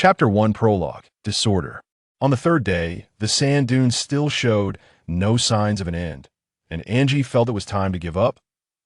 Chapter 1 Prologue Disorder. On the third day, the sand dunes still showed no signs of an end, and Angie felt it was time to give up.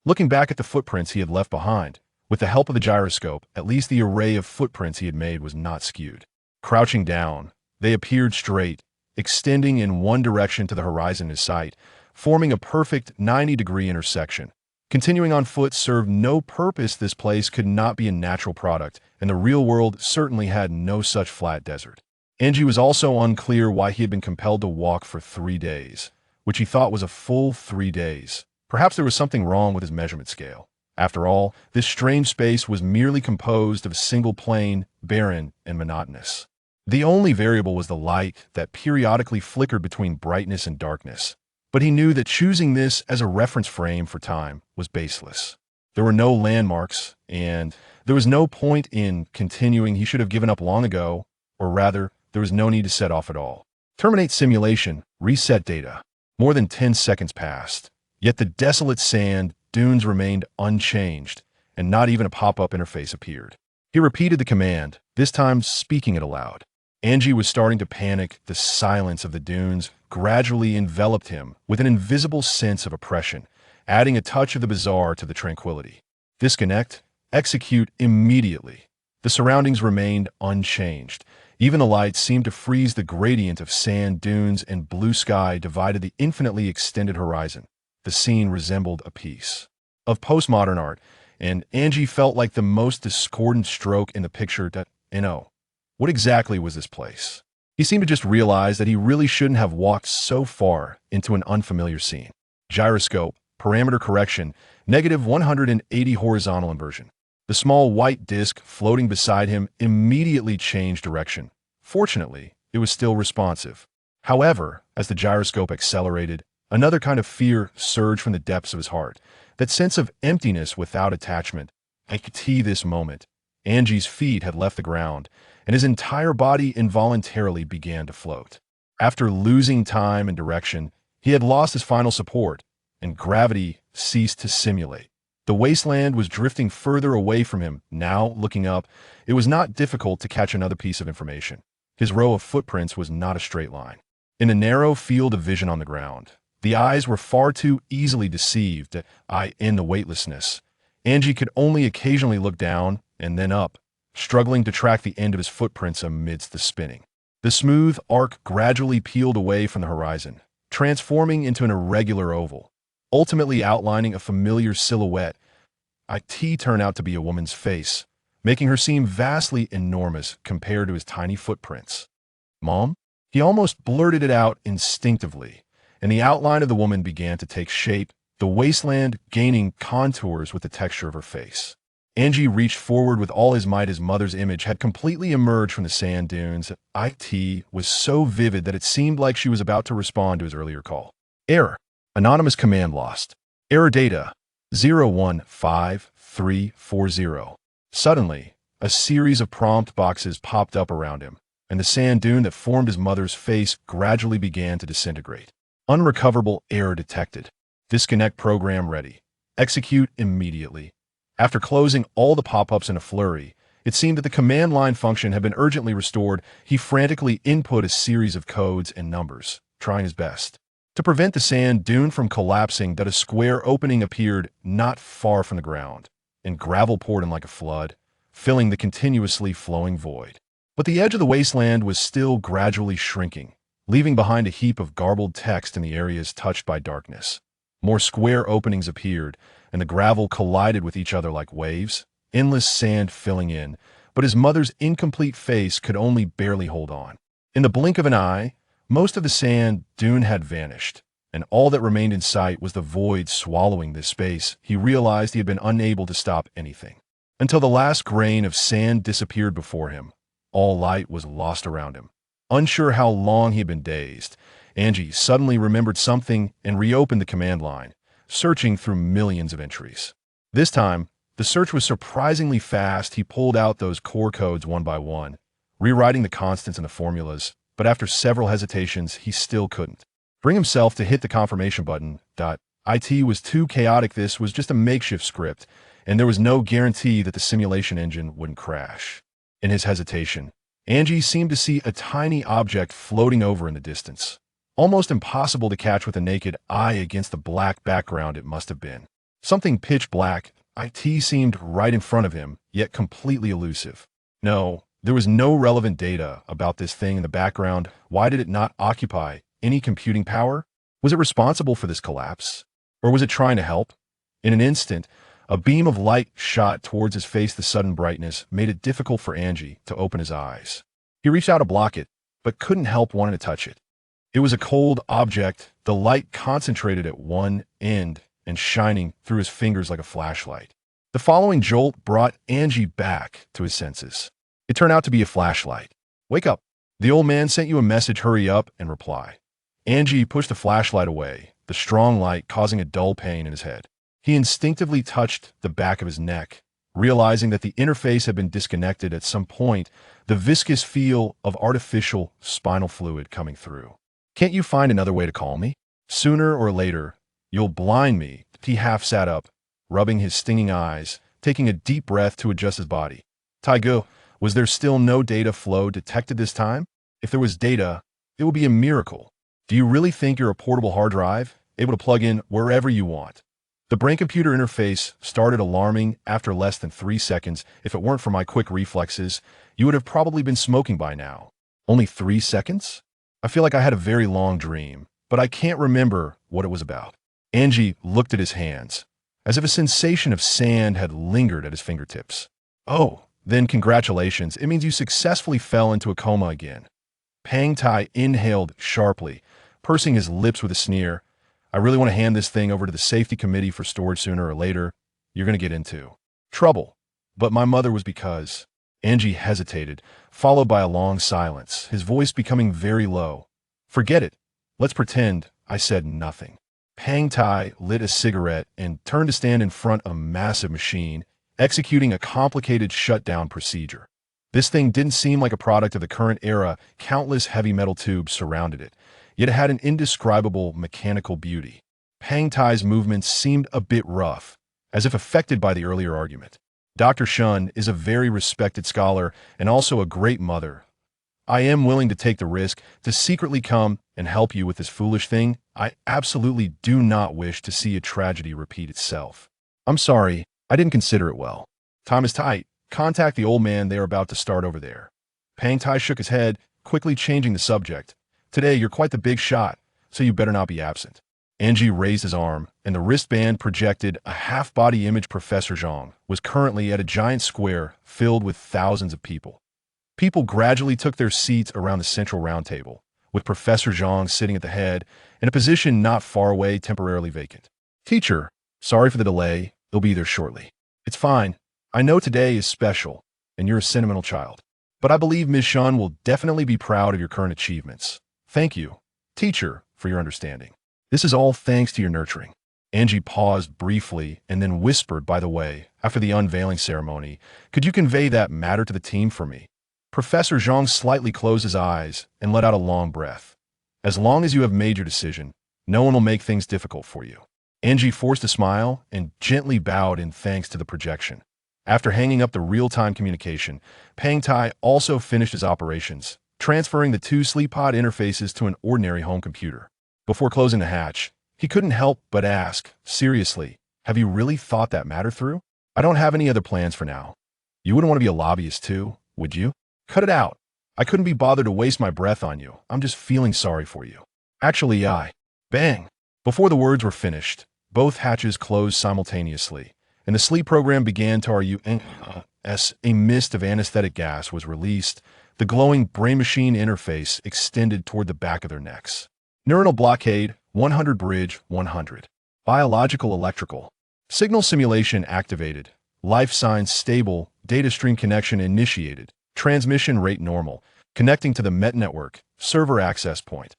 Looking back at the footprints he had left behind, with the help of the gyroscope, at least the array of footprints he had made was not skewed. Crouching down, they appeared straight, extending in one direction to the horizon in his sight, forming a perfect 90-degree intersection. Continuing on foot served no purpose. This place could not be a natural product, and the real world certainly had no such flat desert. Angie was also unclear why he had been compelled to walk for 3 days, which he thought was a full 3 days. Perhaps there was something wrong with his measurement scale. After all, this strange space was merely composed of a single plane, barren and monotonous. The only variable was the light that periodically flickered between brightness and darkness. But he knew that choosing this as a reference frame for time was baseless. There were no landmarks, and there was no point in continuing. He should have given up long ago, or rather, there was no need to set off at all. Terminate simulation, reset data. More than 10 seconds passed, yet the desolate sand dunes remained unchanged, and not even a pop-up interface appeared. He repeated the command, this time speaking it aloud. Angie was starting to panic. The silence of the dunes gradually enveloped him with an invisible sense of oppression, adding a touch of the bizarre to the tranquility. Disconnect, execute immediately. The surroundings remained unchanged. Even the light seemed to freeze. The gradient of sand dunes and blue sky divided the infinitely extended horizon. The scene resembled a piece of postmodern art, and Angie felt like the most discordant stroke in the picture. What exactly was this place? He seemed to just realize that he really shouldn't have walked so far into an unfamiliar scene. Gyroscope, parameter correction, -180 horizontal inversion. The small white disc floating beside him immediately changed direction. Fortunately, it was still responsive. However, as the gyroscope accelerated, another kind of fear surged from the depths of his heart. That sense of emptiness without attachment. This moment, Angie's feet had left the ground, and his entire body involuntarily began to float. After losing time and direction, he had lost his final support, and gravity ceased to simulate. The wasteland was drifting further away from him. Now, looking up, it was not difficult to catch another piece of information. His row of footprints was not a straight line. In a narrow field of vision on the ground, the eyes were far too easily deceived. In the weightlessness, Angie could only occasionally look down and then up, struggling to track the end of his footprints amidst the spinning. The smooth arc gradually peeled away from the horizon, transforming into an irregular oval, ultimately outlining a familiar silhouette. It turned out to be a woman's face, making her seem vastly enormous compared to his tiny footprints. "Mom?" He almost blurted it out instinctively, and the outline of the woman began to take shape, the wasteland gaining contours with the texture of her face. Angie reached forward with all his might. His mother's image had completely emerged from the sand dunes. It was so vivid that it seemed like she was about to respond to his earlier call. Error. Anonymous command lost. Error data 015340. Suddenly, a series of prompt boxes popped up around him, and the sand dune that formed his mother's face gradually began to disintegrate. Unrecoverable error detected. Disconnect program ready. Execute immediately. After closing all the pop-ups in a flurry, it seemed that the command line function had been urgently restored. He frantically input a series of codes and numbers, trying his best to prevent the sand dune from collapsing. That a square opening appeared not far from the ground, and gravel poured in like a flood, filling the continuously flowing void. But the edge of the wasteland was still gradually shrinking, leaving behind a heap of garbled text in the areas touched by darkness. More square openings appeared, and the gravel collided with each other like waves, endless sand filling in, but his mother's incomplete face could only barely hold on. In the blink of an eye, most of the sand dune had vanished, and all that remained in sight was the void swallowing this space. He realized he had been unable to stop anything. Until the last grain of sand disappeared before him, all light was lost around him. Unsure how long he had been dazed, Angie suddenly remembered something and reopened the command line, searching through millions of entries. This time, the search was surprisingly fast. He pulled out those core codes one by one, rewriting the constants and the formulas, but after several hesitations, he still couldn't bring himself to hit the confirmation button. It was too chaotic. This was just a makeshift script, and there was no guarantee that the simulation engine wouldn't crash. In his hesitation, Angie seemed to see a tiny object floating over in the distance. Almost impossible to catch with a naked eye against the black background it must have been. Something pitch black, IT seemed right in front of him, yet completely elusive. No, there was no relevant data about this thing in the background. Why did it not occupy any computing power? Was it responsible for this collapse? Or was it trying to help? In an instant, a beam of light shot towards his face. The sudden brightness made it difficult for Angie to open his eyes. He reached out to block it, but couldn't help wanting to touch it. It was a cold object, the light concentrated at one end and shining through his fingers like a flashlight. The following jolt brought Angie back to his senses. It turned out to be a flashlight. "Wake up. The old man sent you a message. Hurry up and reply." Angie pushed the flashlight away, the strong light causing a dull pain in his head. He instinctively touched the back of his neck, realizing that the interface had been disconnected at some point, the viscous feel of artificial spinal fluid coming through. "Can't you find another way to call me? Sooner or later, you'll blind me." He half sat up, rubbing his stinging eyes, taking a deep breath to adjust his body. "Taigo, was there still no data flow detected this time? If there was data, it would be a miracle. Do you really think you're a portable hard drive, able to plug in wherever you want?" The brain-computer interface started alarming after less than 3 seconds. "If it weren't for my quick reflexes, you would have probably been smoking by now." "Only 3 seconds? I feel like I had a very long dream, but I can't remember what it was about." Angie looked at his hands, as if a sensation of sand had lingered at his fingertips. "Oh, then congratulations. It means you successfully fell into a coma again." Pang Tai inhaled sharply, pursing his lips with a sneer. "I really want to hand this thing over to the safety committee for storage. Sooner or later, you're going to get into trouble." "But my mother was because..." Angie hesitated, followed by a long silence, his voice becoming very low. "Forget it. Let's pretend I said nothing." Pang Tai lit a cigarette and turned to stand in front of a massive machine, executing a complicated shutdown procedure. This thing didn't seem like a product of the current era. Countless heavy metal tubes surrounded it, yet it had an indescribable mechanical beauty. Pang Tai's movements seemed a bit rough, as if affected by the earlier argument. "Dr. Shun is a very respected scholar and also a great mother. I am willing to take the risk to secretly come and help you with this foolish thing. I absolutely do not wish to see a tragedy repeat itself. I'm sorry, I didn't consider it well. Time is tight. Contact the old man. They are about to start over there." Pang Tai shook his head, quickly changing the subject. "Today, you're quite the big shot, so you better not be absent." Angie raised his arm, and the wristband projected a half-body image. Professor Zhang was currently at a giant square filled with thousands of people. People gradually took their seats around the central round table, with Professor Zhang sitting at the head, in a position not far away, temporarily vacant. "Teacher, sorry for the delay. They'll be there shortly." "It's fine. I know today is special, and you're a sentimental child. But I believe Ms. Shun will definitely be proud of your current achievements. Thank you, teacher, for your understanding. This is all thanks to your nurturing." Angie paused briefly and then whispered, "By the way, after the unveiling ceremony, could you convey that matter to the team for me?" Professor Zhang slightly closed his eyes and let out a long breath. "As long as you have made your decision, no one will make things difficult for you." Angie forced a smile and gently bowed in thanks to the projection. After hanging up the real-time communication, Pang Tai also finished his operations, transferring the 2 sleep pod interfaces to an ordinary home computer. Before closing the hatch, he couldn't help but ask, "Seriously, have you really thought that matter through?" "I don't have any other plans for now." "You wouldn't want to be a lobbyist too, would you?" "Cut it out. I couldn't be bothered to waste my breath on you. I'm just feeling sorry for you." "Actually, Bang! Before the words were finished, both hatches closed simultaneously, and the sleep program began to as a mist of anesthetic gas was released. The glowing brain-machine interface extended toward the back of their necks. Neuronal blockade, 100 bridge, 100. Biological electrical. Signal simulation activated. Life signs stable. Data stream connection initiated. Transmission rate normal. Connecting to the Met network. Server access point.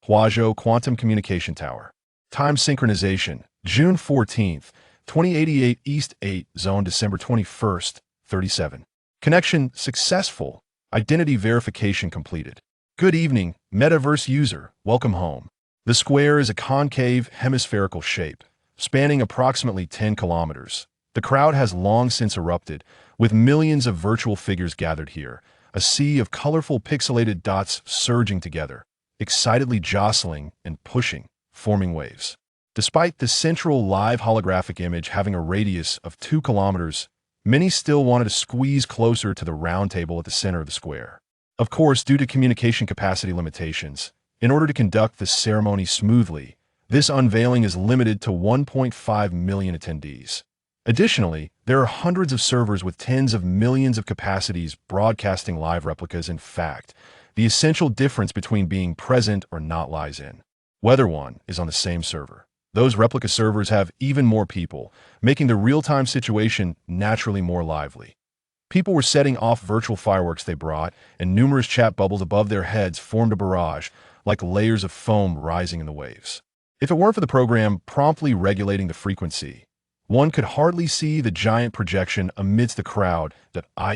Huazhou Quantum Communication Tower. Time synchronization. June 14th, 2088 East 8 Zone December 21st, 37. Connection successful. Identity verification completed. Good evening, metaverse user. Welcome home. The square is a concave hemispherical shape, spanning approximately 10 kilometers. The crowd has long since erupted, with millions of virtual figures gathered here, a sea of colorful pixelated dots surging together, excitedly jostling and pushing, forming waves. Despite the central live holographic image having a radius of 2 kilometers, many still wanted to squeeze closer to the round table at the center of the square. Of course, due to communication capacity limitations, in order to conduct the ceremony smoothly, this unveiling is limited to 1.5 million attendees. Additionally, there are hundreds of servers with tens of millions of capacities broadcasting live replicas. In fact, the essential difference between being present or not lies in whether one is on the same server. Those replica servers have even more people, making the real-time situation naturally more lively. People were setting off virtual fireworks they brought, and numerous chat bubbles above their heads formed a barrage, like layers of foam rising in the waves. If it weren't for the program promptly regulating the frequency, one could hardly see the giant projection amidst the crowd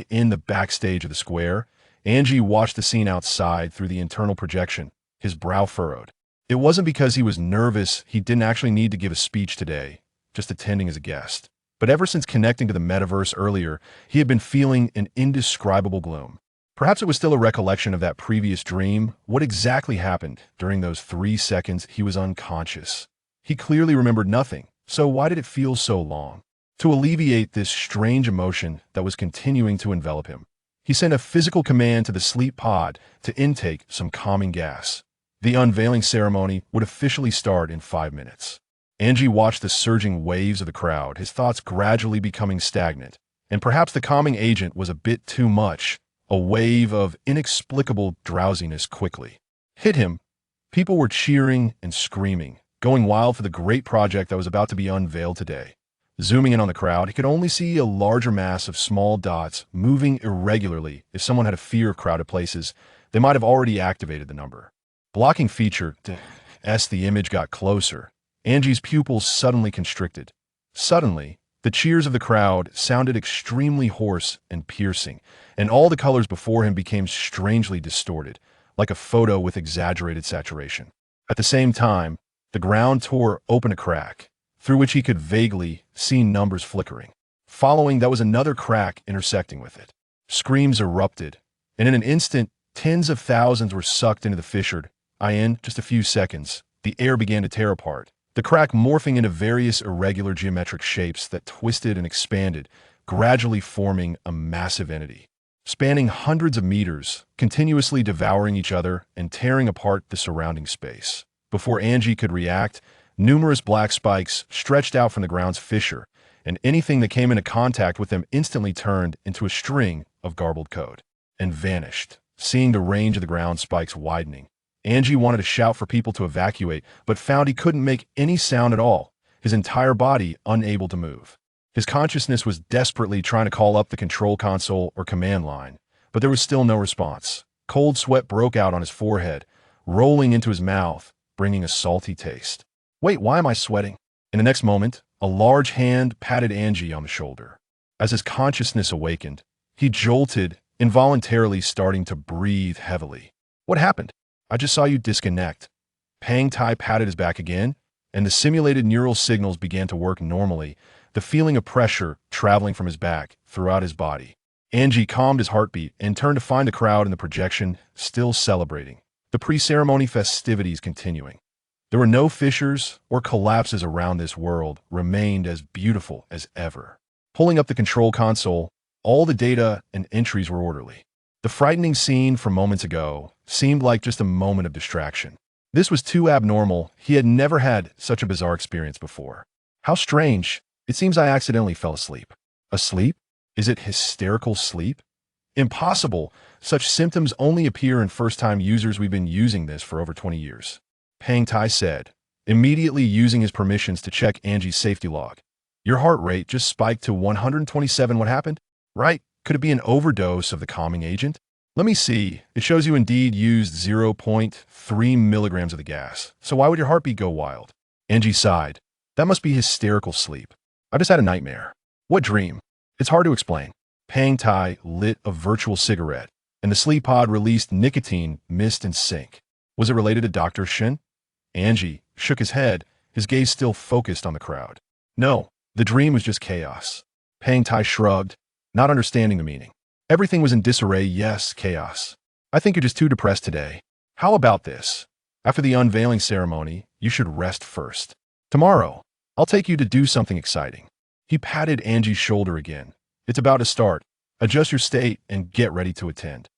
in the backstage of the square. Angie watched the scene outside through the internal projection, his brow furrowed. It wasn't because he was nervous he didn't actually need to give a speech today, just attending as a guest. But ever since connecting to the metaverse earlier, he had been feeling an indescribable gloom. Perhaps it was still a recollection of that previous dream. What exactly happened during those 3 seconds he was unconscious? He clearly remembered nothing, so why did it feel so long? To alleviate this strange emotion that was continuing to envelop him, he sent a physical command to the sleep pod to intake some calming gas. The unveiling ceremony would officially start in 5 minutes. Angie watched the surging waves of the crowd, his thoughts gradually becoming stagnant. And perhaps the calming agent was a bit too much. A wave of inexplicable drowsiness quickly hit him. People were cheering and screaming, going wild for the great project that was about to be unveiled today. Zooming in on the crowd, he could only see a larger mass of small dots moving irregularly. If someone had a fear of crowded places, they might have already activated the number. Blocking feature, as the image got closer, Angie's pupils suddenly constricted. Suddenly, the cheers of the crowd sounded extremely hoarse and piercing, and all the colors before him became strangely distorted, like a photo with exaggerated saturation. At the same time, the ground tore open a crack, through which he could vaguely see numbers flickering. Following that was another crack intersecting with it. Screams erupted, and in an instant, tens of thousands were sucked into the fissured. In just a few seconds, the air began to tear apart, the crack morphing into various irregular geometric shapes that twisted and expanded, gradually forming a massive entity, spanning hundreds of meters, continuously devouring each other and tearing apart the surrounding space. Before Angie could react, numerous black spikes stretched out from the ground's fissure, and anything that came into contact with them instantly turned into a string of garbled code and vanished. Seeing the range of the ground spikes widening, Angie wanted to shout for people to evacuate, but found he couldn't make any sound at all, his entire body unable to move. His consciousness was desperately trying to call up the control console or command line, but there was still no response. Cold sweat broke out on his forehead, rolling into his mouth, bringing a salty taste. Wait, why am I sweating? In the next moment, a large hand patted Angie on the shoulder. As his consciousness awakened, he jolted, involuntarily starting to breathe heavily. What happened? I just saw you disconnect. Pang Tai patted his back again, and the simulated neural signals began to work normally, the feeling of pressure traveling from his back throughout his body. Angie calmed his heartbeat and turned to find the crowd in the projection still celebrating, the pre-ceremony festivities continuing. There were no fissures or collapses around. This world remained as beautiful as ever. Pulling up the control console, all the data and entries were orderly. The frightening scene from moments ago seemed like just a moment of distraction. This was too abnormal. He had never had such a bizarre experience before. How strange. It seems I accidentally fell asleep. Asleep? Is it hysterical sleep? Impossible. Such symptoms only appear in first-time users. We've been using this for over 20 years. Pang Tai said, immediately using his permissions to check Angie's safety log. Your heart rate just spiked to 127. What happened? Right? Could it be an overdose of the calming agent? Let me see. It shows you indeed used 0.3 milligrams of the gas. So why would your heartbeat go wild? Angie sighed. That must be hysterical sleep. I just had a nightmare. What dream? It's hard to explain. Pang Tai lit a virtual cigarette, and the sleep pod released nicotine, mist, and sync. Was it related to Dr. Shin? Angie shook his head, his gaze still focused on the crowd. No, the dream was just chaos. Pang Tai shrugged, not understanding the meaning. Everything was in disarray, yes, chaos. I think you're just too depressed today. How about this? After the unveiling ceremony, you should rest first. Tomorrow, I'll take you to do something exciting. He patted Angie's shoulder again. It's about to start. Adjust your state and get ready to attend.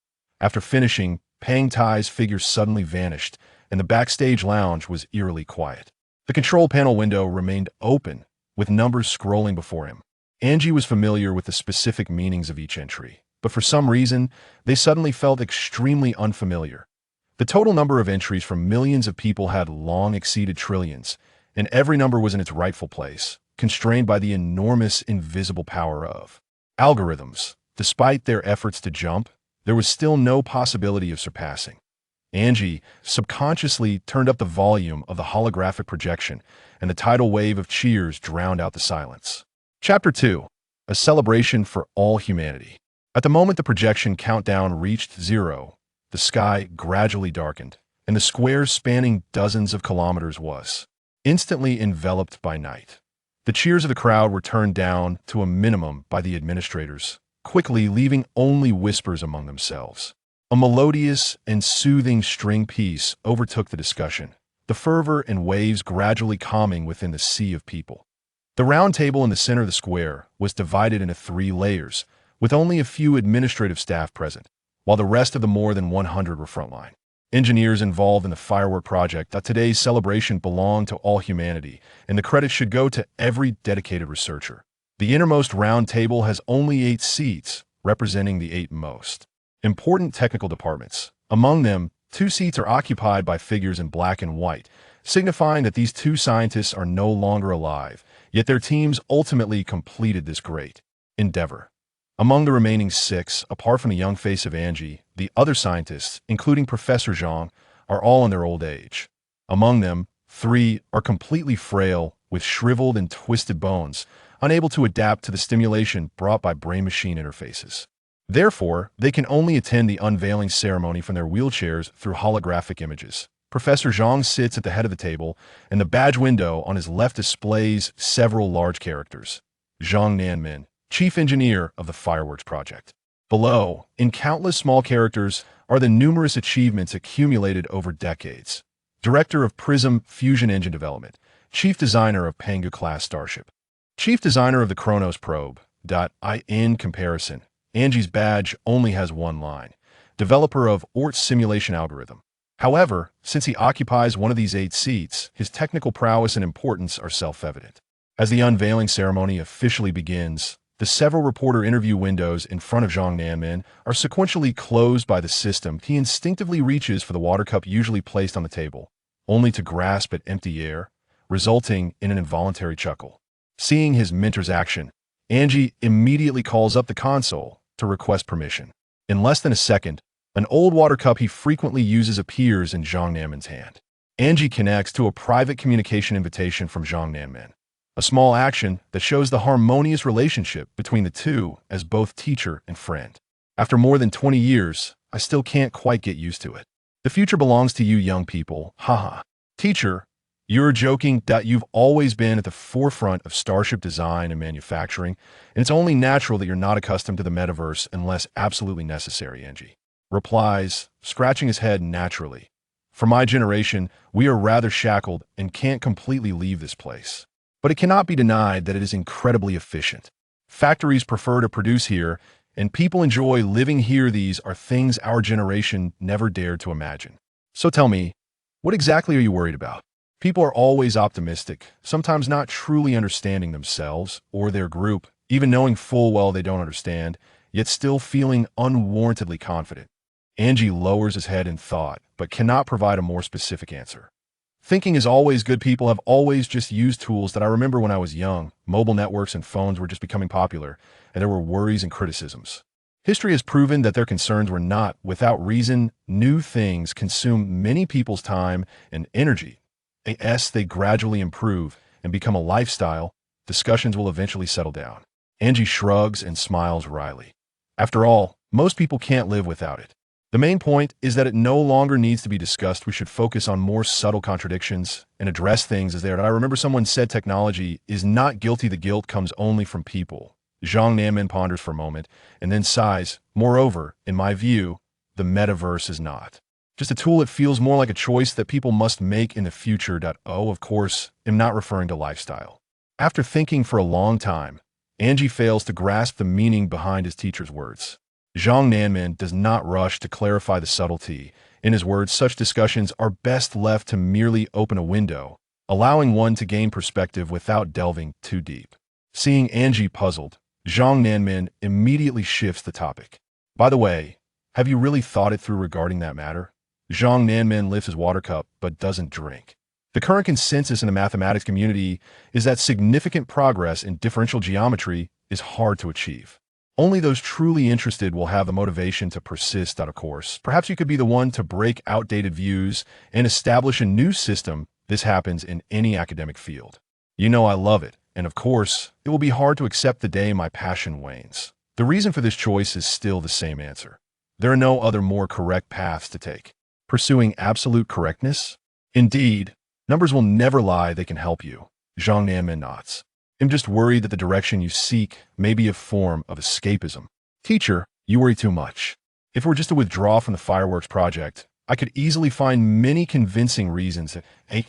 After finishing, Pang Tai's figure suddenly vanished, and the backstage lounge was eerily quiet. The control panel window remained open, with numbers scrolling before him. Angie was familiar with the specific meanings of each entry, but for some reason, they suddenly felt extremely unfamiliar. The total number of entries from millions of people had long exceeded trillions, and every number was in its rightful place, constrained by the enormous invisible power of algorithms. Despite their efforts to jump, there was still no possibility of surpassing. Angie subconsciously turned up the volume of the holographic projection, and the tidal wave of cheers drowned out the silence. Chapter 2. A Celebration for All Humanity. At the moment the projection countdown reached 0, the sky gradually darkened, and the square spanning dozens of kilometers was instantly enveloped by night. The cheers of the crowd were turned down to a minimum by the administrators, quickly leaving only whispers among themselves. A melodious and soothing string piece overtook the discussion, the fervor and waves gradually calming within the sea of people. The round table in the center of the square was divided into 3 layers, with only a few administrative staff present, while the rest of the more than 100 were frontline engineers involved in the firework project. Today's celebration belonged to all humanity, and the credit should go to every dedicated researcher. The innermost round table has only 8 seats, representing the 8 most important technical departments. Among them, 2 seats are occupied by figures in black and white, signifying that these 2 scientists are no longer alive, yet their teams ultimately completed this great endeavor. Among the remaining 6, apart from the young face of Angie, the other scientists, including Professor Zhang, are all in their old age. Among them, 3 are completely frail, with shriveled and twisted bones, unable to adapt to the stimulation brought by brain-machine interfaces. Therefore, they can only attend the unveiling ceremony from their wheelchairs through holographic images. Professor Zhang sits at the head of the table, and the badge window on his left displays several large characters. Zhang Nanmin, Chief Engineer of the Fireworks Project. Below, in countless small characters, are the numerous achievements accumulated over decades. Director of Prism Fusion Engine Development, Chief Designer of Pangu-class Starship, Chief Designer of the Kronos Probe. In comparison, Angie's badge only has 1 line, Developer of Ort's Simulation Algorithm. However, since he occupies one of these 8 seats, his technical prowess and importance are self-evident. As the unveiling ceremony officially begins, the several reporter interview windows in front of Zhang Nanmin are sequentially closed by the system. He instinctively reaches for the water cup usually placed on the table, only to grasp at empty air, resulting in an involuntary chuckle. Seeing his mentor's action, Angie immediately calls up the console to request permission. In less than a second, an old water cup he frequently uses appears in Zhang Nanmin's hand. Angie connects to a private communication invitation from Zhang Nanmin, a small action that shows the harmonious relationship between the two as both teacher and friend. After more than 20 years, I still can't quite get used to it. The future belongs to you young people, haha. Teacher, you're joking. You've always been at the forefront of Starship design and manufacturing, and it's only natural that you're not accustomed to the metaverse unless absolutely necessary, Angie replies, scratching his head naturally. For my generation, we are rather shackled and can't completely leave this place. But it cannot be denied that it is incredibly efficient. Factories prefer to produce here, and people enjoy living here. These are things our generation never dared to imagine. So tell me, what exactly are you worried about? People are always optimistic, sometimes not truly understanding themselves or their group, even knowing full well they don't understand, yet still feeling unwarrantedly confident. Angie lowers his head in thought, but cannot provide a more specific answer. Thinking is always good. People have always just used tools that I remember when I was young. Mobile networks and phones were just becoming popular, and there were worries and criticisms. History has proven that their concerns were not without reason. New things consume many people's time and energy. As they gradually improve and become a lifestyle, discussions will eventually settle down. Angie shrugs and smiles wryly. After all, most people can't live without it. The main point is that it no longer needs to be discussed. We should focus on more subtle contradictions and address things as they are. I remember someone said technology is not guilty. The guilt comes only from people. Zhang Nanmin ponders for a moment and then sighs. Moreover, in my view, the metaverse is not just a tool. It feels more like a choice that people must make in the future. Of course, I'm not referring to lifestyle. After thinking for a long time, Angie fails to grasp the meaning behind his teacher's words. Zhang Nanmin does not rush to clarify the subtlety. In his words, such discussions are best left to merely open a window, allowing one to gain perspective without delving too deep. Seeing Angie puzzled, Zhang Nanmin immediately shifts the topic. By the way, have you really thought it through regarding that matter? Zhang Nanmin lifts his water cup but doesn't drink. The current consensus in the mathematics community is that significant progress in differential geometry is hard to achieve. Only those truly interested will have the motivation to persist. Of course, perhaps you could be the one to break outdated views and establish a new system. This happens in any academic field. You know I love it, and of course, it will be hard to accept the day my passion wanes. The reason for this choice is still the same answer. There are no other more correct paths to take. Pursuing absolute correctness? Indeed, numbers will never lie. They can help you. Zhang Nanmin nods. I'm just worried that the direction you seek may be a form of escapism. Teacher, you worry too much. If it were just to withdraw from the fireworks project, I could easily find many convincing reasons. At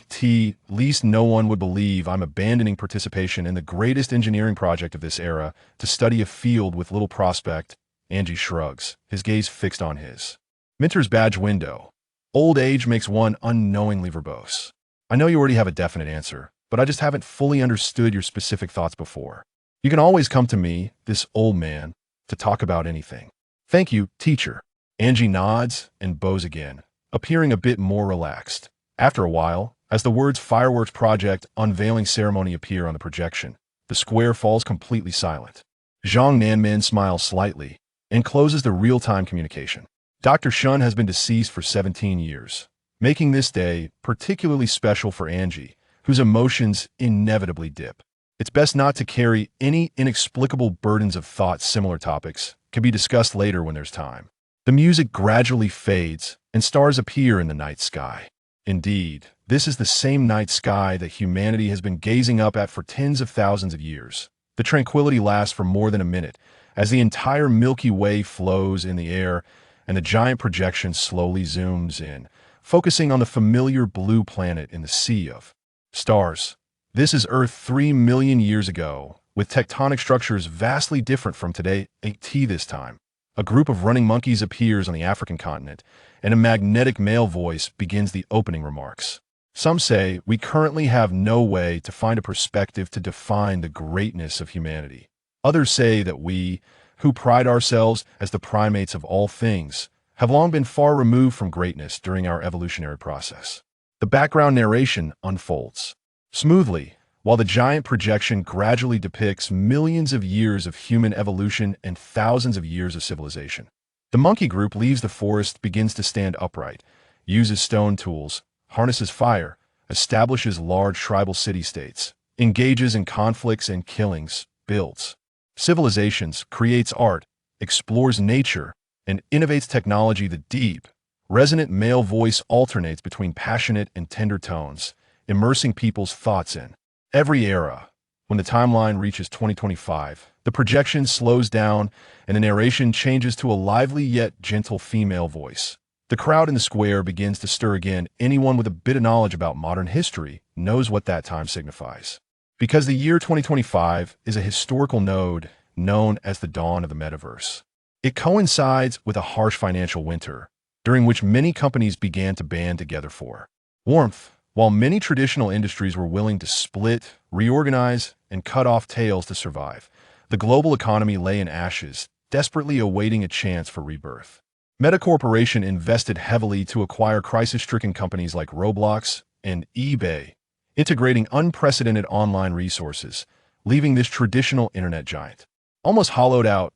least no one would believe I'm abandoning participation in the greatest engineering project of this era to study a field with little prospect. Angie shrugs, his gaze fixed on his mentor's badge window. Old age makes one unknowingly verbose. I know you already have a definite answer, but I just haven't fully understood your specific thoughts before. You can always come to me, this old man, to talk about anything. Thank you, teacher. Angie nods and bows again, appearing a bit more relaxed. After a while, as the words fireworks project unveiling ceremony appear on the projection, the square falls completely silent. Zhang Nanmin smiles slightly and closes the real-time communication. Dr. Shun has been deceased for 17 years, making this day particularly special for Angie, whose emotions inevitably dip. It's best not to carry any inexplicable burdens of thought. Similar topics can be discussed later when there's time. The music gradually fades, and stars appear in the night sky. Indeed, this is the same night sky that humanity has been gazing up at for tens of thousands of years. The tranquility lasts for more than a minute, as the entire Milky Way flows in the air, and the giant projection slowly zooms in, focusing on the familiar blue planet in the sea of stars. This is Earth 3 million years ago, with tectonic structures vastly different from today. At this time, a group of running monkeys appears on the African continent, and a magnetic male voice begins the opening remarks. Some say we currently have no way to find a perspective to define the greatness of humanity. Others say that we, who pride ourselves as the primates of all things, have long been far removed from greatness during our evolutionary process. The background narration unfolds smoothly, while the giant projection gradually depicts millions of years of human evolution and thousands of years of civilization. The monkey group leaves the forest, begins to stand upright, uses stone tools, harnesses fire, establishes large tribal city-states, engages in conflicts and killings, builds civilizations, creates art, explores nature, and innovates technology. The deep, resonant male voice alternates between passionate and tender tones, immersing people's thoughts in every era. When the timeline reaches 2025, the projection slows down and the narration changes to a lively yet gentle female voice. The crowd in the square begins to stir again. Anyone with a bit of knowledge about modern history knows what that time signifies. Because the year 2025 is a historical node known as the dawn of the metaverse. It coincides with a harsh financial winter, during which many companies began to band together for warmth. While many traditional industries were willing to split, reorganize, and cut off tails to survive, the global economy lay in ashes, desperately awaiting a chance for rebirth. Meta Corporation invested heavily to acquire crisis-stricken companies like Roblox and eBay, integrating unprecedented online resources, leaving this traditional internet giant almost hollowed out.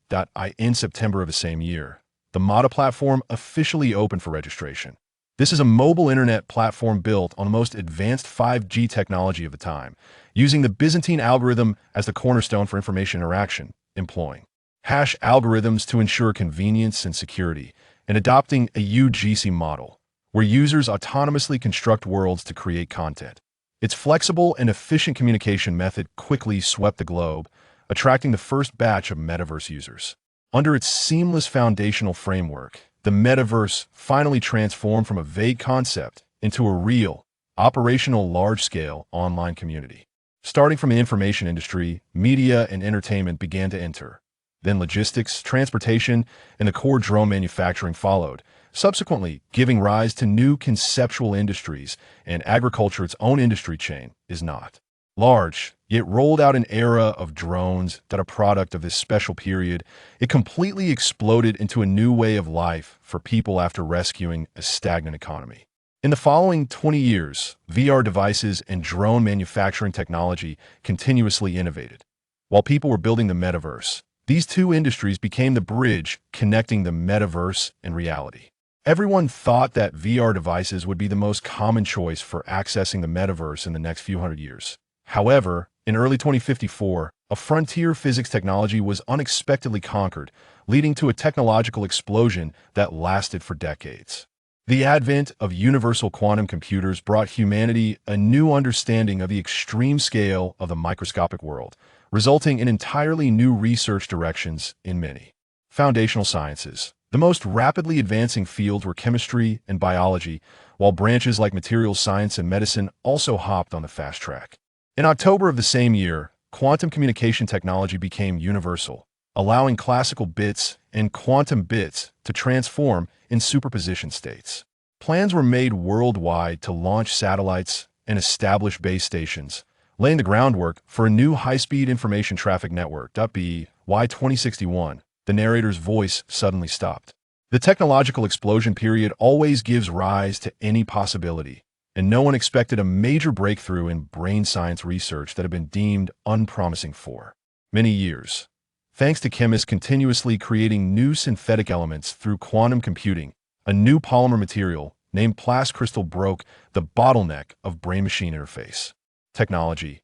In September of the same year, the Meta platform officially opened for registration. This is a mobile internet platform built on the most advanced 5G technology of the time, using the Byzantine algorithm as the cornerstone for information interaction, employing hash algorithms to ensure convenience and security, and adopting a UGC model, where users autonomously construct worlds to create content. Its flexible and efficient communication method quickly swept the globe, attracting the first batch of metaverse users. Under its seamless foundational framework, the metaverse finally transformed from a vague concept into a real, operational large-scale online community. Starting from the information industry, media and entertainment began to enter. Then logistics, transportation, and the core drone manufacturing followed, subsequently giving rise to new conceptual industries, and agriculture, its own industry chain, is not large, yet rolled out an era of drones that are a product of this special period. It completely exploded into a new way of life for people after rescuing a stagnant economy. In the following 20 years, VR devices and drone manufacturing technology continuously innovated. While people were building the metaverse, these two industries became the bridge connecting the metaverse and reality. Everyone thought that VR devices would be the most common choice for accessing the metaverse in the next few hundred years. However, in early 2054, a frontier physics technology was unexpectedly conquered, leading to a technological explosion that lasted for decades. The advent of universal quantum computers brought humanity a new understanding of the extreme scale of the microscopic world, resulting in entirely new research directions in many foundational sciences. The most rapidly advancing fields were chemistry and biology, while branches like materials science and medicine also hopped on the fast track. In October of the same year, quantum communication technology became universal, allowing classical bits and quantum bits to transform in superposition states. Plans were made worldwide to launch satellites and establish base stations, laying the groundwork for a new high-speed information traffic network. By 2061, the narrator's voice suddenly stopped. The technological explosion period always gives rise to any possibility, and no one expected a major breakthrough in brain science research that had been deemed unpromising for many years. Thanks to chemists continuously creating new synthetic elements through quantum computing, a new polymer material named crystal broke the bottleneck of brain-machine interface technology.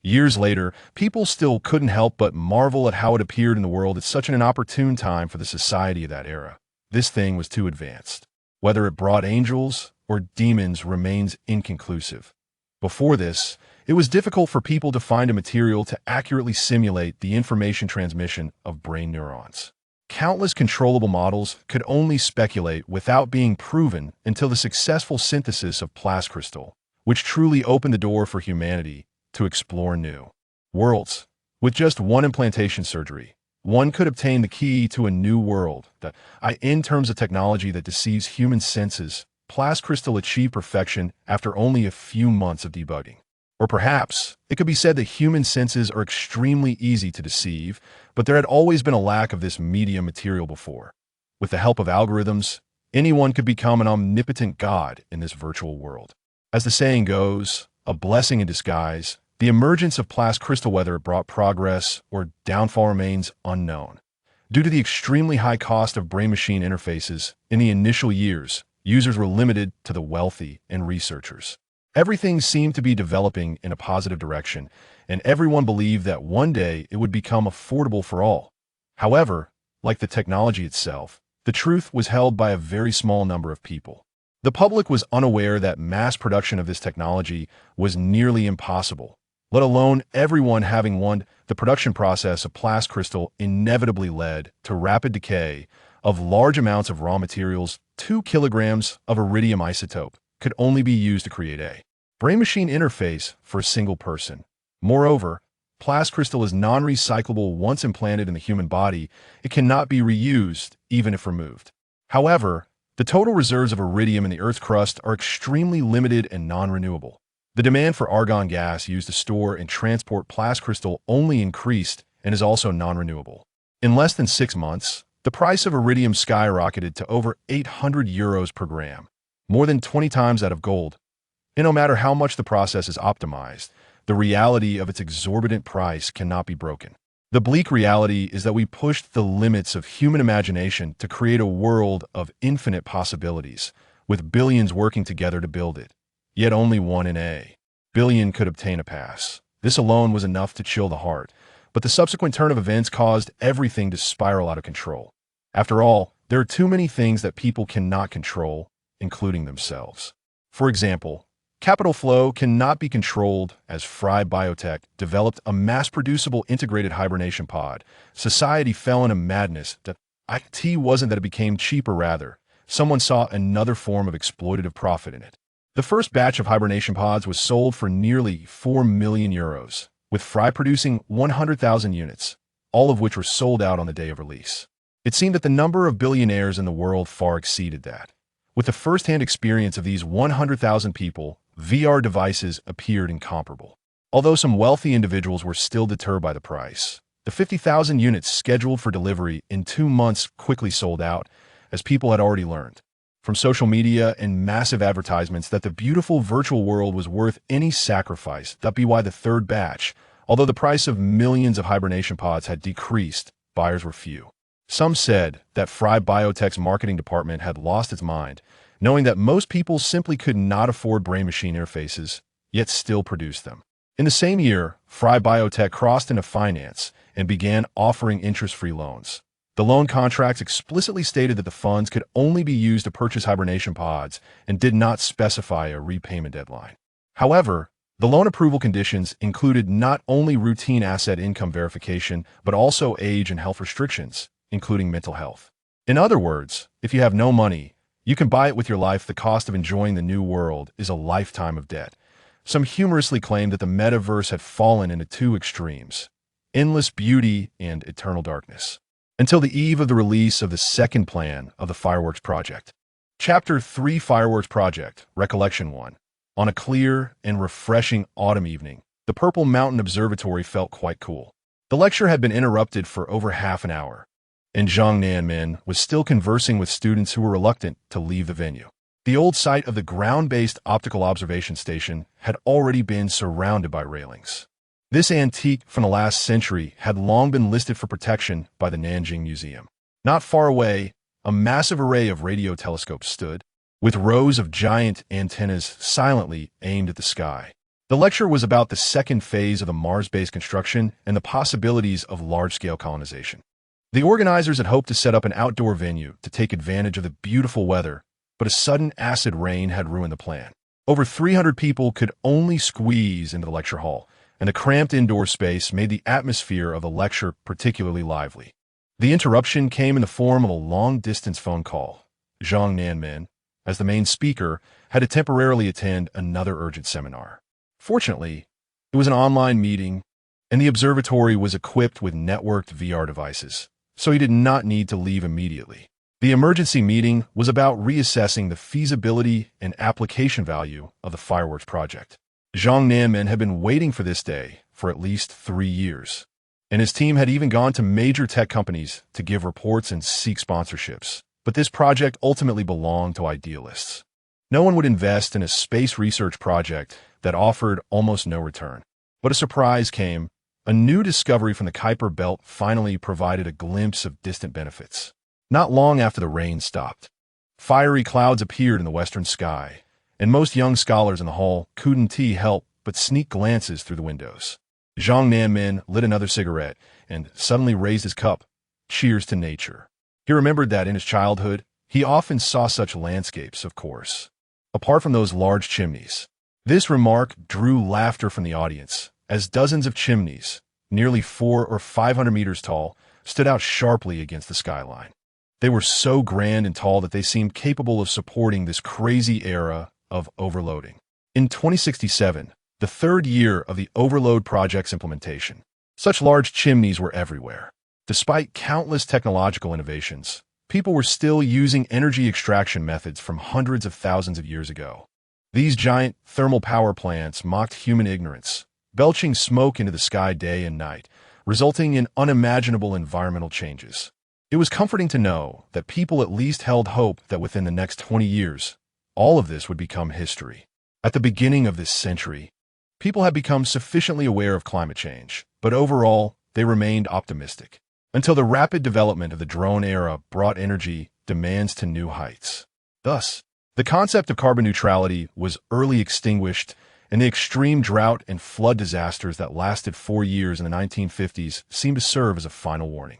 Years later, people still couldn't help but marvel at how it appeared in the world at such an opportune time for the society of that era. This thing was too advanced. Whether it brought angels or demons remains inconclusive. Before this, it was difficult for people to find a material to accurately simulate the information transmission of brain neurons. Countless controllable models could only speculate without being proven until the successful synthesis of crystal, which truly opened the door for humanity to explore new worlds. With just one implantation surgery, one could obtain the key to a new world that, in terms of technology that deceives human senses, crystal achieved perfection after only a few months of debugging. Or perhaps it could be said that human senses are extremely easy to deceive, but there had always been a lack of this medium material before. With the help of algorithms, anyone could become an omnipotent god in this virtual world. As the saying goes, a blessing in disguise, the emergence of crystal, whether it brought progress or downfall, remains unknown. Due to the extremely high cost of brain-machine interfaces, in the initial years, users were limited to the wealthy and researchers. Everything seemed to be developing in a positive direction, and everyone believed that one day it would become affordable for all. However, like the technology itself, the truth was held by a very small number of people. The public was unaware that mass production of this technology was nearly impossible, let alone everyone having one. The production process of crystal inevitably led to rapid decay of large amounts of raw materials. 2 kilograms of iridium isotope could only be used to create a brain-machine interface for a single person. Moreover, crystal is non-recyclable. Once implanted in the human body, it cannot be reused, even if removed. However, the total reserves of iridium in the Earth's crust are extremely limited and non-renewable. The demand for argon gas used to store and transport crystal only increased and is also non-renewable. In less than 6 months, the price of iridium skyrocketed to over 800 euros per gram, more than 20 times that of gold. And no matter how much the process is optimized, the reality of its exorbitant price cannot be broken. The bleak reality is that we pushed the limits of human imagination to create a world of infinite possibilities, with billions working together to build it. Yet only 1 in a billion could obtain a pass. This alone was enough to chill the heart, but the subsequent turn of events caused everything to spiral out of control. After all, there are too many things that people cannot control, including themselves. For example, Capital flow cannot be controlled as Fry Biotech developed a mass-producible integrated hibernation pod. Society fell into madness. That IT wasn't that it became cheaper, rather. Someone saw another form of exploitative profit in it. The first batch of hibernation pods was sold for nearly 4 million euros, with Fry producing 100,000 units, all of which were sold out on the day of release. It seemed that the number of billionaires in the world far exceeded that. With the first-hand experience of these 100,000 people, VR devices appeared incomparable. Although some wealthy individuals were still deterred by the price, the 50,000 units scheduled for delivery in 2 months quickly sold out, as people had already learned from social media and massive advertisements that the beautiful virtual world was worth any sacrifice. That'd be why the third batch, although the price of millions of hibernation pods had decreased, buyers were few. Some said that Fry Biotech's marketing department had lost its mind, knowing that most people simply could not afford brain-machine interfaces, yet still produced them. In the same year, Fry Biotech crossed into finance and began offering interest-free loans. The loan contracts explicitly stated that the funds could only be used to purchase hibernation pods and did not specify a repayment deadline. However, the loan approval conditions included not only routine asset income verification, but also age and health restrictions, including mental health. In other words, if you have no money, you can buy it with your life. The cost of enjoying the new world is a lifetime of debt. Some humorously claimed that the metaverse had fallen into two extremes: endless beauty and eternal darkness. Until the eve of the release of the second plan of the Fireworks Project. Chapter 3: Fireworks Project, Recollection 1. On a clear and refreshing autumn evening, the Purple Mountain Observatory felt quite cool. The lecture had been interrupted for over half an hour, and Zhang Nanmin was still conversing with students who were reluctant to leave the venue. The old site of the ground-based optical observation station had already been surrounded by railings. This antique from the last century had long been listed for protection by the Nanjing Museum. Not far away, a massive array of radio telescopes stood, with rows of giant antennas silently aimed at the sky. The lecture was about the second phase of the Mars-based construction and the possibilities of large-scale colonization. The organizers had hoped to set up an outdoor venue to take advantage of the beautiful weather, but a sudden acid rain had ruined the plan. Over 300 people could only squeeze into the lecture hall, and the cramped indoor space made the atmosphere of the lecture particularly lively. The interruption came in the form of a long-distance phone call. Zhang Nanmin, as the main speaker, had to temporarily attend another urgent seminar. Fortunately, it was an online meeting, and the observatory was equipped with networked VR devices, so he did not need to leave immediately. The emergency meeting was about reassessing the feasibility and application value of the Fireworks Project. Zhang Nanmin had been waiting for this day for at least 3 years, and his team had even gone to major tech companies to give reports and seek sponsorships. But this project ultimately belonged to idealists. No one would invest in a space research project that offered almost no return. But a surprise came. A new discovery from the Kuiper Belt finally provided a glimpse of distant benefits. Not long after the rain stopped, fiery clouds appeared in the western sky, and most young scholars in the hall couldn't help but sneak glances through the windows. Zhang Nanmin lit another cigarette and suddenly raised his cup. Cheers to nature. He remembered that in his childhood, he often saw such landscapes, of course, apart from those large chimneys. This remark drew laughter from the audience, as dozens of chimneys, nearly 400 or 500 meters tall, stood out sharply against the skyline. They were so grand and tall that they seemed capable of supporting this crazy era of overloading. In 2067, the third year of the Overload Project's implementation, such large chimneys were everywhere. Despite countless technological innovations, people were still using energy extraction methods from hundreds of thousands of years ago. These giant thermal power plants mocked human ignorance, belching smoke into the sky day and night, resulting in unimaginable environmental changes. It was comforting to know that people at least held hope that within the next 20 years, all of this would become history. At the beginning of this century, people had become sufficiently aware of climate change, but overall, they remained optimistic. Until the rapid development of the drone era brought energy demands to new heights. Thus, the concept of carbon neutrality was early extinguished, and the extreme drought and flood disasters that lasted 4 years in the 1950s seemed to serve as a final warning.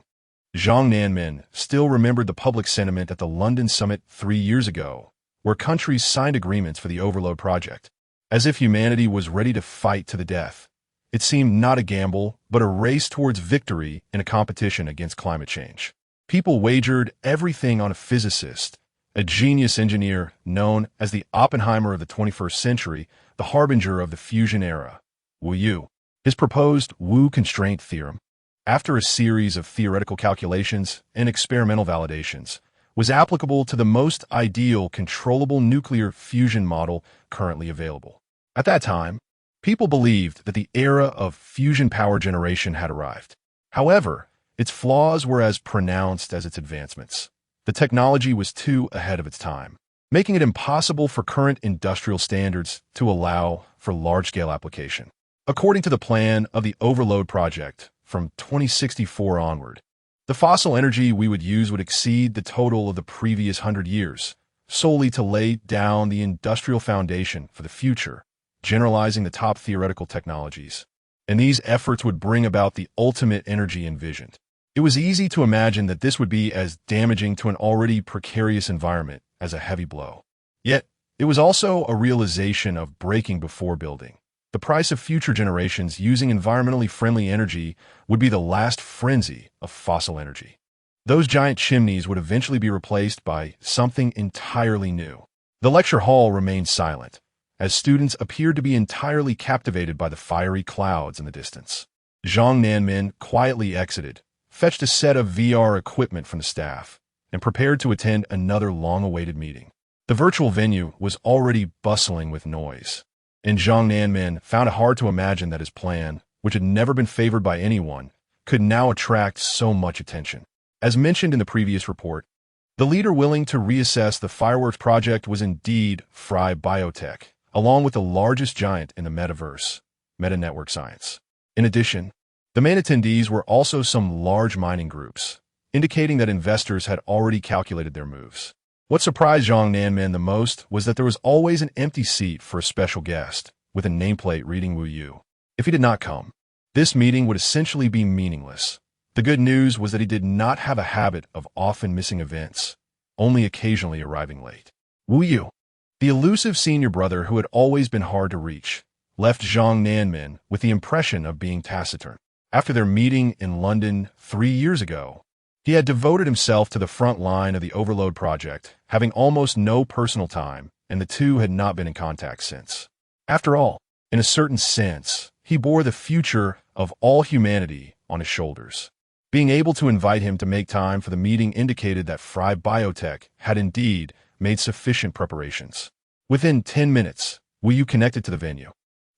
Zhang Nanmin still remembered the public sentiment at the London summit 3 years ago, where countries signed agreements for the Overload Project. as if humanity was ready to fight to the death. It seemed not a gamble, but a race towards victory in a competition against climate change. People wagered everything on a physicist, a genius engineer known as the Oppenheimer of the 21st century, the harbinger of the fusion era, Wu Yu. His proposed Wu constraint theorem, after a series of theoretical calculations and experimental validations, was applicable to the most ideal controllable nuclear fusion model currently available. At that time, people believed that the era of fusion power generation had arrived. However, its flaws were as pronounced as its advancements. The technology was too ahead of its time, making it impossible for current industrial standards to allow for large-scale application. According to the plan of the Overload Project from 2064 onward, the fossil energy we would use would exceed the total of the previous 100 years, solely to lay down the industrial foundation for the future, generalizing the top theoretical technologies. And these efforts would bring about the ultimate energy envisioned. It was easy to imagine that this would be as damaging to an already precarious environment as a heavy blow. Yet, it was also a realization of breaking before building. The price of future generations using environmentally friendly energy would be the last frenzy of fossil energy. Those giant chimneys would eventually be replaced by something entirely new. The lecture hall remained silent, as students appeared to be entirely captivated by the fiery clouds in the distance. Zhang Nanmin quietly exited, fetched a set of VR equipment from the staff, and prepared to attend another long-awaited meeting. The virtual venue was already bustling with noise, and Zhang Nanmin found it hard to imagine that his plan, which had never been favored by anyone, could now attract so much attention. As mentioned in the previous report, the leader willing to reassess the fireworks project was indeed Fry Biotech, along with the largest giant in the metaverse, Meta Network Science. In addition, the main attendees were also some large mining groups, indicating that investors had already calculated their moves. What surprised Zhang Nanmin the most was that there was always an empty seat for a special guest, with a nameplate reading Wu Yu. If he did not come, this meeting would essentially be meaningless. The good news was that he did not have a habit of often missing events, only occasionally arriving late. Wu Yu, the elusive senior brother who had always been hard to reach, left Zhang Nanmin with the impression of being taciturn. After their meeting in London 3 years ago, he had devoted himself to the front line of the Overload Project, having almost no personal time, and the two had not been in contact since. After all, in a certain sense, he bore the future of all humanity on his shoulders. Being able to invite him to make time for the meeting indicated that Fry Biotech had indeed made sufficient preparations. Within 10 minutes, Wu Yu connected to the venue,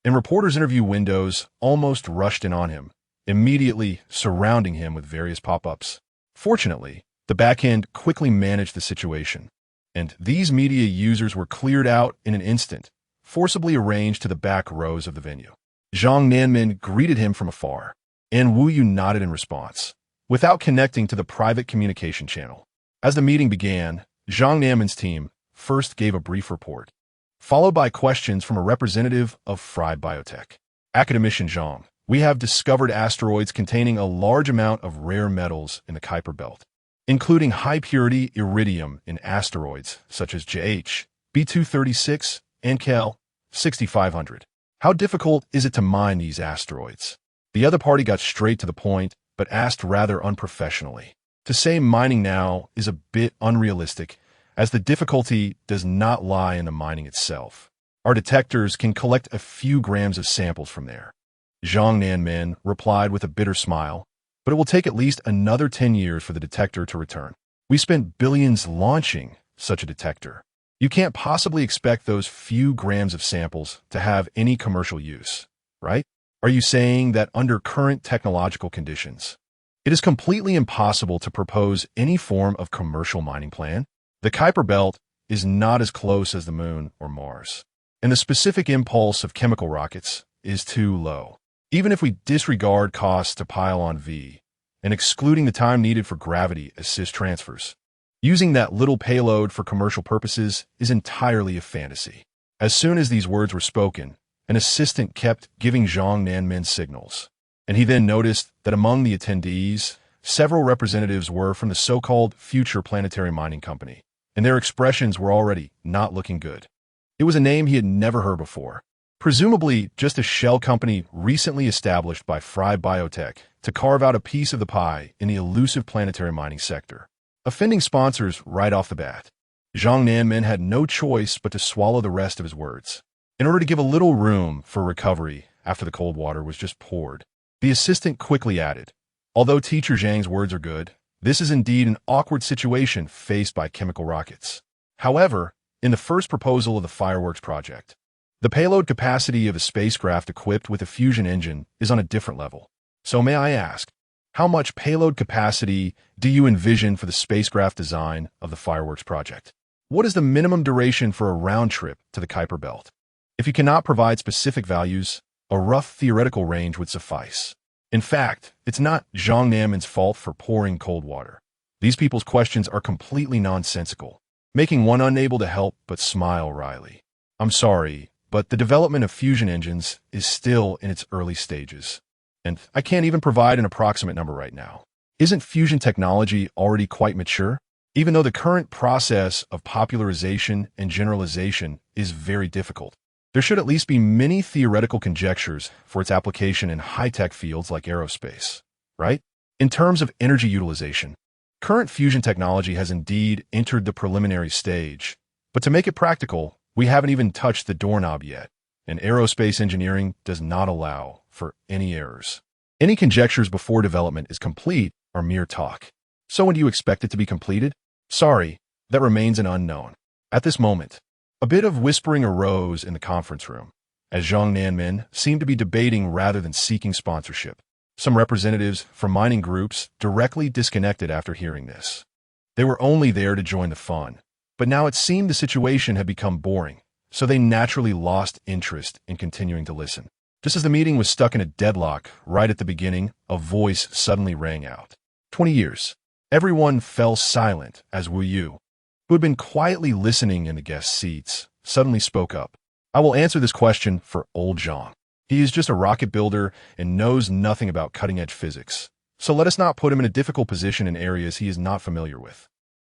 and reporters' interview windows almost rushed in on him, immediately surrounding him with various pop-ups. Fortunately, the backend quickly managed the situation, and these media users were cleared out in an instant, forcibly arranged to the back rows of the venue. Zhang Nanmin greeted him from afar, and Wu Yu nodded in response, without connecting to the private communication channel. As the meeting began, Zhang Nanmin's team first gave a brief report, followed by questions from a representative of Fry Biotech. Academician Zhang, we have discovered asteroids containing a large amount of rare metals in the Kuiper Belt, including high-purity iridium in asteroids such as JH, B236, and KEL 6500. How difficult is it to mine these asteroids? The other party got straight to the point, but asked rather unprofessionally. To say mining now is a bit unrealistic, as the difficulty does not lie in the mining itself. Our detectors can collect a few grams of samples from there. Zhang Nanmin replied with a bitter smile, but it will take at least another 10 years for the detector to return. We spent billions launching such a detector. You can't possibly expect those few grams of samples to have any commercial use, right? Are you saying that under current technological conditions, it is completely impossible to propose any form of commercial mining plan? The Kuiper Belt is not as close as the Moon or Mars, and the specific impulse of chemical rockets is too low. Even if we disregard costs to pile on V, and excluding the time needed for gravity assist transfers, using that little payload for commercial purposes is entirely a fantasy. As soon as these words were spoken, an assistant kept giving Zhang Nanmin signals, and he then noticed that among the attendees, several representatives were from the so-called Future Planetary Mining Company, and their expressions were already not looking good. It was a name he had never heard before, Presumably just a shell company recently established by Fry Biotech to carve out a piece of the pie in the elusive planetary mining sector. Offending sponsors right off the bat. Zhang Nanmin had no choice but to swallow the rest of his words. In order to give a little room for recovery after the cold water was just poured, the assistant quickly added, "Although Teacher Zhang's words are good, this is indeed an awkward situation faced by chemical rockets. However, in the first proposal of the fireworks project, the payload capacity of a spacecraft equipped with a fusion engine is on a different level. So may I ask, how much payload capacity do you envision for the spacecraft design of the fireworks project? What is the minimum duration for a round trip to the Kuiper Belt? If you cannot provide specific values, a rough theoretical range would suffice. In fact, it's not Zhang Nanmin's fault for pouring cold water. These people's questions are completely nonsensical, making one unable to help but smile wryly. I'm sorry, but the development of fusion engines is still in its early stages, and I can't even provide an approximate number right now. Isn't fusion technology already quite mature? Even though the current process of popularization and generalization is very difficult, there should at least be many theoretical conjectures for its application in high-tech fields like aerospace, right? In terms of energy utilization, current fusion technology has indeed entered the preliminary stage, but to make it practical, we haven't even touched the doorknob yet, and aerospace engineering does not allow for any errors. Any conjectures before development is complete are mere talk. So when do you expect it to be completed? Sorry, that remains an unknown. At this moment, a bit of whispering arose in the conference room, as Zhang Nanmin seemed to be debating rather than seeking sponsorship. Some representatives from mining groups directly disconnected after hearing this. They were only there to join the fun, but now it seemed the situation had become boring, so they naturally lost interest in continuing to listen. Just as the meeting was stuck in a deadlock right at the beginning, a voice suddenly rang out. 20 years. Everyone fell silent as Wu Yu, who had been quietly listening in the guest seats, suddenly spoke up. I will answer this question for old Zhang. He is just a rocket builder and knows nothing about cutting-edge physics, so let us not put him in a difficult position in areas he is not familiar with.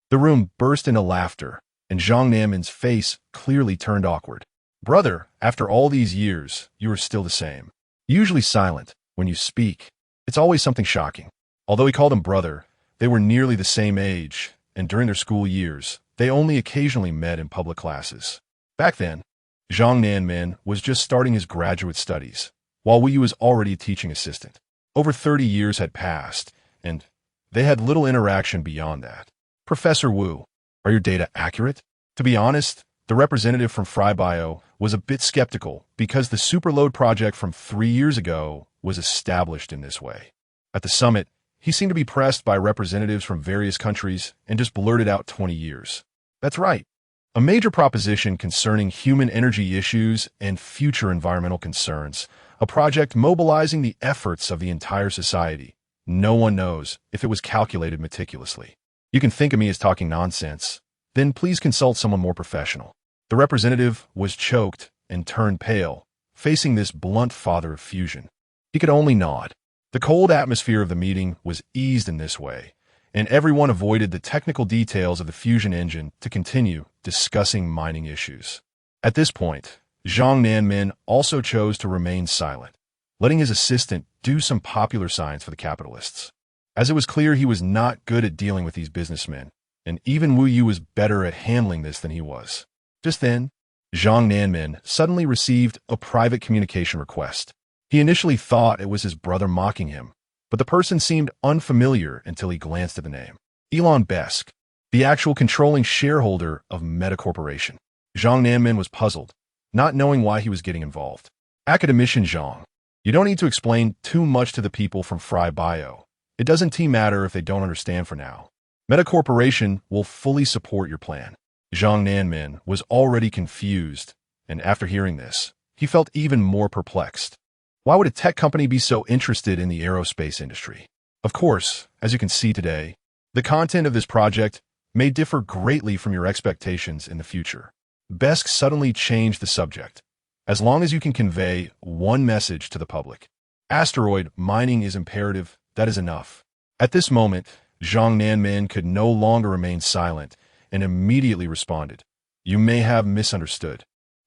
The room burst into laughter, and Zhang Nanmin's face clearly turned awkward. Brother, after all these years, you are still the same. Usually silent when you speak. It's always something shocking. Although he called him brother, they were nearly the same age, and during their school years, they only occasionally met in public classes. Back then, Zhang Nanmin was just starting his graduate studies, while Wu Yu was already a teaching assistant. Over 30 years had passed, and they had little interaction beyond that. Professor Wu, are your data accurate? To be honest, the representative from Fry Bio was a bit skeptical because the superload project from 3 years ago was established in this way. At the summit, he seemed to be pressed by representatives from various countries and just blurted out 20 years. That's right. A major proposition concerning human energy issues and future environmental concerns, a project mobilizing the efforts of the entire society. No one knows if it was calculated meticulously. You can think of me as talking nonsense. Then please consult someone more professional. The representative was choked and turned pale, facing this blunt father of fusion. He could only nod. The cold atmosphere of the meeting was eased in this way, and everyone avoided the technical details of the fusion engine to continue discussing mining issues. At this point, Zhang Nanmin also chose to remain silent, letting his assistant do some popular science for the capitalists. As it was clear he was not good at dealing with these businessmen, and even Wu Yu was better at handling this than he was. Just then, Zhang Nanmin suddenly received a private communication request. He initially thought it was his brother mocking him, but the person seemed unfamiliar until he glanced at the name. Elon Besk, the actual controlling shareholder of Meta Corporation. Zhang Nanmin was puzzled, not knowing why he was getting involved. Academician Zhang, you don't need to explain too much to the people from Fry Bio. It doesn't matter if they don't understand for now. Meta Corporation will fully support your plan. Zhang Nanmin was already confused, and after hearing this, he felt even more perplexed. Why would a tech company be so interested in the aerospace industry? Of course, as you can see today, the content of this project may differ greatly from your expectations in the future. Besk suddenly changed the subject. As long as you can convey one message to the public. Asteroid mining is imperative, that is enough. At this moment, Zhang Nanmin could no longer remain silent and immediately responded. You may have misunderstood.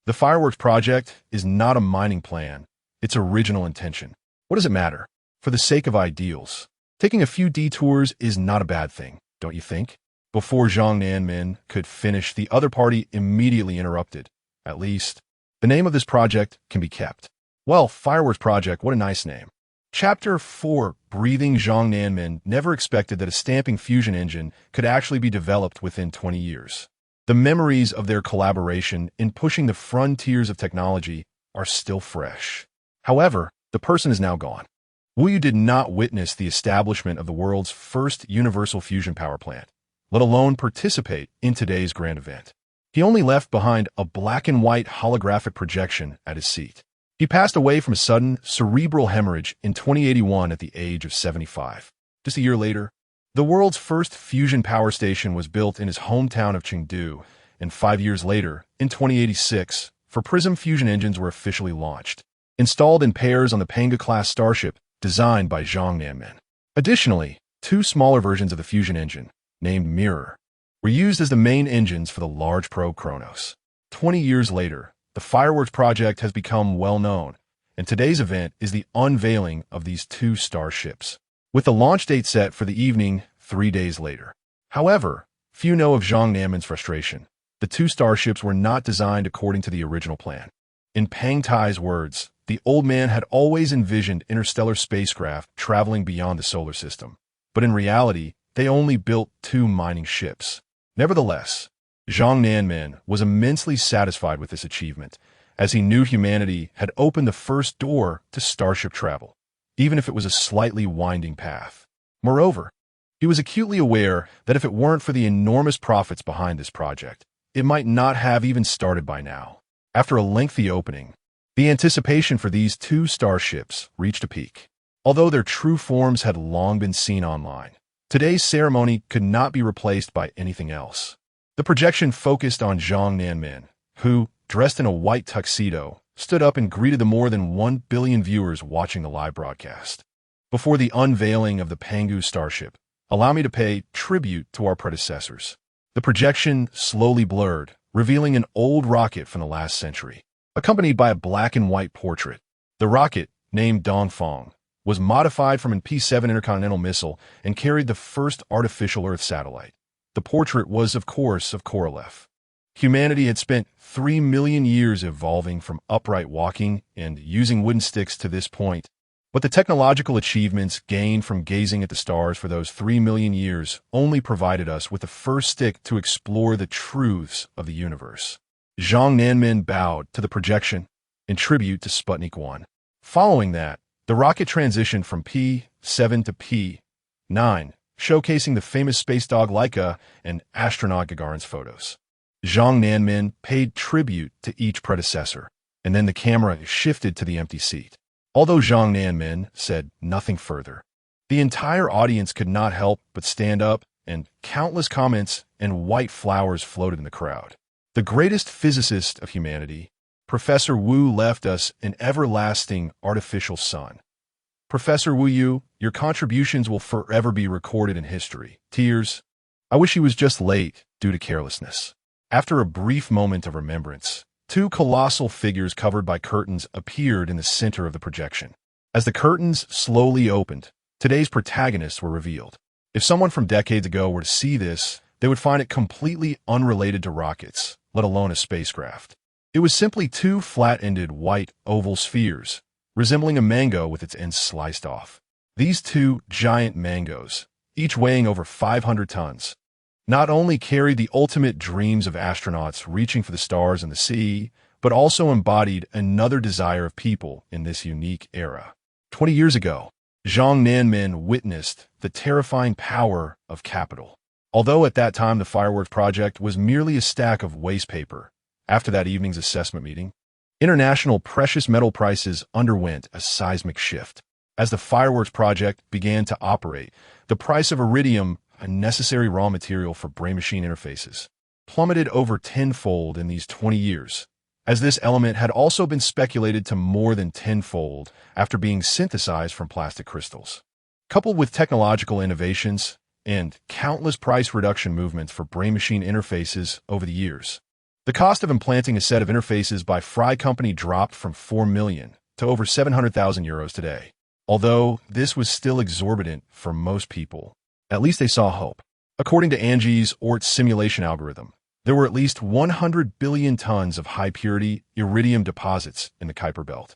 The fireworks project is not a mining plan, it's original intention. What does it matter? For the sake of ideals, taking a few detours is not a bad thing, don't you think? Before Zhang Nanmin could finish, the other party immediately interrupted. At least, the name of this project can be kept. Well, Fireworks Project, what a nice name. Chapter 4, Breathing. Zhang Nanmin never expected that a stamping fusion engine could actually be developed within 20 years. The memories of their collaboration in pushing the frontiers of technology are still fresh. However, the person is now gone. Wu Yu did not witness the establishment of the world's first universal fusion power plant, let alone participate in today's grand event. He only left behind a black and white holographic projection at his seat. He passed away from a sudden cerebral hemorrhage in 2081 at the age of 75. Just a year later, the world's first fusion power station was built in his hometown of Chengdu, and 5 years later, in 2086, four Prism fusion engines were officially launched, installed in pairs on the Panga-class starship designed by Zhang Nanmin. Additionally, two smaller versions of the fusion engine, named Mirror, were used as the main engines for the large probe Kronos. 20 years later, the Fireworks Project has become well known, and today's event is the unveiling of these two starships, with the launch date set for the evening 3 days later. However, few know of Zhang Nanmin's frustration. The two starships were not designed according to the original plan. In Pang Tai's words, the old man had always envisioned interstellar spacecraft traveling beyond the solar system, but in reality, they only built two mining ships. Nevertheless, Zhang Nanmin was immensely satisfied with this achievement, as he knew humanity had opened the first door to starship travel, even if it was a slightly winding path. Moreover, he was acutely aware that if it weren't for the enormous profits behind this project, it might not have even started by now. After a lengthy opening, the anticipation for these two starships reached a peak. Although their true forms had long been seen online, today's ceremony could not be replaced by anything else. The projection focused on Zhang Nanmin, who, dressed in a white tuxedo, stood up and greeted the more than 1 billion viewers watching the live broadcast. Before the unveiling of the Pangu starship, allow me to pay tribute to our predecessors. The projection slowly blurred, revealing an old rocket from the last century, accompanied by a black and white portrait. The rocket, named Dongfeng, was modified from an P-7 intercontinental missile and carried the first artificial Earth satellite. The portrait was, of course, of Korolev. Humanity had spent 3 million years evolving from upright walking and using wooden sticks to this point, but the technological achievements gained from gazing at the stars for those 3 million years only provided us with the first stick to explore the truths of the universe. Zhang Nanmin bowed to the projection in tribute to Sputnik 1. Following that, the rocket transitioned from P-7 to P-9, showcasing the famous space dog Laika and astronaut Gagarin's photos. Zhang Nanmin paid tribute to each predecessor, and then the camera shifted to the empty seat. Although Zhang Nanmin said nothing further, the entire audience could not help but stand up, and countless comments and white flowers floated in the crowd. The greatest physicist of humanity, Professor Wu, left us an everlasting artificial sun. Professor Wu Yu, your contributions will forever be recorded in history. Tears. I wish he was just late due to carelessness. After a brief moment of remembrance, two colossal figures covered by curtains appeared in the center of the projection. As the curtains slowly opened, today's protagonists were revealed. If someone from decades ago were to see this, they would find it completely unrelated to rockets, let alone a spacecraft. It was simply two flat-ended white oval spheres, resembling a mango with its ends sliced off. These two giant mangoes, each weighing over 500 tons, not only carried the ultimate dreams of astronauts reaching for the stars and the sea, but also embodied another desire of people in this unique era. 20 years ago, Zhang Nanmin witnessed the terrifying power of capital. Although at that time the Fireworks Project was merely a stack of waste paper, after that evening's assessment meeting, international precious metal prices underwent a seismic shift. As the Fireworks Project began to operate, the price of iridium, a necessary raw material for brain-machine interfaces, plummeted over tenfold in these 20 years, as this element had also been speculated to more than tenfold after being synthesized from plastic crystals. Coupled with technological innovations and countless price reduction movements for brain-machine interfaces over the years, The cost of implanting a set of interfaces by Fry Company dropped from 4 million to over 700,000 euros today. Although this was still exorbitant for most people, at least they saw hope. According to Angie's Ort's simulation algorithm, there were at least 100 billion tons of high-purity iridium deposits in the Kuiper Belt.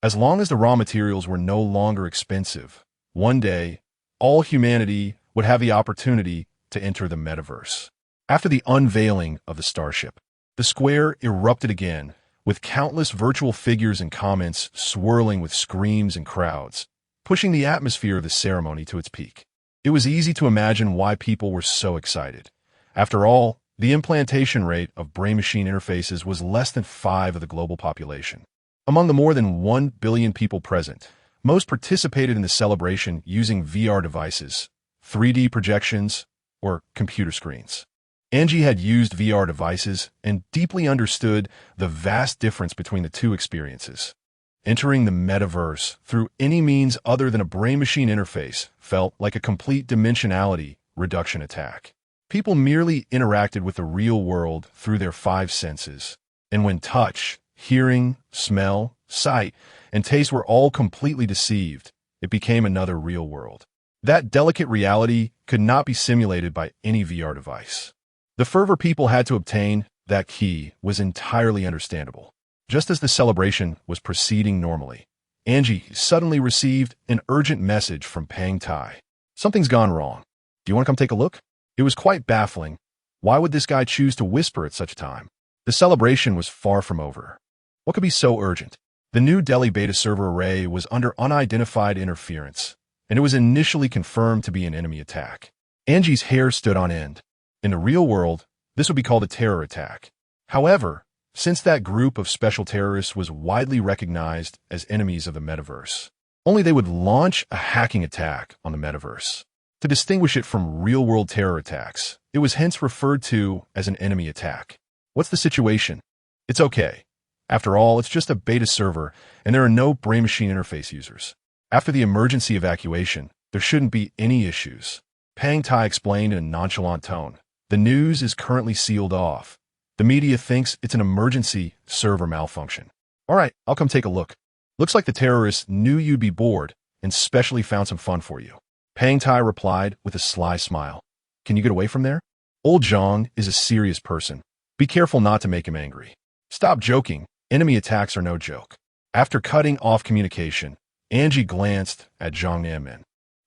As long as the raw materials were no longer expensive, one day, all humanity would have the opportunity to enter the metaverse. After the unveiling of the Starship, the square erupted again, with countless virtual figures and comments swirling with screams and crowds, pushing the atmosphere of the ceremony to its peak. It was easy to imagine why people were so excited. After all, the implantation rate of brain-machine interfaces was less than 5% of the global population. Among the more than 1 billion people present, most participated in the celebration using VR devices, 3D projections, or computer screens. Angie had used VR devices and deeply understood the vast difference between the two experiences. Entering the metaverse through any means other than a brain-machine interface felt like a complete dimensionality reduction attack. People merely interacted with the real world through their 5 senses, and when touch, hearing, smell, sight, and taste were all completely deceived, it became another real world. That delicate reality could not be simulated by any VR device. The fervor people had to obtain that key was entirely understandable. Just as the celebration was proceeding normally, Angie suddenly received an urgent message from Pang Tai. Something's gone wrong. Do you want to come take a look? It was quite baffling. Why would this guy choose to whisper at such a time? The celebration was far from over. What could be so urgent? The new Delhi beta server array was under unidentified interference, and it was initially confirmed to be an enemy attack. Angie's hair stood on end. In the real world, this would be called a terror attack. However, since that group of special terrorists was widely recognized as enemies of the metaverse, only they would launch a hacking attack on the metaverse. To distinguish it from real-world terror attacks, it was hence referred to as an enemy attack. What's the situation? It's okay. After all, it's just a beta server, and there are no brain-machine interface users. After the emergency evacuation, there shouldn't be any issues. Pang Tai explained in a nonchalant tone. The news is currently sealed off. The media thinks it's an emergency server malfunction. All right, I'll come take a look. Looks like the terrorists knew you'd be bored and specially found some fun for you. Pang Tai replied with a sly smile. Can you get away from there? Old Zhang is a serious person. Be careful not to make him angry. Stop joking. Enemy attacks are no joke. After cutting off communication, Angie glanced at Zhang Nanmen,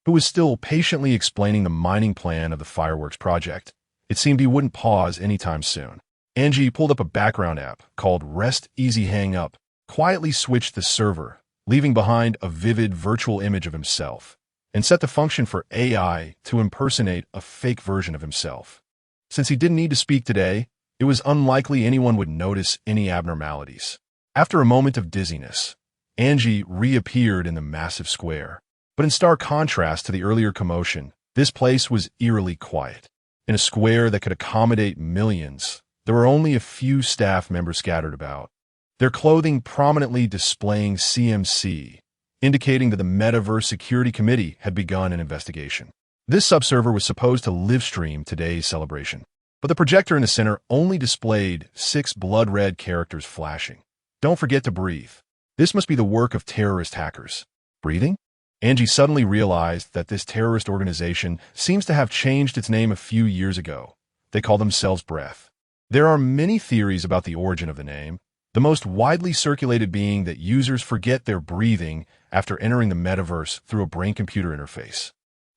who was still patiently explaining the mining plan of the fireworks project. It seemed he wouldn't pause anytime soon. Angie pulled up a background app called Rest Easy Hang Up, quietly switched the server, leaving behind a vivid virtual image of himself, and set the function for AI to impersonate a fake version of himself. Since he didn't need to speak today, it was unlikely anyone would notice any abnormalities. After a moment of dizziness, Angie reappeared in the massive square. But in stark contrast to the earlier commotion, this place was eerily quiet. In a square that could accommodate millions, there were only a few staff members scattered about, their clothing prominently displaying CMC, indicating that the Metaverse Security Committee had begun an investigation. This subserver was supposed to live stream today's celebration, but the projector in the center only displayed 6 blood-red characters flashing. Don't forget to breathe. This must be the work of terrorist hackers. Breathing? Angie suddenly realized that this terrorist organization seems to have changed its name a few years ago. They call themselves Breath. There are many theories about the origin of the name, the most widely circulated being that users forget their breathing after entering the metaverse through a brain-computer interface.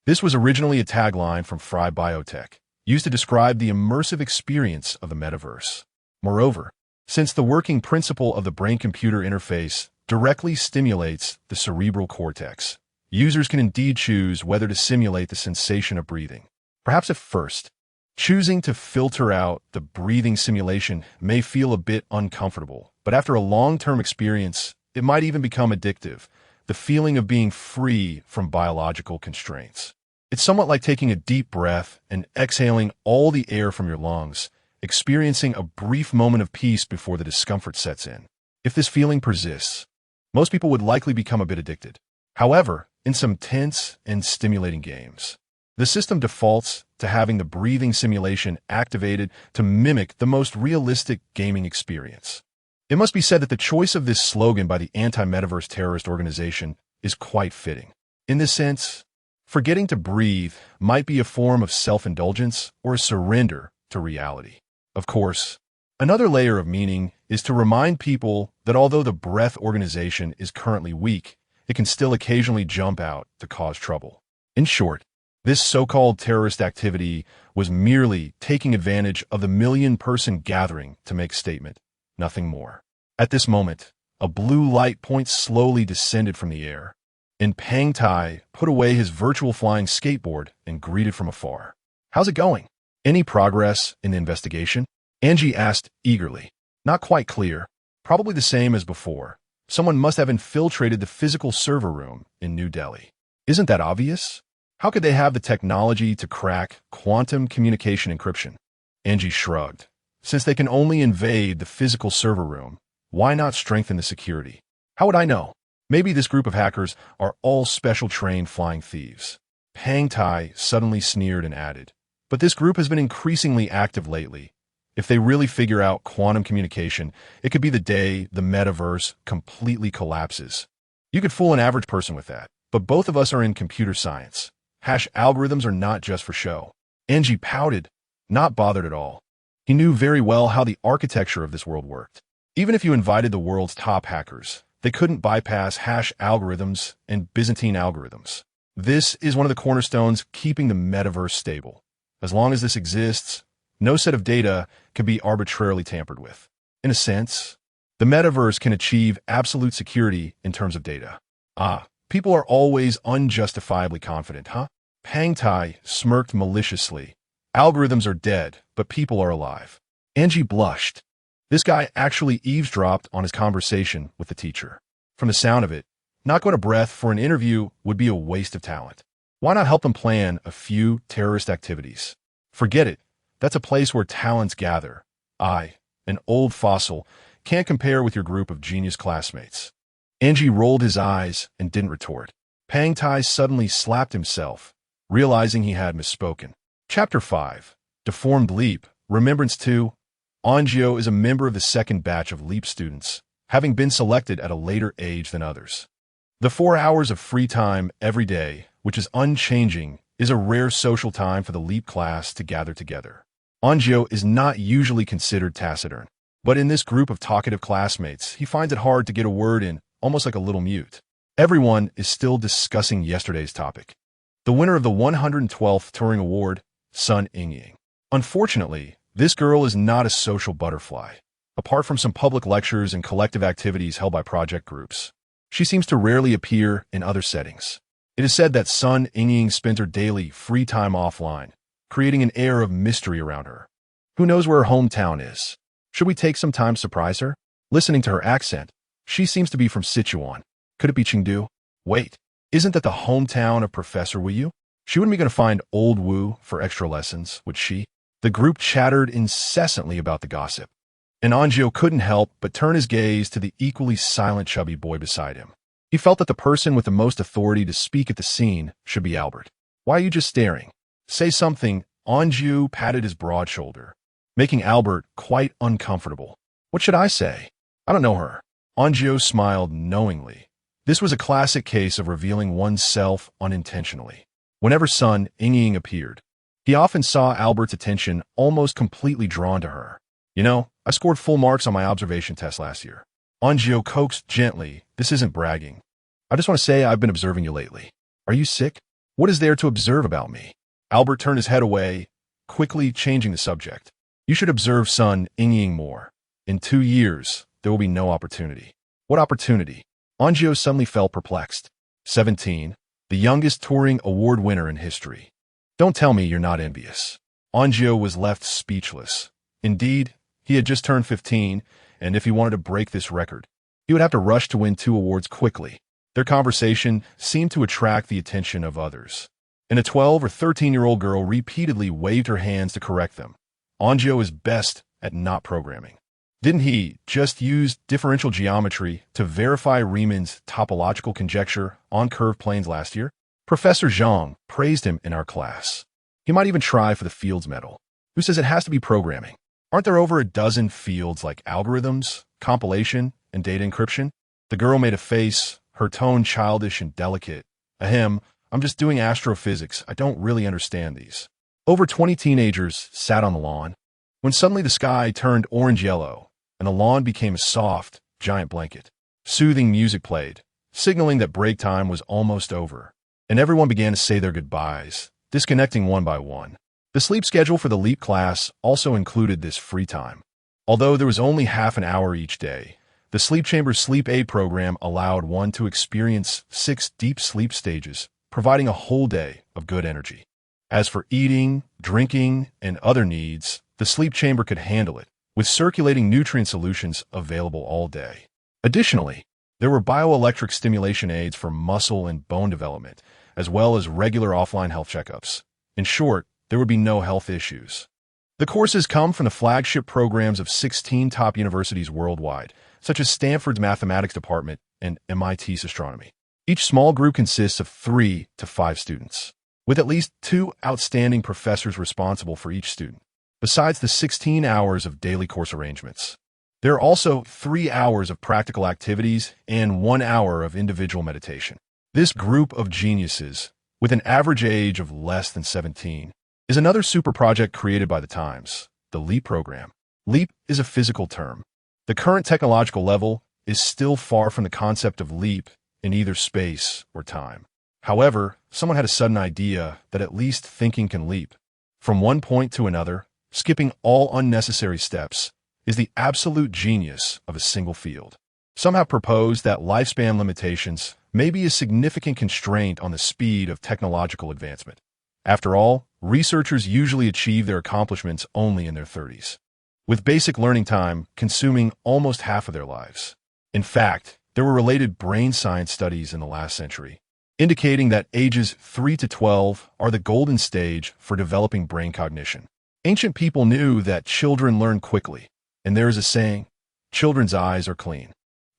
This was originally a tagline from Fry Biotech, used to describe the immersive experience of the metaverse. Moreover, since the working principle of the brain-computer interface directly stimulates the cerebral cortex, users can indeed choose whether to simulate the sensation of breathing. Perhaps at first, choosing to filter out the breathing simulation may feel a bit uncomfortable, but after a long-term experience, it might even become addictive, the feeling of being free from biological constraints. It's somewhat like taking a deep breath and exhaling all the air from your lungs, experiencing a brief moment of peace before the discomfort sets in. If this feeling persists, most people would likely become a bit addicted. However, in some tense and stimulating games, The system defaults to having the breathing simulation activated to mimic the most realistic gaming experience. It must be said that the choice of this slogan by the anti-metaverse terrorist organization is quite fitting. In this sense, forgetting to breathe might be a form of self-indulgence or a surrender to reality. Of course, another layer of meaning is to remind people that although the breath organization is currently weak, it can still occasionally jump out to cause trouble. In short, this so-called terrorist activity was merely taking advantage of the million-person gathering to make a statement, nothing more. At this moment, a blue light point slowly descended from the air, and Pang Tai put away his virtual flying skateboard and greeted from afar. "How's it going? Any progress in the investigation?" Angie asked eagerly. "Not quite clear. Probably the same as before. Someone must have infiltrated the physical server room in New Delhi. Isn't that obvious? How could they have the technology to crack quantum communication encryption?" Angie shrugged. "Since they can only invade the physical server room, why not strengthen the security? How would I know? Maybe this group of hackers are all special trained flying thieves." Pang Tai suddenly sneered and added, "But this group has been increasingly active lately. If they really figure out quantum communication, it could be the day the metaverse completely collapses. You could fool an average person with that, but both of us are in computer science. Hash algorithms are not just for show." Angie pouted, not bothered at all. He knew very well how the architecture of this world worked. Even if you invited the world's top hackers, they couldn't bypass hash algorithms and Byzantine algorithms. This is one of the cornerstones keeping the metaverse stable. As long as this exists, no set of data can be arbitrarily tampered with. In a sense, the metaverse can achieve absolute security in terms of data. People are always unjustifiably confident, huh? Pang Tai smirked maliciously. "Algorithms are dead, but people are alive." Angie blushed. This guy actually eavesdropped on his conversation with the teacher. From the sound of it, not going to breath for an interview would be a waste of talent. Why not help them plan a few terrorist activities? Forget it. That's a place where talents gather. An old fossil, can't compare with your group of genius classmates. Angie rolled his eyes and didn't retort. Pang Tai suddenly slapped himself, realizing he had misspoken. Chapter 5. Deformed Leap. Remembrance 2. Angio is a member of the second batch of Leap students, having been selected at a later age than others. The 4 hours of free time every day, which is unchanging, is a rare social time for the Leap class to gather together. Angio is not usually considered taciturn, but in this group of talkative classmates, he finds it hard to get a word in, almost like a little mute. Everyone is still discussing yesterday's topic. The winner of the 112th Turing Award, Sun Yingying. Unfortunately, this girl is not a social butterfly. Apart from some public lectures and collective activities held by project groups, she seems to rarely appear in other settings. It is said that Sun Yingying spends her daily free time offline, creating an air of mystery around her. Who knows where her hometown is? Should we take some time to surprise her? Listening to her accent, she seems to be from Sichuan. Could it be Chengdu? Wait, isn't that the hometown of Professor Wu? She wouldn't be going to find old Wu for extra lessons, would she? The group chattered incessantly about the gossip, and Angio couldn't help but turn his gaze to the equally silent chubby boy beside him. He felt that the person with the most authority to speak at the scene should be Albert. "Why are you just staring? Say something." Angio patted his broad shoulder, making Albert quite uncomfortable. "What should I say? I don't know her." Angio smiled knowingly. This was a classic case of revealing oneself unintentionally. Whenever Sun Yingying appeared, he often saw Albert's attention almost completely drawn to her. "You know, I scored full marks on my observation test last year." Angio coaxed gently. "This isn't bragging. I just want to say I've been observing you lately. Are you sick? What is there to observe about me?" Albert turned his head away, quickly changing the subject. "You should observe Sun Yingying more. In 2 years, there will be no opportunity." "What opportunity?" Angio suddenly felt perplexed. 17, the youngest Turing Award winner in history. Don't tell me you're not envious. Angio was left speechless. Indeed, he had just turned 15, and if he wanted to break this record, he would have to rush to win 2 awards quickly. Their conversation seemed to attract the attention of others, and a 12 or 13-year-old girl repeatedly waved her hands to correct them. Angio is best at not programming. Didn't he just use differential geometry to verify Riemann's topological conjecture on curved planes last year? Professor Zhang praised him in our class. He might even try for the Fields Medal. Who says it has to be programming? Aren't there over a dozen fields like algorithms, compilation, and data encryption? The girl made a face, her tone childish and delicate. Ahem, I'm just doing astrophysics. I don't really understand these. Over 20 teenagers sat on the lawn, when suddenly the sky turned orange-yellow, and the lawn became a soft, giant blanket. Soothing music played, signaling that break time was almost over, and everyone began to say their goodbyes, disconnecting one by one. The sleep schedule for the LEAP class also included this free time. Although there was only half an hour each day, the Sleep Chamber's Sleep Aid program allowed one to experience 6 deep sleep stages, providing a whole day of good energy. As for eating, drinking, and other needs, the Sleep Chamber could handle it, with circulating nutrient solutions available all day. Additionally, there were bioelectric stimulation aids for muscle and bone development, as well as regular offline health checkups. In short, there would be no health issues. The courses come from the flagship programs of 16 top universities worldwide, such as Stanford's Mathematics Department and MIT's Astronomy. Each small group consists of 3 to 5 students, with at least 2 outstanding professors responsible for each student, besides the 16 hours of daily course arrangements. There are also 3 hours of practical activities and 1 hour of individual meditation. This group of geniuses, with an average age of less than 17, is another super project created by the Times, the LEAP program. LEAP is a physical term. The current technological level is still far from the concept of leap in either space or time. However, someone had a sudden idea that at least thinking can leap. From one point to another, skipping all unnecessary steps, is the absolute genius of a single field. Some have proposed that lifespan limitations may be a significant constraint on the speed of technological advancement. After all, researchers usually achieve their accomplishments only in their 30s, with basic learning time consuming almost half of their lives. In fact, there were related brain science studies in the last century, indicating that ages 3 to 12 are the golden stage for developing brain cognition. Ancient people knew that children learn quickly, and there is a saying, children's eyes are clean.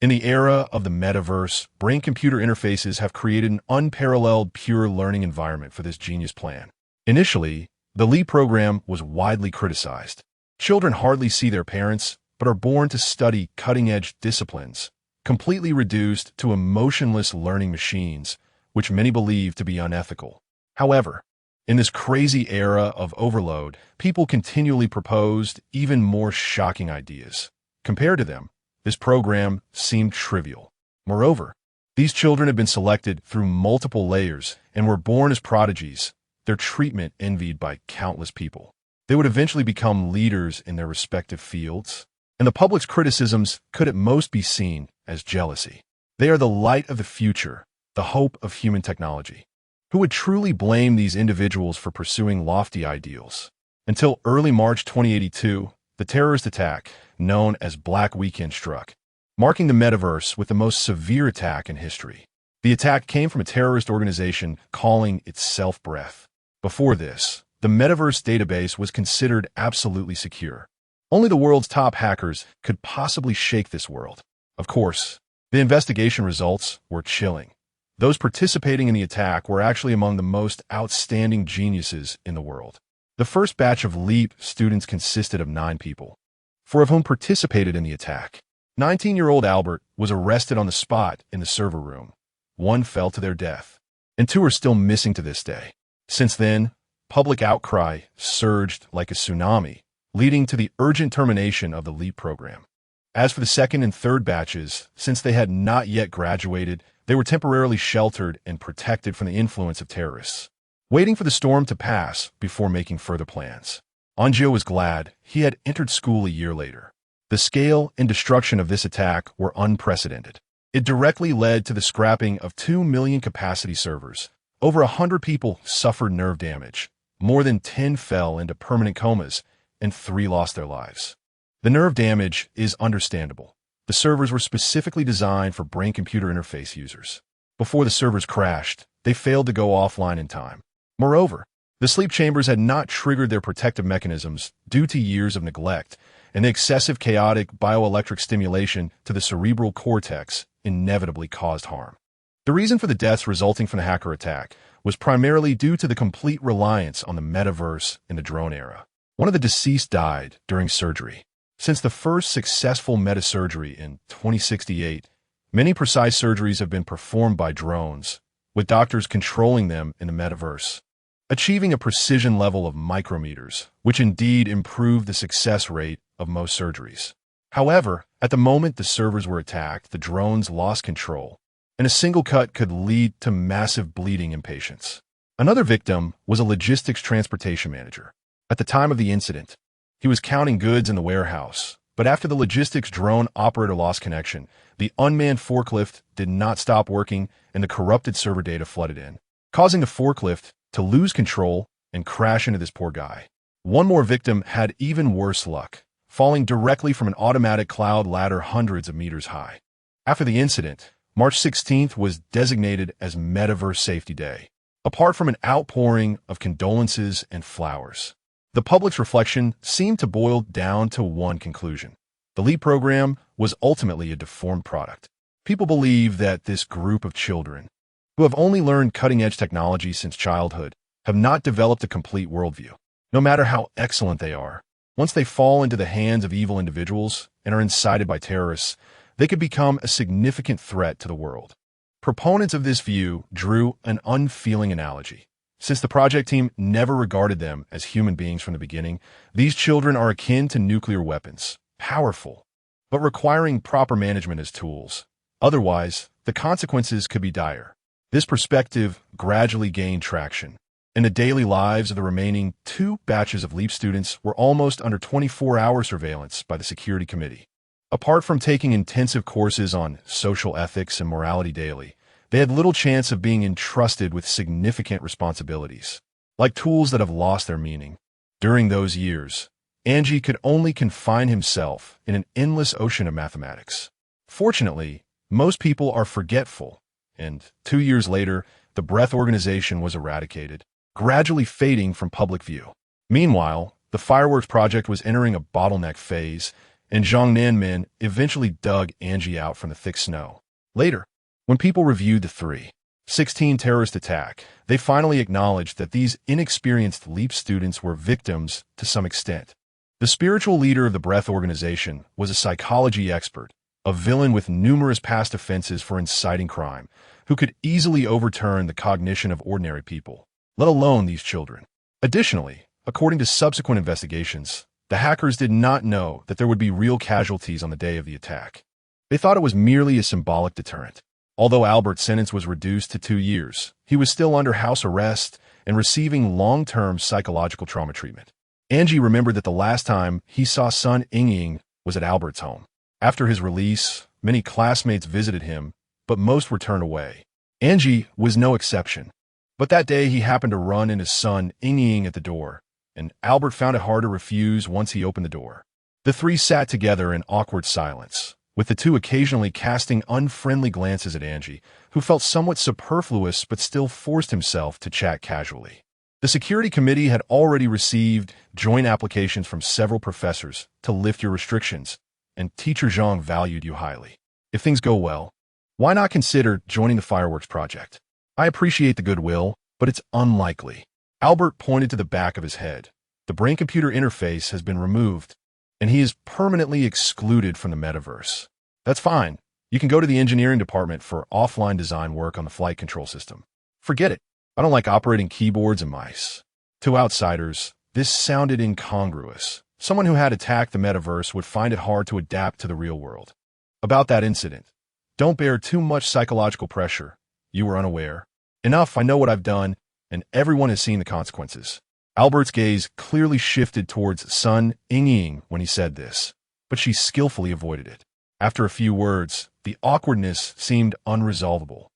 In the era of the metaverse, brain-computer interfaces have created an unparalleled pure learning environment for this genius plan. Initially, the LEAP program was widely criticized. Children hardly see their parents, but are born to study cutting-edge disciplines, completely reduced to emotionless learning machines, which many believe to be unethical. However, in this crazy era of overload, people continually proposed even more shocking ideas. Compared to them, this program seemed trivial. Moreover, these children had been selected through multiple layers and were born as prodigies, their treatment envied by countless people. They would eventually become leaders in their respective fields, and the public's criticisms could at most be seen as jealousy. They are the light of the future, the hope of human technology. Who would truly blame these individuals for pursuing lofty ideals? Until early March 2082, the terrorist attack, known as Black Weekend, struck, marking the metaverse with the most severe attack in history. The attack came from a terrorist organization calling itself Breath. Before this, the metaverse database was considered absolutely secure. Only the world's top hackers could possibly shake this world. Of course, the investigation results were chilling. Those participating in the attack were actually among the most outstanding geniuses in the world. The first batch of LEAP students consisted of 9 people, 4 of whom participated in the attack. 19-year-old Albert was arrested on the spot in the server room. 1 fell to their death, and 2 are still missing to this day. Since then, public outcry surged like a tsunami, leading to the urgent termination of the LEAP program. As for the second and third batches, since they had not yet graduated, they were temporarily sheltered and protected from the influence of terrorists, waiting for the storm to pass before making further plans. Angio was glad he had entered school a year later. The scale and destruction of this attack were unprecedented. It directly led to the scrapping of 2 million capacity servers. Over 100 people suffered nerve damage. More than 10 fell into permanent comas, and 3 lost their lives. The nerve damage is understandable. The servers were specifically designed for brain-computer interface users. Before the servers crashed, they failed to go offline in time. Moreover, the sleep chambers had not triggered their protective mechanisms due to years of neglect, and the excessive chaotic bioelectric stimulation to the cerebral cortex inevitably caused harm. The reason for the deaths resulting from the hacker attack was primarily due to the complete reliance on the metaverse in the drone era. One of the deceased died during surgery. Since the first successful metasurgery in 2068, many precise surgeries have been performed by drones, with doctors controlling them in the metaverse, achieving a precision level of micrometers, which indeed improved the success rate of most surgeries. However, at the moment the servers were attacked, the drones lost control, and a single cut could lead to massive bleeding in patients. Another victim was a logistics transportation manager. At the time of the incident, he was counting goods in the warehouse, but after the logistics drone operator lost connection, the unmanned forklift did not stop working and the corrupted server data flooded in, causing the forklift to lose control and crash into this poor guy. One more victim had even worse luck, falling directly from an automatic cloud ladder hundreds of meters high. After the incident, March 16th was designated as Metaverse Safety Day. Apart from an outpouring of condolences and flowers, the public's reflection seemed to boil down to one conclusion. The LEAP program was ultimately a deformed product. People believe that this group of children, who have only learned cutting-edge technology since childhood, have not developed a complete worldview. No matter how excellent they are, once they fall into the hands of evil individuals and are incited by terrorists, they could become a significant threat to the world. Proponents of this view drew an unfeeling analogy. Since the project team never regarded them as human beings from the beginning, these children are akin to nuclear weapons, powerful, but requiring proper management as tools. Otherwise, the consequences could be dire. This perspective gradually gained traction, and the daily lives of the remaining 2 batches of LEAP students were almost under 24-hour surveillance by the security committee. Apart from taking intensive courses on social ethics and morality daily, they had little chance of being entrusted with significant responsibilities, like tools that have lost their meaning. During those years, Angie could only confine himself in an endless ocean of mathematics. Fortunately, most people are forgetful, and 2 years later, the Breath organization was eradicated, gradually fading from public view. Meanwhile, the fireworks project was entering a bottleneck phase, and Zhongnan men eventually dug Angie out from the thick snow. Later, when people reviewed the 3/16 terrorist attack, they finally acknowledged that these inexperienced LEAP students were victims to some extent. The spiritual leader of the Breath organization was a psychology expert, a villain with numerous past offenses for inciting crime, who could easily overturn the cognition of ordinary people, let alone these children. Additionally, according to subsequent investigations, the hackers did not know that there would be real casualties on the day of the attack. They thought it was merely a symbolic deterrent. Although Albert's sentence was reduced to 2 years, he was still under house arrest and receiving long-term psychological trauma treatment. Angie remembered that the last time he saw son Ying was at Albert's home. After his release, many classmates visited him, but most were turned away. Angie was no exception. But that day he happened to run into son Ying at the door, and Albert found it hard to refuse once he opened the door. The 3 sat together in awkward silence, with the 2 occasionally casting unfriendly glances at Angie, who felt somewhat superfluous but still forced himself to chat casually. The security committee had already received joint applications from several professors to lift your restrictions, and Teacher Zhang valued you highly. If things go well, why not consider joining the fireworks project? I appreciate the goodwill, but it's unlikely. Albert pointed to the back of his head. The brain-computer interface has been removed, and he is permanently excluded from the metaverse. That's fine. You can go to the engineering department for offline design work on the flight control system. Forget it. I don't like operating keyboards and mice. To outsiders, this sounded incongruous. Someone who had attacked the metaverse would find it hard to adapt to the real world. About that incident, don't bear too much psychological pressure. You were unaware. Enough, I know what I've done, and everyone has seen the consequences. Albert's gaze clearly shifted towards son Ying when he said this, but she skillfully avoided it. After a few words, the awkwardness seemed unresolvable,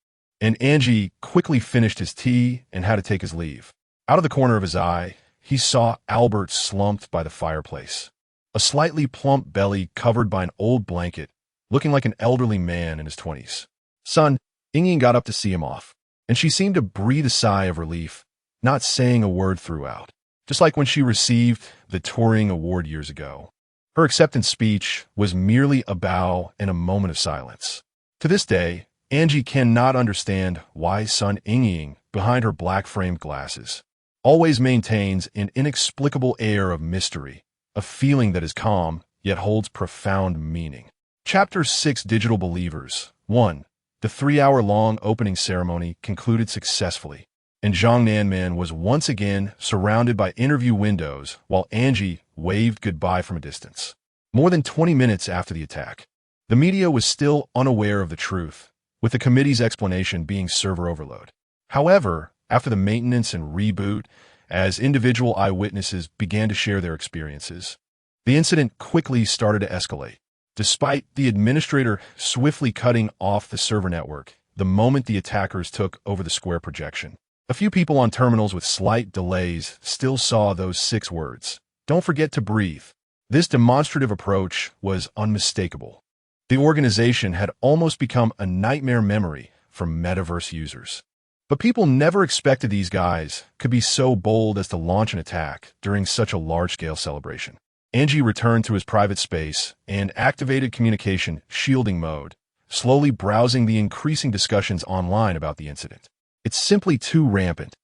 and Angie quickly finished his tea and had to take his leave. Out of the corner of his eye, he saw Albert slumped by the fireplace, a slightly plump belly covered by an old blanket, looking like an elderly man in his 20s. Son Ying got up to see him off, and she seemed to breathe a sigh of relief, not saying a word throughout, just like when she received the Turing Award years ago. Her acceptance speech was merely a bow and a moment of silence. To this day, Angie cannot understand why son Ying behind her black-framed glasses, always maintains an inexplicable air of mystery, a feeling that is calm, yet holds profound meaning. Chapter 6: Digital Believers. 1. The 3-hour-long opening ceremony concluded successfully, and Zhang Nanman was once again surrounded by interview windows while Angie waved goodbye from a distance. More than 20 minutes after the attack, the media was still unaware of the truth, with the committee's explanation being server overload. However, after the maintenance and reboot, as individual eyewitnesses began to share their experiences, the incident quickly started to escalate. Despite the administrator swiftly cutting off the server network the moment the attackers took over the Square projection, a few people on terminals with slight delays still saw those 6 words. Don't forget to breathe. This demonstrative approach was unmistakable. The organization had almost become a nightmare memory for metaverse users. But people never expected these guys could be so bold as to launch an attack during such a large-scale celebration. Angie returned to his private space and activated communication shielding mode, slowly browsing the increasing discussions online about the incident. It's simply too rampant.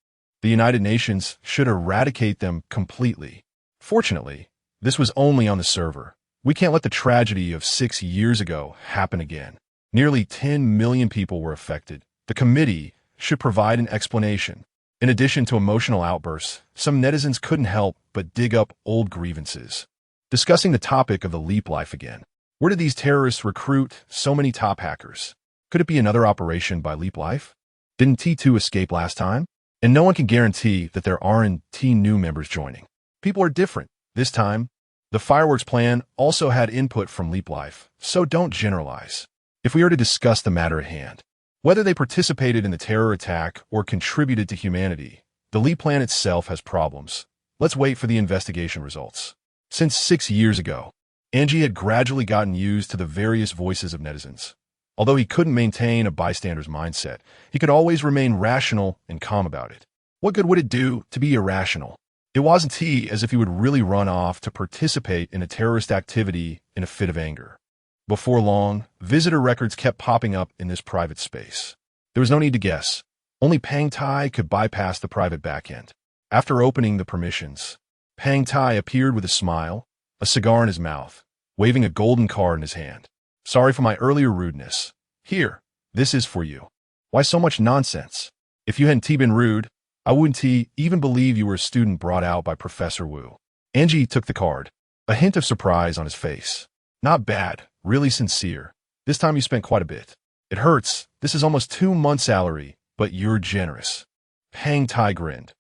The United Nations should eradicate them completely. Fortunately, this was only on the server. We can't let the tragedy of 6 years ago happen again. Nearly 10 million people were affected. The committee should provide an explanation. In addition to emotional outbursts, some netizens couldn't help but dig up old grievances, discussing the topic of the Leap Life again. Where did these terrorists recruit so many top hackers? Could it be another operation by Leap Life? Didn't T2 escape last time? And no one can guarantee that there aren't new members joining. People are different. This time, the fireworks plan also had input from Leap Life, so don't generalize. If we are to discuss the matter at hand, whether they participated in the terror attack or contributed to humanity, the Leap plan itself has problems. Let's wait for the investigation results. Since 6 years ago, Angie had gradually gotten used to the various voices of netizens. Although he couldn't maintain a bystander's mindset, he could always remain rational and calm about it. What good would it do to be irrational? It wasn't as if he would really run off to participate in a terrorist activity in a fit of anger. Before long, visitor records kept popping up in this private space. There was no need to guess. Only Pang Tai could bypass the private backend. After opening the permissions, Pang Tai appeared with a smile, a cigar in his mouth, waving a golden card in his hand. Sorry for my earlier rudeness. Here, this is for you. Why so much nonsense? If you hadn't been rude, I wouldn't even believe you were a student brought out by Professor Wu. Angie took the card, a hint of surprise on his face. Not bad, really sincere. This time you spent quite a bit. It hurts. This is almost 2 months' salary, but you're generous. Pang Tai grinned.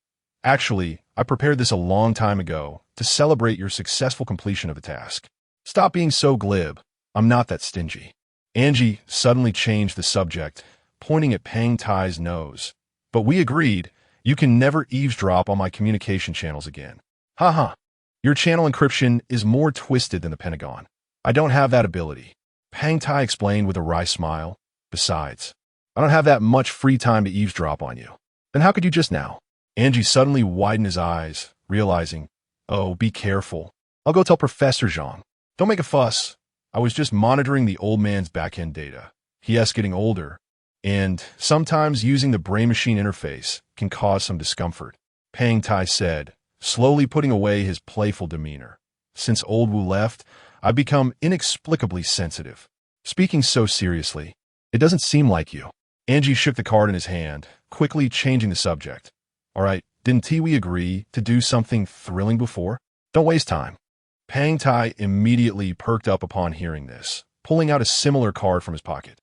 Actually, I prepared this a long time ago to celebrate your successful completion of a task. Stop being so glib. I'm not that stingy. Angie suddenly changed the subject, pointing at Pang Tai's nose. But we agreed, you can never eavesdrop on my communication channels again. Haha. Your channel encryption is more twisted than the Pentagon. I don't have that ability. Pang Tai explained with a wry smile. Besides, I don't have that much free time to eavesdrop on you. Then how could you just now? Angie suddenly widened his eyes, realizing, oh, be careful. I'll go tell Professor Zhang. Don't make a fuss. I was just monitoring the old man's back-end data. He is getting older, and sometimes using the brain-machine interface can cause some discomfort. Pang Tai said, slowly putting away his playful demeanor. Since old Wu left, I've become inexplicably sensitive. Speaking so seriously, it doesn't seem like you. Angie shook the card in his hand, quickly changing the subject. All right, didn't we agree to do something thrilling before? Don't waste time. Pang Tai immediately perked up upon hearing this, pulling out a similar card from his pocket.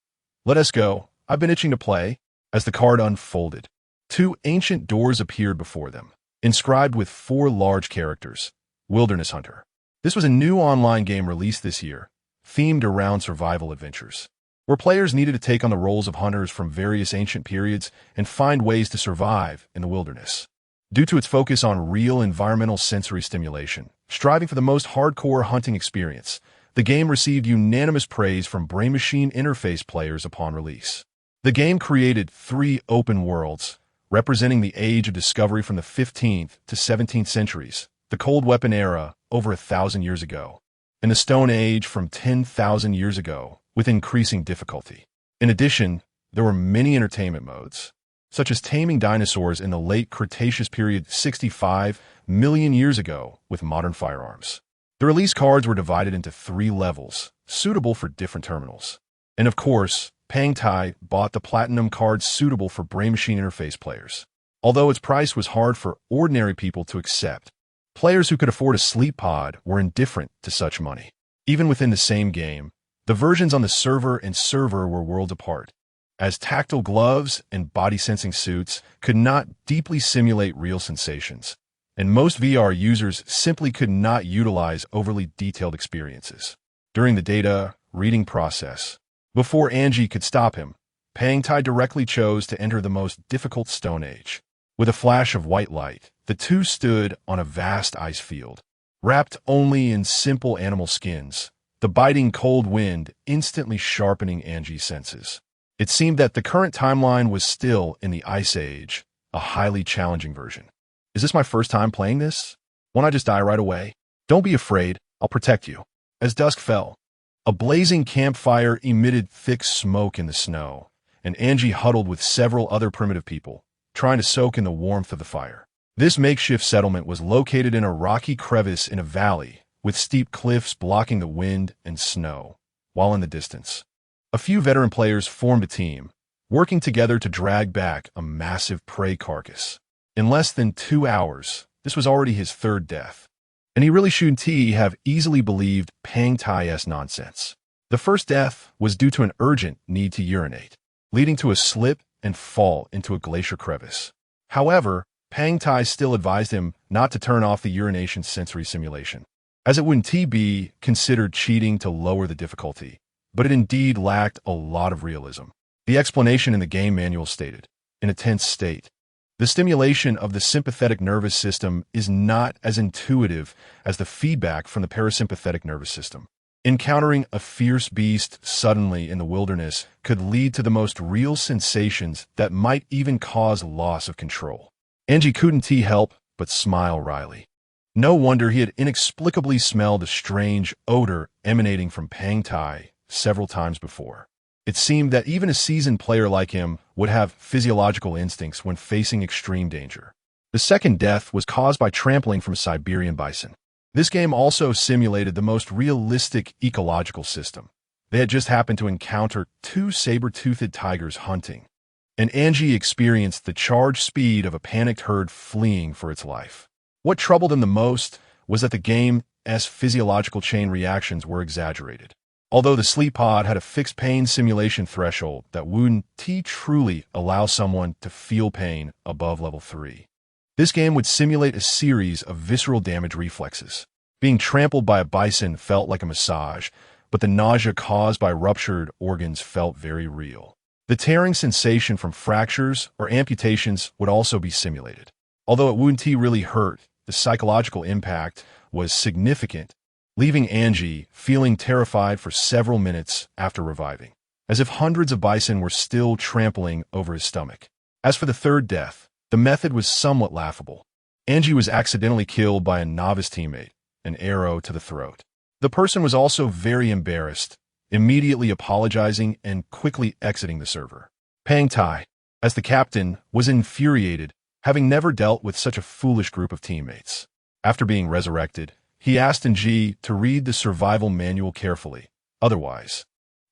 Let us go. I've been itching to play. As the card unfolded, 2 ancient doors appeared before them, inscribed with 4 large characters. Wilderness Hunter. This was a new online game released this year, themed around survival adventures, where players needed to take on the roles of hunters from various ancient periods and find ways to survive in the wilderness. Due to its focus on real environmental sensory stimulation, striving for the most hardcore hunting experience, the game received unanimous praise from brain-machine interface players upon release. The game created 3 open worlds, representing the age of discovery from the 15th to 17th centuries, the Cold Weapon era over 1,000 years ago, and the Stone Age from 10,000 years ago, with increasing difficulty. In addition, there were many entertainment modes. such as taming dinosaurs in the late Cretaceous period 65 million years ago with modern firearms. The release cards were divided into 3 levels, suitable for different terminals. And of course, Pang Tai bought the platinum card suitable for brain-machine interface players. Although its price was hard for ordinary people to accept, players who could afford a sleep pod were indifferent to such money. Even within the same game, the versions on the server and server were worlds apart, as tactile gloves and body-sensing suits could not deeply simulate real sensations, and most VR users simply could not utilize overly detailed experiences. During the data reading process, before Angie could stop him, Pang Tai directly chose to enter the most difficult Stone Age. With a flash of white light, the two stood on a vast ice field, wrapped only in simple animal skins, the biting cold wind instantly sharpening Angie's senses. It seemed that the current timeline was still in the Ice Age, a highly challenging version. Is this my first time playing this? Won't I just die right away? Don't be afraid, I'll protect you. As dusk fell, a blazing campfire emitted thick smoke in the snow, and Angie huddled with several other primitive people, trying to soak in the warmth of the fire. This makeshift settlement was located in a rocky crevice in a valley, with steep cliffs blocking the wind and snow, while in the distance, a few veteran players formed a team, working together to drag back a massive prey carcass. In less than 2 hours, this was already his 3rd death, and he really shouldn't have easily believed Pang Tai's nonsense. The first death was due to an urgent need to urinate, leading to a slip and fall into a glacier crevice. However, Pang Tai still advised him not to turn off the urination sensory simulation, as it wouldn't be considered cheating to lower the difficulty, but it indeed lacked a lot of realism. The explanation in the game manual stated, in a tense state, the stimulation of the sympathetic nervous system is not as intuitive as the feedback from the parasympathetic nervous system. Encountering a fierce beast suddenly in the wilderness could lead to the most real sensations that might even cause loss of control. Angie couldn't help but smile wryly. No wonder he had inexplicably smelled a strange odor emanating from Pang Tai several times before. It seemed that even a seasoned player like him would have physiological instincts when facing extreme danger. The second death was caused by trampling from a Siberian bison. This game also simulated the most realistic ecological system. They had just happened to encounter 2 saber-toothed tigers hunting, and Angie experienced the charged speed of a panicked herd fleeing for its life. What troubled him the most was that the game's physiological chain reactions were exaggerated. Although the sleep pod had a fixed pain simulation threshold that wouldn't truly allow someone to feel pain above level 3. This game would simulate a series of visceral damage reflexes. Being trampled by a bison felt like a massage, but the nausea caused by ruptured organs felt very real. The tearing sensation from fractures or amputations would also be simulated. Although it wouldn't really hurt, the psychological impact was significant, leaving Angie feeling terrified for several minutes after reviving, as if hundreds of bison were still trampling over his stomach. As for the 3rd death, the method was somewhat laughable. Angie was accidentally killed by a novice teammate, an arrow to the throat. The person was also very embarrassed, immediately apologizing and quickly exiting the server. Pang Tai, as the captain, was infuriated, having never dealt with such a foolish group of teammates. After being resurrected, he asked Angie to read the survival manual carefully. Otherwise,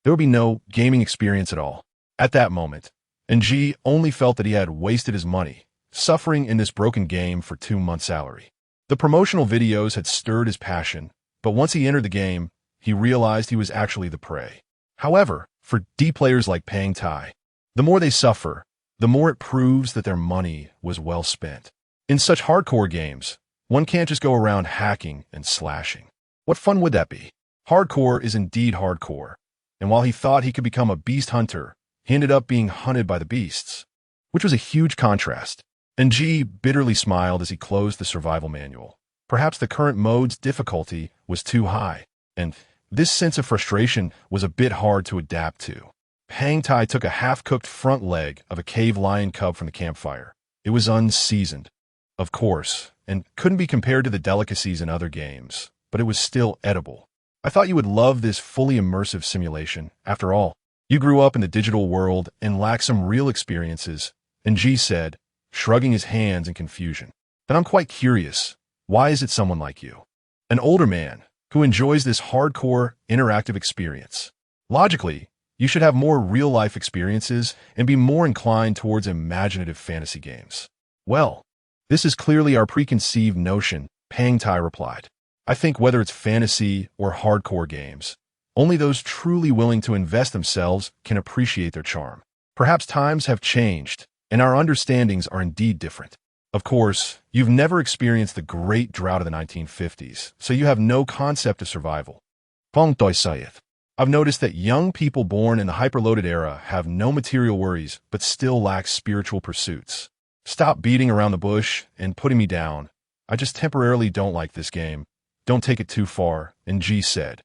there would be no gaming experience at all. At that moment, Angie only felt that he had wasted his money, suffering in this broken game for 2 months' salary. The promotional videos had stirred his passion, but once he entered the game, he realized he was actually the prey. However, for D players like Pang Tai, the more they suffer, the more it proves that their money was well spent. In such hardcore games, one can't just go around hacking and slashing. What fun would that be? Hardcore is indeed hardcore, and while he thought he could become a beast hunter, he ended up being hunted by the beasts, which was a huge contrast. And G bitterly smiled as he closed the survival manual. Perhaps the current mode's difficulty was too high, and this sense of frustration was a bit hard to adapt to. Pang Tai took a half-cooked front leg of a cave lion cub from the campfire. It was unseasoned, of course, and couldn't be compared to the delicacies in other games, but it was still edible. I thought you would love this fully immersive simulation. After all, you grew up in the digital world and lack some real experiences, Ng said, shrugging his hands in confusion. Then I'm quite curious. Why is it someone like you? An older man who enjoys this hardcore, interactive experience. Logically, you should have more real-life experiences and be more inclined towards imaginative fantasy games. Well, this is clearly our preconceived notion, Pang Tai replied. I think whether it's fantasy or hardcore games, only those truly willing to invest themselves can appreciate their charm. Perhaps times have changed, and our understandings are indeed different. Of course, you've never experienced the great drought of the 1950s, so you have no concept of survival. Pang Tai Sayeth. I've noticed that young people born in the hyperloaded era have no material worries but still lack spiritual pursuits. Stop beating around the bush and putting me down. I just temporarily don't like this game. Don't take it too far, Ng said.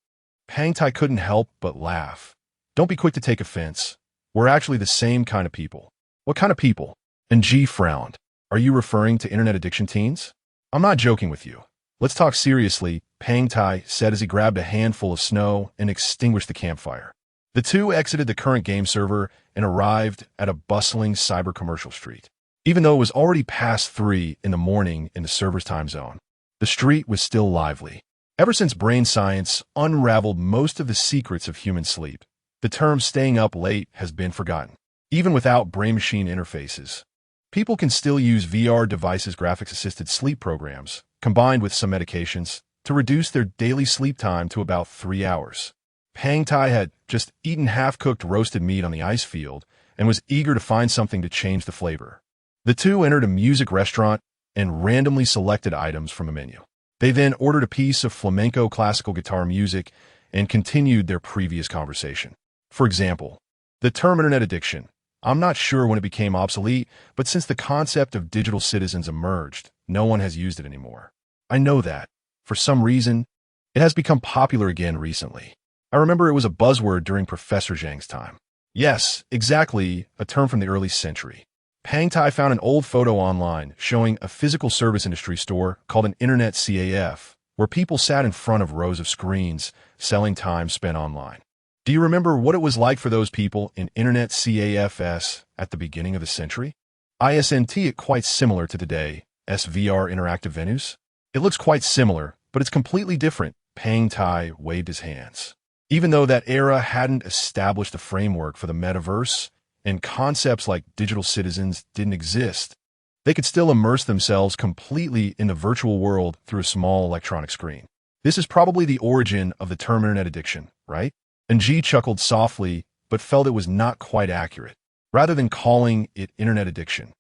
Pang Tai couldn't help but laugh. Don't be quick to take offense. We're actually the same kind of people. What kind of people? Ng frowned. Are you referring to internet addiction teens? I'm not joking with you. Let's talk seriously, Pang Tai said as he grabbed a handful of snow and extinguished the campfire. The two exited the current game server and arrived at a bustling cyber commercial street. Even though it was already past 3 in the morning in the server's time zone, the street was still lively. Ever since brain science unraveled most of the secrets of human sleep, the term staying up late has been forgotten. Even without brain-machine interfaces, people can still use VR devices, graphics-assisted sleep programs, combined with some medications, to reduce their daily sleep time to about 3 hours. Pang Tai had just eaten half-cooked roasted meat on the ice field and was eager to find something to change the flavor. The two entered a music restaurant and randomly selected items from a menu. They then ordered a piece of flamenco classical guitar music and continued their previous conversation. For example, the term internet addiction. I'm not sure when it became obsolete, but since the concept of digital citizens emerged, no one has used it anymore. I know that. For some reason, it has become popular again recently. I remember it was a buzzword during Professor Zhang's time. Yes, exactly, a term from the early century. Pang Tai found an old photo online showing a physical service industry store called an Internet CAF, where people sat in front of rows of screens selling time spent online. Do you remember what it was like for those people in Internet CAFs at the beginning of the century? Isn't it quite similar to today, SVR interactive venues? It looks quite similar, but it's completely different. Pang Tai waved his hands. Even though that era hadn't established a framework for the metaverse, and concepts like digital citizens didn't exist, they could still immerse themselves completely in the virtual world through a small electronic screen. This is probably the origin of the term internet addiction, right? Ng chuckled softly, but felt it was not quite accurate. Rather than calling it internet addiction,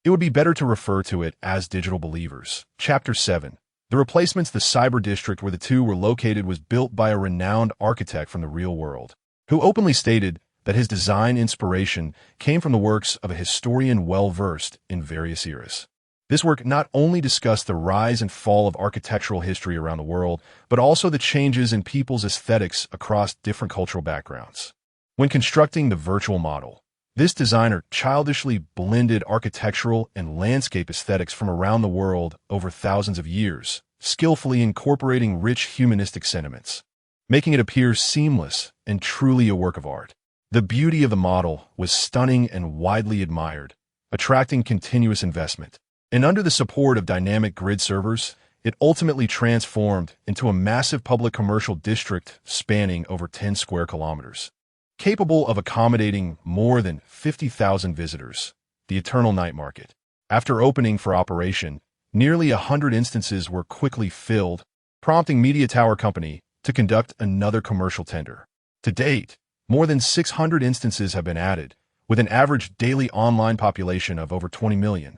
it would be better to refer to it as digital believers. Chapter 7. The replacements. The cyber district where the two were located was built by a renowned architect from the real world, who openly stated that his design inspiration came from the works of a historian well-versed in various eras. This work not only discussed the rise and fall of architectural history around the world, but also the changes in people's aesthetics across different cultural backgrounds. When constructing the virtual model, this designer childishly blended architectural and landscape aesthetics from around the world over thousands of years, skillfully incorporating rich humanistic sentiments, making it appear seamless and truly a work of art. The beauty of the model was stunning and widely admired, attracting continuous investment. And under the support of dynamic grid servers, it ultimately transformed into a massive public commercial district spanning over 10 square kilometers. Capable of accommodating more than 50,000 visitors, the Eternal Night Market. After opening for operation, nearly 100 instances were quickly filled, prompting Media Tower Company to conduct another commercial tender. To date, more than 600 instances have been added, with an average daily online population of over 20 million,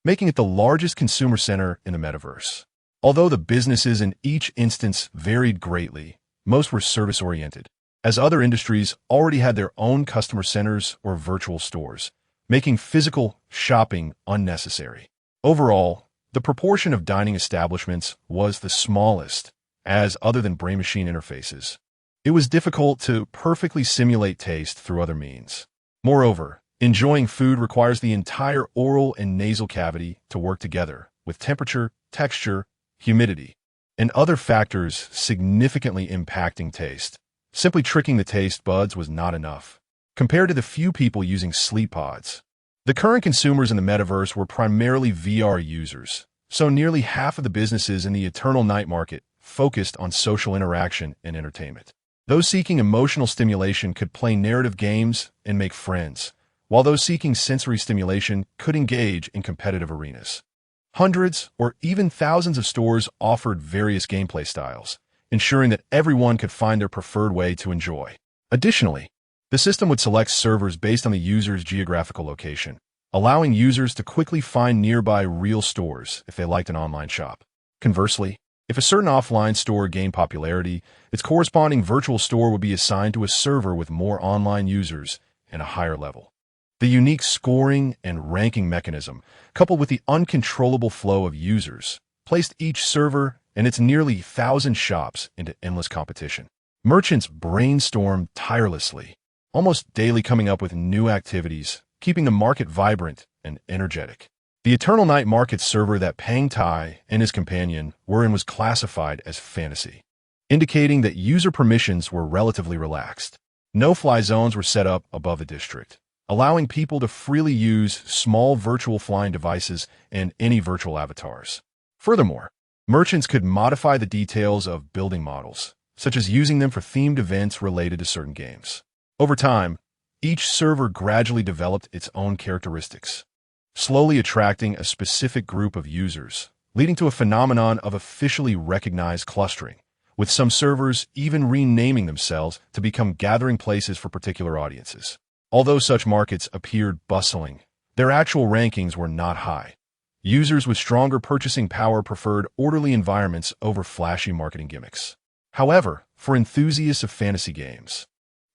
making it the largest consumer center in the metaverse. Although the businesses in each instance varied greatly, most were service-oriented, as other industries already had their own customer centers or virtual stores, making physical shopping unnecessary. Overall, the proportion of dining establishments was the smallest, as other than brain-machine interfaces, it was difficult to perfectly simulate taste through other means. Moreover, enjoying food requires the entire oral and nasal cavity to work together, with temperature, texture, humidity, and other factors significantly impacting taste. Simply tricking the taste buds was not enough. Compared to the few people using sleep pods, The current consumers in the metaverse were primarily VR users, so nearly half of the businesses in the eternal night market focused on social interaction and entertainment. Those seeking emotional stimulation could play narrative games and make friends, while those seeking sensory stimulation could engage in competitive arenas. Hundreds or even thousands of stores offered various gameplay styles, ensuring that everyone could find their preferred way to enjoy. Additionally, the system would select servers based on the user's geographical location, allowing users to quickly find nearby real stores if they liked an online shop. Conversely, if a certain offline store gained popularity, its corresponding virtual store would be assigned to a server with more online users and a higher level. The unique scoring and ranking mechanism, coupled with the uncontrollable flow of users, placed each server and its nearly 1,000 shops into endless competition. Merchants brainstormed tirelessly, almost daily coming up with new activities, keeping the market vibrant and energetic. The Eternal Night Market server that Pang Tai and his companion were in was classified as fantasy, indicating that user permissions were relatively relaxed. No-fly zones were set up above the district, allowing people to freely use small virtual flying devices and any virtual avatars. Furthermore, merchants could modify the details of building models, such as using them for themed events related to certain games. Over time, each server gradually developed its own characteristics, slowly attracting a specific group of users, leading to a phenomenon of officially recognized clustering, with some servers even renaming themselves to become gathering places for particular audiences. Although such markets appeared bustling, their actual rankings were not high. Users with stronger purchasing power preferred orderly environments over flashy marketing gimmicks. However, for enthusiasts of fantasy games,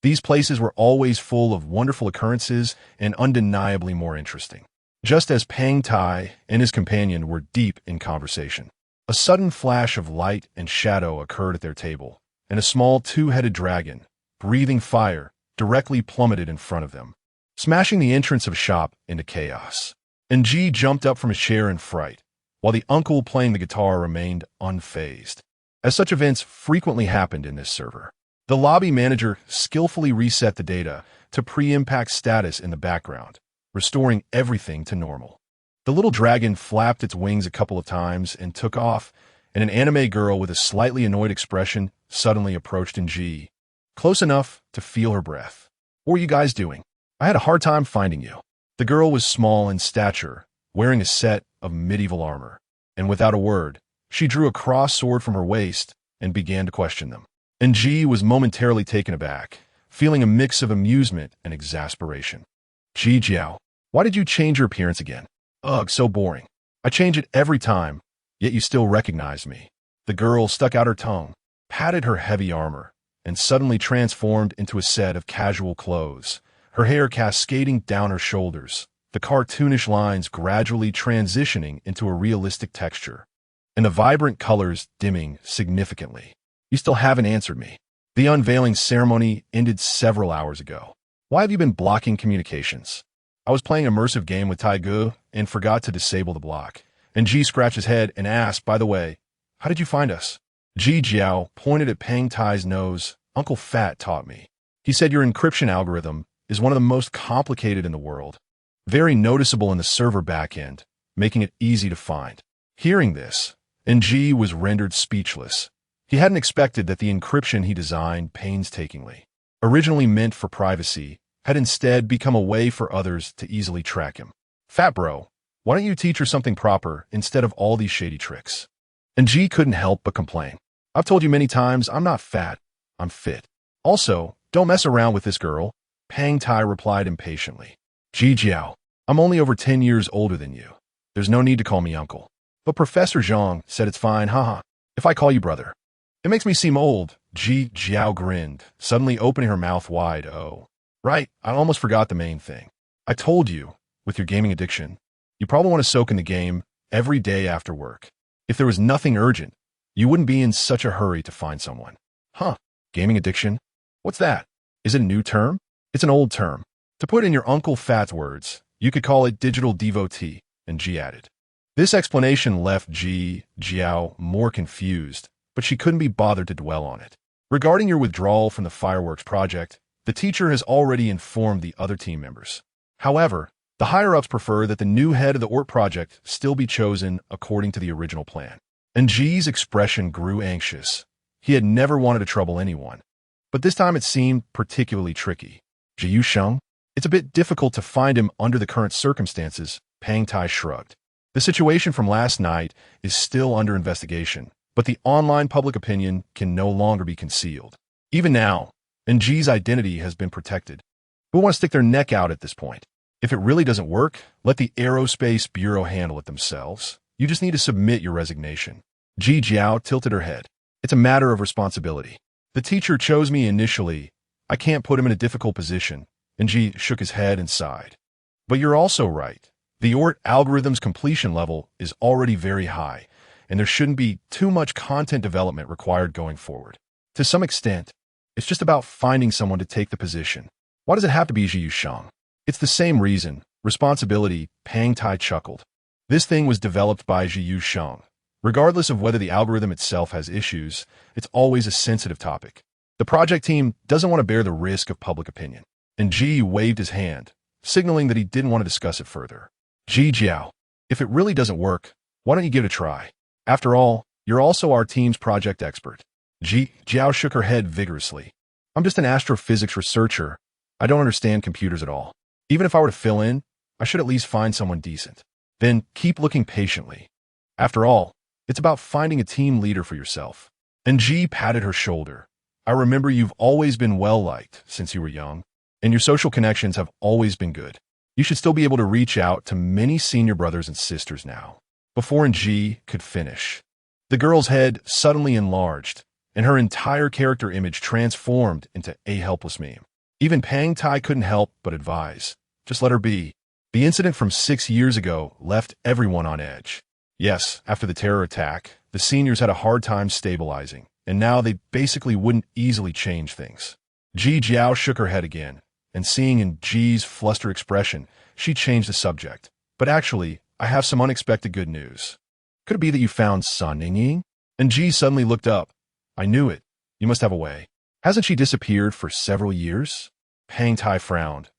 these places were always full of wonderful occurrences and undeniably more interesting. Just as Pang Tai and his companion were deep in conversation, a sudden flash of light and shadow occurred at their table, and a small two-headed dragon, breathing fire, directly plummeted in front of them, smashing the entrance of shop into chaos. And G jumped up from his chair in fright, while the uncle playing the guitar remained unfazed. As such events frequently happened in this server, the lobby manager skillfully reset the data to pre-impact status in the background, restoring everything to normal. The little dragon flapped its wings a couple of times and took off, and an anime girl with a slightly annoyed expression suddenly approached G, close enough to feel her breath. "What are you guys doing? I had a hard time finding you." The girl was small in stature, wearing a set of medieval armor, and without a word, she drew a cross sword from her waist and began to question them. And G was momentarily taken aback, feeling a mix of amusement and exasperation. "Ji Jiao, why did you change your appearance again? Ugh, so boring. I change it every time, yet you still recognize me." The girl stuck out her tongue, patted her heavy armor, and suddenly transformed into a set of casual clothes, her hair cascading down her shoulders, the cartoonish lines gradually transitioning into a realistic texture, and the vibrant colors dimming significantly. "You still haven't answered me. The unveiling ceremony ended several hours ago. Why have you been blocking communications?" "I was playing an immersive game with Taigu and forgot to disable the block." And G scratched his head and asked, "By the way, how did you find us?" Ji Jiao pointed at Pang Tai's nose. "Uncle Fat taught me. He said your encryption algorithm is one of the most complicated in the world, very noticeable in the server backend, making it easy to find." Hearing this, G was rendered speechless. He hadn't expected that the encryption he designed painstakingly, originally meant for privacy, had instead become a way for others to easily track him. "Fat bro, why don't you teach her something proper instead of all these shady tricks?" And G couldn't help but complain. "I've told you many times I'm not fat, I'm fit. Also, don't mess around with this girl," Pang Tai replied impatiently. "Ji Jiao, I'm only over 10 years older than you. There's no need to call me uncle." "But Professor Zhang said it's fine, haha, if I call you brother." "It makes me seem old," Ji Jiao grinned, suddenly opening her mouth wide. "Oh, right, I almost forgot the main thing. I told you, with your gaming addiction, you probably want to soak in the game every day after work. If there was nothing urgent, you wouldn't be in such a hurry to find someone." "Huh, gaming addiction? What's that? Is it a new term?" "It's an old term. To put in your Uncle Fat's words, you could call it digital devotee," and G added. This explanation left Ji Jiao more confused, but she couldn't be bothered to dwell on it. "Regarding your withdrawal from the fireworks project, the teacher has already informed the other team members. However, The higher-ups prefer that the new head of the ORT project still be chosen according to the original plan. And Ji's expression grew anxious. He had never wanted to trouble anyone. But this time it seemed particularly tricky. Ji Yusheng? It's a bit difficult to find him under the current circumstances, Pang Tai shrugged. The situation from last night is still under investigation, but the online public opinion can no longer be concealed. Even now, Ji's identity has been protected. Who want to stick their neck out at this point? If it really doesn't work, let the Aerospace Bureau handle it themselves. You just need to submit your resignation. Ji Jiao tilted her head. It's a matter of responsibility. The teacher chose me initially. I can't put him in a difficult position. And Ji shook his head and sighed. But you're also right. The ORT algorithm's completion level is already very high, and there shouldn't be too much content development required going forward. To some extent, it's just about finding someone to take the position. Why does it have to be Ji Yusheng? It's the same reason. Responsibility, Pang Tai chuckled. This thing was developed by Ji Yusheng. Regardless of whether the algorithm itself has issues, it's always a sensitive topic. The project team doesn't want to bear the risk of public opinion. And Ji waved his hand, signaling that he didn't want to discuss it further. Ji Jiao, if it really doesn't work, why don't you give it a try? After all, you're also our team's project expert. Ji Jiao shook her head vigorously. I'm just an astrophysics researcher. I don't understand computers at all. Even if I were to fill in, I should at least find someone decent. Then keep looking patiently. After all, it's about finding a team leader for yourself. And Ji patted her shoulder. I remember you've always been well-liked since you were young, and your social connections have always been good. You should still be able to reach out to many senior brothers and sisters now. Before Ji could finish, the girl's head suddenly enlarged, and her entire character image transformed into a helpless meme. Even Pang Tai couldn't help but advise. Just let her be. The incident from 6 years ago left everyone on edge. Yes, after the terror attack, the seniors had a hard time stabilizing, and now they basically wouldn't easily change things. Ji Jiao shook her head again, and seeing in Ji's flustered expression, she changed the subject. But actually, I have some unexpected good news. Could it be that you found TSUNAMI? And Ji suddenly looked up. I knew it. You must have a way. Hasn't she disappeared for several years? Pang Tai frowned.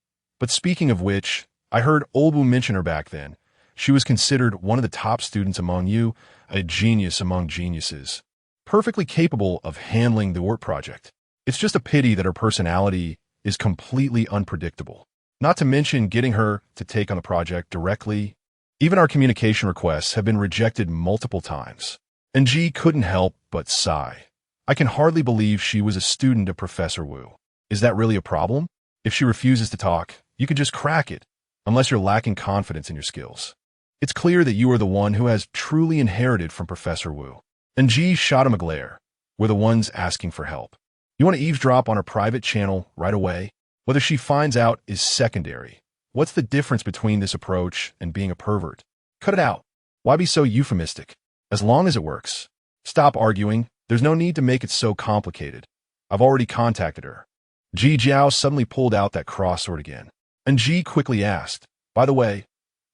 But speaking of which, I heard Olbu mention her back then. She was considered one of the top students among you, a genius among geniuses. Perfectly capable of handling the ORT project. It's just a pity that her personality is completely unpredictable. Not to mention getting her to take on the project directly. Even our communication requests have been rejected multiple times. And Ji couldn't help but sigh. I can hardly believe she was a student of Professor Wu. Is that really a problem? If she refuses to talk, you can just crack it, unless you're lacking confidence in your skills. It's clear that you are the one who has truly inherited from Professor Wu. And Ji shot him a glare. We're the ones asking for help. You want to eavesdrop on her private channel right away? Whether she finds out is secondary. What's the difference between this approach and being a pervert? Cut it out. Why be so euphemistic? As long as it works. Stop arguing. There's no need to make it so complicated. I've already contacted her. Ji Jiao suddenly pulled out that crossword again. And Ji quickly asked, by the way,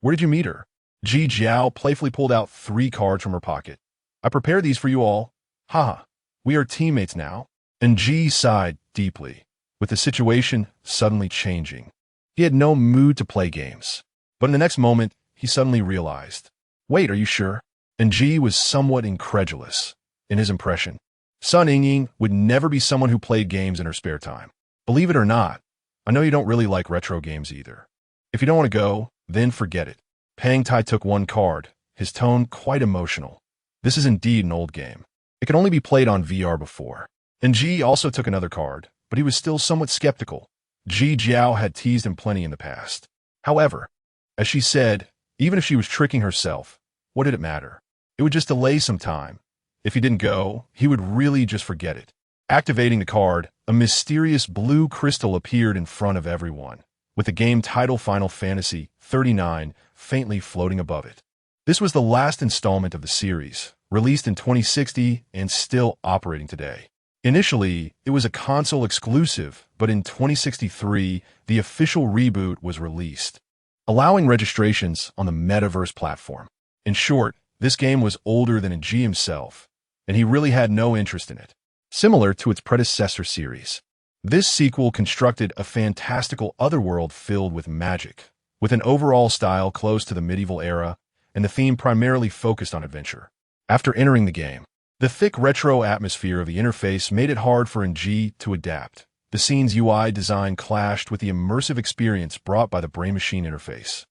where did you meet her? Ji Jiao playfully pulled out 3 cards from her pocket. I prepared these for you all. Haha, we are teammates now. And Ji sighed deeply, with the situation suddenly changing. He had no mood to play games. But in the next moment, he suddenly realized. Wait, are you sure? And Ji was somewhat incredulous in his impression. Sun Yingying would never be someone who played games in her spare time. Believe it or not, I know you don't really like retro games either. If you don't want to go, then forget it. Pang Tai took 1 card, his tone quite emotional. This is indeed an old game. It could only be played on VR before. And Ji also took another card, but he was still somewhat skeptical. Ji Jiao had teased him plenty in the past. However, as she said, even if she was tricking herself, what did it matter? It would just delay some time. If he didn't go, he would really just forget it. Activating the card, a mysterious blue crystal appeared in front of everyone, with the game title Final Fantasy 39 faintly floating above it. This was the last installment of the series, released in 2060 and still operating today. Initially, it was a console exclusive, but in 2063, the official reboot was released, allowing registrations on the metaverse platform. In short, this game was older than Ji himself, and he really had no interest in it. Similar to its predecessor series, this sequel constructed a fantastical otherworld filled with magic, with an overall style close to the medieval era and the theme primarily focused on adventure. After entering the game, the thick retro atmosphere of the interface made it hard for NG to adapt. The scene's UI design clashed with the immersive experience brought by the brain-machine interface,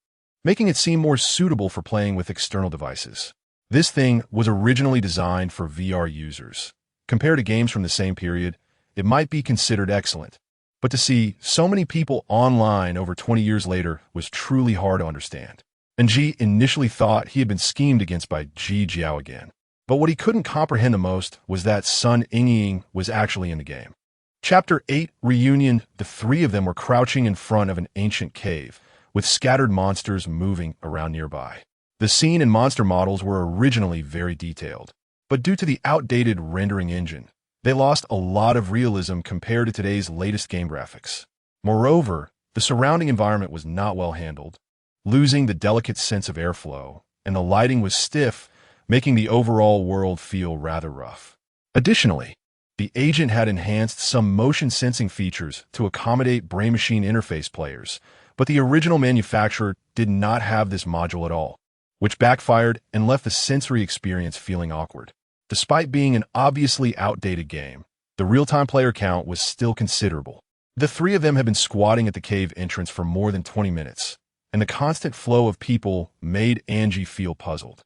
making it seem more suitable for playing with external devices. This thing was originally designed for VR users. Compared to games from the same period, it might be considered excellent. But to see so many people online over 20 years later was truly hard to understand. NG initially thought he had been schemed against by Ji Jiao again. But what he couldn't comprehend the most was that Sun Yingying was actually in the game. Chapter 8, Reunion. The three of them were crouching in front of an ancient cave, with scattered monsters moving around nearby. The scene and monster models were originally very detailed, but due to the outdated rendering engine, they lost a lot of realism compared to today's latest game graphics. Moreover, the surrounding environment was not well handled, losing the delicate sense of airflow, and the lighting was stiff, making the overall world feel rather rough. Additionally, the agent had enhanced some motion sensing features to accommodate brain-machine interface players, but the original manufacturer did not have this module at all, which backfired and left the sensory experience feeling awkward. Despite being an obviously outdated game, the real-time player count was still considerable. The three of them had been squatting at the cave entrance for more than 20 minutes, and the constant flow of people made Angie feel puzzled.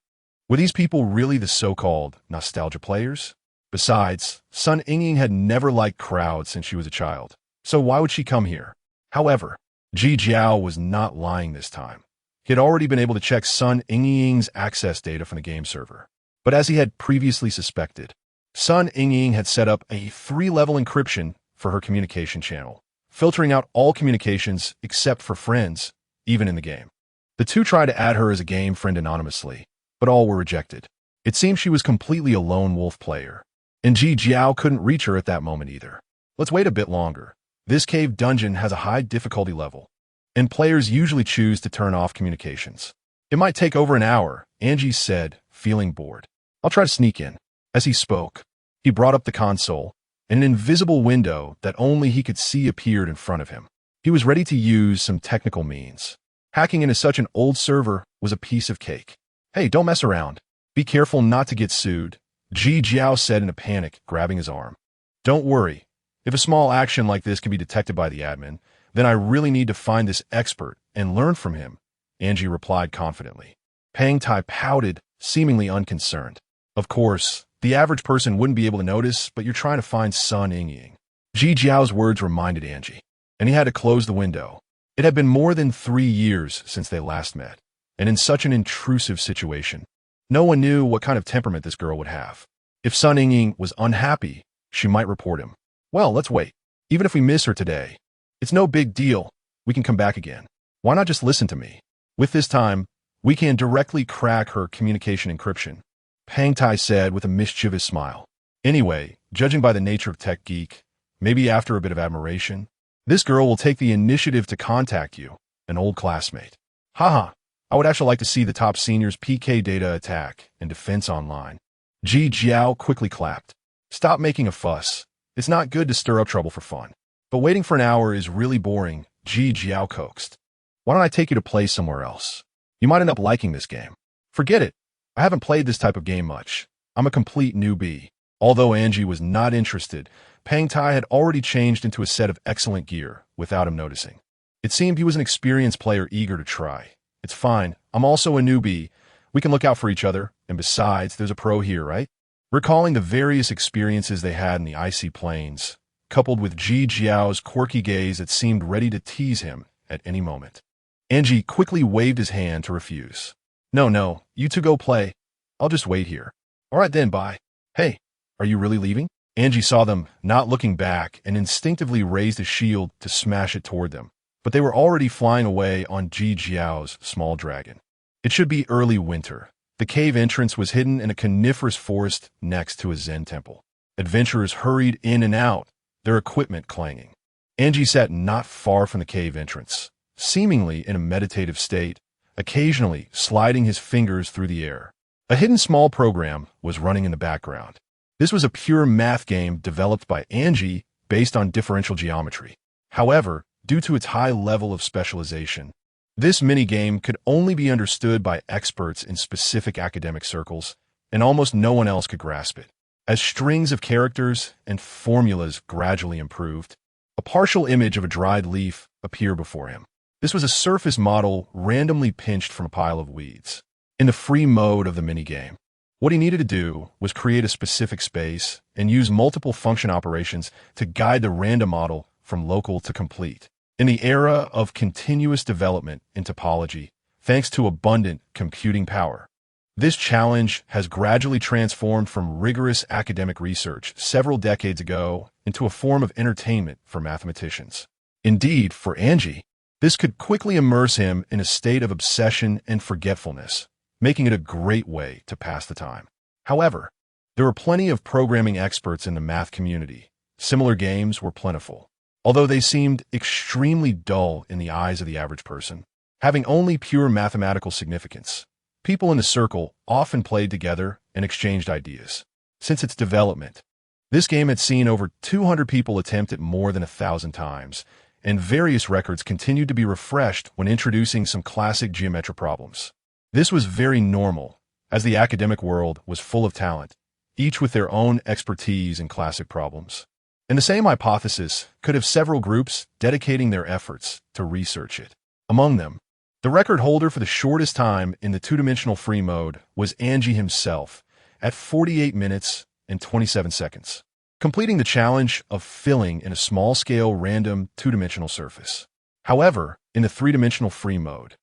Were these people really the so-called nostalgia players? Besides, Sun Yingying had never liked crowds since she was a child, so why would she come here? However, Ji Jiao was not lying this time. He had already been able to check Sun Yingying's access data from the game server. But as he had previously suspected, Sun Yingying had set up a 3-level encryption for her communication channel, filtering out all communications except for friends, even in the game. The two tried to add her as a game friend anonymously, but all were rejected. It seemed she was completely a lone wolf player, and Ji Jiao couldn't reach her at that moment either. Let's wait a bit longer. This cave dungeon has a high difficulty level, and players usually choose to turn off communications. It might take over an hour, Angie said, feeling bored. I'll try to sneak in. As he spoke, he brought up the console, and an invisible window that only he could see appeared in front of him. He was ready to use some technical means. Hacking into such an old server was a piece of cake. Hey, don't mess around. Be careful not to get sued, Ji Jiao said in a panic, grabbing his arm. Don't worry. If a small action like this can be detected by the admin, then I really need to find this expert and learn from him, Angie replied confidently. Pang Tai pouted, seemingly unconcerned. Of course, the average person wouldn't be able to notice, but you're trying to find Sun Yingying. Ji Jiao's words reminded Angie, and he had to close the window. It had been more than 3 years since they last met, and in such an intrusive situation, no one knew what kind of temperament this girl would have. If Sun Yingying was unhappy, she might report him. Well, let's wait. Even if we miss her today, it's no big deal. We can come back again. Why not just listen to me? With this time, we can directly crack her communication encryption, Pang Tai said with a mischievous smile. Anyway, judging by the nature of Tech Geek, maybe after a bit of admiration, this girl will take the initiative to contact you, an old classmate. Haha, I would actually like to see the top seniors PK data attack and defense online. Ji Jiao quickly clapped. Stop making a fuss. It's not good to stir up trouble for fun. But waiting for an hour is really boring, Ji Jiao coaxed. Why don't I take you to play somewhere else? You might end up liking this game. Forget it. I haven't played this type of game much. I'm a complete newbie. Although Angie was not interested, Pang Tai had already changed into a set of excellent gear without him noticing. It seemed he was an experienced player eager to try. It's fine. I'm also a newbie. We can look out for each other. And besides, there's a pro here, right? Recalling the various experiences they had in the icy plains, coupled with Ji Jiao's quirky gaze that seemed ready to tease him at any moment, Angie quickly waved his hand to refuse. No, you two go play. I'll just wait here. All right then, bye. Hey, are you really leaving? Angie saw them, not looking back, and instinctively raised his shield to smash it toward them. But they were already flying away on Ji Jiao's small dragon. It should be early winter. The cave entrance was hidden in a coniferous forest next to a Zen temple. Adventurers hurried in and out, their equipment clanging. Angie sat not far from the cave entrance, seemingly in a meditative state, occasionally sliding his fingers through the air. A hidden small program was running in the background. This was a pure math game developed by Angie based on differential geometry. However, due to its high level of specialization, This minigame could only be understood by experts in specific academic circles, and almost no one else could grasp it. As strings of characters and formulas gradually improved, a partial image of a dried leaf appeared before him. This was a surface model randomly pinched from a pile of weeds. In the free mode of the minigame, what he needed to do was create a specific space and use multiple function operations to guide the random model from local to complete. In the era of continuous development in topology, thanks to abundant computing power, this challenge has gradually transformed from rigorous academic research several decades ago into a form of entertainment for mathematicians. Indeed, for Angie, this could quickly immerse him in a state of obsession and forgetfulness, making it a great way to pass the time. However, there were plenty of programming experts in the math community. Similar games were plentiful, although they seemed extremely dull in the eyes of the average person, having only pure mathematical significance. People in the circle often played together and exchanged ideas. Since its development, this game had seen over 200 people attempt it more than 1,000 times, and various records continued to be refreshed when introducing some classic geometric problems. This was very normal, as the academic world was full of talent, each with their own expertise in classic problems. And the same hypothesis could have several groups dedicating their efforts to research it. Among them, the record holder for the shortest time in the two-dimensional free mode was Angie himself, at 48 minutes and 27 seconds, completing the challenge of filling in a small-scale random two-dimensional surface. However, in the three-dimensional free mode,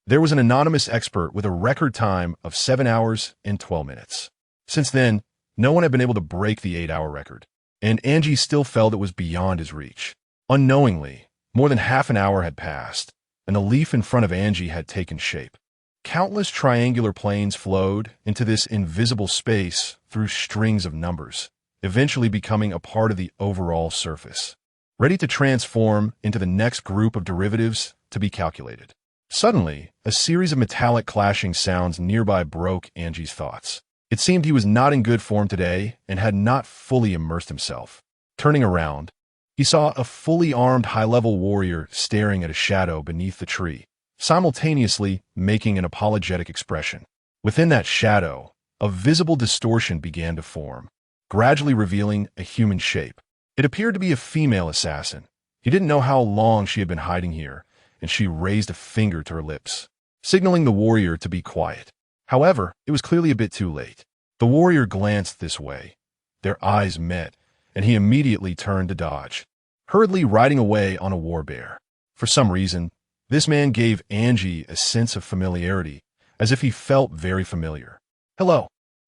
there was an anonymous expert with a record time of 7 hours and 12 minutes. Since then, no one had been able to break the 8-hour record, and Angie still felt it was beyond his reach. Unknowingly, more than half an hour had passed, and the leaf in front of Angie had taken shape. Countless triangular planes flowed into this invisible space through strings of numbers, eventually becoming a part of the overall surface, ready to transform into the next group of derivatives to be calculated. Suddenly, a series of metallic clashing sounds nearby broke Angie's thoughts. It seemed he was not in good form today and had not fully immersed himself. Turning around, he saw a fully armed high-level warrior staring at a shadow beneath the tree, simultaneously making an apologetic expression. Within that shadow, a visible distortion began to form, gradually revealing a human shape. It appeared to be a female assassin. He didn't know how long she had been hiding here, and she raised a finger to her lips, signaling the warrior to be quiet. However, it was clearly a bit too late. The warrior glanced this way. Their eyes met, and he immediately turned to dodge, hurriedly riding away on a warbear. For some reason, this man gave Angie a sense of familiarity, as if he felt very familiar. "Hello.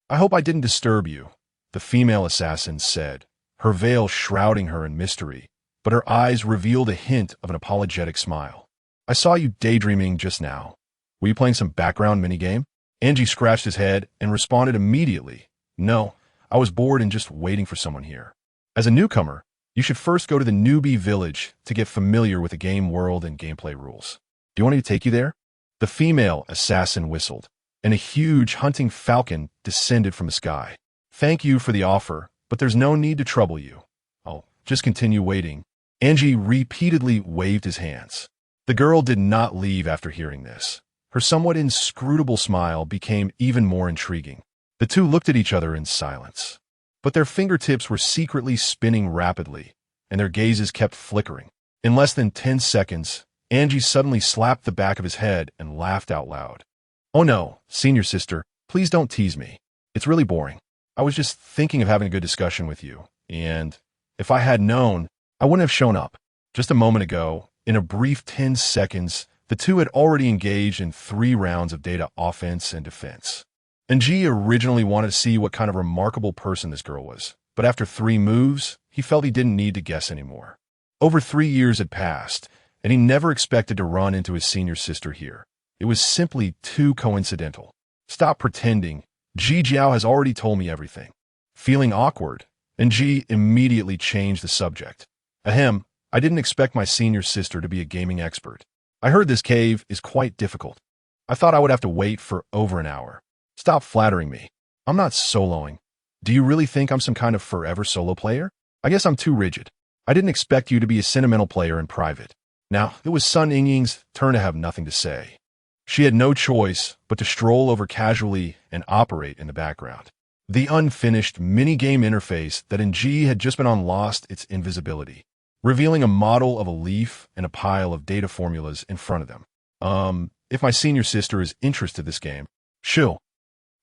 I hope I didn't disturb you," the female assassin said, her veil shrouding her in mystery, but her eyes revealed a hint of an apologetic smile. "I saw you daydreaming just now. Were you playing some background minigame?" Angie scratched his head and responded immediately, "No, I was bored and just waiting for someone here. As a newcomer, you should first go to the newbie village to get familiar with the game world and gameplay rules. Do you want me to take you there?" The female assassin whistled, and a huge hunting falcon descended from the sky. "Thank you for the offer, but there's no need to trouble you. I'll just continue waiting." Angie repeatedly waved his hands. The girl did not leave after hearing this. Her somewhat inscrutable smile became even more intriguing. The two looked at each other in silence, but their fingertips were secretly spinning rapidly, and their gazes kept flickering. In less than 10 seconds, Angie suddenly slapped the back of his head and laughed out loud. "Oh no, senior sister, please don't tease me. It's really boring. I was just thinking of having a good discussion with you, and if I had known, I wouldn't have shown up." Just a moment ago, in a brief 10 seconds, the two had already engaged in 3 rounds of data offense and defense. Angie originally wanted to see what kind of remarkable person this girl was, but after 3 moves, he felt he didn't need to guess anymore. Over 3 years had passed, and he never expected to run into his senior sister here. It was simply too coincidental. "Stop pretending. Ji Jiao has already told me everything." Feeling awkward, Angie immediately changed the subject. "Ahem, I didn't expect my senior sister to be a gaming expert. I heard this cave is quite difficult. I thought I would have to wait for over an hour. Stop flattering me. I'm not soloing. Do you really think I'm some kind of forever solo player? I guess I'm too rigid. I didn't expect you to be a sentimental player in private. Now, it was Sun Yingying's turn to have nothing to say. She had no choice but to stroll over casually and operate in the background. The unfinished mini-game interface that in G had just been on lost its invisibility, revealing a model of a leaf and a pile of data formulas in front of them. If my senior sister is interested in this game, she'll.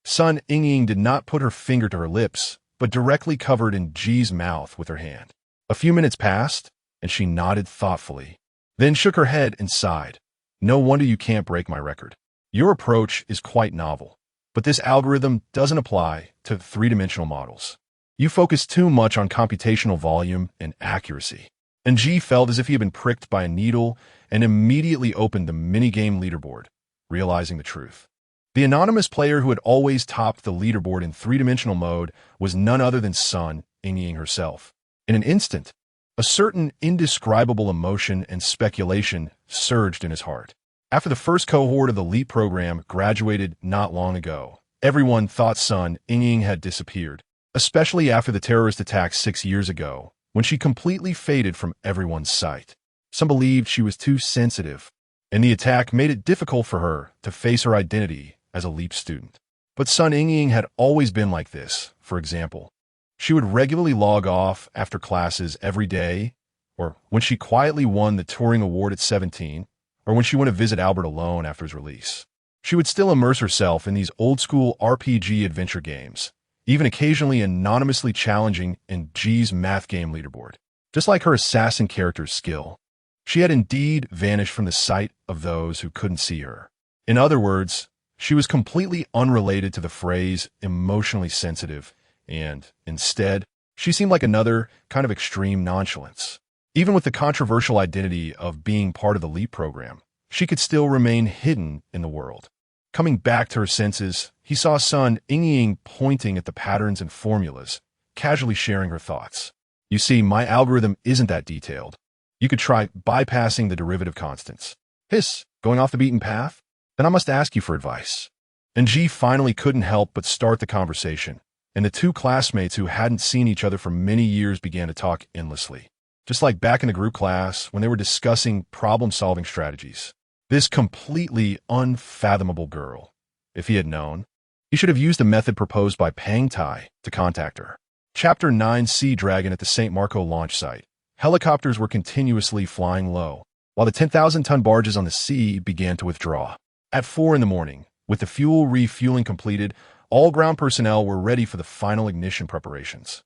Sun Yingying did not put her finger to her lips, but directly covered in G's mouth with her hand. A few minutes passed, and she nodded thoughtfully, then shook her head and sighed. No wonder you can't break my record. Your approach is quite novel, but this algorithm doesn't apply to three-dimensional models. You focus too much on computational volume and accuracy. And G felt as if he had been pricked by a needle and immediately opened the minigame leaderboard, realizing the truth. The anonymous player who had always topped the leaderboard in three-dimensional mode was none other than Sun Yingying herself. In an instant, a certain indescribable emotion and speculation surged in his heart. After the first cohort of the LEAP program graduated not long ago, everyone thought Sun Yingying had disappeared, especially after the terrorist attack 6 years ago, when she completely faded from everyone's sight. Some believed she was too sensitive, and the attack made it difficult for her to face her identity as a LEAP student. But Sun Yingying had always been like this. For example, she would regularly log off after classes every day, or when she quietly won the Turing Award at 17, or when she went to visit Albert alone after his release. She would still immerse herself in these old-school RPG adventure games, even occasionally anonymously challenging in G's math game leaderboard. Just like her assassin character's skill, she had indeed vanished from the sight of those who couldn't see her. In other words, she was completely unrelated to the phrase emotionally sensitive, and, instead, she seemed like another kind of extreme nonchalance. Even with the controversial identity of being part of the LEAP program, she could still remain hidden in the world. Coming back to her senses, he saw Sun Yingying pointing at the patterns and formulas, casually sharing her thoughts. You see, my algorithm isn't that detailed. You could try bypassing the derivative constants. Hiss, going off the beaten path? Then I must ask you for advice. And G finally couldn't help but start the conversation, and the two classmates who hadn't seen each other for many years began to talk endlessly. Just like back in the group class when they were discussing problem-solving strategies. This completely unfathomable girl, if he had known, he should have used a method proposed by Pang Tai to contact her. Chapter 9 Sea Dragon at the St. Marco launch site. Helicopters were continuously flying low, while the 10,000-ton barges on the sea began to withdraw. At 4 in the morning, with the fuel refueling completed, all ground personnel were ready for the final ignition preparations.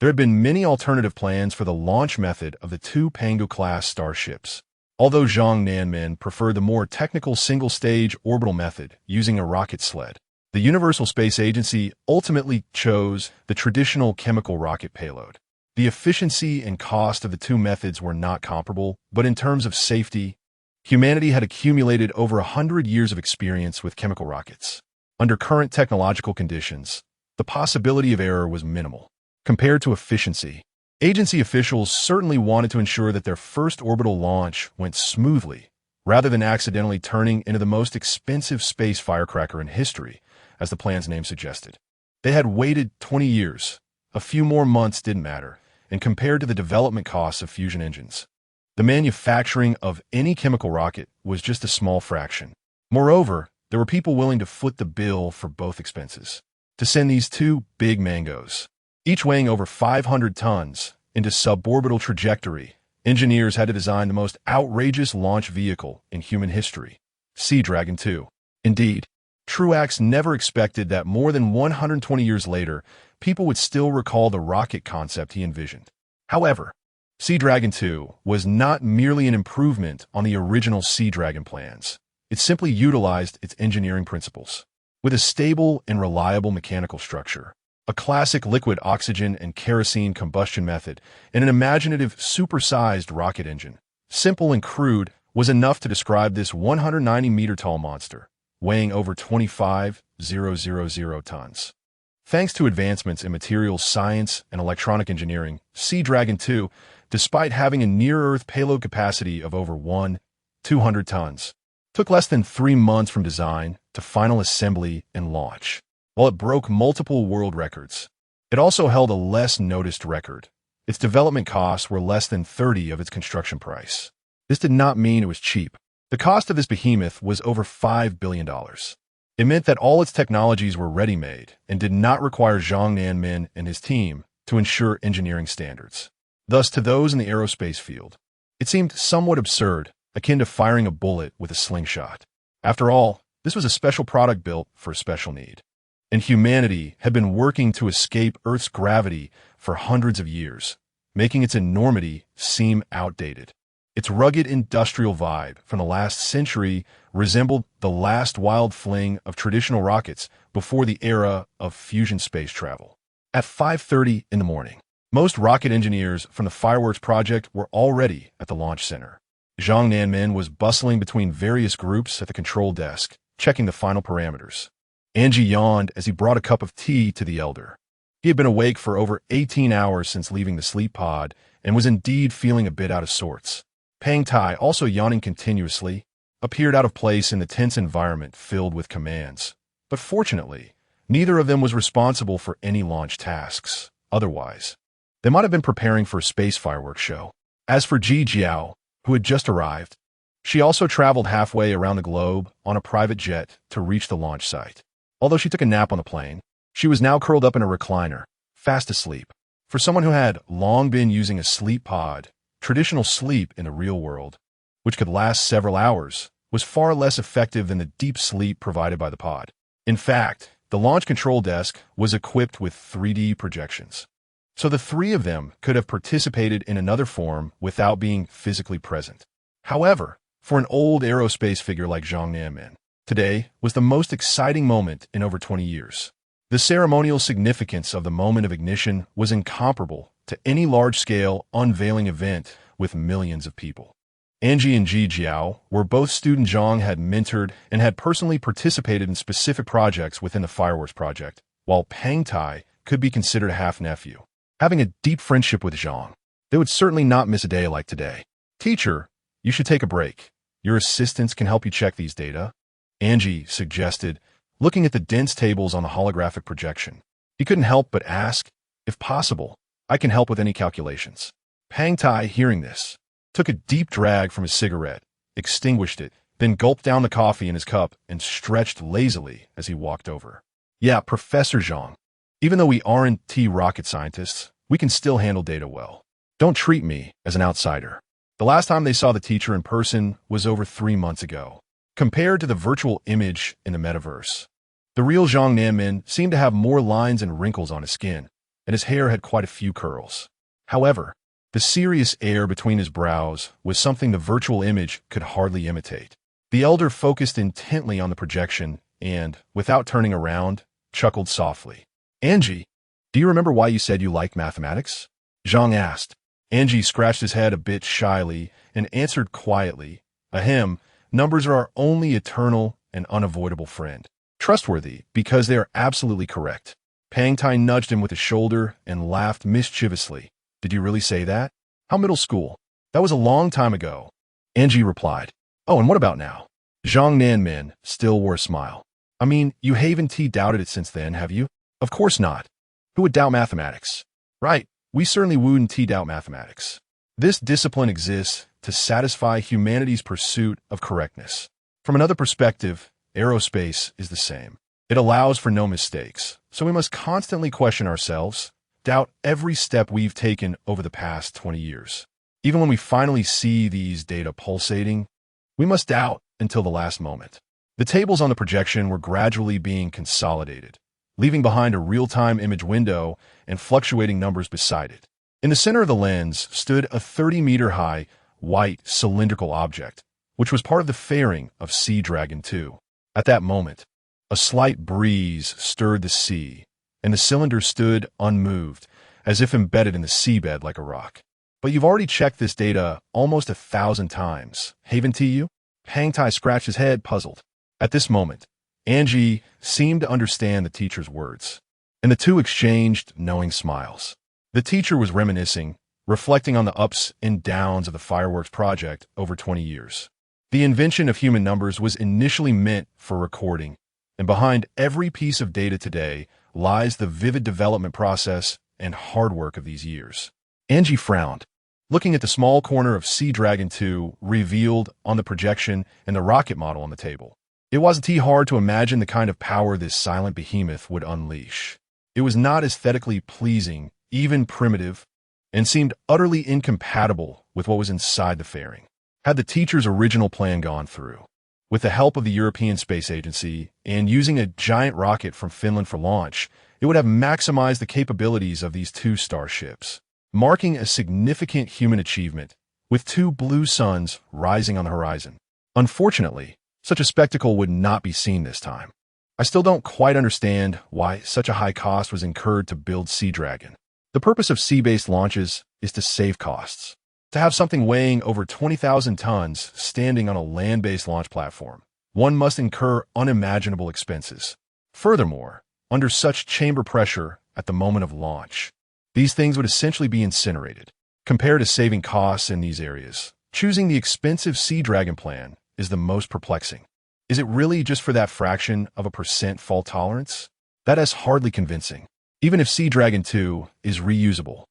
There had been many alternative plans for the launch method of the two Pangu-class starships, although Zhang Nanmen preferred the more technical single-stage orbital method using a rocket sled. The Universal Space Agency ultimately chose the traditional chemical rocket payload. The efficiency and cost of the two methods were not comparable, but in terms of safety, humanity had accumulated over 100 years of experience with chemical rockets. Under current technological conditions, the possibility of error was minimal. Compared to efficiency, agency officials certainly wanted to ensure that their first orbital launch went smoothly, rather than accidentally turning into the most expensive space firecracker in history, as the plan's name suggested. They had waited 20 years. A few more months didn't matter, and compared to the development costs of fusion engines, the manufacturing of any chemical rocket was just a small fraction. Moreover, there were people willing to foot the bill for both expenses. To send these two big mangoes, each weighing over 500 tons, into suborbital trajectory, engineers had to design the most outrageous launch vehicle in human history, Sea Dragon 2. Indeed, Truax never expected that more than 120 years later, people would still recall the rocket concept he envisioned. However, Sea Dragon 2 was not merely an improvement on the original Sea Dragon plans. It simply utilized its engineering principles. With a stable and reliable mechanical structure, a classic liquid oxygen and kerosene combustion method, and an imaginative supersized rocket engine, simple and crude, was enough to describe this 190-meter-tall monster, weighing over 25,000 tons. Thanks to advancements in materials science and electronic engineering, Sea Dragon 2, despite having a near-Earth payload capacity of over 200 tons, took less than 3 months from design to final assembly and launch. While it broke multiple world records, it also held a less noticed record. Its development costs were less than 30% of its construction price. This did not mean it was cheap. The cost of this behemoth was over $5 billion. It meant that all its technologies were ready-made and did not require Zhang Nanmin and his team to ensure engineering standards. Thus, to those in the aerospace field, it seemed somewhat absurd, akin to firing a bullet with a slingshot. After all, this was a special product built for a special need. And humanity had been working to escape Earth's gravity for hundreds of years, making its enormity seem outdated. Its rugged industrial vibe from the last century resembled the last wild fling of traditional rockets before the era of fusion space travel. At 5:30 in the morning, most rocket engineers from the fireworks project were already at the launch center. Zhang Nanmin was bustling between various groups at the control desk, checking the final parameters. Angie yawned as he brought a cup of tea to the elder. He had been awake for over 18 hours since leaving the sleep pod and was indeed feeling a bit out of sorts. Pang Tai, also yawning continuously, appeared out of place in the tense environment filled with commands. But fortunately, neither of them was responsible for any launch tasks. Otherwise, they might have been preparing for a space fireworks show. As for Ji Jiao, who had just arrived, she also traveled halfway around the globe on a private jet to reach the launch site. Although she took a nap on the plane, she was now curled up in a recliner, fast asleep. For someone who had long been using a sleep pod, traditional sleep in the real world, which could last several hours, was far less effective than the deep sleep provided by the pod. In fact, the launch control desk was equipped with 3D projections. So the three of them could have participated in another form without being physically present. However, for an old aerospace figure like Zhang Nanmin, today was the most exciting moment in over 20 years. The ceremonial significance of the moment of ignition was incomparable to any large-scale unveiling event with millions of people. Angie and Ji Jiao were both students Zhang had mentored and had personally participated in specific projects within the fireworks project, while Pang Tai could be considered a half-nephew. Having a deep friendship with Zhang, they would certainly not miss a day like today. "Teacher, you should take a break. Your assistants can help you check these data," Angie suggested, looking at the dense tables on the holographic projection. He couldn't help but ask, "If possible, I can help with any calculations." Pang Tai, hearing this, took a deep drag from his cigarette, extinguished it, then gulped down the coffee in his cup and stretched lazily as he walked over. "Yeah, Professor Zhang, even though we aren't rocket scientists, we can still handle data well. Don't treat me as an outsider." The last time they saw the teacher in person was over 3 months ago. Compared to the virtual image in the metaverse, the real Zhang Nanmin seemed to have more lines and wrinkles on his skin, and his hair had quite a few curls. However, the serious air between his brows was something the virtual image could hardly imitate. The elder focused intently on the projection and, without turning around, chuckled softly. "Angie, do you remember why you said you liked mathematics?" Zhang asked. Angie scratched his head a bit shyly and answered quietly, "Ahem, numbers are our only eternal and unavoidable friend. Trustworthy because they are absolutely correct." Pang Tai nudged him with his shoulder and laughed mischievously. "Did you really say that? How middle school? That was a long time ago." Angie replied. "Oh, and what about now?" Zhang Nanmin still wore a smile. "I mean, you haven't doubted it since then, have you?" "Of course not. Who would doubt mathematics?" "Right, we certainly wouldn't doubt mathematics. This discipline exists to satisfy humanity's pursuit of correctness. From another perspective, aerospace is the same. It allows for no mistakes, so we must constantly question ourselves, doubt every step we've taken over the past 20 years. Even when we finally see these data pulsating, we must doubt until the last moment." The tables on the projection were gradually being consolidated, leaving behind a real-time image window and fluctuating numbers beside it. In the center of the lens stood a 30-meter-high, white, cylindrical object, which was part of the fairing of Sea Dragon 2. At that moment, a slight breeze stirred the sea, and the cylinder stood unmoved, as if embedded in the seabed like a rock. "But you've already checked this data almost 1,000 times, haven't you?" Pang Tai scratched his head, puzzled. At this moment, Angie seemed to understand the teacher's words, and the two exchanged knowing smiles. The teacher was reminiscing, reflecting on the ups and downs of the fireworks project over 20 years. The invention of human numbers was initially meant for recording, and behind every piece of data today lies the vivid development process and hard work of these years. Angie frowned. looking at the small corner of Sea Dragon 2 revealed on the projection and the rocket model on the table. It wasn't too hard to imagine the kind of power this silent behemoth would unleash. It was not aesthetically pleasing, even primitive, and seemed utterly incompatible with what was inside the fairing. Had the teacher's original plan gone through, with the help of the European Space Agency and using a giant rocket from Finland for launch, it would have maximized the capabilities of these two starships, marking a significant human achievement, with two blue suns rising on the horizon. Unfortunately, such a spectacle would not be seen this time. I still don't quite understand why such a high cost was incurred to build Sea Dragon. The purpose of sea-based launches is to save costs. To have something weighing over 20,000 tons standing on a land-based launch platform, one must incur unimaginable expenses. Furthermore, under such chamber pressure at the moment of launch, these things would essentially be incinerated. Compared to saving costs in these areas, choosing the expensive Sea Dragon plan is the most perplexing. Is it really just for that fraction of a percent fault tolerance? That is hardly convincing. Even if Sea Dragon 2 is reusable,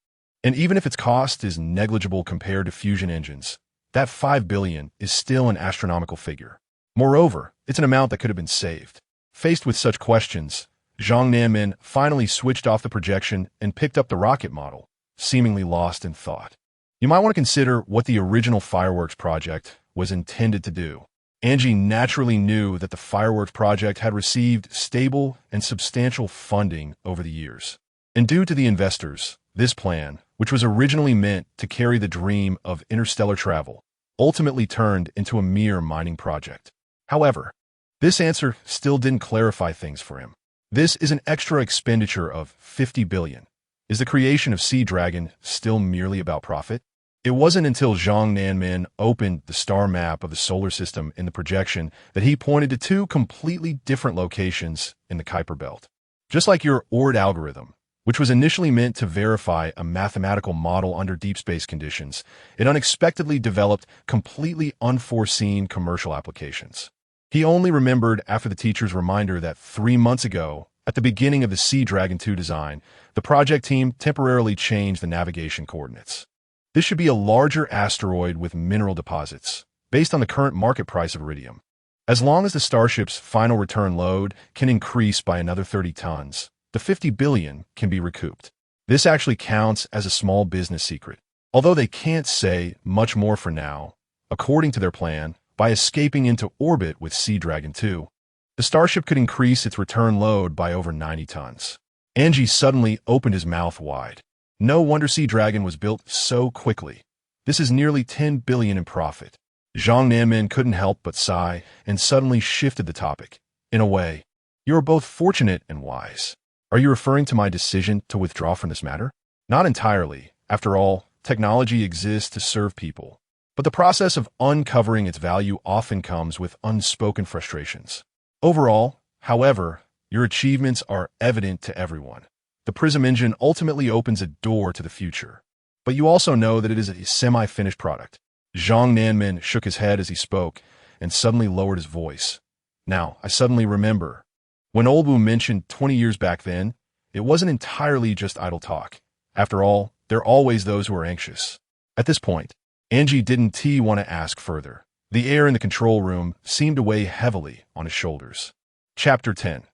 and even if its cost is negligible compared to fusion engines, that $5 billion is still an astronomical figure. Moreover, it's an amount that could have been saved. Faced with such questions, Zhang Nanmin finally switched off the projection and picked up the rocket model, seemingly lost in thought. You might want to consider what the original fireworks project was intended to do. Angie naturally knew that the fireworks project had received stable and substantial funding over the years. And due to the investors, this plan, which was originally meant to carry the dream of interstellar travel, ultimately turned into a mere mining project. However, this answer still didn't clarify things for him. This is an extra expenditure of $50 billion. Is the creation of Sea Dragon still merely about profit? It wasn't until Zhang Nanmin opened the star map of the solar system in the projection that he pointed to two completely different locations in the Kuiper Belt. Just like your ORD algorithm, which was initially meant to verify a mathematical model under deep space conditions, it unexpectedly developed completely unforeseen commercial applications. He only remembered after the teacher's reminder that 3 months ago, at the beginning of the Sea Dragon 2 design, the project team temporarily changed the navigation coordinates. This should be a larger asteroid with mineral deposits, based on the current market price of iridium. As long as the Starship's final return load can increase by another 30 tons, the $50 billion can be recouped. This actually counts as a small business secret. Although they can't say much more for now, according to their plan, by escaping into orbit with Sea Dragon 2, the Starship could increase its return load by over 90 tons. Angie suddenly opened his mouth wide. No wonder Sea Dragon was built so quickly. This is nearly $10 billion in profit. Zhang Nanmin couldn't help but sigh and suddenly shifted the topic. In a way, you are both fortunate and wise. Are you referring to my decision to withdraw from this matter? Not entirely. After all, technology exists to serve people. But the process of uncovering its value often comes with unspoken frustrations. Overall, however, your achievements are evident to everyone. The Prism engine ultimately opens a door to the future. But you also know that it is a semi-finished product. Zhang Nanmin shook his head as he spoke and suddenly lowered his voice. Now, I suddenly remember. When Olbu mentioned 20 years back then, it wasn't entirely just idle talk. After all, there are always those who are anxious. At this point, Angie didn't want to ask further. The air in the control room seemed to weigh heavily on his shoulders. Chapter 10.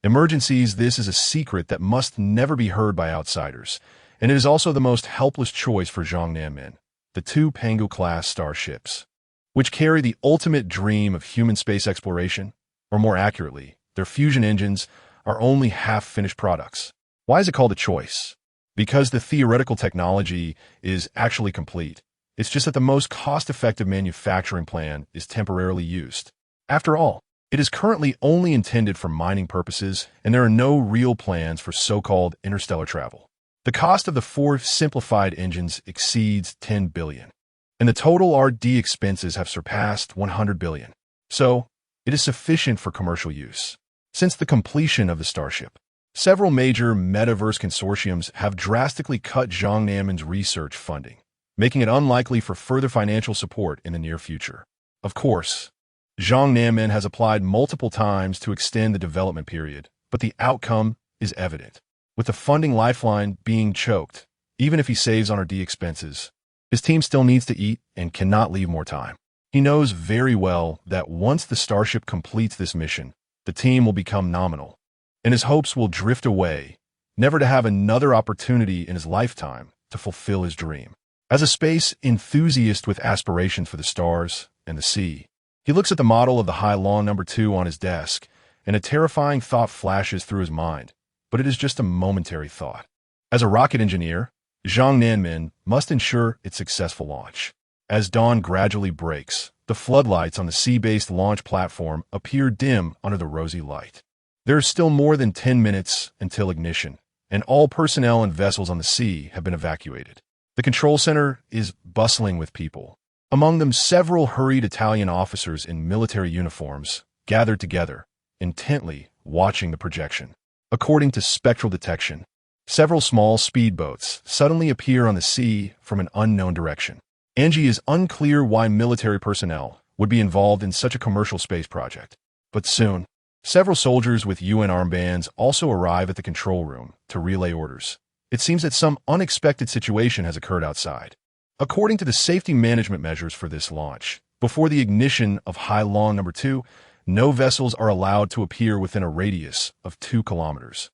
Emergencies. This is a secret that must never be heard by outsiders, and it is also the most helpless choice for Zhang Nanmin, the two Pangu-class starships, which carry the ultimate dream of human space exploration, or more accurately, their fusion engines are only half-finished products. Why is it called a choice? Because the theoretical technology is actually complete. It's just that the most cost-effective manufacturing plan is temporarily used. After all, it is currently only intended for mining purposes, and there are no real plans for so-called interstellar travel. The cost of the 4 simplified engines exceeds $10 billion, and the total R&D expenses have surpassed $100 billion. So, it is sufficient for commercial use. Since the completion of the Starship, several major metaverse consortiums have drastically cut Zhang Nanmin's research funding, making it unlikely for further financial support in the near future. Of course, Zhang Nanmin has applied multiple times to extend the development period, but the outcome is evident. With the funding lifeline being choked, even if he saves on R&D expenses, His team still needs to eat and cannot leave more time. He knows very well that once the starship completes this mission, the team will become nominal, and his hopes will drift away, never to have another opportunity in his lifetime to fulfill his dream. As a space enthusiast with aspirations for the stars and the sea, he looks at the model of the Hai Long No. 2 on his desk, and a terrifying thought flashes through his mind, but it is just a momentary thought. As a rocket engineer, Zhang Nanmin must ensure its successful launch. As dawn gradually breaks, the floodlights on the sea-based launch platform appear dim under the rosy light. There is still more than 10 minutes until ignition, and all personnel and vessels on the sea have been evacuated. The control center is bustling with people. Among them, several hurried Italian officers in military uniforms gathered together, intently watching the projection. According to spectral detection, several small speedboats suddenly appear on the sea from an unknown direction. Angie is unclear why military personnel would be involved in such a commercial space project. But soon, several soldiers with UN armbands also arrive at the control room to relay orders. It seems that some unexpected situation has occurred outside. According to the safety management measures for this launch, before the ignition of Hai Long No. 2, no vessels are allowed to appear within a radius of 2 kilometers,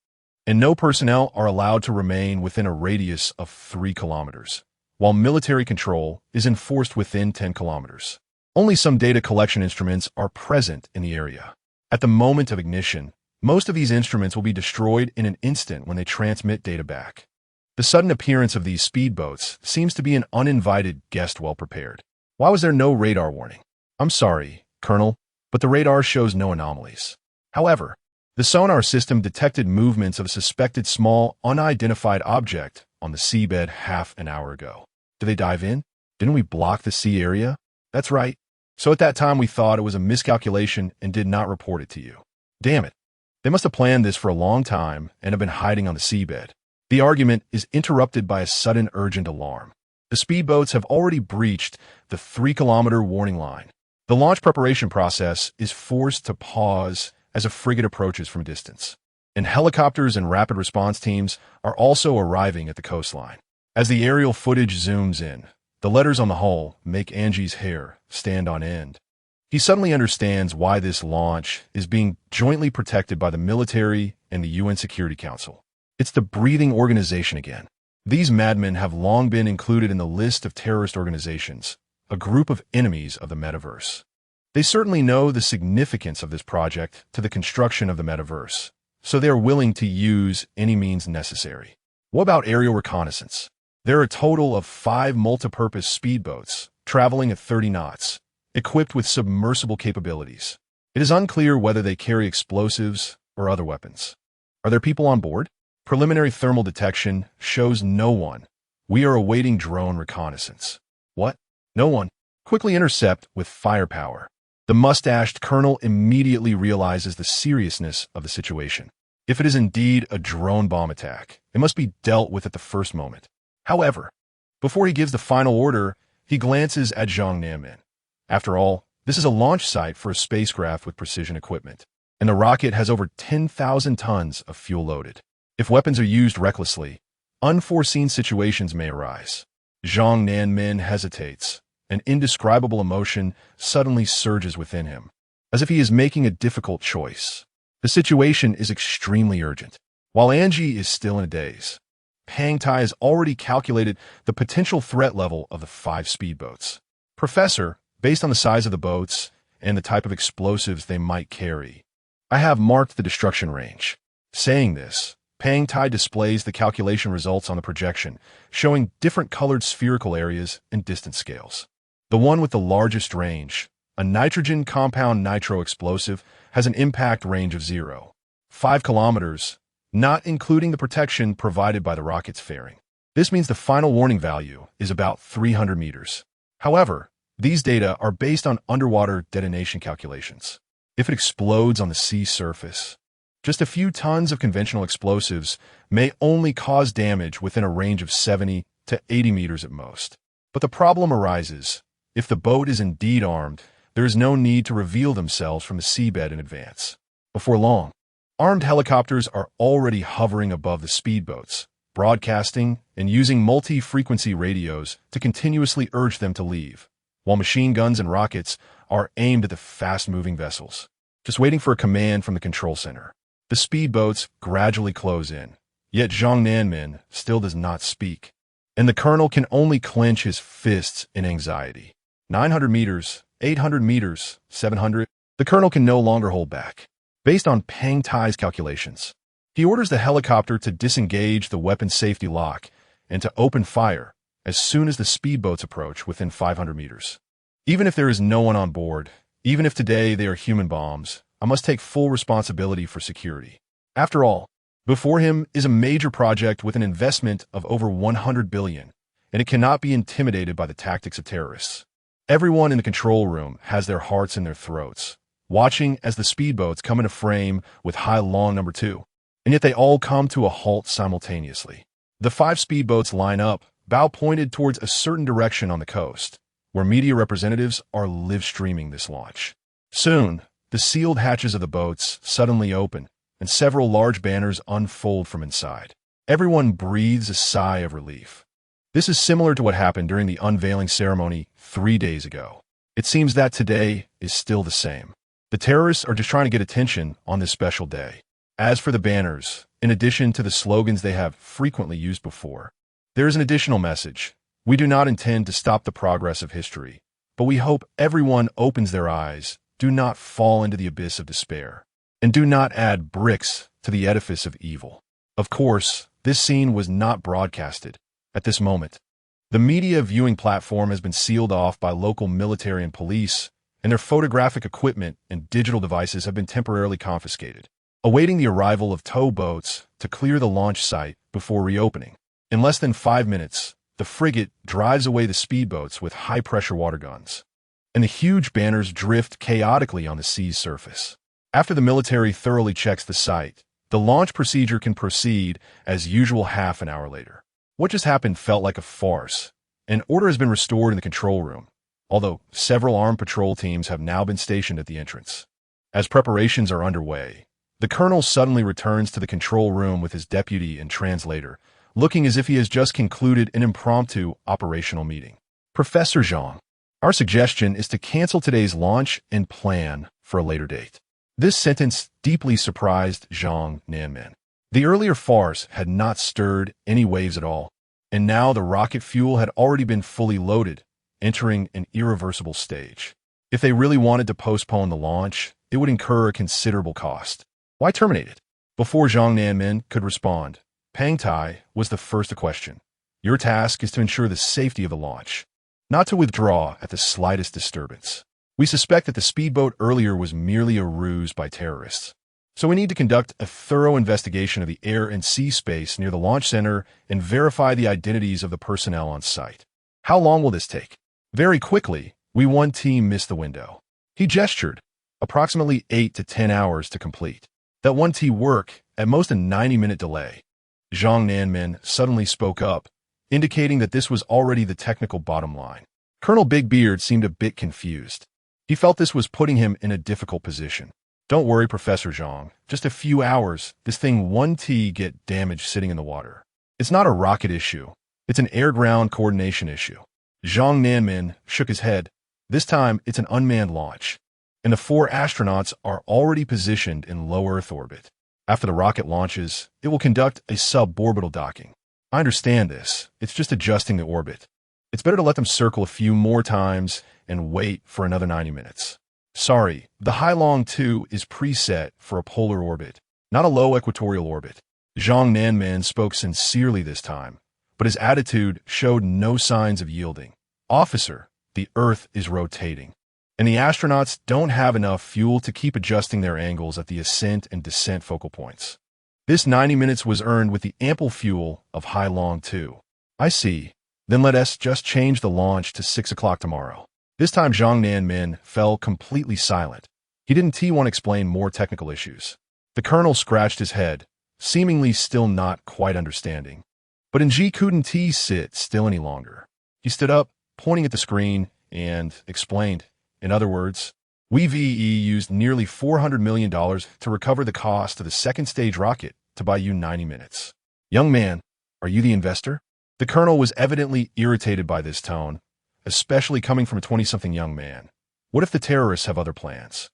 and no personnel are allowed to remain within a radius of 3 kilometers, while military control is enforced within 10 kilometers. Only some data collection instruments are present in the area. At the moment of ignition, most of these instruments will be destroyed in an instant when they transmit data back. The sudden appearance of these speedboats seems to be an uninvited guest well prepared. Why was there no radar warning? I'm sorry, Colonel, but the radar shows no anomalies. However, the sonar system detected movements of a suspected small, unidentified object on the seabed half an hour ago. Did they dive in? Didn't we block the sea area? That's right. So at that time we thought it was a miscalculation and did not report it to you. Damn it. They must have planned this for a long time and have been hiding on the seabed. The argument is interrupted by a sudden urgent alarm. The speedboats have already breached the 3-kilometer warning line. The launch preparation process is forced to pause as a frigate approaches from a distance, and helicopters and rapid response teams are also arriving at the coastline. As the aerial footage zooms in, the letters on the hull make Angie's hair stand on end. He suddenly understands why this launch is being jointly protected by the military and the UN Security Council. It's the breathing organization again. These madmen have long been included in the list of terrorist organizations, a group of enemies of the metaverse. They certainly know the significance of this project to the construction of the metaverse, so they are willing to use any means necessary. What about aerial reconnaissance? There are a total of 5 multipurpose speedboats traveling at 30 knots, equipped with submersible capabilities. It is unclear whether they carry explosives or other weapons. Are there people on board? Preliminary thermal detection shows no one. We are awaiting drone reconnaissance. What? No one. Quickly intercept with firepower. The mustached colonel immediately realizes the seriousness of the situation. If it is indeed a drone bomb attack, it must be dealt with at the first moment. However, before he gives the final order, he glances at Zhang Nanmin. After all, this is a launch site for a spacecraft with precision equipment, and the rocket has over 10,000 tons of fuel loaded. If weapons are used recklessly, unforeseen situations may arise. Zhang Nanmin hesitates. An indescribable emotion suddenly surges within him, as if he is making a difficult choice. The situation is extremely urgent. While Angie is still in a daze, Pang Tai has already calculated the potential threat level of the 5 speedboats. Professor, based on the size of the boats and the type of explosives they might carry, I have marked the destruction range. Saying this, Pang Tai displays the calculation results on the projection, showing different colored spherical areas and distance scales. The one with the largest range, a nitrogen compound nitro explosive, has an impact range of 0.5 kilometers, not including the protection provided by the rocket's fairing. This means the final warning value is about 300 meters. However, these data are based on underwater detonation calculations. If it explodes on the sea surface, just a few tons of conventional explosives may only cause damage within a range of 70 to 80 meters at most. But the problem arises. If the boat is indeed armed, there is no need to reveal themselves from the seabed in advance. Before long, armed helicopters are already hovering above the speedboats, broadcasting, and using multi-frequency radios to continuously urge them to leave, while machine guns and rockets are aimed at the fast-moving vessels, just waiting for a command from the control center. The speedboats gradually close in, yet Zhang Nanmin still does not speak, and the colonel can only clench his fists in anxiety. 900 meters, 800 meters, 700. The colonel can no longer hold back. Based on Peng Tai's calculations, he orders the helicopter to disengage the weapon safety lock and to open fire as soon as the speedboats approach within 500 meters. Even if there is no one on board, even if today they are human bombs, I must take full responsibility for security. After all, before him is a major project with an investment of over 100 billion, and it cannot be intimidated by the tactics of terrorists. Everyone in the control room has their hearts in their throats, watching as the speedboats come into frame with Hai Long number 2, and yet they all come to a halt simultaneously. The 5 speedboats line up, bow pointed towards a certain direction on the coast, where media representatives are live-streaming this launch. Soon, the sealed hatches of the boats suddenly open, and several large banners unfold from inside. Everyone breathes a sigh of relief. This is similar to what happened during the unveiling ceremony 3 days ago. It seems that today is still the same. The terrorists are just trying to get attention on this special day. As for the banners, in addition to the slogans they have frequently used before, there is an additional message. We do not intend to stop the progress of history, but we hope everyone opens their eyes, do not fall into the abyss of despair, and do not add bricks to the edifice of evil. Of course, this scene was not broadcasted. At this moment, the media viewing platform has been sealed off by local military and police, and their photographic equipment and digital devices have been temporarily confiscated, awaiting the arrival of tow boats to clear the launch site before reopening. In less than 5 minutes, the frigate drives away the speedboats with high-pressure water guns, and the huge banners drift chaotically on the sea's surface. After the military thoroughly checks the site, the launch procedure can proceed as usual half an hour later. What just happened felt like a farce, and order has been restored in the control room, although several armed patrol teams have now been stationed at the entrance. As preparations are underway, the colonel suddenly returns to the control room with his deputy and translator, looking as if he has just concluded an impromptu operational meeting. Professor Zhang, our suggestion is to cancel today's launch and plan for a later date. This sentence deeply surprised Zhang Nanmin. The earlier farce had not stirred any waves at all, and now the rocket fuel had already been fully loaded, entering an irreversible stage. If they really wanted to postpone the launch, it would incur a considerable cost. Why terminate it? Before Zhang Nanmin could respond, Peng Tai was the first to question. Your task is to ensure the safety of the launch, not to withdraw at the slightest disturbance. We suspect that the speedboat earlier was merely a ruse by terrorists. So we need to conduct a thorough investigation of the air and sea space near the launch center and verify the identities of the personnel on site. How long will this take? Very quickly, one team missed the window. He gestured, approximately 8 to 10 hours to complete. That one team work, at most a 90-minute delay. Zhang Nanmin suddenly spoke up, indicating that this was already the technical bottom line. Colonel Big Beard seemed a bit confused. He felt this was putting him in a difficult position. Don't worry, Professor Zhang. Just a few hours, this thing 1T get damaged sitting in the water. It's not a rocket issue. It's an air-ground coordination issue. Zhang Nanmin shook his head. This time, it's an unmanned launch, and the 4 astronauts are already positioned in low Earth orbit. After the rocket launches, it will conduct a suborbital docking. I understand this. It's just adjusting the orbit. It's better to let them circle a few more times and wait for another 90 minutes. Sorry, the Hai Long 2 is preset for a polar orbit, not a low equatorial orbit. Zhang Nanmin spoke sincerely this time, but his attitude showed no signs of yielding. Officer, the Earth is rotating, and the astronauts don't have enough fuel to keep adjusting their angles at the ascent and descent focal points. This 90 minutes was earned with the ample fuel of Hai Long 2. I see. Then let us just change the launch to 6 o'clock tomorrow. This time Zhang Nanmin fell completely silent. He didn't want to explain more technical issues. The colonel scratched his head, seemingly still not quite understanding. But Ng couldn't sit still any longer. He stood up, pointing at the screen, and explained. In other words, we've used nearly $400 million to recover the cost of the second stage rocket to buy you 90 minutes. Young man, Are you the investor? The colonel was evidently irritated by this tone, especially coming from a 20-something young man. What if the terrorists have other plans?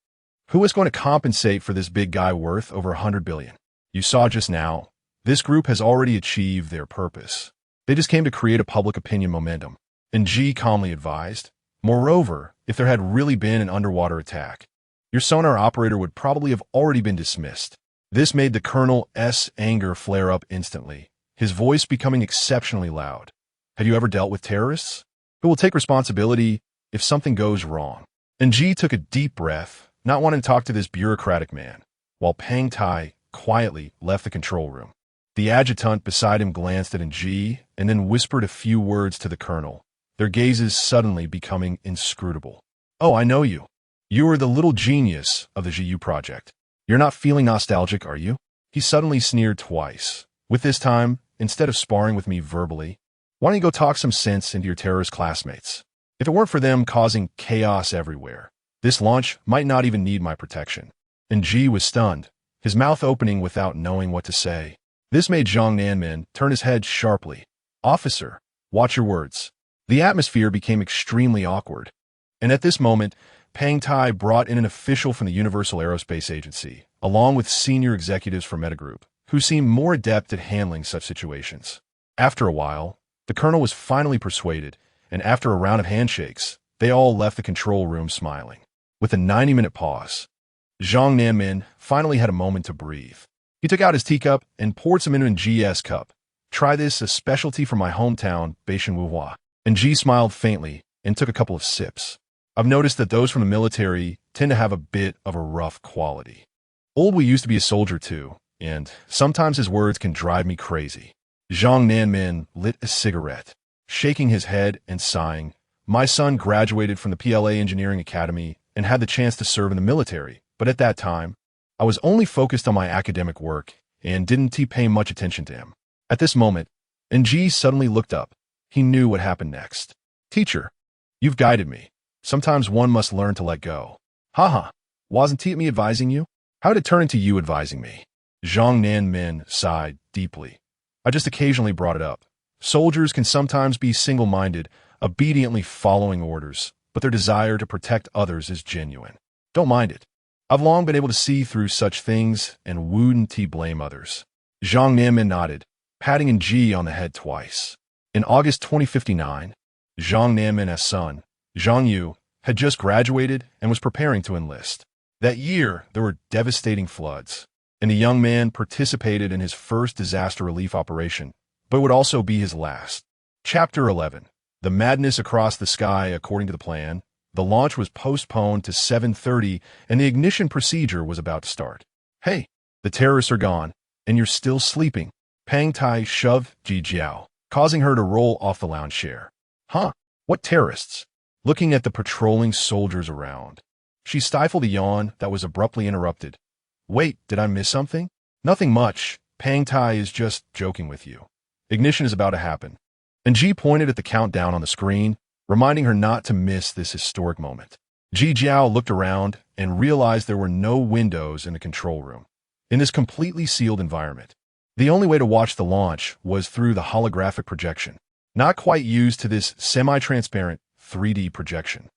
Who is going to compensate for this big guy worth over $100 billion? You saw just now, this group has already achieved their purpose. They just came to create a public opinion momentum. And G calmly advised, moreover, if there had really been an underwater attack, your sonar operator would probably have already been dismissed. This made the colonel's anger flare up instantly, his voice becoming exceptionally loud. Have you ever dealt with terrorists? Who will take responsibility if something goes wrong? And G took a deep breath, not wanting to talk to this bureaucratic man, while Pang Tai quietly left the control room. The adjutant beside him glanced at Ng and then whispered a few words to the colonel, their gazes suddenly becoming inscrutable. Oh, I know you. You are the little genius of the GU project. You're not feeling nostalgic, are you? He suddenly sneered twice. With this time, instead of sparring with me verbally, why don't you go talk some sense into your terrorist classmates? If it weren't for them causing chaos everywhere, this launch might not even need my protection. And G was stunned, his mouth opening without knowing what to say. This made Zhang Nanmin turn his head sharply. Officer, watch your words. The atmosphere became extremely awkward. And at this moment, Pang Tai brought in an official from the Universal Aerospace Agency, along with senior executives from Metagroup, who seemed more adept at handling such situations. After a while, the colonel was finally persuaded, and after a round of handshakes, they all left the control room smiling. With a 90-minute pause, Zhang Nanmin finally had a moment to breathe. He took out his teacup and poured some into an GS cup. Try this, a specialty from my hometown, Beishan Wuhua. And G smiled faintly and took a couple of sips. I've noticed that those from the military tend to have a bit of a rough quality. Old Wu used to be a soldier too, and sometimes his words can drive me crazy. Zhang Nanmin lit a cigarette, shaking his head and sighing. My son graduated from the PLA Engineering Academy and had the chance to serve in the military, but at that time, I was only focused on my academic work and didn't pay much attention to him. At this moment, Ng suddenly looked up. He knew what happened next. Teacher, you've guided me. Sometimes one must learn to let go. Haha, wasn't it me advising you? How did it turn into you advising me? Zhang Nanmin sighed deeply. I just occasionally brought it up. Soldiers can sometimes be single-minded, obediently following orders, but their desire to protect others is genuine. Don't mind it. I've long been able to see through such things and wouldn't blame others. Zhang Nanmin nodded, patting Ng on the head twice. In August 2059, Zhang Nanmin's son, Zhang Yu, had just graduated and was preparing to enlist. That year, there were devastating floods, and the young man participated in his first disaster relief operation, but it would also be his last. Chapter 11. The madness across the sky. According to the plan, the launch was postponed to 7:30 and the ignition procedure was about to start. Hey, the terrorists are gone, and you're still sleeping. Pang Tai shoved Ji Jiao, causing her to roll off the lounge chair. Huh? What terrorists? Looking at the patrolling soldiers around, she stifled a yawn that was abruptly interrupted. Wait, did I miss something? Nothing much. Pang Tai is just joking with you. Ignition is about to happen. And Ji pointed at the countdown on the screen, reminding her not to miss this historic moment. Ji Jiao looked around and realized there were no windows in the control room. In this completely sealed environment, the only way to watch the launch was through the holographic projection, not quite used to this semi-transparent 3D projection.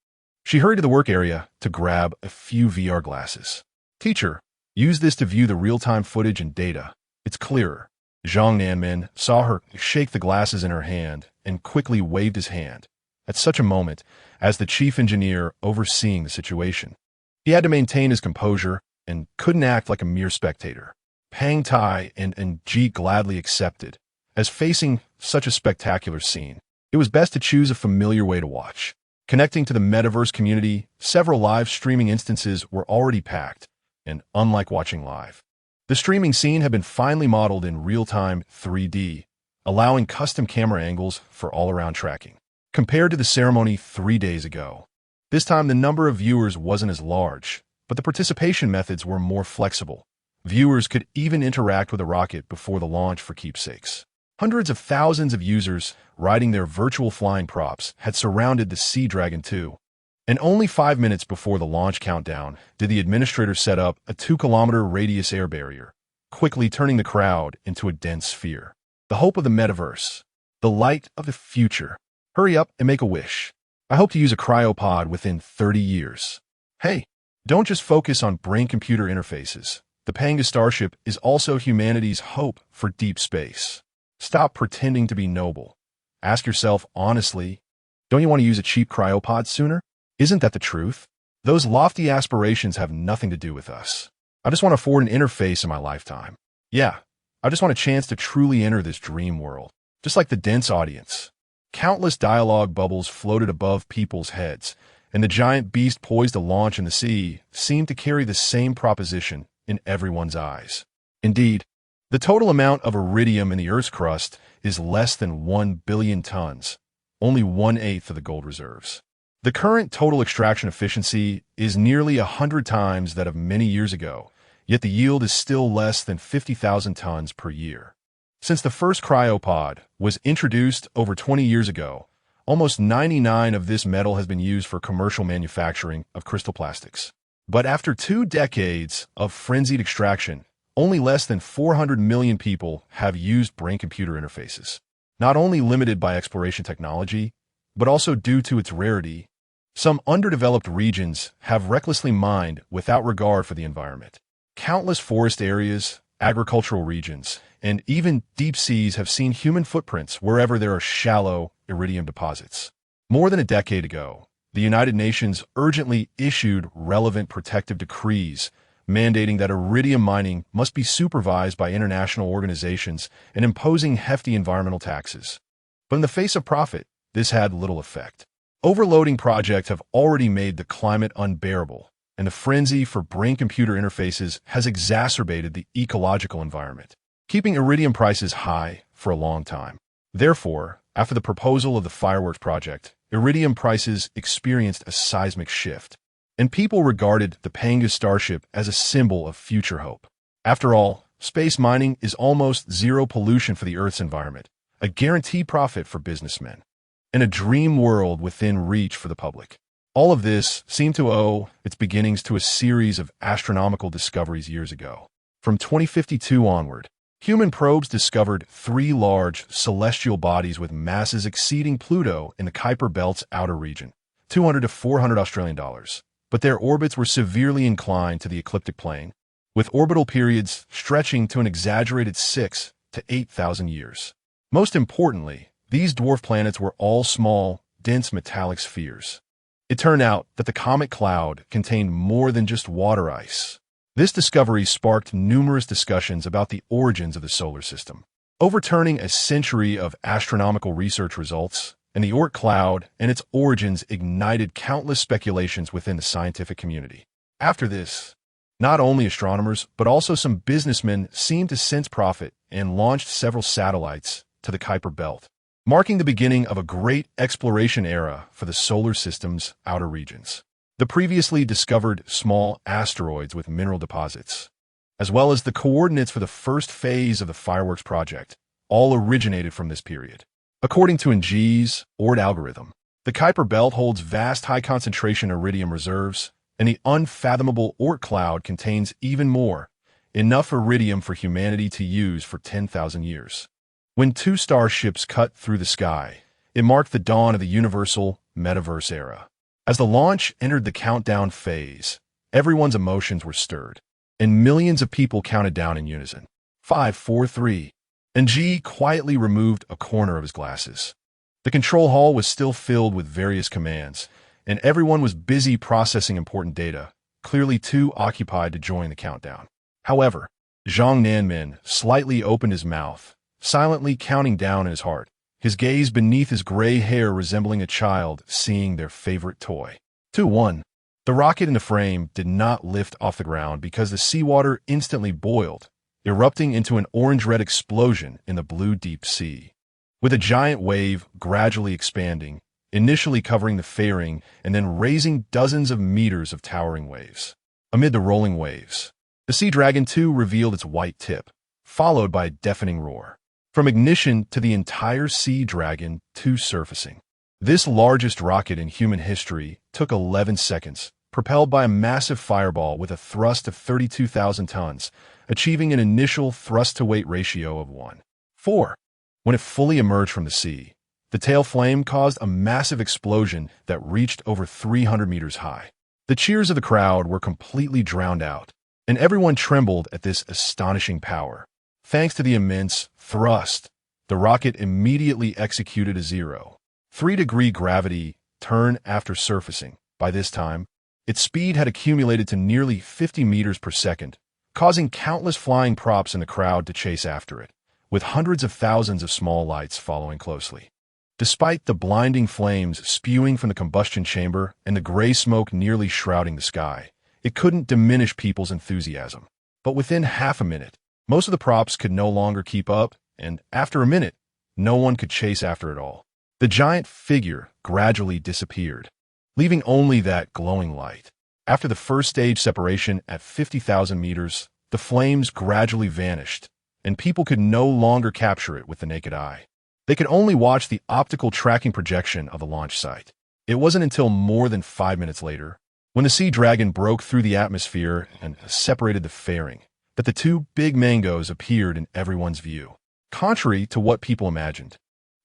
She hurried to the work area to grab a few VR glasses. Teacher, use this to view the real-time footage and data. It's clearer. Zhang Nanmin saw her shake the glasses in her hand and quickly waved his hand. At such a moment, as the chief engineer overseeing the situation, he had to maintain his composure and couldn't act like a mere spectator. Pang Tai and Ji gladly accepted. As facing such a spectacular scene, it was best to choose a familiar way to watch. Connecting to the metaverse community, several live streaming instances were already packed, and unlike watching live, the streaming scene had been finely modeled in real-time 3D, allowing custom camera angles for all-around tracking. Compared to the ceremony 3 days ago, this time the number of viewers wasn't as large, but the participation methods were more flexible. Viewers could even interact with the rocket before the launch for keepsakes. Hundreds of thousands of users riding their virtual flying props had surrounded the Sea Dragon 2. And only 5 minutes before the launch countdown did the administrator set up a 2-kilometer radius air barrier, quickly turning the crowd into a dense sphere. the hope of the metaverse, the light of the future. Hurry up and make a wish. I hope to use a cryopod within 30 years. Hey, don't just focus on brain-computer interfaces. The Panga Starship is also humanity's hope for deep space. Stop pretending to be noble. Ask yourself honestly, don't you want to use a cheap cryopod sooner? Isn't that the truth? Those lofty aspirations have nothing to do with us. I just want to afford an interface in my lifetime. Yeah, I just want a chance to truly enter this dream world, just like the dense audience. Countless dialogue bubbles floated above people's heads, and the giant beast poised to launch in the sea seemed to carry the same proposition in everyone's eyes. Indeed, the total amount of iridium in the Earth's crust is less than 1 billion tons, only 1/8 of the gold reserves. The current total extraction efficiency is nearly 100 times that of many years ago, yet the yield is still less than 50,000 tons per year. Since the first cryopod was introduced over 20 years ago, almost 99% of this metal has been used for commercial manufacturing of crystal plastics. But after 2 decades of frenzied extraction, only less than 400 million people have used brain-computer interfaces. Not only limited by exploration technology, but also due to its rarity, some underdeveloped regions have recklessly mined without regard for the environment. Countless forest areas, agricultural regions, and even deep seas have seen human footprints wherever there are shallow iridium deposits. More than a decade ago, the United Nations urgently issued relevant protective decrees mandating that iridium mining must be supervised by international organizations and imposing hefty environmental taxes. But in the face of profit, this had little effect. Overloading projects have already made the climate unbearable, and the frenzy for brain-computer interfaces has exacerbated the ecological environment, keeping iridium prices high for a long time. Therefore, after the proposal of the fireworks project, iridium prices experienced a seismic shift, and people regarded the Panga Starship as a symbol of future hope. After all, space mining is almost zero pollution for the Earth's environment, a guaranteed profit for businessmen, and a dream world within reach for the public. All of this seemed to owe its beginnings to a series of astronomical discoveries years ago. From 2052 onward, human probes discovered 3 large celestial bodies with masses exceeding Pluto in the Kuiper Belt's outer region, 200 to 400 Australian dollars. But their orbits were severely inclined to the ecliptic plane, with orbital periods stretching to an exaggerated 6 to 8,000 years. Most importantly, these dwarf planets were all small, dense metallic spheres. It turned out that the comet cloud contained more than just water ice. This discovery sparked numerous discussions about the origins of the solar system, overturning a century of astronomical research results, and the Oort cloud and its origins ignited countless speculations within the scientific community. After this, not only astronomers, but also some businessmen seemed to sense profit and launched several satellites to the Kuiper Belt, marking the beginning of a great exploration era for the solar system's outer regions. The previously discovered small asteroids with mineral deposits, as well as the coordinates for the first phase of the fireworks project, all originated from this period. According to Ng's Oort algorithm, the Kuiper Belt holds vast high-concentration iridium reserves, and the unfathomable Oort cloud contains even more, enough iridium for humanity to use for 10,000 years. When 2 starships cut through the sky, it marked the dawn of the universal metaverse era. As the launch entered the countdown phase, everyone's emotions were stirred, and millions of people counted down in unison. 5, 4, 3. And G quietly removed a corner of his glasses. The control hall was still filled with various commands, and everyone was busy processing important data, clearly too occupied to join the countdown. However, Zhang Nanmin slightly opened his mouth, silently counting down in his heart, his gaze beneath his gray hair resembling a child seeing their favorite toy. 2, 1. The rocket in the frame did not lift off the ground because the seawater instantly boiled, erupting into an orange-red explosion in the blue deep sea, with a giant wave gradually expanding, initially covering the fairing and then raising dozens of meters of towering waves. Amid the rolling waves, the Sea Dragon 2 revealed its white tip, followed by a deafening roar. From ignition to the entire Sea Dragon 2 surfacing. This largest rocket in human history took 11 seconds, propelled by a massive fireball with a thrust of 32,000 tons, achieving an initial thrust-to-weight ratio of 1:4. When it fully emerged from the sea, the tail flame caused a massive explosion that reached over 300 meters high. The cheers of the crowd were completely drowned out, and everyone trembled at this astonishing power. Thanks to the immense thrust, the rocket immediately executed a 0.3-degree gravity turn after surfacing. By this time, its speed had accumulated to nearly 50 meters per second, causing countless flying props in the crowd to chase after it, with hundreds of thousands of small lights following closely. Despite the blinding flames spewing from the combustion chamber and the gray smoke nearly shrouding the sky, it couldn't diminish people's enthusiasm. But within half a minute, most of the props could no longer keep up, and after a minute, no one could chase after it all. The giant figure gradually disappeared, leaving only that glowing light. After the first stage separation at 50,000 meters, the flames gradually vanished, and people could no longer capture it with the naked eye. They could only watch the optical tracking projection of the launch site. It wasn't until more than 5 minutes later, when the Sea Dragon broke through the atmosphere and separated the fairing, that the two big mangoes appeared in everyone's view. Contrary to what people imagined,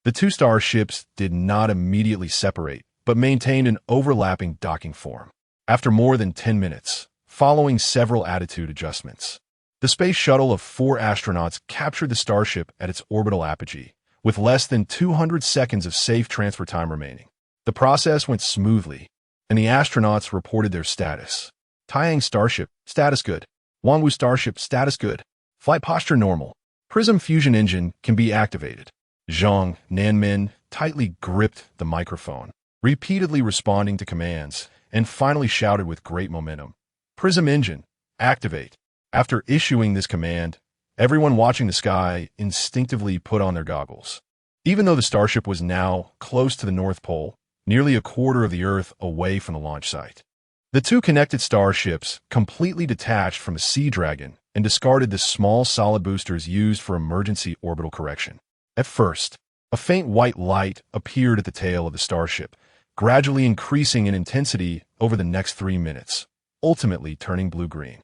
the two starships did not immediately separate, but maintained an overlapping docking form. After more than 10 minutes, following several attitude adjustments, the space shuttle of 4 astronauts captured the starship at its orbital apogee, with less than 200 seconds of safe transfer time remaining. The process went smoothly, and the astronauts reported their status. Taiyang Starship, status good. Wanwu Starship, status good. Flight posture normal. Prism fusion engine can be activated. Zhang Nanmin tightly gripped the microphone, repeatedly responding to commands, and finally shouted with great momentum, "Prism engine, activate." After issuing this command, everyone watching the sky instinctively put on their goggles. Even though the starship was now close to the North Pole, nearly a quarter of the Earth away from the launch site, the two connected starships completely detached from the Sea Dragon and discarded the small solid boosters used for emergency orbital correction. At first, a faint white light appeared at the tail of the starship, gradually increasing in intensity over the next 3 minutes, ultimately turning blue-green.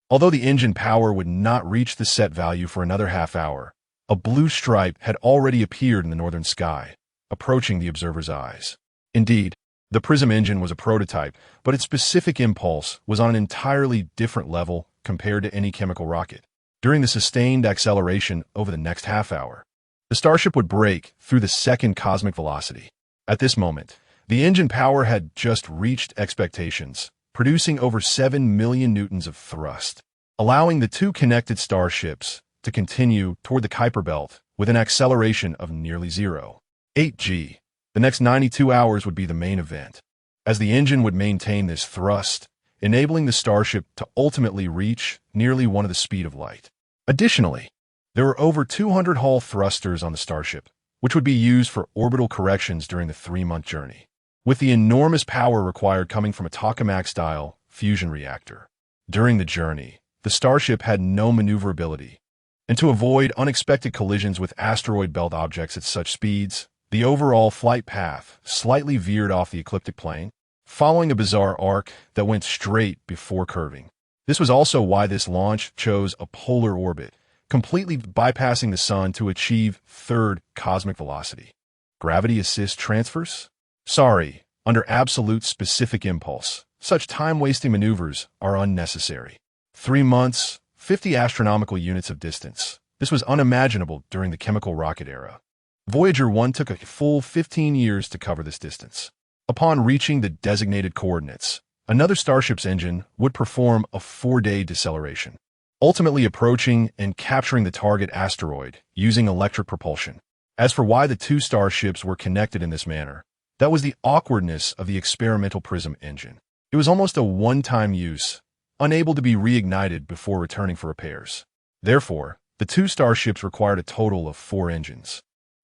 Although the engine power would not reach the set value for another half hour, a blue stripe had already appeared in the northern sky, approaching the observer's eyes. Indeed, the Prism engine was a prototype, but its specific impulse was on an entirely different level compared to any chemical rocket. During the sustained acceleration over the next half hour, the starship would break through the second cosmic velocity. At this moment, the engine power had just reached expectations, producing over 7 million newtons of thrust, allowing the two connected starships to continue toward the Kuiper Belt with an acceleration of nearly 0.8 g. The next 92 hours would be the main event, as the engine would maintain this thrust, enabling the starship to ultimately reach nearly one of the speed of light. Additionally, there were over 200 Hall thrusters on the starship, which would be used for orbital corrections during the 3-month journey, with the enormous power required coming from a tokamak-style fusion reactor. During the journey, the starship had no maneuverability, and to avoid unexpected collisions with asteroid belt objects at such speeds, the overall flight path slightly veered off the ecliptic plane, following a bizarre arc that went straight before curving. This was also why this launch chose a polar orbit, completely bypassing the sun to achieve third cosmic velocity. Gravity assist transfers? Sorry, under absolute specific impulse, such time-wasting maneuvers are unnecessary. 3 months, 50 astronomical units of distance. This was unimaginable during the chemical rocket era. Voyager 1 took a full 15 years to cover this distance. Upon reaching the designated coordinates, another starship's engine would perform a 4-day deceleration, ultimately approaching and capturing the target asteroid using electric propulsion. As for why the two starships were connected in this manner, that was the awkwardness of the experimental Prism engine. It was almost a one-time use, unable to be reignited before returning for repairs. Therefore, the two starships required a total of 4 engines,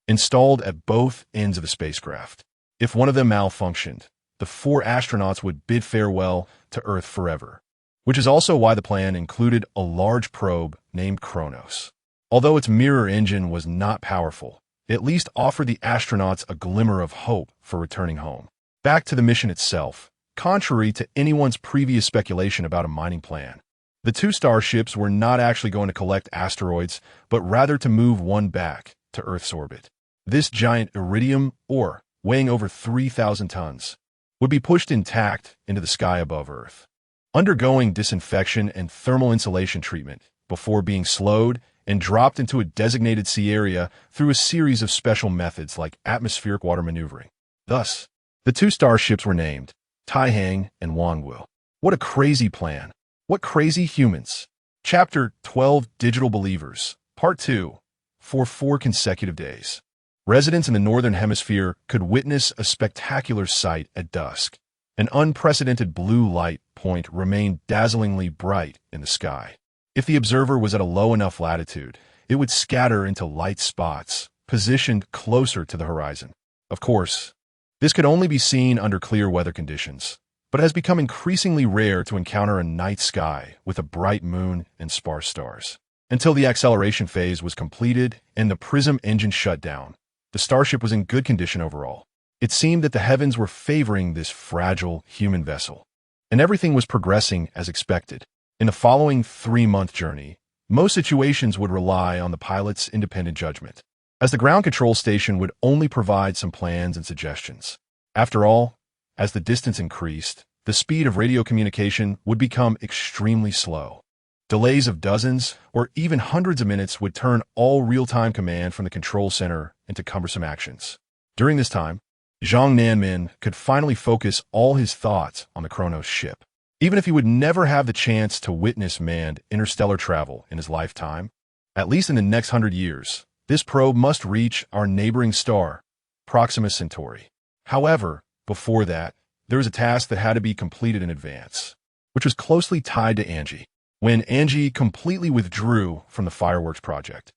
installed at both ends of the spacecraft. If one of them malfunctioned, the 4 astronauts would bid farewell to Earth forever, which is also why the plan included a large probe named Kronos. Although its mirror engine was not powerful, it at least offered the astronauts a glimmer of hope for returning home. Back to the mission itself. Contrary to anyone's previous speculation about a mining plan, the two starships were not actually going to collect asteroids, but rather to move one back to Earth's orbit. This giant iridium ore, weighing over 3,000 tons, would be pushed intact into the sky above Earth, undergoing disinfection and thermal insulation treatment before being slowed and dropped into a designated sea area through a series of special methods like atmospheric water maneuvering. Thus, the two starships were named Taihang and Wanwu. What a crazy plan. What crazy humans. Chapter 12, Digital Believers, Part 2. For 4 consecutive days, residents in the Northern Hemisphere could witness a spectacular sight at dusk. An unprecedented blue light point remained dazzlingly bright in the sky. If the observer was at a low enough latitude, it would scatter into light spots, positioned closer to the horizon. Of course, this could only be seen under clear weather conditions, but has become increasingly rare to encounter a night sky with a bright moon and sparse stars. Until the acceleration phase was completed and the prism engine shut down, the starship was in good condition overall. It seemed that the heavens were favoring this fragile human vessel, and everything was progressing as expected. In the following 3-month journey, most situations would rely on the pilot's independent judgment, as the ground control station would only provide some plans and suggestions. After all, as the distance increased, the speed of radio communication would become extremely slow. Delays of dozens or even hundreds of minutes would turn all real-time command from the control center into cumbersome actions. During this time, Zhang Nanmin could finally focus all his thoughts on the Kronos ship. Even if he would never have the chance to witness manned interstellar travel in his lifetime, at least in the next 100 years, this probe must reach our neighboring star, Proxima Centauri. However, before that, there was a task that had to be completed in advance, which was closely tied to Angie. When Angie completely withdrew from the fireworks project,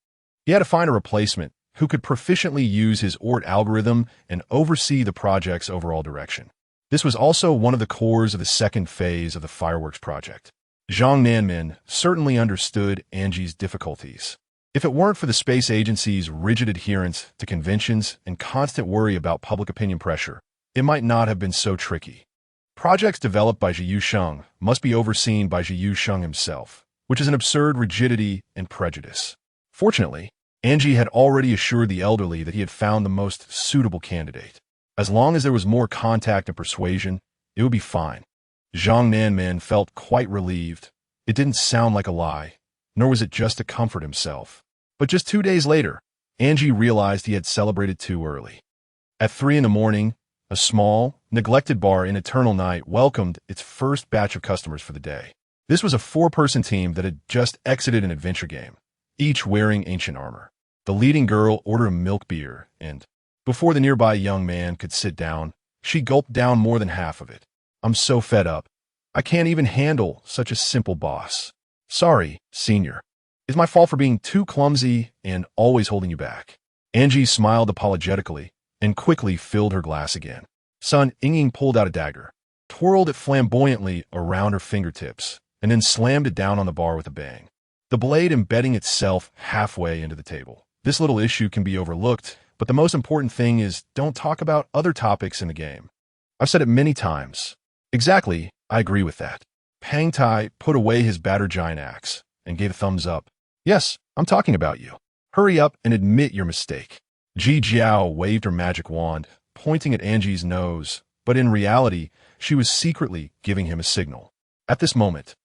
he had to find a replacement who could proficiently use his ORT algorithm and oversee the project's overall direction. This was also one of the cores of the second phase of the fireworks project. Zhang Nanmin certainly understood Angie's difficulties. If it weren't for the space agency's rigid adherence to conventions and constant worry about public opinion pressure, it might not have been so tricky. Projects developed by Zhiyu Sheng must be overseen by Zhiyu Sheng himself, which is an absurd rigidity and prejudice. Fortunately, Angie had already assured the elderly that he had found the most suitable candidate. As long as there was more contact and persuasion, it would be fine. Zhang Nanmin felt quite relieved. It didn't sound like a lie, nor was it just to comfort himself. But just 2 days later, Angie realized he had celebrated too early. At 3 in the morning, a small, neglected bar in Eternal Night welcomed its first batch of customers for the day. This was a 4-person team that had just exited an adventure game, each wearing ancient armor. The leading girl ordered a milk beer, and before the nearby young man could sit down, she gulped down more than half of it. "I'm so fed up. I can't even handle such a simple boss. Sorry, senior. It's my fault for being too clumsy and always holding you back." Angie smiled apologetically and quickly filled her glass again. Sun Ying pulled out a dagger, twirled it flamboyantly around her fingertips, and then slammed it down on the bar with a bang, the blade embedding itself halfway into the table. This little issue can be overlooked, but the most important thing is don't talk about other topics in the game. I've said it many times. Exactly, I agree with that. Pang Tai put away his battered giant axe and gave a thumbs up. Yes, I'm talking about you. Hurry up and admit your mistake. Ji Jiao waved her magic wand, pointing at Angie's nose, but in reality, she was secretly giving him a signal. At this moment,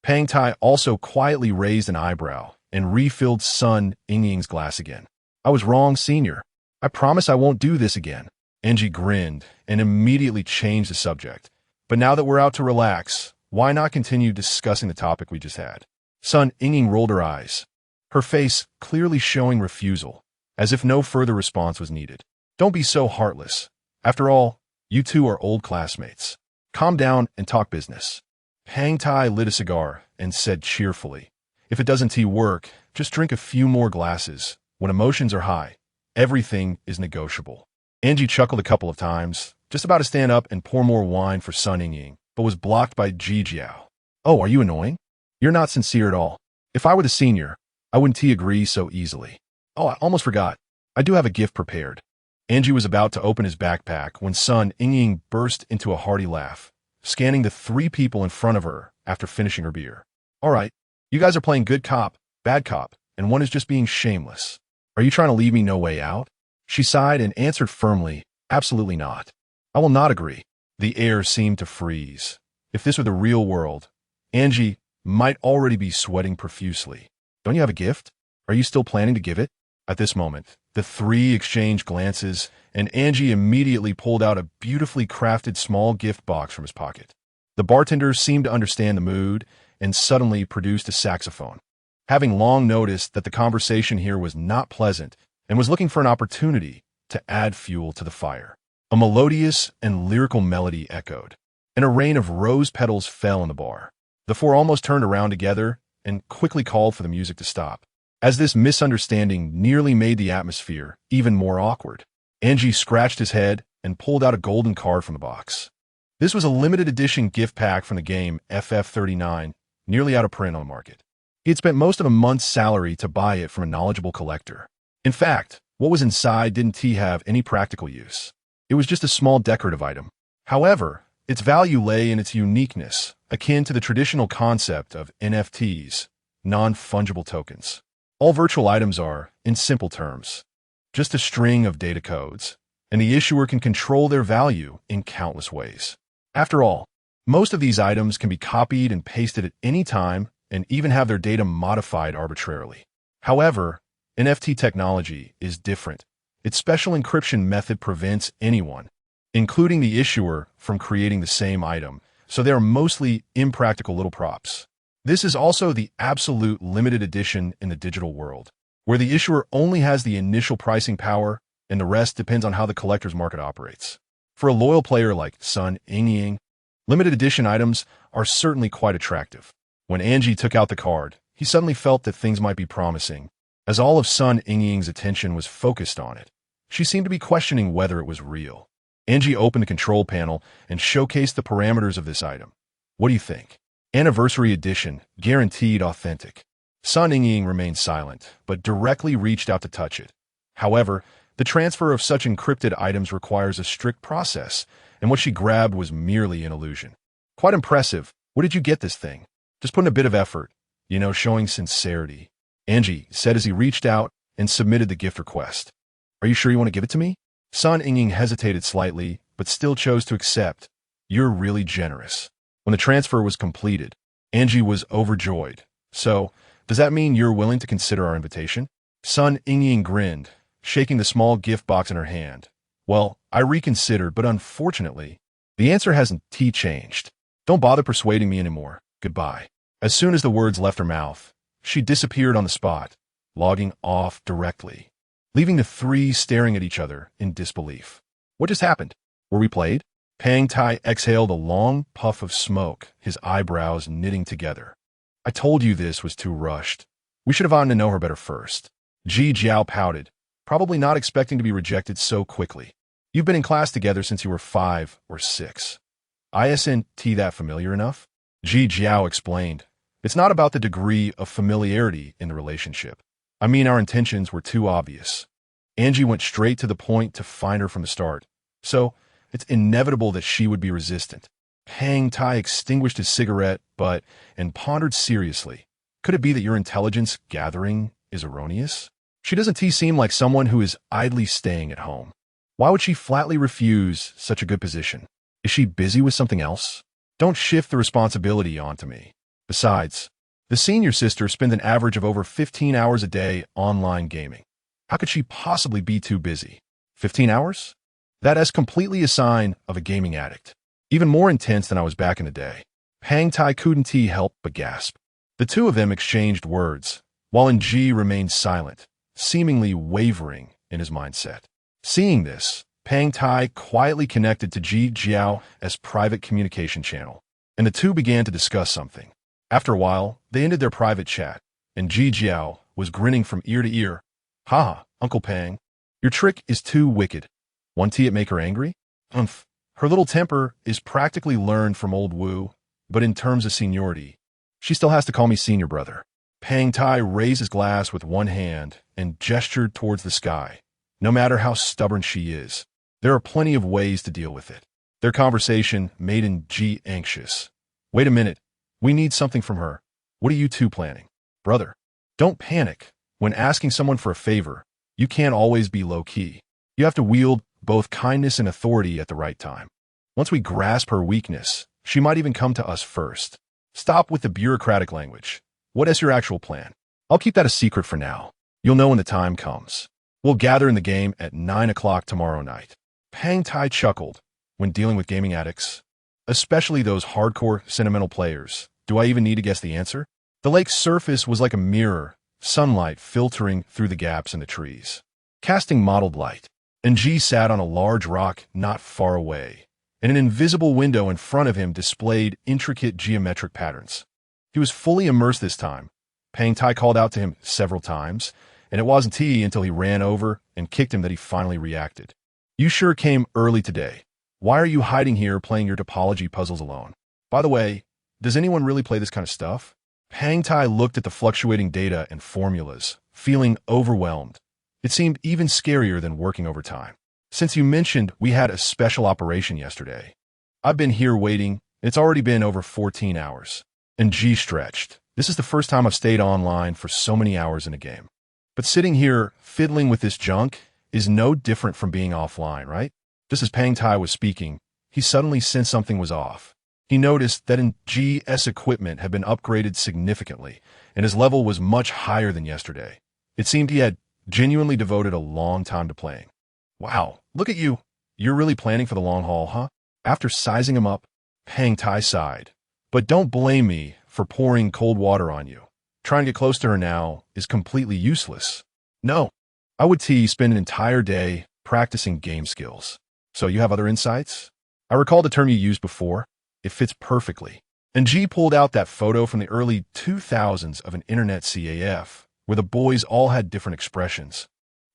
Pang Tai also quietly raised an eyebrow and refilled Sun Ying's glass again. "I was wrong, senior. I promise I won't do this again." Angie grinned and immediately changed the subject. "But now that we're out to relax, why not continue discussing the topic we just had?" Sun Ying rolled her eyes, her face clearly showing refusal, as if no further response was needed. "Don't be so heartless. After all, you two are old classmates. Calm down and talk business." Pang Tai lit a cigar and said cheerfully, "If it doesn't work, just drink a few more glasses. When emotions are high, everything is negotiable." Angie chuckled a couple of times, just about to stand up and pour more wine for Sun Ying, but was blocked by Ji Jiao. "Oh, are you annoying? You're not sincere at all. If I were the senior, I wouldn't agree so easily. Oh, I almost forgot. I do have a gift prepared." Angie was about to open his backpack when Sun Ying burst into a hearty laugh, scanning the 3 people in front of her after finishing her beer. "All right, you guys are playing good cop, bad cop, and one is just being shameless. Are you trying to leave me no way out? She sighed and answered firmly, absolutely not. I will not agree. The air seemed to freeze. If this were the real world, Angie might already be sweating profusely. Don't you have a gift? Are you still planning to give it? At this moment, the three exchanged glances, and Angie immediately pulled out a beautifully crafted small gift box from his pocket. The bartender seemed to understand the mood and suddenly produced a saxophone. Having long noticed that the conversation here was not pleasant and was looking for an opportunity to add fuel to the fire, a melodious and lyrical melody echoed, and a rain of rose petals fell in the bar. The four almost turned around together and quickly called for the music to stop, as this misunderstanding nearly made the atmosphere even more awkward. Angie scratched his head and pulled out a golden card from the box. This was a limited edition gift pack from the game FF39, nearly out of print on the market. He had spent most of a month's salary to buy it from a knowledgeable collector. In fact, what was inside didn't have any practical use. It was just a small decorative item. However, its value lay in its uniqueness, akin to the traditional concept of NFTs, non-fungible tokens. All virtual items are, in simple terms, just a string of data codes, and the issuer can control their value in countless ways. After all, most of these items can be copied and pasted at any time and even have their data modified arbitrarily. However, NFT technology is different. Its special encryption method prevents anyone, including the issuer, from creating the same item, so they are mostly impractical little props. This is also the absolute limited edition in the digital world, where the issuer only has the initial pricing power and the rest depends on how the collector's market operates. For a loyal player like Sun Ying, limited edition items are certainly quite attractive. When Angie took out the card, he suddenly felt that things might be promising, as all of Sun Ying's attention was focused on it. She seemed to be questioning whether it was real. Angie opened the control panel and showcased the parameters of this item. What do you think? Anniversary edition, guaranteed authentic. Sun Ying remained silent, but directly reached out to touch it. However, the transfer of such encrypted items requires a strict process, and what she grabbed was merely an illusion. Quite impressive. What did you get this thing? Just put in a bit of effort, showing sincerity. Angie said as he reached out and submitted the gift request. Are you sure you want to give it to me? Sun Ying hesitated slightly, but still chose to accept. You're really generous. When the transfer was completed, Angie was overjoyed. So, does that mean you're willing to consider our invitation? Sun Ying grinned, shaking the small gift box in her hand. Well, I reconsidered, but unfortunately, the answer hasn't changed. Don't bother persuading me anymore. Goodbye. As soon as the words left her mouth, she disappeared on the spot, logging off directly, leaving the three staring at each other in disbelief. What just happened? Were we played? Pang Tai exhaled a long puff of smoke, his eyebrows knitting together. I told you this was too rushed. We should have gotten to know her better first. Ji Jiao pouted, probably not expecting to be rejected so quickly. You've been in class together since you were 5 or 6. Isn't that familiar enough? Ji Jiao explained. It's not about the degree of familiarity in the relationship. I mean, our intentions were too obvious. Angie went straight to the point to find her from the start. So, it's inevitable that she would be resistant. Pang Tai extinguished his cigarette, and pondered seriously. Could it be that your intelligence gathering is erroneous? She doesn't seem like someone who is idly staying at home. Why would she flatly refuse such a good position? Is she busy with something else? Don't shift the responsibility onto me. Besides, the senior sister spends an average of over 15 hours a day online gaming. How could she possibly be too busy? 15 hours? That is completely a sign of a gaming addict. Even more intense than I was back in the day. Pang Tai couldn't help but gasp. The two of them exchanged words, while Ji remained silent, seemingly wavering in his mindset. Seeing this, Pang Tai quietly connected to Ji Jiao as private communication channel, and the two began to discuss something. After a while, they ended their private chat, and Ji Jiao was grinning from ear to ear. Haha, Uncle Pang, your trick is too wicked. Want it make her angry? Umph. Her little temper is practically learned from old Wu, but in terms of seniority, she still has to call me senior brother. Pang Tai raised his glass with one hand and gestured towards the sky. No matter how stubborn she is, there are plenty of ways to deal with it. Their conversation made Ji anxious. Wait a minute. We need something from her. What are you two planning? Brother, don't panic. When asking someone for a favor, You can't always be low-key. You have to wield both kindness and authority at the right time. Once we grasp her weakness, she might even come to us first. Stop with the bureaucratic language. What is your actual plan? I'll keep that a secret for now. You'll know when the time comes. We'll gather in the game at 9 o'clock tomorrow night. Pang Tai chuckled. When dealing with gaming addicts, especially those hardcore, sentimental players, do I even need to guess the answer? The lake's surface was like a mirror, sunlight filtering through the gaps in the trees, casting mottled light. And G sat on a large rock not far away, and an invisible window in front of him displayed intricate geometric patterns. He was fully immersed this time. Pang Tai called out to him several times, and it wasn't until he ran over and kicked him that he finally reacted. You sure came early today. Why are you hiding here playing your topology puzzles alone? By the way, does anyone really play this kind of stuff? Pang Tai looked at the fluctuating data and formulas, feeling overwhelmed. It seemed even scarier than working overtime. Since you mentioned we had a special operation yesterday, I've been here waiting. It's already been over 14 hours. And G stretched. This is the first time I've stayed online for so many hours in a game. But sitting here, fiddling with this junk, is no different from being offline, right? Just as Pang Tai was speaking, he suddenly sensed something was off. He noticed that G's equipment had been upgraded significantly, and his level was much higher than yesterday. It seemed he had genuinely devoted a long time to playing. Wow, look at you. You're really planning for the long haul, huh? After sizing him up, Pang Tai sighed. But don't blame me for pouring cold water on you. Trying to get close to her now is completely useless. No, I would spend an entire day practicing game skills. So you have other insights? I recall the term you used before. It fits perfectly. And G pulled out that photo from the early 2000s of an internet CAF, where the boys all had different expressions,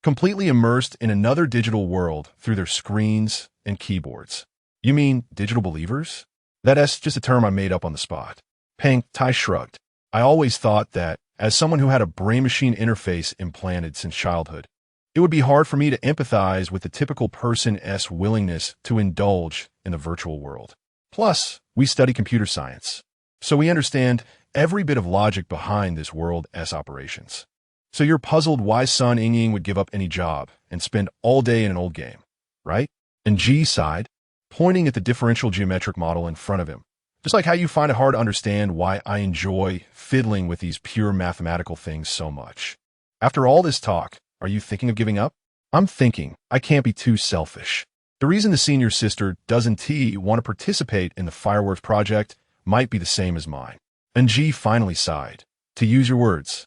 completely immersed in another digital world through their screens and keyboards. You mean digital believers? That's just a term I made up on the spot. Pang Tai shrugged. I always thought that, as someone who had a brain-machine interface implanted since childhood, it would be hard for me to empathize with the typical person's willingness to indulge in the virtual world. Plus, we study computer science, so we understand every bit of logic behind this world's operations. So you're puzzled why Sun Ying would give up any job and spend all day in an old game, right? And G sighed, pointing at the differential geometric model in front of him. Just like how you find it hard to understand why I enjoy fiddling with these pure mathematical things so much. After all this talk, are you thinking of giving up? I'm thinking I can't be too selfish. The reason the senior sister doesn't want to participate in the fireworks project might be the same as mine. And G finally sighed. To use your words,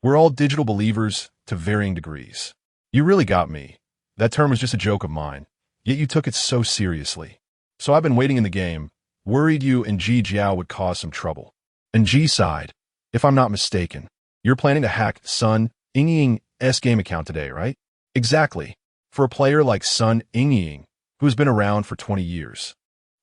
we're all digital believers to varying degrees. You really got me. That term was just a joke of mine, yet you took it so seriously. So I've been waiting in the game, worried you and Ji Jiao would cause some trouble. And Ji sighed. If I'm not mistaken, you're planning to hack Sun Ying's game account today, right? Exactly. For a player like Sun Ying, who has been around for 20 years.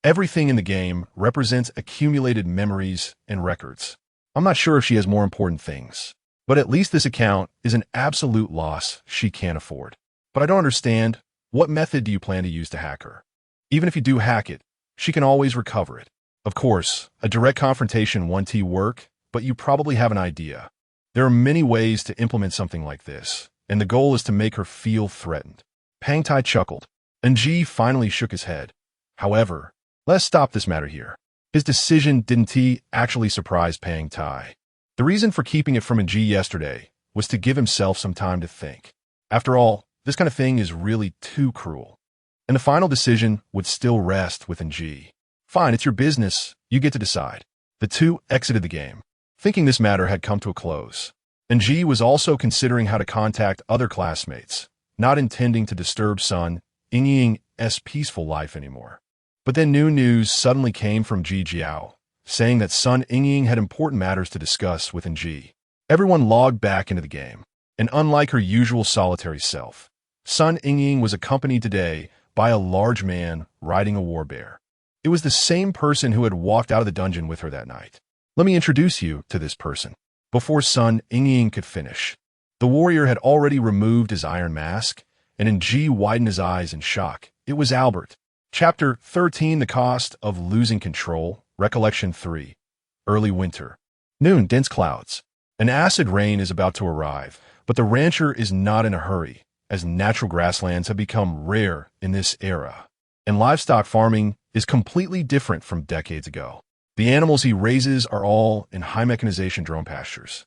Everything in the game represents accumulated memories and records. I'm not sure if she has more important things, but at least this account is an absolute loss she can't afford. But I don't understand, what method do you plan to use to hack her? Even if you do hack it, she can always recover it. Of course, a direct confrontation won't work, but you probably have an idea. There are many ways to implement something like this, and the goal is to make her feel threatened. Pang Tai chuckled, and Ji finally shook his head. However, let's stop this matter here. His decision didn't actually surprise Pang Tai. The reason for keeping it from Ji yesterday was to give himself some time to think. After all, this kind of thing is really too cruel. And the final decision would still rest with Ji. Fine, it's your business. You get to decide. The two exited the game, thinking this matter had come to a close. And Ji was also considering how to contact other classmates, not intending to disturb Sun Ying's peaceful life anymore. But then new news suddenly came from Ji Jiao, saying that Sun Ying had important matters to discuss with Ji. Everyone logged back into the game, and unlike her usual solitary self, Sun Ying was accompanied today by a large man riding a war bear. It was the same person who had walked out of the dungeon with her that night. Let me introduce you to this person. Before Sun Ying could finish, the warrior had already removed his iron mask, and Ji widened his eyes in shock. It was Albert. Chapter 13, The Cost of Losing Control, Recollection 3. Early winter. Noon, dense clouds. An acid rain is about to arrive, but the rancher is not in a hurry. as natural grasslands have become rare in this era. And livestock farming is completely different from decades ago. The animals he raises are all in high mechanization drone pastures.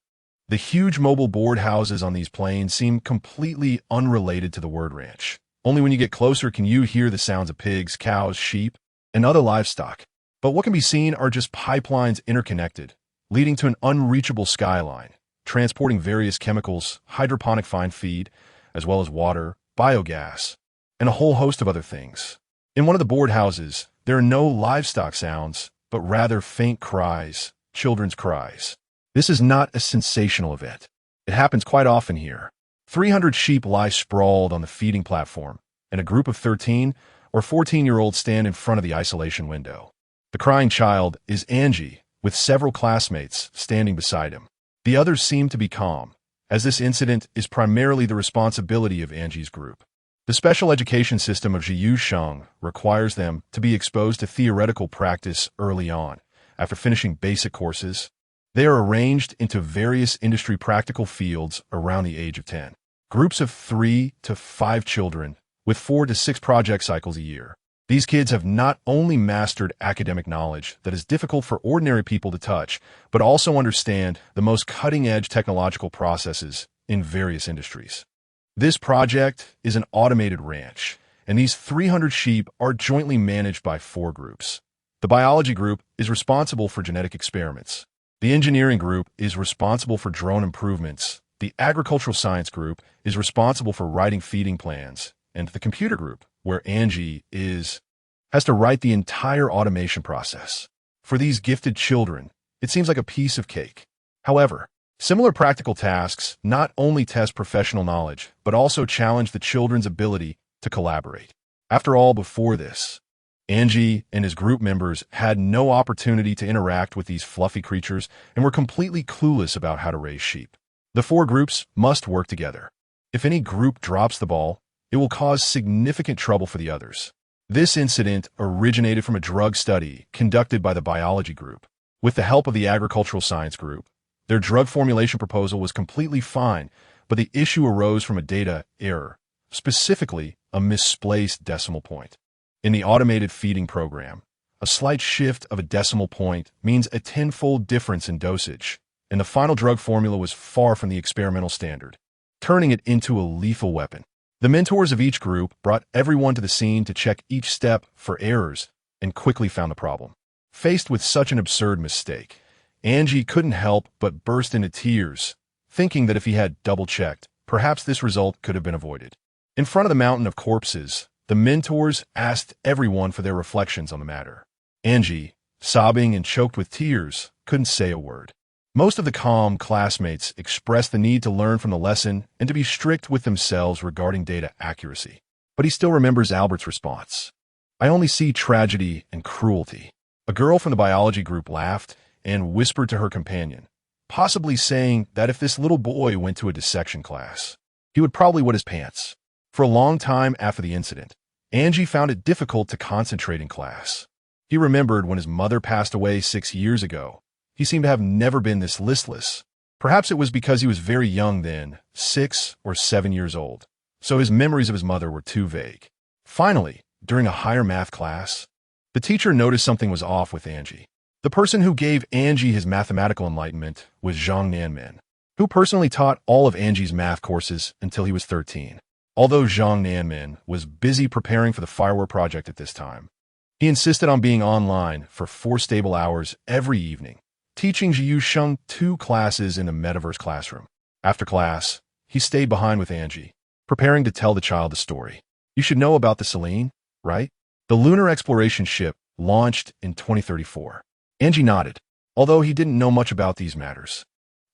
The huge mobile board houses on these plains seem completely unrelated to the word ranch. Only when you get closer can you hear the sounds of pigs, cows, sheep, and other livestock. But what can be seen are just pipelines interconnected, leading to an unreachable skyline, transporting various chemicals, hydroponic fine feed, as well as water, biogas, and a whole host of other things. In one of the board houses, there are no livestock sounds, but rather faint cries, children's cries. This is not a sensational event. It happens quite often here. 300 sheep lie sprawled on the feeding platform, and a group of 13 or 14-year-olds stand in front of the isolation window. The crying child is Angie, with several classmates standing beside him. The others seem to be calm, as this incident is primarily the responsibility of Angie's group. The special education system of Zhiyusheng requires them to be exposed to theoretical practice early on. After finishing basic courses, they are arranged into various industry practical fields around the age of 10. Groups of 3 to 5 children, with 4 to 6 project cycles a year. These kids have not only mastered academic knowledge that is difficult for ordinary people to touch, but also understand the most cutting-edge technological processes in various industries. This project is an automated ranch, and these 300 sheep are jointly managed by 4 groups. The biology group is responsible for genetic experiments. The engineering group is responsible for drone improvements. The agricultural science group is responsible for writing feeding plans. And the computer group, where Angie has to write the entire automation process. For these gifted children, it seems like a piece of cake. However, similar practical tasks not only test professional knowledge, but also challenge the children's ability to collaborate. After all, before this, Angie and his group members had no opportunity to interact with these fluffy creatures and were completely clueless about how to raise sheep. The 4 groups must work together. If any group drops the ball, it will cause significant trouble for the others. This incident originated from a drug study conducted by the biology group. With the help of the agricultural science group, their drug formulation proposal was completely fine, but the issue arose from a data error, specifically a misplaced decimal point. In the automated feeding program, a slight shift of a decimal point means a tenfold difference in dosage, and the final drug formula was far from the experimental standard, turning it into a lethal weapon. The mentors of each group brought everyone to the scene to check each step for errors and quickly found the problem. Faced with such an absurd mistake, Angie couldn't help but burst into tears, thinking that if he had double-checked, perhaps this result could have been avoided. In front of the mountain of corpses, the mentors asked everyone for their reflections on the matter. Angie, sobbing and choked with tears, couldn't say a word. Most of the calm classmates expressed the need to learn from the lesson and to be strict with themselves regarding data accuracy. But he still remembers Albert's response. "I only see tragedy and cruelty." A girl from the biology group laughed and whispered to her companion, possibly saying that if this little boy went to a dissection class, he would probably wet his pants. For a long time after the incident, Angie found it difficult to concentrate in class. He remembered when his mother passed away 6 years ago. He seemed to have never been this listless. Perhaps it was because he was very young then, 6 or 7 years old, so his memories of his mother were too vague. Finally, during a higher math class, the teacher noticed something was off with Angie. The person who gave Angie his mathematical enlightenment was Zhang Nanmin, who personally taught all of Angie's math courses until he was 13. Although Zhang Nanmin was busy preparing for the firework project at this time, he insisted on being online for 4 stable hours every evening, teaching Zhiyusheng 2 classes in a metaverse classroom. After class, he stayed behind with Angie, preparing to tell the child the story. "You should know about the Selene, right? The lunar exploration ship launched in 2034. Angie nodded, although he didn't know much about these matters.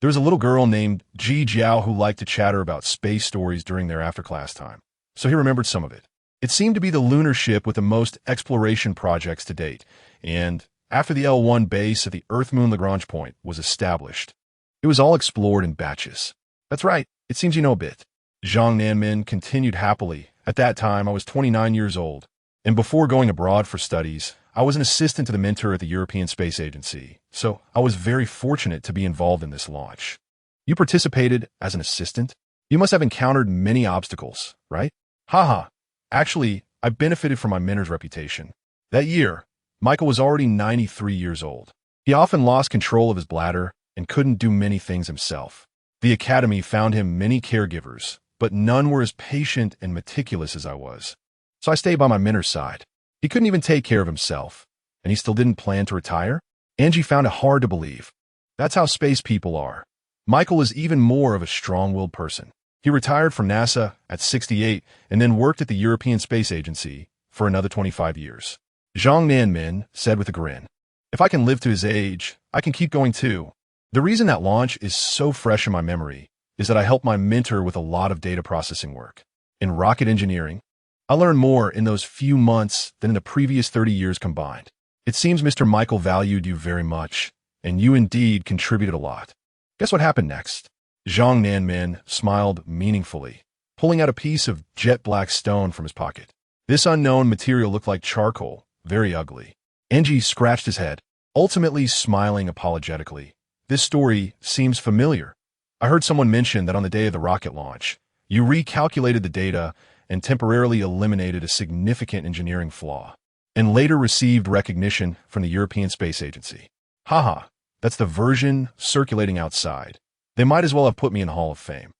There was a little girl named Ji Jiao who liked to chatter about space stories during their after-class time, so he remembered some of it. It seemed to be the lunar ship with the most exploration projects to date, and after the L1 base at the Earth-Moon Lagrange point was established, it was all explored in batches. "That's right, it seems you know a bit." Zhang Nanmin continued happily. "At that time, I was 29 years old, and before going abroad for studies, I was an assistant to the mentor at the European Space Agency, so I was very fortunate to be involved in this launch." "You participated as an assistant?" You must have encountered many obstacles, right? Haha. Actually, I benefited from my mentor's reputation. That year, Michael was already 93 years old. He often lost control of his bladder and couldn't do many things himself. The academy found him many caregivers, but none were as patient and meticulous as I was. So I stayed by my mentor's side. He couldn't even take care of himself, and he still didn't plan to retire? Angie found it hard to believe. That's how space people are. Michael is even more of a strong-willed person. He retired from NASA at 68 and then worked at the European Space Agency for another 25 years. Zhang Nanmin said with a grin, "If I can live to his age, I can keep going too." The reason that launch is so fresh in my memory is that I helped my mentor with a lot of data processing work. In rocket engineering, I learned more in those few months than in the previous 30 years combined. It seems Mr. Michael valued you very much, and you indeed contributed a lot. Guess what happened next? Zhang Nanmin smiled meaningfully, pulling out a piece of jet black stone from his pocket. This unknown material looked like charcoal, very ugly. Angie scratched his head, ultimately smiling apologetically. This story seems familiar. I heard someone mention that on the day of the rocket launch, you recalculated the data and temporarily eliminated a significant engineering flaw, and later received recognition from the European Space Agency. Haha, that's the version circulating outside. They might as well have put me in the Hall of Fame.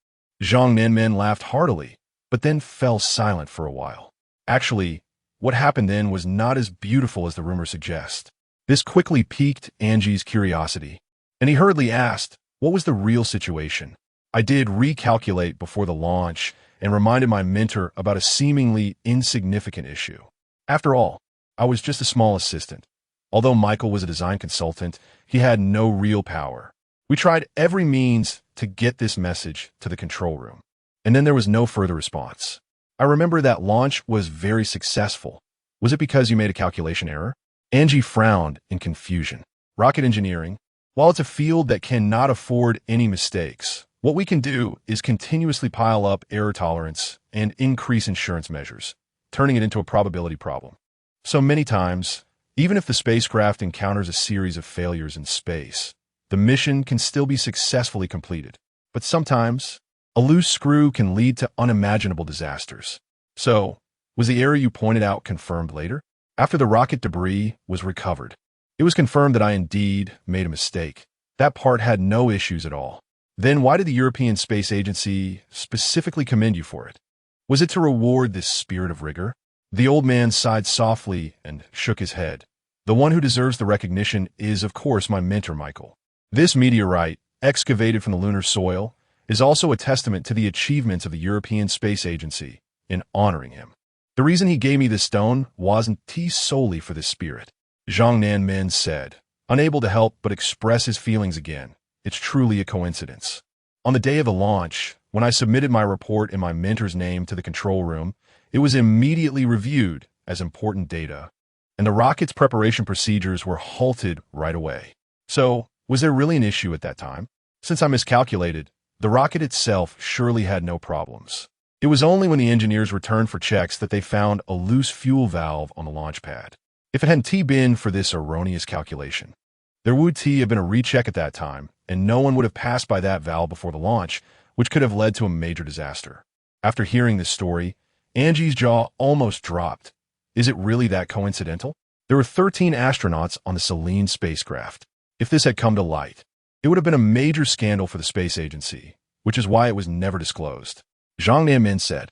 Zhang Nanmin laughed heartily, but then fell silent for a while. Actually, what happened then was not as beautiful as the rumors suggest. This quickly piqued Angie's curiosity, and he hurriedly asked, what was the real situation? I did recalculate before the launch and reminded my mentor about a seemingly insignificant issue. After all, I was just a small assistant. Although Michael was a design consultant, he had no real power. We tried every means to get this message to the control room, and then there was no further response. I remember that launch was very successful. Was it because you made a calculation error? Angie frowned in confusion. Rocket engineering, while it's a field that cannot afford any mistakes, what we can do is continuously pile up error tolerance and increase insurance measures, turning it into a probability problem. So many times, even if the spacecraft encounters a series of failures in space, the mission can still be successfully completed. But sometimes, a loose screw can lead to unimaginable disasters. So, was the error you pointed out confirmed later? After the rocket debris was recovered, it was confirmed that I indeed made a mistake. That part had no issues at all. Then why did the European Space Agency specifically commend you for it? Was it to reward this spirit of rigor? The old man sighed softly and shook his head. The one who deserves the recognition is, of course, my mentor, Michael. This meteorite, excavated from the lunar soil, is also a testament to the achievements of the European Space Agency in honoring him. The reason he gave me this stone wasn't solely for this spirit. Zhang Nanmin said, unable to help but express his feelings again. It's truly a coincidence. On the day of the launch, when I submitted my report in my mentor's name to the control room, it was immediately reviewed as important data, and the rocket's preparation procedures were halted right away. So, was there really an issue at that time? Since I miscalculated, the rocket itself surely had no problems. It was only when the engineers returned for checks that they found a loose fuel valve on the launch pad. If it hadn't been for this erroneous calculation, there would have been a recheck at that time, and no one would have passed by that valve before the launch, which could have led to a major disaster. After hearing this story, Angie's jaw almost dropped. Is it really that coincidental? There were 13 astronauts on the Selene spacecraft. If this had come to light, it would have been a major scandal for the space agency, which is why it was never disclosed. Zhang Nanmin said,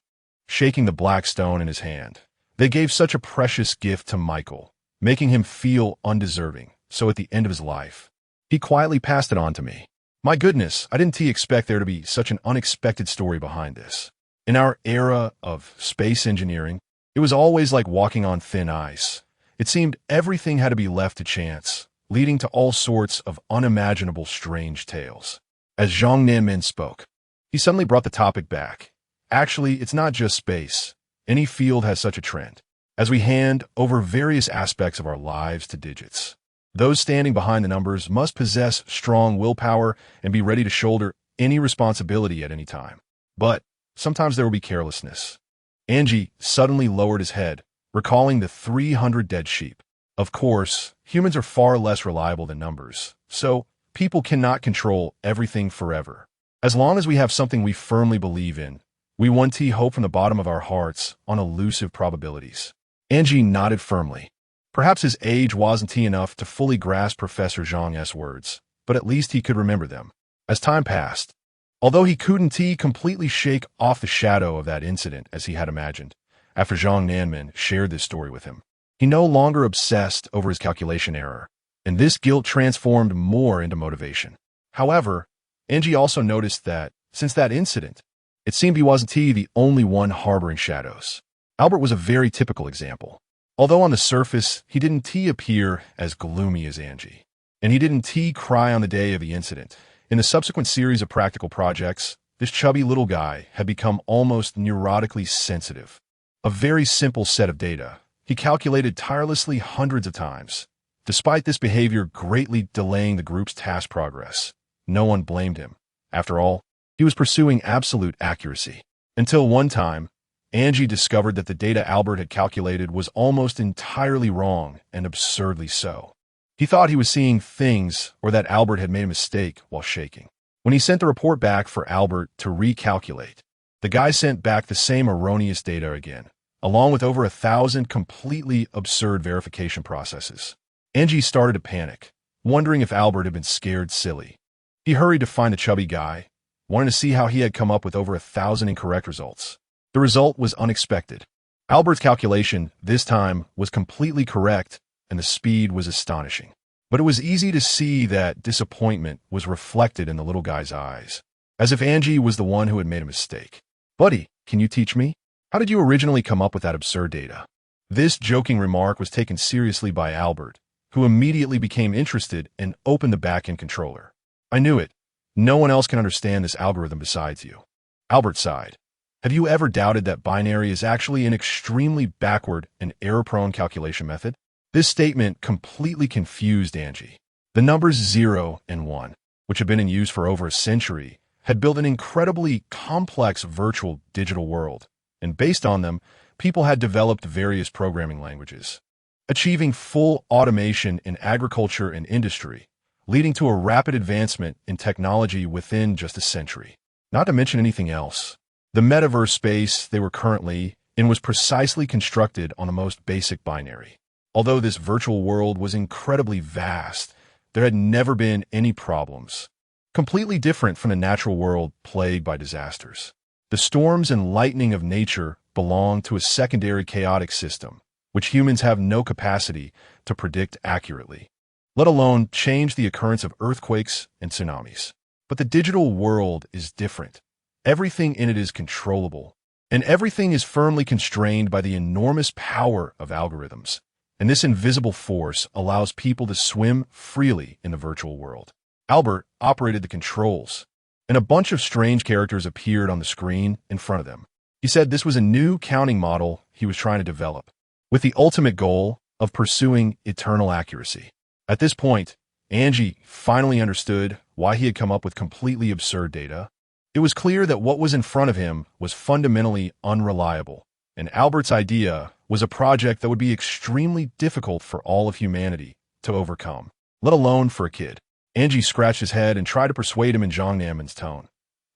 shaking the black stone in his hand. They gave such a precious gift to Michael, making him feel undeserving, so at the end of his life, he quietly passed it on to me. My goodness, I didn't expect there to be such an unexpected story behind this. In our era of space engineering, it was always like walking on thin ice. It seemed everything had to be left to chance, leading to all sorts of unimaginable strange tales. As Zhang Nanmin spoke, he suddenly brought the topic back. Actually, it's not just space. Any field has such a trend. As we hand over various aspects of our lives to digits, those standing behind the numbers must possess strong willpower and be ready to shoulder any responsibility at any time. But sometimes there will be carelessness. Angie suddenly lowered his head, recalling the 300 dead sheep. Of course, humans are far less reliable than numbers, so people cannot control everything forever. As long as we have something we firmly believe in, we 1T hope from the bottom of our hearts on elusive probabilities. Angie nodded firmly. Perhaps his age wasn't enough to fully grasp Professor Zhang's words, but at least he could remember them. As time passed, although he couldn't completely shake off the shadow of that incident as he had imagined, after Zhang Nanman shared this story with him, he no longer obsessed over his calculation error, and this guilt transformed more into motivation. However, Angie also noticed that, since that incident, it seemed he wasn't the only one harboring shadows. Albert was a very typical example. Although on the surface, he didn't appear as gloomy as Angie, and he didn't cry on the day of the incident. In the subsequent series of practical projects, this chubby little guy had become almost neurotically sensitive. A very simple set of data he calculated tirelessly hundreds of times. Despite this behavior greatly delaying the group's task progress, no one blamed him. After all, he was pursuing absolute accuracy. Until one time, Angie discovered that the data Albert had calculated was almost entirely wrong and absurdly so. He thought he was seeing things or that Albert had made a mistake while shaking. When he sent the report back for Albert to recalculate, the guy sent back the same erroneous data again, along with over 1,000 completely absurd verification processes. Angie started to panic, wondering if Albert had been scared silly. He hurried to find the chubby guy, wanting to see how he had come up with over 1,000 incorrect results. The result was unexpected. Albert's calculation, this time, was completely correct, and the speed was astonishing. But it was easy to see that disappointment was reflected in the little guy's eyes, as if Angie was the one who had made a mistake. "Buddy, can you teach me? How did you originally come up with that absurd data?" This joking remark was taken seriously by Albert, who immediately became interested and opened the back-end controller. "I knew it. No one else can understand this algorithm besides you." Albert sighed. Have you ever doubted that binary is actually an extremely backward and error-prone calculation method? This statement completely confused Angie. The numbers 0 and 1, which had been in use for over a century, had built an incredibly complex virtual digital world, and based on them, people had developed various programming languages, achieving full automation in agriculture and industry, leading to a rapid advancement in technology within just a century. Not to mention anything else. The metaverse space they were currently in was precisely constructed on the most basic binary. Although this virtual world was incredibly vast, there had never been any problems. Completely different from the natural world plagued by disasters. The storms and lightning of nature belong to a secondary chaotic system, which humans have no capacity to predict accurately, let alone change the occurrence of earthquakes and tsunamis. But the digital world is different. Everything in it is controllable, and everything is firmly constrained by the enormous power of algorithms. And this invisible force allows people to swim freely in the virtual world. Albert operated the controls, and a bunch of strange characters appeared on the screen in front of them. He said this was a new counting model he was trying to develop, with the ultimate goal of pursuing eternal accuracy. At this point, Angie finally understood why he had come up with completely absurd data. It was clear that what was in front of him was fundamentally unreliable, and Albert's idea was a project that would be extremely difficult for all of humanity to overcome, let alone for a kid. Angie scratched his head and tried to persuade him in Zhang Nanman's tone.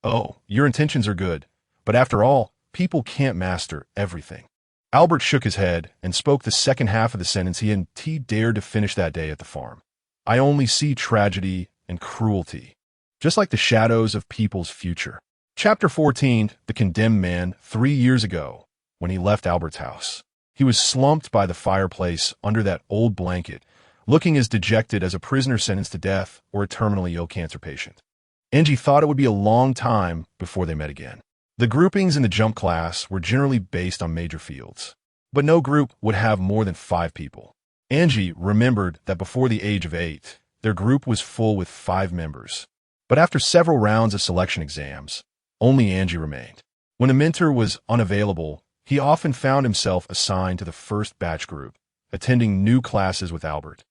"Oh, your intentions are good, but after all, people can't master everything." Albert shook his head and spoke the second half of the sentence he hadn't dared to finish that day at the farm. "I only see tragedy and cruelty, just like the shadows of people's future." Chapter 14, The Condemned Man. 3 years ago, when he left Albert's house, he was slumped by the fireplace under that old blanket, looking as dejected as a prisoner sentenced to death or a terminally ill cancer patient. Angie thought it would be a long time before they met again. The groupings in the jump class were generally based on major fields, but no group would have more than 5 people. Angie remembered that before the age of 8, their group was full with 5 members. But after several rounds of selection exams, only Angie remained. When a mentor was unavailable, he often found himself assigned to the first batch group, attending new classes with Albert,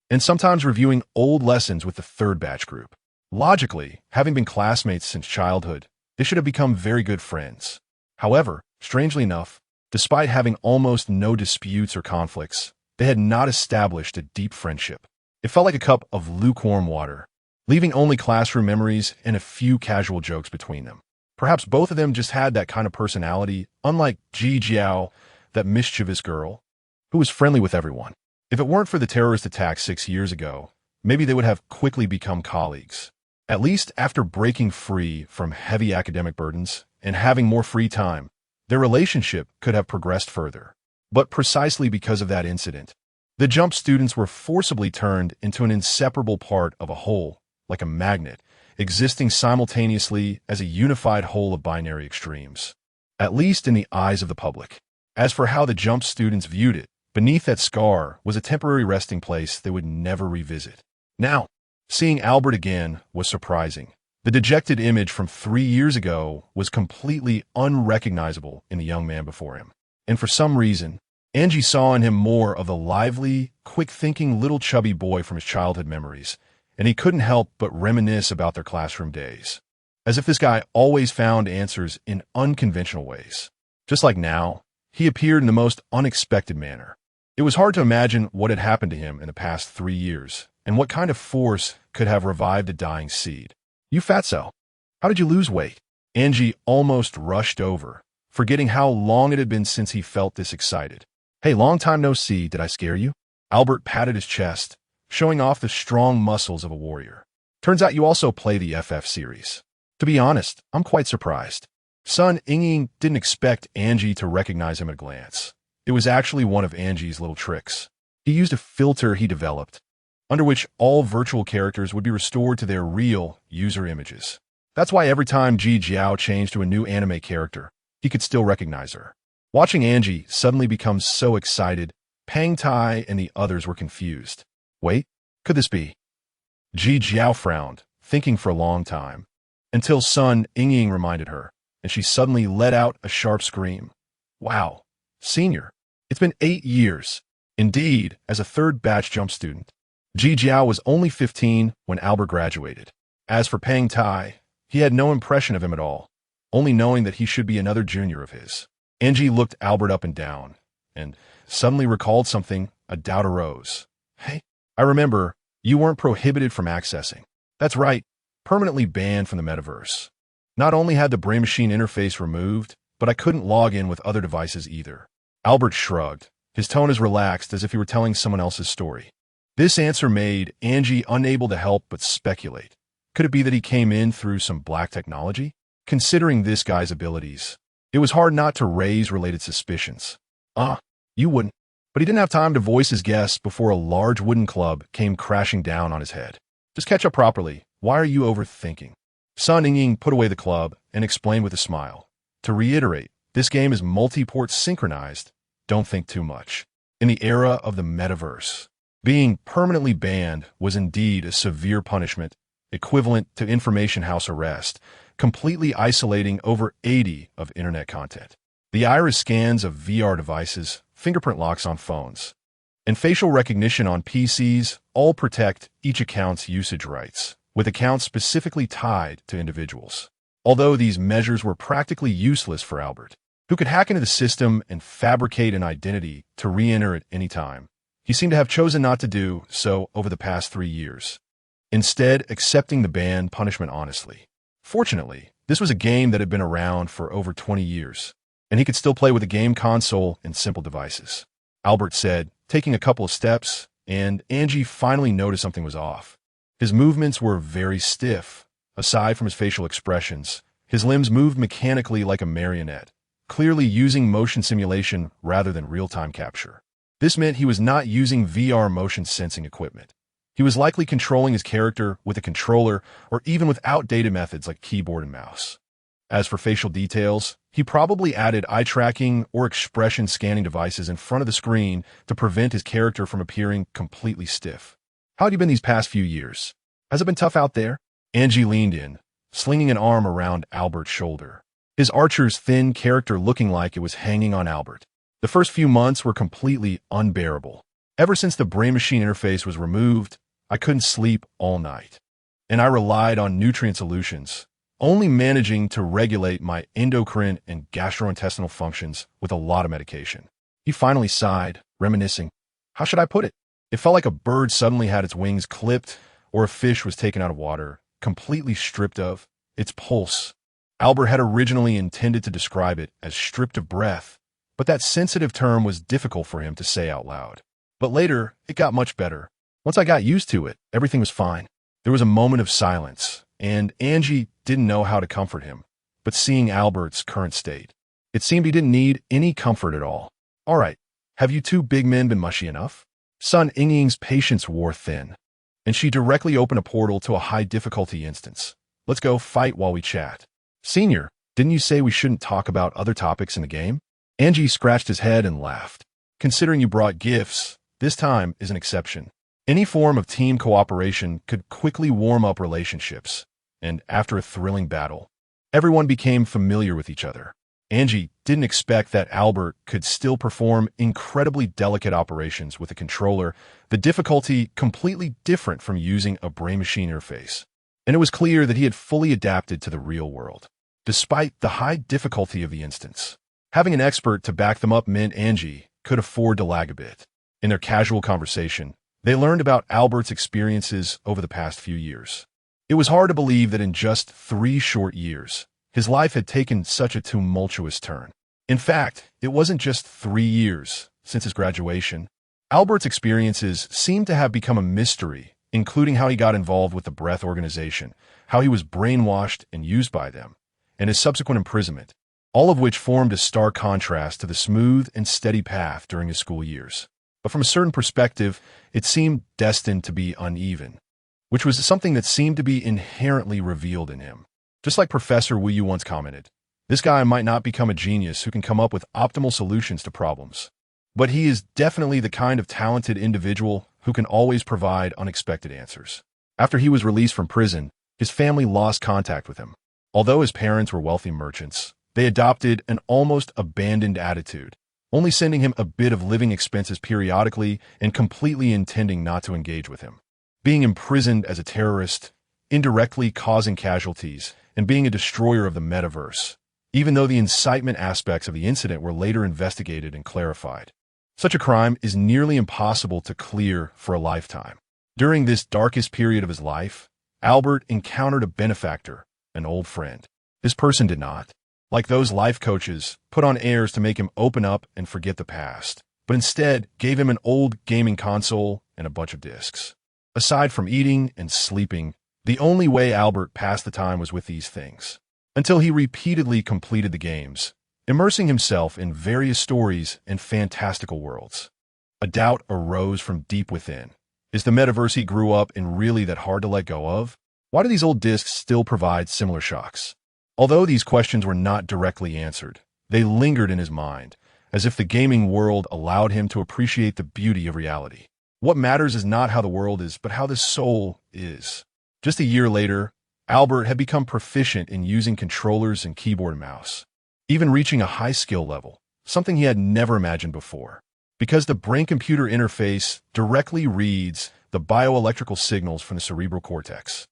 and sometimes reviewing old lessons with the third batch group. Logically, having been classmates since childhood, they should have become very good friends. However, strangely enough, despite having almost no disputes or conflicts, they had not established a deep friendship. It felt like a cup of lukewarm water. leaving only classroom memories and a few casual jokes between them. Perhaps both of them just had that kind of personality, unlike Ji Jiao, that mischievous girl, who was friendly with everyone. If it weren't for the terrorist attack 6 years ago, maybe they would have quickly become colleagues. At least after breaking free from heavy academic burdens and having more free time, their relationship could have progressed further. But precisely because of that incident, the jump students were forcibly turned into an inseparable part of a whole, like a magnet, existing simultaneously as a unified whole of binary extremes, at least in the eyes of the public. As for how the jump students viewed it, beneath that scar was a temporary resting place they would never revisit. Now, seeing Albert again was surprising. The dejected image from 3 years ago was completely unrecognizable in the young man before him. And for some reason, Angie saw in him more of the lively, quick-thinking little chubby boy from his childhood memories, and he couldn't help but reminisce about their classroom days. As if this guy always found answers in unconventional ways. Just like now, he appeared in the most unexpected manner. It was hard to imagine what had happened to him in the past 3 years, and what kind of force could have revived a dying seed. "You fatso. How did you lose weight?" Angie almost rushed over, forgetting how long it had been since he felt this excited. "Hey, long time no see, did I scare you?" Albert patted his chest, showing off the strong muscles of a warrior. "Turns out you also play the FF series. To be honest, I'm quite surprised." Sun Ying didn't expect Angie to recognize him at a glance. It was actually one of Angie's little tricks. He used a filter he developed, under which all virtual characters would be restored to their real user images. That's why every time Ji Jiao changed to a new anime character, he could still recognize her. Watching Angie suddenly become so excited, Pang Tai and the others were confused. Wait, could this be? Ji Jiao frowned, thinking for a long time, until Sun Ying reminded her, and she suddenly let out a sharp scream. Wow, senior, it's been 8 years. Indeed, as a third-batch jump student, Ji Jiao was only 15 when Albert graduated. As for Pang Tai, he had no impression of him at all, only knowing that he should be another junior of his. Angie looked Albert up and down, and suddenly recalled something. A doubt arose. "Hey, I remember, you weren't prohibited from accessing." "That's right, permanently banned from the metaverse. Not only had the brain machine interface removed, but I couldn't log in with other devices either." Albert shrugged, his tone as relaxed as if he were telling someone else's story. This answer made Angie unable to help but speculate. Could it be that he came in through some black technology? Considering this guy's abilities, it was hard not to raise related suspicions. You wouldn't. But he didn't have time to voice his guess before a large wooden club came crashing down on his head. "Just catch up properly. Why are you overthinking?" Sun Ying put away the club and explained with a smile. "To reiterate, this game is multi-port synchronized. Don't think too much." In the era of the metaverse, being permanently banned was indeed a severe punishment, equivalent to information house arrest, completely isolating over 80 of internet content. The iris scans of VR devices, fingerprint locks on phones, and facial recognition on PCs all protect each account's usage rights, with accounts specifically tied to individuals. Although these measures were practically useless for Albert, who could hack into the system and fabricate an identity to re-enter at any time, he seemed to have chosen not to do so over the past 3 years, instead accepting the ban punishment honestly. Fortunately, this was a game that had been around for over 20 years, and he could still play with a game console and simple devices. Albert said, taking a couple of steps, and Angie finally noticed something was off. His movements were very stiff. Aside from his facial expressions, his limbs moved mechanically like a marionette, clearly using motion simulation rather than real-time capture. This meant he was not using VR motion sensing equipment. He was likely controlling his character with a controller or even with outdated methods like keyboard and mouse. As for facial details, he probably added eye tracking or expression scanning devices in front of the screen to prevent his character from appearing completely stiff. "How have you been these past few years? Has it been tough out there?" Angie leaned in, slinging an arm around Albert's shoulder, his archer's thin character looking like it was hanging on Albert. "The first few months were completely unbearable. Ever since the brain-machine interface was removed, I couldn't sleep all night, and I relied on nutrient solutions, only managing to regulate my endocrine and gastrointestinal functions with a lot of medication." He finally sighed, reminiscing. "How should I put it? It felt like a bird suddenly had its wings clipped, or a fish was taken out of water, completely stripped of its pulse. Albert had originally intended to describe it as stripped of breath, but that sensitive term was difficult for him to say out loud. But later, it got much better. Once I got used to it, everything was fine. There was a moment of silence, and Angie didn't know how to comfort him. But seeing Albert's current state, it seemed he didn't need any comfort at all. All right, have you two big men been mushy enough? Sun Ying's patience wore thin, and she directly opened a portal to a high-difficulty instance. Let's go fight while we chat. Senior, didn't you say we shouldn't talk about other topics in the game? Angie scratched his head and laughed. Considering you brought gifts, this time is an exception. Any form of team cooperation could quickly warm up relationships, and after a thrilling battle, everyone became familiar with each other. Angie didn't expect that Albert could still perform incredibly delicate operations with a controller, the difficulty completely different from using a brain-machine interface. And it was clear that he had fully adapted to the real world. Despite the high difficulty of the instance, having an expert to back them up meant Angie could afford to lag a bit. In their casual conversation, they learned about Albert's experiences over the past few years. It was hard to believe that in just 3 short years, his life had taken such a tumultuous turn. In fact, it wasn't just 3 years since his graduation. Albert's experiences seemed to have become a mystery, including how he got involved with the Breath organization, how he was brainwashed and used by them, and his subsequent imprisonment, all of which formed a stark contrast to the smooth and steady path during his school years. But from a certain perspective, it seemed destined to be uneven, which was something that seemed to be inherently revealed in him. Just like Professor Wu Yu once commented, this guy might not become a genius who can come up with optimal solutions to problems, but he is definitely the kind of talented individual who can always provide unexpected answers. After he was released from prison, his family lost contact with him. Although his parents were wealthy merchants, they adopted an almost abandoned attitude, only sending him a bit of living expenses periodically and completely intending not to engage with him. Being imprisoned as a terrorist, indirectly causing casualties, and being a destroyer of the metaverse, even though the incitement aspects of the incident were later investigated and clarified. Such a crime is nearly impossible to clear for a lifetime. During this darkest period of his life, Albert encountered a benefactor, an old friend. This person did not, like those life coaches, put on airs to make him open up and forget the past, but instead gave him an old gaming console and a bunch of discs. Aside from eating and sleeping, the only way Albert passed the time was with these things, until he repeatedly completed the games, immersing himself in various stories and fantastical worlds. A doubt arose from deep within. Is the metaverse he grew up in really that hard to let go of? Why do these old discs still provide similar shocks? Although these questions were not directly answered, they lingered in his mind, as if the gaming world allowed him to appreciate the beauty of reality. What matters is not how the world is, but how the soul is. Just a year later, Albert had become proficient in using controllers and keyboard and mouse, even reaching a high skill level, something he had never imagined before. Because the brain-computer interface directly reads the bioelectrical signals from the cerebral cortex,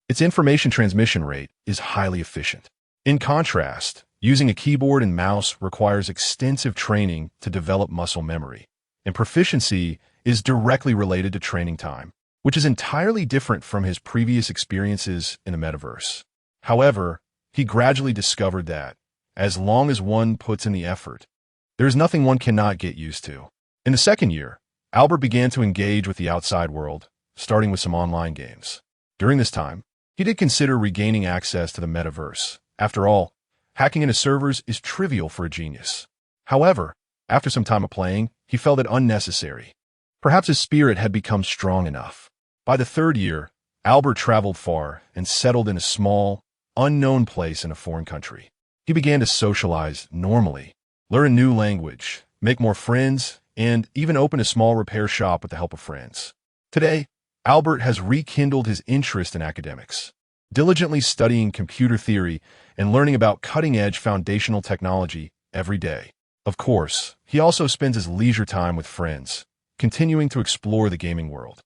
its information transmission rate is highly efficient. In contrast, using a keyboard and mouse requires extensive training to develop muscle memory, and proficiency is directly related to training time, which is entirely different from his previous experiences in the metaverse. However, he gradually discovered that, as long as one puts in the effort, there is nothing one cannot get used to. In the second year, Albert began to engage with the outside world, starting with some online games. During this time, he did consider regaining access to the metaverse. After all, hacking into servers is trivial for a genius. However, after some time of playing, he felt it unnecessary. Perhaps his spirit had become strong enough. By the third year, Albert traveled far and settled in a small, unknown place in a foreign country. He began to socialize normally, learn a new language, make more friends, and even open a small repair shop with the help of friends. Today, Albert has rekindled his interest in academics, diligently studying computer theory and learning about cutting-edge foundational technology every day. Of course, he also spends his leisure time with friends, continuing to explore the gaming world.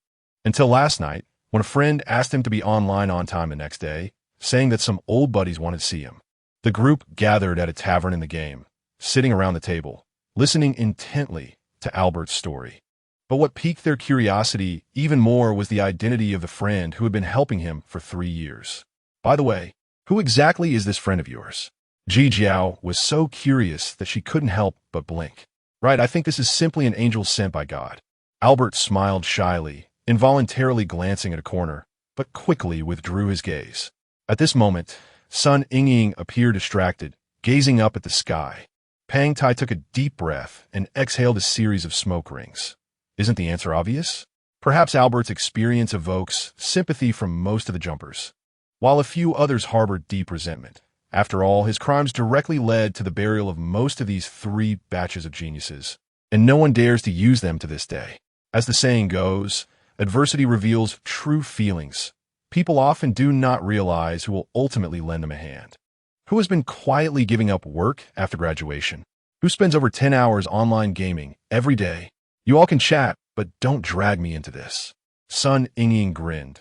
Until last night, when a friend asked him to be online on time the next day, saying that some old buddies wanted to see him. The group gathered at a tavern in the game, sitting around the table, listening intently to Albert's story. But what piqued their curiosity even more was the identity of the friend who had been helping him for 3 years. By the way, who exactly is this friend of yours? Ji Jiao was so curious that she couldn't help but blink. Right, I think this is simply an angel sent by God. Albert smiled shyly, involuntarily glancing at a corner, but quickly withdrew his gaze. At this moment, Sun Yingying appeared distracted, gazing up at the sky. Pang Tai took a deep breath and exhaled a series of smoke rings. Isn't the answer obvious? Perhaps Albert's experience evokes sympathy from most of the jumpers, while a few others harbored deep resentment. After all, his crimes directly led to the burial of most of these 3 batches of geniuses, and no one dares to use them to this day. As the saying goes, adversity reveals true feelings. People often do not realize who will ultimately lend them a hand. Who has been quietly giving up work after graduation? Who spends over 10 hours online gaming every day? You all can chat, but don't drag me into this. Sun Yingying grinned.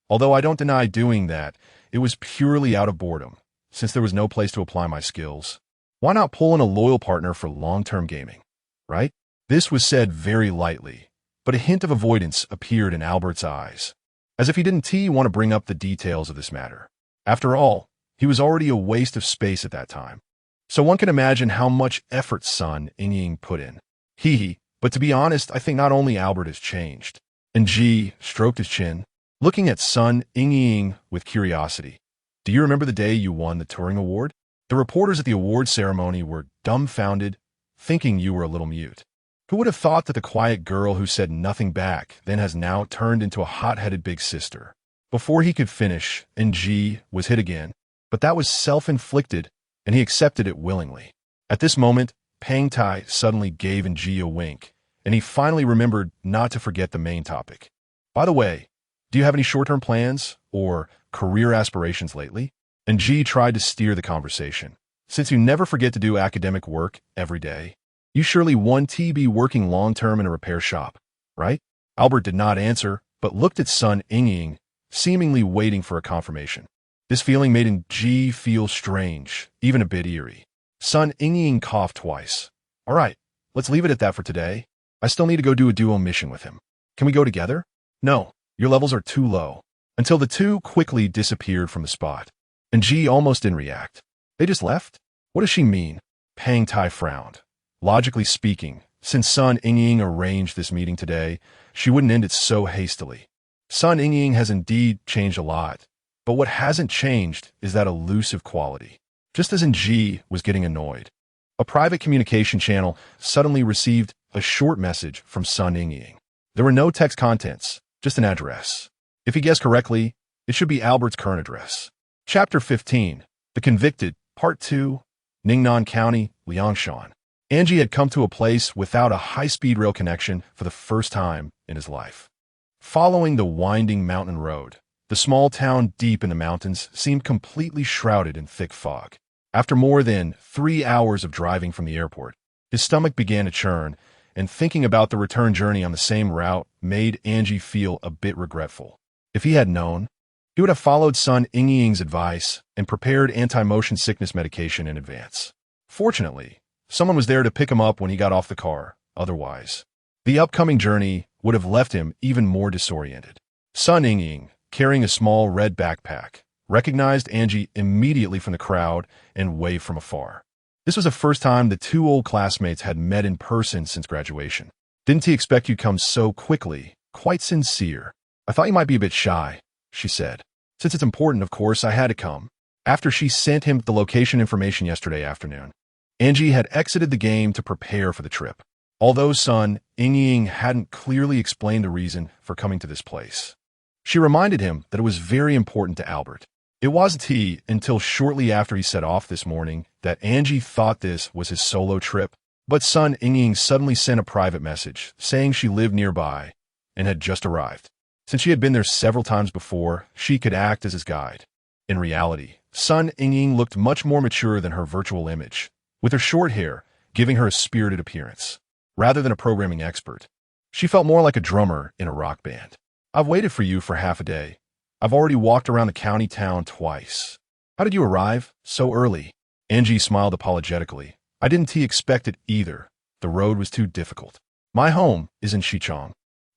Although I don't deny doing that, it was purely out of boredom. Since there was no place to apply my skills, why not pull in a loyal partner for long-term gaming, right? This was said very lightly, but a hint of avoidance appeared in Albert's eyes, as if he didn't want to bring up the details of this matter. After all, he was already a waste of space at that time. So one can imagine how much effort Sun Yingying put in. But to be honest, I think not only Albert has changed. And Ji stroked his chin, looking at Sun Yingying with curiosity. Do you remember the day you won the Turing Award? The reporters at the award ceremony were dumbfounded, thinking you were a little mute. Who would have thought that the quiet girl who said nothing back then has now turned into a hot-headed big sister? Before he could finish, Ji was hit again, but that was self-inflicted, and he accepted it willingly. At this moment, Pang Tai suddenly gave Ji a wink, and he finally remembered not to forget the main topic. By the way, do you have any short-term plans or career aspirations lately? And Ji tried to steer the conversation. Since you never forget to do academic work every day, you surely want to be working long-term in a repair shop, right? Albert did not answer, but looked at Sun Yingying, seemingly waiting for a confirmation. This feeling made Ji feel strange, even a bit eerie. Sun Yingying coughed twice. All right, let's leave it at that for today. I still need to go do a duo mission with him. Can we go together? No, your levels are too low. Until the two quickly disappeared from the spot. And Ji almost didn't react. They just left? What does she mean? Pang Tai frowned. Logically speaking, since Sun Yingying arranged this meeting today, she wouldn't end it so hastily. Sun Yingying has indeed changed a lot, but what hasn't changed is that elusive quality. Just as Ji was getting annoyed, a private communication channel suddenly received a short message from Sun Yingying. There were no text contents, just an address. If he guessed correctly, it should be Albert's current address. Chapter 15, The Convicted, Part 2, Ningnan County, Liangshan. Angie had come to a place without a high-speed rail connection for the first time in his life. Following the winding mountain road, the small town deep in the mountains seemed completely shrouded in thick fog. After more than 3 hours of driving from the airport, his stomach began to churn, and thinking about the return journey on the same route made Angie feel a bit regretful. If he had known, he would have followed Sun Yingying's advice and prepared anti-motion sickness medication in advance. Fortunately, someone was there to pick him up when he got off the car. Otherwise, the upcoming journey would have left him even more disoriented. Sun Yingying, carrying a small red backpack, recognized Angie immediately from the crowd and waved from afar. This was the first time the two old classmates had met in person since graduation. Didn't he expect you'd come so quickly? Quite sincere. I thought you might be a bit shy, she said. Since it's important, of course, I had to come. After she sent him the location information yesterday afternoon, Angie had exited the game to prepare for the trip. Although Sun Yingying hadn't clearly explained the reason for coming to this place, she reminded him that it was very important to Albert. It wasn't until shortly after he set off this morning that Angie thought this was his solo trip, but Sun Yingying suddenly sent a private message saying she lived nearby and had just arrived. Since she had been there several times before, she could act as his guide. In reality, Sun Yingying looked much more mature than her virtual image, with her short hair giving her a spirited appearance. Rather than a programming expert, she felt more like a drummer in a rock band. I've waited for you for half a day. I've already walked around the county town twice. How did you arrive so early? Angie smiled apologetically. I didn't expect it either. The road was too difficult. My home is in Shichong.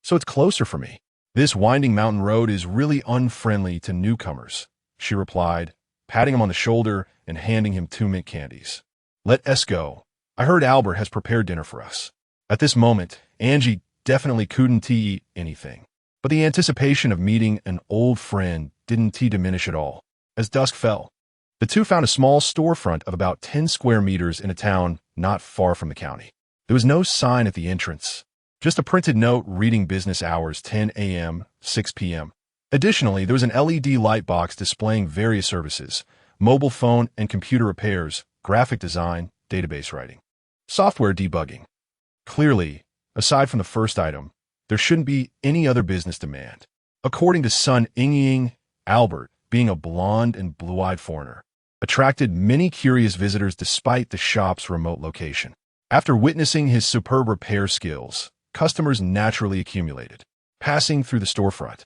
so it's closer for me. This winding mountain road is really unfriendly to newcomers, she replied, patting him on the shoulder and handing him 2 mint candies. Let us go. I heard Albert has prepared dinner for us. At this moment, Angie definitely couldn't eat anything. But the anticipation of meeting an old friend didn't diminish at all. As dusk fell, the two found a small storefront of about 10 square meters in a town not far from the county. There was no sign at the entrance, just a printed note reading business hours 10 a.m., 6 p.m. Additionally, there was an LED light box displaying various services: mobile phone and computer repairs, graphic design, database writing, software debugging. Clearly, aside from the first item, there shouldn't be any other business demand. According to Sun Ying, Albert, being a blonde and blue-eyed foreigner, attracted many curious visitors despite the shop's remote location. After witnessing his superb repair skills, customers naturally accumulated, passing through the storefront.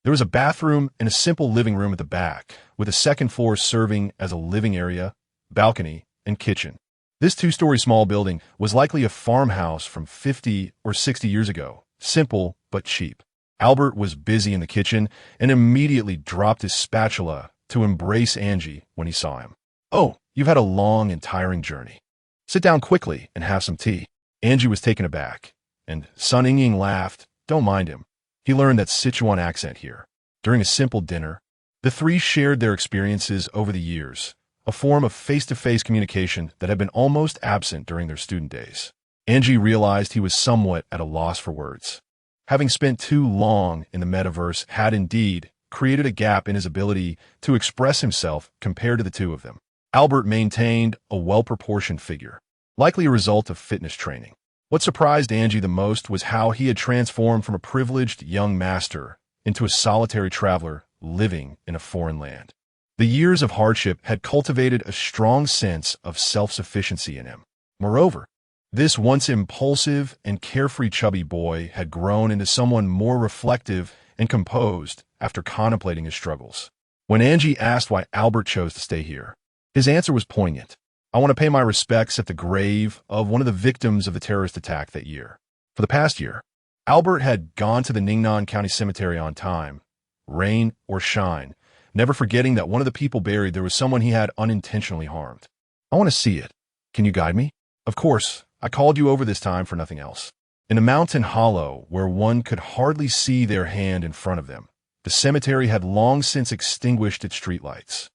There was a bathroom and a simple living room at the back, with a second floor serving as a living area, balcony, and kitchen. This 2-story small building was likely a farmhouse from 50 or 60 years ago, simple but cheap. Albert was busy in the kitchen and immediately dropped his spatula to embrace Angie when he saw him. Oh, you've had a long and tiring journey. Sit down quickly and have some tea. Angie was taken aback, and Sun Ying laughed. Don't mind him. He learned that Sichuan accent here. During a simple dinner, the three shared their experiences over the years, a form of face-to-face communication that had been almost absent during their student days. Angie realized he was somewhat at a loss for words. Having spent too long in the metaverse had indeed created a gap in his ability to express himself compared to the two of them. Albert maintained a well-proportioned figure, likely a result of fitness training. What surprised Angie the most was how he had transformed from a privileged young master into a solitary traveler living in a foreign land. The years of hardship had cultivated a strong sense of self-sufficiency in him. Moreover, this once impulsive and carefree chubby boy had grown into someone more reflective and composed after contemplating his struggles. When Angie asked why Albert chose to stay here, his answer was poignant. I want to pay my respects at the grave of one of the victims of the terrorist attack that year. For the past year, Albert had gone to the Ningnan County Cemetery on time, rain or shine, never forgetting that one of the people buried there was someone he had unintentionally harmed. I want to see it. Can you guide me? Of course, I called you over this time for nothing else. In a mountain hollow where one could hardly see their hand in front of them, the cemetery had long since extinguished its streetlights.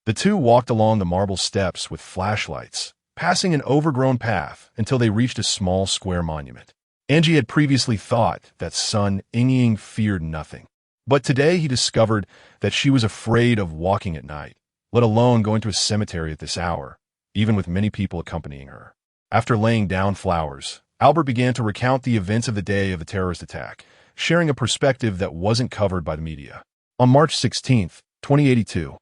The two walked along the marble steps with flashlights, passing an overgrown path until they reached a small square monument. Angie had previously thought that Sun Ying feared nothing, but today he discovered that she was afraid of walking at night, let alone going to a cemetery at this hour, even with many people accompanying her. After laying down flowers, Albert began to recount the events of the day of the terrorist attack, sharing a perspective that wasn't covered by the media. On March 16, 2082,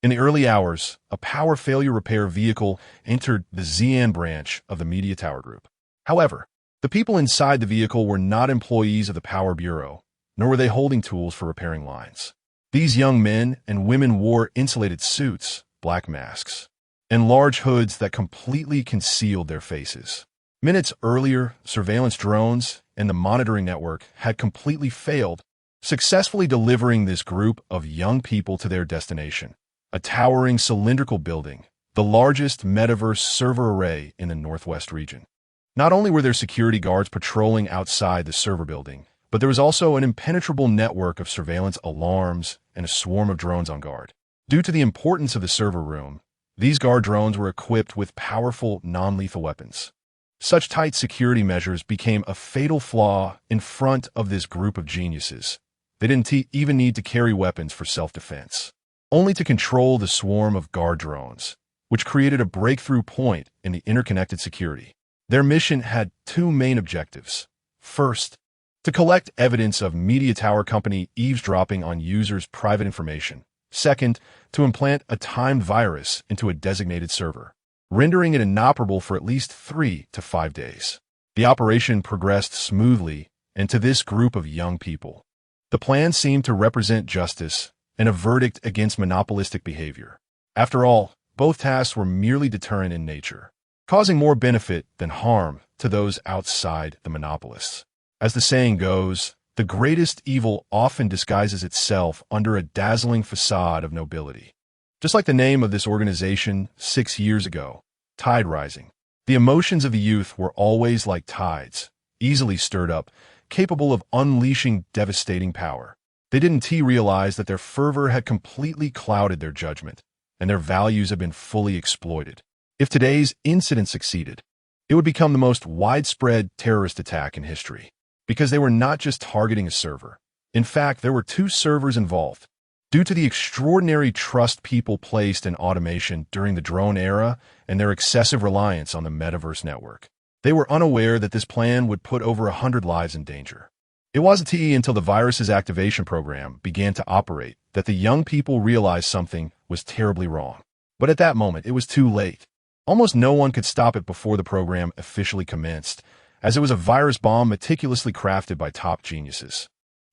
in the early hours, a power failure repair vehicle entered the Xi'an branch of the Media Tower Group. However, the people inside the vehicle were not employees of the Power Bureau, nor were they holding tools for repairing lines. These young men and women wore insulated suits, black masks, and large hoods that completely concealed their faces. Minutes earlier, surveillance drones and the monitoring network had completely failed, successfully delivering this group of young people to their destination. A towering cylindrical building, the largest metaverse server array in the Northwest region. Not only were there security guards patrolling outside the server building, but there was also an impenetrable network of surveillance alarms and a swarm of drones on guard. Due to the importance of the server room, these guard drones were equipped with powerful, non-lethal weapons. Such tight security measures became a fatal flaw in front of this group of geniuses. They didn't even need to carry weapons for self-defense, only to control the swarm of guard drones, which created a breakthrough point in the interconnected security. Their mission had two main objectives. First, to collect evidence of Media Tower Company eavesdropping on users' private information. Second, to implant a timed virus into a designated server, rendering it inoperable for at least 3 to 5 days. The operation progressed smoothly, and to this group of young people, the plan seemed to represent justice and a verdict against monopolistic behavior. After all, both tasks were merely deterrent in nature, causing more benefit than harm to those outside the monopolists. As the saying goes, The greatest evil often disguises itself under a dazzling facade of nobility. Just like the name of this organization 6 years ago, Tide Rising. The emotions of the youth were always like tides, easily stirred up, capable of unleashing devastating power. They didn't realize that their fervor had completely clouded their judgment, and their values had been fully exploited. If today's incident succeeded, it would become the most widespread terrorist attack in history, because they were not just targeting a server. In fact, there were 2 servers involved. Due to the extraordinary trust people placed in automation during the drone era and their excessive reliance on the metaverse network, they were unaware that this plan would put over 100 lives in danger. It wasn't until the virus's activation program began to operate that the young people realized something was terribly wrong. But at that moment, it was too late. Almost no one could stop it before the program officially commenced, as it was a virus bomb meticulously crafted by top geniuses.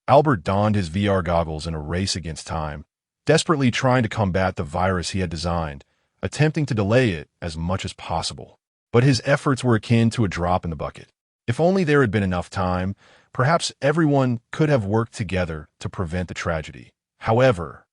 Albert donned his VR goggles in a race against time, desperately trying to combat the virus he had designed, attempting to delay it as much as possible. But his efforts were akin to a drop in the bucket. If only there had been enough time, perhaps everyone could have worked together to prevent the tragedy. However,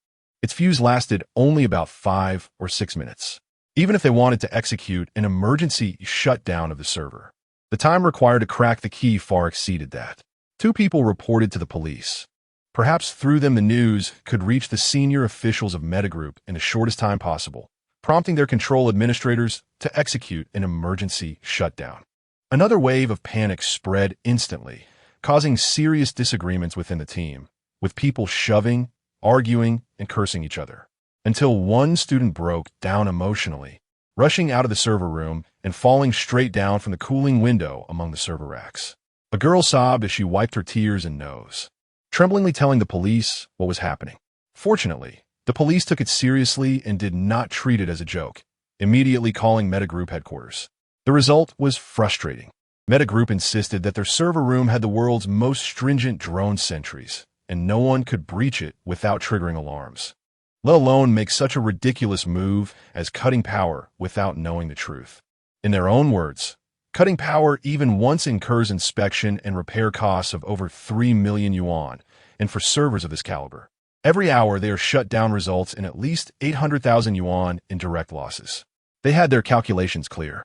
its fuse lasted only about 5 or 6 minutes, even if they wanted to execute an emergency shutdown of the server. The time required to crack the key far exceeded that. 2 people reported to the police. Perhaps through them the news could reach the senior officials of Metagroup in the shortest time possible, prompting their control administrators to execute an emergency shutdown. Another wave of panic spread instantly, causing serious disagreements within the team, with people shoving, arguing, and cursing each other, until one student broke down emotionally, rushing out of the server room and falling straight down from the cooling window among the server racks. A girl sobbed as she wiped her tears and nose, tremblingly telling the police what was happening. Fortunately, the police took it seriously and did not treat it as a joke, immediately calling Metagroup headquarters. The result was frustrating. Metagroup insisted that their server room had the world's most stringent drone sentries, and no one could breach it without triggering alarms, let alone make such a ridiculous move as cutting power without knowing the truth. In their own words, cutting power even once incurs inspection and repair costs of over 3 million yuan, and for servers of this caliber, every hour they are shut down results in at least 800,000 yuan in direct losses. They had their calculations clear.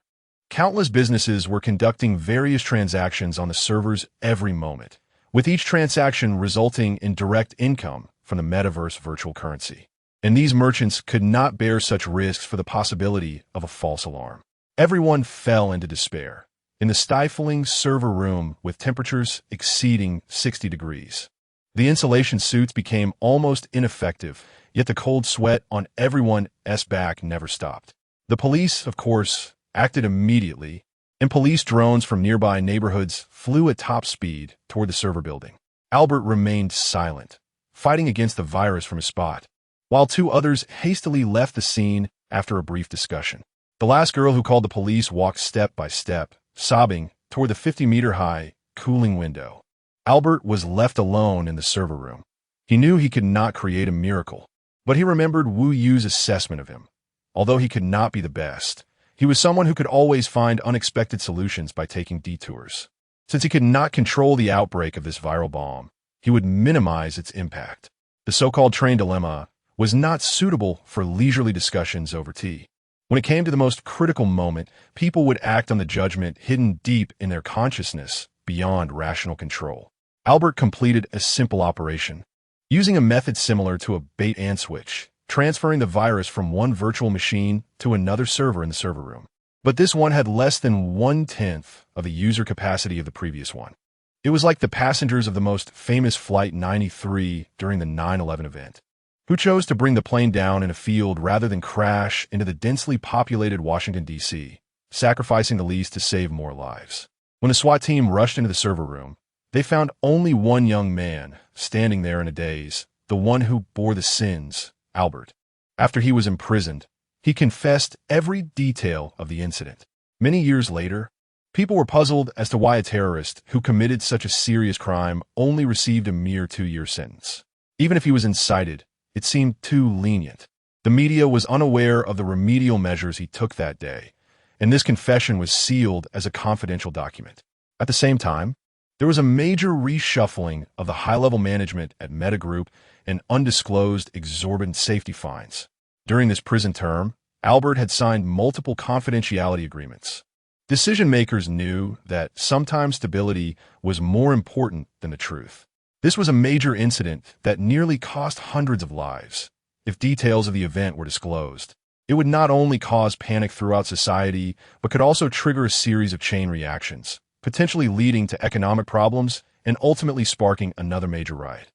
Countless businesses were conducting various transactions on the servers every moment, with each transaction resulting in direct income from the metaverse virtual currency. And these merchants could not bear such risks for the possibility of a false alarm. Everyone fell into despair in the stifling server room with temperatures exceeding 60 degrees. The insulation suits became almost ineffective, yet the cold sweat on everyone's back never stopped. The police, of course, acted immediately, and police drones from nearby neighborhoods flew at top speed toward the server building. Albert remained silent, fighting against the virus from his spot, while 2 others hastily left the scene after a brief discussion. The last girl who called the police walked step by step, sobbing, toward the 50-meter-high, cooling window. Albert was left alone in the server room. He knew he could not create a miracle, but he remembered Wu Yu's assessment of him. Although he could not be the best, he was someone who could always find unexpected solutions by taking detours. Since he could not control the outbreak of this viral bomb, he would minimize its impact. The so-called train dilemma was not suitable for leisurely discussions over tea. When it came to the most critical moment, people would act on the judgment hidden deep in their consciousness beyond rational control. Albert completed a simple operation, using a method similar to a bait-and switch, transferring the virus from one virtual machine to another server in the server room. But this one had less than 1/10 of the user capacity of the previous one. It was like the passengers of the most famous Flight 93 during the 9/11 event, who chose to bring the plane down in a field rather than crash into the densely populated Washington, D.C., sacrificing the least to save more lives. When the SWAT team rushed into the server room, they found only one young man standing there in a daze, the one who bore the sins, Albert. After he was imprisoned, he confessed every detail of the incident. Many years later, people were puzzled as to why a terrorist who committed such a serious crime only received a mere 2-year sentence. Even if he was incited, it seemed too lenient. The media was unaware of the remedial measures he took that day, and this confession was sealed as a confidential document. At the same time, There was a major reshuffling of the high-level management at Meta Group and undisclosed exorbitant safety fines. During this prison term, Albert had signed multiple confidentiality agreements. Decision-makers knew that sometimes stability was more important than the truth. This was a major incident that nearly cost hundreds of lives. If details of the event were disclosed, it would not only cause panic throughout society, but could also trigger a series of chain reactions, potentially leading to economic problems and ultimately sparking another major riot.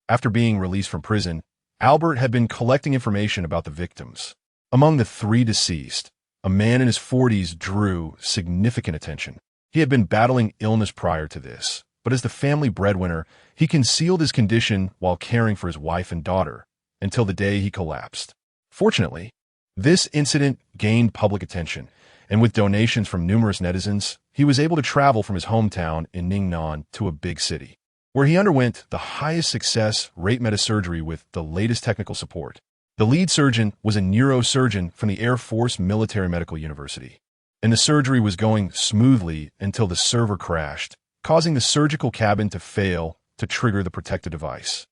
After being released from prison, Albert had been collecting information about the victims. Among the 3 deceased, a man in his 40s drew significant attention. He had been battling illness prior to this, but as the family breadwinner, he concealed his condition while caring for his wife and daughter until the day he collapsed. Fortunately, this incident gained public attention, and with donations from numerous netizens, he was able to travel from his hometown in Ningnan to a big city, where he underwent the highest success rate metasurgery with the latest technical support. The lead surgeon was a neurosurgeon from the Air Force Military Medical University, and the surgery was going smoothly until the server crashed, causing the surgical cabin to fail to trigger the protective device,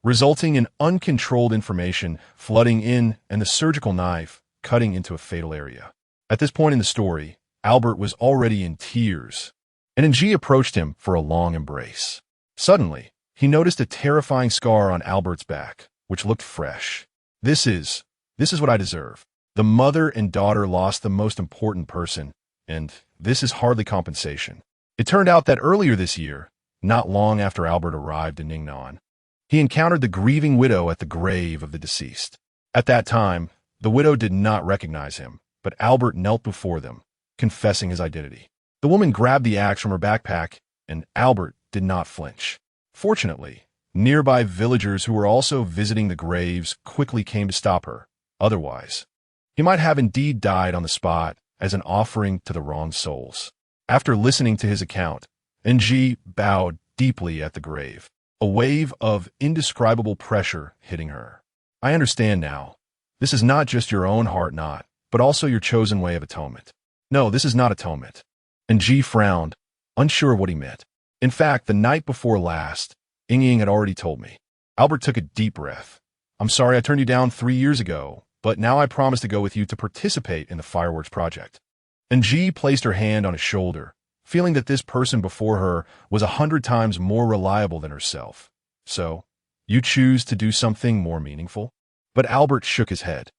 resulting in uncontrolled information flooding in and the surgical knife cutting into a fatal area. At this point in the story, Albert was already in tears, and Ng approached him for a long embrace. Suddenly, he noticed a terrifying scar on Albert's back, which looked fresh. This is what I deserve. The mother and daughter lost the most important person, and this is hardly compensation. It turned out that earlier this year, not long after Albert arrived in Ningnan, he encountered the grieving widow at the grave of the deceased. At that time, the widow did not recognize him, but Albert knelt before them, confessing his identity. The woman grabbed the axe from her backpack, and Albert did not flinch. Fortunately, nearby villagers who were also visiting the graves quickly came to stop her. Otherwise, he might have indeed died on the spot as an offering to the wrong souls. After listening to his account, Ng bowed deeply at the grave, a wave of indescribable pressure hitting her. I understand now. This is not just your own heart knot, but also your chosen way of atonement. No, this is not atonement. Ng frowned, unsure of what he meant. In fact, the night before last, Ying had already told me. Albert took a deep breath. I'm sorry I turned you down 3 years ago, but now I promise to go with you to participate in the fireworks project. Ng placed her hand on his shoulder, feeling that this person before her was 100 times more reliable than herself. So, you choose to do something more meaningful? But Albert shook his head.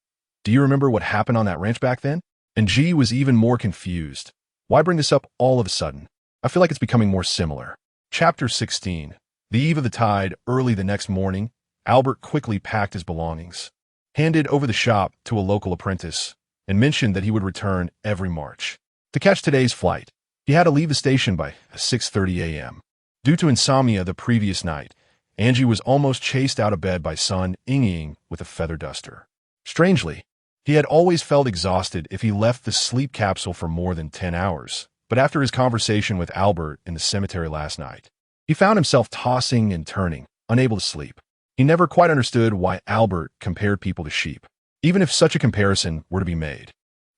Do you remember what happened on that ranch back then? Ng was even more confused. Why bring this up all of a sudden? I feel like it's becoming more similar. Chapter 16. The eve of the tide, early the next morning, Albert quickly packed his belongings, handed over the shop to a local apprentice, and mentioned that he would return every March. To catch today's flight, he had to leave the station by 6:30 a.m. Due to insomnia the previous night, Angie was almost chased out of bed by son Ying with a feather duster. Strangely, he had always felt exhausted if he left the sleep capsule for more than 10 hours, but after his conversation with Albert in the cemetery last night, he found himself tossing and turning, unable to sleep. He never quite understood why Albert compared people to sheep, even if such a comparison were to be made.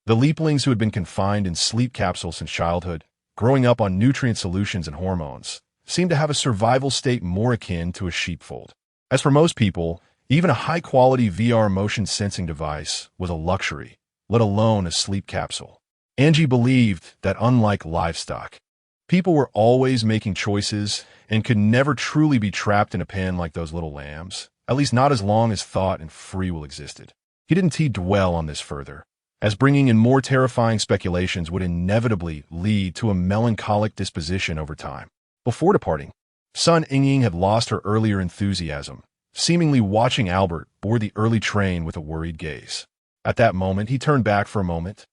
The leaplings who had been confined in sleep capsules since childhood, growing up on nutrient solutions and hormones, seemed to have a survival state more akin to a sheepfold. As for most people, even a high-quality VR motion sensing device was a luxury, let alone a sleep capsule. Angie believed that unlike livestock, people were always making choices and could never truly be trapped in a pen like those little lambs, at least not as long as thought and free will existed. He didn't dwell on this further, as bringing in more terrifying speculations would inevitably lead to a melancholic disposition over time. Before departing, son Ying had lost her earlier enthusiasm, seemingly watching Albert board the early train with a worried gaze. At that moment, he turned back for a moment,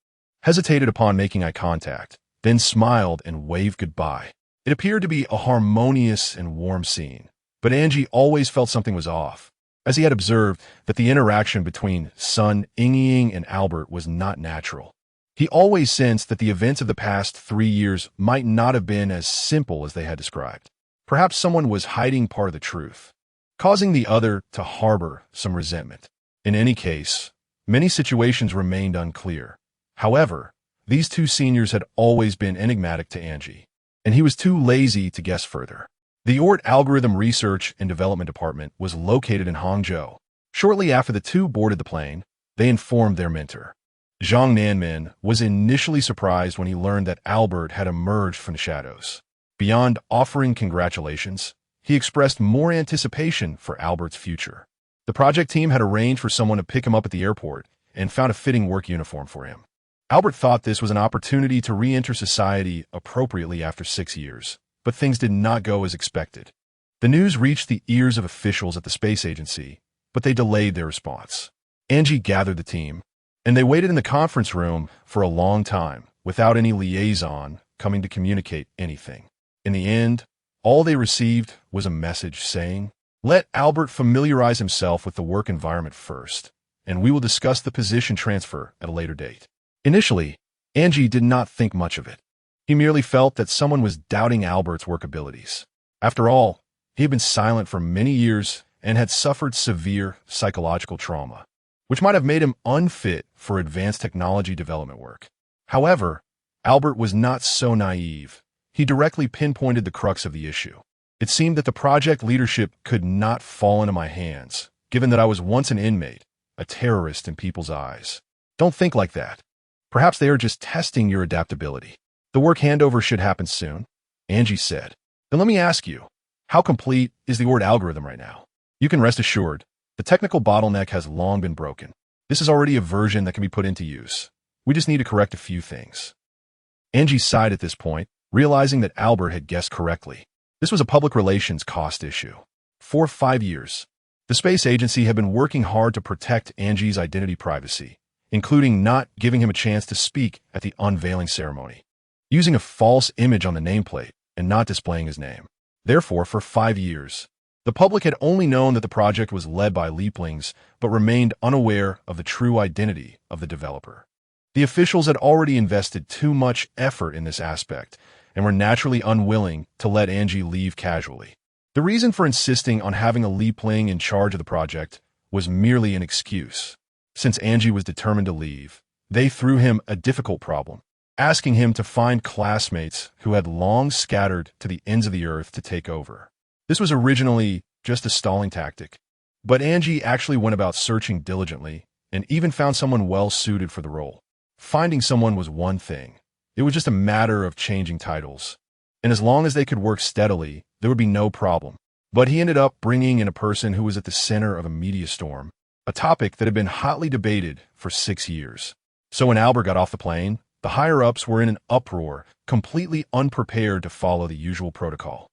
hesitated upon making eye contact, then smiled and waved goodbye. It appeared to be a harmonious and warm scene, but Angie always felt something was off, as he had observed that the interaction between son Ying and Albert was not natural. He always sensed that the events of the past 3 years might not have been as simple as they had described. Perhaps someone was hiding part of the truth, causing the other to harbor some resentment. In any case, many situations remained unclear. However, these two seniors had always been enigmatic to Angie. and he was too lazy to guess further. The ORT Algorithm Research and Development Department was located in Hangzhou. Shortly after the two boarded the plane, they informed their mentor. Zhang Nanmin was initially surprised when he learned that Albert had emerged from the shadows. Beyond offering congratulations, he expressed more anticipation for Albert's future. The project team had arranged for someone to pick him up at the airport and found a fitting work uniform for him. Albert thought this was an opportunity to re-enter society appropriately after 6 years, but things did not go as expected. The news reached the ears of officials at the space agency, but they delayed their response. Angie gathered the team, and they waited in the conference room for a long time without any liaison coming to communicate anything. In the end, all they received was a message saying, "Let Albert familiarize himself with the work environment first, and we will discuss the position transfer at a later date." Initially, Angie did not think much of it. He merely felt that someone was doubting Albert's work abilities. After all, he had been silent for many years and had suffered severe psychological trauma, which might have made him unfit for advanced technology development work. However, Albert was not so naive. He directly pinpointed the crux of the issue. "It seemed that the project leadership could not fall into my hands, given that I was once an inmate, a terrorist in people's eyes. Don't think like that. Perhaps they are just testing your adaptability. The work handover should happen soon," Angie said. "Then let me ask you, how complete is the ORT algorithm right now? You can rest assured, the technical bottleneck has long been broken. This is already a version that can be put into use. We just need to correct a few things." Angie sighed at this point, realizing that Albert had guessed correctly. This was a public relations cost issue. For 5 years, the space agency had been working hard to protect Angie's identity privacy, including not giving him a chance to speak at the unveiling ceremony, using a false image on the nameplate, and not displaying his name. Therefore, for 5 years, the public had only known that the project was led by Leaplings, but remained unaware of the true identity of the developer. The officials had already invested too much effort in this aspect, and were naturally unwilling to let Angie leave casually. The reason for insisting on having a Leapling in charge of the project was merely an excuse. Since Angie was determined to leave, they threw him a difficult problem, asking him to find classmates who had long scattered to the ends of the earth to take over. This was originally just a stalling tactic, but Angie actually went about searching diligently and even found someone well suited for the role. Finding someone was one thing. It was just a matter of changing titles. And as long as they could work steadily, there would be no problem. But he ended up bringing in a person who was at the center of a media storm, a topic that had been hotly debated for 6 years. So when Albert got off the plane, the higher-ups were in an uproar, completely unprepared to follow the usual protocol.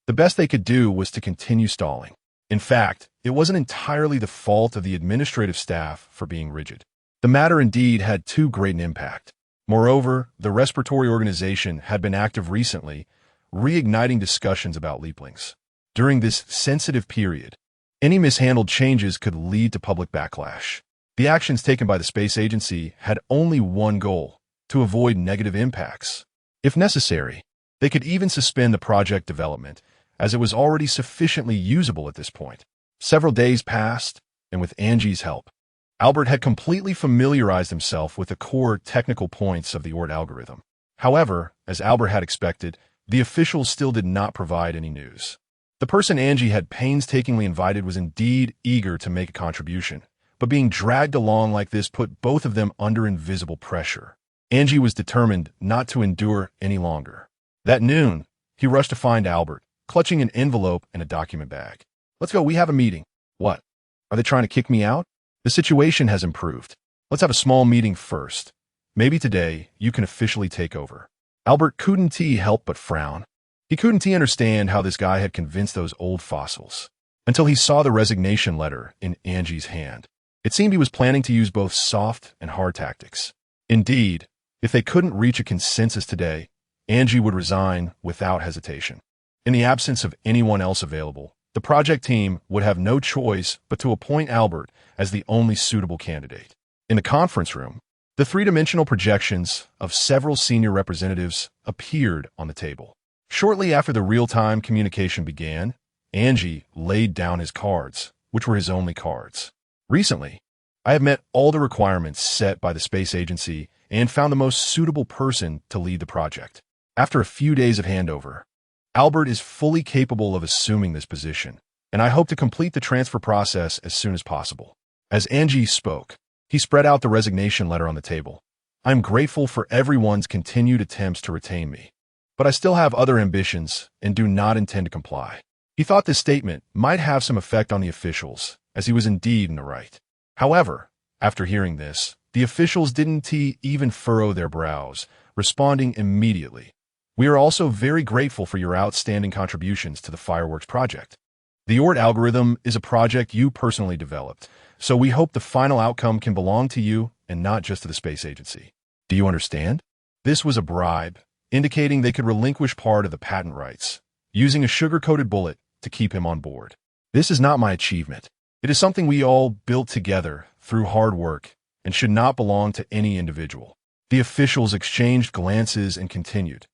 The best they could do was to continue stalling. In fact, it wasn't entirely the fault of the administrative staff for being rigid. The matter indeed had too great an impact. Moreover, the respiratory organization had been active recently, reigniting discussions about Leaplings. During this sensitive period, any mishandled changes could lead to public backlash. The actions taken by the space agency had only one goal: to avoid negative impacts. If necessary, they could even suspend the project development, as it was already sufficiently usable at this point. Several days passed, and with Angie's help, Albert had completely familiarized himself with the core technical points of the ORT algorithm. However, as Albert had expected, the officials still did not provide any news. The person Angie had painstakingly invited was indeed eager to make a contribution, but being dragged along like this put both of them under invisible pressure. Angie was determined not to endure any longer. That noon, he rushed to find Albert, clutching an envelope and a document bag. "Let's go, we have a meeting." "What? Are they trying to kick me out?" "The situation has improved. Let's have a small meeting first. Maybe today you can officially take over." Albert couldn't help but frown. He couldn't understand how this guy had convinced those old fossils, until he saw the resignation letter in Angie's hand. It seemed he was planning to use both soft and hard tactics. Indeed, if they couldn't reach a consensus today, Angie would resign without hesitation. In the absence of anyone else available, the project team would have no choice but to appoint Albert as the only suitable candidate. In the conference room, the three-dimensional projections of several senior representatives appeared on the table. Shortly after the real-time communication began, Angie laid down his cards, which were his only cards. "Recently, I have met all the requirements set by the space agency and found the most suitable person to lead the project. After a few days of handover, Albert is fully capable of assuming this position, and I hope to complete the transfer process as soon as possible. As Angie spoke, he spread out the resignation letter on the table. I'm grateful for everyone's continued attempts to retain me, but I still have other ambitions and do not intend to comply. He thought this statement might have some effect on the officials, as he was indeed in the right. However, after hearing this, the officials didn't even furrow their brows, responding immediately. We are also very grateful for your outstanding contributions to the fireworks project. The ORT algorithm is a project you personally developed, so we hope the final outcome can belong to you and not just to the space agency. Do you understand? This was a bribe, indicating they could relinquish part of the patent rights, using a sugar-coated bullet to keep him on board. This is not my achievement. It is something we all built together through hard work and should not belong to any individual. The officials exchanged glances and continued.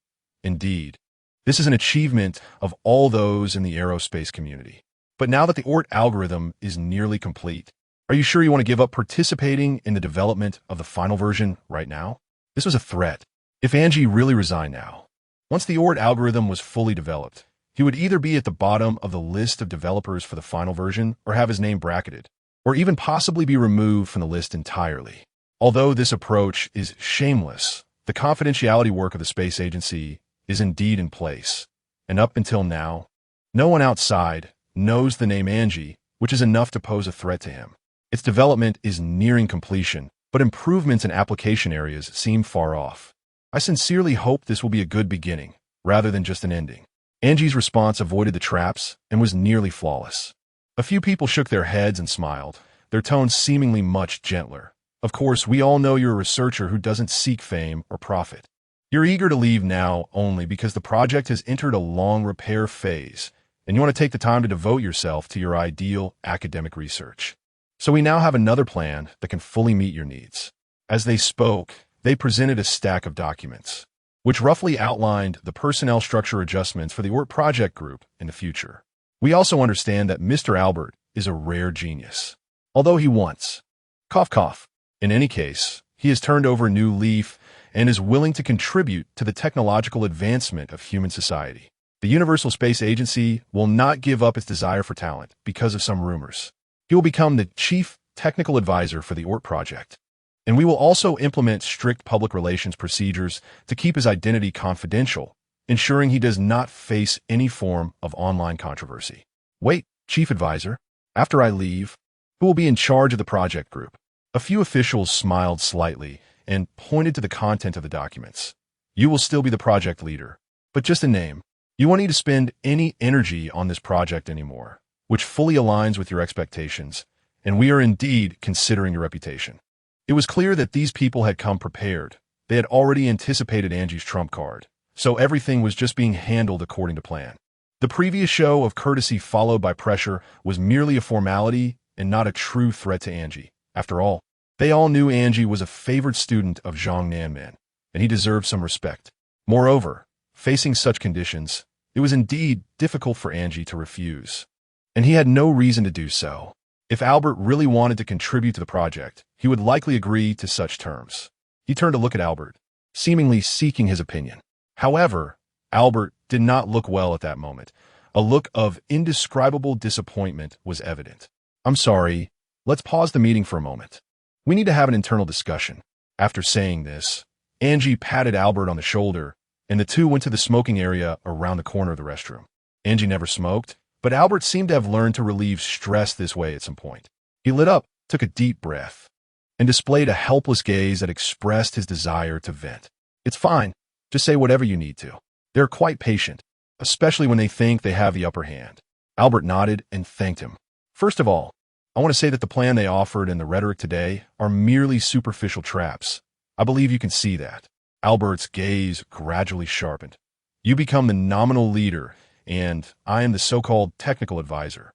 Indeed, this is an achievement of all those in the aerospace community. But now that the ORT algorithm is nearly complete, are you sure you want to give up participating in the development of the final version right now? This was a threat. If Angie really resigned now, once the ORT algorithm was fully developed, he would either be at the bottom of the list of developers for the final version or have his name bracketed, or even possibly be removed from the list entirely. Although this approach is shameless, the confidentiality work of the space agency is indeed in place, and up until now, no one outside knows the name Angie, which is enough to pose a threat to him. Its development is nearing completion, but improvements in application areas seem far off. I sincerely hope this will be a good beginning, rather than just an ending. Angie's response avoided the traps and was nearly flawless. A few people shook their heads and smiled, their tones seemingly much gentler. Of course, we all know you're a researcher who doesn't seek fame or profit. You're eager to leave now only because the project has entered a long repair phase, and you want to take the time to devote yourself to your ideal academic research. So we now have another plan that can fully meet your needs. As they spoke, they presented a stack of documents, which roughly outlined the personnel structure adjustments for the ORT project group in the future. We also understand that Mr. Albert is a rare genius, although he once, cough cough. In any case, he has turned over a new leaf and is willing to contribute to the technological advancement of human society. The Universal Space Agency will not give up its desire for talent because of some rumors. He will become the chief technical advisor for the ORT project. And we will also implement strict public relations procedures to keep his identity confidential, ensuring he does not face any form of online controversy. Wait, chief advisor, after I leave, who will be in charge of the project group? A few officials smiled slightly and pointed to the content of the documents. You will still be the project leader, but just a name. You won't need to spend any energy on this project anymore, which fully aligns with your expectations, and we are indeed considering your reputation. It was clear that these people had come prepared. They had already anticipated Angie's trump card, so everything was just being handled according to plan. The previous show of courtesy followed by pressure was merely a formality and not a true threat to Angie. After all, they all knew Angie was a favored student of Zhang Nanman, and he deserved some respect. Moreover, facing such conditions, it was indeed difficult for Angie to refuse, and he had no reason to do so. If Albert really wanted to contribute to the project, he would likely agree to such terms. He turned to look at Albert, seemingly seeking his opinion. However, Albert did not look well at that moment. A look of indescribable disappointment was evident. I'm sorry, let's pause the meeting for a moment. We need to have an internal discussion. After saying this, Angie patted Albert on the shoulder, and the two went to the smoking area around the corner of the restroom. Angie never smoked, but Albert seemed to have learned to relieve stress this way at some point. He lit up, took a deep breath, and displayed a helpless gaze that expressed his desire to vent. It's fine. Just say whatever you need to. They're quite patient, especially when they think they have the upper hand. Albert nodded and thanked him. First of all, I want to say that the plan they offered and the rhetoric today are merely superficial traps. I believe you can see that. Albert's gaze gradually sharpened. You become the nominal leader, and I am the so-called technical advisor.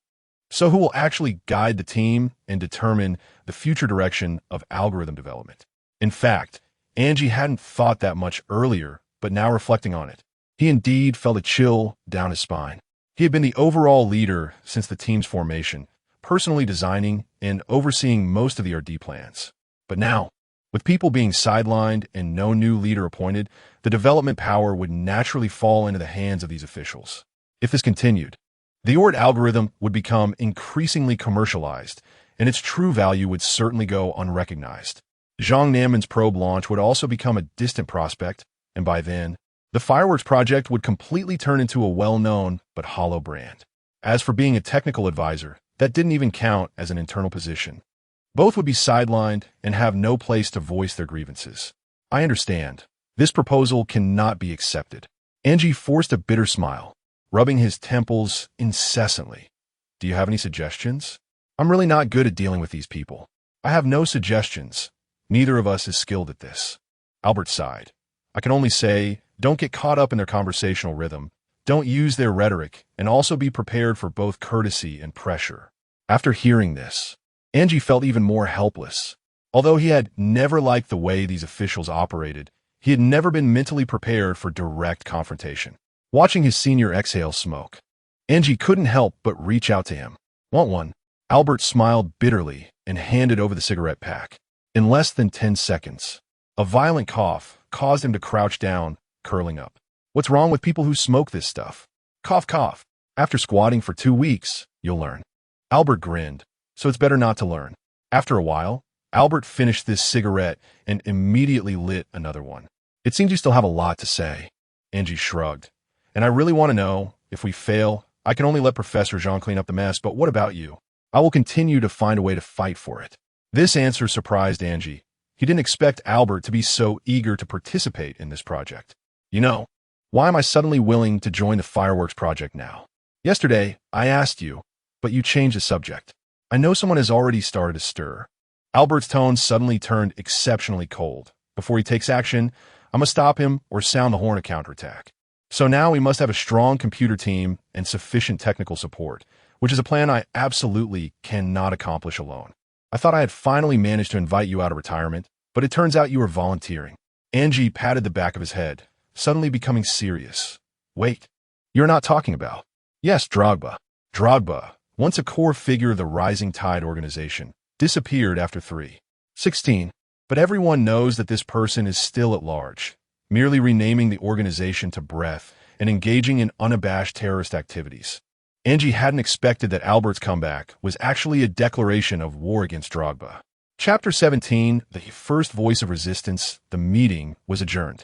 So who will actually guide the team and determine the future direction of algorithm development? In fact, Angie hadn't thought that much earlier, but now reflecting on it, he indeed felt a chill down his spine. He had been the overall leader since the team's formation, personally designing and overseeing most of the RD plans. But now, With people being sidelined and no new leader appointed, the development power would naturally fall into the hands of these officials. If this continued, the ORT algorithm would become increasingly commercialized, and its true value would certainly go unrecognized. Zhang Nanmen's probe launch would also become a distant prospect, and by then, the fireworks project would completely turn into a well-known but hollow brand. As for being a technical advisor, that didn't even count as an internal position. Both would be sidelined and have no place to voice their grievances. I understand. This proposal cannot be accepted. Angie forced a bitter smile, rubbing his temples incessantly. Do you have any suggestions? I'm really not good at dealing with these people. I have no suggestions. Neither of us is skilled at this. Albert sighed. I can only say, don't get caught up in their conversational rhythm. Don't use their rhetoric, and also be prepared for both courtesy and pressure. After hearing this, Angie felt even more helpless. Although he had never liked the way these officials operated, he had never been mentally prepared for direct confrontation. Watching his senior exhale smoke, Angie couldn't help but reach out to him. Want one? Albert smiled bitterly and handed over the cigarette pack. In less than 10 seconds, a violent cough caused him to crouch down, curling up. What's wrong with people who smoke this stuff? Cough, cough. After squatting for 2 weeks, you'll learn. Albert grinned. So it's better not to learn. After a while, Albert finished this cigarette and immediately lit another one. It seems you still have a lot to say. Angie shrugged. And I really want to know, if we fail, I can only let Professor Jean clean up the mess, but what about you? I will continue to find a way to fight for it. This answer surprised Angie. He didn't expect Albert to be so eager to participate in this project. You know, why am I suddenly willing to join the fireworks project now? Yesterday, I asked you, but you changed the subject. I know someone has already started a stir. Albert's tone suddenly turned exceptionally cold. Before he takes action, I must stop him or sound the horn of counterattack. So now we must have a strong computer team and sufficient technical support, which is a plan I absolutely cannot accomplish alone. I thought I had finally managed to invite you out of retirement, but it turns out you were volunteering. Angie patted the back of his head, suddenly becoming serious. Wait, you're not talking about? Yes, Drogba. Drogba, once a core figure of the Rising Tide organization, disappeared after 3:16. But everyone knows that this person is still at large, merely renaming the organization to Breath and engaging in unabashed terrorist activities. Angie hadn't expected that Albert's comeback was actually a declaration of war against Drogba. Chapter 17, the first voice of resistance, the meeting was adjourned.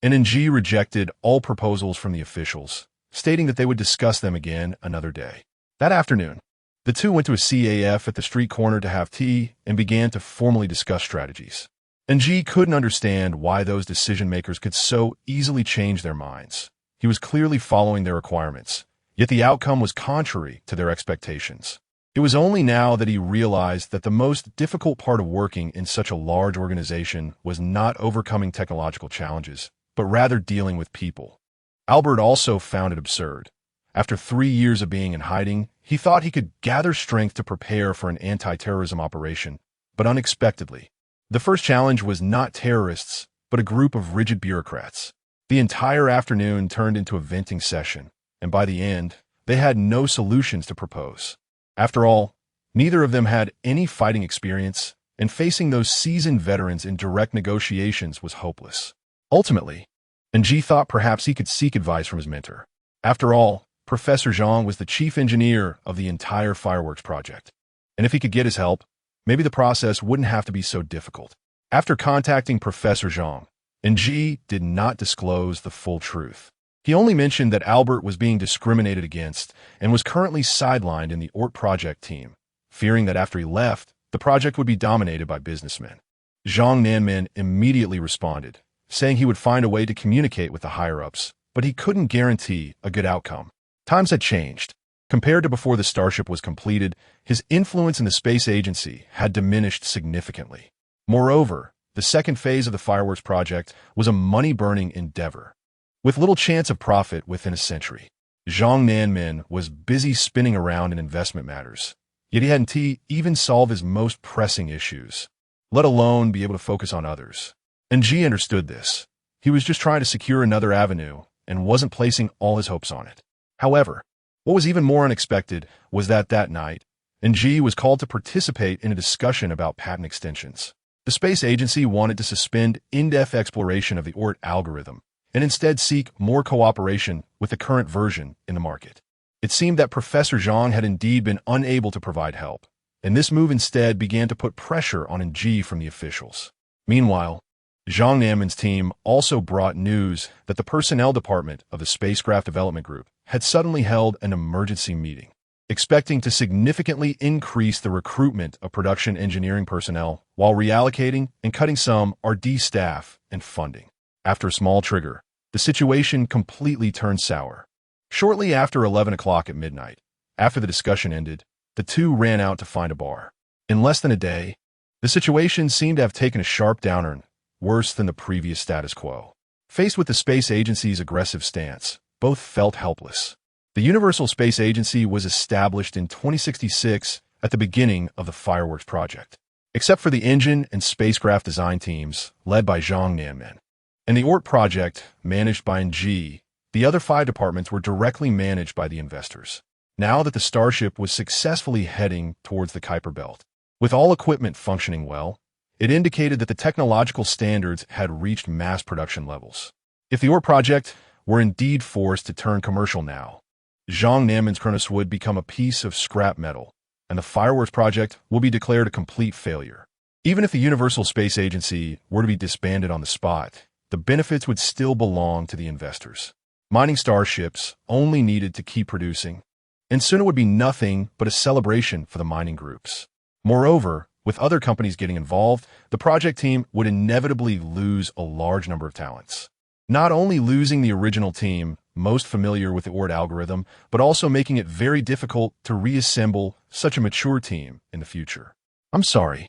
Angie rejected all proposals from the officials, stating that they would discuss them again another day. That afternoon, the two went to a CAF at the street corner to have tea and began to formally discuss strategies. Angie couldn't understand why those decision-makers could so easily change their minds. He was clearly following their requirements, yet the outcome was contrary to their expectations. It was only now that he realized that the most difficult part of working in such a large organization was not overcoming technological challenges, but rather dealing with people. Albert also found it absurd. After 3 years of being in hiding, he thought he could gather strength to prepare for an anti-terrorism operation, but unexpectedly, the first challenge was not terrorists, but a group of rigid bureaucrats. The entire afternoon turned into a venting session, and by the end, they had no solutions to propose. After all, neither of them had any fighting experience, and facing those seasoned veterans in direct negotiations was hopeless. Ultimately, Angie thought perhaps he could seek advice from his mentor. After all, Professor Zhang was the chief engineer of the entire fireworks project. And if he could get his help, maybe the process wouldn't have to be so difficult. After contacting Professor Zhang, Angie did not disclose the full truth. He only mentioned that Albert was being discriminated against and was currently sidelined in the ORT project team, fearing that after he left, the project would be dominated by businessmen. Zhang Nanmen immediately responded, saying he would find a way to communicate with the higher-ups, but he couldn't guarantee a good outcome. Times had changed. Compared to before the Starship was completed, his influence in the space agency had diminished significantly. Moreover, the second phase of the fireworks project was a money-burning endeavor, with little chance of profit within a century. Zhang Nanmen was busy spinning around in investment matters, yet he hadn't even solved his most pressing issues, let alone be able to focus on others. Angie understood this. He was just trying to secure another avenue and wasn't placing all his hopes on it. However, what was even more unexpected was that night, Angie was called to participate in a discussion about patent extensions. The space agency wanted to suspend in-depth exploration of the ORT algorithm and instead seek more cooperation with the current version in the market. It seemed that Professor Zhang had indeed been unable to provide help, and this move instead began to put pressure on NG from the officials. Meanwhile, Zhang Nanman's team also brought news that the personnel department of the Spacecraft Development Group had suddenly held an emergency meeting, expecting to significantly increase the recruitment of production engineering personnel while reallocating and cutting some R&D staff and funding. After a small trigger, the situation completely turned sour. Shortly after 11 o'clock at midnight, after the discussion ended, the two ran out to find a bar. In less than a day, the situation seemed to have taken a sharp downturn, worse than the previous status quo. Faced with the space agency's aggressive stance, both felt helpless. The Universal Space Agency was established in 2066 at the beginning of the Fireworks project, except for the engine and spacecraft design teams led by Zhang Nanman. And the ORT project, managed by NG, the other 5 departments were directly managed by the investors. Now that the Starship was successfully heading towards the Kuiper Belt, with all equipment functioning well, it indicated that the technological standards had reached mass production levels. If the ORT project were indeed forced to turn commercial now, Zhang Nanman's Kronos would become a piece of scrap metal, and the Fireworks project will be declared a complete failure. Even if the Universal Space Agency were to be disbanded on the spot, the benefits would still belong to the investors. Mining starships only needed to keep producing, and soon it would be nothing but a celebration for the mining groups. Moreover, with other companies getting involved, the project team would inevitably lose a large number of talents. Not only losing the original team, most familiar with the ORT algorithm, but also making it very difficult to reassemble such a mature team in the future. I'm sorry.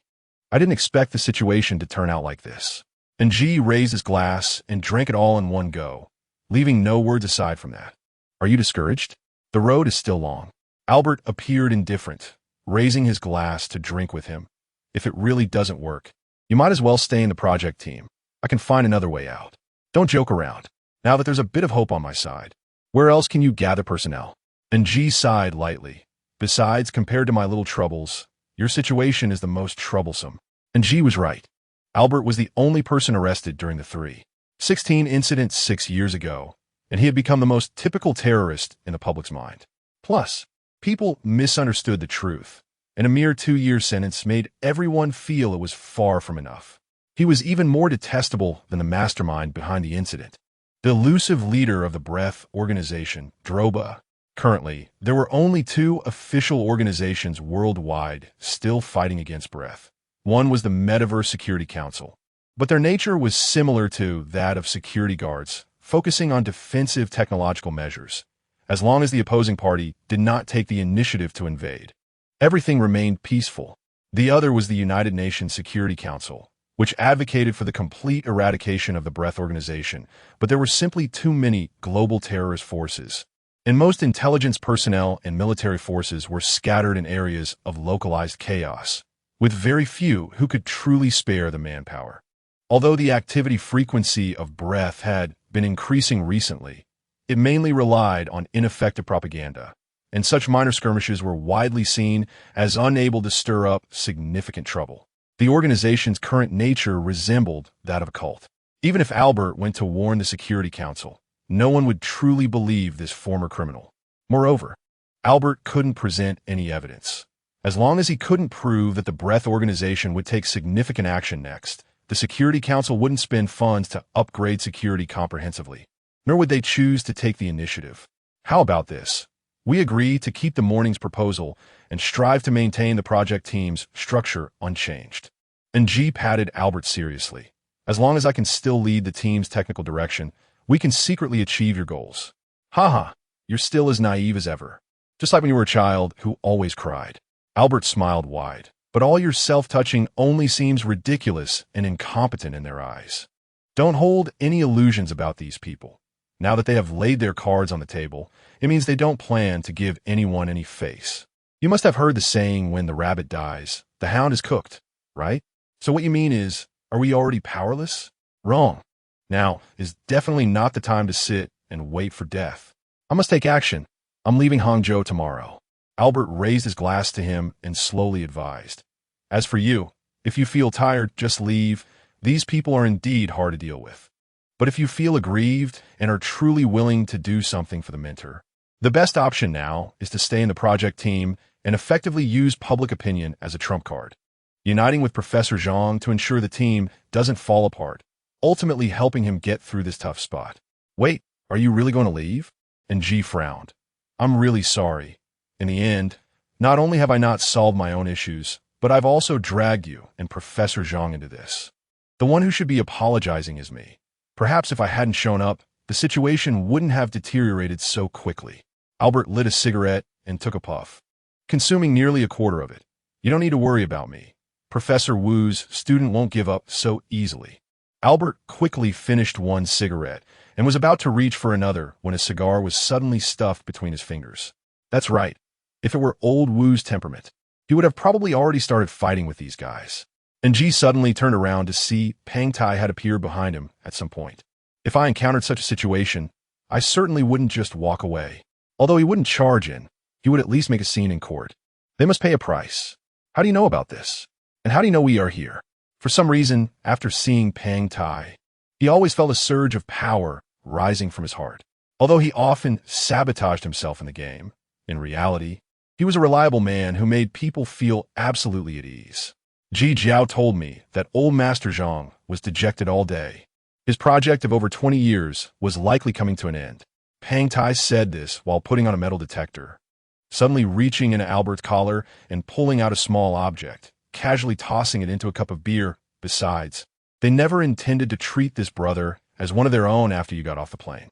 I didn't expect the situation to turn out like this. And G raised his glass and drank it all in one go, leaving no words aside from that. Are you discouraged? The road is still long. Albert appeared indifferent, raising his glass to drink with him. If it really doesn't work, you might as well stay in the project team. I can find another way out. Don't joke around. Now that there's a bit of hope on my side, where else can you gather personnel? And G sighed lightly. Besides, compared to my little troubles, your situation is the most troublesome. And G was right. Albert was the only person arrested during the 3/16 incident 6 years ago, and he had become the most typical terrorist in the public's mind. Plus, people misunderstood the truth, and a mere 2-year sentence made everyone feel it was far from enough. He was even more detestable than the mastermind behind the incident, the elusive leader of the Breath organization, Droba. Currently, there were only 2 official organizations worldwide still fighting against Breath. One was the Metaverse Security Council, but their nature was similar to that of security guards, focusing on defensive technological measures. As long as the opposing party did not take the initiative to invade, everything remained peaceful. The other was the United Nations Security Council, which advocated for the complete eradication of the Breath organization, but there were simply too many global terrorist forces, and most intelligence personnel and military forces were scattered in areas of localized chaos, with very few who could truly spare the manpower. Although the activity frequency of Breath had been increasing recently, it mainly relied on ineffective propaganda, and such minor skirmishes were widely seen as unable to stir up significant trouble. The organization's current nature resembled that of a cult. Even if Albert went to warn the Security Council, no one would truly believe this former criminal. Moreover, Albert couldn't present any evidence. As long as he couldn't prove that the Breath organization would take significant action next, the Security Council wouldn't spend funds to upgrade security comprehensively, nor would they choose to take the initiative. How about this? We agree to keep the morning's proposal and strive to maintain the project team's structure unchanged. And G patted Albert seriously. As long as I can still lead the team's technical direction, we can secretly achieve your goals. Haha, you're still as naive as ever. Just like when you were a child who always cried. Albert smiled wide. But all your self-touching only seems ridiculous and incompetent in their eyes. Don't hold any illusions about these people. Now that they have laid their cards on the table, it means they don't plan to give anyone any face. You must have heard the saying, when the rabbit dies, the hound is cooked, right? So what you mean is, are we already powerless? Wrong. Now is definitely not the time to sit and wait for death. I must take action. I'm leaving Hangzhou tomorrow. Albert raised his glass to him and slowly advised. As for you, If you feel tired, just leave. These people are indeed hard to deal with. But if you feel aggrieved and are truly willing to do something for the mentor, the best option now is to stay in the project team and effectively use public opinion as a trump card, uniting with Professor Zhang to ensure the team doesn't fall apart, ultimately helping him get through this tough spot. Wait, are you really going to leave? And G frowned. I'm really sorry. In the end, not only have I not solved my own issues, but I've also dragged you and Professor Zhang into this. The one who should be apologizing is me. Perhaps if I hadn't shown up, the situation wouldn't have deteriorated so quickly. Albert lit a cigarette and took a puff, consuming nearly a quarter of it. You don't need to worry about me. Professor Wu's student won't give up so easily. Albert quickly finished one cigarette and was about to reach for another when his cigar was suddenly stuffed between his fingers. That's right. If it were old Wu's temperament, he would have probably already started fighting with these guys. And G suddenly turned around to see Pang Tai had appeared behind him at some point. If I encountered such a situation, I certainly wouldn't just walk away. Although he wouldn't charge in, he would at least make a scene in court. They must pay a price. How do you know about this? And how do you know we are here? For some reason, after seeing Pang Tai, he always felt a surge of power rising from his heart. Although he often sabotaged himself in the game, in reality, he was a reliable man who made people feel absolutely at ease. Ji Jiao told me that old Master Zhang was dejected all day. His project of over 20 years was likely coming to an end. Pang Tai said this while putting on a metal detector, suddenly reaching into Albert's collar and pulling out a small object, casually tossing it into a cup of beer. Besides, they never intended to treat this brother as one of their own after you got off the plane.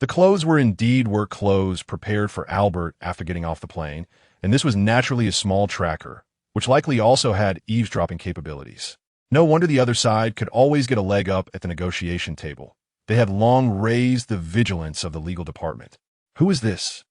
The clothes were indeed work clothes prepared for Albert after getting off the plane, and this was naturally a small tracker, which likely also had eavesdropping capabilities. No wonder the other side could always get a leg up at the negotiation table. They had long raised the vigilance of the legal department. Who is this?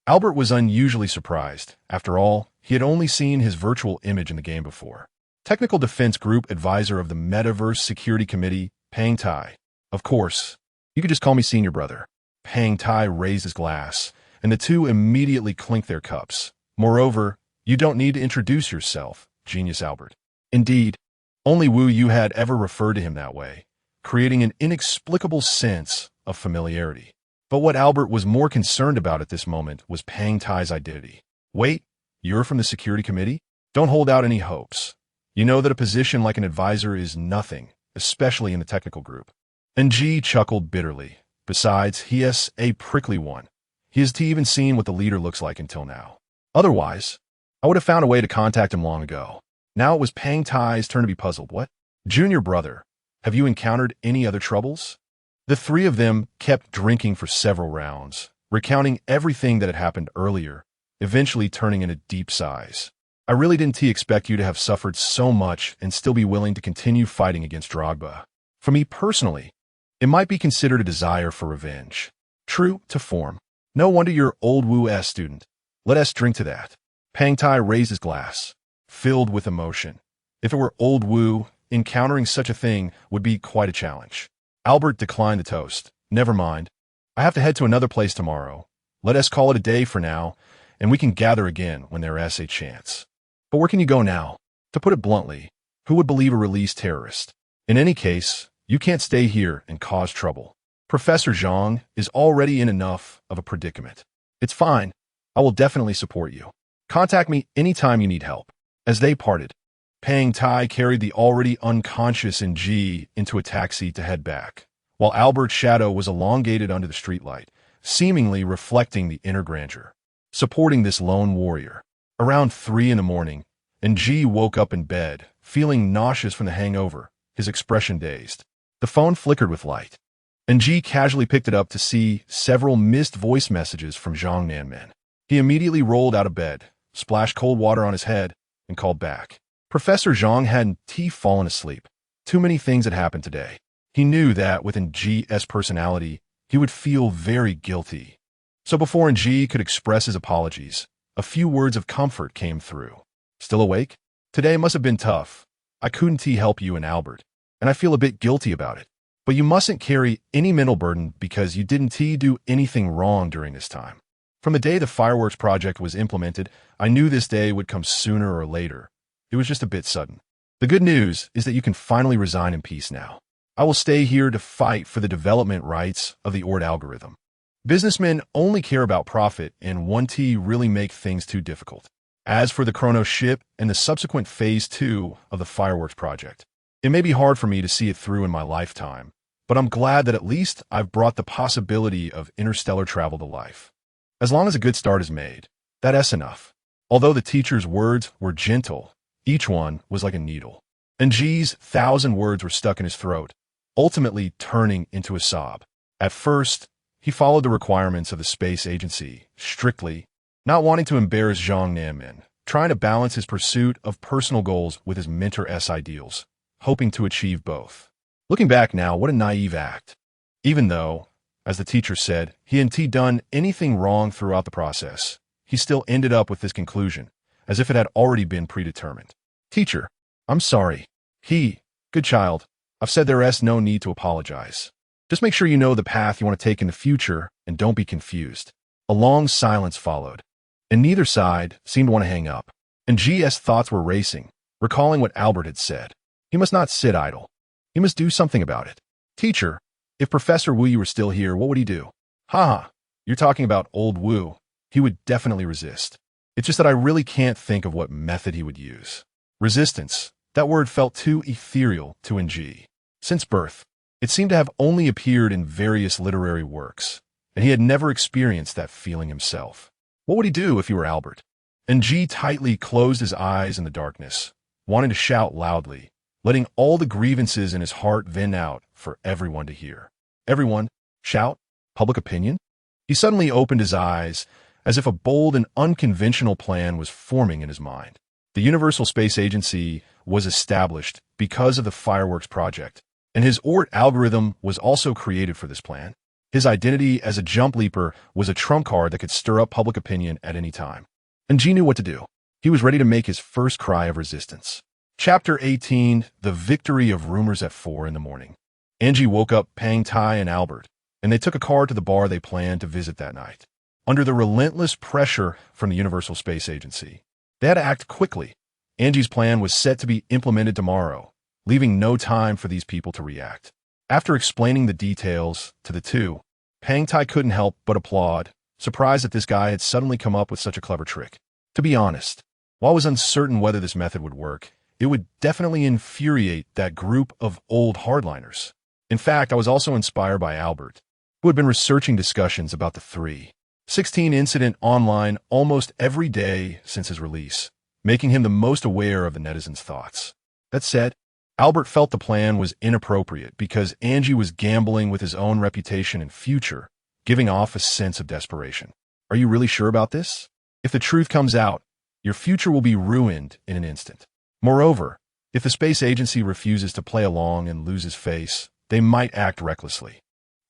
Albert was unusually surprised. After all, he had only seen his virtual image in the game before. Technical Defense Group Advisor of the Metaverse Security Committee, Pang Tai. Of course, you could just call me Senior Brother. Pang Tai raised his glass, and the two immediately clinked their cups. Moreover, you don't need to introduce yourself, Genius Albert. Indeed, only Wu Yu had ever referred to him that way, creating an inexplicable sense of familiarity. But what Albert was more concerned about at this moment was Pang Tai's identity. Wait, you're from the security committee? Don't hold out any hopes. You know that a position like an advisor is nothing, especially in the technical group. And Ji chuckled bitterly. Besides, he is a prickly one. He hasn't even seen what the leader looks like until now. Otherwise, I would have found a way to contact him long ago. Now it was Pang Tai's turn to be puzzled. What? Junior brother, have you encountered any other troubles? The three of them kept drinking for several rounds, recounting everything that had happened earlier, eventually turning into deep sighs. I really didn't expect you to have suffered so much and still be willing to continue fighting against Drogba. For me personally, it might be considered a desire for revenge. True to form. No wonder you're old Wu S student. Let us drink to that. Pang Tai raised his glass, filled with emotion. If it were old Wu, encountering such a thing would be quite a challenge. Albert declined the toast. Never mind. I have to head to another place tomorrow. Let us call it a day for now, and we can gather again when there is a chance. But where can you go now? To put it bluntly, who would believe a released terrorist? In any case, you can't stay here and cause trouble. Professor Zhang is already in enough of a predicament. It's fine. I will definitely support you. Contact me anytime you need help. As they parted, Pang Tai carried the already unconscious Ji into a taxi to head back, while Albert's shadow was elongated under the streetlight, seemingly reflecting the inner grandeur, supporting this lone warrior. Around 3 in the morning, Ji woke up in bed, feeling nauseous from the hangover, his expression dazed. The phone flickered with light, and Ji casually picked it up to see several missed voice messages from Zhang Nanmen. He immediately rolled out of bed, splashed cold water on his head, and called back. Professor Zhang hadn't fallen asleep. Too many things had happened today. He knew that within G's personality, he would feel very guilty. So before Ji could express his apologies, a few words of comfort came through. Still awake? Today must have been tough. I couldn't help you and Albert, and I feel a bit guilty about it. But you mustn't carry any mental burden because you didn't do anything wrong during this time. From the day the fireworks project was implemented, I knew this day would come sooner or later. It was just a bit sudden. The good news is that you can finally resign in peace now. I will stay here to fight for the development rights of the ORT algorithm. Businessmen only care about profit, and 1T really make things too difficult. As for the Chronos ship and the subsequent Phase 2 of the fireworks project, it may be hard for me to see it through in my lifetime, but I'm glad that at least I've brought the possibility of interstellar travel to life. As long as a good start is made, that's enough. Although the teacher's words were gentle, each one was like a needle. And G's 1,000 words were stuck in his throat, ultimately turning into a sob. At first, he followed the requirements of the space agency strictly, not wanting to embarrass Zhang Nanmin, trying to balance his pursuit of personal goals with his mentor-s ideals, hoping to achieve both. Looking back now, what a naive act. Even though, as the teacher said, he hadn't done anything wrong throughout the process, he still ended up with this conclusion, as if it had already been predetermined. Teacher, I'm sorry. Good child, I've said there's no need to apologize. Just make sure you know the path you want to take in the future and don't be confused. A long silence followed, and neither side seemed to want to hang up. And G's thoughts were racing, recalling what Albert had said. He must not sit idle. He must do something about it. Teacher, if Professor Wu were still here, what would he do? Haha, you're talking about old Wu. He would definitely resist. It's just that I really can't think of what method he would use. Resistance. That word felt too ethereal to Ng. Since birth, it seemed to have only appeared in various literary works, and he had never experienced that feeling himself. What would he do if he were Albert? Ng tightly closed his eyes in the darkness, wanting to shout loudly, letting all the grievances in his heart vent out for everyone to hear. Everyone? Shout? Public opinion? He suddenly opened his eyes, as if a bold and unconventional plan was forming in his mind. The Universal Space Agency was established because of the fireworks project, and his ORT algorithm was also created for this plan. His identity as a jump leaper was a trump card that could stir up public opinion at any time. And G knew what to do. He was ready to make his first cry of resistance. Chapter 18, The Victory of Rumors at 4 in the morning. Angie woke up Pang Tai and Albert, and they took a car to the bar they planned to visit that night. Under the relentless pressure from the Universal Space Agency, they had to act quickly. Angie's plan was set to be implemented tomorrow, leaving no time for these people to react. After explaining the details to the two, Pang Tai couldn't help but applaud, surprised that this guy had suddenly come up with such a clever trick. To be honest, while I was uncertain whether this method would work, it would definitely infuriate that group of old hardliners. In fact, I was also inspired by Albert, who had been researching discussions about the 3.16 incident online almost every day since his release, making him the most aware of the netizens' thoughts. That said, Albert felt the plan was inappropriate because Angie was gambling with his own reputation and future, giving off a sense of desperation. Are you really sure about this? If the truth comes out, your future will be ruined in an instant. Moreover, if the space agency refuses to play along and loses face, they might act recklessly.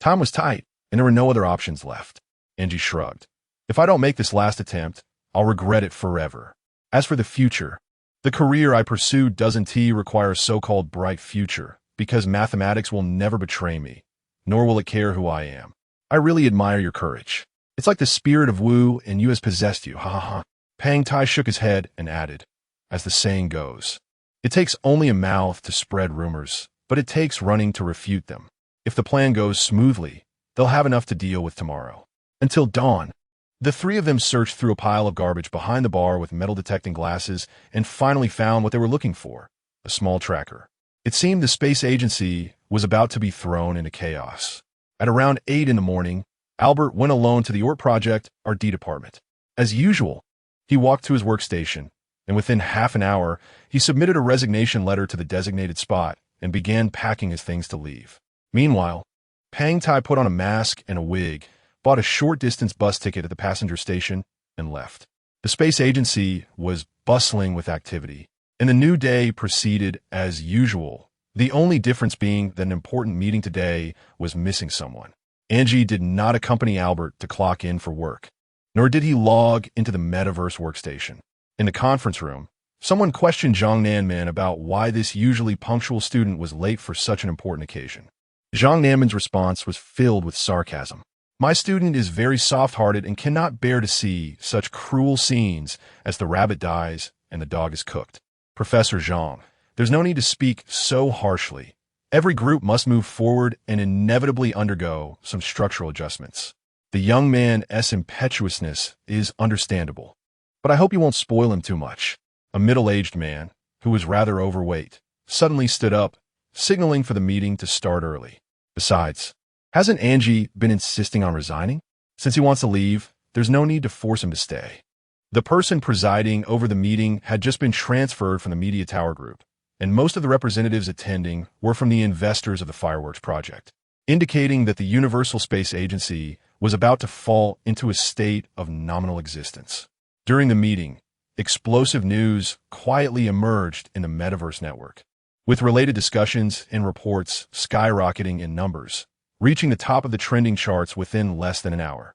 Time was tight, and there were no other options left. Angie shrugged. If I don't make this last attempt, I'll regret it forever. As for the future, the career I pursued doesn't require a so-called bright future, because mathematics will never betray me, nor will it care who I am. I really admire your courage. It's like the spirit of Wu and you has possessed you, ha ha ha. Pang Tai shook his head and added, as the saying goes, it takes only a mouth to spread rumors, but it takes running to refute them. If the plan goes smoothly, they'll have enough to deal with tomorrow. Until dawn, the three of them searched through a pile of garbage behind the bar with metal-detecting glasses and finally found what they were looking for, a small tracker. It seemed the space agency was about to be thrown into chaos. At around 8 in the morning, Albert went alone to the ORT project, RD department. As usual, he walked to his workstation, and within half an hour, he submitted a resignation letter to the designated spot and began packing his things to leave. Meanwhile, Pang Tai put on a mask and a wig, bought a short-distance bus ticket at the passenger station, and left. The space agency was bustling with activity, and the new day proceeded as usual, the only difference being that an important meeting today was missing someone. Angie did not accompany Albert to clock in for work, nor did he log into the metaverse workstation. In the conference room, someone questioned Zhang Nanmin about why this usually punctual student was late for such an important occasion. Zhang Nanmin's response was filled with sarcasm. My student is very soft-hearted and cannot bear to see such cruel scenes as the rabbit dies and the dog is cooked. Professor Zhang, There's no need to speak so harshly. Every group must move forward and inevitably undergo some structural adjustments. The young man's impetuousness is understandable, but I hope you won't spoil him too much. A middle-aged man, who was rather overweight, suddenly stood up, signaling for the meeting to start early. Besides, hasn't Angie been insisting on resigning? Since he wants to leave, there's no need to force him to stay. The person presiding over the meeting had just been transferred from the Media Tower Group, and most of the representatives attending were from the investors of the fireworks project, indicating that the Universal Space Agency was about to fall into a state of nominal existence. During the meeting, explosive news quietly emerged in the metaverse network, with related discussions and reports skyrocketing in numbers, reaching the top of the trending charts within less than an hour.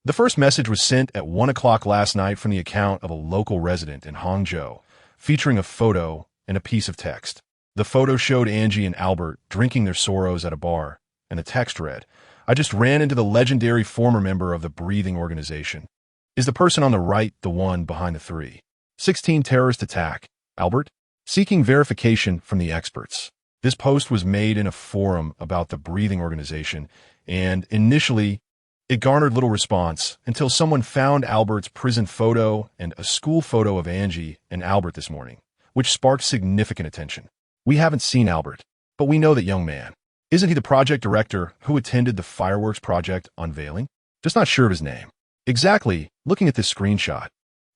The first message was sent at 1 o'clock last night from the account of a local resident in Hangzhou, featuring a photo and a piece of text. The photo showed Angie and Albert drinking their sorrows at a bar, and the text read, "I just ran into the legendary former member of the Breathing Organization. Is the person on the right the one behind the 3/16 terrorist attack, Albert?" Seeking verification from the experts. This post was made in a forum about the Breathing Organization, and initially, it garnered little response until someone found Albert's prison photo and a school photo of Angie and Albert this morning, which sparked significant attention. "We haven't seen Albert, but we know that young man. Isn't he the project director who attended the fireworks project unveiling? Just not sure of his name." Exactly, looking at this screenshot.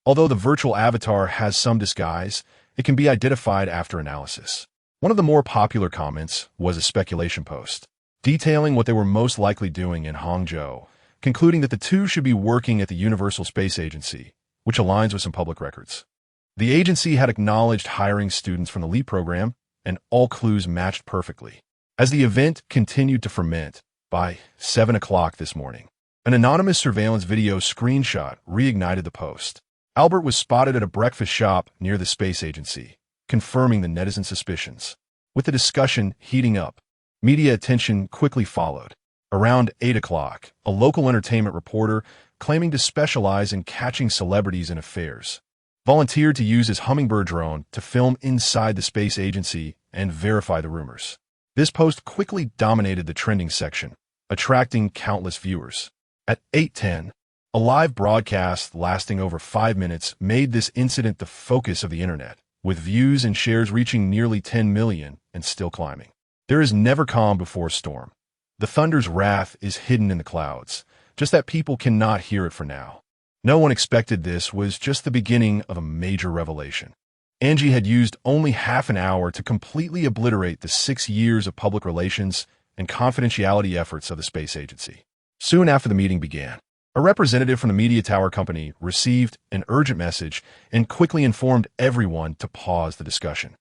Although the virtual avatar has some disguise, it can be identified after analysis. One of the more popular comments was a speculation post, detailing what they were most likely doing in Hangzhou, concluding that the two should be working at the Universal Space Agency, which aligns with some public records. The agency had acknowledged hiring students from the LEAP program, and all clues matched perfectly. As the event continued to ferment, by 7 o'clock this morning, an anonymous surveillance video screenshot reignited the post. Albert was spotted at a breakfast shop near the space agency, confirming the netizen suspicions. With the discussion heating up, media attention quickly followed. Around 8 o'clock, a local entertainment reporter, claiming to specialize in catching celebrities in affairs, volunteered to use his Hummingbird drone to film inside the space agency and verify the rumors. This post quickly dominated the trending section, attracting countless viewers. At 8:10, a live broadcast lasting over 5 minutes made this incident the focus of the internet, with views and shares reaching nearly 10 million and still climbing. There is never calm before a storm. The thunder's wrath is hidden in the clouds, just that people cannot hear it for now. No one expected this was just the beginning of a major revelation. Angie had used only half an hour to completely obliterate the 6 years of public relations and confidentiality efforts of the space agency. Soon after the meeting began, a representative from the Media Tower Company received an urgent message and quickly informed everyone to pause the discussion.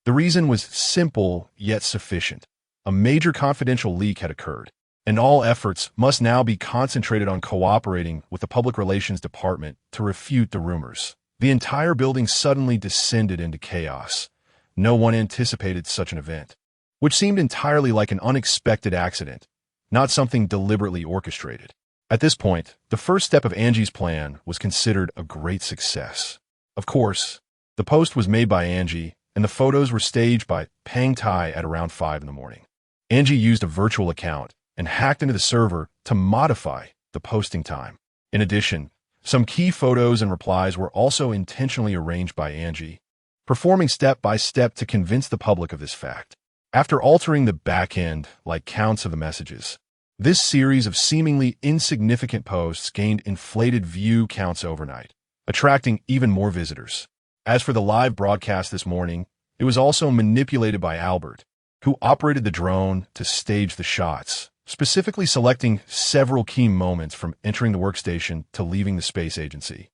The reason was simple yet sufficient. A major confidential leak had occurred, and all efforts must now be concentrated on cooperating with the Public Relations Department to refute the rumors. The entire building suddenly descended into chaos. No one anticipated such an event, which seemed entirely like an unexpected accident, not something deliberately orchestrated. At this point, the first step of Angie's plan was considered a great success. Of course, the post was made by Angie, and the photos were staged by Pang Tai at around 5 in the morning. Angie used a virtual account and hacked into the server to modify the posting time. In addition, some key photos and replies were also intentionally arranged by Angie, performing step by step to convince the public of this fact. After altering the back-end, like counts of the messages, this series of seemingly insignificant posts gained inflated view counts overnight, attracting even more visitors. As for the live broadcast this morning, it was also manipulated by Albert, who operated the drone to stage the shots, specifically selecting several key moments from entering the workstation to leaving the space agency,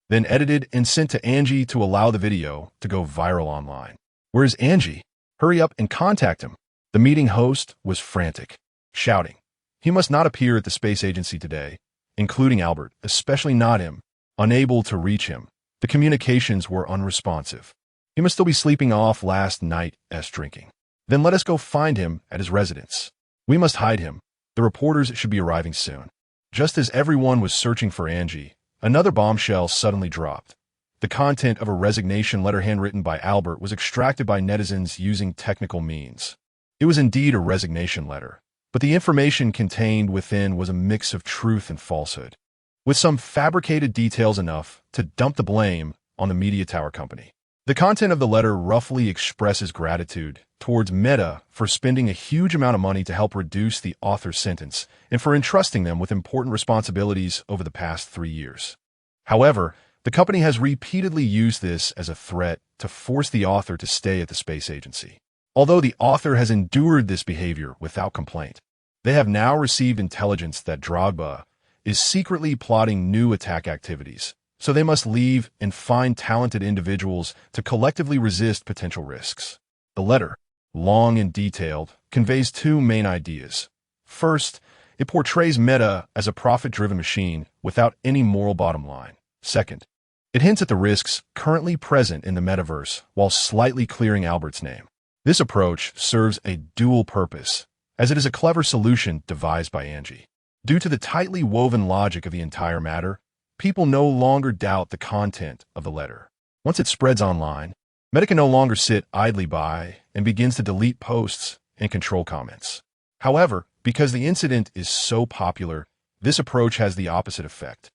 then edited and sent to Angie to allow the video to go viral online. "Where is Angie? Hurry up and contact him." The meeting host was frantic, shouting, he must not appear at the space agency today, including Albert, especially not him. Unable to reach him, the communications were unresponsive. He must still be sleeping off last night's drinking. Then let us go find him at his residence. We must hide him. The reporters should be arriving soon. Just as everyone was searching for Angie, another bombshell suddenly dropped. The content of a resignation letter handwritten by Albert was extracted by netizens using technical means. It was indeed a resignation letter, but the information contained within was a mix of truth and falsehood, with some fabricated details enough to dump the blame on the media tower company. The content of the letter roughly expresses gratitude towards Meta for spending a huge amount of money to help reduce the author's sentence and for entrusting them with important responsibilities over the past 3 years. However, the company has repeatedly used this as a threat to force the author to stay at the space agency. Although the author has endured this behavior without complaint, they have now received intelligence that Drogba is secretly plotting new attack activities, so they must leave and find talented individuals to collectively resist potential risks. The letter, long and detailed, conveys 2 main ideas. First, it portrays Meta as a profit-driven machine without any moral bottom line. Second, it hints at the risks currently present in the metaverse while slightly clearing Albert's name. This approach serves a dual purpose, as it is a clever solution devised by Angie. Due to the tightly woven logic of the entire matter, people no longer doubt the content of the letter. Once it spreads online, Meta can no longer sit idly by and begins to delete posts and control comments. However, because the incident is so popular, this approach has the opposite effect,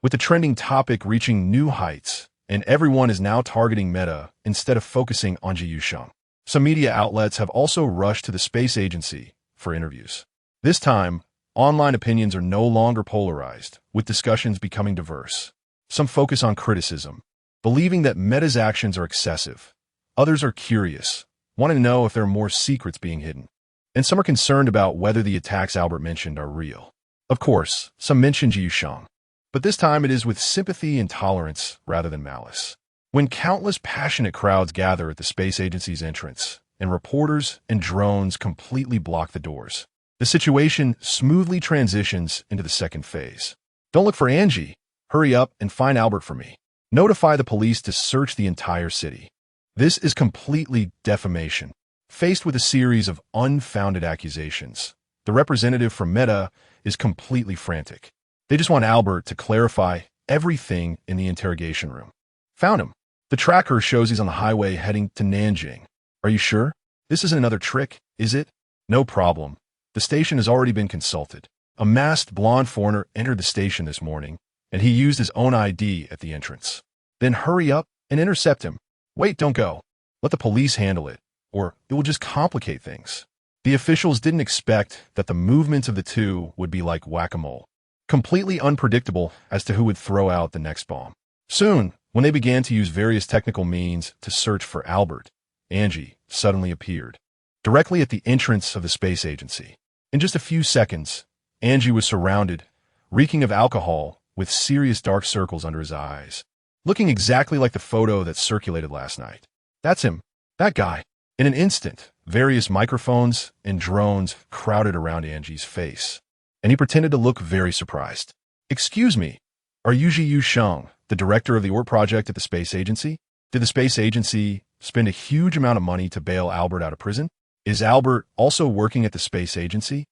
with the trending topic reaching new heights, and everyone is now targeting Meta instead of focusing on Ji Yusheng. Some media outlets have also rushed to the space agency for interviews. This time, online opinions are no longer polarized, with discussions becoming diverse. Some focus on criticism, believing that Meta's actions are excessive. Others are curious, wanting to know if there are more secrets being hidden. And some are concerned about whether the attacks Albert mentioned are real. Of course, some mention Ji Yusheng, but this time it is with sympathy and tolerance rather than malice. When countless passionate crowds gather at the space agency's entrance, and reporters and drones completely block the doors, the situation smoothly transitions into the second phase. Don't look for Angie. Hurry up and find Albert for me. Notify the police to search the entire city. This is completely defamation. Faced with a series of unfounded accusations, the representative from Meta is completely frantic. They just want Albert to clarify everything in the interrogation room. Found him. The tracker shows he's on the highway heading to Nanjing. Are you sure? This isn't another trick, is it? No problem. The station has already been consulted. A masked blonde foreigner entered the station this morning, and he used his own ID at the entrance. Then hurry up and intercept him. Wait, don't go. Let the police handle it, or it will just complicate things. The officials didn't expect that the movements of the two would be like whack-a-mole, completely unpredictable as to who would throw out the next bomb. Soon, when they began to use various technical means to search for Albert, Angie suddenly appeared, directly at the entrance of the space agency. In just a few seconds, Angie was surrounded, reeking of alcohol, with serious dark circles under his eyes, looking exactly like the photo that circulated last night. That's him. That guy. In an instant, various microphones and drones crowded around Angie's face, and he pretended to look very surprised. Excuse me, are you Ji Yusheng, the director of the ORT project at the space agency? Did the space agency spend a huge amount of money to bail Albert out of prison? Is Albert also working at the space agency?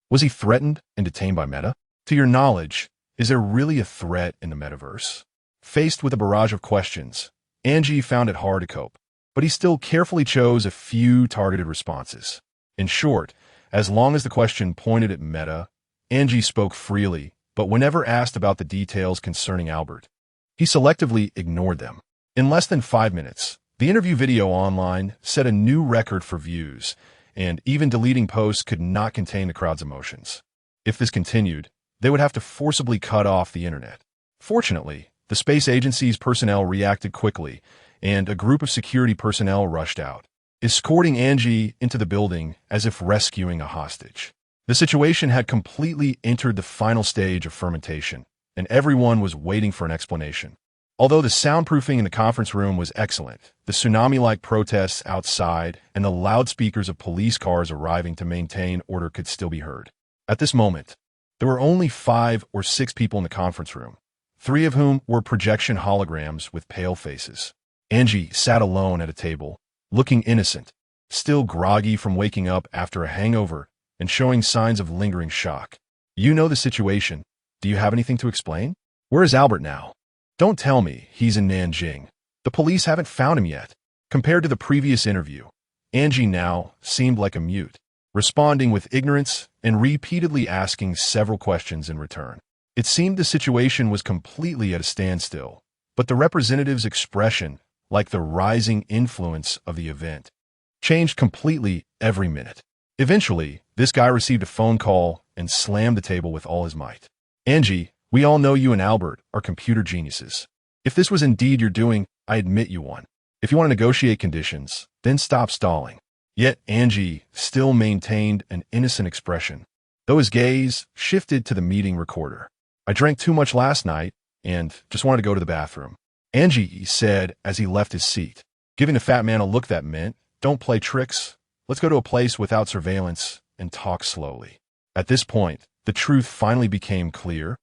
Was he threatened and detained by Meta? To your knowledge, is there really a threat in the metaverse? Faced with a barrage of questions, Angie found it hard to cope, but he still carefully chose a few targeted responses. In short, as long as the question pointed at Meta, Angie spoke freely, but whenever asked about the details concerning Albert, he selectively ignored them. In less than 5 minutes, the interview video online set a new record for views, and even deleting posts could not contain the crowd's emotions. If this continued, they would have to forcibly cut off the internet. Fortunately, the space agency's personnel reacted quickly, and a group of security personnel rushed out, escorting Angie into the building as if rescuing a hostage. The situation had completely entered the final stage of fermentation, and everyone was waiting for an explanation. Although the soundproofing in the conference room was excellent, the tsunami-like protests outside and the loudspeakers of police cars arriving to maintain order could still be heard. At this moment, there were only 5 or 6 people in the conference room, 3 of whom were projection holograms with pale faces. Angie sat alone at a table, looking innocent, still groggy from waking up after a hangover and showing signs of lingering shock. You know the situation. Do you have anything to explain? Where is Albert now? Don't tell me he's in Nanjing. The police haven't found him yet. Compared to the previous interview, Angie now seemed like a mute, responding with ignorance and repeatedly asking several questions in return. It seemed the situation was completely at a standstill, but the representative's expression, like the rising influence of the event, changed completely every minute. Eventually, this guy received a phone call and slammed the table with all his might. Angie, we all know you and Albert are computer geniuses. If this was indeed your doing, I admit you won. If you want to negotiate conditions, then stop stalling. Yet Angie still maintained an innocent expression, though his gaze shifted to the meeting recorder. I drank too much last night and just wanted to go to the bathroom, Angie said as he left his seat, giving the fat man a look that meant, don't play tricks. Let's go to a place without surveillance and talk slowly. At this point, the truth finally became clear,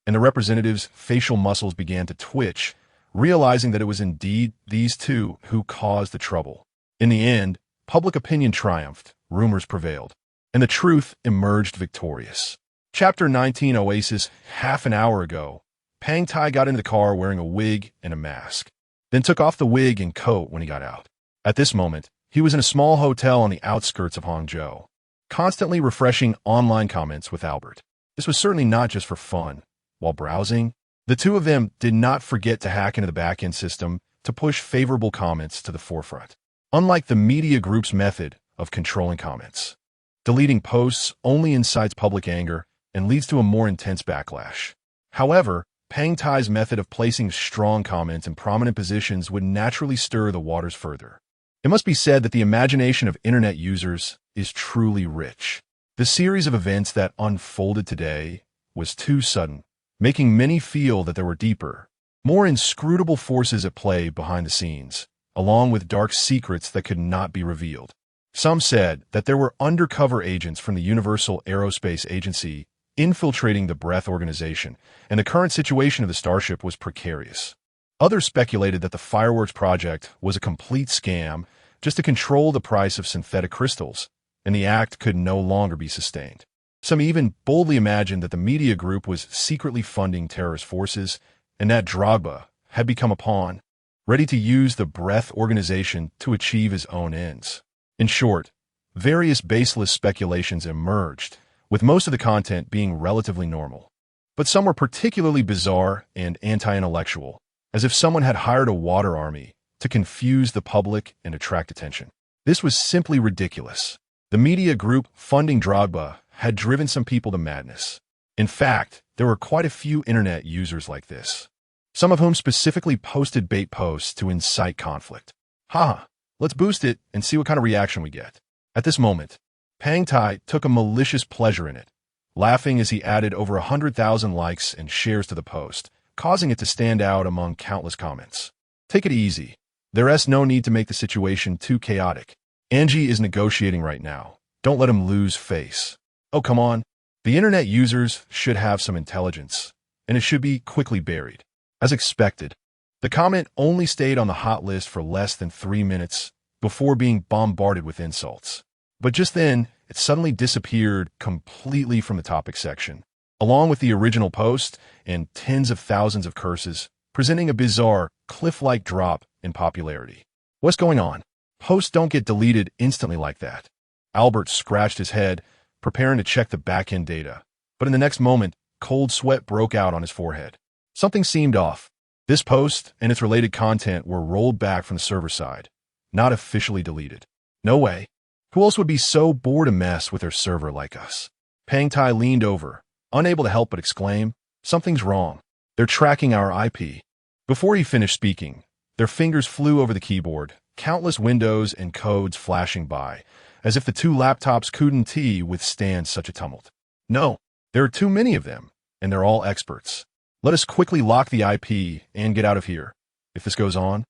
and the representative's facial muscles began to twitch, realizing that it was indeed these two who caused the trouble. In the end, public opinion triumphed, rumors prevailed, and the truth emerged victorious. Chapter 19 Oasis. Half an hour ago, Pang Tai got into the car wearing a wig and a mask, then took off the wig and coat when he got out. At this moment, he was in a small hotel on the outskirts of Hangzhou, constantly refreshing online comments with Albert. This was certainly not just for fun. While browsing, the two of them did not forget to hack into the back-end system to push favorable comments to the forefront. Unlike the media group's method of controlling comments, deleting posts only incites public anger and leads to a more intense backlash. However, Pang Tai's method of placing strong comments in prominent positions would naturally stir the waters further. It must be said that the imagination of internet users is truly rich. The series of events that unfolded today was too sudden, making many feel that there were deeper, more inscrutable forces at play behind the scenes, along with dark secrets that could not be revealed. Some said that there were undercover agents from the Universal Aerospace Agency infiltrating the Breath organization, and the current situation of the starship was precarious. Others speculated that the fireworks project was a complete scam just to control the price of synthetic crystals, and the act could no longer be sustained. Some even boldly imagined that the media group was secretly funding terrorist forces, and that Drogba had become a pawn, ready to use the Breath organization to achieve his own ends. In short, various baseless speculations emerged, with most of the content being relatively normal. But some were particularly bizarre and anti-intellectual, as if someone had hired a water army to confuse the public and attract attention. This was simply ridiculous. The media group funding Drogba had driven some people to madness. In fact, there were quite a few internet users like this, some of whom specifically posted bait posts to incite conflict. Haha, let's boost it and see what kind of reaction we get. At this moment, Pang Tai took a malicious pleasure in it, laughing as he added over 100,000 likes and shares to the post, causing it to stand out among countless comments. Take it easy. There's no need to make the situation too chaotic. Angie is negotiating right now. Don't let him lose face. Oh, come on. The internet users should have some intelligence, and it should be quickly buried. As expected, the comment only stayed on the hot list for less than 3 minutes before being bombarded with insults. But just then, it suddenly disappeared completely from the topic section, along with the original post and tens of thousands of curses, presenting a bizarre, cliff-like drop in popularity. What's going on? Posts don't get deleted instantly like that. Albert scratched his head, preparing to check the back-end data, but in the next moment, cold sweat broke out on his forehead. Something seemed off. This post and its related content were rolled back from the server side, not officially deleted. No way. Who else would be so bored to mess with their server like us? Pang Tai leaned over, unable to help but exclaim, something's wrong. They're tracking our IP. Before he finished speaking, their fingers flew over the keyboard, countless windows and codes flashing by, as if the two laptops couldn't withstand such a tumult. No, there are too many of them, and they're all experts. Let us quickly lock the IP and get out of here. If this goes on,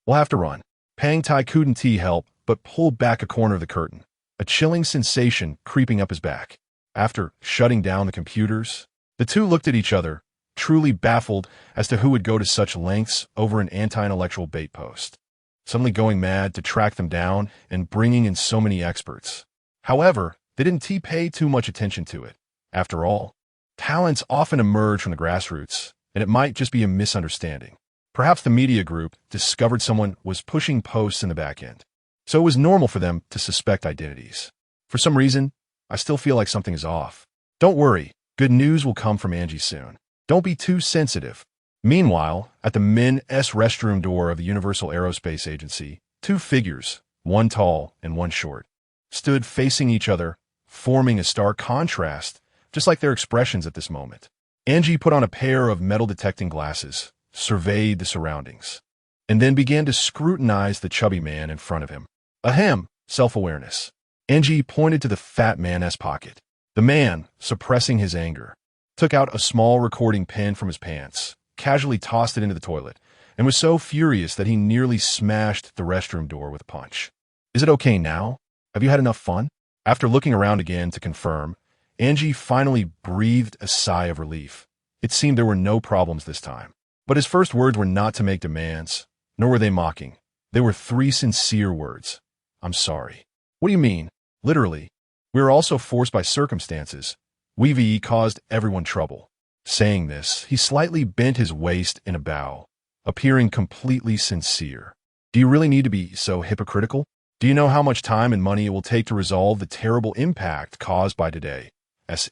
we'll have to run. Pang Tai couldn't help but pulled back a corner of the curtain, a chilling sensation creeping up his back. After shutting down the computers, the two looked at each other, truly baffled as to who would go to such lengths over an anti-intellectual bait post, suddenly going mad to track them down and bringing in so many experts. However, they didn't pay too much attention to it. After all, talents often emerge from the grassroots, and it might just be a misunderstanding. Perhaps the media group discovered someone was pushing posts in the back end. So it was normal for them to suspect identities. For some reason, I still feel like something is off. Don't worry, good news will come from Angie soon. Don't be too sensitive. Meanwhile, at the men's restroom door of the Universal Aerospace Agency, two figures, one tall and one short, stood facing each other, forming a stark contrast, just like their expressions at this moment. Angie put on a pair of metal-detecting glasses, surveyed the surroundings, and then began to scrutinize the chubby man in front of him. Ahem, self-awareness. Angie pointed to the fat man's pocket. The man, suppressing his anger, took out a small recording pen from his pants, casually tossed it into the toilet, and was so furious that he nearly smashed the restroom door with a punch. Is it okay now? Have you had enough fun? After looking around again to confirm, Angie finally breathed a sigh of relief. It seemed there were no problems this time. But his first words were not to make demands, nor were they mocking. They were three sincere words. I'm sorry. What do you mean? Literally. We were also forced by circumstances. We caused everyone trouble. Saying this, he slightly bent his waist in a bow, appearing completely sincere. Do you really need to be so hypocritical? Do you know how much time and money it will take to resolve the terrible impact caused by today's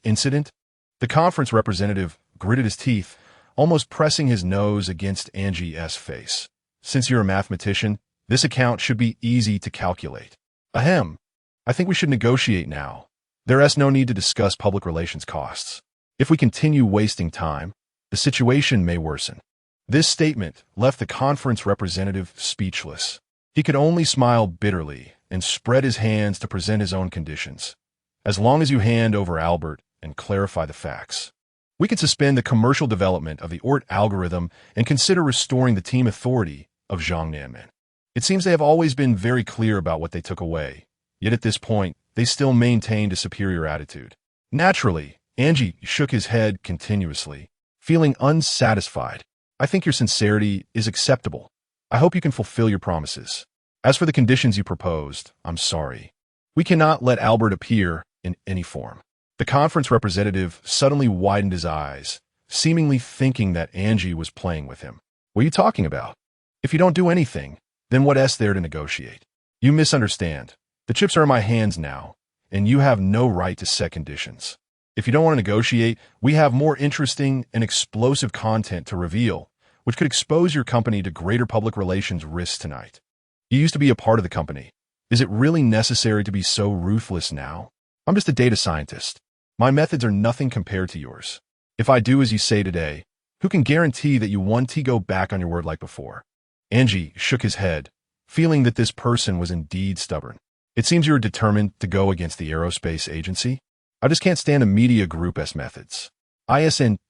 incident? The conference representative gritted his teeth, almost pressing his nose against Angie's face. Since you're a mathematician, this account should be easy to calculate. Ahem. I think we should negotiate now. There's no need to discuss public relations costs. If we continue wasting time, the situation may worsen. This statement left the conference representative speechless. He could only smile bitterly and spread his hands to present his own conditions. As long as you hand over Albert and clarify the facts, we can suspend the commercial development of the ORT algorithm and consider restoring the team authority of Jiangnan. It seems they have always been very clear about what they took away, yet at this point, they still maintained a superior attitude. Naturally, Angie shook his head continuously, feeling unsatisfied. I think your sincerity is acceptable. I hope you can fulfill your promises. As for the conditions you proposed, I'm sorry. We cannot let Albert appear in any form. The conference representative suddenly widened his eyes, seemingly thinking that Angie was playing with him. What are you talking about? If you don't do anything, then what's there to negotiate? You misunderstand. The chips are in my hands now, and you have no right to set conditions. If you don't want to negotiate, we have more interesting and explosive content to reveal, which could expose your company to greater public relations risks tonight. You used to be a part of the company. Is it really necessary to be so ruthless now? I'm just a data scientist. My methods are nothing compared to yours. If I do as you say today, who can guarantee that you won't go back on your word like before? Angie shook his head, feeling that this person was indeed stubborn. It seems you are determined to go against the aerospace agency. I just can't stand a media group's methods. Isn't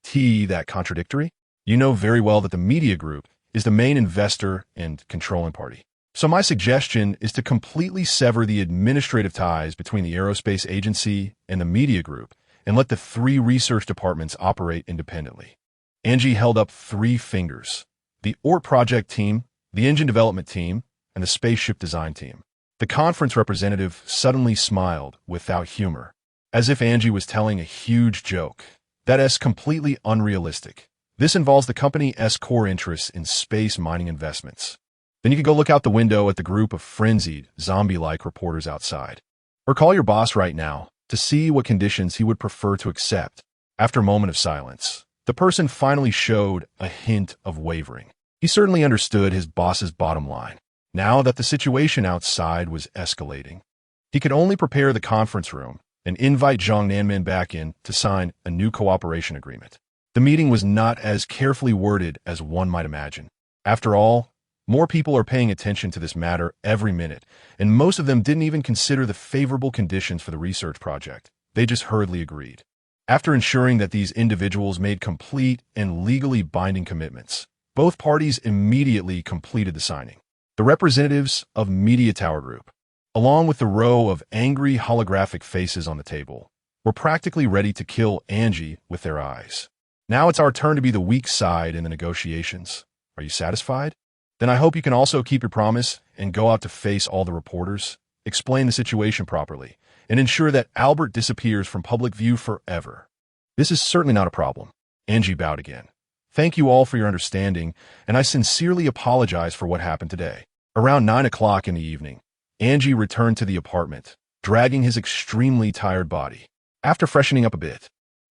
that contradictory? You know very well that the media group is the main investor and controlling party. So my suggestion is to completely sever the administrative ties between the aerospace agency and the media group and let the three research departments operate independently. Angie held up three fingers: the ORT project team, the engine development team, and the spaceship design team. The conference representative suddenly smiled without humor, as if Angie was telling a huge joke. That's completely unrealistic. This involves the company's core interests in space mining investments. Then you can go look out the window at the group of frenzied, zombie-like reporters outside. Or call your boss right now to see what conditions he would prefer to accept. After a moment of silence, the person finally showed a hint of wavering. He certainly understood his boss's bottom line. Now that the situation outside was escalating, he could only prepare the conference room and invite Zhang Nanmin back in to sign a new cooperation agreement. The meeting was not as carefully worded as one might imagine. After all, more people are paying attention to this matter every minute, and most of them didn't even consider the favorable conditions for the research project. They just hurriedly agreed. After ensuring that these individuals made complete and legally binding commitments, both parties immediately completed the signing. The representatives of Media Tower Group, along with the row of angry holographic faces on the table, were practically ready to kill Angie with their eyes. Now it's our turn to be the weak side in the negotiations. Are you satisfied? Then I hope you can also keep your promise and go out to face all the reporters, explain the situation properly, and ensure that Albert disappears from public view forever. This is certainly not a problem. Angie bowed again. Thank you all for your understanding, and I sincerely apologize for what happened today. Around 9 o'clock in the evening, Angie returned to the apartment, dragging his extremely tired body. After freshening up a bit,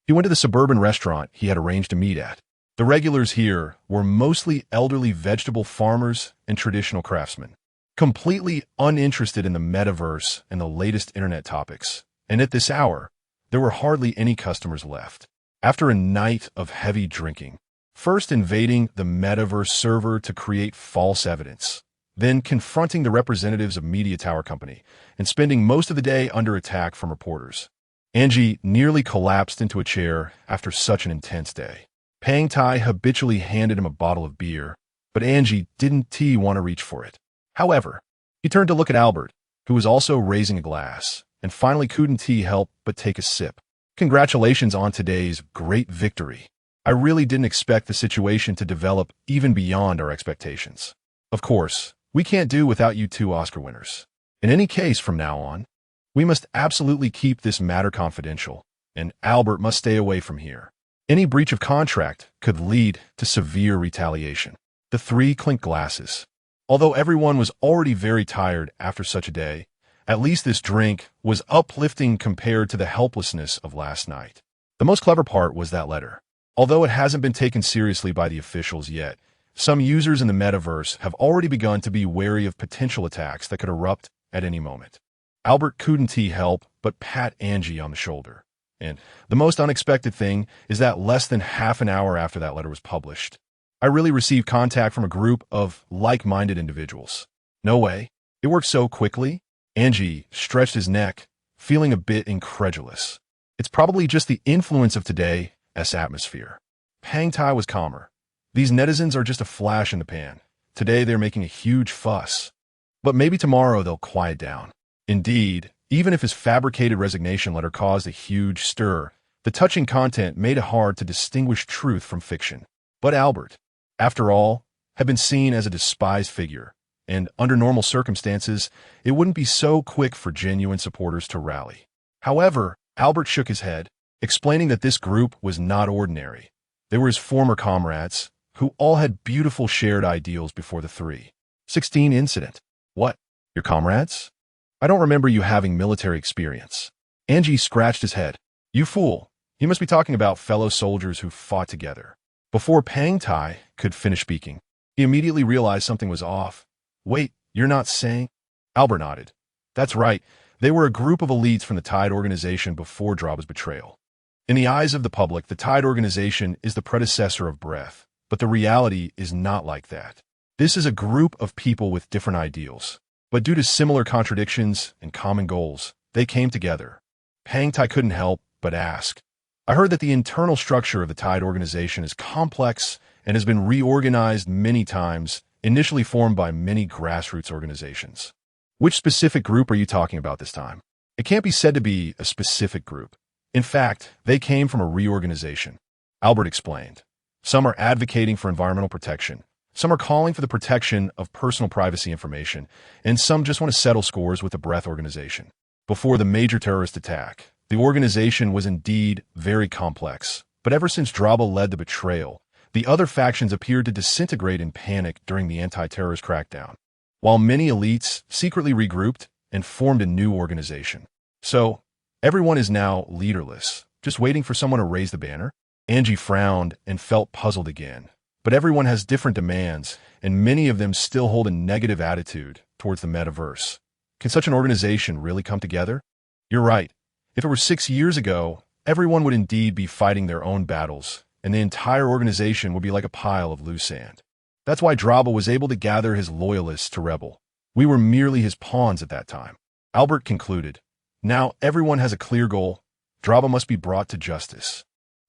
he went to the suburban restaurant he had arranged to meet at. The regulars here were mostly elderly vegetable farmers and traditional craftsmen, completely uninterested in the metaverse and the latest internet topics. And at this hour, there were hardly any customers left. After a night of heavy drinking, first invading the metaverse server to create false evidence, then confronting the representatives of Media Tower Company, and spending most of the day under attack from reporters, Angie nearly collapsed into a chair after such an intense day. Pang Tai habitually handed him a bottle of beer, but Angie didn't want to reach for it. However, he turned to look at Albert, who was also raising a glass, and finally couldn't help but take a sip. Congratulations on today's great victory. I really didn't expect the situation to develop even beyond our expectations. Of course, we can't do without you two Oscar winners. In any case, from now on, we must absolutely keep this matter confidential, and Albert must stay away from here. Any breach of contract could lead to severe retaliation. The three clinked glasses. Although everyone was already very tired after such a day, at least this drink was uplifting compared to the helplessness of last night. The most clever part was that letter. Although it hasn't been taken seriously by the officials yet, some users in the metaverse have already begun to be wary of potential attacks that could erupt at any moment. Albert couldn't help but pat Angie on the shoulder. And the most unexpected thing is that less than half an hour after that letter was published, I really received contact from a group of like-minded individuals. No way. It worked so quickly. Angie stretched his neck, feeling a bit incredulous. It's probably just the influence of today's atmosphere. Pang Tai was calmer. These netizens are just a flash in the pan. Today they're making a huge fuss. But maybe tomorrow they'll quiet down. Indeed, even if his fabricated resignation letter caused a huge stir, the touching content made it hard to distinguish truth from fiction. But Albert, after all, had been seen as a despised figure, and under normal circumstances, it wouldn't be so quick for genuine supporters to rally. However, Albert shook his head, explaining that this group was not ordinary. They were his former comrades, who all had beautiful shared ideals before the 3/16 incident. What? Your comrades? I don't remember you having military experience. Angie scratched his head. You fool. You must be talking about fellow soldiers who fought together. Before Pang Tai could finish speaking, he immediately realized something was off. Wait, you're not saying? Albert nodded. That's right. They were a group of elites from the Tide organization before Draba's betrayal. In the eyes of the public, the Tide organization is the predecessor of Breath, but the reality is not like that. This is a group of people with different ideals, but due to similar contradictions and common goals, they came together. Pang Tai couldn't help but ask. I heard that the internal structure of the Tide organization is complex and has been reorganized many times, initially formed by many grassroots organizations. Which specific group are you talking about this time? It can't be said to be a specific group. In fact, they came from a reorganization. Albert explained. Some are advocating for environmental protection, some are calling for the protection of personal privacy information, and some just want to settle scores with the Breath organization. Before the major terrorist attack, the organization was indeed very complex, but ever since Draba led the betrayal, the other factions appeared to disintegrate in panic during the anti-terrorist crackdown, while many elites secretly regrouped and formed a new organization. So, everyone is now leaderless, just waiting for someone to raise the banner. Angie frowned and felt puzzled again. But everyone has different demands, and many of them still hold a negative attitude towards the metaverse. Can such an organization really come together? You're right. If it were 6 years ago, everyone would indeed be fighting their own battles, and the entire organization would be like a pile of loose sand. That's why Draba was able to gather his loyalists to rebel. We were merely his pawns at that time. Albert concluded. Now everyone has a clear goal. Draba must be brought to justice,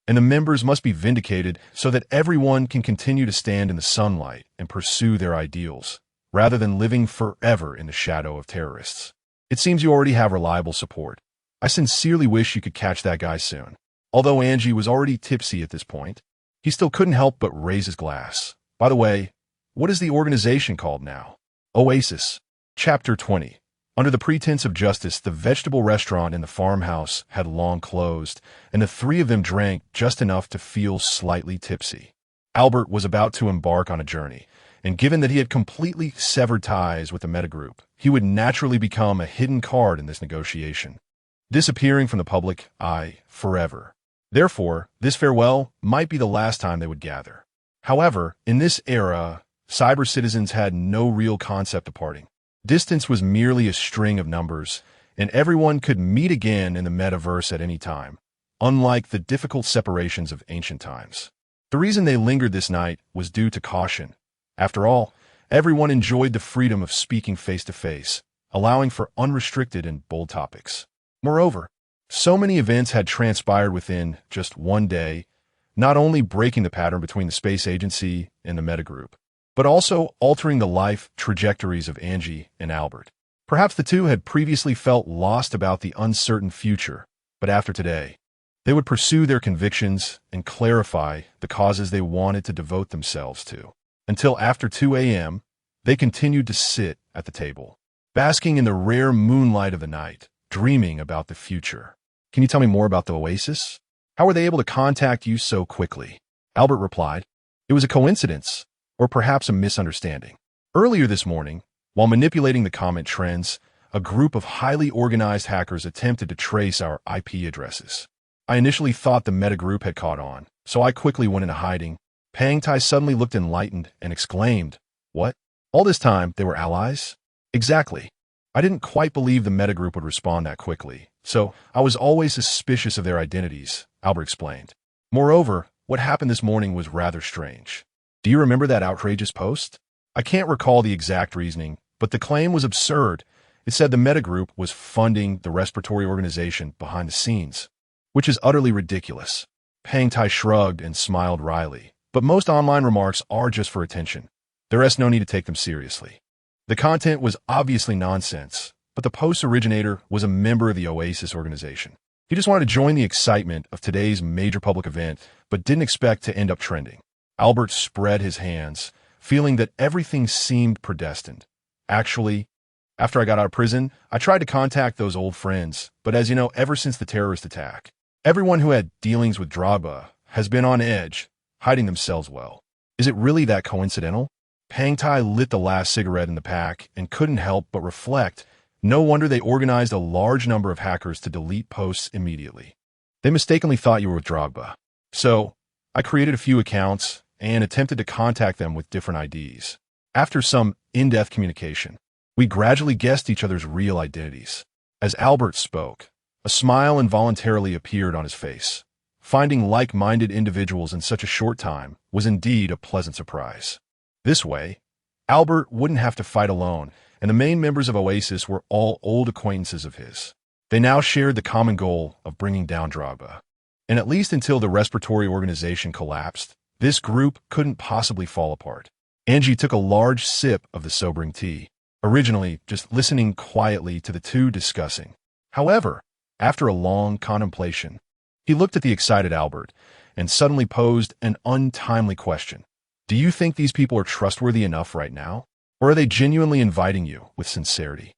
and the members must be vindicated so that everyone can continue to stand in the sunlight and pursue their ideals, rather than living forever in the shadow of terrorists. It seems you already have reliable support. I sincerely wish you could catch that guy soon. Although Angie was already tipsy at this point, he still couldn't help but raise his glass. By the way, what is the organization called now? Oasis. Chapter 20. Under the pretense of justice, the vegetable restaurant in the farmhouse had long closed, and the three of them drank just enough to feel slightly tipsy. Albert was about to embark on a journey, and given that he had completely severed ties with the metagroup, he would naturally become a hidden card in this negotiation, disappearing from the public eye forever. Therefore, this farewell might be the last time they would gather. However, in this era, cyber citizens had no real concept of parting. Distance was merely a string of numbers, and everyone could meet again in the metaverse at any time, unlike the difficult separations of ancient times. The reason they lingered this night was due to caution. After all, everyone enjoyed the freedom of speaking face-to-face, allowing for unrestricted and bold topics. Moreover, so many events had transpired within just one day, not only breaking the pattern between the space agency and the metagroup, but also altering the life trajectories of Angie and Albert. Perhaps the two had previously felt lost about the uncertain future, but after today, they would pursue their convictions and clarify the causes they wanted to devote themselves to. Until after 2 a.m., they continued to sit at the table, basking in the rare moonlight of the night, dreaming about the future. Can you tell me more about the Oasis? How were they able to contact you so quickly? Albert replied, it was a coincidence, or perhaps a misunderstanding. Earlier this morning, while manipulating the comment trends, a group of highly organized hackers attempted to trace our IP addresses. I initially thought the metagroup had caught on, so I quickly went into hiding. Pang-Tai suddenly looked enlightened and exclaimed, what? All this time, they were allies? Exactly. I didn't quite believe the metagroup would respond that quickly, so I was always suspicious of their identities, Albert explained. Moreover, what happened this morning was rather strange. Do you remember that outrageous post? I can't recall the exact reasoning, but the claim was absurd. It said the metagroup was funding the respiratory organization behind the scenes, which is utterly ridiculous. Pang-Tai shrugged and smiled wryly. But most online remarks are just for attention. There is no need to take them seriously. The content was obviously nonsense, but the post's originator was a member of the Oasis organization. He just wanted to join the excitement of today's major public event, but didn't expect to end up trending. Albert spread his hands, feeling that everything seemed predestined. Actually, after I got out of prison, I tried to contact those old friends, but as you know, ever since the terrorist attack, everyone who had dealings with Drogba has been on edge, hiding themselves well. Is it really that coincidental? Pang-Tai lit the last cigarette in the pack and couldn't help but reflect. No wonder they organized a large number of hackers to delete posts immediately. They mistakenly thought you were with Drogba. So, I created a few accounts and attempted to contact them with different IDs. After some in-depth communication, we gradually guessed each other's real identities. As Albert spoke, a smile involuntarily appeared on his face. Finding like-minded individuals in such a short time was indeed a pleasant surprise. This way, Albert wouldn't have to fight alone, and the main members of Oasis were all old acquaintances of his. They now shared the common goal of bringing down Drogba. And at least until the respiratory organization collapsed, this group couldn't possibly fall apart. Angie took a large sip of the sobering tea, originally just listening quietly to the two discussing. However, after a long contemplation, he looked at the excited Albert and suddenly posed an untimely question. Do you think these people are trustworthy enough right now? Or are they genuinely inviting you with sincerity?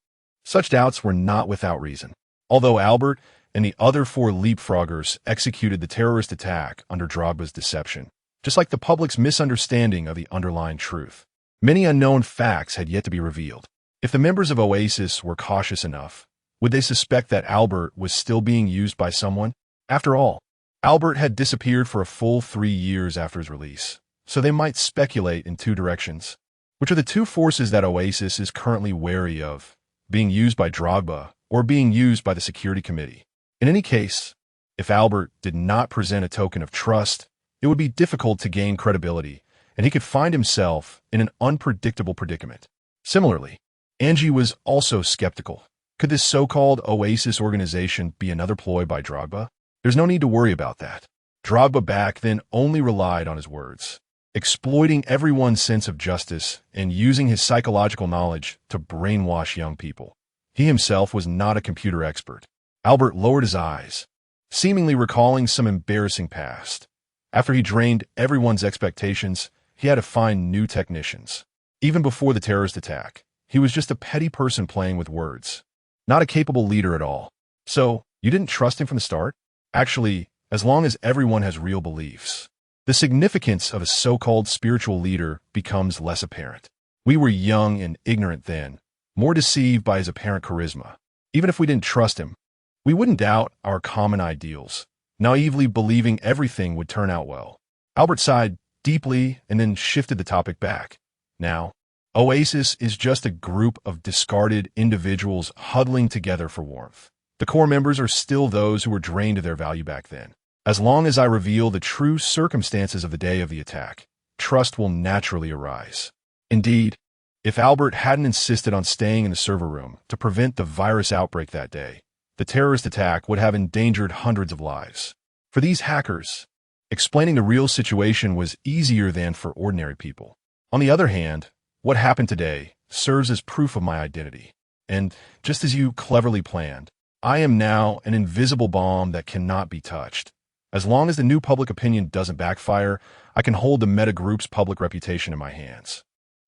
Such doubts were not without reason. Although Albert and the other 4 leapfroggers executed the terrorist attack under Drogba's deception, just like the public's misunderstanding of the underlying truth, many unknown facts had yet to be revealed. If the members of Oasis were cautious enough, would they suspect that Albert was still being used by someone? After all, Albert had disappeared for a full 3 years after his release, so they might speculate in 2 directions. Which are the 2 forces that Oasis is currently wary of, being used by Drogba or being used by the security committee? In any case, if Albert did not present a token of trust, it would be difficult to gain credibility, and he could find himself in an unpredictable predicament. Similarly, Angie was also skeptical. Could this so-called Oasis organization be another ploy by Drogba? There's no need to worry about that. Drogba back then only relied on his words, exploiting everyone's sense of justice and using his psychological knowledge to brainwash young people. He himself was not a computer expert. Albert lowered his eyes, seemingly recalling some embarrassing past. After he drained everyone's expectations, he had to find new technicians. Even before the terrorist attack, he was just a petty person playing with words, not a capable leader at all. So, you didn't trust him from the start? Actually, as long as everyone has real beliefs, the significance of a so-called spiritual leader becomes less apparent. We were young and ignorant then, more deceived by his apparent charisma. Even if we didn't trust him, we wouldn't doubt our common ideals, naively believing everything would turn out well. Albert sighed deeply and then shifted the topic back. Now, Oasis is just a group of discarded individuals huddling together for warmth. The core members are still those who were drained of their value back then. As long as I reveal the true circumstances of the day of the attack, trust will naturally arise. Indeed, if Albert hadn't insisted on staying in the server room to prevent the virus outbreak that day, the terrorist attack would have endangered hundreds of lives. For these hackers, explaining the real situation was easier than for ordinary people. On the other hand, what happened today serves as proof of my identity. And just as you cleverly planned, I am now an invisible bomb that cannot be touched. As long as the new public opinion doesn't backfire, I can hold the meta group's public reputation in my hands.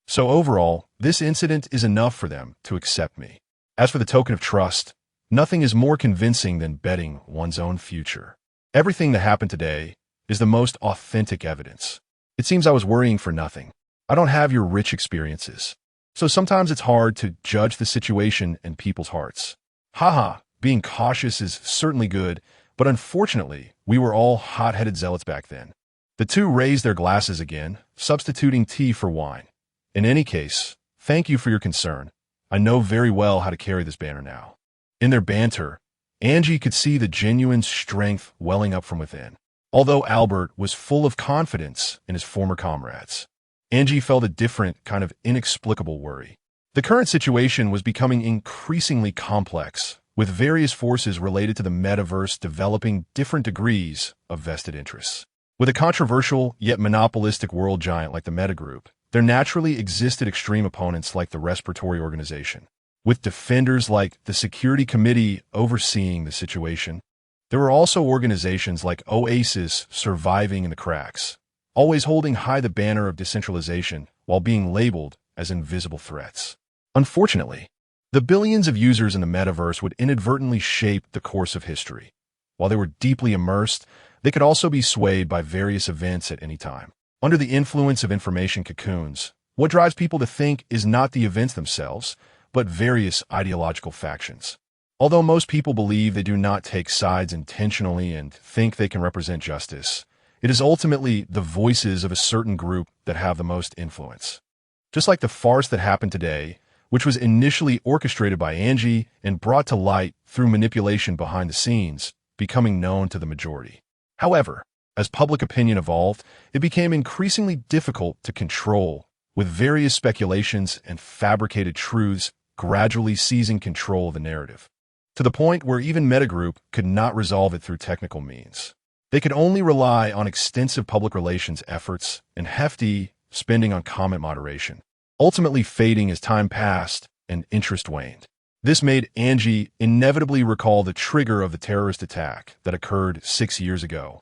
So overall, this incident is enough for them to accept me. As for the token of trust, nothing is more convincing than betting one's own future. Everything that happened today is the most authentic evidence. It seems I was worrying for nothing. I don't have your rich experiences. So sometimes it's hard to judge the situation and people's hearts. Haha, being cautious is certainly good, but unfortunately, we were all hot-headed zealots back then. The two raised their glasses again, substituting tea for wine. In any case, thank you for your concern. I know very well how to carry this banner now. In their banter, Angie could see the genuine strength welling up from within. Although Albert was full of confidence in his former comrades, Angie felt a different kind of inexplicable worry. The current situation was becoming increasingly complex, with various forces related to the metaverse developing different degrees of vested interests. With a controversial yet monopolistic world giant like the Meta Group, there naturally existed extreme opponents like the Respiratory Organization. With defenders like the Security Committee overseeing the situation, there were also organizations like Oasis surviving in the cracks, always holding high the banner of decentralization while being labeled as invisible threats. Unfortunately, the billions of users in the metaverse would inadvertently shape the course of history. While they were deeply immersed, they could also be swayed by various events at any time. Under the influence of information cocoons, what drives people to think is not the events themselves, but various ideological factions. Although most people believe they do not take sides intentionally and think they can represent justice, it is ultimately the voices of a certain group that have the most influence. Just like the farce that happened today, which was initially orchestrated by Angie and brought to light through manipulation behind the scenes, becoming known to the majority. However, as public opinion evolved, it became increasingly difficult to control, with various speculations and fabricated truths gradually seizing control of the narrative, to the point where even Metagroup could not resolve it through technical means. They could only rely on extensive public relations efforts and hefty spending on comment moderation, ultimately fading as time passed and interest waned. This made Angie inevitably recall the trigger of the terrorist attack that occurred 6 years ago,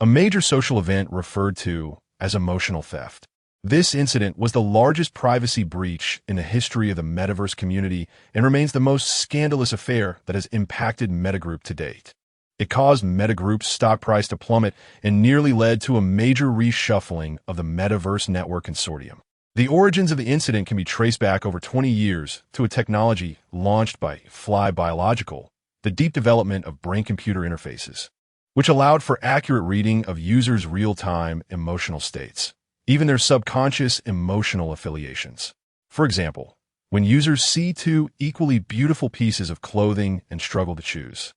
a major social event referred to as emotional theft. This incident was the largest privacy breach in the history of the metaverse community and remains the most scandalous affair that has impacted Metagroup to date. It caused Metagroup's stock price to plummet and nearly led to a major reshuffling of the Metaverse Network Consortium. The origins of the incident can be traced back over 20 years to a technology launched by Fly Biological, the deep development of brain-computer interfaces, which allowed for accurate reading of users' real-time emotional states, even their subconscious emotional affiliations. For example, when users see two equally beautiful pieces of clothing and struggle to choose,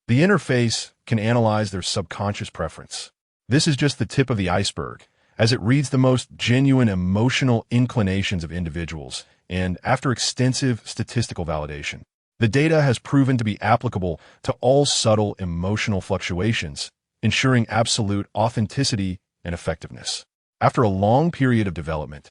the interface can analyze their subconscious preference. This is just the tip of the iceberg, as it reads the most genuine emotional inclinations of individuals, and after extensive statistical validation, the data has proven to be applicable to all subtle emotional fluctuations, ensuring absolute authenticity and effectiveness. After a long period of development,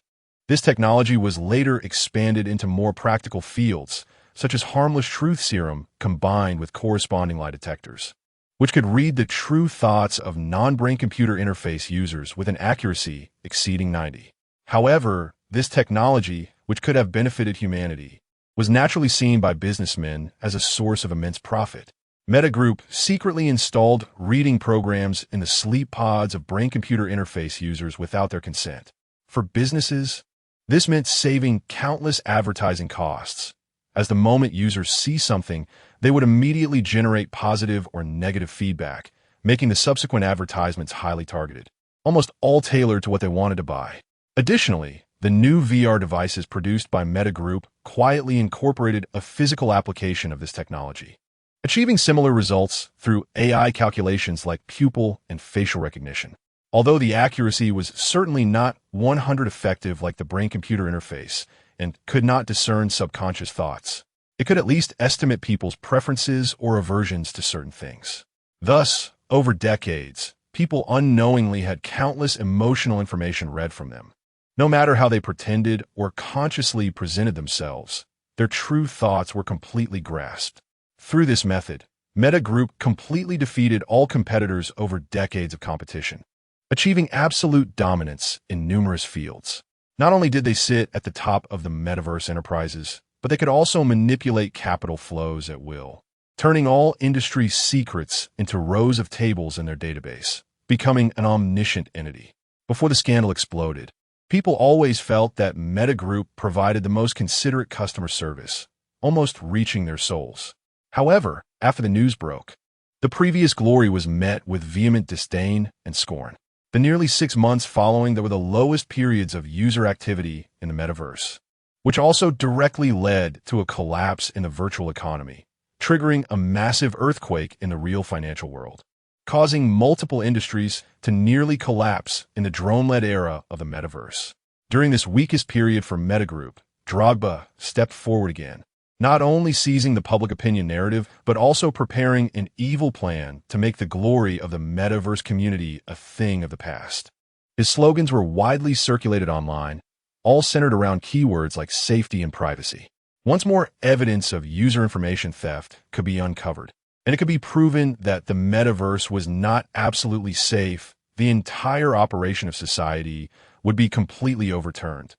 this technology was later expanded into more practical fields, such as harmless truth serum combined with corresponding lie detectors, which could read the true thoughts of non-brain-computer interface users with an accuracy exceeding 90. However, this technology, which could have benefited humanity, was naturally seen by businessmen as a source of immense profit. Meta Group secretly installed reading programs in the sleep pods of brain-computer interface users without their consent. For businesses, this meant saving countless advertising costs, as the moment users see something, they would immediately generate positive or negative feedback, making the subsequent advertisements highly targeted, almost all tailored to what they wanted to buy. Additionally, the new VR devices produced by Meta Group quietly incorporated a physical application of this technology, achieving similar results through AI calculations like pupil and facial recognition. Although the accuracy was certainly not 100% effective like the brain-computer interface and could not discern subconscious thoughts, it could at least estimate people's preferences or aversions to certain things. Thus, over decades, people unknowingly had countless emotional information read from them. No matter how they pretended or consciously presented themselves, their true thoughts were completely grasped. Through this method, Meta Group completely defeated all competitors over decades of competition, achieving absolute dominance in numerous fields. Not only did they sit at the top of the metaverse enterprises, but they could also manipulate capital flows at will, turning all industry secrets into rows of tables in their database, becoming an omniscient entity. Before the scandal exploded, people always felt that Meta Group provided the most considerate customer service, almost reaching their souls. However, after the news broke, the previous glory was met with vehement disdain and scorn. The nearly 6 months following were the lowest periods of user activity in the metaverse, which also directly led to a collapse in the virtual economy, triggering a massive earthquake in the real financial world, causing multiple industries to nearly collapse in the drone-led era of the metaverse. During this weakest period for Meta Group, Drogba stepped forward again, not only seizing the public opinion narrative, but also preparing an evil plan to make the glory of the metaverse community a thing of the past. His slogans were widely circulated online, all centered around keywords like safety and privacy. Once more evidence of user information theft could be uncovered, and it could be proven that the metaverse was not absolutely safe, the entire operation of society would be completely overturned,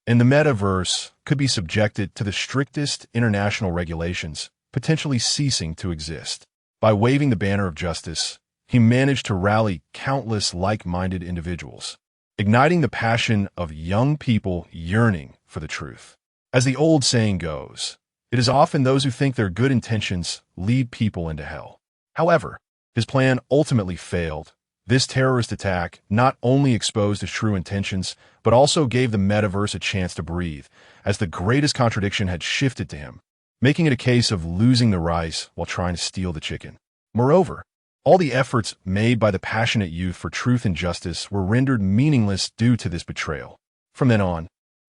and the metaverse could be subjected to the strictest international regulations, potentially ceasing to exist. By waving the banner of justice, he managed to rally countless like-minded individuals, igniting the passion of young people yearning for the truth. As the old saying goes, it is often those who think their good intentions lead people into hell. However, his plan ultimately failed. This terrorist attack not only exposed his true intentions, but also gave the metaverse a chance to breathe, as the greatest contradiction had shifted to him, making it a case of losing the rice while trying to steal the chicken. Moreover, all the efforts made by the passionate youth for truth and justice were rendered meaningless due to this betrayal. From then on,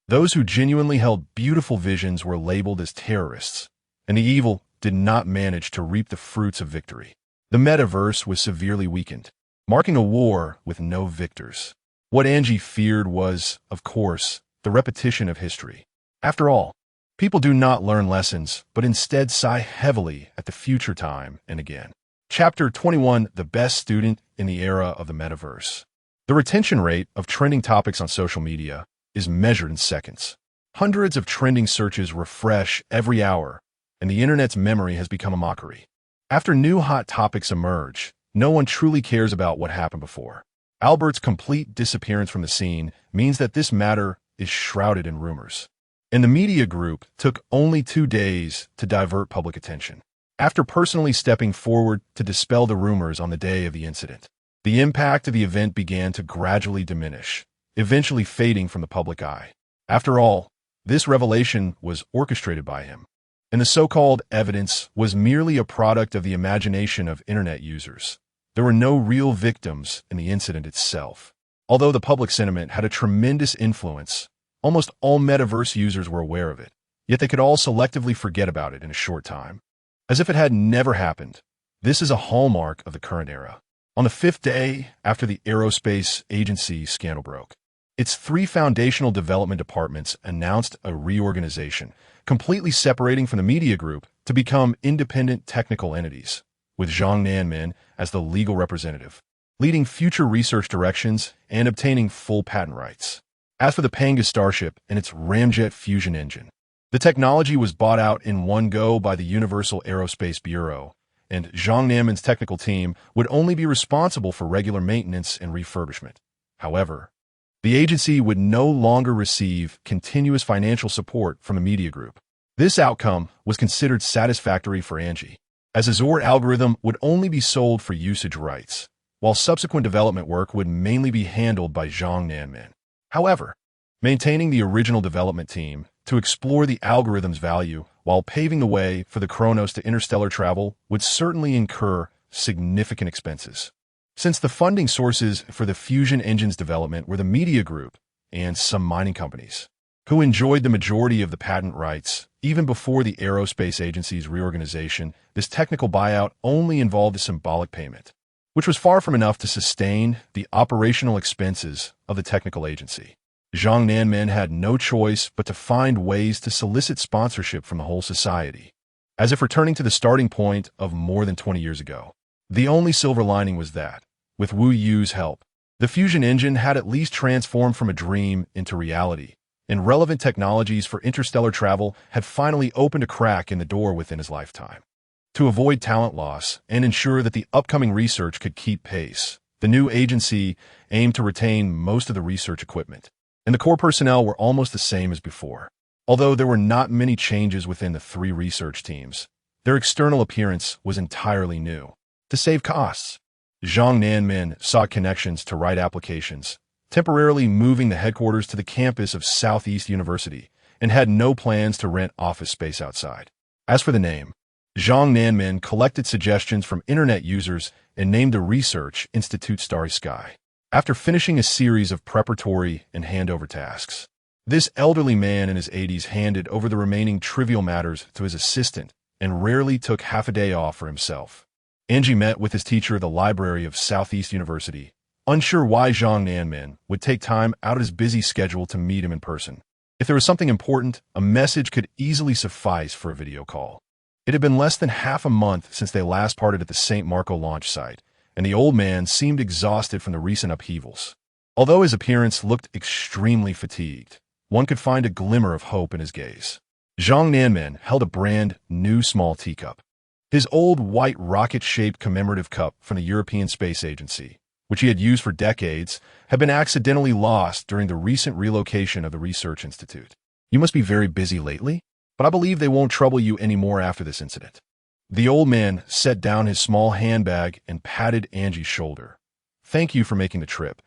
those who genuinely held beautiful visions were labeled as terrorists, and the evil did not manage to reap the fruits of victory. The metaverse was severely weakened, marking a war with no victors. What Angie feared was, of course, the repetition of history. After all, people do not learn lessons, but instead sigh heavily at the future time and again. Chapter 21: The Best Student in the Era of the Metaverse. The retention rate of trending topics on social media is measured in seconds. Hundreds of trending searches refresh every hour, and the internet's memory has become a mockery. After new hot topics emerge, no one truly cares about what happened before. Albert's complete disappearance from the scene means that this matter is shrouded in rumors, and the media group took only 2 days to divert public attention. After personally stepping forward to dispel the rumors on the day of the incident, the impact of the event began to gradually diminish, eventually fading from the public eye. After all, this revelation was orchestrated by him, and the so-called evidence was merely a product of the imagination of internet users. There were no real victims in the incident itself. Although the public sentiment had a tremendous influence, almost all metaverse users were aware of it, yet they could all selectively forget about it in a short time, as if it had never happened. This is a hallmark of the current era. On the 5th day after the aerospace agency scandal broke, its 3 foundational development departments announced a reorganization, completely separating from the media group to become independent technical entities, with Zhang Nanmin as the legal representative, leading future research directions and obtaining full patent rights. As for the Panga Starship and its ramjet fusion engine, the technology was bought out in one go by the Universal Aerospace Bureau, and Zhang Nanman's technical team would only be responsible for regular maintenance and refurbishment. However, the agency would no longer receive continuous financial support from the media group. This outcome was considered satisfactory for Angie, as Azure algorithm would only be sold for usage rights, while subsequent development work would mainly be handled by Zhang Nanman. However, maintaining the original development team to explore the algorithm's value while paving the way for the Kronos to interstellar travel would certainly incur significant expenses. Since the funding sources for the fusion engine's development were the media group and some mining companies, who enjoyed the majority of the patent rights even before the Aerospace Agency's reorganization, this technical buyout only involved a symbolic payment, which was far from enough to sustain the operational expenses of the technical agency. Zhang Nanman had no choice but to find ways to solicit sponsorship from the whole society, as if returning to the starting point of more than 20 years ago. The only silver lining was that, with Wu Yu's help, the fusion engine had at least transformed from a dream into reality, and relevant technologies for interstellar travel had finally opened a crack in the door within his lifetime. To avoid talent loss and ensure that the upcoming research could keep pace, the new agency aimed to retain most of the research equipment, and the core personnel were almost the same as before. Although there were not many changes within the three research teams, their external appearance was entirely new. To save costs, Zhang Nanman sought connections to write applications, temporarily moving the headquarters to the campus of Southeast University, and had no plans to rent office space outside. As for the name, Zhang Nanman collected suggestions from internet users and named the research institute Starry Sky, after finishing a series of preparatory and handover tasks. This elderly man in his 80s handed over the remaining trivial matters to his assistant and rarely took half a day off for himself. Angie met with his teacher at the library of Southeast University, unsure why Zhang Nanman would take time out of his busy schedule to meet him in person. If there was something important, a message could easily suffice for a video call. It had been less than half a month since they last parted at the St. Marco launch site, and the old man seemed exhausted from the recent upheavals. Although his appearance looked extremely fatigued, one could find a glimmer of hope in his gaze. Zhang Nanman held a brand new small teacup. His old white rocket-shaped commemorative cup from the European Space Agency, which he had used for decades, had been accidentally lost during the recent relocation of the research institute. "You must be very busy lately, but I believe they won't trouble you anymore after this incident." The old man set down his small handbag and patted Angie's shoulder. "Thank you for making the trip.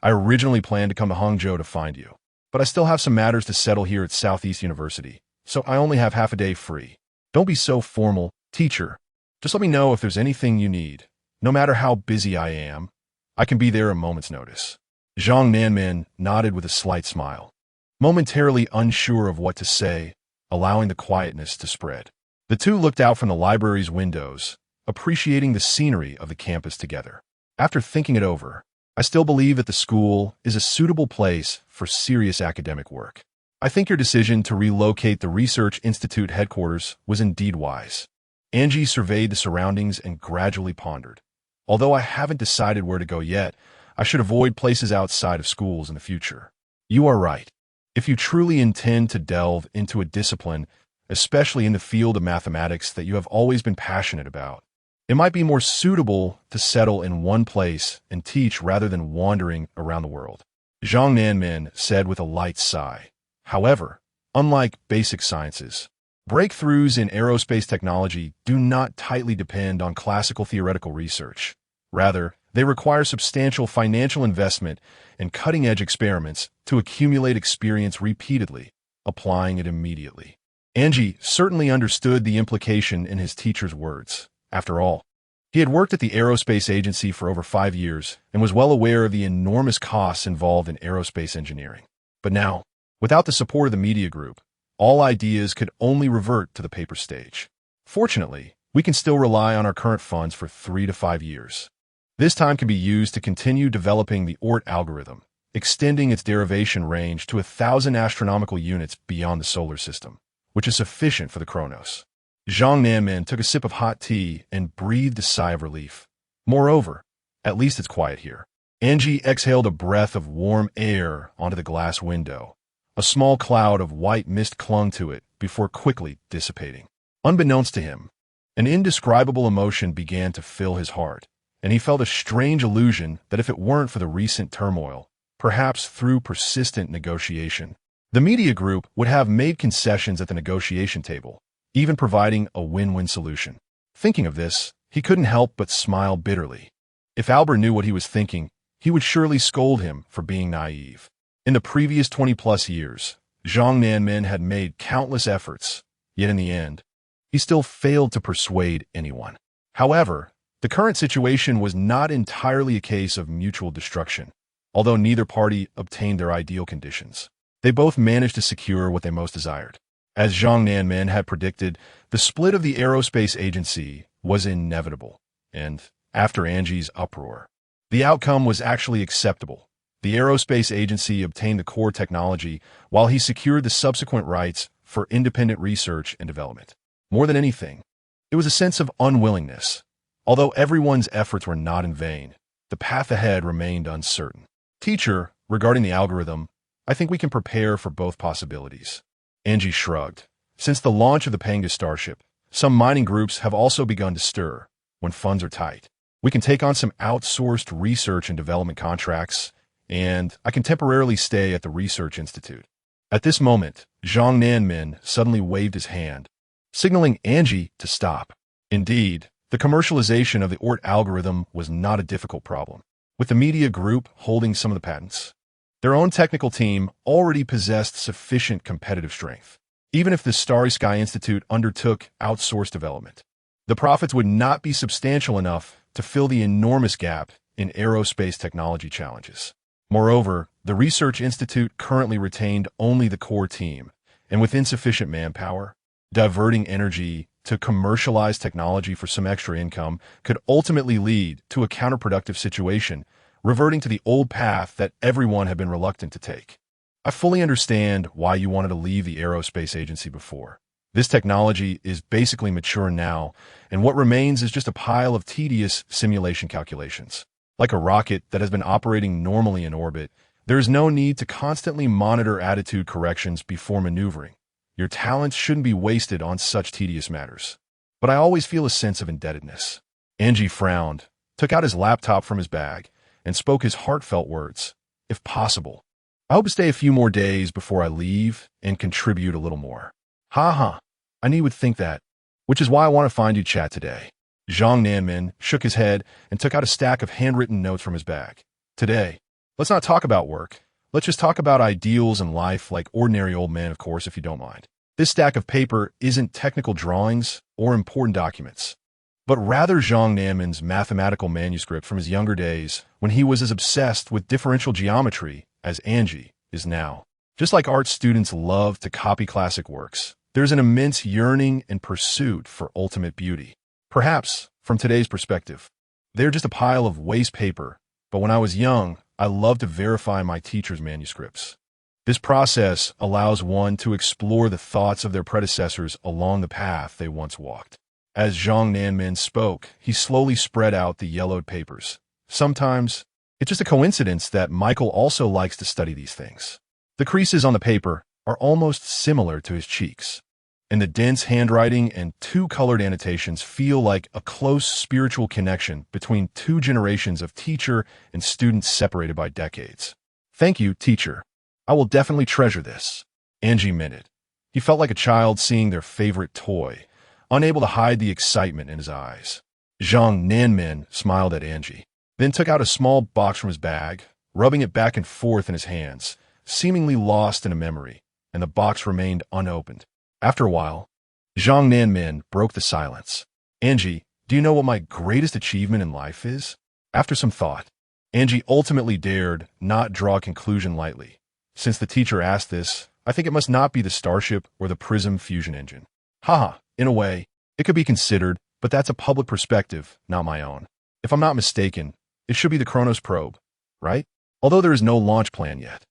I originally planned to come to Hangzhou to find you, but I still have some matters to settle here at Southeast University, so I only have half a day free. Don't be so formal, teacher. Just let me know if there's anything you need. No matter how busy I am, I can be there at a moment's notice." Zhang Nanman nodded with a slight smile, momentarily unsure of what to say, allowing the quietness to spread. The two looked out from the library's windows, appreciating the scenery of the campus together. "After thinking it over, I still believe that the school is a suitable place for serious academic work. I think your decision to relocate the Research Institute headquarters was indeed wise." Angie surveyed the surroundings and gradually pondered. "Although I haven't decided where to go yet, I should avoid places outside of schools in the future." "You are right. If you truly intend to delve into a discipline, especially in the field of mathematics that you have always been passionate about, it might be more suitable to settle in one place and teach rather than wandering around the world," Zhang Nanman said with a light sigh. However, unlike basic sciences, breakthroughs in aerospace technology do not tightly depend on classical theoretical research. Rather, they require substantial financial investment and cutting-edge experiments to accumulate experience repeatedly, applying it immediately. Angie certainly understood the implication in his teacher's words. After all, he had worked at the Aerospace Agency for over 5 years and was well aware of the enormous costs involved in aerospace engineering. But now, without the support of the media group, all ideas could only revert to the paper stage. Fortunately, we can still rely on our current funds for 3 to 5 years. This time can be used to continue developing the ORT algorithm, extending its derivation range to 1,000 astronomical units beyond the solar system, which is sufficient for the Kronos. Zhang Nanman took a sip of hot tea and breathed a sigh of relief. Moreover, at least it's quiet here. Angie exhaled a breath of warm air onto the glass window. A small cloud of white mist clung to it before quickly dissipating. Unbeknownst to him, An indescribable emotion began to fill his heart, and he felt a strange illusion that if it weren't for the recent turmoil, perhaps through persistent negotiation, the media group would have made concessions at the negotiation table, even providing a win-win solution. Thinking of this, he couldn't help but smile bitterly. If Albert knew what he was thinking, he would surely scold him for being naive. In the previous 20-plus years, Zhang Nanmin had made countless efforts, yet in the end, he still failed to persuade anyone. However, the current situation was not entirely a case of mutual destruction. Although neither party obtained their ideal conditions, they both managed to secure what they most desired. As Zhang Nanmin had predicted, the split of the aerospace agency was inevitable, and after Angie's uproar, the outcome was actually acceptable. The aerospace agency obtained the core technology while he secured the subsequent rights for independent research and development. More than anything, it was a sense of unwillingness. Although everyone's efforts were not in vain, the path ahead remained uncertain. Teacher, regarding the algorithm, I think we can prepare for both possibilities. Angie shrugged. Since the launch of the Pangas starship, some mining groups have also begun to stir. When funds are tight, we can take on some outsourced research and development contracts, and I can temporarily stay at the research institute. At this moment, Zhang Nanmin suddenly waved his hand, signaling Angie to stop. Indeed, the commercialization of the ORT algorithm was not a difficult problem. With the media group holding some of the patents, their own technical team already possessed sufficient competitive strength. Even if the Starry Sky Institute undertook outsourced development, the profits would not be substantial enough to fill the enormous gap in aerospace technology challenges. Moreover, the Research Institute currently retained only the core team, and with insufficient manpower, diverting energy to commercialize technology for some extra income could ultimately lead to a counterproductive situation, reverting to the old path that everyone had been reluctant to take. I fully understand why you wanted to leave the aerospace agency before. This technology is basically mature now, and what remains is just a pile of tedious simulation calculations. Like a rocket that has been operating normally in orbit, there is no need to constantly monitor attitude corrections before maneuvering. Your talents shouldn't be wasted on such tedious matters. But I always feel a sense of indebtedness. Angie frowned, took out his laptop from his bag, and spoke his heartfelt words. If possible, I hope to stay a few more days before I leave and contribute a little more. I knew you would think that, which is why I want to find you chat today. Zhang Nanmin shook his head and took out a stack of handwritten notes from his bag. Today, let's not talk about work. Let's just talk about ideals and life like ordinary old men, of course, if you don't mind. This stack of paper isn't technical drawings or important documents, but rather Zhang Nanmin's mathematical manuscript from his younger days when he was as obsessed with differential geometry as Angie is now. Just like art students love to copy classic works, there's an immense yearning and pursuit for ultimate beauty. Perhaps, from today's perspective, they're just a pile of waste paper, but when I was young, I loved to verify my teacher's manuscripts. This process allows one to explore the thoughts of their predecessors along the path they once walked. As Zhang Nanmin spoke, he slowly spread out the yellowed papers. Sometimes, it's just a coincidence that Michael also likes to study these things. The creases on the paper are almost similar to his cheeks, and the dense handwriting and two colored annotations feel like a close spiritual connection between two generations of teacher and students separated by decades. Thank you, teacher. I will definitely treasure this. Angie meant it. He felt like a child seeing their favorite toy, unable to hide the excitement in his eyes. Zhang Nanmin smiled at Angie, then took out a small box from his bag, rubbing it back and forth in his hands, seemingly lost in a memory, and the box remained unopened. After a while, Zhang Nanmin broke the silence. Angie, do you know what my greatest achievement in life is? After some thought, Angie ultimately dared not draw a conclusion lightly. Since the teacher asked this, I think it must not be the Starship or the Prism fusion engine. In a way, it could be considered, but that's a public perspective, not my own. If I'm not mistaken, it should be the Kronos probe, right? Although there is no launch plan yet.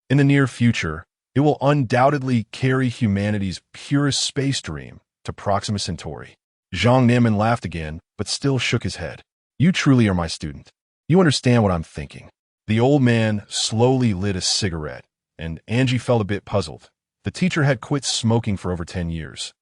In the near future, it will undoubtedly carry humanity's purest space dream to Proxima Centauri. Zhang Nanmin laughed again, but still shook his head. You truly are my student. You understand what I'm thinking. The old man slowly lit a cigarette, and Angie felt a bit puzzled. The teacher had quit smoking for over 10 years,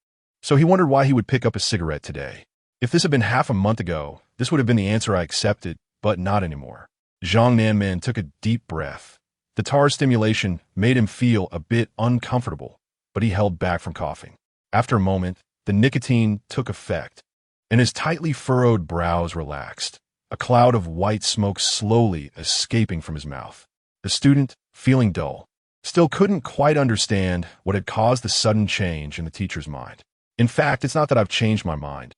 so he wondered why he would pick up a cigarette today. If this had been half a month ago, this would have been the answer I accepted, but not anymore. Zhang Nanman took a deep breath. The tar stimulation made him feel a bit uncomfortable, but he held back from coughing. After a moment, the nicotine took effect, and his tightly furrowed brows relaxed, a cloud of white smoke slowly escaping from his mouth. The student, feeling dull, still couldn't quite understand what had caused the sudden change in the teacher's mind. In fact, it's not that I've changed my mind,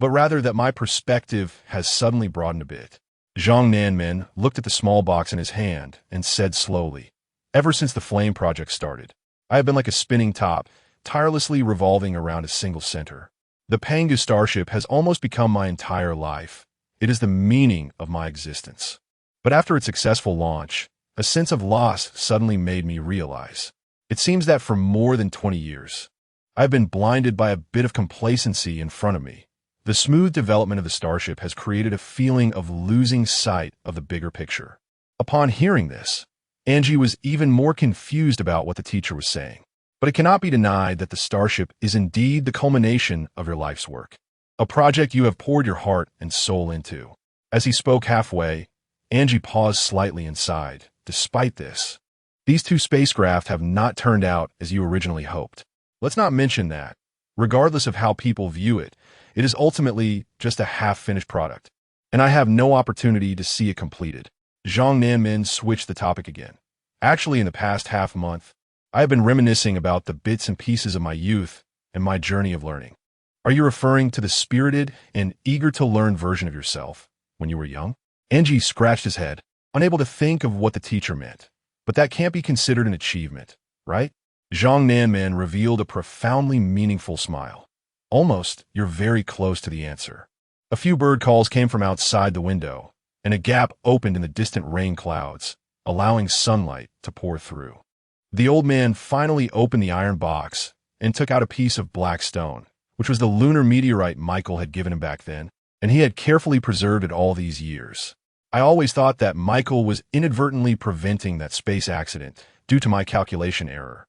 but rather that my perspective has suddenly broadened a bit. Zhang Nanmen looked at the small box in his hand and said slowly, "Ever since the Flame Project started, I have been like a spinning top, tirelessly revolving around a single center. The Pangu starship has almost become my entire life. It is the meaning of my existence." But after its successful launch, a sense of loss suddenly made me realize. It seems that for more than 20 years, I have been blinded by a bit of complacency in front of me. The smooth development of the starship has created a feeling of losing sight of the bigger picture. Upon hearing this, Angie was even more confused about what the teacher was saying. But it cannot be denied that the starship is indeed the culmination of your life's work, a project you have poured your heart and soul into. As he spoke halfway, Angie paused slightly and sighed. Despite this, these two spacecraft have not turned out as you originally hoped. Let's not mention that, regardless of how people view it, it is ultimately just a half-finished product, and I have no opportunity to see it completed. Zhang Nanmin switched the topic again. Actually, in the past half-month, I have been reminiscing about the bits and pieces of my youth and my journey of learning. Are you referring to the spirited and eager-to-learn version of yourself when you were young? Angie scratched his head, unable to think of what the teacher meant. But that can't be considered an achievement, right? Zhang Nanman revealed a profoundly meaningful smile. Almost, you're very close to the answer. A few bird calls came from outside the window, and a gap opened in the distant rain clouds, allowing sunlight to pour through. The old man finally opened the iron box and took out a piece of black stone, which was the lunar meteorite Michael had given him back then, and he had carefully preserved it all these years. I always thought that Michael was inadvertently preventing that space accident due to my calculation error,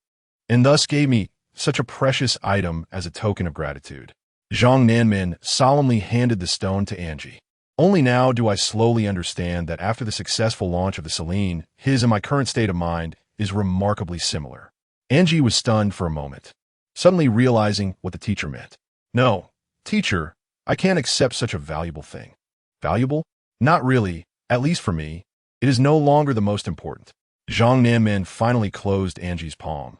and thus gave me such a precious item as a token of gratitude. Zhang Nanmin solemnly handed the stone to Angie. Only now do I slowly understand that after the successful launch of the Selene, his and my current state of mind is remarkably similar. Angie was stunned for a moment, suddenly realizing what the teacher meant. No, teacher, I can't accept such a valuable thing. Valuable? Not really, at least for me. It is no longer the most important. Zhang Nanmin finally closed Angie's palm.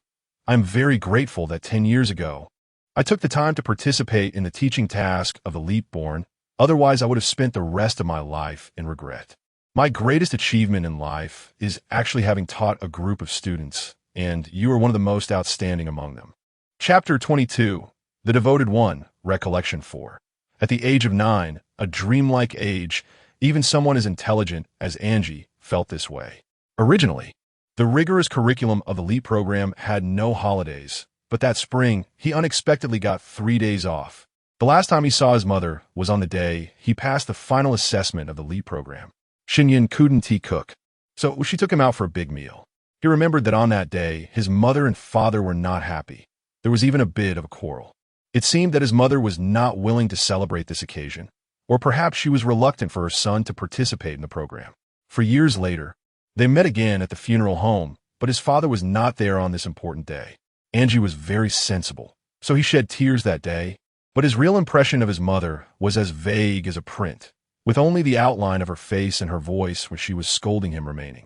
I'm very grateful that 10 years ago, I took the time to participate in the teaching task of the Leap-born, otherwise I would have spent the rest of my life in regret. My greatest achievement in life is actually having taught a group of students, and you are one of the most outstanding among them. Chapter 22, The Devoted One, Recollection 4. At the age of 9, a dreamlike age, even someone as intelligent as Angie felt this way. Originally, the rigorous curriculum of the LEAP program had no holidays, but that spring, he unexpectedly got 3 days off. The last time he saw his mother was on the day he passed the final assessment of the LEAP program. Shinyan couldn't cook, so she took him out for a big meal. He remembered that on that day, his mother and father were not happy. There was even a bit of a quarrel. It seemed that his mother was not willing to celebrate this occasion, or perhaps she was reluctant for her son to participate in the program. For years later, they met again at the funeral home, but his father was not there on this important day. Angie was very sensible, so he shed tears that day, but his real impression of his mother was as vague as a print, with only the outline of her face and her voice when she was scolding him remaining.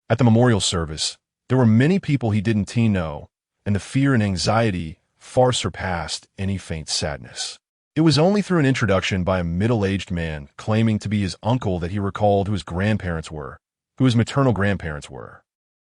At the memorial service, there were many people he didn't know, and the fear and anxiety far surpassed any faint sadness. It was only through an introduction by a middle-aged man claiming to be his uncle that he recalled who his grandparents were, who his maternal grandparents were.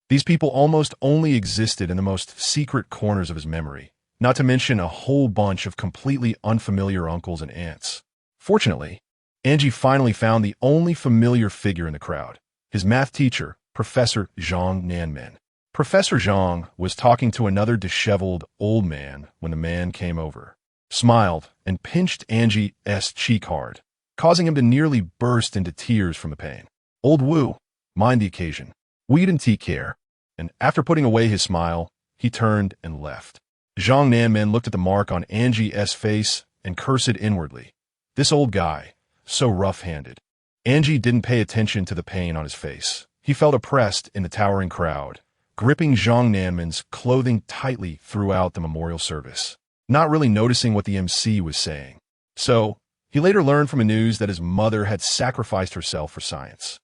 These people almost only existed in the most secret corners of his memory, not to mention a whole bunch of completely unfamiliar uncles and aunts. Fortunately, Angie finally found the only familiar figure in the crowd, his math teacher, Professor Zhang Nanmen. Professor Zhang was talking to another disheveled old man when the man came over, smiled, and pinched Angie's cheek hard, causing him to nearly burst into tears from the pain. Old Wu, mind the occasion. We didn't take care. And after putting away his smile, he turned and left. Zhang Nanmen looked at the mark on Angie's face and cursed inwardly. This old guy, so rough-handed. Angie didn't pay attention to the pain on his face. He felt oppressed in the towering crowd, gripping Zhang Nanman's clothing tightly throughout the memorial service, not really noticing what the MC was saying. So, he later learned from the news that his mother had sacrificed herself for science.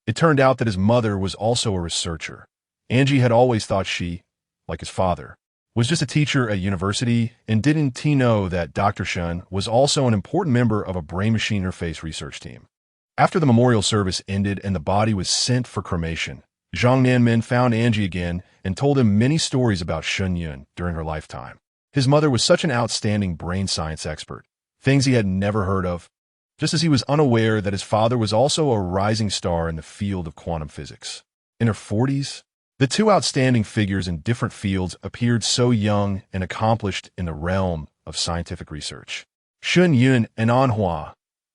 It turned out that his mother was also a researcher. Angie had always thought she, like his father, was just a teacher at university, and didn't he know that Dr. Shun was also an important member of a brain-machine interface research team. After the memorial service ended and the body was sent for cremation, Zhang Nanman found Angie again and told him many stories about Shun Yun during her lifetime. His mother was such an outstanding brain science expert, things he had never heard of, just as he was unaware that his father was also a rising star in the field of quantum physics. In her 40s, the two outstanding figures in different fields appeared so young and accomplished in the realm of scientific research. Shun Yun and An Hua,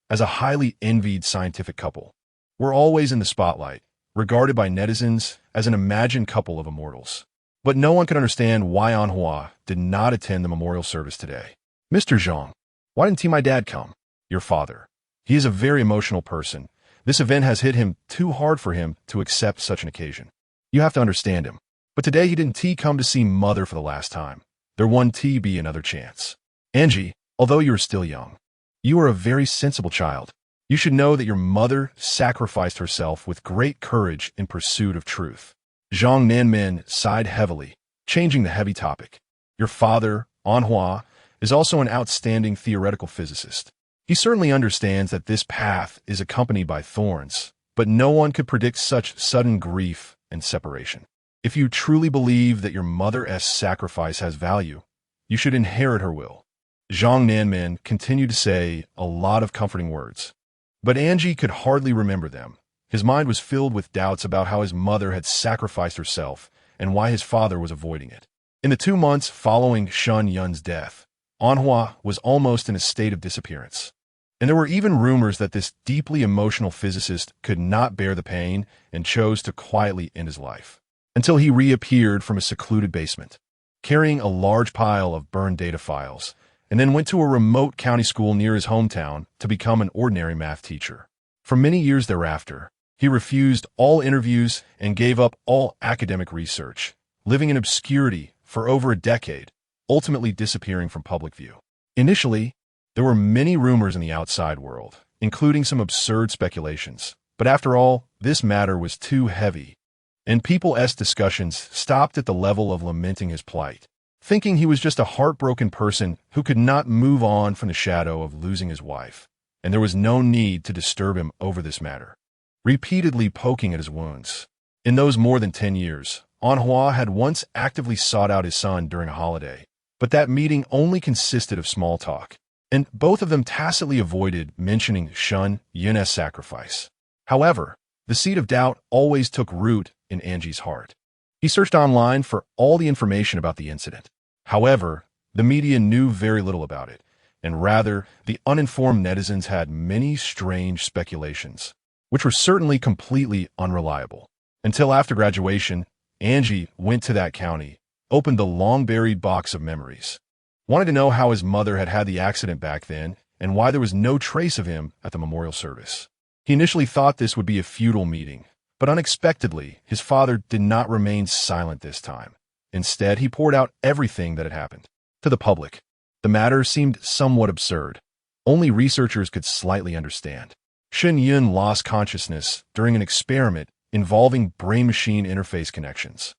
as a highly envied scientific couple, were always in the spotlight, regarded by netizens as an imagined couple of immortals. But no one could understand why An Hua did not attend the memorial service today. "Mr. Zhang, why didn't my dad come?" "Your father. He is a very emotional person. This event has hit him too hard for him to accept such an occasion. You have to understand him. But today he didn't come to see mother for the last time. There won't be another chance. Angie, although you are still young, you are a very sensible child. You should know that your mother sacrificed herself with great courage in pursuit of truth." Zhang Nanman sighed heavily, changing the heavy topic. "Your father, An Hua, is also an outstanding theoretical physicist. He certainly understands that this path is accompanied by thorns, but no one could predict such sudden grief and separation. If you truly believe that your mother's sacrifice has value, you should inherit her will." Zhang Nanman continued to say a lot of comforting words, but Angie could hardly remember them. His mind was filled with doubts about how his mother had sacrificed herself and why his father was avoiding it. In the 2 months following Shun Yun's death, An Hua was almost in a state of disappearance. And there were even rumors that this deeply emotional physicist could not bear the pain and chose to quietly end his life, until he reappeared from a secluded basement, carrying a large pile of burned data files, and then went to a remote county school near his hometown to become an ordinary math teacher. For many years thereafter, he refused all interviews and gave up all academic research, living in obscurity for over a decade, ultimately disappearing from public view. Initially, there were many rumors in the outside world, including some absurd speculations. But after all, this matter was too heavy, and people's discussions stopped at the level of lamenting his plight, thinking he was just a heartbroken person who could not move on from the shadow of losing his wife, and there was no need to disturb him over this matter, repeatedly poking at his wounds. In those more than 10 years, An Hua had once actively sought out his son during a holiday, but that meeting only consisted of small talk, and both of them tacitly avoided mentioning Shun Yun's sacrifice. However, the seed of doubt always took root in Angie's heart. He searched online for all the information about the incident. However, the media knew very little about it, and rather, the uninformed netizens had many strange speculations, which were certainly completely unreliable. Until after graduation, Angie went to that county, opened the long-buried box of memories, wanted to know how his mother had had the accident back then and why there was no trace of him at the memorial service. He initially thought this would be a futile meeting, but unexpectedly, his father did not remain silent this time. Instead, he poured out everything that had happened to the public. The matter seemed somewhat absurd. Only researchers could slightly understand. Shun Yun lost consciousness during an experiment involving brain-machine interface connections.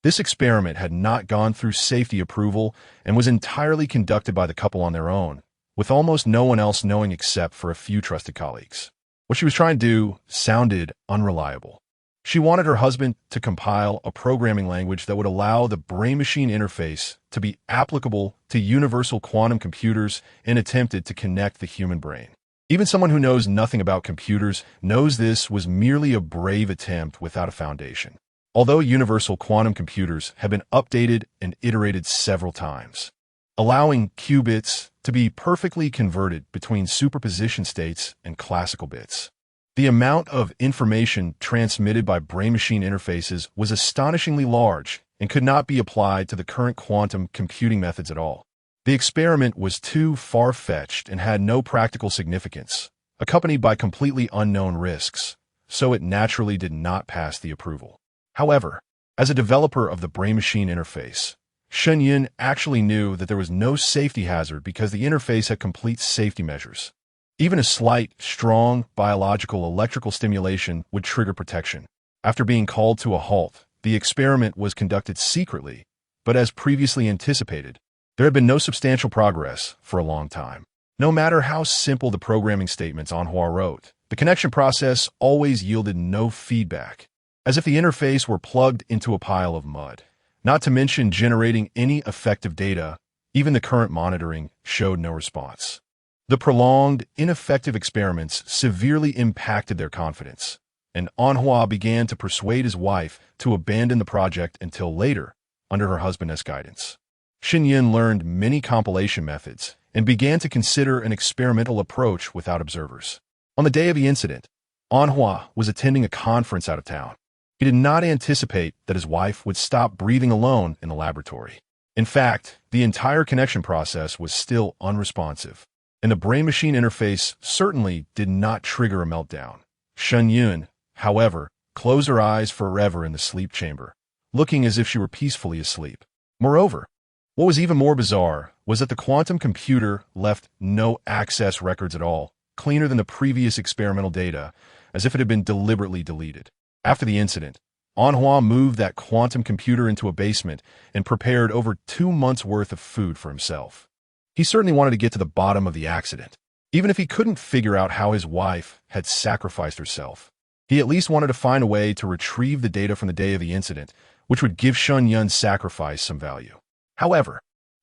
This experiment had not gone through safety approval and was entirely conducted by the couple on their own, with almost no one else knowing except for a few trusted colleagues. What she was trying to do sounded unreliable. She wanted her husband to compile a programming language that would allow the brain-machine interface to be applicable to universal quantum computers and attempted to connect the human brain. Even someone who knows nothing about computers knows this was merely a brave attempt without a foundation. Although universal quantum computers have been updated and iterated several times, allowing qubits to be perfectly converted between superposition states and classical bits. The amount of information transmitted by brain-machine interfaces was astonishingly large and could not be applied to the current quantum computing methods at all. The experiment was too far-fetched and had no practical significance, accompanied by completely unknown risks, so it naturally did not pass the approval. However, as a developer of the brain-machine interface, Shenyun actually knew that there was no safety hazard because the interface had complete safety measures. Even a slight, strong, biological electrical stimulation would trigger protection. After being called to a halt, the experiment was conducted secretly, but as previously anticipated, there had been no substantial progress for a long time. No matter how simple the programming statements Anhua wrote, the connection process always yielded no feedback, as if the interface were plugged into a pile of mud. Not to mention generating any effective data, even the current monitoring showed no response. The prolonged, ineffective experiments severely impacted their confidence, and Anhua began to persuade his wife to abandon the project until later, under her husband's guidance. Shenyun learned many compilation methods and began to consider an experimental approach without observers. On the day of the incident, Anhua was attending a conference out of town. He did not anticipate that his wife would stop breathing alone in the laboratory. In fact, the entire connection process was still unresponsive, and the brain-machine interface certainly did not trigger a meltdown. Shenyun, however, closed her eyes forever in the sleep chamber, looking as if she were peacefully asleep. Moreover, what was even more bizarre was that the quantum computer left no access records at all, cleaner than the previous experimental data, as if it had been deliberately deleted. After the incident, Anhua moved that quantum computer into a basement and prepared over 2 months' worth of food for himself. He certainly wanted to get to the bottom of the accident. Even if he couldn't figure out how his wife had sacrificed herself, he at least wanted to find a way to retrieve the data from the day of the incident, which would give Shenyun's sacrifice some value. However,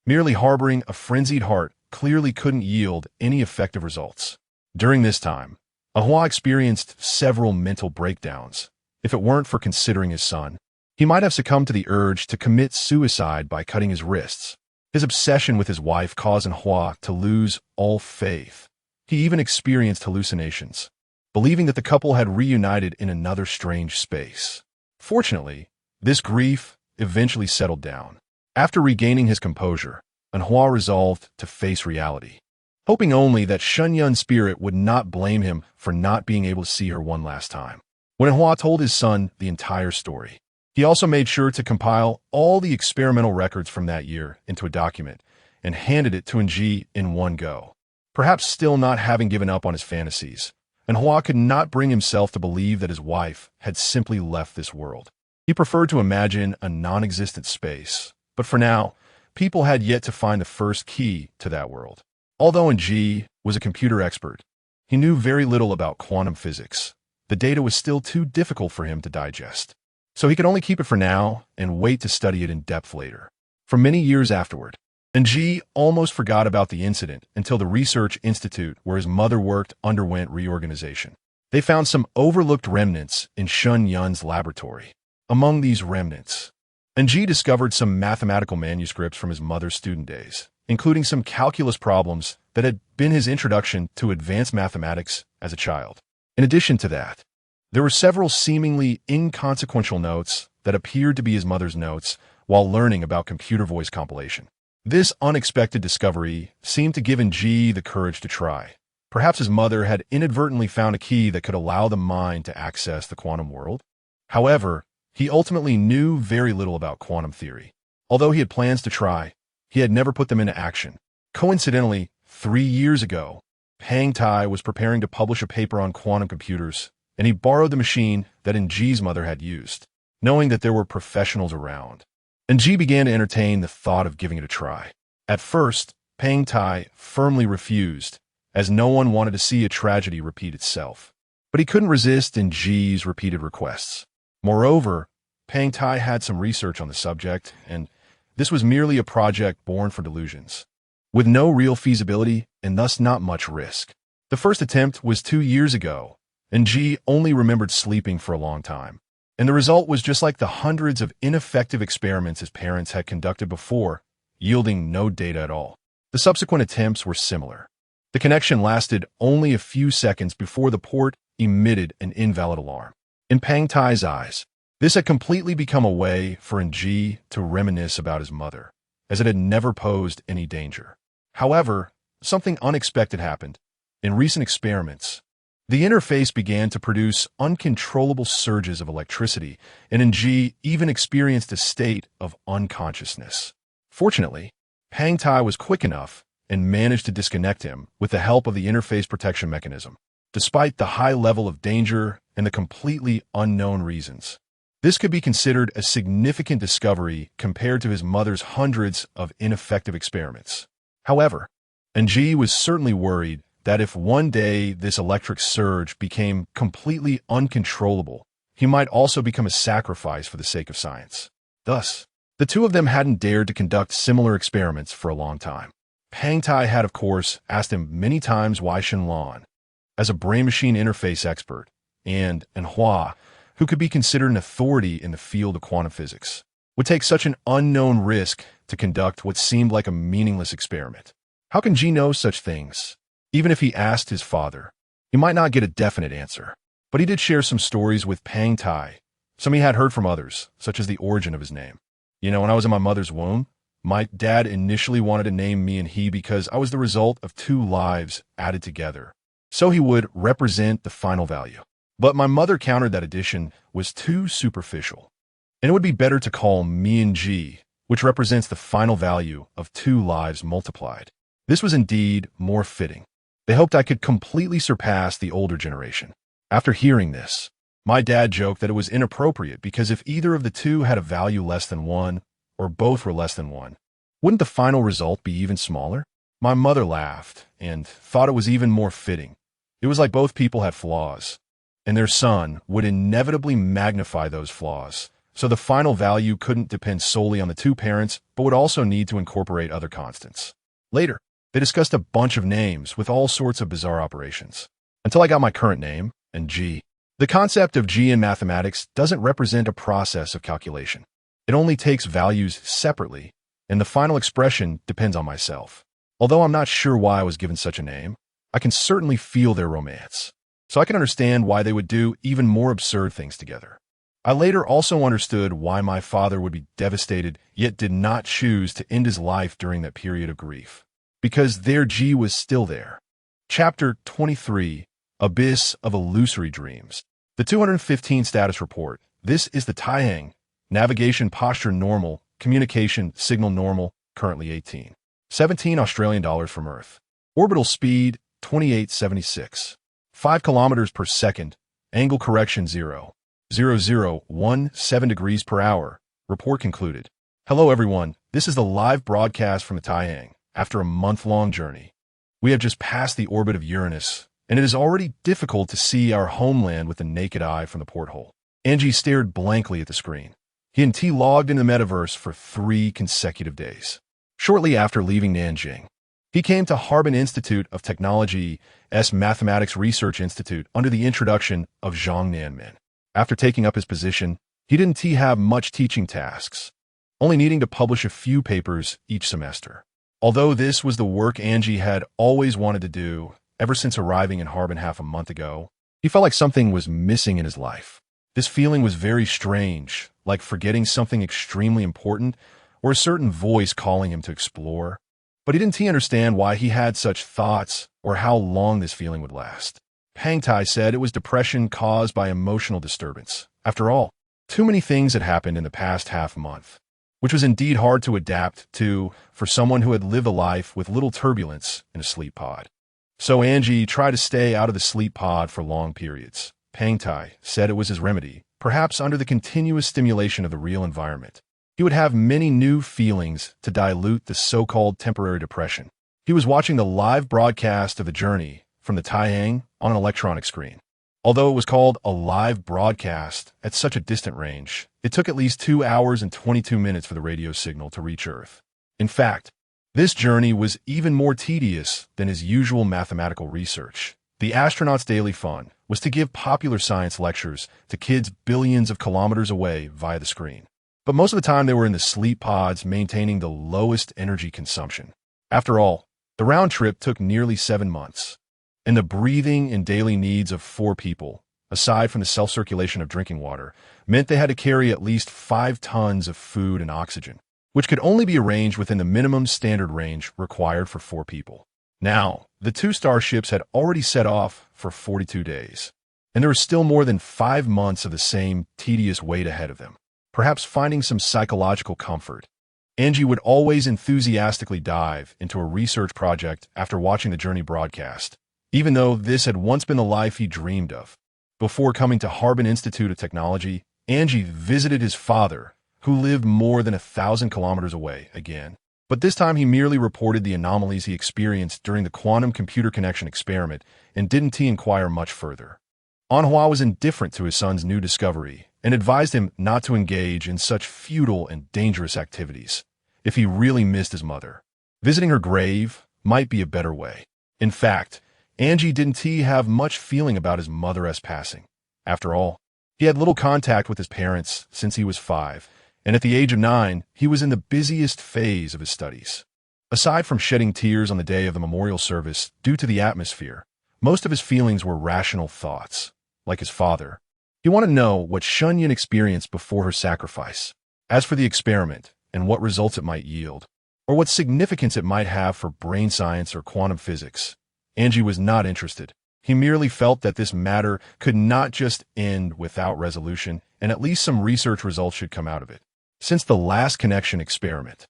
merely harboring a frenzied heart clearly couldn't yield any effective results. During this time, Anhua experienced several mental breakdowns. If it weren't for considering his son, he might have succumbed to the urge to commit suicide by cutting his wrists. His obsession with his wife caused Anhua to lose all faith. He even experienced hallucinations, believing that the couple had reunited in another strange space. Fortunately, this grief eventually settled down. After regaining his composure, Anhua resolved to face reality, hoping only that Shenyun's spirit would not blame him for not being able to see her one last time. When Anhua told his son the entire story, he also made sure to compile all the experimental records from that year into a document and handed it to Nji in one go. Perhaps still not having given up on his fantasies, Anhua could not bring himself to believe that his wife had simply left this world. He preferred to imagine a non-existent space, but for now, people had yet to find the first key to that world. Although Nji was a computer expert, he knew very little about quantum physics. The data was still too difficult for him to digest, so he could only keep it for now and wait to study it in depth later. For many years afterward, Nji almost forgot about the incident until the research institute where his mother worked underwent reorganization. They found some overlooked remnants in Shenyun's laboratory. Among these remnants, Nji discovered some mathematical manuscripts from his mother's student days, including some calculus problems that had been his introduction to advanced mathematics as a child. In addition to that, there were several seemingly inconsequential notes that appeared to be his mother's notes while learning about computer voice compilation. This unexpected discovery seemed to give Nji the courage to try. Perhaps his mother had inadvertently found a key that could allow the mind to access the quantum world. However, he ultimately knew very little about quantum theory. Although he had plans to try, he had never put them into action. Coincidentally, 3 years ago, Pang Tai was preparing to publish a paper on quantum computers, and he borrowed the machine that Nji's mother had used, knowing that there were professionals around. Nji began to entertain the thought of giving it a try. At first, Pang Tai firmly refused, as no one wanted to see a tragedy repeat itself. But he couldn't resist Nji's repeated requests. Moreover, Pang Tai had some research on the subject, and this was merely a project born for delusions, with no real feasibility and thus not much risk. The first attempt was 2 years ago, and Nji only remembered sleeping for a long time. And the result was just like the hundreds of ineffective experiments his parents had conducted before, yielding no data at all. The subsequent attempts were similar. The connection lasted only a few seconds before the port emitted an invalid alarm. In Pang Tai's eyes, this had completely become a way for Nji to reminisce about his mother, as it had never posed any danger. However, something unexpected happened. In recent experiments, the interface began to produce uncontrollable surges of electricity, and NG even experienced a state of unconsciousness. Fortunately, Pang Tai was quick enough and managed to disconnect him with the help of the interface protection mechanism, despite the high level of danger and the completely unknown reasons. This could be considered a significant discovery compared to his mother's hundreds of ineffective experiments. However, NG was certainly worried that if one day this electric surge became completely uncontrollable, he might also become a sacrifice for the sake of science. Thus, the two of them hadn't dared to conduct similar experiments for a long time. Pang Tai had, of course, asked him many times why Shenlong, as a brain-machine interface expert, and Hua, who could be considered an authority in the field of quantum physics, would take such an unknown risk to conduct what seemed like a meaningless experiment. How can G know such things? Even if he asked his father, he might not get a definite answer. But he did share some stories with Pang Tai, some he had heard from others, such as the origin of his name. When I was in my mother's womb, my dad initially wanted to name me and he because I was the result of two lives added together, so he would represent the final value. But my mother countered that addition was too superficial, and it would be better to call me and G, which represents the final value of two lives multiplied. This was indeed more fitting. They hoped I could completely surpass the older generation. After hearing this, my dad joked that it was inappropriate because if either of the two had a value less than 1, or both were less than 1, wouldn't the final result be even smaller? My mother laughed and thought it was even more fitting. It was like both people had flaws, and their son would inevitably magnify those flaws, so the final value couldn't depend solely on the two parents, but would also need to incorporate other constants. Later, they discussed a bunch of names with all sorts of bizarre operations, until I got my current name, and G. The concept of G in mathematics doesn't represent a process of calculation. It only takes values separately, and the final expression depends on myself. Although I'm not sure why I was given such a name, I can certainly feel their romance, so I can understand why they would do even more absurd things together. I later also understood why my father would be devastated, yet did not choose to end his life during that period of grief, because their G was still there. Chapter 23, Abyss of Illusory Dreams. The 215 status report. This is the Taiyang. Navigation posture normal. Communication signal normal. Currently 18. 17 Australian dollars from Earth. Orbital speed 2876. 5 kilometers per second. Angle correction 0.0017 degrees per hour. Report concluded. Hello everyone. This is the live broadcast from the Taiyang. After a month-long journey, we have just passed the orbit of Uranus, and it is already difficult to see our homeland with the naked eye from the porthole. Angie stared blankly at the screen. He and T logged into the metaverse for 3 consecutive days. Shortly after leaving Nanjing, he came to Harbin Institute of Technology's Mathematics Research Institute under the introduction of Zhang Nanmin. After taking up his position, he didn't have much teaching tasks, only needing to publish a few papers each semester. Although this was the work Angie had always wanted to do ever since arriving in Harbin half a month ago, he felt like something was missing in his life. This feeling was very strange, like forgetting something extremely important or a certain voice calling him to explore. But he didn't understand why he had such thoughts or how long this feeling would last. Pang Tai said it was depression caused by emotional disturbance. After all, too many things had happened in the past half month, which was indeed hard to adapt to for someone who had lived a life with little turbulence in a sleep pod. So Angie tried to stay out of the sleep pod for long periods. Pang Tai said it was his remedy, perhaps under the continuous stimulation of the real environment. He would have many new feelings to dilute the so-called temporary depression. He was watching the live broadcast of the journey from the Taiyang on an electronic screen. Although it was called a live broadcast at such a distant range, it took at least 2 hours and 22 minutes for the radio signal to reach Earth. In fact, this journey was even more tedious than his usual mathematical research. The astronauts' daily fun was to give popular science lectures to kids billions of kilometers away via the screen. But most of the time they were in the sleep pods maintaining the lowest energy consumption. After all, the round trip took nearly 7 months. And the breathing and daily needs of 4 people, aside from the self-circulation of drinking water, meant they had to carry at least 5 tons of food and oxygen. which could only be arranged within the minimum standard range required for 4 people. Now, the 2 starships had already set off for 42 days, and there was still more than 5 months of the same tedious wait ahead of them. Perhaps finding some psychological comfort, Angie would always enthusiastically dive into a research project after watching the Journey broadcast, even though this had once been the life he dreamed of. Before coming to Harbin Institute of Technology, Angie visited his father, who lived more than 1,000 kilometers away again. But this time he merely reported the anomalies he experienced during the quantum computer connection experiment and didn't inquire much further. Anhua was indifferent to his son's new discovery and advised him not to engage in such futile and dangerous activities if he really missed his mother. Visiting her grave might be a better way. In fact, Angie didn't have much feeling about his mother's passing. After all, he had little contact with his parents since he was 5, and at the age of 9, he was in the busiest phase of his studies. Aside from shedding tears on the day of the memorial service due to the atmosphere, most of his feelings were rational thoughts. Like his father, he wanted to know what Shunyan experienced before her sacrifice. As for the experiment and what results it might yield, or what significance it might have for brain science or quantum physics, Angie was not interested. He merely felt that this matter could not just end without resolution, and at least some research results should come out of it. Since the last connection experiment,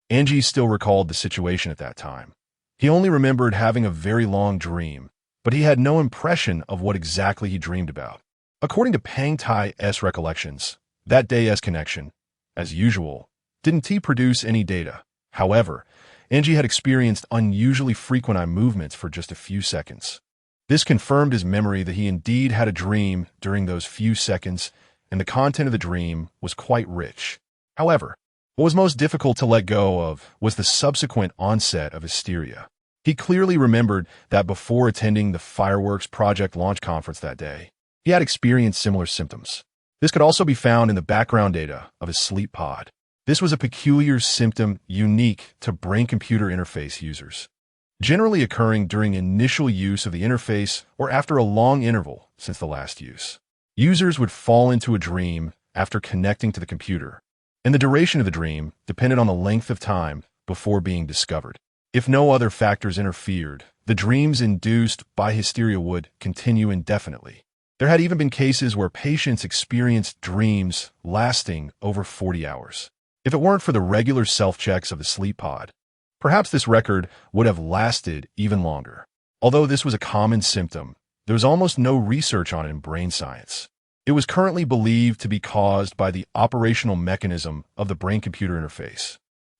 Angie still recalled the situation at that time. He only remembered having a very long dream, but he had no impression of what exactly he dreamed about. According to Pang Tai's recollections, that day's connection, as usual, didn't produce any data. However, Angie had experienced unusually frequent eye movements for just a few seconds. This confirmed his memory that he indeed had a dream during those few seconds, and the content of the dream was quite rich. However, what was most difficult to let go of was the subsequent onset of hysteria. He clearly remembered that before attending the Fireworks Project launch conference that day, he had experienced similar symptoms. This could also be found in the background data of his sleep pod. This was a peculiar symptom unique to brain-computer interface users, generally occurring during initial use of the interface or after a long interval since the last use. Users would fall into a dream after connecting to the computer, and the duration of the dream depended on the length of time before being discovered. If no other factors interfered, the dreams induced by hysteria would continue indefinitely. There had even been cases where patients experienced dreams lasting over 40 hours. If it weren't for the regular self-checks of the sleep pod, perhaps this record would have lasted even longer. Although this was a common symptom, there was almost no research on it in brain science. It was currently believed to be caused by the operational mechanism of the brain-computer interface,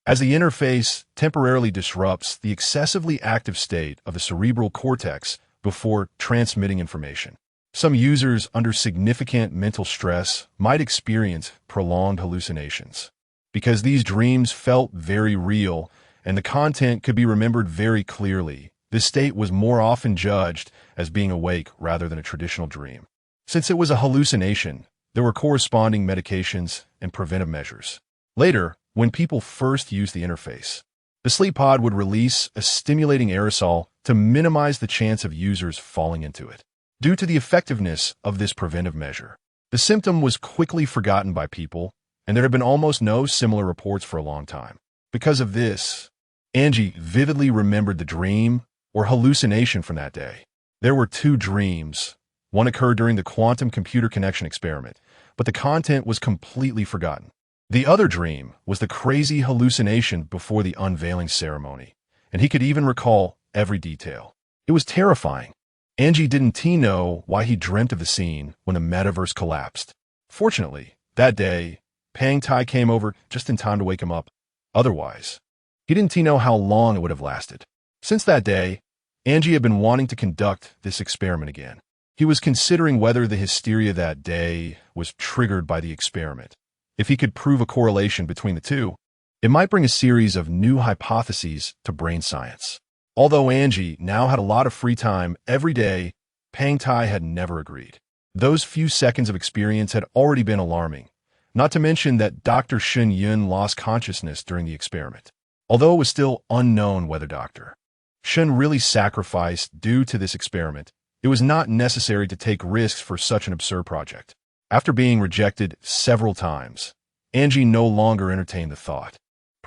as the interface temporarily disrupts the excessively active state of the cerebral cortex before transmitting information. Some users under significant mental stress might experience prolonged hallucinations, because these dreams felt very real and the content could be remembered very clearly. This state was more often judged as being awake rather than a traditional dream. Since it was a hallucination, there were corresponding medications and preventive measures. Later, when people first used the interface, the sleep pod would release a stimulating aerosol to minimize the chance of users falling into it. Due to the effectiveness of this preventive measure, the symptom was quickly forgotten by people, and there had been almost no similar reports for a long time. Because of this, Angie vividly remembered the dream or hallucination from that day. There were 2 dreams. One occurred during the quantum computer connection experiment, but the content was completely forgotten. The other dream was the crazy hallucination before the unveiling ceremony, and he could even recall every detail. It was terrifying. Angie didn't know why he dreamt of the scene when the metaverse collapsed. Fortunately, that day, Pang Tai came over just in time to wake him up. Otherwise, he didn't know how long it would have lasted. Since that day, Angie had been wanting to conduct this experiment again. He was considering whether the hysteria that day was triggered by the experiment. If he could prove a correlation between the two, it might bring a series of new hypotheses to brain science. Although Angie now had a lot of free time every day, Pang Tai had never agreed. Those few seconds of experience had already been alarming, not to mention that Dr. Shun Yun lost consciousness during the experiment. Although it was still unknown whether Dr. Shun really sacrificed due to this experiment, it was not necessary to take risks for such an absurd project. After being rejected several times, Angie no longer entertained the thought.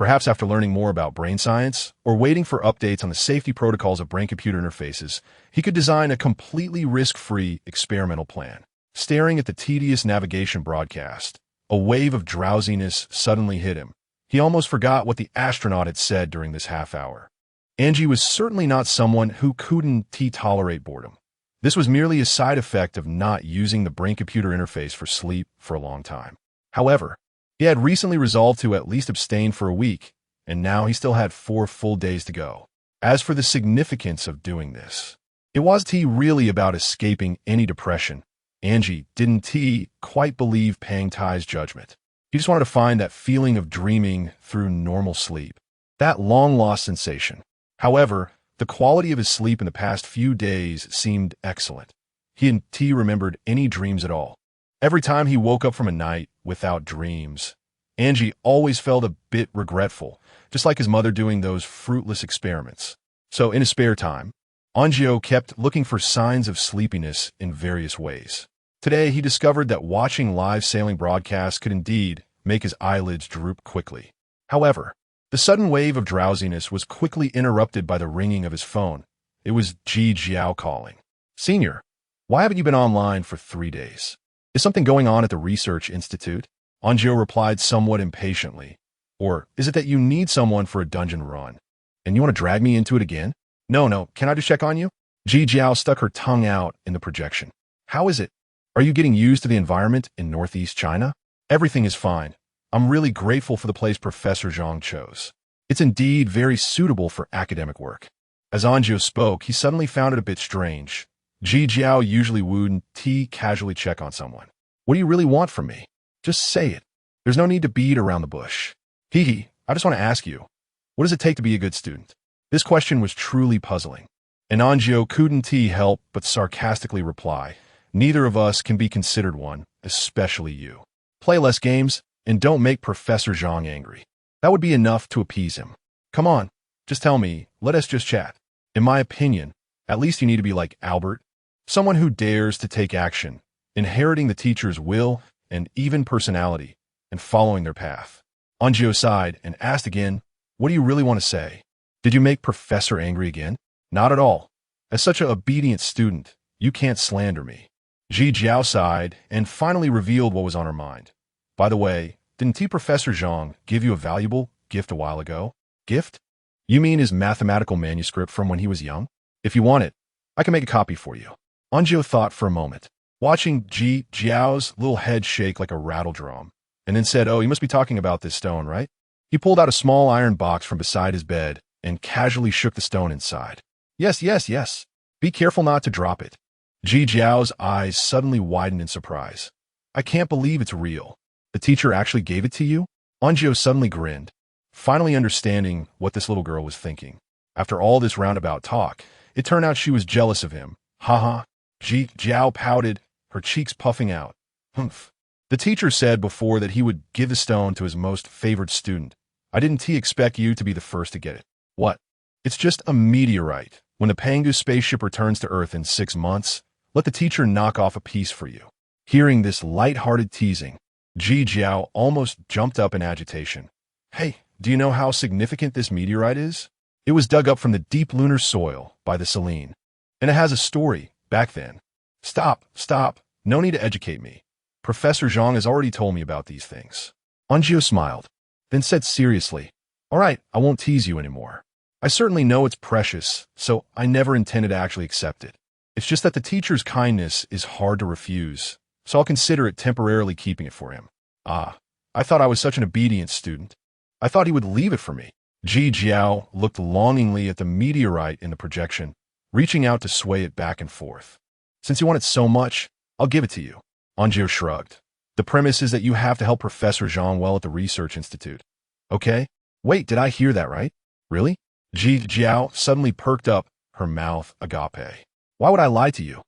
Perhaps after learning more about brain science, or waiting for updates on the safety protocols of brain-computer interfaces, he could design a completely risk-free experimental plan. Staring at the tedious navigation broadcast, a wave of drowsiness suddenly hit him. He almost forgot what the astronaut had said during this half hour. Angie was certainly not someone who couldn't tolerate boredom. This was merely a side effect of not using the brain-computer interface for sleep for a long time. However, he had recently resolved to at least abstain for a week, and now he still had 4 full days to go. As for the significance of doing this, it wasn't really about escaping any depression. Angie didn't quite believe Pang Tai's judgment. He just wanted to find that feeling of dreaming through normal sleep, that long-lost sensation. However, the quality of his sleep in the past few days seemed excellent. He hadn't remembered any dreams at all. Every time he woke up from a night without dreams, Angie always felt a bit regretful, just like his mother doing those fruitless experiments. So in his spare time, Angie kept looking for signs of sleepiness in various ways. Today, he discovered that watching live sailing broadcasts could indeed make his eyelids droop quickly. However, the sudden wave of drowsiness was quickly interrupted by the ringing of his phone. It was Ji Jiao calling. "Senior, why haven't you been online for 3 days? Is something going on at the research institute?" Angie replied somewhat impatiently. "Or is it that you need someone for a dungeon run, and you want to drag me into it again?" No, can I just check on you?" Ji Jiao stuck her tongue out in the projection. "How is it? Are you getting used to the environment in Northeast China?" "Everything is fine. I'm really grateful for the place Professor Zhang chose. It's indeed very suitable for academic work." As Angie spoke, he suddenly found it a bit strange. Ji Jiao usually wouldn't casually check on someone. "What do you really want from me? Just say it. There's no need to beat around the bush." I just want to ask you, what does it take to be a good student?" This question was truly puzzling, and Angie couldn't help but sarcastically reply, "Neither of us can be considered one, especially you. Play less games, and don't make Professor Zhang angry. That would be enough to appease him. Come on, just tell me, let us just chat. In my opinion, at least you need to be like Albert, someone who dares to take action, inheriting the teacher's will and even personality, and following their path." Angie sighed and asked again, "What do you really want to say? Did you make Professor angry again?" "Not at all. As such an obedient student, you can't slander me." Ji Jiao sighed and finally revealed what was on her mind. "By the way, didn't Professor Zhang give you a valuable gift a while ago?" "Gift? You mean his mathematical manuscript from when he was young? If you want it, I can make a copy for you." Angie thought for a moment, watching Ji Jiao's little head shake like a rattle drum, and then said, "Oh, you must be talking about this stone, right?" He pulled out a small iron box from beside his bed and casually shook the stone inside. Yes. Be careful not to drop it." Ji Jiao's eyes suddenly widened in surprise. "I can't believe it's real. The teacher actually gave it to you?" Angie suddenly grinned, finally understanding what this little girl was thinking. After all this roundabout talk, it turned out she was jealous of him. "Ha." Ji Jiao pouted, her cheeks puffing out. "Humph. The teacher said before that he would give the stone to his most favored student. I didn't expect you to be the first to get it." "What? It's just a meteorite. When the Pangu spaceship returns to Earth in 6 months, let the teacher knock off a piece for you." Hearing this light-hearted teasing, Ji Jiao almost jumped up in agitation. "Hey, do you know how significant this meteorite is? It was dug up from the deep lunar soil by the Selene, and it has a story back then." Stop. No need to educate me. Professor Zhang has already told me about these things." Angie smiled, then said seriously, "All right, I won't tease you anymore. I certainly know it's precious, so I never intended to actually accept it. It's just that the teacher's kindness is hard to refuse, so I'll consider it temporarily keeping it for him." "Ah, I thought I was such an obedient student. I thought he would leave it for me." Ji Jiao looked longingly at the meteorite in the projection, reaching out to sway it back and forth. "Since you want it so much, I'll give it to you." Angie shrugged. "The premise is that you have to help Professor Zhang well at the research institute. Okay? Wait, did I hear that right? Really?" Ji Jiao suddenly perked up, her mouth agape. "Why would I lie to you?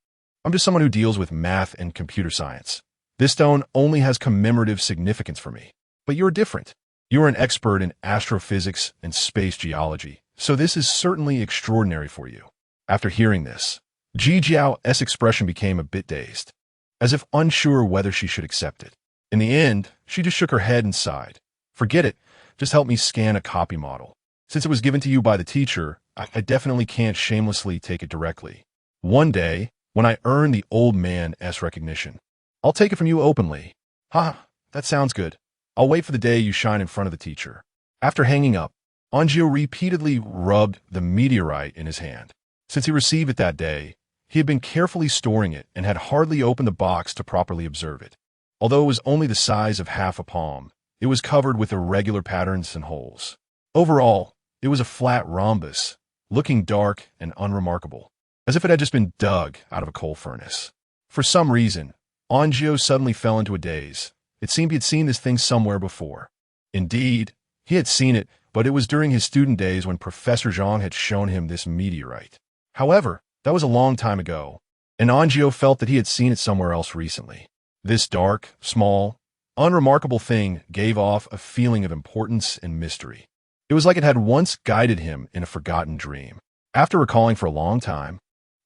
I'm just someone who deals with math and computer science. This stone only has commemorative significance for me. But you're different. You're an expert in astrophysics and space geology, so this is certainly extraordinary for you." After hearing this, Ji Jiao's expression became a bit dazed, as if unsure whether she should accept it. In the end, she just shook her head and sighed. "Forget it. Just help me scan a copy model. Since it was given to you by the teacher, I definitely can't shamelessly take it directly. One day, when I earn the old man S recognition, I'll take it from you openly. Ha, that sounds good. I'll wait for the day you shine in front of the teacher. After hanging up, Angio repeatedly rubbed the meteorite in his hand. Since he received it that day, he had been carefully storing it and had hardly opened the box to properly observe it. Although it was only the size of half a palm, it was covered with irregular patterns and holes. Overall, it was a flat rhombus, looking dark and unremarkable, as if it had just been dug out of a coal furnace. For some reason, Angio suddenly fell into a daze. It seemed he had seen this thing somewhere before. Indeed, he had seen it, but it was during his student days when Professor Zhang had shown him this meteorite. However, that was a long time ago, and Angio felt that he had seen it somewhere else recently. This dark, small, unremarkable thing gave off a feeling of importance and mystery. It was like it had once guided him in a forgotten dream. After recalling for a long time,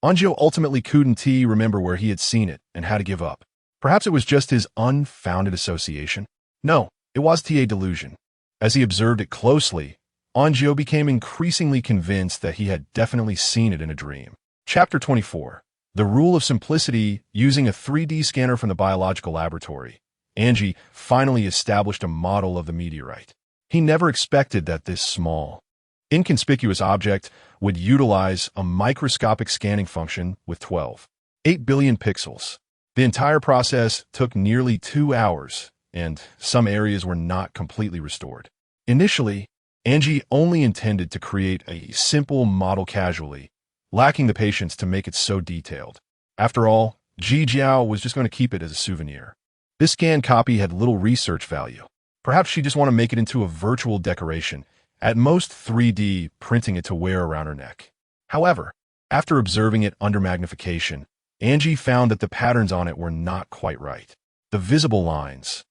Angio ultimately couldn't remember where he had seen it and had to give up. Perhaps it was just his unfounded association. No, it was a delusion. As he observed it closely, Angio became increasingly convinced that he had definitely seen it in a dream. Chapter 24. The Rule of Simplicity. Using a 3D scanner from the biological laboratory, Angie finally established a model of the meteorite. He never expected that this small, inconspicuous object would utilize a microscopic scanning function with 12.8 billion pixels. The entire process took nearly 2 hours, and some areas were not completely restored. Initially, Angie only intended to create a simple model casually, lacking the patience to make it so detailed. After all, Ji Jiao was just going to keep it as a souvenir. This scanned copy had little research value. Perhaps she just wanted to make it into a virtual decoration, at most 3D printing it to wear around her neck. However, after observing it under magnification, Angie found that the patterns on it were not quite right. The visible lines,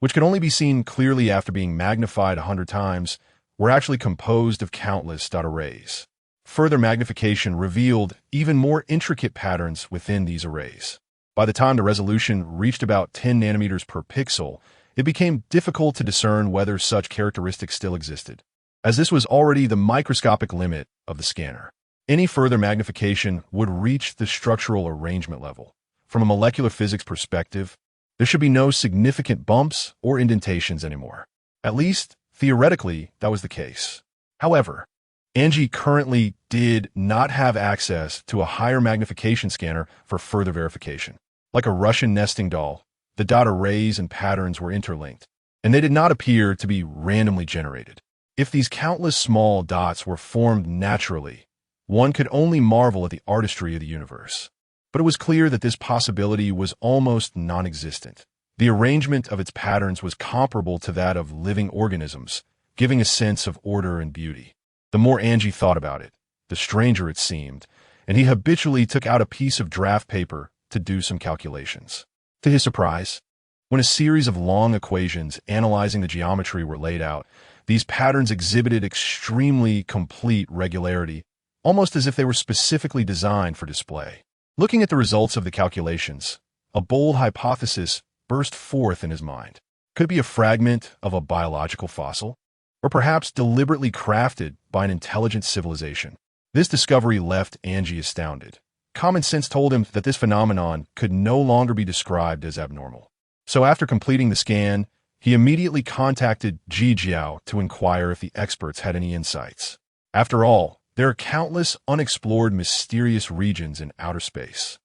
which could only be seen clearly after being magnified 100 times, were actually composed of countless dot arrays. Further magnification revealed even more intricate patterns within these arrays. By the time the resolution reached about 10 nanometers per pixel, it became difficult to discern whether such characteristics still existed, as this was already the microscopic limit of the scanner. Any further magnification would reach the structural arrangement level. From a molecular physics perspective, there should be no significant bumps or indentations anymore. At least, theoretically, that was the case. However, Angie currently did not have access to a higher magnification scanner for further verification. Like a Russian nesting doll, the dot arrays and patterns were interlinked, and they did not appear to be randomly generated. If these countless small dots were formed naturally, one could only marvel at the artistry of the universe. But it was clear that this possibility was almost non-existent. The arrangement of its patterns was comparable to that of living organisms, giving a sense of order and beauty. The more Angie thought about it, the stranger it seemed, and he habitually took out a piece of draft paper to do some calculations. To his surprise, when a series of long equations analyzing the geometry were laid out, these patterns exhibited extremely complete regularity, almost as if they were specifically designed for display. Looking at the results of the calculations, a bold hypothesis burst forth in his mind. Could it be a fragment of a biological fossil, or perhaps deliberately crafted by an intelligent civilization? This discovery left Angie astounded. Common sense told him that this phenomenon could no longer be described as abnormal. So after completing the scan, he immediately contacted Ji Jiao to inquire if the experts had any insights. After all, there are countless unexplored mysterious regions in outer space,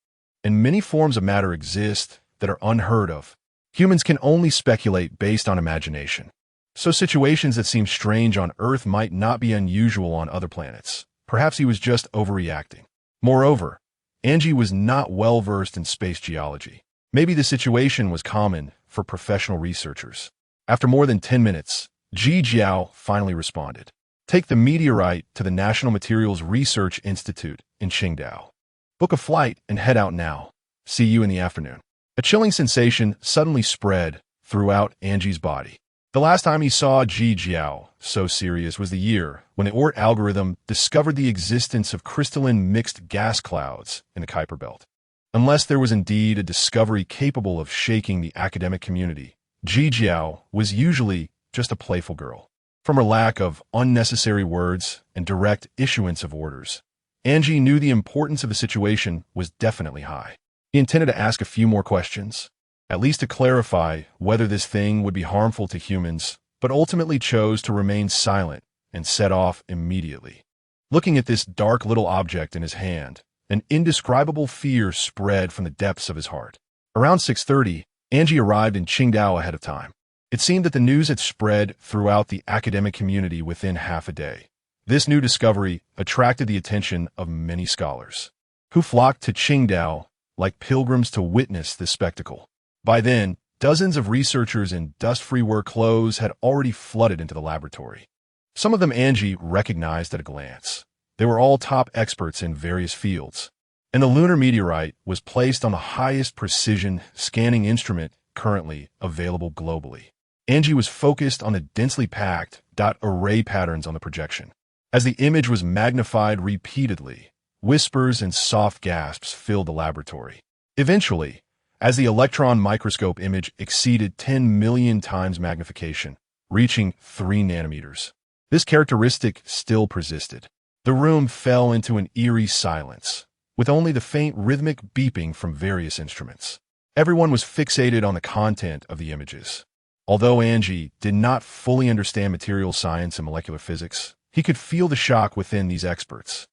and many forms of matter exist that are unheard of. Humans can only speculate based on imagination. So situations that seem strange on Earth might not be unusual on other planets. Perhaps he was just overreacting. Moreover, Angie was not well versed in space geology. Maybe the situation was common for professional researchers. After more than 10 minutes, Ji Jiao finally responded. Take the meteorite to the National Materials Research Institute in Qingdao. Book a flight and head out now. See you in the afternoon. A chilling sensation suddenly spread throughout Angie's body. The last time he saw Ji Jiao so serious was the year when the Oort algorithm discovered the existence of crystalline mixed gas clouds in the Kuiper Belt. Unless there was indeed a discovery capable of shaking the academic community, Ji Jiao was usually just a playful girl. From her lack of unnecessary words and direct issuance of orders, Angie knew the importance of the situation was definitely high. He intended to ask a few more questions, at least to clarify whether this thing would be harmful to humans, but ultimately chose to remain silent and set off immediately. Looking at this dark little object in his hand, an indescribable fear spread from the depths of his heart. Around 6:30, Angie arrived in Qingdao ahead of time. It seemed that the news had spread throughout the academic community within half a day. This new discovery attracted the attention of many scholars, who flocked to Qingdao like pilgrims to witness this spectacle. By then, dozens of researchers in dust-free work clothes had already flooded into the laboratory. Some of them Angie recognized at a glance. They were all top experts in various fields, and the lunar meteorite was placed on the highest precision scanning instrument currently available globally. Angie was focused on the densely packed array patterns on the projection. As the image was magnified repeatedly, whispers and soft gasps filled the laboratory. Eventually, as the electron microscope image exceeded 10 million times magnification, reaching 3 nanometers, this characteristic still persisted. The room fell into an eerie silence, with only the faint rhythmic beeping from various instruments. Everyone was fixated on the content of the images. Although Angie did not fully understand material science and molecular physics, he could feel the shock within these experts.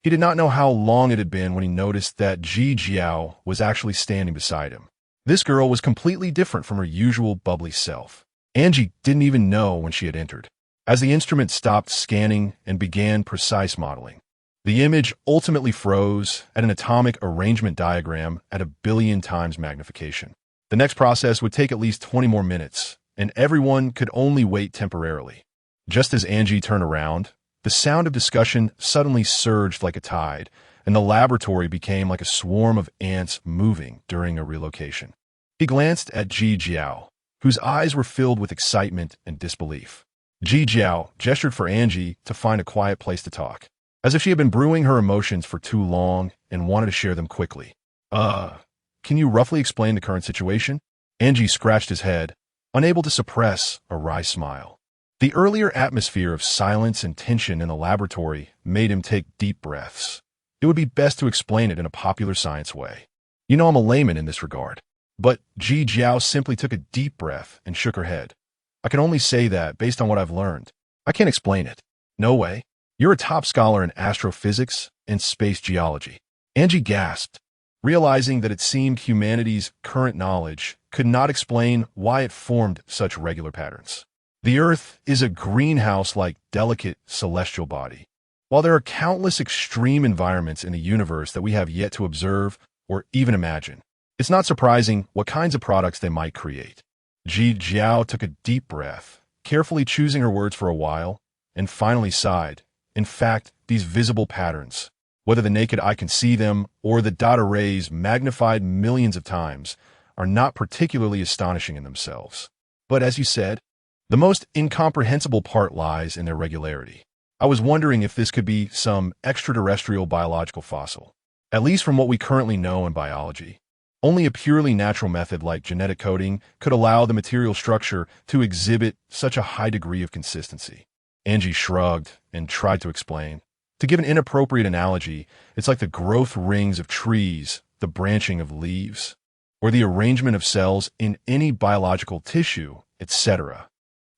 He did not know how long it had been when he noticed that Ji Jiao was actually standing beside him. This girl was completely different from her usual bubbly self. Angie didn't even know when she had entered. As the instrument stopped scanning and began precise modeling, the image ultimately froze at an atomic arrangement diagram at 1 billion times magnification. The next process would take at least 20 more minutes, and everyone could only wait temporarily. Just as Angie turned around, the sound of discussion suddenly surged like a tide, and the laboratory became like a swarm of ants moving during a relocation. He glanced at Ji Jiao, whose eyes were filled with excitement and disbelief. Ji Jiao gestured for Angie to find a quiet place to talk, as if she had been brewing her emotions for too long and wanted to share them quickly. Can you roughly explain the current situation? Angie scratched his head, unable to suppress a wry smile. The earlier atmosphere of silence and tension in the laboratory made him take deep breaths. It would be best to explain it in a popular science way. You know I'm a layman in this regard. But Ji Jiao simply took a deep breath and shook her head. I can only say that based on what I've learned. I can't explain it. No way. You're a top scholar in astrophysics and space geology. Angie gasped, realizing that it seemed humanity's current knowledge could not explain why it formed such regular patterns. The Earth is a greenhouse-like delicate celestial body. While there are countless extreme environments in the universe that we have yet to observe or even imagine, it's not surprising what kinds of products they might create. Ji Jiao took a deep breath, carefully choosing her words for a while, and finally sighed. In fact, these visible patterns, whether the naked eye can see them or the dot arrays magnified millions of times, are not particularly astonishing in themselves. But as you said, the most incomprehensible part lies in their regularity. I was wondering if this could be some extraterrestrial biological fossil. At least from what we currently know in biology, only a purely natural method like genetic coding could allow the material structure to exhibit such a high degree of consistency. Angie shrugged and tried to explain. To give an inappropriate analogy, it's like the growth rings of trees, the branching of leaves, or the arrangement of cells in any biological tissue, etc.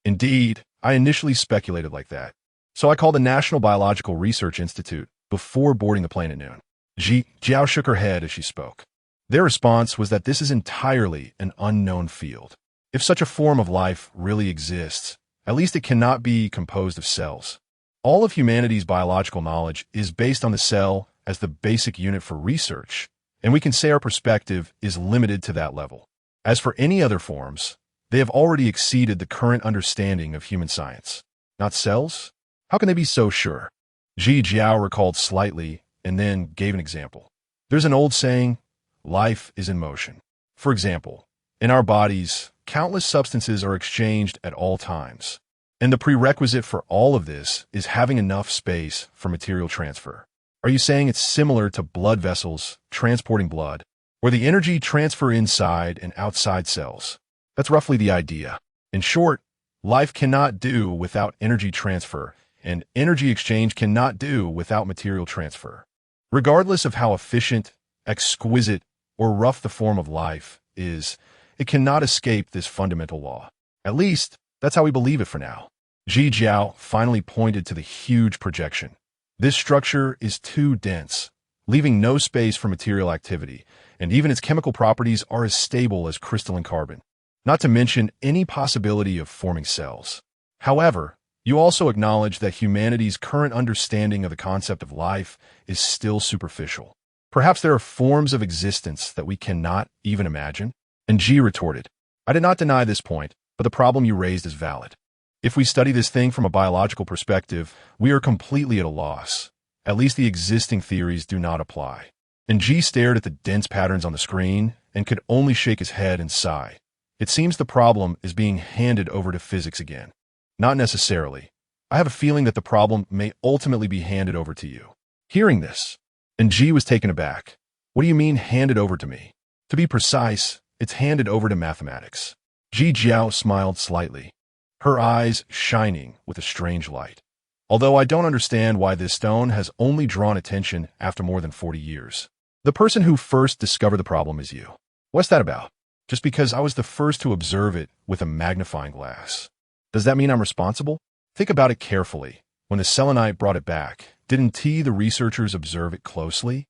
Indeed, I initially speculated like that. So I called the National Biological Research Institute before boarding the plane at noon. Ji Jiao shook her head as she spoke. Their response was that this is entirely an unknown field. If such a form of life really exists, at least it cannot be composed of cells. All of humanity's biological knowledge is based on the cell as the basic unit for research, and we can say our perspective is limited to that level. As for any other forms, they have already exceeded the current understanding of human science. Not cells? How can they be so sure? Ji Jiao recalled slightly and then gave an example. There's an old saying, life is in motion. For example, in our bodies, countless substances are exchanged at all times, and the prerequisite for all of this is having enough space for material transfer. Are you saying it's similar to blood vessels transporting blood, or the energy transfer inside and outside cells? That's roughly the idea. In short, Life cannot do without energy transfer, and energy exchange cannot do without material transfer. Regardless of how efficient, exquisite, or rough the form of life is, it cannot escape this fundamental law. At least, that's how we believe it for now. Ji Jiao finally pointed to the huge projection. This structure is too dense, leaving no space for material activity, and even its chemical properties are as stable as crystalline carbon, not to mention any possibility of forming cells. However, you also acknowledge that humanity's current understanding of the concept of life is still superficial. Perhaps there are forms of existence that we cannot even imagine? And Ji retorted, I did not deny this point, but the problem you raised is valid. If we study this thing from a biological perspective, we are completely at a loss. At least the existing theories do not apply. And Ji stared at the dense patterns on the screen and could only shake his head and sigh. It seems the problem is being handed over to physics again. Not necessarily. I have a feeling that the problem may ultimately be handed over to you. Hearing this, and Ji was taken aback. What do you mean handed over to me? To be precise, it's handed over to mathematics. Ji Jiao smiled slightly, her eyes shining with a strange light. Although I don't understand why this stone has only drawn attention after more than 40 years. The person who first discovered the problem is you. What's that about? Just because I was the first to observe it with a magnifying glass. Does that mean I'm responsible? Think about it carefully. When the selenite brought it back, didn't the researchers observe it closely?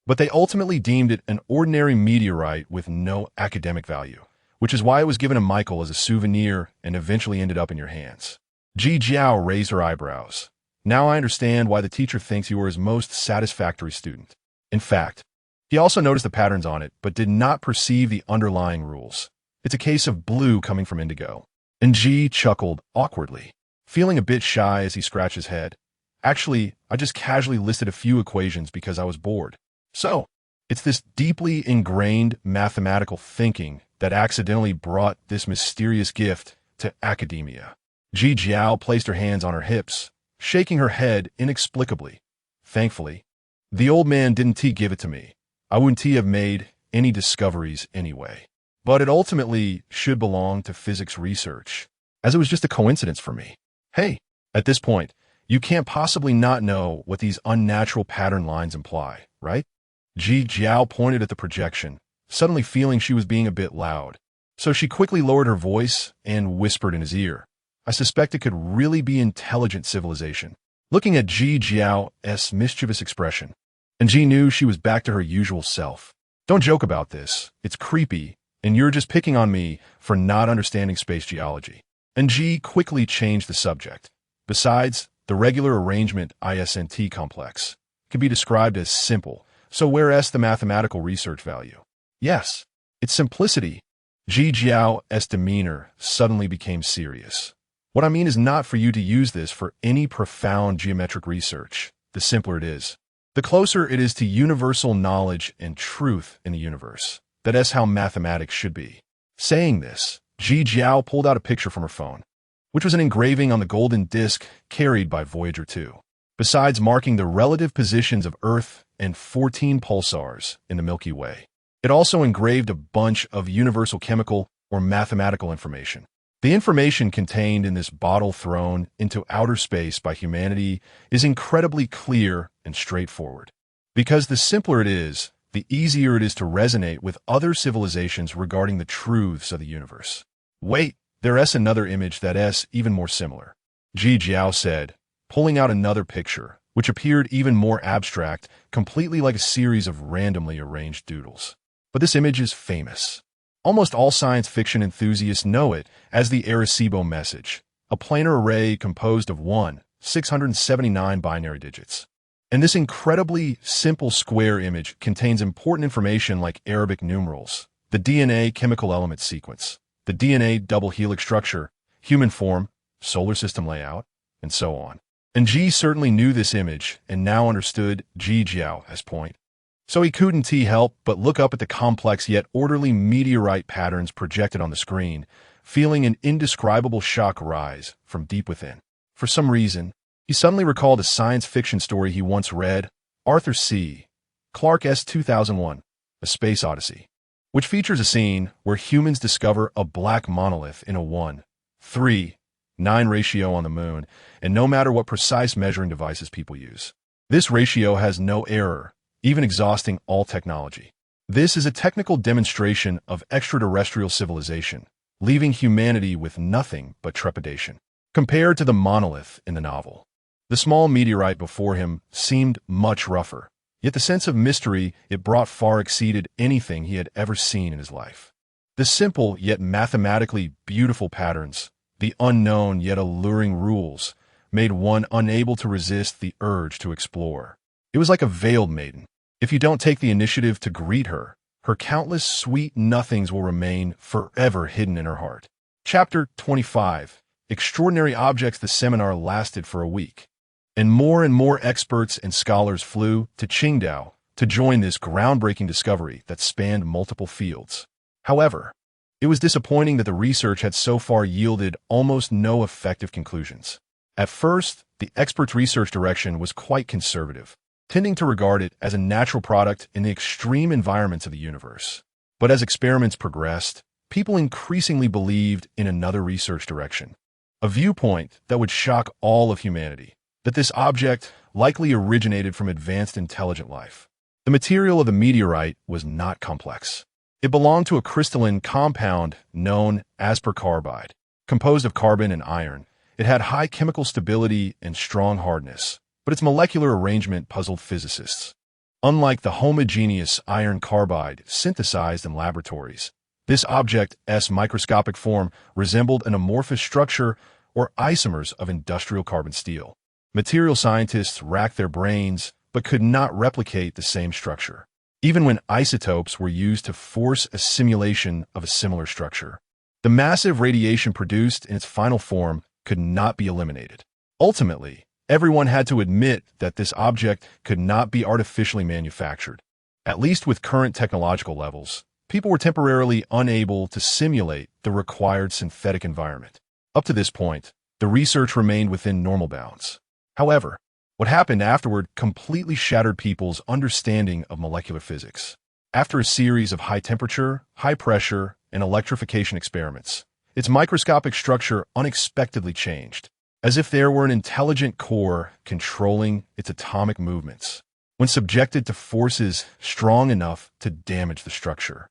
But they ultimately deemed it an ordinary meteorite with no academic value, which is why it was given to Michael as a souvenir and eventually ended up in your hands. Ji Jiao raised her eyebrows. Now I understand why the teacher thinks you were his most satisfactory student. In fact, he also noticed the patterns on it, but did not perceive the underlying rules. It's a case of blue coming from indigo. And Ji chuckled awkwardly, feeling a bit shy as he scratched his head. Actually, I just casually listed a few equations because I was bored. So, it's this deeply ingrained mathematical thinking that accidentally brought this mysterious gift to academia. Ji Jiao placed her hands on her hips, shaking her head inexplicably. Thankfully, the old man didn't give it to me. I wouldn't have made any discoveries anyway. But it ultimately should belong to physics research, as it was just a coincidence for me. Hey, at this point, you can't possibly not know what these unnatural pattern lines imply, right? Ji Jiao pointed at the projection, suddenly feeling she was being a bit loud. So she quickly lowered her voice and whispered in his ear. I suspect it could really be intelligent civilization. Looking at Ji Jiao's mischievous expression, and Ji knew she was back to her usual self. Don't joke about this. It's creepy, and you're just picking on me for not understanding space geology. And Ji quickly changed the subject. Besides, the regular arrangement ISNT complex can be described as simple, so where's the mathematical research value? Yes, its simplicity. Ji Jiao's demeanor suddenly became serious. What I mean is not for you to use this for any profound geometric research. The simpler it is, the closer it is to universal knowledge and truth in the universe. That's how mathematics should be. Saying this, Ji Jiao pulled out a picture from her phone, which was an engraving on the golden disc carried by Voyager 2. Besides marking the relative positions of Earth and 14 pulsars in the Milky Way, it also engraved a bunch of universal chemical or mathematical information. The information contained in this bottle thrown into outer space by humanity is incredibly clear and straightforward. Because the simpler it is, the easier it is to resonate with other civilizations regarding the truths of the universe. Wait, there's another image that's even more similar, Ji Jiao said, pulling out another picture, which appeared even more abstract, completely like a series of randomly arranged doodles. But this image is famous. Almost all science fiction enthusiasts know it as the Arecibo message, a planar array composed of 679 binary digits. And this incredibly simple square image contains important information like Arabic numerals, the DNA chemical element sequence, the DNA double helix structure, human form, solar system layout, and so on. And Ji certainly knew this image and now understood Ji Jiao's point. So he couldn't help but look up at the complex yet orderly meteorite patterns projected on the screen, feeling an indescribable shock rise from deep within. For some reason, he suddenly recalled a science fiction story he once read, Arthur C. Clarke's 2001, A Space Odyssey, which features a scene where humans discover a black monolith in a 1-3 9 ratio on the moon, and no matter what precise measuring devices people use. This ratio has no error, even exhausting all technology. This is a technical demonstration of extraterrestrial civilization, leaving humanity with nothing but trepidation. Compared to the monolith in the novel, the small meteorite before him seemed much rougher, yet the sense of mystery it brought far exceeded anything he had ever seen in his life. The simple yet mathematically beautiful patterns, the unknown yet alluring rules, made one unable to resist the urge to explore. It was like a veiled maiden. If you don't take the initiative to greet her, her countless sweet nothings will remain forever hidden in her heart. Chapter 25. Extraordinary Objects. The seminar lasted for a week, and more experts and scholars flew to Qingdao to join this groundbreaking discovery that spanned multiple fields. However, it was disappointing that the research had so far yielded almost no effective conclusions. At first, the experts' research direction was quite conservative, tending to regard it as a natural product in the extreme environments of the universe. But as experiments progressed, people increasingly believed in another research direction, a viewpoint that would shock all of humanity, that this object likely originated from advanced intelligent life. The material of the meteorite was not complex. It belonged to a crystalline compound known as carbide. Composed of carbon and iron, it had high chemical stability and strong hardness, but its molecular arrangement puzzled physicists. Unlike the homogeneous iron carbide synthesized in laboratories, this object's microscopic form resembled an amorphous structure or isomers of industrial carbon steel. Material scientists racked their brains but could not replicate the same structure, even when isotopes were used to force a simulation of a similar structure. The massive radiation produced in its final form could not be eliminated. Ultimately, everyone had to admit that this object could not be artificially manufactured. At least with current technological levels, people were temporarily unable to simulate the required synthetic environment. Up to this point, the research remained within normal bounds. However, what happened afterward completely shattered people's understanding of molecular physics. After a series of high-temperature, high-pressure, and electrification experiments, its microscopic structure unexpectedly changed, as if there were an intelligent core controlling its atomic movements. When subjected to forces strong enough to damage the structure,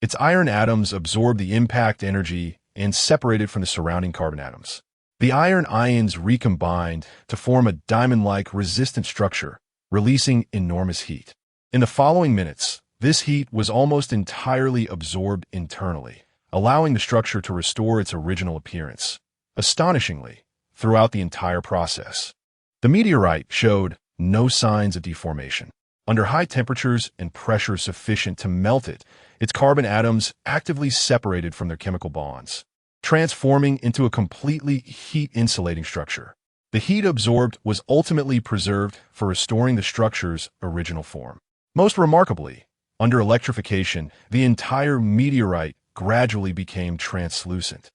its iron atoms absorbed the impact energy and separated from the surrounding carbon atoms. The iron ions recombined to form a diamond-like resistant structure, releasing enormous heat. In the following minutes, this heat was almost entirely absorbed internally, allowing the structure to restore its original appearance. Astonishingly, throughout the entire process, the meteorite showed no signs of deformation. Under high temperatures and pressure sufficient to melt it, its carbon atoms actively separated from their chemical bonds, transforming into a completely heat-insulating structure. The heat absorbed was ultimately preserved for restoring the structure's original form. Most remarkably, under electrification, the entire meteorite gradually became translucent.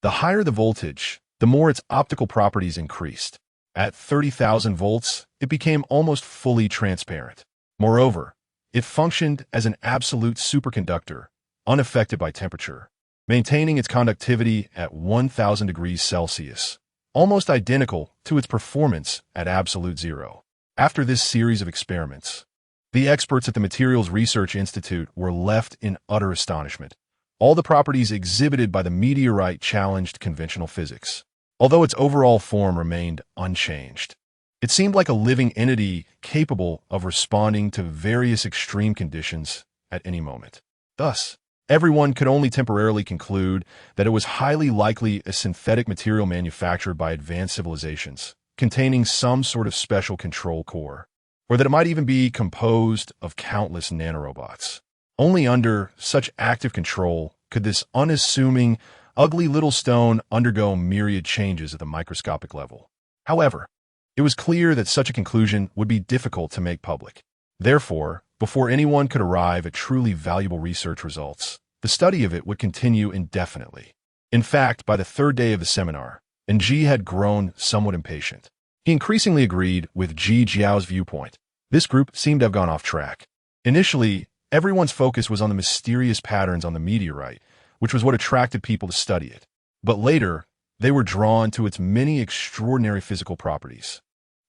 The higher the voltage, the more its optical properties increased. At 30,000 volts, it became almost fully transparent. Moreover, it functioned as an absolute superconductor, unaffected by temperature, maintaining its conductivity at 1,000 degrees Celsius, almost identical to its performance at absolute zero. After this series of experiments, the experts at the Materials Research Institute were left in utter astonishment. All the properties exhibited by the meteorite challenged conventional physics, although its overall form remained unchanged. It seemed like a living entity capable of responding to various extreme conditions at any moment. Thus, everyone could only temporarily conclude that it was highly likely a synthetic material manufactured by advanced civilizations, containing some sort of special control core, or that it might even be composed of countless nanorobots. Only under such active control could this unassuming, ugly little stone undergo myriad changes at the microscopic level. However, it was clear that such a conclusion would be difficult to make public. Therefore, before anyone could arrive at truly valuable research results, the study of it would continue indefinitely. In fact, by the third day of the seminar, Ng had grown somewhat impatient. He increasingly agreed with Ji Jiao's viewpoint. This group seemed to have gone off track. Initially, everyone's focus was on the mysterious patterns on the meteorite, which was what attracted people to study it. But later, They were drawn to its many extraordinary physical properties.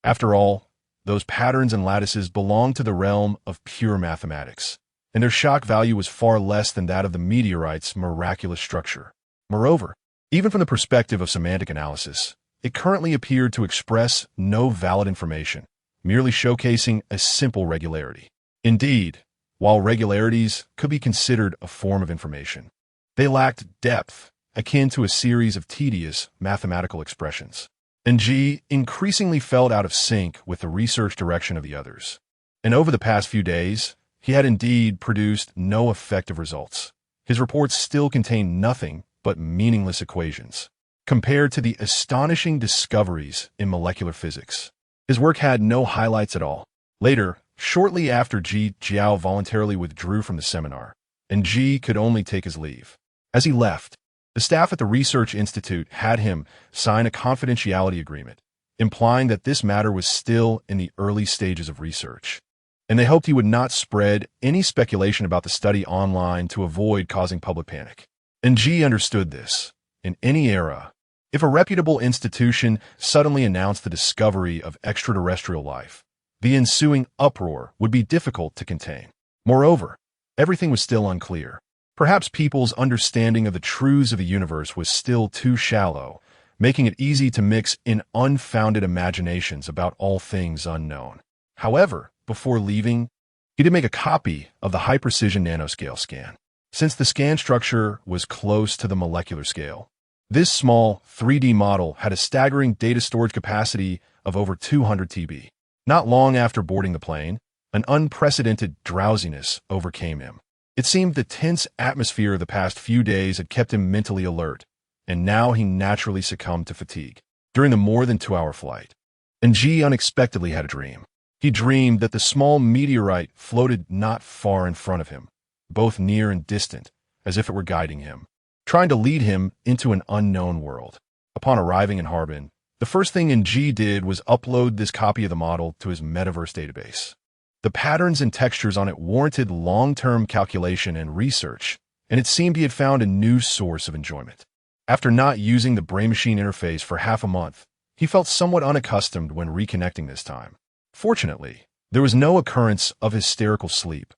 After all, those patterns and lattices belonged to the realm of pure mathematics, and their shock value was far less than that of the meteorite's miraculous structure. Moreover, even from the perspective of semantic analysis, it currently appeared to express no valid information, merely showcasing a simple regularity. Indeed, while regularities could be considered a form of information, they lacked depth, akin to a series of tedious mathematical expressions. And G increasingly felt out of sync with the research direction of the others. And over the past few days, he had indeed produced no effective results. His reports still contained nothing but meaningless equations, compared to the astonishing discoveries in molecular physics. His work had no highlights at all. Later, shortly after Jiao voluntarily withdrew from the seminar, and G could only take his leave. As he left, the staff at the Research Institute had him sign a confidentiality agreement, implying that this matter was still in the early stages of research, and they hoped he would not spread any speculation about the study online to avoid causing public panic. And G understood this. In any era, if a reputable institution suddenly announced the discovery of extraterrestrial life, the ensuing uproar would be difficult to contain. Moreover, everything was still unclear. Perhaps people's understanding of the truths of the universe was still too shallow, making it easy to mix in unfounded imaginations about all things unknown. However, before leaving, he did make a copy of the high-precision nanoscale scan. Since the scan structure was close to the molecular scale, this small 3D model had a staggering data storage capacity of over 200 TB. Not long after boarding the plane, an unprecedented drowsiness overcame him. It seemed the tense atmosphere of the past few days had kept him mentally alert, and now he naturally succumbed to fatigue. During the more than 2-hour flight, and G unexpectedly had a dream. He dreamed that the small meteorite floated not far in front of him, both near and distant, as if it were guiding him, trying to lead him into an unknown world. Upon arriving in Harbin, the first thing G did was upload this copy of the model to his metaverse database. The patterns and textures on it warranted long-term calculation and research, and it seemed he had found a new source of enjoyment. After not using the brain-machine interface for half a month, he felt somewhat unaccustomed when reconnecting this time. Fortunately, there was no occurrence of hysterical sleep.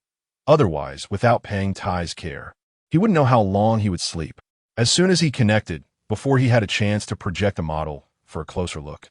Otherwise, without Pang Tai's care, he wouldn't know how long he would sleep. As soon as he connected, before he had a chance to project the model for a closer look,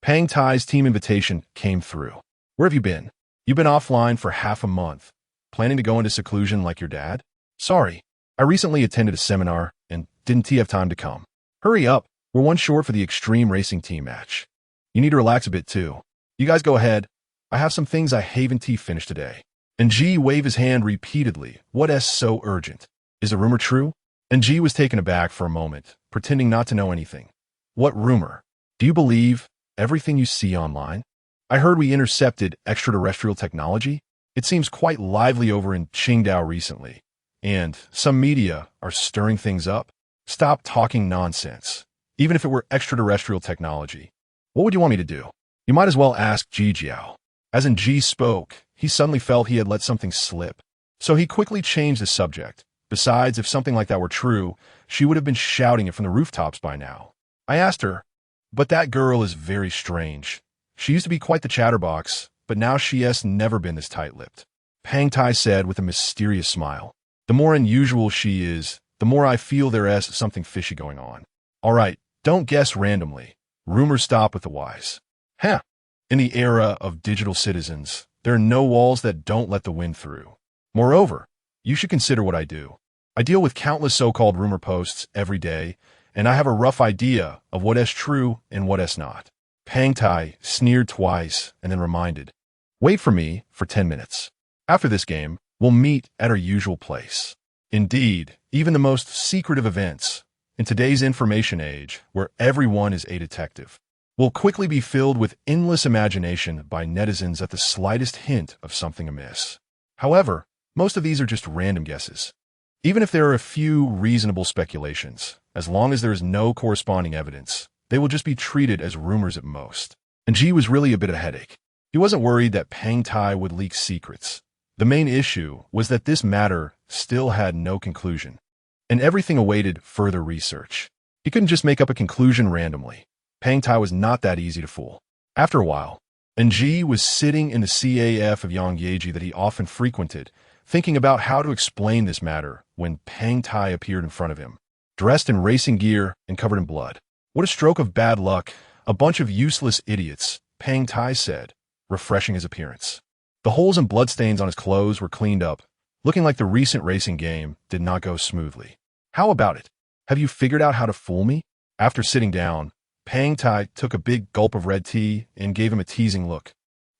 Pang Tai's team invitation came through. "Where have you been? You've been offline for half a month. Planning to go into seclusion like your dad?" "Sorry, I recently attended a seminar and didn't have time to come." "Hurry up, we're one short for the extreme racing team match. You need to relax a bit too. You guys go ahead. I have some things I haven't finished today." And G waved his hand repeatedly. "What's so urgent? Is the rumor true?" And G was taken aback for a moment, pretending not to know anything. "What rumor? Do you believe everything you see online? I heard we intercepted extraterrestrial technology. It seems quite lively over in Qingdao recently, and some media are stirring things up. Stop talking nonsense. Even if it were extraterrestrial technology, what would you want me to do? You might as well ask Ji Jiao." As G spoke, he suddenly felt he had let something slip, so he quickly changed the subject. Besides, if something like that were true, she would have been shouting it from the rooftops by now. "I asked her, but that girl is very strange. She used to be quite the chatterbox, but now she has never been this tight-lipped," Pang Tai said with a mysterious smile. "The more unusual she is, the more I feel there is something fishy going on. All right, don't guess randomly. Rumors stop with the wise." "Huh. In the era of digital citizens, there are no walls that don't let the wind through. Moreover, you should consider what I do. I deal with countless so-called rumor posts every day, and I have a rough idea of what is true and what is not." Pang Tai sneered twice and then reminded, "Wait for me for 10 minutes. After this game, we'll meet at our usual place." Indeed, even the most secretive events, in today's information age where everyone is a detective, will quickly be filled with endless imagination by netizens at the slightest hint of something amiss. However, most of these are just random guesses. Even if there are a few reasonable speculations, as long as there is no corresponding evidence, they will just be treated as rumors at most. And G was really a bit of a headache. He wasn't worried that Pang Tai would leak secrets. The main issue was that this matter still had no conclusion, and everything awaited further research. He couldn't just make up a conclusion randomly. Pang Tai was not that easy to fool. After a while, Ng was sitting in the CAF of Yangyeji that he often frequented, thinking about how to explain this matter when Pang Tai appeared in front of him, dressed in racing gear and covered in blood. What a stroke of bad luck. A bunch of useless idiots, Pang Tai said, refreshing his appearance. The holes and bloodstains on his clothes were cleaned up, looking like the recent racing game did not go smoothly. How about it? Have you figured out how to fool me? After sitting down, Pang Tai took a big gulp of red tea and gave him a teasing look.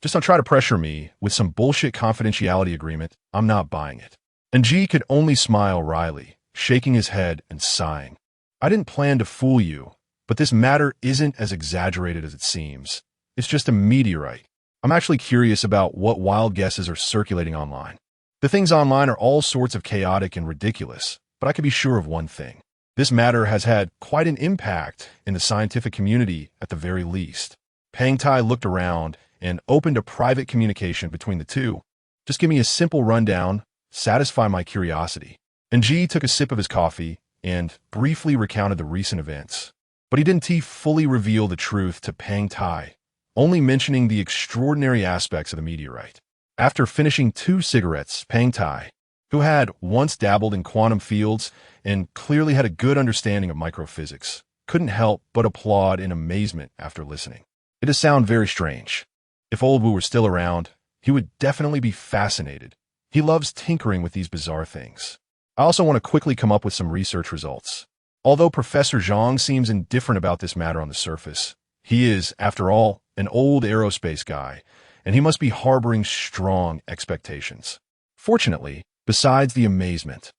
Just don't try to pressure me with some bullshit confidentiality agreement. I'm not buying it. Ng could only smile wryly, shaking his head and sighing. I didn't plan to fool you, but this matter isn't as exaggerated as it seems. It's just a meteorite. I'm actually curious about what wild guesses are circulating online. The things online are all sorts of chaotic and ridiculous, but I can be sure of one thing. This matter has had quite an impact in the scientific community at the very least. Pang Tai looked around and opened a private communication between the two. Just give me a simple rundown, satisfy my curiosity. Ng took a sip of his coffee and briefly recounted the recent events. But he didn't fully reveal the truth to Pang Tai, only mentioning the extraordinary aspects of the meteorite. After finishing 2 cigarettes, Pang Tai, who had once dabbled in quantum fields and clearly had a good understanding of microphysics, couldn't help but applaud in amazement after listening. It does sound very strange. If Old Wu were still around, he would definitely be fascinated. He loves tinkering with these bizarre things. I also want to quickly come up with some research results. Although Professor Zhang seems indifferent about this matter on the surface, he is, after all, an old aerospace guy, and he must be harboring strong expectations. Fortunately, besides the amazement,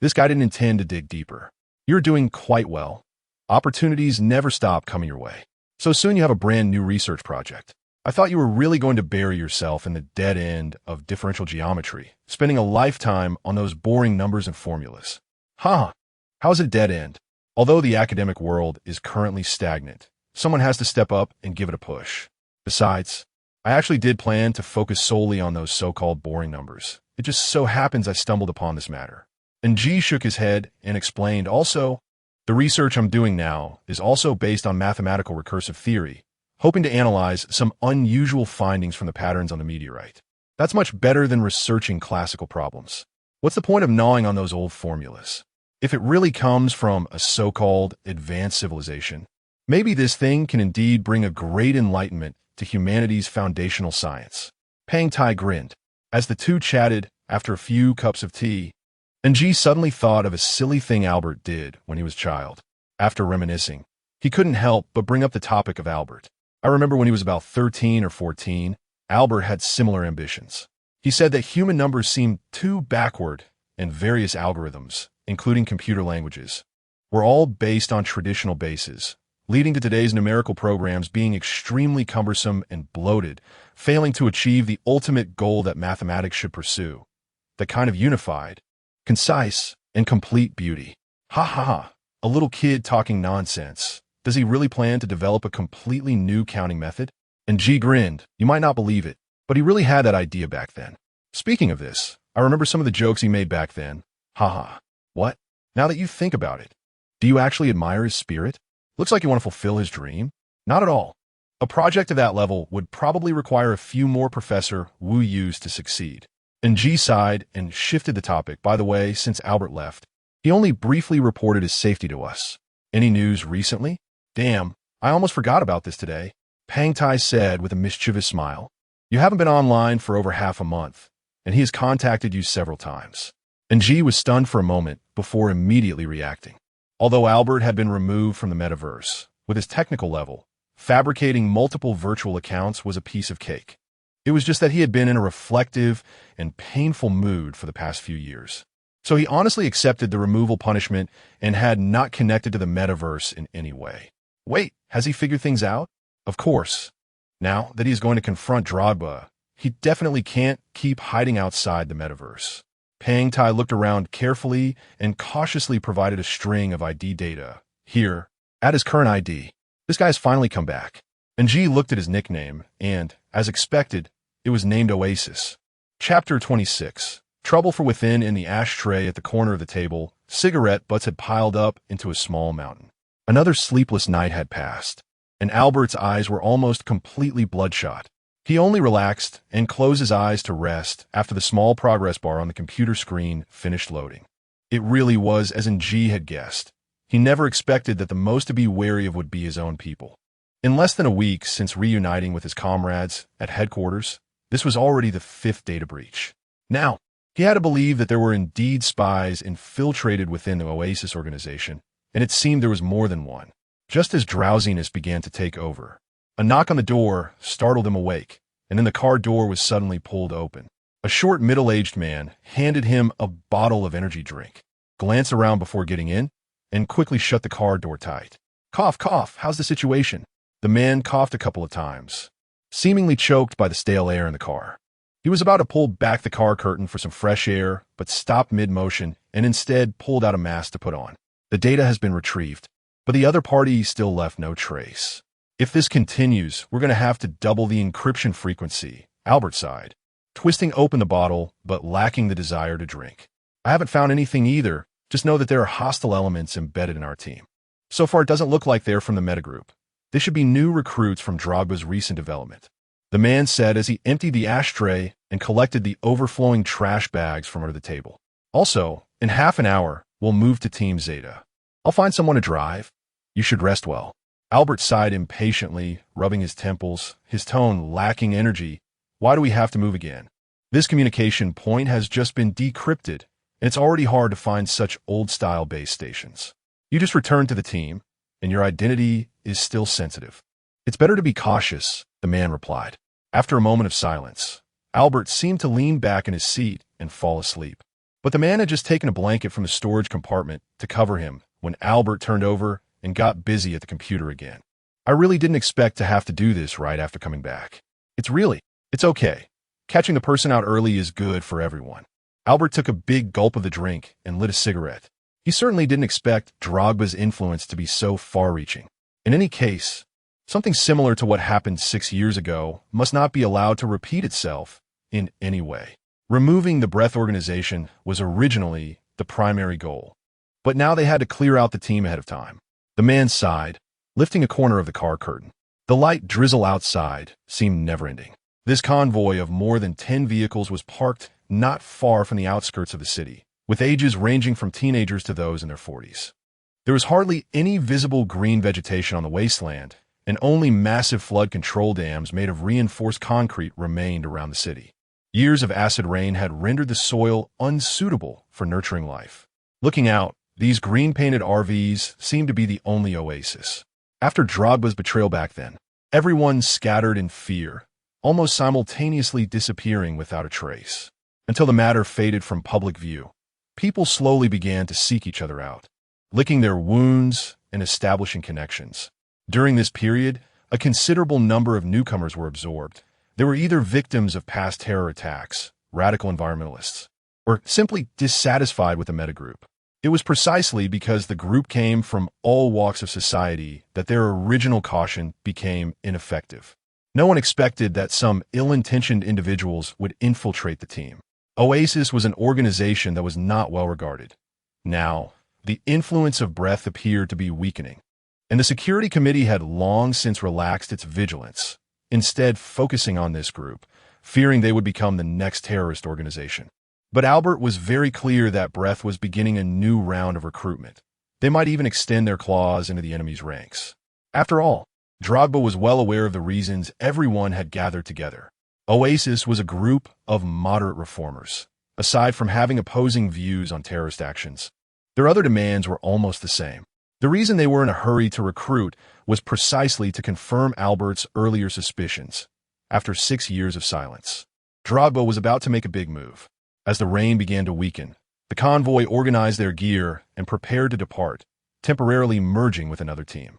this guy didn't intend to dig deeper. You're doing quite well. Opportunities never stop coming your way. So soon you have a brand new research project. I thought you were really going to bury yourself in the dead end of differential geometry, spending a lifetime on those boring numbers and formulas. How's it a dead end? Although the academic world is currently stagnant, someone has to step up and give it a push. Besides, I actually did plan to focus solely on those so-called boring numbers. It just so happens I stumbled upon this matter. And G shook his head and explained also, the research I'm doing now is also based on mathematical recursive theory, hoping to analyze some unusual findings from the patterns on the meteorite. That's much better than researching classical problems. What's the point of gnawing on those old formulas? If it really comes from a so-called advanced civilization, maybe this thing can indeed bring a great enlightenment to humanity's foundational science. Pang Tai grinned. As the two chatted after a few cups of tea, Ng suddenly thought of a silly thing Albert did when he was a child. After reminiscing, he couldn't help but bring up the topic of Albert. I remember when he was about 13 or 14, Albert had similar ambitions. He said that human numbers seemed too backward, and various algorithms, including computer languages, were all based on traditional bases, leading to today's numerical programs being extremely cumbersome and bloated, failing to achieve the ultimate goal that mathematics should pursue, the kind of unified, concise, and complete beauty. Ha, a little kid talking nonsense. Does he really plan to develop a completely new counting method? And G grinned. You might not believe it, but he really had that idea back then. Speaking of this, I remember some of the jokes he made back then. What? Now that you think about it, do you actually admire his spirit? Looks like you want to fulfill his dream? Not at all. A project of that level would probably require a few more Professor Wu Yus to succeed. And G sighed and shifted the topic. By the way, since Albert left, he only briefly reported his safety to us. Any news recently? Damn, I almost forgot about this today, Pang Tai said with a mischievous smile. You haven't been online for over half a month, and he has contacted you several times. And G was stunned for a moment before immediately reacting. Although Albert had been removed from the metaverse, with his technical level, fabricating multiple virtual accounts was a piece of cake. It was just that he had been in a reflective and painful mood for the past few years. So he honestly accepted the removal punishment and had not connected to the metaverse in any way. Wait, has he figured things out? Of course. Now that he is going to confront Drogba, he definitely can't keep hiding outside the metaverse. Pang Tai looked around carefully and cautiously provided a string of ID data. Here, at his current ID, this guy's finally come back. And G looked at his nickname, and, as expected, it was named Oasis. Chapter 26. Trouble for within. In the ashtray at the corner of the table, cigarette butts had piled up into a small mountain. Another sleepless night had passed, and Albert's eyes were almost completely bloodshot. He only relaxed and closed his eyes to rest after the small progress bar on the computer screen finished loading. It really was as Ng had guessed. He never expected that the most to be wary of would be his own people. In less than a week since reuniting with his comrades at headquarters, this was already the 5th data breach. Now, he had to believe that there were indeed spies infiltrated within the Oasis organization, and it seemed there was more than one. Just as drowsiness began to take over, a knock on the door startled him awake, and then the car door was suddenly pulled open. A short, middle-aged man handed him a bottle of energy drink, glanced around before getting in, and quickly shut the car door tight. Cough, cough, how's the situation? The man coughed a couple of times, seemingly choked by the stale air in the car. He was about to pull back the car curtain for some fresh air, but stopped mid-motion and instead pulled out a mask to put on. The data has been retrieved, but the other party still left no trace. If this continues, we're going to have to double the encryption frequency, Albert sighed, twisting open the bottle but lacking the desire to drink. I haven't found anything either, just know that there are hostile elements embedded in our team. So far it doesn't look like they're from the metagroup. They should be new recruits from Drogba's recent development, the man said as he emptied the ashtray and collected the overflowing trash bags from under the table. Also, in half an hour, we'll move to Team Zeta. I'll find someone to drive. You should rest well. Albert sighed impatiently, rubbing his temples, his tone lacking energy. Why do we have to move again? This communication point has just been decrypted, and it's already hard to find such old-style base stations. You just returned to the team, and your identity is still sensitive. It's better to be cautious, the man replied. After a moment of silence, Albert seemed to lean back in his seat and fall asleep. But the man had just taken a blanket from the storage compartment to cover him when Albert turned over and got busy at the computer again. I really didn't expect to have to do this right after coming back. It's okay. Catching the person out early is good for everyone. Albert took a big gulp of the drink and lit a cigarette. He certainly didn't expect Drogba's influence to be so far-reaching. In any case, something similar to what happened 6 years ago must not be allowed to repeat itself in any way. Removing the Breath organization was originally the primary goal, but now they had to clear out the team ahead of time. The man sighed, lifting a corner of the car curtain. The light drizzle outside seemed never-ending. This convoy of more than 10 vehicles was parked not far from the outskirts of the city, with ages ranging from teenagers to those in their 40s. There was hardly any visible green vegetation on the wasteland, and only massive flood control dams made of reinforced concrete remained around the city. Years of acid rain had rendered the soil unsuitable for nurturing life. Looking out, these green-painted RVs seemed to be the only oasis. After Drogba's betrayal back then, everyone scattered in fear, almost simultaneously disappearing without a trace. Until the matter faded from public view, people slowly began to seek each other out, licking their wounds and establishing connections. During this period, a considerable number of newcomers were absorbed. They were either victims of past terror attacks, radical environmentalists, or simply dissatisfied with the metagroup. It was precisely because the group came from all walks of society that their original caution became ineffective. No one expected that some ill-intentioned individuals would infiltrate the team. Oasis was an organization that was not well regarded. Now, the influence of Breath appeared to be weakening, and the security committee had long since relaxed its vigilance, instead focusing on this group, fearing they would become the next terrorist organization. But Albert was very clear that Breath was beginning a new round of recruitment. They might even extend their claws into the enemy's ranks. After all, Drogba was well aware of the reasons everyone had gathered together. Oasis was a group of moderate reformers. Aside from having opposing views on terrorist actions, their other demands were almost the same. The reason they were in a hurry to recruit was precisely to confirm Albert's earlier suspicions. After 6 years of silence, Drogba was about to make a big move. As the rain began to weaken, the convoy organized their gear and prepared to depart, temporarily merging with another team.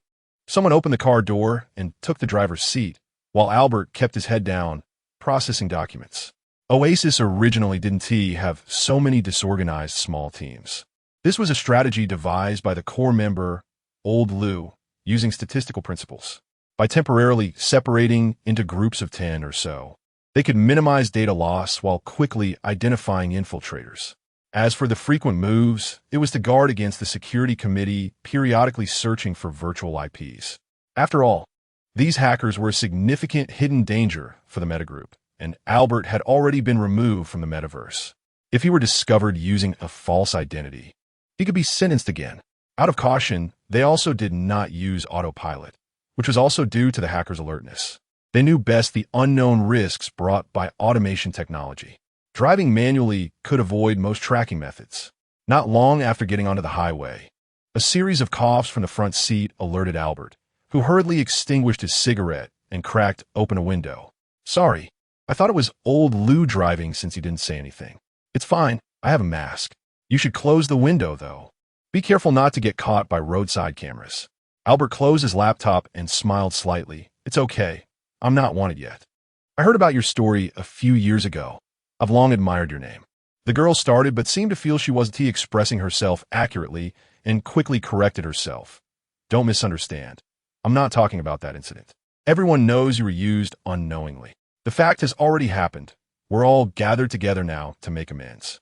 Someone opened the car door and took the driver's seat, while Albert kept his head down, processing documents. Oasis originally didn't have so many disorganized small teams. This was a strategy devised by the core member, Old Lou, using statistical principles. By temporarily separating into groups of 10 or so, they could minimize data loss while quickly identifying infiltrators. As for the frequent moves, it was to guard against the security committee periodically searching for virtual IPs. After all, these hackers were a significant hidden danger for the metagroup, and Albert had already been removed from the metaverse. If he were discovered using a false identity, he could be sentenced again. Out of caution, they also did not use autopilot, which was also due to the hackers' alertness. They knew best the unknown risks brought by automation technology. Driving manually could avoid most tracking methods. Not long after getting onto the highway, a series of coughs from the front seat alerted Albert, who hurriedly extinguished his cigarette and cracked open a window. "Sorry, I thought it was old Lou driving since he didn't say anything. It's fine, I have a mask. You should close the window, though. Be careful not to get caught by roadside cameras." Albert closed his laptop and smiled slightly. "It's okay. I'm not wanted yet. I heard about your story a few years ago. I've long admired your name." The girl started but seemed to feel she wasn't expressing herself accurately and quickly corrected herself. "Don't misunderstand. I'm not talking about that incident. Everyone knows you were used unknowingly. The fact has already happened. We're all gathered together now to make amends."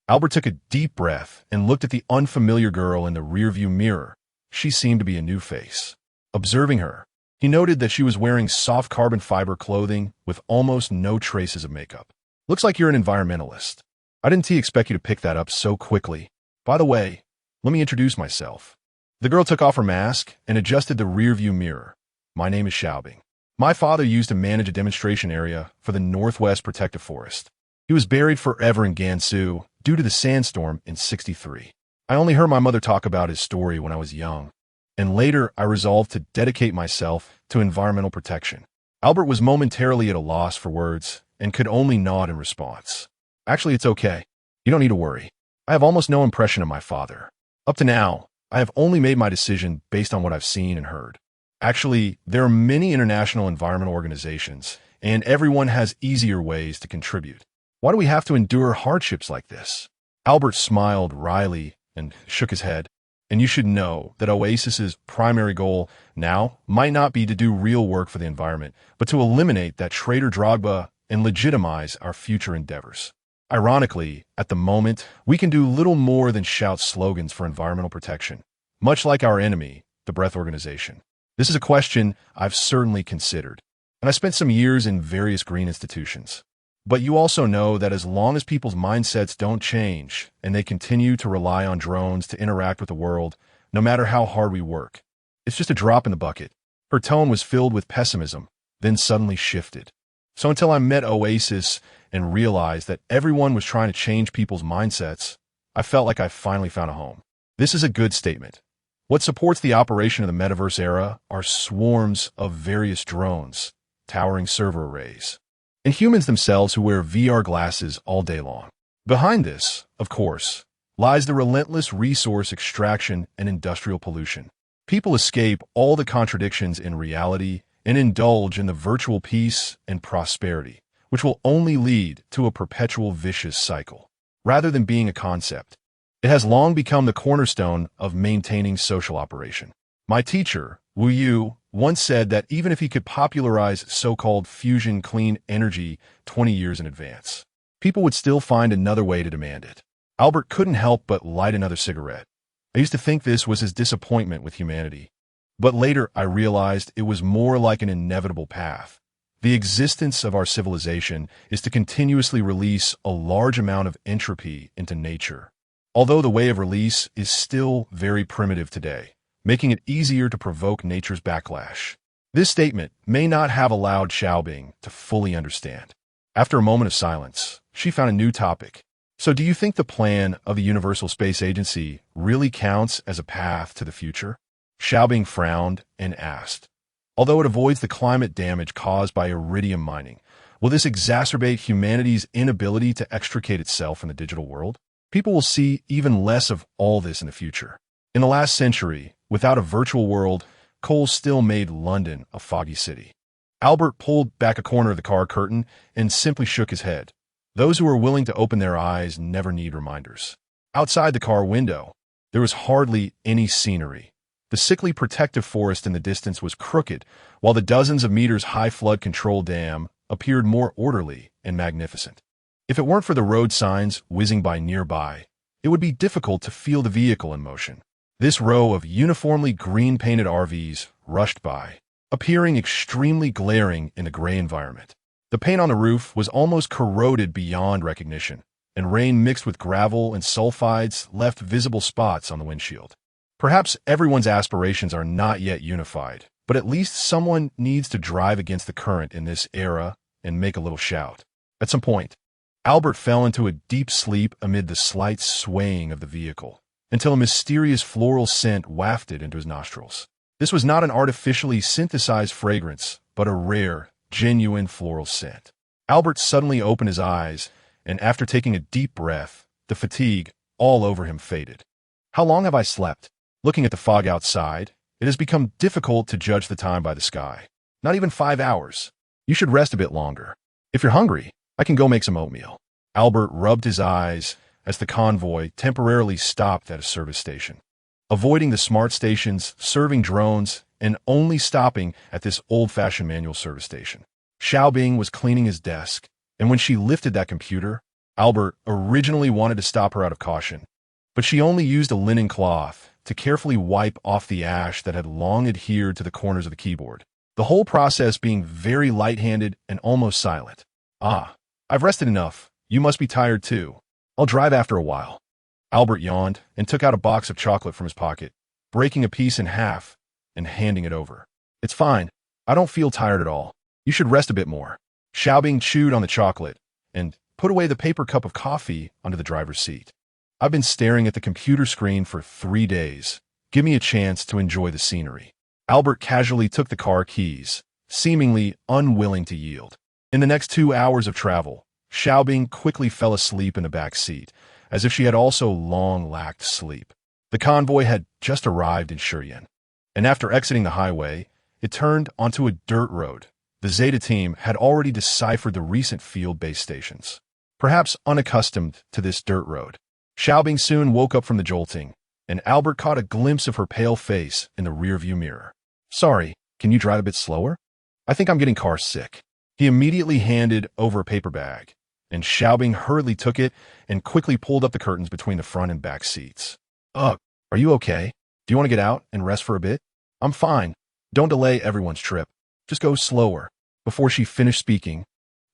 Albert took a deep breath and looked at the unfamiliar girl in the rearview mirror. She seemed to be a new face. Observing her, he noted that she was wearing soft carbon fiber clothing with almost no traces of makeup. "Looks like you're an environmentalist. I didn't expect you to pick that up so quickly. By the way, let me introduce myself." The girl took off her mask and adjusted the rearview mirror. "My name is Xiaobing. My father used to manage a demonstration area for the Northwest Protective Forest. He was buried forever in Gansu due to the sandstorm in '63. I only heard my mother talk about his story when I was young, and later I resolved to dedicate myself to environmental protection." Albert was momentarily at a loss for words and could only nod in response. "Actually, it's okay. You don't need to worry. I have almost no impression of my father. Up to now, I have only made my decision based on what I've seen and heard. Actually, there are many international environmental organizations, and everyone has easier ways to contribute. Why do we have to endure hardships like this?" Albert smiled wryly and shook his head. "And you should know that Oasis's primary goal now might not be to do real work for the environment, but to eliminate that traitor Drogba and legitimize our future endeavors. Ironically, at the moment, we can do little more than shout slogans for environmental protection, much like our enemy, the Breath Organization. This is a question I've certainly considered, and I spent some years in various green institutions. But you also know that as long as people's mindsets don't change and they continue to rely on drones to interact with the world, no matter how hard we work, it's just a drop in the bucket." Her tone was filled with pessimism, then suddenly shifted. "So until I met Oasis and realized that everyone was trying to change people's mindsets, I felt like I finally found a home." This is a good statement. What supports the operation of the metaverse era are swarms of various drones, towering server arrays, and humans themselves who wear VR glasses all day long. Behind this, of course, lies the relentless resource extraction and industrial pollution. People escape all the contradictions in reality and indulge in the virtual peace and prosperity, which will only lead to a perpetual vicious cycle. Rather than being a concept, it has long become the cornerstone of maintaining social operation. My teacher, Wu Yu, once said that even if he could popularize so-called fusion clean energy 20 years in advance, people would still find another way to demand it. Albert couldn't help but light another cigarette. I used to think this was his disappointment with humanity, but later I realized it was more like an inevitable path. The existence of our civilization is to continuously release a large amount of entropy into nature, although the way of release is still very primitive today, making it easier to provoke nature's backlash. This statement may not have allowed Xiaobing to fully understand. After a moment of silence, she found a new topic. "So do you think the plan of the Universal Space Agency really counts as a path to the future?" Xiaobing frowned and asked, "Although it avoids the climate damage caused by iridium mining, will this exacerbate humanity's inability to extricate itself from the digital world? People will see even less of all this in the future. In the last century, without a virtual world, coal still made London a foggy city." Albert pulled back a corner of the car curtain and simply shook his head. Those who are willing to open their eyes never need reminders. Outside the car window, there was hardly any scenery. The sickly protective forest in the distance was crooked, while the dozens of meters high flood control dam appeared more orderly and magnificent. If it weren't for the road signs whizzing by nearby, it would be difficult to feel the vehicle in motion. This row of uniformly green-painted RVs rushed by, appearing extremely glaring in the gray environment. The paint on the roof was almost corroded beyond recognition, and rain mixed with gravel and sulfides left visible spots on the windshield. Perhaps everyone's aspirations are not yet unified, but at least someone needs to drive against the current in this era and make a little shout. At some point, Albert fell into a deep sleep amid the slight swaying of the vehicle, until a mysterious floral scent wafted into his nostrils. This was not an artificially synthesized fragrance, but a rare, genuine floral scent. Albert suddenly opened his eyes, and after taking a deep breath, the fatigue all over him faded. How long have I slept? Looking at the fog outside, it has become difficult to judge the time by the sky. Not even 5 hours. You should rest a bit longer. If you're hungry, I can go make some oatmeal. Albert rubbed his eyes as the convoy temporarily stopped at a service station, avoiding the smart stations, serving drones, and only stopping at this old-fashioned manual service station. Xiaobing was cleaning his desk, and when she lifted that computer, Albert originally wanted to stop her out of caution, but she only used a linen cloth to carefully wipe off the ash that had long adhered to the corners of the keyboard, the whole process being very light-handed and almost silent. Ah, I've rested enough. You must be tired too. I'll drive after a while. Albert yawned and took out a box of chocolate from his pocket, breaking a piece in half and handing it over. It's fine. I don't feel tired at all. You should rest a bit more. Xiaobing chewed on the chocolate and put away the paper cup of coffee onto the driver's seat. I've been staring at the computer screen for 3 days. Give me a chance to enjoy the scenery. Albert casually took the car keys, seemingly unwilling to yield. In the next 2 hours of travel, Xiaobing quickly fell asleep in the back seat, as if she had also long lacked sleep. The convoy had just arrived in Shurian, and after exiting the highway, it turned onto a dirt road. The Zeta team had already deciphered the recent field base stations. Perhaps unaccustomed to this dirt road, Xiaobing soon woke up from the jolting, and Albert caught a glimpse of her pale face in the rearview mirror. Sorry, can you drive a bit slower? I think I'm getting car sick. He immediately handed over a paper bag, and Xiaobing hurriedly took it and quickly pulled up the curtains between the front and back seats. Ugh, are you okay? Do you want to get out and rest for a bit? I'm fine. Don't delay everyone's trip. Just go slower. Before she finished speaking,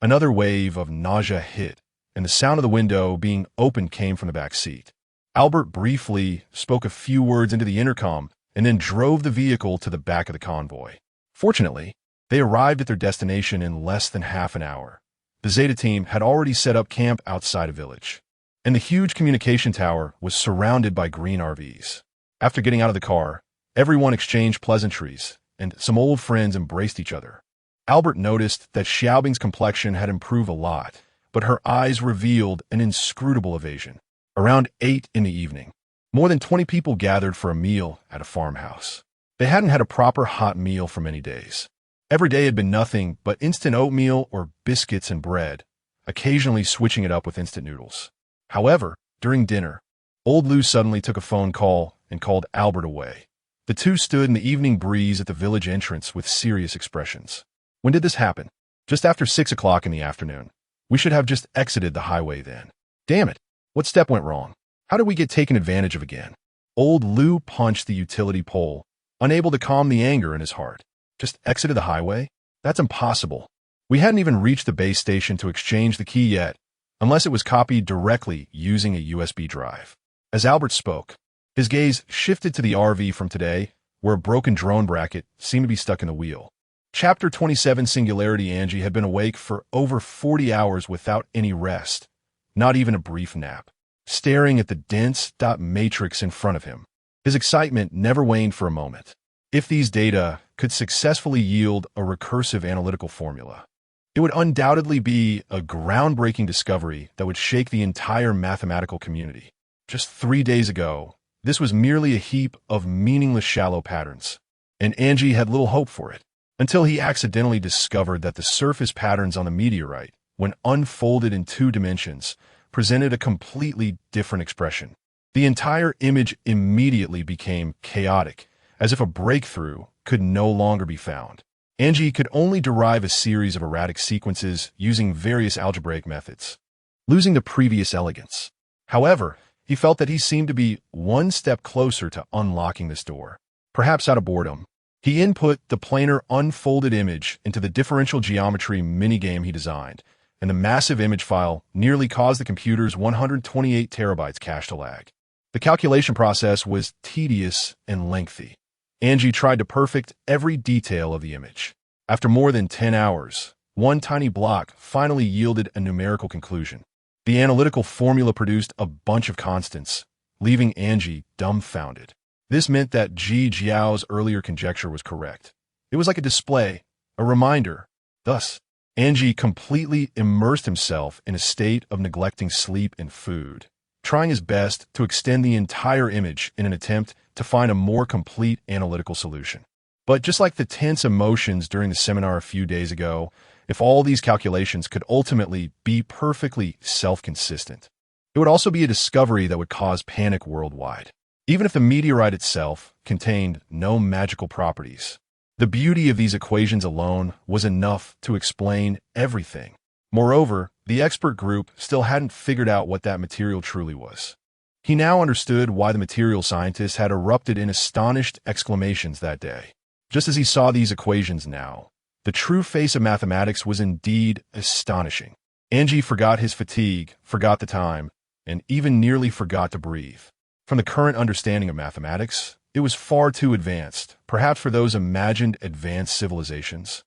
another wave of nausea hit, and the sound of the window being opened came from the back seat. Albert briefly spoke a few words into the intercom and then drove the vehicle to the back of the convoy. Fortunately, they arrived at their destination in less than half an hour. The Zeta team had already set up camp outside a village, and the huge communication tower was surrounded by green RVs. After getting out of the car, everyone exchanged pleasantries, and some old friends embraced each other. Albert noticed that Xiaobing's complexion had improved a lot, but her eyes revealed an inscrutable evasion. Around 8 in the evening, more than 20 people gathered for a meal at a farmhouse. They hadn't had a proper hot meal for many days. Every day had been nothing but instant oatmeal or biscuits and bread, occasionally switching it up with instant noodles. However, during dinner, old Lou suddenly took a phone call and called Albert away. The two stood in the evening breeze at the village entrance with serious expressions. When did this happen? Just after 6 o'clock in the afternoon. We should have just exited the highway then. Damn it. What step went wrong? How did we get taken advantage of again? Old Lou punched the utility pole, unable to calm the anger in his heart. Just exited the highway? That's impossible. We hadn't even reached the base station to exchange the key yet, unless it was copied directly using a USB drive. As Albert spoke, his gaze shifted to the RV from today, where a broken drone bracket seemed to be stuck in the wheel. Chapter 27 Singularity. Angie had been awake for over 40 hours without any rest, not even a brief nap, staring at the dense dot matrix in front of him. His excitement never waned for a moment. If these data could successfully yield a recursive analytical formula, it would undoubtedly be a groundbreaking discovery that would shake the entire mathematical community. Just 3 days ago, this was merely a heap of meaningless shallow patterns, and Angie had little hope for it, until he accidentally discovered that the surface patterns on the meteorite, when unfolded in 2 dimensions, presented a completely different expression. The entire image immediately became chaotic, as if a breakthrough could no longer be found. Angie could only derive a series of erratic sequences using various algebraic methods, losing the previous elegance. However, He felt that he seemed to be one step closer to unlocking this door. Perhaps out of boredom, he input the planar unfolded image into the differential geometry minigame he designed, and the massive image file nearly caused the computer's 128 terabytes cache to lag. The calculation process was tedious and lengthy. Angie tried to perfect every detail of the image. After more than 10 hours, one tiny block finally yielded a numerical conclusion. The analytical formula produced a bunch of constants, leaving Angie dumbfounded. This meant that Ji Jiao's earlier conjecture was correct. It was like a display, a reminder. Thus, Angie completely immersed himself in a state of neglecting sleep and food, trying his best to extend the entire image in an attempt to find a more complete analytical solution. But just like the tense emotions during the seminar a few days ago, if all these calculations could ultimately be perfectly self-consistent, it would also be a discovery that would cause panic worldwide. Even if the meteorite itself contained no magical properties, the beauty of these equations alone was enough to explain everything. Moreover, the expert group still hadn't figured out what that material truly was. He now understood why the material scientists had erupted in astonished exclamations that day. Just as he saw these equations now, the true face of mathematics was indeed astonishing. Angie forgot his fatigue, forgot the time, and even nearly forgot to breathe. From the current understanding of mathematics, it was far too advanced, perhaps for those imagined advanced civilizations.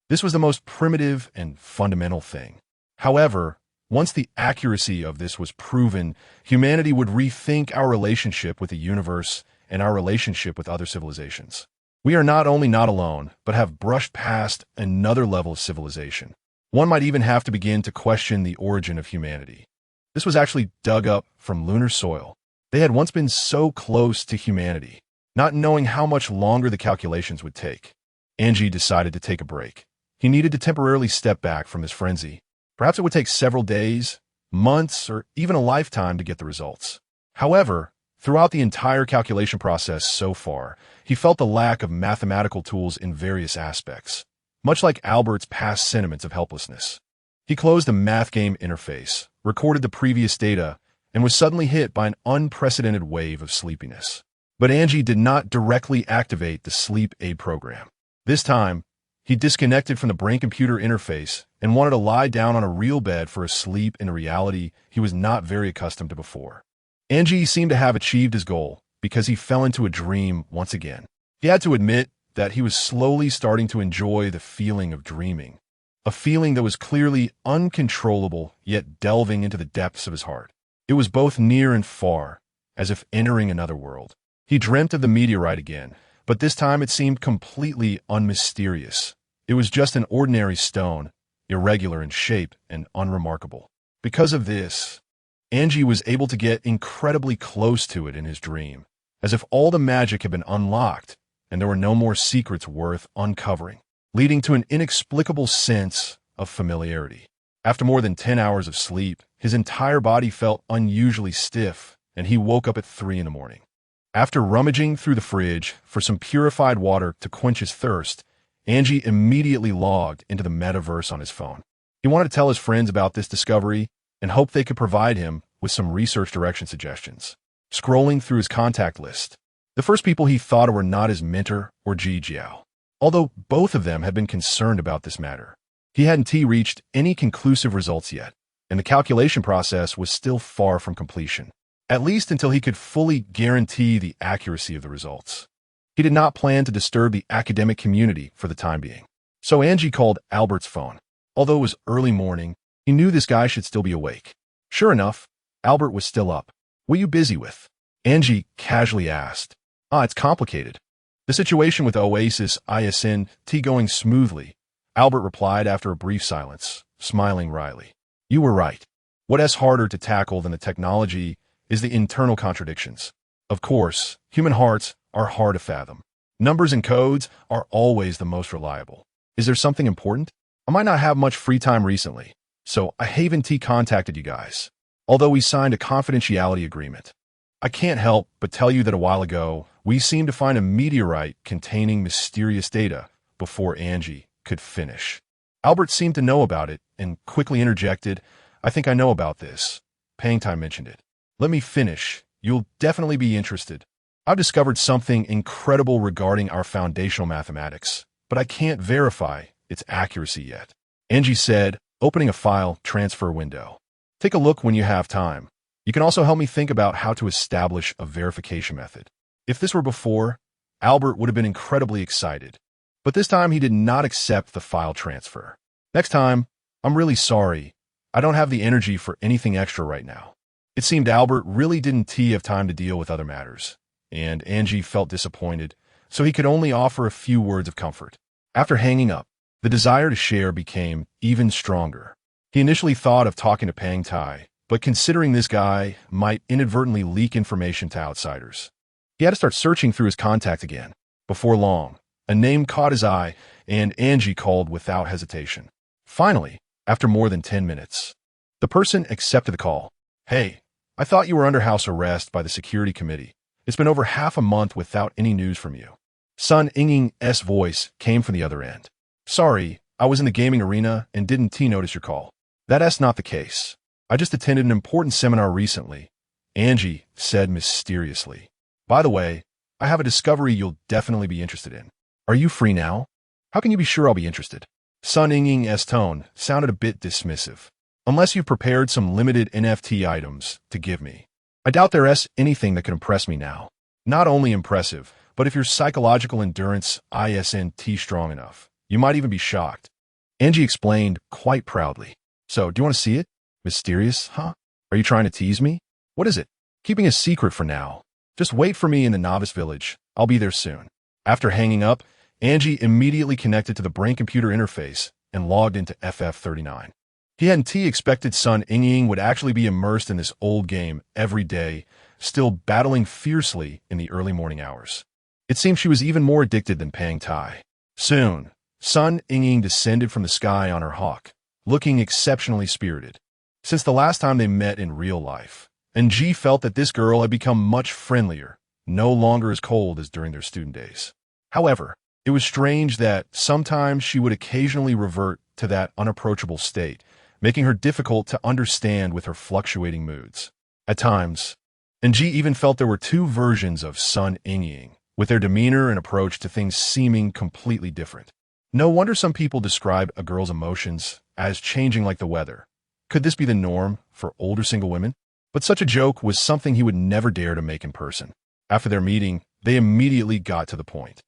This was the most primitive and fundamental thing. However, once the accuracy of this was proven, humanity would rethink our relationship with the universe and our relationship with other civilizations. We are not only not alone, but have brushed past another level of civilization. One might even have to begin to question the origin of humanity. This was actually dug up from lunar soil. They had once been so close to humanity, not knowing how much longer the calculations would take. Angie decided to take a break. He needed to temporarily step back from his frenzy. Perhaps it would take several days, months, or even a lifetime to get the results. However, throughout the entire calculation process so far, he felt the lack of mathematical tools in various aspects, much like Albert's past sentiments of helplessness. He closed the math game interface, recorded the previous data, and was suddenly hit by an unprecedented wave of sleepiness. But Angie did not directly activate the sleep aid program. This time, he disconnected from the brain-computer interface and wanted to lie down on a real bed for a sleep in a reality he was not very accustomed to before. Angie seemed to have achieved his goal because he fell into a dream once again. He had to admit that he was slowly starting to enjoy the feeling of dreaming, a feeling that was clearly uncontrollable yet delving into the depths of his heart. It was both near and far, as if entering another world. He dreamt of the meteorite again, but this time it seemed completely unmysterious. It was just an ordinary stone, irregular in shape and unremarkable. Because of this, Angie was able to get incredibly close to it in his dream, as if all the magic had been unlocked and there were no more secrets worth uncovering, leading to an inexplicable sense of familiarity. After more than 10 hours of sleep, his entire body felt unusually stiff, and he woke up at 3 in the morning. After rummaging through the fridge for some purified water to quench his thirst, Angie immediately logged into the metaverse on his phone. He wanted to tell his friends about this discovery and hoped they could provide him with some research direction suggestions. Scrolling through his contact list, the first people he thought of were not his mentor or Ji Jiao, although both of them had been concerned about this matter. He hadn't reached any conclusive results yet, and the calculation process was still far from completion, at least until he could fully guarantee the accuracy of the results. He did not plan to disturb the academic community for the time being. So Angie called Albert's phone. Although it was early morning, he knew this guy should still be awake. Sure enough, Albert was still up. "What are you busy with?" Angie casually asked. It's complicated. The situation with Oasis ISNT going smoothly," Albert replied after a brief silence, smiling wryly. "You were right. What's harder to tackle than the technology is the internal contradictions. Of course, human hearts are hard to fathom. Numbers and codes are always the most reliable. Is there something important? I might not have much free time recently, so I haven't contacted you guys, although we signed a confidentiality agreement. I can't help but tell you that a while ago, we seemed to find a meteorite containing mysterious data before Angie could finish. Albert seemed to know about it and quickly interjected, "I think I know about this. Paying Time mentioned it." Let me finish. You'll definitely be interested. I've discovered something incredible regarding our foundational mathematics, but I can't verify its accuracy yet. Angie said, opening a file transfer window. Take a look when you have time. You can also help me think about how to establish a verification method. If this were before, Albert would have been incredibly excited. But this time he did not accept the file transfer. Next time, I'm really sorry. I don't have the energy for anything extra right now. It seemed Albert really didn't have time to deal with other matters, and Angie felt disappointed, so he could only offer a few words of comfort. After hanging up, the desire to share became even stronger. He initially thought of talking to Pang Tai, but considering this guy might inadvertently leak information to outsiders, he had to start searching through his contacts again. Before long, a name caught his eye, and Angie called without hesitation. Finally, after more than 10 minutes, the person accepted the call. Hey, I thought you were under house arrest by the security committee. It's been over half a month without any news from you. Sun Ying's voice came from the other end. Sorry, I was in the gaming arena and didn't notice your call. That's not the case. I just attended an important seminar recently, Angie said mysteriously. By the way, I have a discovery you'll definitely be interested in. Are you free now? How can you be sure I'll be interested? Sun Ying's tone sounded a bit dismissive. Unless you've prepared some limited NFT items to give me. I doubt there's anything that could impress me now. Not only impressive, but if your psychological endurance isn't strong enough, you might even be shocked. Angie explained quite proudly. So, do you want to see it? Mysterious, huh? Are you trying to tease me? What is it? Keeping a secret for now. Just wait for me in the novice village. I'll be there soon. After hanging up, Angie immediately connected to the brain-computer interface and logged into FF39. He hadn't expected Sun Ying would actually be immersed in this old game every day, still battling fiercely in the early morning hours. It seemed she was even more addicted than Pang Tai. Soon, Sun Ying descended from the sky on her hawk, looking exceptionally spirited. Since the last time they met in real life, Angie felt that this girl had become much friendlier, no longer as cold as during their student days. However, it was strange that sometimes she would occasionally revert to that unapproachable state, making her difficult to understand with her fluctuating moods. At times, Angie even felt there were two versions of Sun Ying, with their demeanor and approach to things seeming completely different. No wonder some people describe a girl's emotions as changing like the weather. Could this be the norm for older single women? But such a joke was something he would never dare to make in person. After their meeting, they immediately got to the point.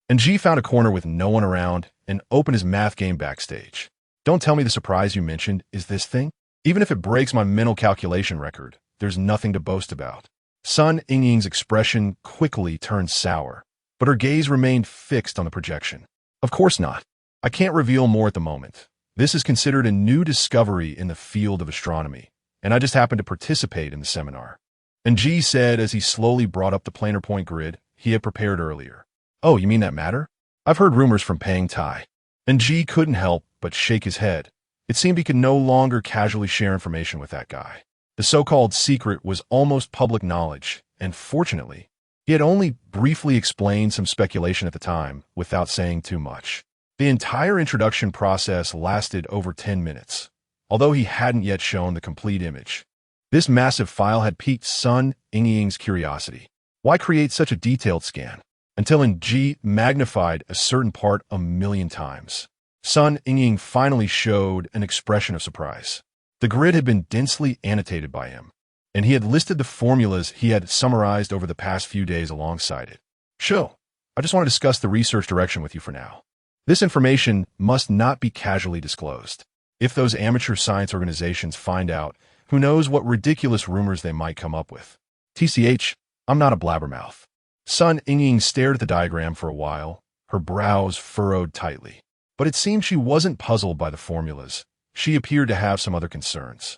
Angie found a corner with no one around and opened his math game backstage. Don't tell me the surprise you mentioned is this thing? Even if it breaks my mental calculation record, there's nothing to boast about. Sun Ying's expression quickly turned sour, but her gaze remained fixed on the projection. Of course not. I can't reveal more at the moment. This is considered a new discovery in the field of astronomy, and I just happened to participate in the seminar. Angie said as he slowly brought up the planar point grid he had prepared earlier. Oh, you mean that matter? I've heard rumors from Pang Tai. Angie couldn't help but shake his head. It seemed he could no longer casually share information with that guy. The so-called secret was almost public knowledge, and fortunately, he had only briefly explained some speculation at the time without saying too much. The entire introduction process lasted over 10 minutes, although he hadn't yet shown the complete image. This massive file had piqued Sun Ying's curiosity. Why create such a detailed scan? Until Angie magnified a certain part 1,000,000 times. Sun Ying finally showed an expression of surprise. The grid had been densely annotated by him, and he had listed the formulas he had summarized over the past few days alongside it. Sure, I just want to discuss the research direction with you for now. This information must not be casually disclosed. If those amateur science organizations find out, who knows what ridiculous rumors they might come up with. TCH, I'm not a blabbermouth. Sun Ying stared at the diagram for a while, her brows furrowed tightly. But it seemed she wasn't puzzled by the formulas. She appeared to have some other concerns.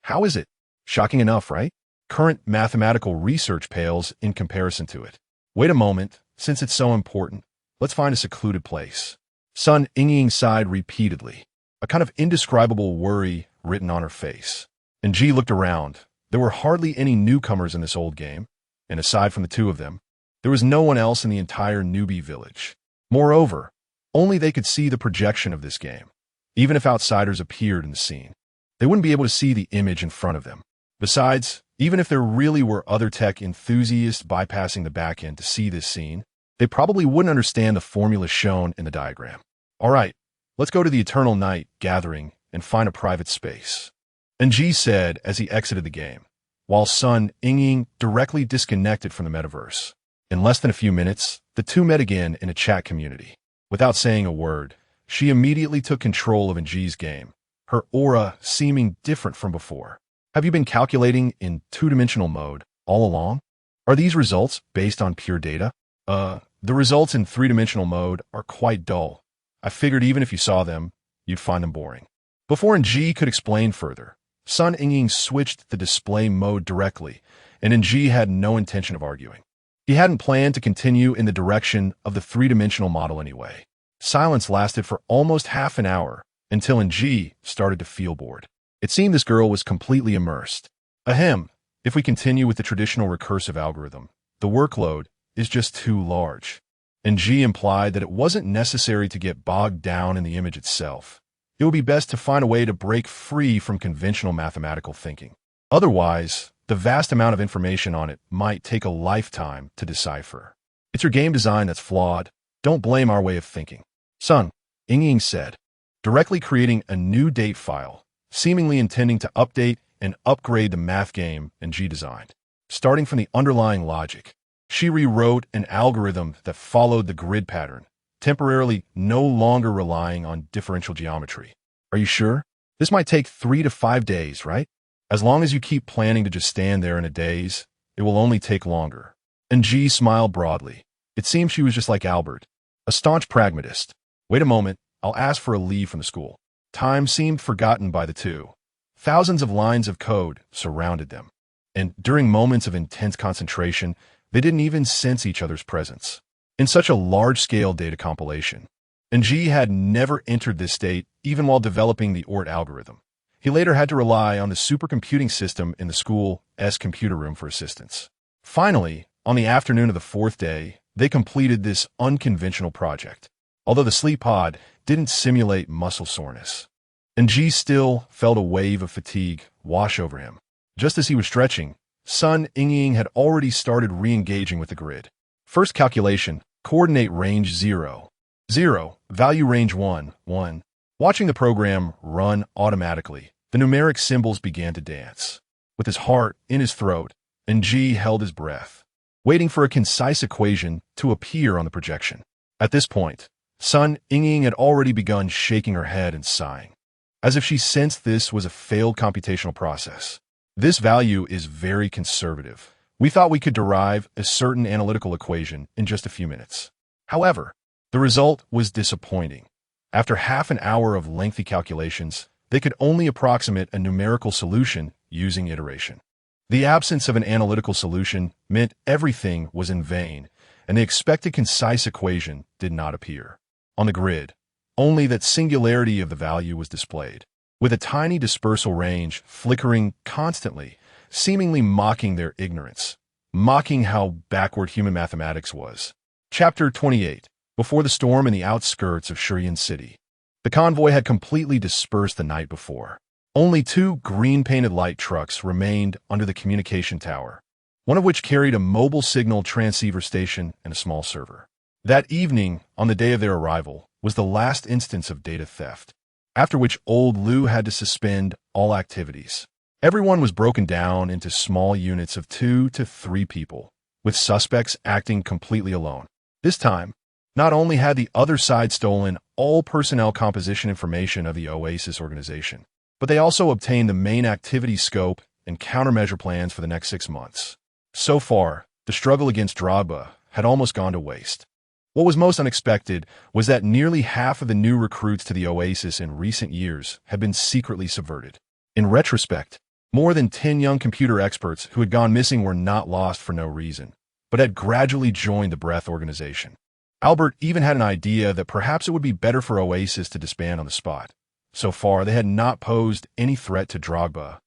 How is it? Shocking enough, right? Current mathematical research pales in comparison to it. Wait a moment, since it's so important, let's find a secluded place. Sun Ying sighed repeatedly, a kind of indescribable worry written on her face. Angie looked around. There were hardly any newcomers in this old game, and aside from the two of them, there was no one else in the entire newbie village. Moreover, only they could see the projection of this game. Even if outsiders appeared in the scene, they wouldn't be able to see the image in front of them. Besides, Even if there really were other tech enthusiasts bypassing the backend to see this scene, they probably wouldn't understand the formula shown in the diagram. All right, let's go to the Eternal Night gathering and find a private space. Ng said as he exited the game, while Sun Ying directly disconnected from the metaverse. In less than a few minutes, the two met again in a chat community. Without saying a word, she immediately took control of Ng's game, her aura seeming different from before. Have you been calculating in two-dimensional mode all along? Are these results based on pure data? The results in three-dimensional mode are quite dull. I figured even if you saw them, you'd find them boring. Before Ng could explain further, Sun Ying switched the display mode directly, and Ng had no intention of arguing. He hadn't planned to continue in the direction of the three-dimensional model anyway. Silence lasted for almost half an hour until Ng started to feel bored. It seemed this girl was completely immersed. Ahem, if we continue with the traditional recursive algorithm, the workload is just too large. Ng implied that it wasn't necessary to get bogged down in the image itself. It would be best to find a way to break free from conventional mathematical thinking. Otherwise, the vast amount of information on it might take a lifetime to decipher. It's your game design that's flawed. Don't blame our way of thinking. Sun Ying said, directly creating a new date file, seemingly intending to update and upgrade the math game Ng designed. Starting from the underlying logic, she rewrote an algorithm that followed the grid pattern, temporarily no longer relying on differential geometry. Are you sure? This might take 3 to 5 days, right? As long as you keep planning to just stand there in a daze, it will only take longer. Ng smiled broadly. It seemed she was just like Albert, a staunch pragmatist. Wait a moment, I'll ask for a leave from the school. Time seemed forgotten by the two. Thousands of lines of code surrounded them, and during moments of intense concentration, they didn't even sense each other's presence. In such a large-scale data compilation, Ng had never entered this state even while developing the ORT algorithm. He later had to rely on the supercomputing system in the school's computer room for assistance. Finally, on the afternoon of the 4th day, they completed this unconventional project. Although the sleep pod didn't simulate muscle soreness, Ng still felt a wave of fatigue wash over him. Just as he was stretching, Sun Ying had already started re-engaging with the grid. First calculation, coordinate range 0, 0, value range 1, 1. Watching the program run automatically, the numeric symbols began to dance. With his heart in his throat, Ng held his breath, waiting for a concise equation to appear on the projection. At this point, Sun Ying had already begun shaking her head and sighing, as if she sensed this was a failed computational process. This value is very conservative. We thought we could derive a certain analytical equation in just a few minutes. However, the result was disappointing. After half an hour of lengthy calculations, they could only approximate a numerical solution using iteration. The absence of an analytical solution meant everything was in vain, and the expected concise equation did not appear. On the grid, only that singularity of the value was displayed, with a tiny dispersal range flickering constantly, seemingly mocking their ignorance, mocking how backward human mathematics was. Chapter 28. Before the storm in the outskirts of Shurian City. The convoy had completely dispersed the night before. Only 2 green-painted light trucks remained under the communication tower, one of which carried a mobile signal transceiver station and a small server. That evening, on the day of their arrival, was the last instance of data theft, after which old Liu had to suspend all activities. Everyone was broken down into small units of 2 to 3 people, with suspects acting completely alone. This time, not only had the other side stolen all personnel composition information of the Oasis organization, but they also obtained the main activity scope and countermeasure plans for the next 6 months. So far, the struggle against Drogba had almost gone to waste. What was most unexpected was that nearly half of the new recruits to the Oasis in recent years had been secretly subverted. In retrospect, more than 10 young computer experts who had gone missing were not lost for no reason, but had gradually joined the Breath organization. Albert even had an idea that perhaps it would be better for Oasis to disband on the spot. So far, they had not posed any threat to Drogba,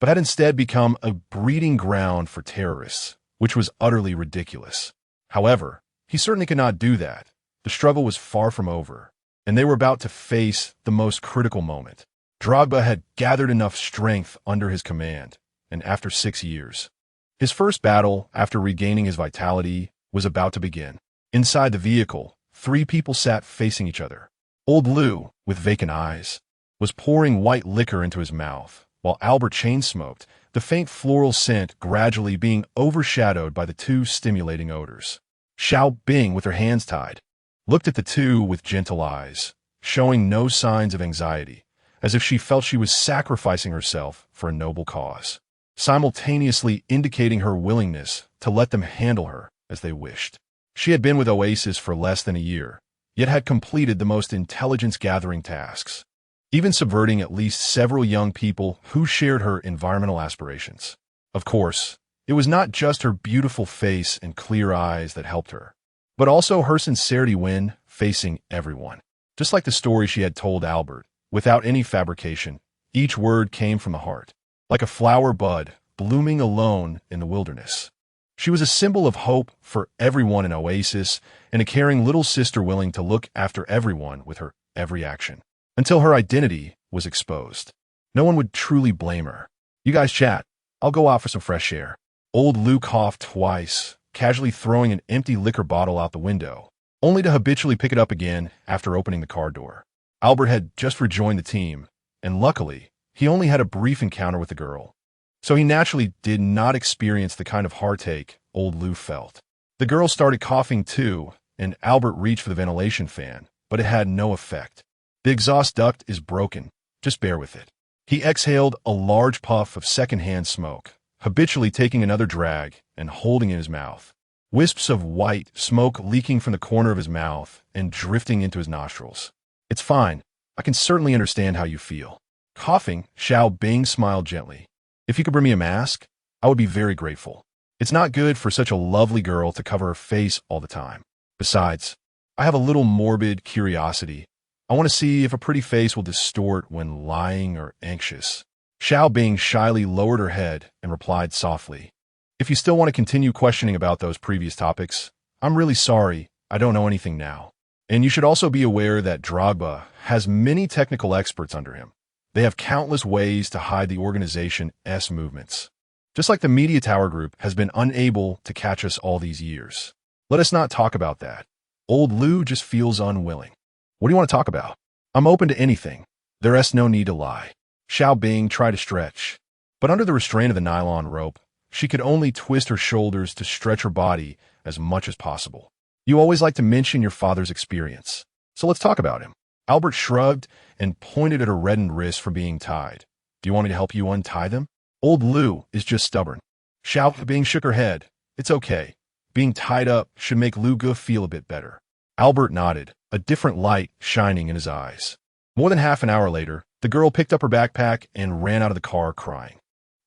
but had instead become a breeding ground for terrorists, which was utterly ridiculous. However, he certainly could not do that. The struggle was far from over, and they were about to face the most critical moment. Drogba had gathered enough strength under his command and after 6 years. His first battle, after regaining his vitality, was about to begin. Inside the vehicle, 3 people sat facing each other. Old Lou, with vacant eyes, was pouring white liquor into his mouth, while Albert chain-smoked, the faint floral scent gradually being overshadowed by the 2 stimulating odors. Xiao Bing, with her hands tied, looked at the 2 with gentle eyes, showing no signs of anxiety, as if she felt she was sacrificing herself for a noble cause, simultaneously indicating her willingness to let them handle her as they wished. She had been with Oasis for less than a year, yet had completed the most intelligence-gathering tasks, even subverting at least several young people who shared her environmental aspirations. Of course, it was not just her beautiful face and clear eyes that helped her, but also her sincerity when facing everyone. Just like the story she had told Albert, without any fabrication, each word came from the heart, like a flower bud blooming alone in the wilderness. She was a symbol of hope for everyone in Oasis and a caring little sister willing to look after everyone with her every action. Until her identity was exposed. No one would truly blame her. "You guys chat. I'll go out for some fresh air." Old Lou coughed twice, casually throwing an empty liquor bottle out the window, only to habitually pick it up again after opening the car door. Albert had just rejoined the team, and luckily, he only had a brief encounter with the girl, so he naturally did not experience the kind of heartache Old Lou felt. The girl started coughing too, and Albert reached for the ventilation fan, but it had no effect. "The exhaust duct is broken. Just bear with it." He exhaled a large puff of secondhand smoke, habitually taking another drag and holding it in his mouth. Wisps of white smoke leaking from the corner of his mouth and drifting into his nostrils. "It's fine. I can certainly understand how you feel." Coughing, Xiao Bing smiled gently. "If you could bring me a mask, I would be very grateful. It's not good for such a lovely girl to cover her face all the time. Besides, I have a little morbid curiosity. I want to see if a pretty face will distort when lying or anxious." Xiao Bing shyly lowered her head and replied softly, "If you still want to continue questioning about those previous topics, I'm really sorry, I don't know anything now. And you should also be aware that Drogba has many technical experts under him. They have countless ways to hide the organization's movements. Just like the Media Tower Group has been unable to catch us all these years. Let us not talk about that. Old Lou just feels unwilling." "What do you want to talk about?" "I'm open to anything. There's no need to lie." Xiao Bing tried to stretch, but under the restraint of the nylon rope, she could only twist her shoulders to stretch her body as much as possible. "You always like to mention your father's experience, so let's talk about him." Albert shrugged and pointed at her reddened wrists from being tied. "Do you want me to help you untie them?" "Old Lou is just stubborn." Xiao Bing shook her head. "It's okay. Being tied up should make Lou Gu feel a bit better." Albert nodded, a different light shining in his eyes. More than half an hour later, the girl picked up her backpack and ran out of the car crying.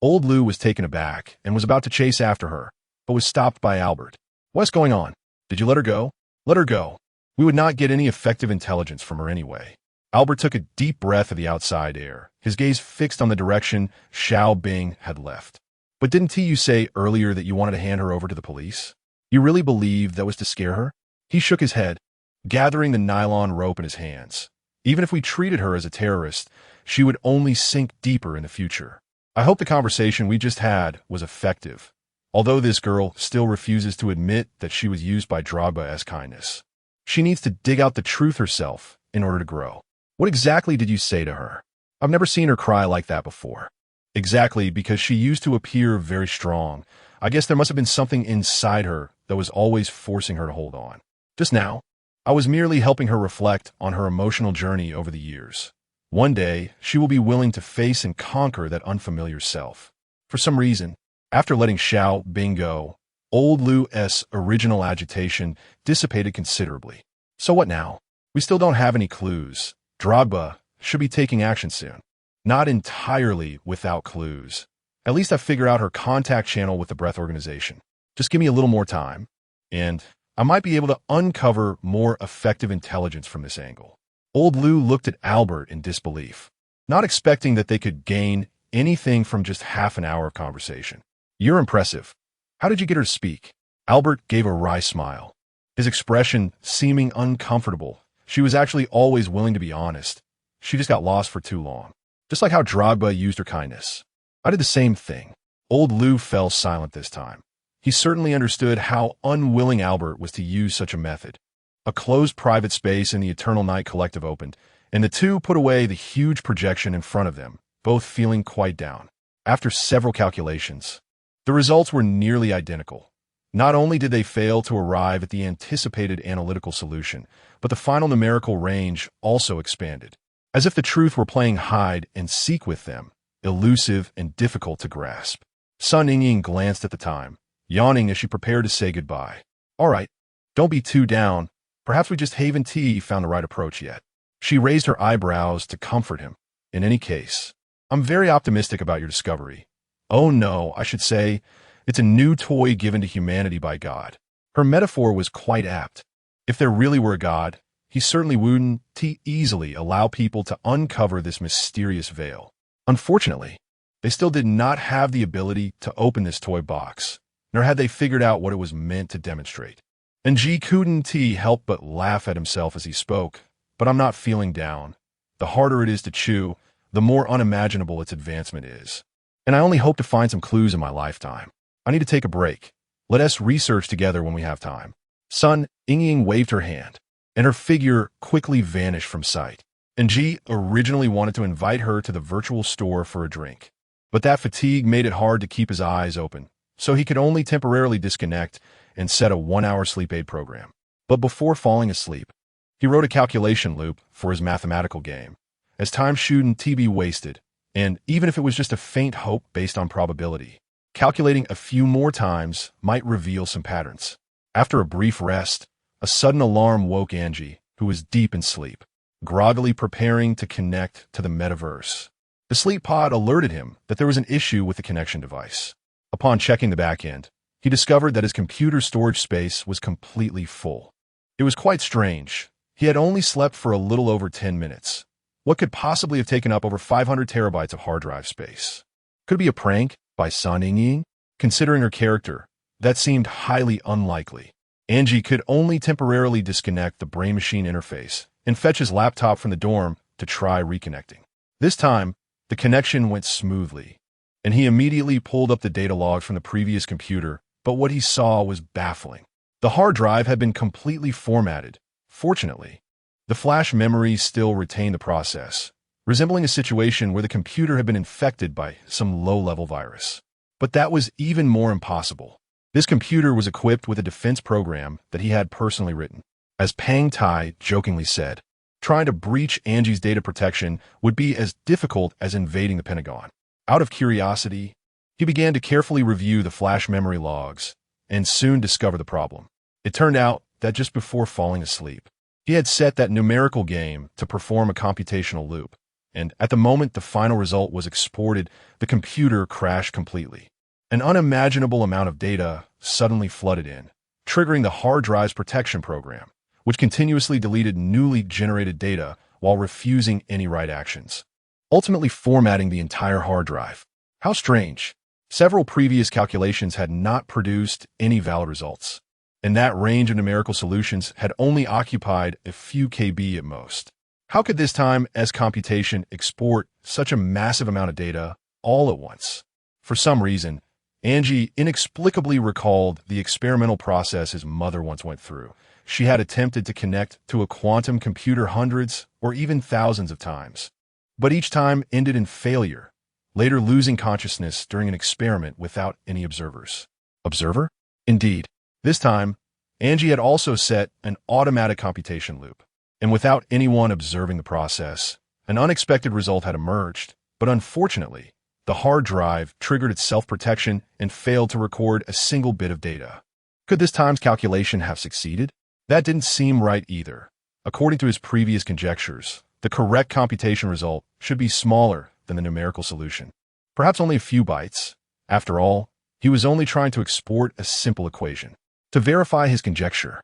Old Lou was taken aback and was about to chase after her, but was stopped by Albert. "What's going on? Did you let her go?" "Let her go. We would not get any effective intelligence from her anyway." Albert took a deep breath of the outside air, his gaze fixed on the direction Xiao Bing had left. "But didn't you say earlier that you wanted to hand her over to the police? You really believe that was to scare her?" He shook his head, gathering the nylon rope in his hands. "Even if we treated her as a terrorist, she would only sink deeper in the future. I hope the conversation we just had was effective, although this girl still refuses to admit that she was used by Drogba as kindness. She needs to dig out the truth herself in order to grow." "What exactly did you say to her?" "I've never seen her cry like that before." "Exactly, because she used to appear very strong. I guess there must have been something inside her that was always forcing her to hold on. Just now, I was merely helping her reflect on her emotional journey over the years. One day, she will be willing to face and conquer that unfamiliar self." For some reason, after letting Xiao Bing go, Old Lou's original agitation dissipated considerably. "So what now? We still don't have any clues. Drogba should be taking action soon." "Not entirely without clues. At least I figure out her contact channel with the Breath Organization. Just give me a little more time, and I might be able to uncover more effective intelligence from this angle." Old Lou looked at Albert in disbelief, not expecting that they could gain anything from just half an hour of conversation. "You're impressive. How did you get her to speak?" Albert gave a wry smile, his expression seeming uncomfortable. She was actually always willing to be honest. She just got lost for too long. Just like how Drogba used her kindness. I did the same thing. Old Lou fell silent this time. He certainly understood how unwilling Albert was to use such a method. A closed private space in the Eternal Night Collective opened, and the two put away the huge projection in front of them, both feeling quite down. After several calculations, the results were nearly identical. Not only did they fail to arrive at the anticipated analytical solution, but the final numerical range also expanded. As if the truth were playing hide and seek with them, elusive and difficult to grasp. Sun Ying glanced at the time, yawning as she prepared to say goodbye. All right, don't be too down. Perhaps we just haven't found the right approach yet. She raised her eyebrows to comfort him. In any case, I'm very optimistic about your discovery. Oh no, I should say, it's a new toy given to humanity by God. Her metaphor was quite apt. If there really were a God, he certainly wouldn't easily allow people to uncover this mysterious veil. Unfortunately, they still did not have the ability to open this toy box, nor had they figured out what it was meant to demonstrate. And Ji couldn't help but laugh at himself as he spoke. But I'm not feeling down. The harder it is to chew, the more unimaginable its advancement is. And I only hope to find some clues in my lifetime. I need to take a break. Let us research together when we have time. Sun Ying waved her hand, and her figure quickly vanished from sight. And Ji originally wanted to invite her to the virtual store for a drink. But that fatigue made it hard to keep his eyes open, so he could only temporarily disconnect and set a 1-hour sleep aid program. But before falling asleep, he wrote a calculation loop for his mathematical game, as time shouldn't be wasted, and even if it was just a faint hope based on probability, calculating a few more times might reveal some patterns. After a brief rest, a sudden alarm woke Angie, who was deep in sleep, groggily preparing to connect to the metaverse. The sleep pod alerted him that there was an issue with the connection device. Upon checking the back end, he discovered that his computer storage space was completely full. It was quite strange. He had only slept for a little over 10 minutes. What could possibly have taken up over 500 terabytes of hard drive space? Could it be a prank by Sun Ying? Considering her character, that seemed highly unlikely. Angie could only temporarily disconnect the brain-machine interface and fetch his laptop from the dorm to try reconnecting. This time, the connection went smoothly, and he immediately pulled up the data logs from the previous computer, but what he saw was baffling. The hard drive had been completely formatted. Fortunately, the flash memory still retained the process, resembling a situation where the computer had been infected by some low-level virus. But that was even more impossible. This computer was equipped with a defense program that he had personally written. As Pang Tai jokingly said, trying to breach Angie's data protection would be as difficult as invading the Pentagon. Out of curiosity, he began to carefully review the flash memory logs and soon discovered the problem. It turned out that just before falling asleep, he had set that numerical game to perform a computational loop, and at the moment the final result was exported, the computer crashed completely. An unimaginable amount of data suddenly flooded in, triggering the hard drive's protection program, which continuously deleted newly generated data while refusing any write actions, ultimately formatting the entire hard drive. How strange. Several previous calculations had not produced any valid results, and that range of numerical solutions had only occupied a few KB at most. How could this time computation export such a massive amount of data all at once? For some reason, Angie inexplicably recalled the experimental process his mother once went through. She had attempted to connect to a quantum computer hundreds or even thousands of times, but each time ended in failure, later losing consciousness during an experiment without any observers. Observer? Indeed. This time, Angie had also set an automatic computation loop, and without anyone observing the process, an unexpected result had emerged, but unfortunately, the hard drive triggered its self-protection and failed to record a single bit of data. Could this time's calculation have succeeded? That didn't seem right either. According to his previous conjectures, the correct computation result should be smaller than the numerical solution. Perhaps only a few bytes. After all, he was only trying to export a simple equation. To verify his conjecture,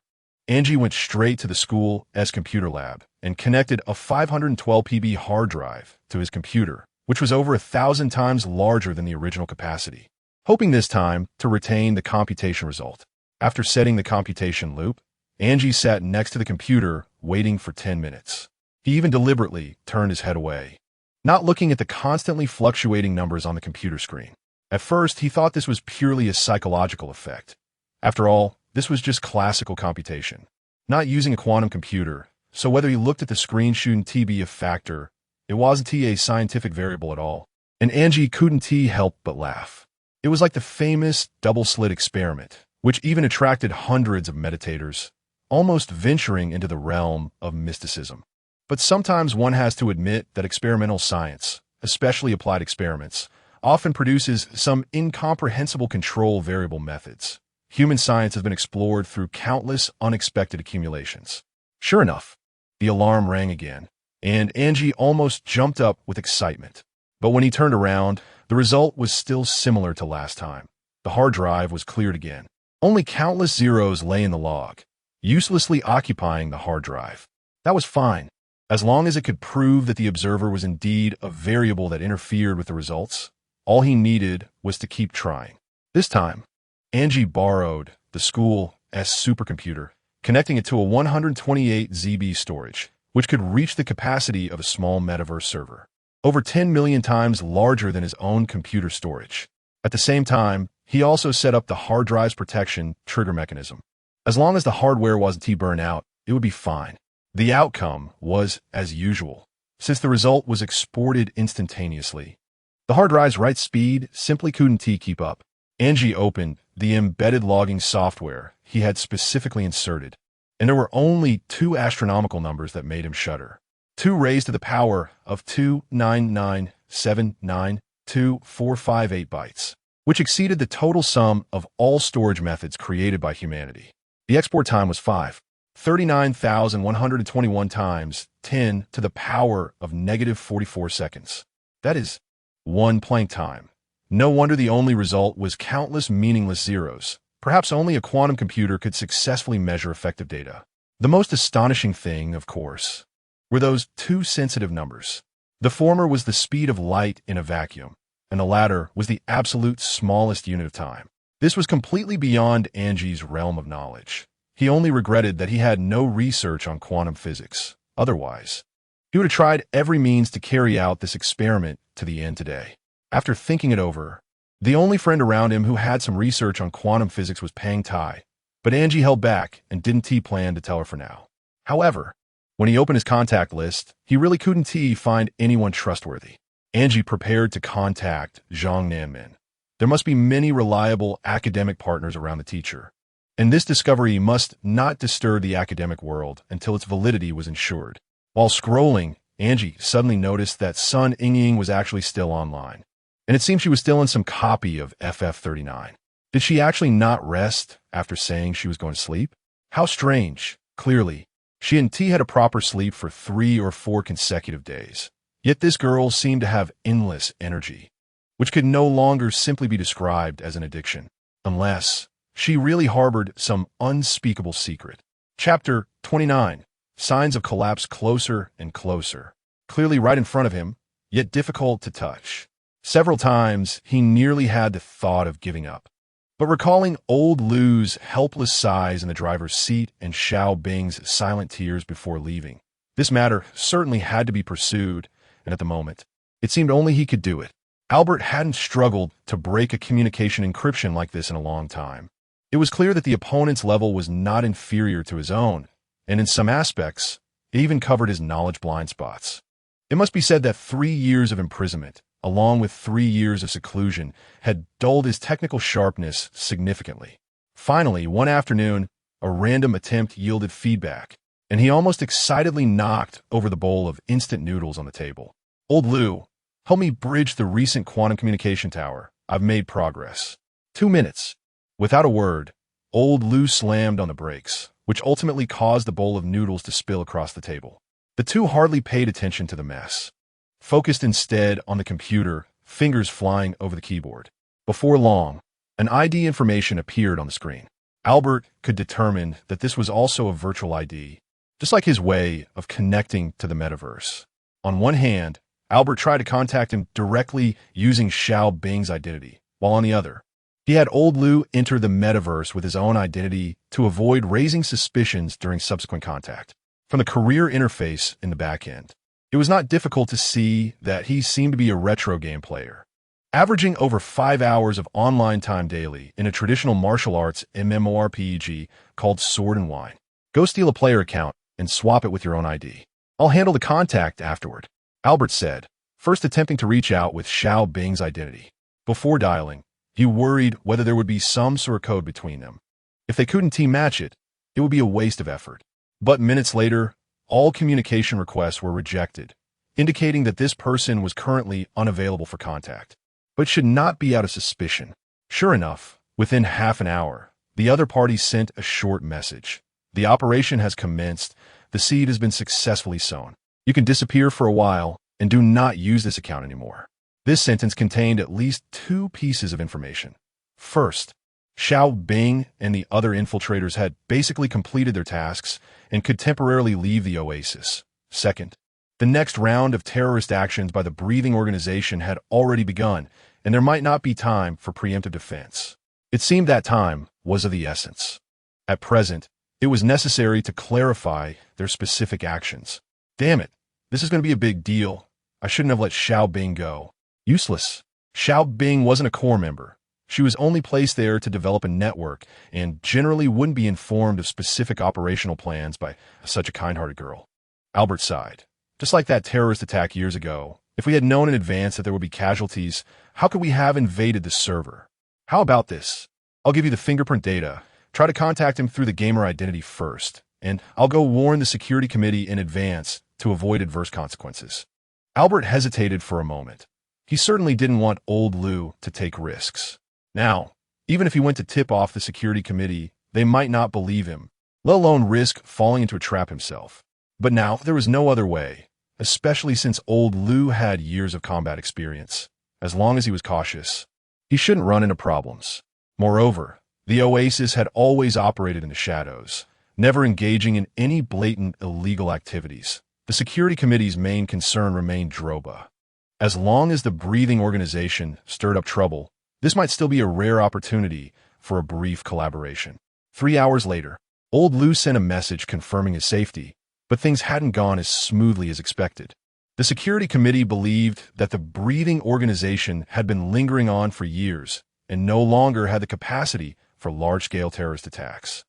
Angie went straight to the school's computer lab and connected a 512 PB hard drive to his computer, which was over 1,000 times larger than the original capacity, hoping this time to retain the computation result. After setting the computation loop, Angie sat next to the computer, waiting for 10 minutes. He even deliberately turned his head away, not looking at the constantly fluctuating numbers on the computer screen. At first, he thought this was purely a psychological effect. After all, this was just classical computation, not using a quantum computer, so whether he looked at the screen shouldn't be a factor, it wasn't a scientific variable at all. And Angie couldn't help but laugh. It was like the famous double-slit experiment, which even attracted hundreds of meditators, almost venturing into the realm of mysticism. But sometimes one has to admit that experimental science, especially applied experiments, often produces some incomprehensible control variable methods. Human science has been explored through countless unexpected accumulations. Sure enough, the alarm rang again, and Angie almost jumped up with excitement. But when he turned around, the result was still similar to last time. The hard drive was cleared again. Only countless zeros lay in the log, uselessly occupying the hard drive. That was fine, as long as it could prove that the observer was indeed a variable that interfered with the results. All he needed was to keep trying. This time, Angie borrowed the school's supercomputer, connecting it to a 128 ZB storage, which could reach the capacity of a small metaverse server, over 10 million times larger than his own computer storage. At the same time, he also set up the hard drive's protection trigger mechanism. As long as the hardware wasn't burned out, it would be fine. The outcome was as usual, since the result was exported instantaneously. The hard drive's write speed simply couldn't keep up. Angie opened the embedded logging software he had specifically inserted, and there were only two astronomical numbers that made him shudder. 2 raised to the power of 299792458 bytes, which exceeded the total sum of all storage methods created by humanity. The export time was 39,121 times 10 to the power of -44 seconds. That is 1 Planck time. No wonder the only result was countless meaningless zeros. Perhaps only a quantum computer could successfully measure effective data. The most astonishing thing, of course, were those two sensitive numbers. The former was the speed of light in a vacuum, and the latter was the absolute smallest unit of time. This was completely beyond Angie's realm of knowledge. He only regretted that he had no research on quantum physics. Otherwise, he would have tried every means to carry out this experiment to the end today. After thinking it over, the only friend around him who had some research on quantum physics was Pang Tai, but Angie held back and didn't plan to tell her for now. However, when he opened his contact list, he really couldn't find anyone trustworthy. Angie prepared to contact Zhang Nanmin. There must be many reliable academic partners around the teacher, and this discovery must not disturb the academic world until its validity was ensured. While scrolling, Angie suddenly noticed that Sun Yingying was actually still online, and it seemed she was still in some copy of FF39. Did she actually not rest after saying she was going to sleep? How strange. Clearly, she and T had a proper sleep for 3 or 4 consecutive days. Yet this girl seemed to have endless energy, which could no longer simply be described as an addiction, unless she really harbored some unspeakable secret. Chapter 29. Signs of collapse closer and closer. Clearly right in front of him, yet difficult to touch. Several times, he nearly had the thought of giving up. But recalling old Lu's helpless sighs in the driver's seat and Xiao Bing's silent tears before leaving, this matter certainly had to be pursued, and at the moment, it seemed only he could do it. Albert hadn't struggled to break a communication encryption like this in a long time. It was clear that the opponent's level was not inferior to his own, and in some aspects, it even covered his knowledge blind spots. It must be said that 3 years of imprisonment, along with 3 years of seclusion, had dulled his technical sharpness significantly. Finally, one afternoon, a random attempt yielded feedback, and he almost excitedly knocked over the bowl of instant noodles on the table. "Old Lu, help me bridge the recent quantum communication tower. I've made progress." 2 minutes. Without a word, old Lu slammed on the brakes, which ultimately caused the bowl of noodles to spill across the table. The two hardly paid attention to the mess, focused instead on the computer, fingers flying over the keyboard. Before long, an ID information appeared on the screen. Albert could determine that this was also a virtual ID, just like his way of connecting to the metaverse. On one hand, Albert tried to contact him directly using Xiao Bing's identity, while on the other, he had old Lu enter the metaverse with his own identity to avoid raising suspicions during subsequent contact. From the career interface in the back end, it was not difficult to see that he seemed to be a retro game player. averaging over 5 hours of online time daily in a traditional martial arts MMORPG called Sword and Wine. Go steal a player account and swap it with your own ID. I'll handle the contact afterward, Albert said, first attempting to reach out with Xiao Bing's identity. Before dialing, he worried whether there would be some sort of code between them. If they couldn't team match it, it would be a waste of effort. But minutes later, all communication requests were rejected, indicating that this person was currently unavailable for contact, but should not be out of suspicion. Sure enough, within half an hour, the other party sent a short message. The operation has commenced. The seed has been successfully sown. You can disappear for a while and do not use this account anymore. This sentence contained at least 2 pieces of information. First, Xiao Bing and the other infiltrators had basically completed their tasks and could temporarily leave the oasis. Second, the next round of terrorist actions by the breathing organization had already begun, and there might not be time for preemptive defense. It seemed that time was of the essence. At present, it was necessary to clarify their specific actions. Damn it, this is going to be a big deal. I shouldn't have let Xiao Bing go. Useless. Xiao Bing wasn't a core member. She was only placed there to develop a network and generally wouldn't be informed of specific operational plans by such a kind-hearted girl. Albert sighed. Just like that terrorist attack years ago, if we had known in advance that there would be casualties, how could we have invaded the server? How about this? I'll give you the fingerprint data. Try to contact him through the gamer identity first, and I'll go warn the security committee in advance to avoid adverse consequences. Albert hesitated for a moment. He certainly didn't want old Lou to take risks. Now, even if he went to tip off the security committee, they might not believe him, let alone risk falling into a trap himself. But now there was no other way, especially since old Lou had years of combat experience. As long as he was cautious, he shouldn't run into problems. Moreover, the Oasis had always operated in the shadows, never engaging in any blatant illegal activities. The security committee's main concern remained Droba. As long as the breathing organization stirred up trouble, this might still be a rare opportunity for a brief collaboration. 3 hours later, old Lou sent a message confirming his safety, but things hadn't gone as smoothly as expected. The security committee believed that the breathing organization had been lingering on for years and no longer had the capacity for large-scale terrorist attacks.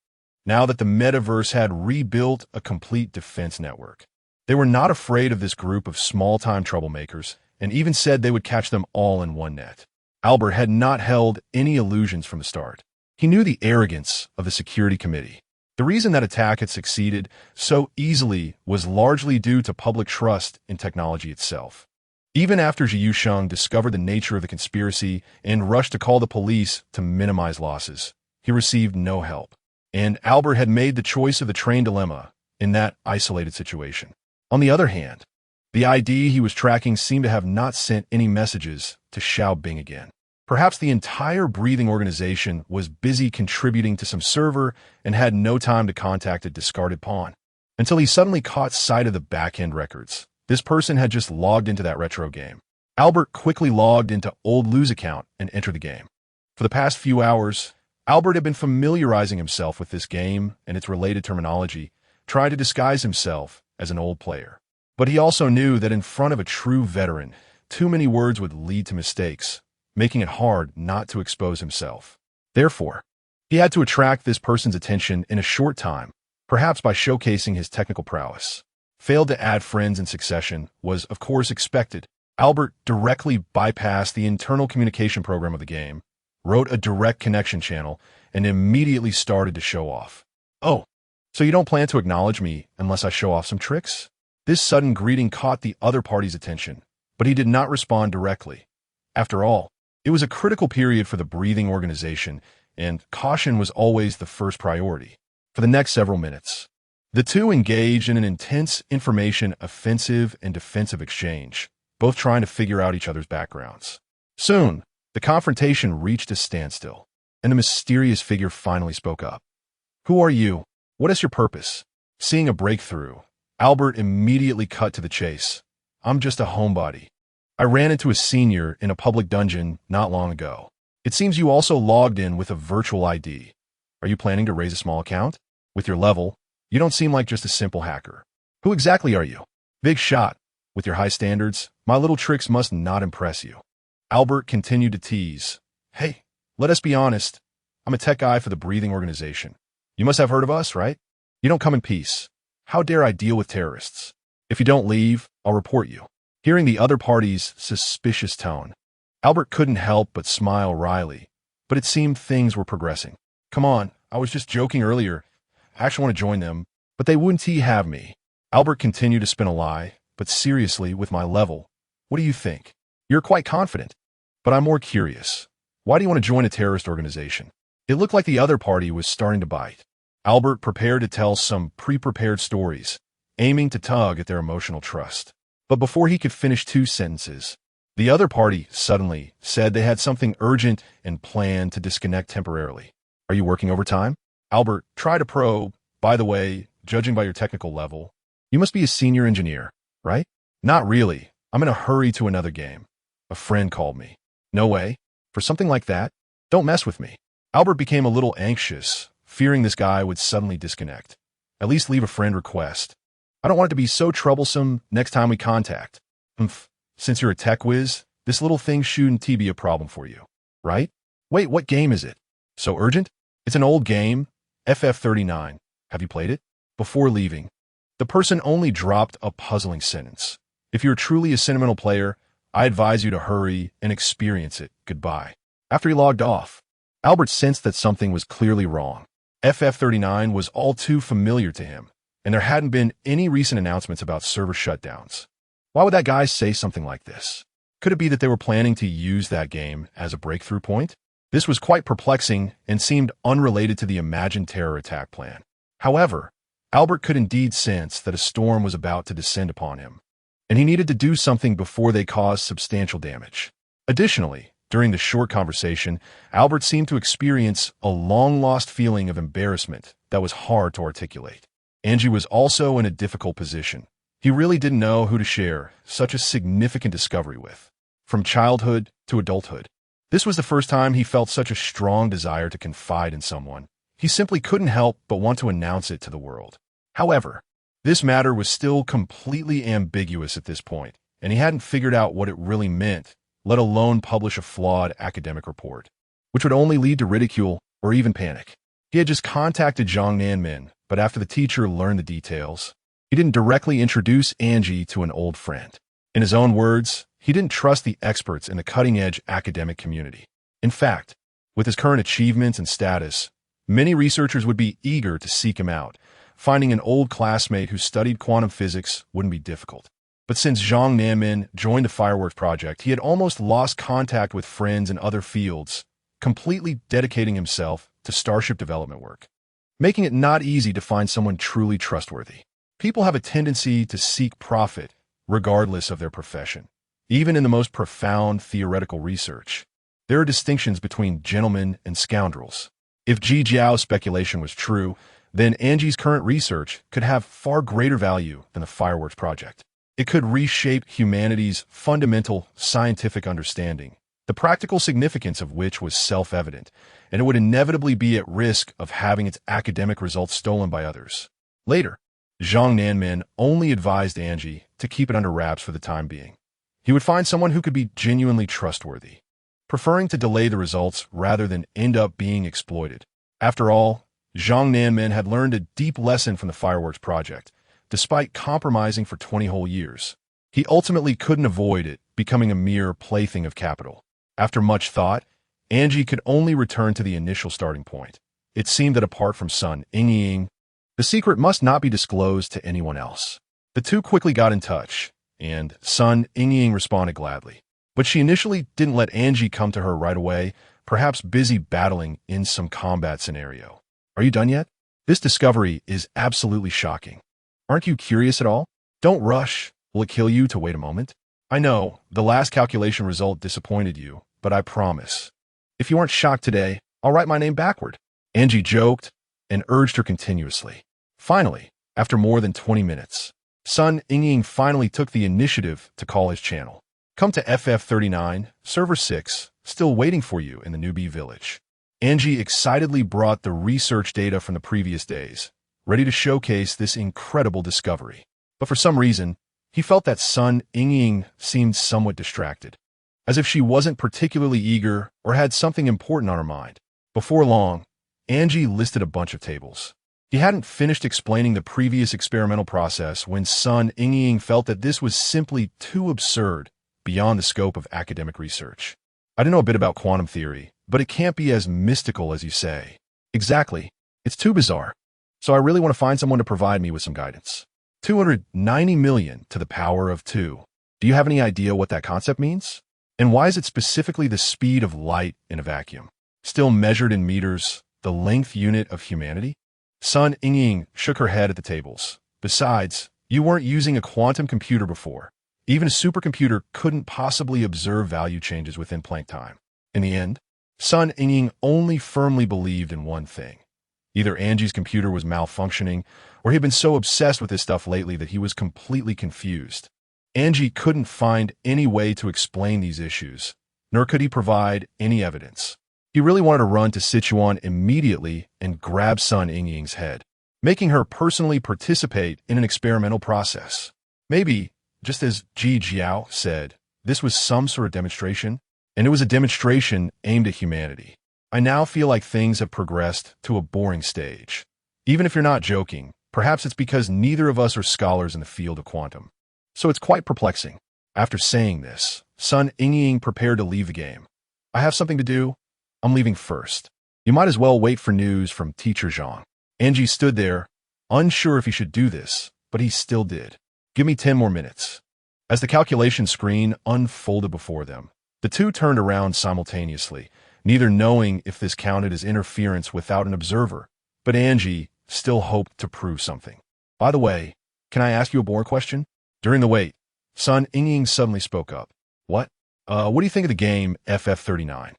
Now that the metaverse had rebuilt a complete defense network, they were not afraid of this group of small-time troublemakers and even said they would catch them all in one net. Albert had not held any illusions from the start. He knew the arrogance of the security committee. The reason that attack had succeeded so easily was largely due to public trust in technology itself. Even after Zhiyu Sheng discovered the nature of the conspiracy and rushed to call the police to minimize losses, he received no help. And Albert had made the choice of the train dilemma in that isolated situation. On the other hand, the ID he was tracking seemed to have not sent any messages to Xiao Bing again. Perhaps the entire breathing organization was busy contributing to some server and had no time to contact a discarded pawn. Until he suddenly caught sight of the back-end records. This person had just logged into that retro game. Albert quickly logged into old Lou's account and entered the game. For the past few hours, Albert had been familiarizing himself with this game and its related terminology, trying to disguise himself as an old player. But he also knew that in front of a true veteran, too many words would lead to mistakes, making it hard not to expose himself. Therefore, he had to attract this person's attention in a short time, perhaps by showcasing his technical prowess. Failed to add friends in succession was, of course, expected. Albert directly bypassed the internal communication program of the game, wrote a direct connection channel, and immediately started to show off. Oh, so you don't plan to acknowledge me unless I show off some tricks? This sudden greeting caught the other party's attention, but he did not respond directly. After all, it was a critical period for the breathing organization, and caution was always the first priority. For the next several minutes, the two engaged in an intense information offensive and defensive exchange, both trying to figure out each other's backgrounds. Soon, the confrontation reached a standstill, and a mysterious figure finally spoke up. "Who are you? What is your purpose?" Seeing a breakthrough, Albert immediately cut to the chase. "I'm just a homebody. I ran into a senior in a public dungeon not long ago. It seems you also logged in with a virtual ID. Are you planning to raise a small account? With your level, you don't seem like just a simple hacker. Who exactly are you? Big shot. With your high standards, my little tricks must not impress you." Albert continued to tease. Hey, let us be honest. I'm a tech guy for the breathing organization. You must have heard of us, right? You don't come in peace. How dare I deal with terrorists? If you don't leave, I'll report you. Hearing the other party's suspicious tone, Albert couldn't help but smile wryly, but it seemed things were progressing. Come on, I was just joking earlier. I actually want to join them, but they wouldn't have me. Albert continued to spin a lie, but seriously, with my level, what do you think? You're quite confident, but I'm more curious. Why do you want to join a terrorist organization? It looked like the other party was starting to bite. Albert prepared to tell some pre-prepared stories, aiming to tug at their emotional trust. But before he could finish 2 sentences, the other party suddenly said they had something urgent and planned to disconnect temporarily. Are you working overtime? Albert tried to probe. By the way, judging by your technical level, you must be a senior engineer, right? Not really. I'm in a hurry to another game. A friend called me. No way. For something like that? Don't mess with me. Albert became a little anxious, fearing this guy would suddenly disconnect. At least leave a friend request. I don't want it to be so troublesome next time we contact. Since you're a tech whiz, this little thing shouldn't be a problem for you, right? Wait, what game is it? So urgent? It's an old game, FF39. Have you played it? Before leaving, the person only dropped a puzzling sentence. If you're truly a sentimental player, I advise you to hurry and experience it. Goodbye. After he logged off, Albert sensed that something was clearly wrong. FF39 was all too familiar to him, and there hadn't been any recent announcements about server shutdowns. Why would that guy say something like this? Could it be that they were planning to use that game as a breakthrough point? This was quite perplexing and seemed unrelated to the imagined terror attack plan. However, Albert could indeed sense that a storm was about to descend upon him, and he needed to do something before they caused substantial damage. Additionally, during the short conversation, Albert seemed to experience a long-lost feeling of embarrassment that was hard to articulate. Angie was also in a difficult position. He really didn't know who to share such a significant discovery with. From childhood to adulthood, this was the first time he felt such a strong desire to confide in someone. He simply couldn't help but want to announce it to the world. However, this matter was still completely ambiguous at this point, and he hadn't figured out what it really meant, let alone publish a flawed academic report, which would only lead to ridicule or even panic. He had just contacted Zhang Nanmin, but after the teacher learned the details, he didn't directly introduce Angie to an old friend. In his own words, he didn't trust the experts in the cutting-edge academic community. In fact, with his current achievements and status, many researchers would be eager to seek him out. Finding an old classmate who studied quantum physics wouldn't be difficult. But since Zhang Nanmin joined the Fireworks project, he had almost lost contact with friends in other fields, completely dedicating himself to Starship development work, making it not easy to find someone truly trustworthy. People have a tendency to seek profit, regardless of their profession. Even in the most profound theoretical research, there are distinctions between gentlemen and scoundrels. If Ji Jiao's speculation was true, then Angie's current research could have far greater value than the Fireworks project. It could reshape humanity's fundamental scientific understanding, the practical significance of which was self-evident, and it would inevitably be at risk of having its academic results stolen by others. Later, Zhang Nanmin only advised Angie to keep it under wraps for the time being. He would find someone who could be genuinely trustworthy, preferring to delay the results rather than end up being exploited. After all, Zhang Nanmin had learned a deep lesson from the Fireworks project. Despite compromising for 20 whole years, he ultimately couldn't avoid it becoming a mere plaything of capital. After much thought, Angie could only return to the initial starting point. It seemed that apart from Sun Ying, the secret must not be disclosed to anyone else. The two quickly got in touch, and Sun Ying responded gladly. But she initially didn't let Angie come to her right away, perhaps busy battling in some combat scenario. Are you done yet? This discovery is absolutely shocking. Aren't you curious at all? Don't rush. Will it kill you to wait a moment? I know, the last calculation result disappointed you, but I promise. If you aren't shocked today, I'll write my name backward. Angie joked and urged her continuously. Finally, after more than 20 minutes, Sun Ying finally took the initiative to call his channel. Come to FF39, Server 6, still waiting for you in the newbie village. Angie excitedly brought the research data from the previous days, ready to showcase this incredible discovery. But for some reason, he felt that Sun Ying seemed somewhat distracted. as if she wasn't particularly eager or had something important on her mind. Before long, Angie listed a bunch of tables. He hadn't finished explaining the previous experimental process when Sun Ying felt that this was simply too absurd, beyond the scope of academic research. I know a bit about quantum theory, but it can't be as mystical as you say. Exactly. It's too bizarre. So I really want to find someone to provide me with some guidance. 290 million to the power of 2. Do you have any idea what that concept means? And why is it specifically the speed of light in a vacuum? Still measured in meters, the length unit of humanity? Sun Ying shook her head at the tables. Besides, you weren't using a quantum computer before. Even a supercomputer couldn't possibly observe value changes within Planck time. In the end, Sun Ying only firmly believed in one thing. Either Angie's computer was malfunctioning, or he had been so obsessed with this stuff lately that he was completely confused. Angie couldn't find any way to explain these issues, nor could he provide any evidence. He really wanted to run to Sichuan immediately and grab Sun Ying's head, making her personally participate in an experimental process. Maybe, just as Ji Jiao said, this was some sort of demonstration, and it was a demonstration aimed at humanity. I now feel like things have progressed to a boring stage. Even if you're not joking, perhaps it's because neither of us are scholars in the field of quantum. So it's quite perplexing. After saying this, Sun Ying prepared to leave the game. I have something to do. I'm leaving first. You might as well wait for news from Teacher Zhang. Angie stood there, unsure if he should do this, but he still did. Give me 10 more minutes. As the calculation screen unfolded before them, the two turned around simultaneously, neither knowing if this counted as interference without an observer, but Angie still hoped to prove something. By the way, can I ask you a boring question? During the wait, Sun Ying suddenly spoke up. What do you think of the game FF39?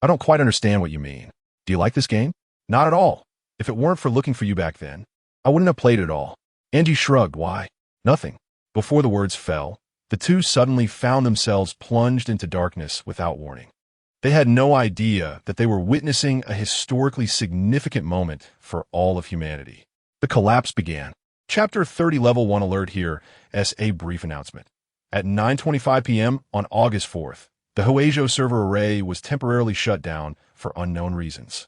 I don't quite understand what you mean. Do you like this game? Not at all. If it weren't for looking for you back then, I wouldn't have played it at all. Angie shrugged. Why? Nothing. Before the words fell, the two suddenly found themselves plunged into darkness without warning. They had no idea that they were witnessing a historically significant moment for all of humanity. The collapse began. Chapter 30 Level 1 alert here as a brief announcement. At 9:25 p.m. on August 4th, the Huizhou server array was temporarily shut down for unknown reasons,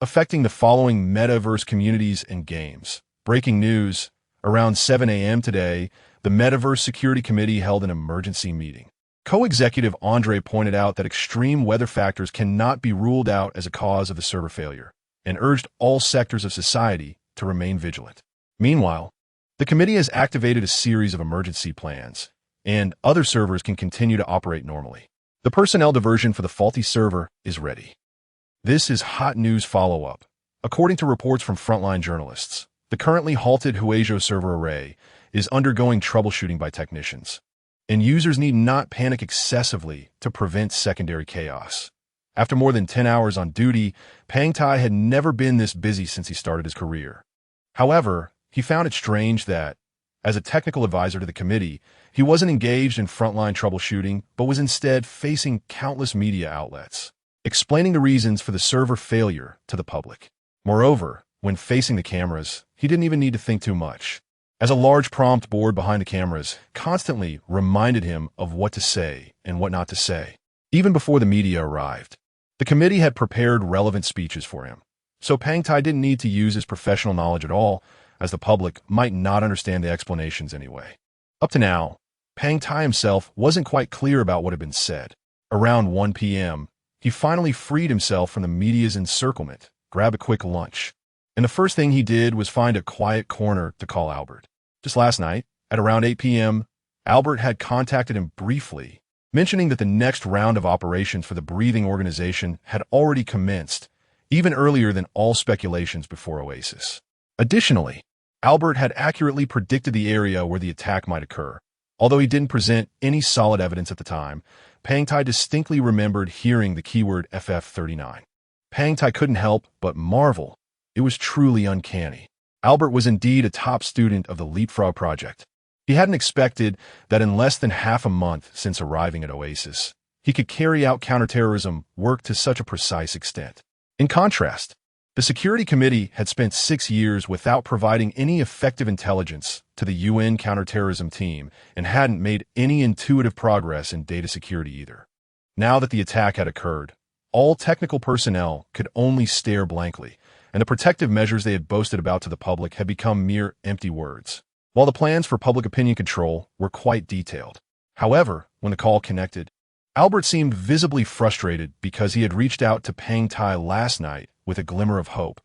affecting the following metaverse communities and games. Breaking news, around 7 a.m. today, the Metaverse Security Committee held an emergency meeting. Co-executive Andre pointed out that extreme weather factors cannot be ruled out as a cause of the server failure, and urged all sectors of society to remain vigilant. Meanwhile, the committee has activated a series of emergency plans, and other servers can continue to operate normally. The personnel diversion for the faulty server is ready. This is hot news follow-up. According to reports from frontline journalists, the currently halted Huizhou server array is undergoing troubleshooting by technicians, and users need not panic excessively to prevent secondary chaos. After more than 10 hours on duty, Pang Tai had never been this busy since he started his career. However, he found it strange that, as a technical advisor to the committee, he wasn't engaged in frontline troubleshooting, but was instead facing countless media outlets, explaining the reasons for the server failure to the public. Moreover, when facing the cameras, he didn't even need to think too much, as a large prompt board behind the cameras constantly reminded him of what to say and what not to say. Even before the media arrived, the committee had prepared relevant speeches for him, so Pang Tai didn't need to use his professional knowledge at all, as the public might not understand the explanations anyway. Up to now, Pang Tai himself wasn't quite clear about what had been said. Around 1 p.m., he finally freed himself from the media's encirclement, grabbed a quick lunch, and the first thing he did was find a quiet corner to call Albert. Just last night, at around 8 p.m., Albert had contacted him briefly, mentioning that the next round of operations for the breathing organization had already commenced, even earlier than all speculations before Oasis. Additionally, Albert had accurately predicted the area where the attack might occur. Although he didn't present any solid evidence at the time, Pang Tai distinctly remembered hearing the keyword FF39. Pang Tai couldn't help but marvel. It was truly uncanny. Albert was indeed a top student of the Leapfrog project. He hadn't expected that in less than half a month since arriving at Oasis, he could carry out counterterrorism work to such a precise extent. In contrast, the Security Committee had spent 6 years without providing any effective intelligence to the UN counterterrorism team and hadn't made any intuitive progress in data security either. Now that the attack had occurred, all technical personnel could only stare blankly, and the protective measures they had boasted about to the public had become mere empty words, while the plans for public opinion control were quite detailed. However, when the call connected, Albert seemed visibly frustrated because he had reached out to Pang Tai last night with a glimmer of hope,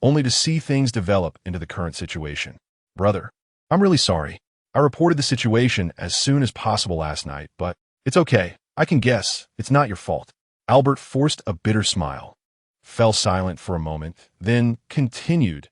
only to see things develop into the current situation. "Brother, I'm really sorry. I reported the situation as soon as possible last night, but it's okay. I can guess it's not your fault." Albert forced a bitter smile, fell silent for a moment, then continued.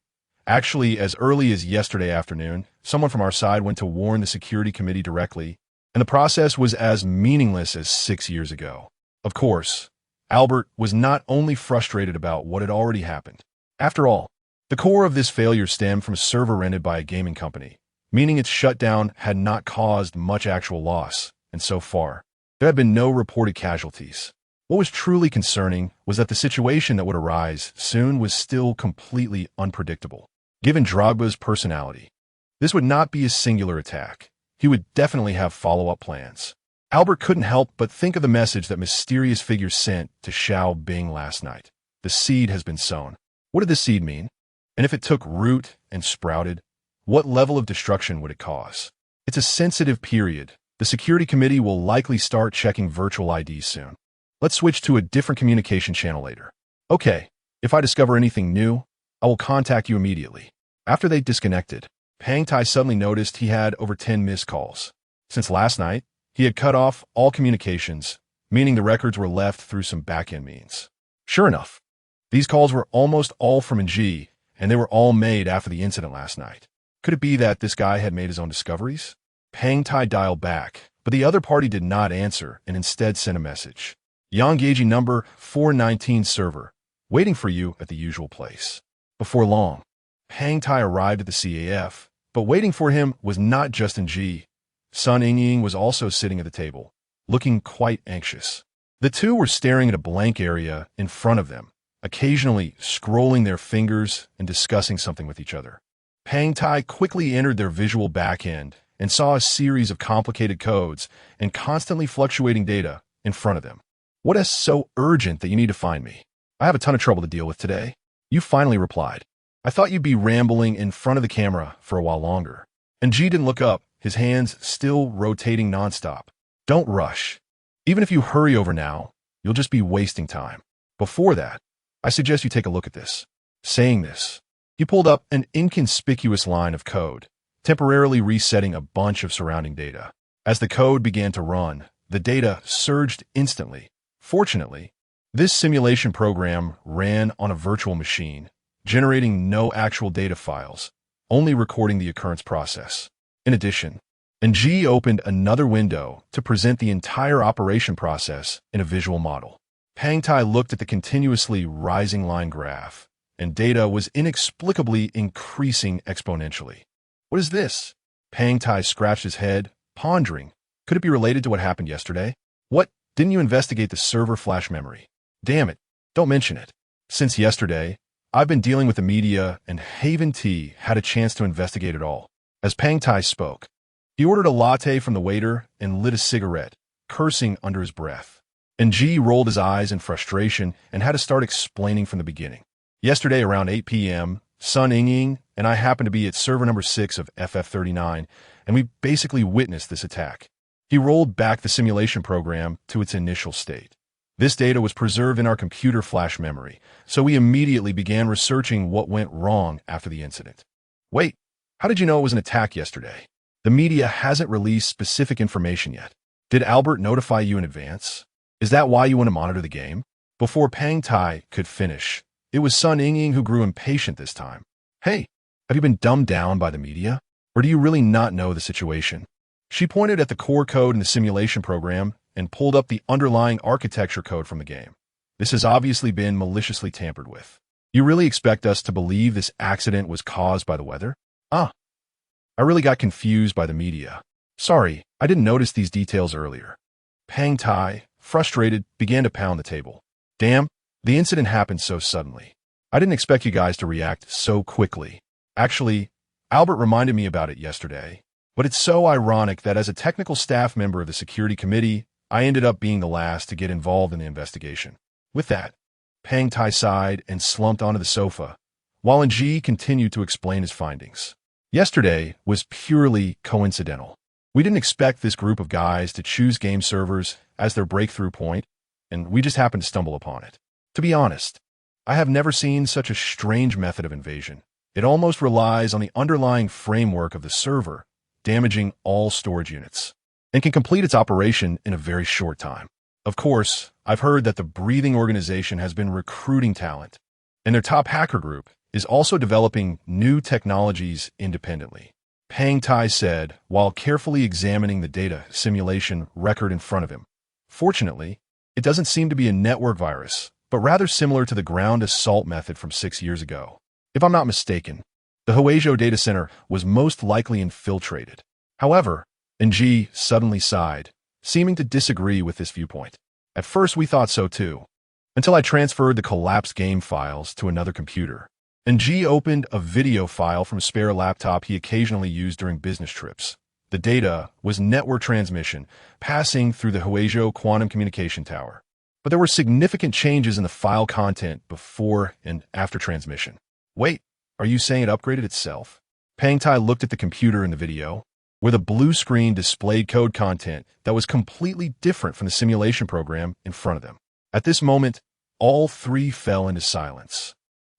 "Actually, as early as yesterday afternoon, someone from our side went to warn the security committee directly, and the process was as meaningless as 6 years ago." Of course, Albert was not only frustrated about what had already happened. After all, the core of this failure stemmed from a server rented by a gaming company, meaning its shutdown had not caused much actual loss, and so far, there had been no reported casualties. What was truly concerning was that the situation that would arise soon was still completely unpredictable. Given Drogba's personality, this would not be a singular attack. He would definitely have follow-up plans. Albert couldn't help but think of the message that mysterious figure sent to Xiao Bing last night. The seed has been sown. What did the seed mean? And if it took root and sprouted, what level of destruction would it cause? It's a sensitive period. The security committee will likely start checking virtual IDs soon. Let's switch to a different communication channel later. Okay, if I discover anything new, I will contact you immediately. After they disconnected, Pang Tai suddenly noticed he had over 10 missed calls. Since last night, he had cut off all communications, meaning the records were left through some back-end means. Sure enough, these calls were almost all from NG, and they were all made after the incident last night. Could it be that this guy had made his own discoveries? Pang Tai dialed back, but the other party did not answer and instead sent a message. "Yanggeji number 419 server, waiting for you at the usual place." Before long, Pang Tai arrived at the CAF, but waiting for him was not just NG. Sun Yingying was also sitting at the table, looking quite anxious. The two were staring at a blank area in front of them, occasionally scrolling their fingers and discussing something with each other. Pang Tai quickly entered their visual backend and saw a series of complicated codes and constantly fluctuating data in front of them. "What is so urgent that you need to find me? I have a ton of trouble to deal with today." You finally replied. "I thought you'd be rambling in front of the camera for a while longer." And G didn't look up, his hands still rotating nonstop. "Don't rush. Even if you hurry over now, you'll just be wasting time. Before that, I suggest you take a look at this." Saying this, he pulled up an inconspicuous line of code, temporarily resetting a bunch of surrounding data. As the code began to run, the data surged instantly. Fortunately, this simulation program ran on a virtual machine, generating no actual data files, only recording the occurrence process. In addition, NG opened another window to present the entire operation process in a visual model. Pang Tai looked at the continuously rising line graph, and data was inexplicably increasing exponentially. "What is this?" Pang Tai scratched his head, pondering. Could it be related to what happened yesterday? "What? Didn't you investigate the server flash memory?" "Damn it, don't mention it. Since yesterday, I've been dealing with the media, and Haven Tea had a chance to investigate it all." As Pang Tai spoke, he ordered a latte from the waiter and lit a cigarette, cursing under his breath. NG rolled his eyes in frustration and had to start explaining from the beginning. "Yesterday around 8 p.m., Sun Yingying and I happened to be at server number 6 of FF39, and we basically witnessed this attack." He rolled back the simulation program to its initial state. "This data was preserved in our computer flash memory, so we immediately began researching what went wrong after the incident." "Wait, how did you know it was an attack yesterday? The media hasn't released specific information yet. Did Albert notify you in advance? Is that why you want to monitor the game?" Before Pang Tai could finish, it was Sun Yingying who grew impatient this time. "Hey, have you been dumbed down by the media? Or do you really not know the situation?" She pointed at the core code in the simulation program and pulled up the underlying architecture code from the game. "This has obviously been maliciously tampered with. You really expect us to believe this accident was caused by the weather?" "I really got confused by the media. Sorry, I didn't notice these details earlier." Pang Tai, frustrated, began to pound the table. "Damn, the incident happened so suddenly. I didn't expect you guys to react so quickly. Actually, Albert reminded me about it yesterday. But it's so ironic that as a technical staff member of the security committee, I ended up being the last to get involved in the investigation. With that, Pang Tai sighed and slumped onto the sofa, while Ng continued to explain his findings. Yesterday was purely coincidental. We didn't expect this group of guys to choose game servers as their breakthrough point, and we just happened to stumble upon it. To be honest, I have never seen such a strange method of invasion. It almost relies on the underlying framework of the server, damaging all storage units, and can complete its operation in a very short time. Of course, I've heard that the Breathing organization has been recruiting talent, and their top hacker group is also developing new technologies independently. Pang Tai said while carefully examining the data simulation record in front of him. Fortunately, it doesn't seem to be a network virus, but rather similar to the ground assault method from 6 years ago. If I'm not mistaken, the Huizhou data center was most likely infiltrated. However, Ng suddenly sighed, seeming to disagree with this viewpoint. At first we thought so too, until I transferred the collapsed game files to another computer. Ng opened a video file from a spare laptop he occasionally used during business trips. The data was network transmission, passing through the Huizhou quantum communication tower. But there were significant changes in the file content before and after transmission. Wait, are you saying it upgraded itself? Pang Tai looked at the computer in the video, where the blue screen displayed code content that was completely different from the simulation program in front of them. At this moment, all three fell into silence,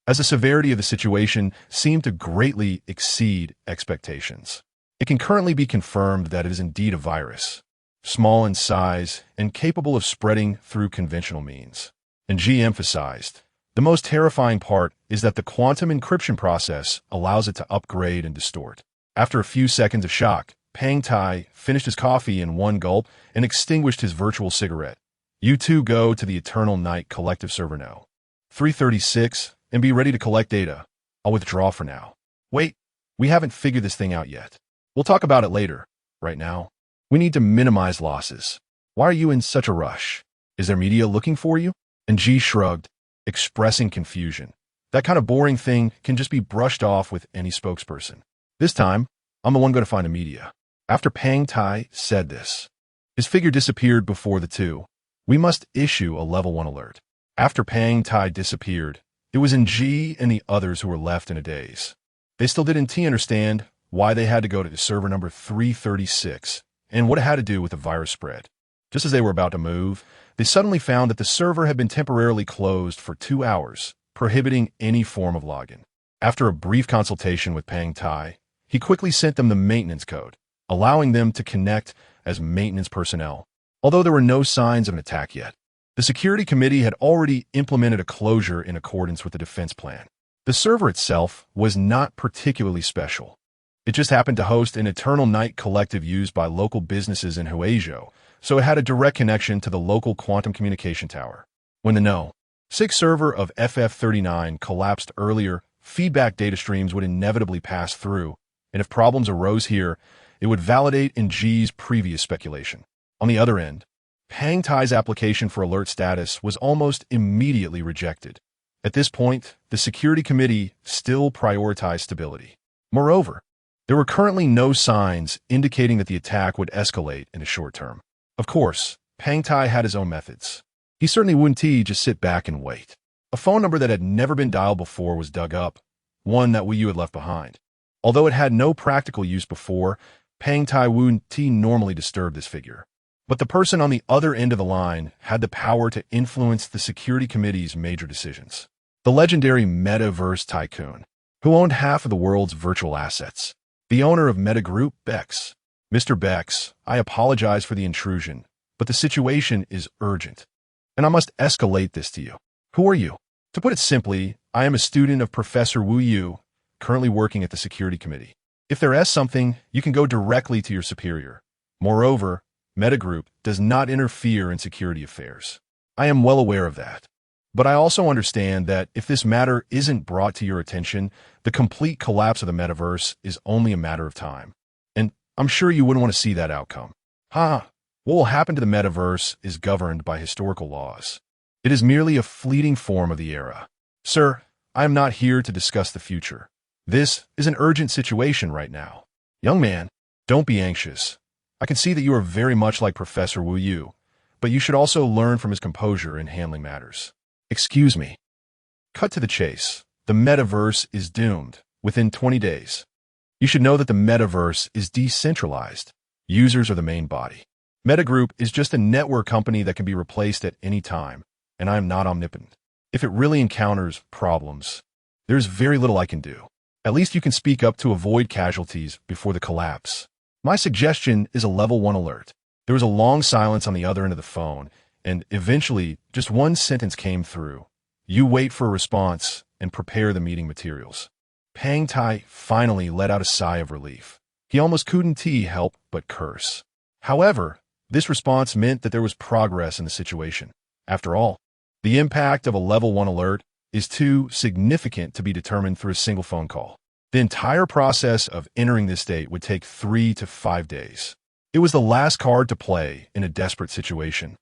as the severity of the situation seemed to greatly exceed expectations. It can currently be confirmed that it is indeed a virus, small in size and capable of spreading through conventional means. And G emphasized, the most terrifying part is that the quantum encryption process allows it to upgrade and distort. After a few seconds of shock, Pang Tai finished his coffee in one gulp and extinguished his virtual cigarette. You two go to the Eternal Night collective server now. 336, and be ready to collect data. I'll withdraw for now. Wait, we haven't figured this thing out yet. We'll talk about it later. Right now, we need to minimize losses. Why are you in such a rush? Is there media looking for you? And G shrugged, expressing confusion. That kind of boring thing can just be brushed off with any spokesperson. This time, I'm the one going to find the media. After Pang Tai said this, his figure disappeared before the two. We must issue a level 1 alert. After Pang Tai disappeared, it was Ng and the others who were left in a daze. They still didn't understand why they had to go to the server number 336 and what it had to do with the virus spread. Just as they were about to move, they suddenly found that the server had been temporarily closed for 2 hours, prohibiting any form of login. After a brief consultation with Pang Tai, he quickly sent them the maintenance code, allowing them to connect as maintenance personnel. Although there were no signs of an attack yet, the security committee had already implemented a closure in accordance with the defense plan. The server itself was not particularly special. It just happened to host an Eternal Night collective used by local businesses in Huizhou, so it had a direct connection to the local quantum communication tower. When the No.6 server of FF39 collapsed earlier, feedback data streams would inevitably pass through, and if problems arose here, it would validate Ng's previous speculation. On the other end, Pang Tai's application for alert status was almost immediately rejected. At this point, the security committee still prioritized stability. Moreover, there were currently no signs indicating that the attack would escalate in the short term. Of course, Pang Tai had his own methods. He certainly wouldn't just sit back and wait. A phone number that had never been dialed before was dug up, one that Wu Yu had left behind. Although it had no practical use before, Pang Tai wouldn't normally disturb this figure. But the person on the other end of the line had the power to influence the security committee's major decisions. The legendary metaverse tycoon, who owned half of the world's virtual assets. The owner of Meta Group, Bex. Mr. Bex, I apologize for the intrusion, but the situation is urgent, and I must escalate this to you. Who are you? To put it simply, I am a student of Professor Wu Yu, currently working at the security committee. If there is something, you can go directly to your superior. Moreover, Meta Group does not interfere in security affairs. I am well aware of that. But I also understand that if this matter isn't brought to your attention, the complete collapse of the metaverse is only a matter of time. And I'm sure you wouldn't want to see that outcome. What will happen to the metaverse is governed by historical laws. It is merely a fleeting form of the era. Sir, I am not here to discuss the future. This is an urgent situation right now. Young man, don't be anxious. I can see that you are very much like Professor Wu Yu, but you should also learn from his composure in handling matters. Excuse me. Cut to the chase. The metaverse is doomed within 20 days. You should know that the metaverse is decentralized. Users are the main body. Meta Group is just a network company that can be replaced at any time, and I am not omnipotent. If it really encounters problems, there's very little I can do. At least you can speak up to avoid casualties before the collapse. My suggestion is a level 1 alert. There was a long silence on the other end of the phone, and eventually just one sentence came through. You wait for a response and prepare the meeting materials. Pang Tai finally let out a sigh of relief. He almost couldn't help but curse. However, this response meant that there was progress in the situation. After all, the impact of a level 1 alert is too significant to be determined through a single phone call. The entire process of entering this state would take 3 to 5 days. It was the last card to play in a desperate situation,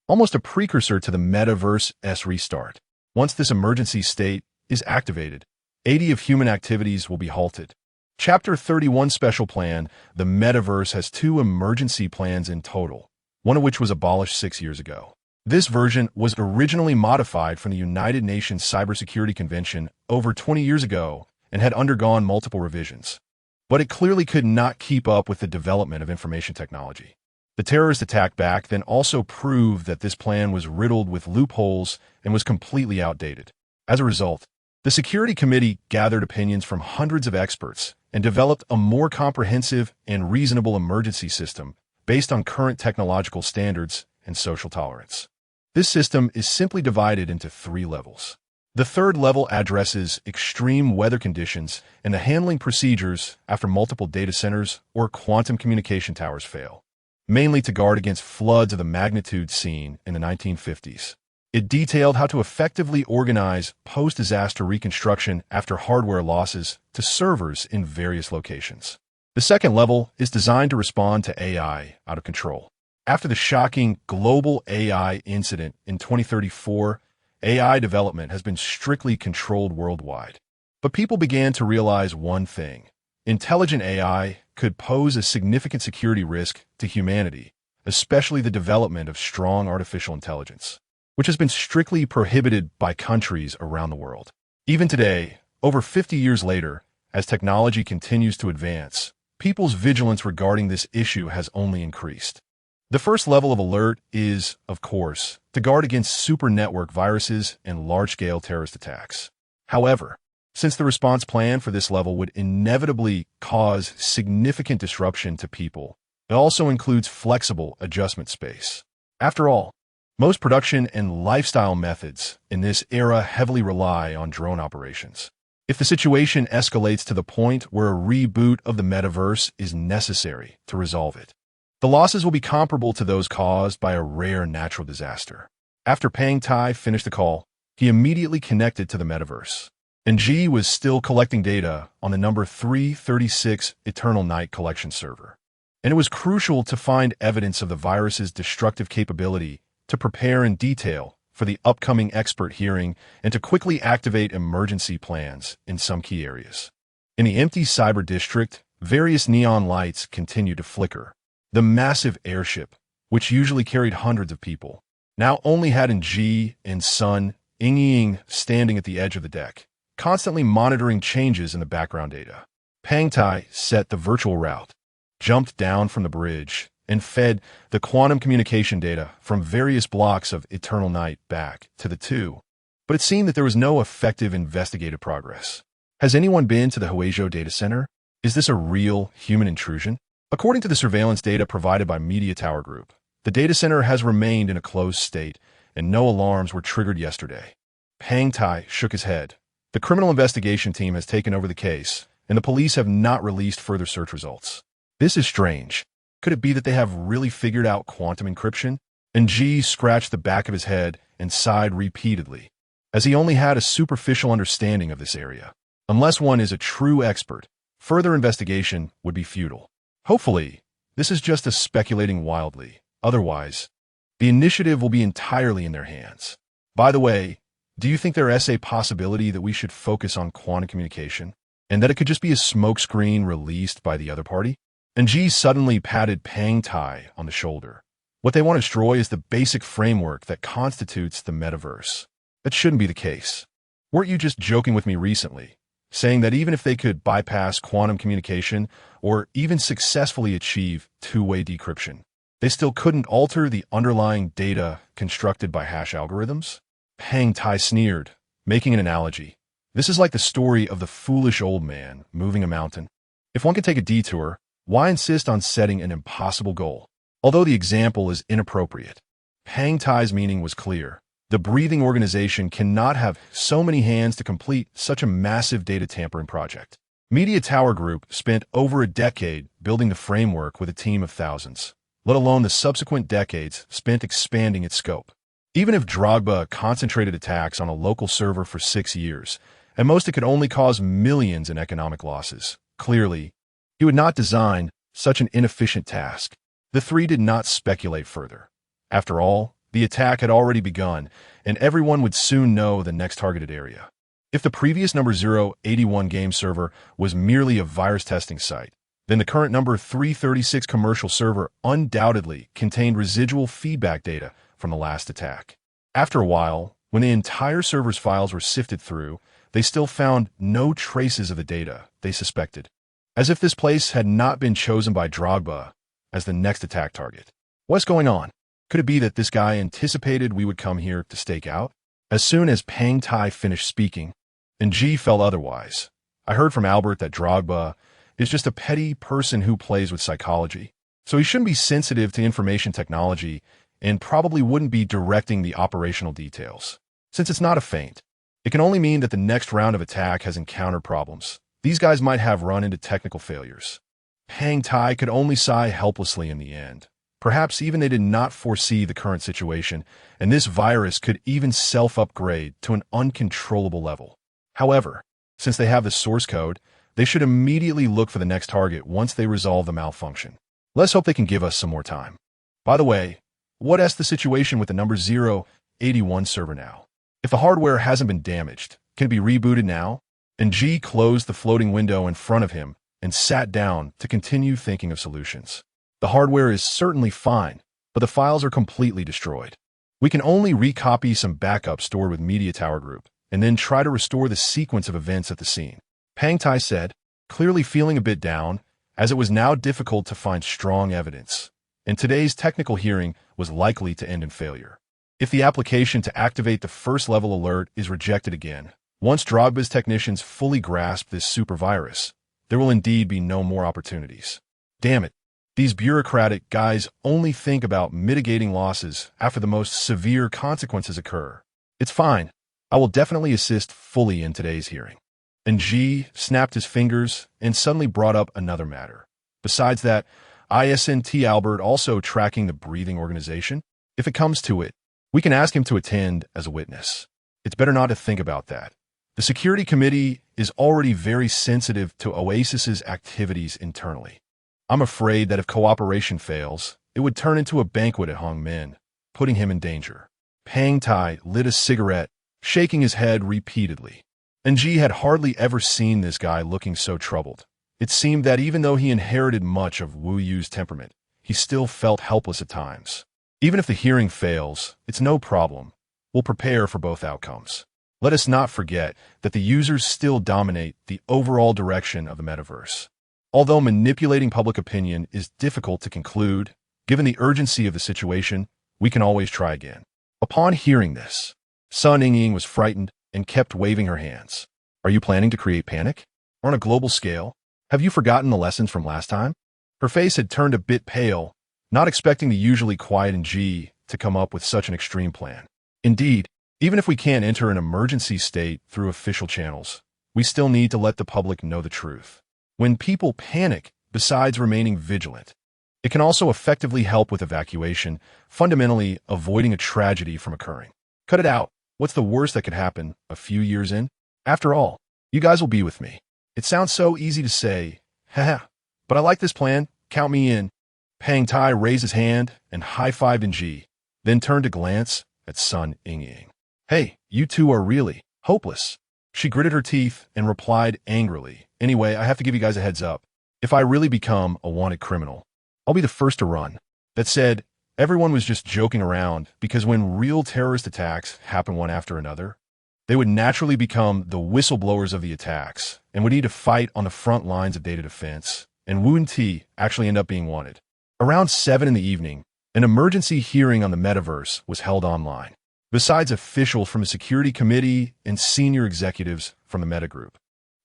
almost a precursor to the metaverse's restart. Once this emergency state is activated, 80 of human activities will be halted. Chapter 31 Special Plan. The metaverse has 2 emergency plans in total, one of which was abolished 6 years ago. This version was originally modified from the United Nations Cybersecurity Convention over 20 years ago and had undergone multiple revisions. But it clearly could not keep up with the development of information technology. The terrorist attack back then also proved that this plan was riddled with loopholes and was completely outdated. As a result, the Security Committee gathered opinions from hundreds of experts and developed a more comprehensive and reasonable emergency system based on current technological standards and social tolerance. This system is simply divided into 3 levels. The 3rd level addresses extreme weather conditions and the handling procedures after multiple data centers or quantum communication towers fail, mainly to guard against floods of the magnitude seen in the 1950s. It detailed how to effectively organize post-disaster reconstruction after hardware losses to servers in various locations. The 2nd level is designed to respond to AI out of control. After the shocking global AI incident in 2034, AI development has been strictly controlled worldwide. But people began to realize one thing. Intelligent AI could pose a significant security risk to humanity, especially the development of strong artificial intelligence, which has been strictly prohibited by countries around the world. Even today, over 50 years later, as technology continues to advance, people's vigilance regarding this issue has only increased. The 1st level of alert is, of course, to guard against super network viruses and large-scale terrorist attacks. However, since the response plan for this level would inevitably cause significant disruption to people, it also includes flexible adjustment space. After all, most production and lifestyle methods in this era heavily rely on drone operations. If the situation escalates to the point where a reboot of the metaverse is necessary to resolve it, the losses will be comparable to those caused by a rare natural disaster. After Pang Tai finished the call, he immediately connected to the metaverse. And G was still collecting data on the number 336 Eternal Night collection server. And it was crucial to find evidence of the virus's destructive capability to prepare in detail for the upcoming expert hearing and to quickly activate emergency plans in some key areas. In the empty cyber district, various neon lights continued to flicker. The massive airship, which usually carried hundreds of people, now only had Ng and Sun Ying standing at the edge of the deck, constantly monitoring changes in the background data. Pang Tai set the virtual route, jumped down from the bridge, and fed the quantum communication data from various blocks of Eternal Night back to the 2. But it seemed that there was no effective investigative progress. Has anyone been to the Huizhou data center? Is this a real human intrusion? According to the surveillance data provided by Media Tower Group, the data center has remained in a closed state, and no alarms were triggered yesterday. Pang Tai shook his head. The criminal investigation team has taken over the case, and the police have not released further search results. This is strange. Could it be that they have really figured out quantum encryption? And G scratched the back of his head and sighed repeatedly, as he only had a superficial understanding of this area. Unless one is a true expert, further investigation would be futile. Hopefully, this is just a speculating wildly. Otherwise, the initiative will be entirely in their hands. By the way, do you think there is a possibility that we should focus on quantum communication, and that it could just be a smokescreen released by the other party? And G suddenly patted Pang Tai on the shoulder. What they want to destroy is the basic framework that constitutes the metaverse. That shouldn't be the case. Weren't you just joking with me recently, saying that even if they could bypass quantum communication or even successfully achieve two-way decryption, they still couldn't alter the underlying data constructed by hash algorithms? Pang Tai sneered, making an analogy. This is like the story of the foolish old man moving a mountain. If one can take a detour, why insist on setting an impossible goal? Although the example is inappropriate, Pang Tai's meaning was clear. The breathing organization cannot have so many hands to complete such a massive data tampering project. Media Tower Group spent over a decade building the framework with a team of thousands, let alone the subsequent decades spent expanding its scope. Even if Drogba concentrated attacks on a local server for 6 years, at most it could only cause millions in economic losses. Clearly, he would not design such an inefficient task. The three did not speculate further. After all, the attack had already begun, and everyone would soon know the next targeted area. If the previous number 081 game server was merely a virus testing site, then the current number 336 commercial server undoubtedly contained residual feedback data from the last attack. After a while, when the entire server's files were sifted through, they still found no traces of the data they suspected, as if this place had not been chosen by Drogba as the next attack target. What's going on? Could it be that this guy anticipated we would come here to stake out? As soon as Pang Tai finished speaking, and G felt otherwise, I heard from Albert that Drogba is just a petty person who plays with psychology. So he shouldn't be sensitive to information technology and probably wouldn't be directing the operational details. Since it's not a feint, it can only mean that the next round of attack has encountered problems. These guys might have run into technical failures. Pang Tai could only sigh helplessly in the end. Perhaps even they did not foresee the current situation, and this virus could even self-upgrade to an uncontrollable level. However, since they have the source code, they should immediately look for the next target once they resolve the malfunction. Let's hope they can give us some more time. By the way, what's the situation with the number 081 server now? If the hardware hasn't been damaged, can it be rebooted now? And G closed the floating window in front of him and sat down to continue thinking of solutions. The hardware is certainly fine, but the files are completely destroyed. We can only recopy some backup stored with Media Tower Group, and then try to restore the sequence of events at the scene. Pang Tai said, clearly feeling a bit down, as it was now difficult to find strong evidence, and today's technical hearing was likely to end in failure. If the application to activate the first level alert is rejected again, once Drogba's technicians fully grasp this super virus, there will indeed be no more opportunities. Damn it. These bureaucratic guys only think about mitigating losses after the most severe consequences occur. It's fine. I will definitely assist fully in today's hearing. And G snapped his fingers and suddenly brought up another matter. Besides that, isn't Albert also tracking the breathing organization? If it comes to it, we can ask him to attend as a witness. It's better not to think about that. The security committee is already very sensitive to Oasis's activities internally. I'm afraid that if cooperation fails, it would turn into a banquet at Hong Min, putting him in danger. Pang Tai lit a cigarette, shaking his head repeatedly. And G had hardly ever seen this guy looking so troubled. It seemed that even though he inherited much of Wu Yu's temperament, he still felt helpless at times. Even if the hearing fails, it's no problem. We'll prepare for both outcomes. Let us not forget that the users still dominate the overall direction of the metaverse. Although manipulating public opinion is difficult to conclude, given the urgency of the situation, we can always try again. Upon hearing this, Sun Ying was frightened and kept waving her hands. Are you planning to create panic? On a global scale? Have you forgotten the lessons from last time? Her face had turned a bit pale, not expecting the usually quiet G to come up with such an extreme plan. Indeed, even if we can't enter an emergency state through official channels, we still need to let the public know the truth. When people panic, besides remaining vigilant, it can also effectively help with evacuation, fundamentally avoiding a tragedy from occurring. Cut it out. What's the worst that could happen a few years in? After all, you guys will be with me. It sounds so easy to say, haha, but I like this plan, count me in. Pang Tai raised his hand and high-fived G, then turned to glance at Sun Ying. Hey, you two are really hopeless. She gritted her teeth and replied angrily, anyway, I have to give you guys a heads up. If I really become a wanted criminal, I'll be the first to run. That said, Everyone was just joking around because when real terrorist attacks happen one after another, they would naturally become the whistleblowers of the attacks and would need to fight on the front lines of data defense, and Wu and T actually end up being wanted. Around 7 in the evening, an emergency hearing on the metaverse was held online. Besides officials from the security committee and senior executives from the Meta Group,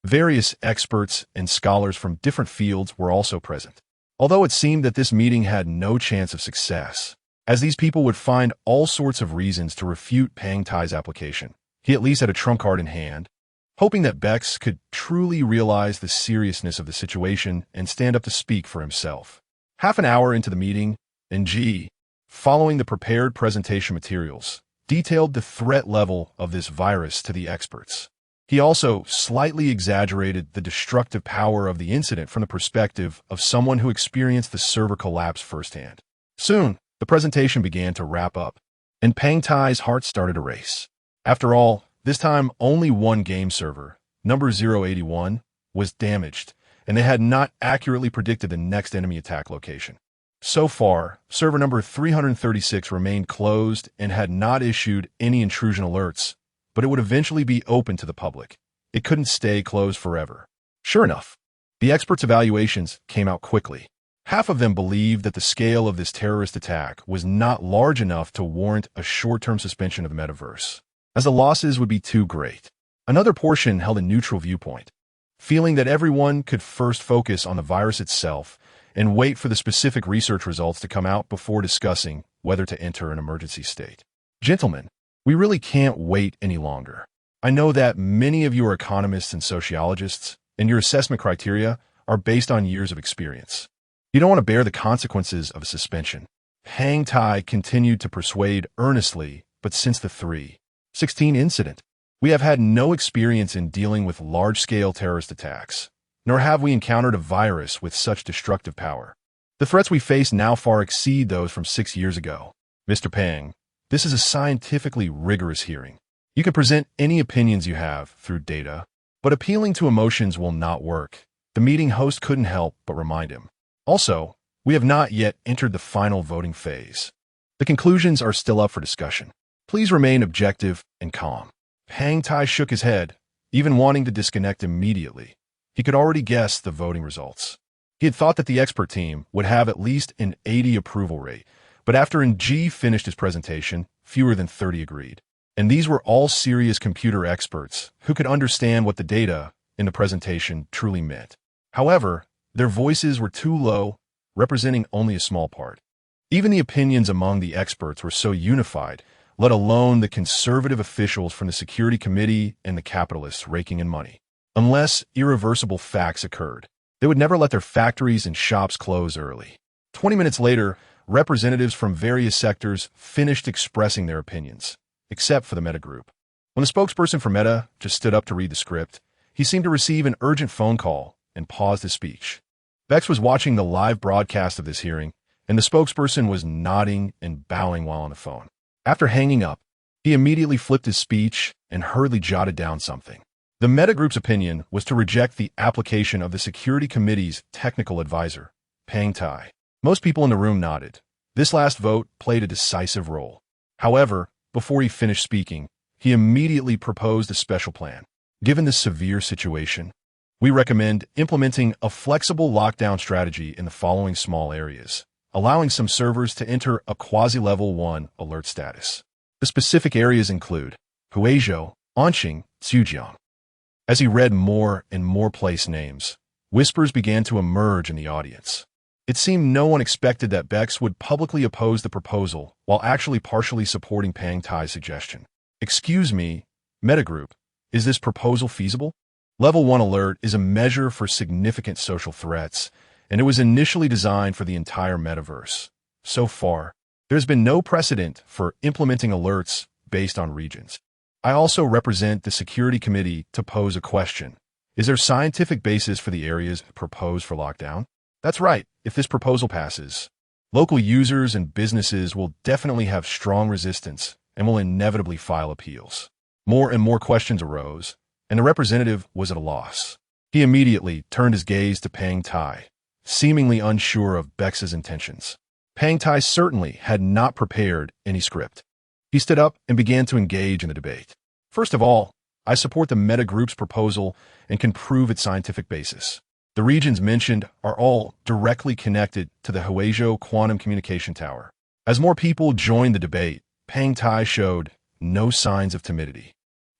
various experts and scholars from different fields were also present. Although it seemed that this meeting had no chance of success, as these people would find all sorts of reasons to refute Pang Tai's application, he at least had a trump card in hand, hoping that Bex could truly realize the seriousness of the situation and stand up to speak for himself. Half an hour into the meeting, NG, following the prepared presentation materials, detailed the threat level of this virus to the experts. He also slightly exaggerated the destructive power of the incident from the perspective of someone who experienced the server collapse firsthand. Soon, the presentation began to wrap up, and Pang Tai's heart started to race. After all, this time only one game server, number 081, was damaged, and they had not accurately predicted the next enemy attack location. So far, server number 336 remained closed and had not issued any intrusion alerts, but it would eventually be open to the public. It couldn't stay closed forever. Sure enough, the experts' evaluations came out quickly. Half of them believed that the scale of this terrorist attack was not large enough to warrant a short-term suspension of the metaverse, as the losses would be too great. Another portion held a neutral viewpoint, feeling that everyone could first focus on the virus itself and wait for the specific research results to come out before discussing whether to enter an emergency state. Gentlemen, we really can't wait any longer. I know that many of you are economists and sociologists, and your assessment criteria are based on years of experience. You don't want to bear the consequences of a suspension. Pang Tai continued to persuade earnestly, but since the 3/16 incident, we have had no experience in dealing with large-scale terrorist attacks, nor have we encountered a virus with such destructive power. The threats we face now far exceed those from 6 years ago. Mr. Pang, this is a scientifically rigorous hearing. You can present any opinions you have through data, but appealing to emotions will not work. The meeting host couldn't help but remind him. Also, we have not yet entered the final voting phase. The conclusions are still up for discussion. Please remain objective and calm. Pang Tai shook his head, even wanting to disconnect immediately. He could already guess the voting results. He had thought that the expert team would have at least an 80 approval rate, but after NG finished his presentation, fewer than 30 agreed. And these were all serious computer experts who could understand what the data in the presentation truly meant. However, their voices were too low, representing only a small part. Even the opinions among the experts were so unified, let alone the conservative officials from the security committee and the capitalists raking in money. Unless irreversible facts occurred, they would never let their factories and shops close early. 20 minutes later, representatives from various sectors finished expressing their opinions, except for the Meta Group. When the spokesperson for Meta just stood up to read the script, he seemed to receive an urgent phone call and paused his speech. Bex was watching the live broadcast of this hearing, and the spokesperson was nodding and bowing while on the phone. After hanging up, he immediately flipped his speech and hurriedly jotted down something. The Meta Group's opinion was to reject the application of the Security Committee's technical advisor, Pang Tai. Most people in the room nodded. This last vote played a decisive role. However, before he finished speaking, he immediately proposed a special plan. Given this severe situation, we recommend implementing a flexible lockdown strategy in the following small areas, allowing some servers to enter a quasi-level 1 alert status. The specific areas include Huizhou, Anqing, Zhujiang. As he read more and more place names, whispers began to emerge in the audience. It seemed no one expected that Bex would publicly oppose the proposal while actually partially supporting Pang Tai's suggestion. Excuse me, Meta Group, is this proposal feasible? Level 1 alert is a measure for significant social threats, and it was initially designed for the entire metaverse. So far, there's been no precedent for implementing alerts based on regions. I also represent the Security Committee to pose a question. Is there scientific basis for the areas proposed for lockdown? That's right. If this proposal passes, local users and businesses will definitely have strong resistance and will inevitably file appeals. More and more questions arose, and the representative was at a loss. He immediately turned his gaze to Pang Tai, seemingly unsure of Bex's intentions. Pang Tai certainly had not prepared any script. He stood up and began to engage in the debate. First of all, I support the meta group's proposal and can prove its scientific basis. The regions mentioned are all directly connected to the Huizhou quantum communication tower. As more people joined the debate, Pang Tai showed no signs of timidity.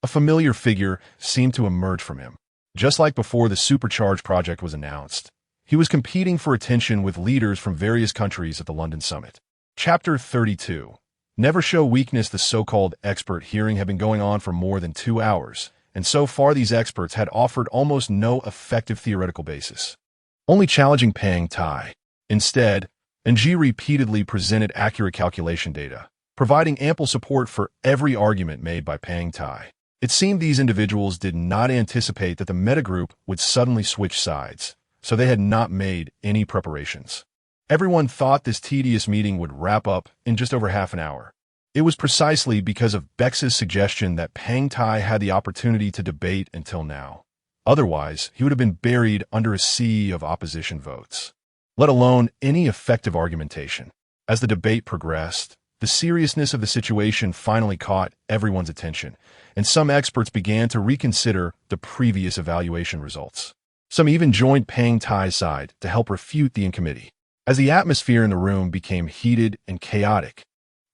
A familiar figure seemed to emerge from him. Just like before the Supercharged project was announced, he was competing for attention with leaders from various countries at the London summit. Chapter 32. Never show weakness. The so-called expert hearing had been going on for more than 2 hours, and so far these experts had offered almost no effective theoretical basis, only challenging Pang Tai. Instead, Ng repeatedly presented accurate calculation data, providing ample support for every argument made by Pang Tai. It seemed these individuals did not anticipate that the metagroup would suddenly switch sides, so they had not made any preparations. Everyone thought this tedious meeting would wrap up in just over half an hour. It was precisely because of Bex's suggestion that Pang Tai had the opportunity to debate until now. Otherwise, he would have been buried under a sea of opposition votes, let alone any effective argumentation. As the debate progressed, the seriousness of the situation finally caught everyone's attention, and some experts began to reconsider the previous evaluation results. Some even joined Pang Tai's side to help refute the committee. As the atmosphere in the room became heated and chaotic,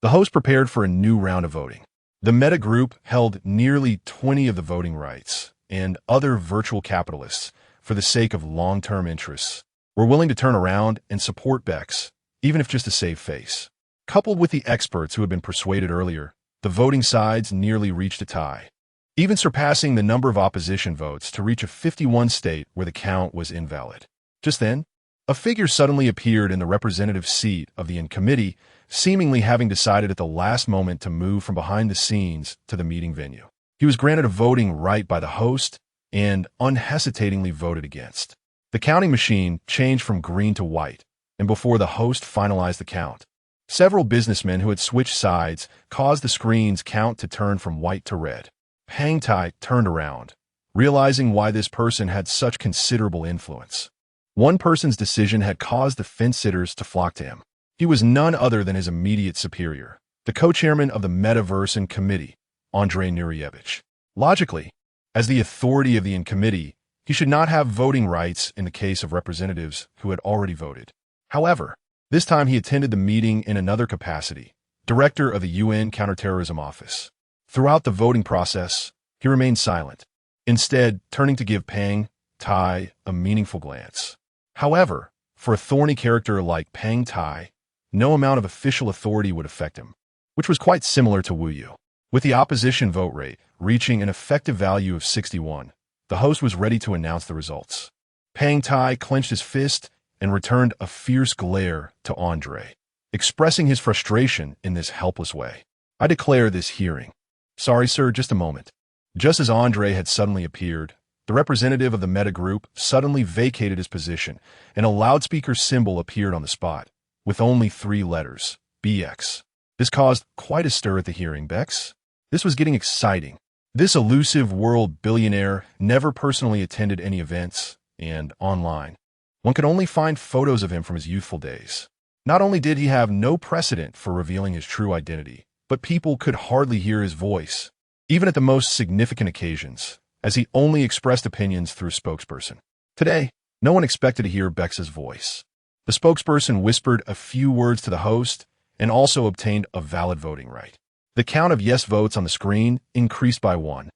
the host prepared for a new round of voting. The meta group held nearly 20 of the voting rights, and other virtual capitalists, for the sake of long-term interests, were willing to turn around and support Bex, even if just to save face. Coupled with the experts who had been persuaded earlier, the voting sides nearly reached a tie, even surpassing the number of opposition votes to reach a 51 state where the count was invalid. Just then, a figure suddenly appeared in the representative seat of the committee, seemingly having decided at the last moment to move from behind the scenes to the meeting venue. He was granted a voting right by the host and unhesitatingly voted against. The counting machine changed from green to white, and before the host finalized the count, several businessmen who had switched sides caused the screen's count to turn from white to red. Pang Tai turned around, realizing why this person had such considerable influence. One person's decision had caused the fence-sitters to flock to him. He was none other than his immediate superior, the co-chairman of the Metaverse Committee, Andrei Nuryevich. Logically, as the authority of the committee, he should not have voting rights in the case of representatives who had already voted. However, this time he attended the meeting in another capacity, director of the UN Counterterrorism Office. Throughout the voting process, he remained silent, instead turning to give Pang Tai a meaningful glance. However, for a thorny character like Pang Tai, no amount of official authority would affect him, which was quite similar to Wu Yu. With the opposition vote rate reaching an effective value of 61, the host was ready to announce the results. Pang Tai clenched his fist and returned a fierce glare to Andre, expressing his frustration in this helpless way. I declare this hearing. Sorry, sir, just a moment. Just as Andre had suddenly appeared, the representative of the meta group suddenly vacated his position, and a loudspeaker symbol appeared on the spot, with only 3 letters, BX. This caused quite a stir at the hearing, Bex. This was getting exciting. This elusive world billionaire never personally attended any events, and online, one could only find photos of him from his youthful days. Not only did he have no precedent for revealing his true identity, but people could hardly hear his voice, even at the most significant occasions, as he only expressed opinions through a spokesperson. Today, no one expected to hear Bex's voice. The spokesperson whispered a few words to the host and also obtained a valid voting right. The count of yes votes on the screen increased by 1,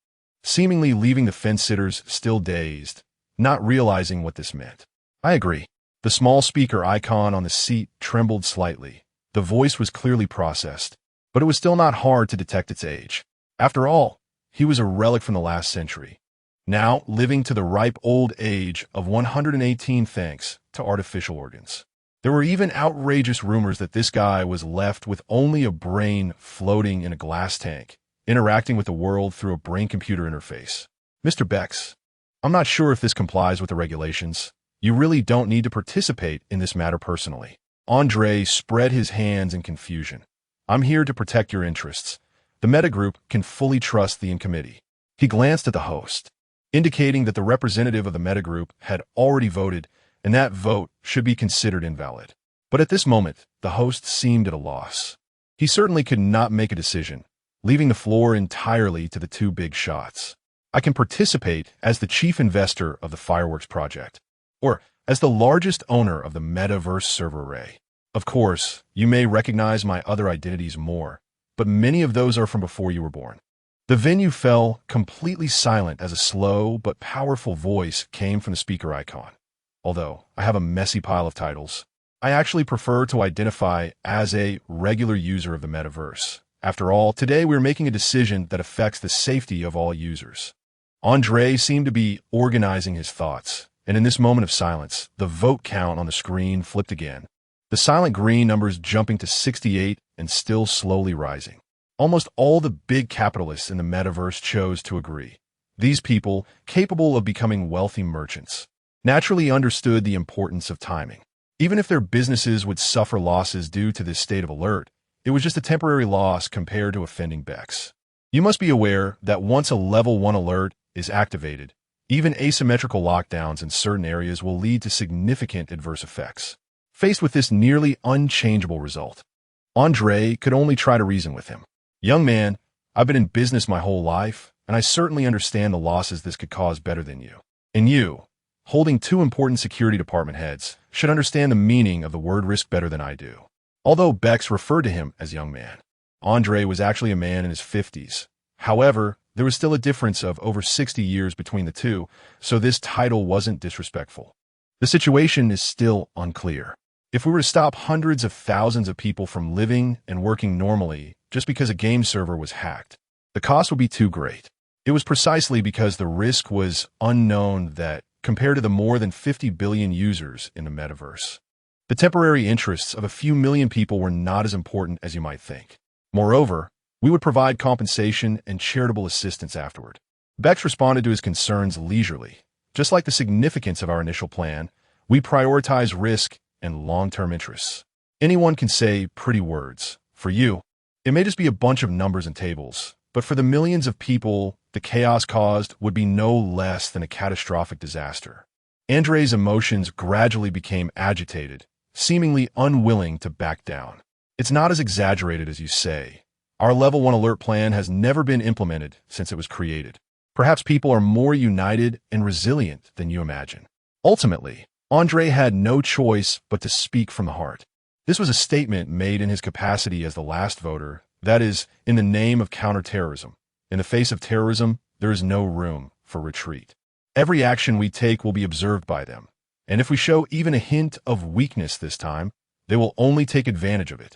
seemingly leaving the fence-sitters still dazed, not realizing what this meant. I agree. The small speaker icon on the seat trembled slightly. The voice was clearly processed, but it was still not hard to detect its age. After all, he was a relic from the last century, now living to the ripe old age of 118 thanks to artificial organs. There were even outrageous rumors that this guy was left with only a brain floating in a glass tank, interacting with the world through a brain-computer interface. Mr. Bex, I'm not sure if this complies with the regulations. You really don't need to participate in this matter personally. Andre spread his hands in confusion. I'm here to protect your interests. The metagroup can fully trust the committee. He glanced at the host, indicating that the representative of the metagroup had already voted, and that vote should be considered invalid. But at this moment, the host seemed at a loss. He certainly could not make a decision, leaving the floor entirely to the two big shots. I can participate as the chief investor of the fireworks project, or as the largest owner of the metaverse server array. Of course, you may recognize my other identities more, but many of those are from before you were born. The venue fell completely silent as a slow but powerful voice came from the speaker icon. Although I have a messy pile of titles, I actually prefer to identify as a regular user of the metaverse. After all, today we're making a decision that affects the safety of all users. Andre seemed to be organizing his thoughts, and in this moment of silence, the vote count on the screen flipped again. The silent green numbers jumping to 68 and still slowly rising. Almost all the big capitalists in the metaverse chose to agree. These people, capable of becoming wealthy merchants, naturally understood the importance of timing. Even if their businesses would suffer losses due to this state of alert, it was just a temporary loss compared to offending Bex. You must be aware that once a level 1 alert is activated, even asymmetrical lockdowns in certain areas will lead to significant adverse effects. Faced with this nearly unchangeable result, Andre could only try to reason with him. Young man, I've been in business my whole life, and I certainly understand the losses this could cause better than you. And you, holding two important security department heads, should understand the meaning of the word risk better than I do. Although Bex referred to him as young man, Andre was actually a man in his 50s. However, there was still a difference of over 60 years between the two, so this title wasn't disrespectful. The situation is still unclear. If we were to stop hundreds of thousands of people from living and working normally just because a game server was hacked, the cost would be too great. It was precisely because the risk was unknown that, compared to the more than 50 billion users in the metaverse, the temporary interests of a few million people were not as important as you might think. Moreover, we would provide compensation and charitable assistance afterward. Bex responded to his concerns leisurely. Just like the significance of our initial plan, we prioritize risk and long-term interests. Anyone can say pretty words. For you, it may just be a bunch of numbers and tables, but for the millions of people the chaos caused would be no less than a catastrophic disaster. Andre's emotions gradually became agitated, seemingly unwilling to back down. It's not as exaggerated as you say. Our Level 1 alert plan has never been implemented since it was created. Perhaps people are more united and resilient than you imagine. Ultimately, Andre had no choice but to speak from the heart. This was a statement made in his capacity as the last voter, that is, in the name of counterterrorism. In the face of terrorism, there is no room for retreat. Every action we take will be observed by them, and if we show even a hint of weakness this time, they will only take advantage of it.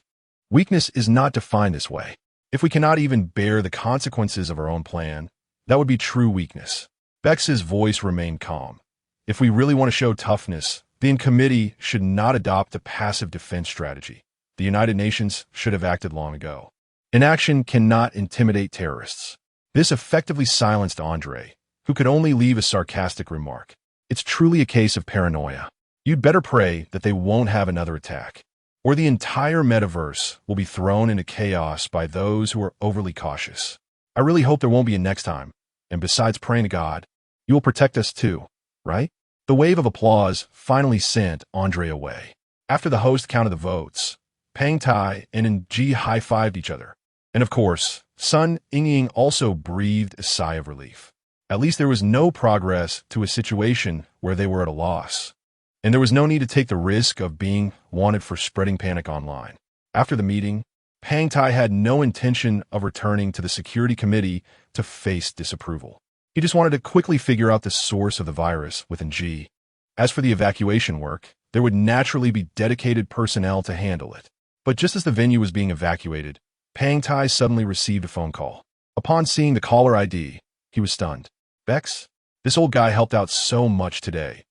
Weakness is not defined this way. If we cannot even bear the consequences of our own plan, that would be true weakness. Bex's voice remained calm. If we really want to show toughness, the committee should not adopt a passive defense strategy. The United Nations should have acted long ago. Inaction cannot intimidate terrorists. This effectively silenced Andre, who could only leave a sarcastic remark. It's truly a case of paranoia. You'd better pray that they won't have another attack, or the entire metaverse will be thrown into chaos by those who are overly cautious. I really hope there won't be a next time, and besides praying to God, you will protect us too, right? The wave of applause finally sent Andre away. After the host counted the votes, Pang Tai and Ng high-fived each other. And of course, Sun Ying also breathed a sigh of relief. At least there was no progress to a situation where they were at a loss. And there was no need to take the risk of being wanted for spreading panic online. After the meeting, Pang Tai had no intention of returning to the security committee to face disapproval. He just wanted to quickly figure out the source of the virus with Ng. As for the evacuation work, there would naturally be dedicated personnel to handle it. But just as the venue was being evacuated, Pang Tai suddenly received a phone call. Upon seeing the caller ID, he was stunned. Bex? This old guy helped out so much today.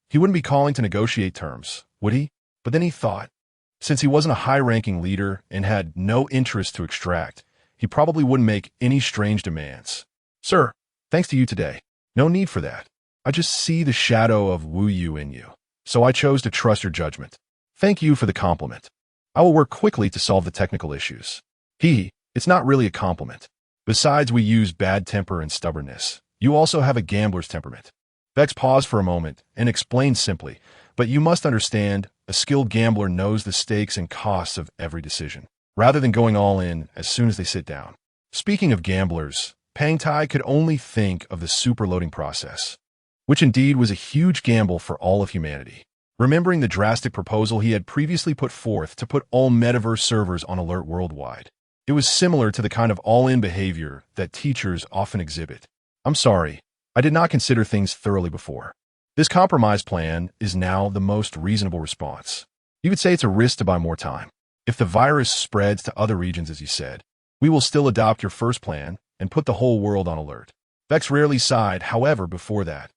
He wouldn't be calling to negotiate terms, would he? But then he thought, since he wasn't a high-ranking leader and had no interest to extract, he probably wouldn't make any strange demands. Sir, thanks to you today. No need for that. I just see the shadow of Wu Yu in you, so I chose to trust your judgment. Thank you for the compliment. I will work quickly to solve the technical issues. It's not really a compliment. Besides, we use bad temper and stubbornness. You also have a gambler's temperament. Bex paused for a moment and explained simply, but you must understand, a a skilled gambler knows the stakes and costs of every decision, rather than going all in as soon as they sit down. Speaking of gamblers, Pang Tai could only think of the superloading process, which indeed was a huge gamble for all of humanity. Remembering the drastic proposal he had previously put forth to put all metaverse servers on alert worldwide, it was similar to the kind of all-in behavior that teachers often exhibit. I'm sorry, I did not consider things thoroughly before. This compromise plan is now the most reasonable response. You could say it's a risk to buy more time. If the virus spreads to other regions, as you said, we will still adopt your first plan and put the whole world on alert. Bex rarely sighed, however, before that.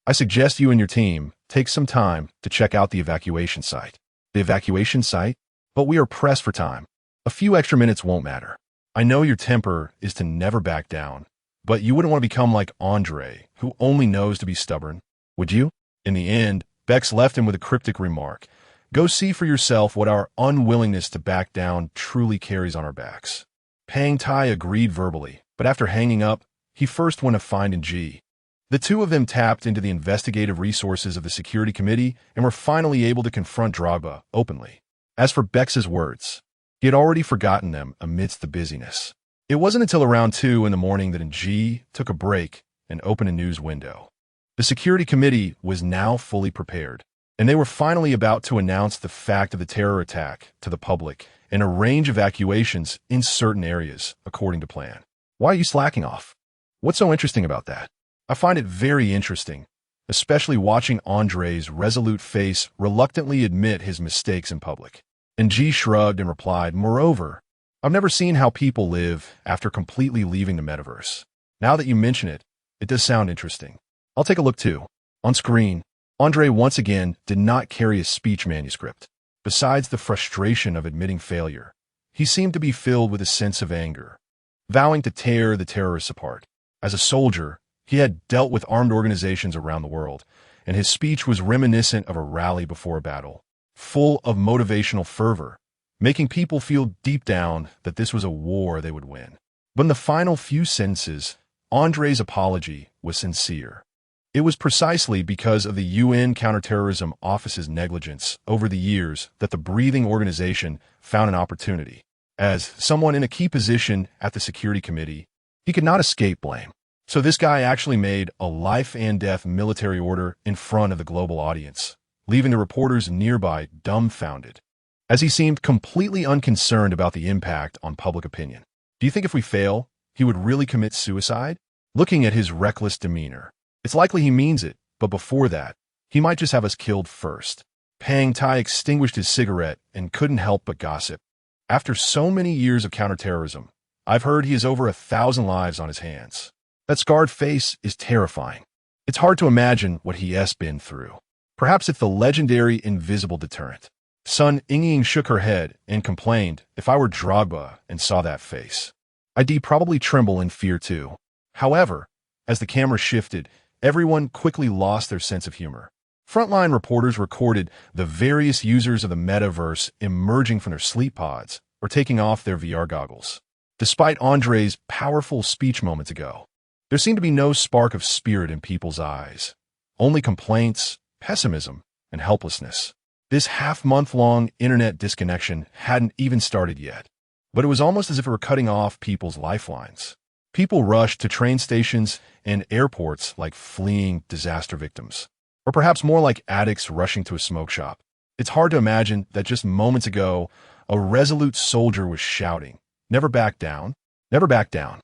I suggest you and your team take some time to check out the evacuation site. The evacuation site? But we are pressed for time. A few extra minutes won't matter. I know your temper is to never back down, but you wouldn't want to become like Andre, who only knows to be stubborn, would you? In the end, Bex left him with a cryptic remark. Go see for yourself what our unwillingness to back down truly carries on our backs. Pang Tai agreed verbally, but after hanging up, he first went to find Ng. The two of them tapped into the investigative resources of the security committee and were finally able to confront Drogba openly. As for Bex's words, he had already forgotten them amidst the busyness. It wasn't until around 2 in the morning that Ng took a break and opened a news window. The security committee was now fully prepared, and they were finally about to announce the fact of the terror attack to the public and arrange evacuations in certain areas, according to plan. Why are you slacking off? What's so interesting about that? I find it very interesting, especially watching Andre's resolute face reluctantly admit his mistakes in public. And G shrugged and replied, moreover, I've never seen how people live after completely leaving the metaverse. Now that you mention it, it does sound interesting. I'll take a look too. On screen, Andre once again did not carry a speech manuscript. Besides the frustration of admitting failure, he seemed to be filled with a sense of anger, vowing to tear the terrorists apart. As a soldier, he had dealt with armed organizations around the world, and his speech was reminiscent of a rally before a battle, full of motivational fervor, making people feel deep down that this was a war they would win. But in the final few sentences, Andre's apology was sincere. It was precisely because of the UN Counterterrorism Office's negligence over the years that the breathing organization found an opportunity. As someone in a key position at the Security Committee, he could not escape blame. So this guy actually made a life-and-death military order in front of the global audience, leaving the reporters nearby dumbfounded, as he seemed completely unconcerned about the impact on public opinion. Do you think if we fail, he would really commit suicide? Looking at his reckless demeanor, it's likely he means it, but before that, he might just have us killed first. Pang Tai extinguished his cigarette and couldn't help but gossip. After so many years of counterterrorism, I've heard he has over 1,000 lives on his hands. That scarred face is terrifying. It's hard to imagine what he has been through. Perhaps it's the legendary invisible deterrent. Sun Ying shook her head and complained, if I were Drogba and saw that face, I'd probably tremble in fear too. However, as the camera shifted, everyone quickly lost their sense of humor. Frontline reporters recorded the various users of the metaverse emerging from their sleep pods or taking off their VR goggles. Despite Andre's powerful speech moments ago, there seemed to be no spark of spirit in people's eyes, only complaints, pessimism, and helplessness. This half-month-long internet disconnection hadn't even started yet, but it was almost as if it were cutting off people's lifelines. People rushed to train stations and airports like fleeing disaster victims, or perhaps more like addicts rushing to a smoke shop. It's hard to imagine that just moments ago, a resolute soldier was shouting, "Never back down, never back down."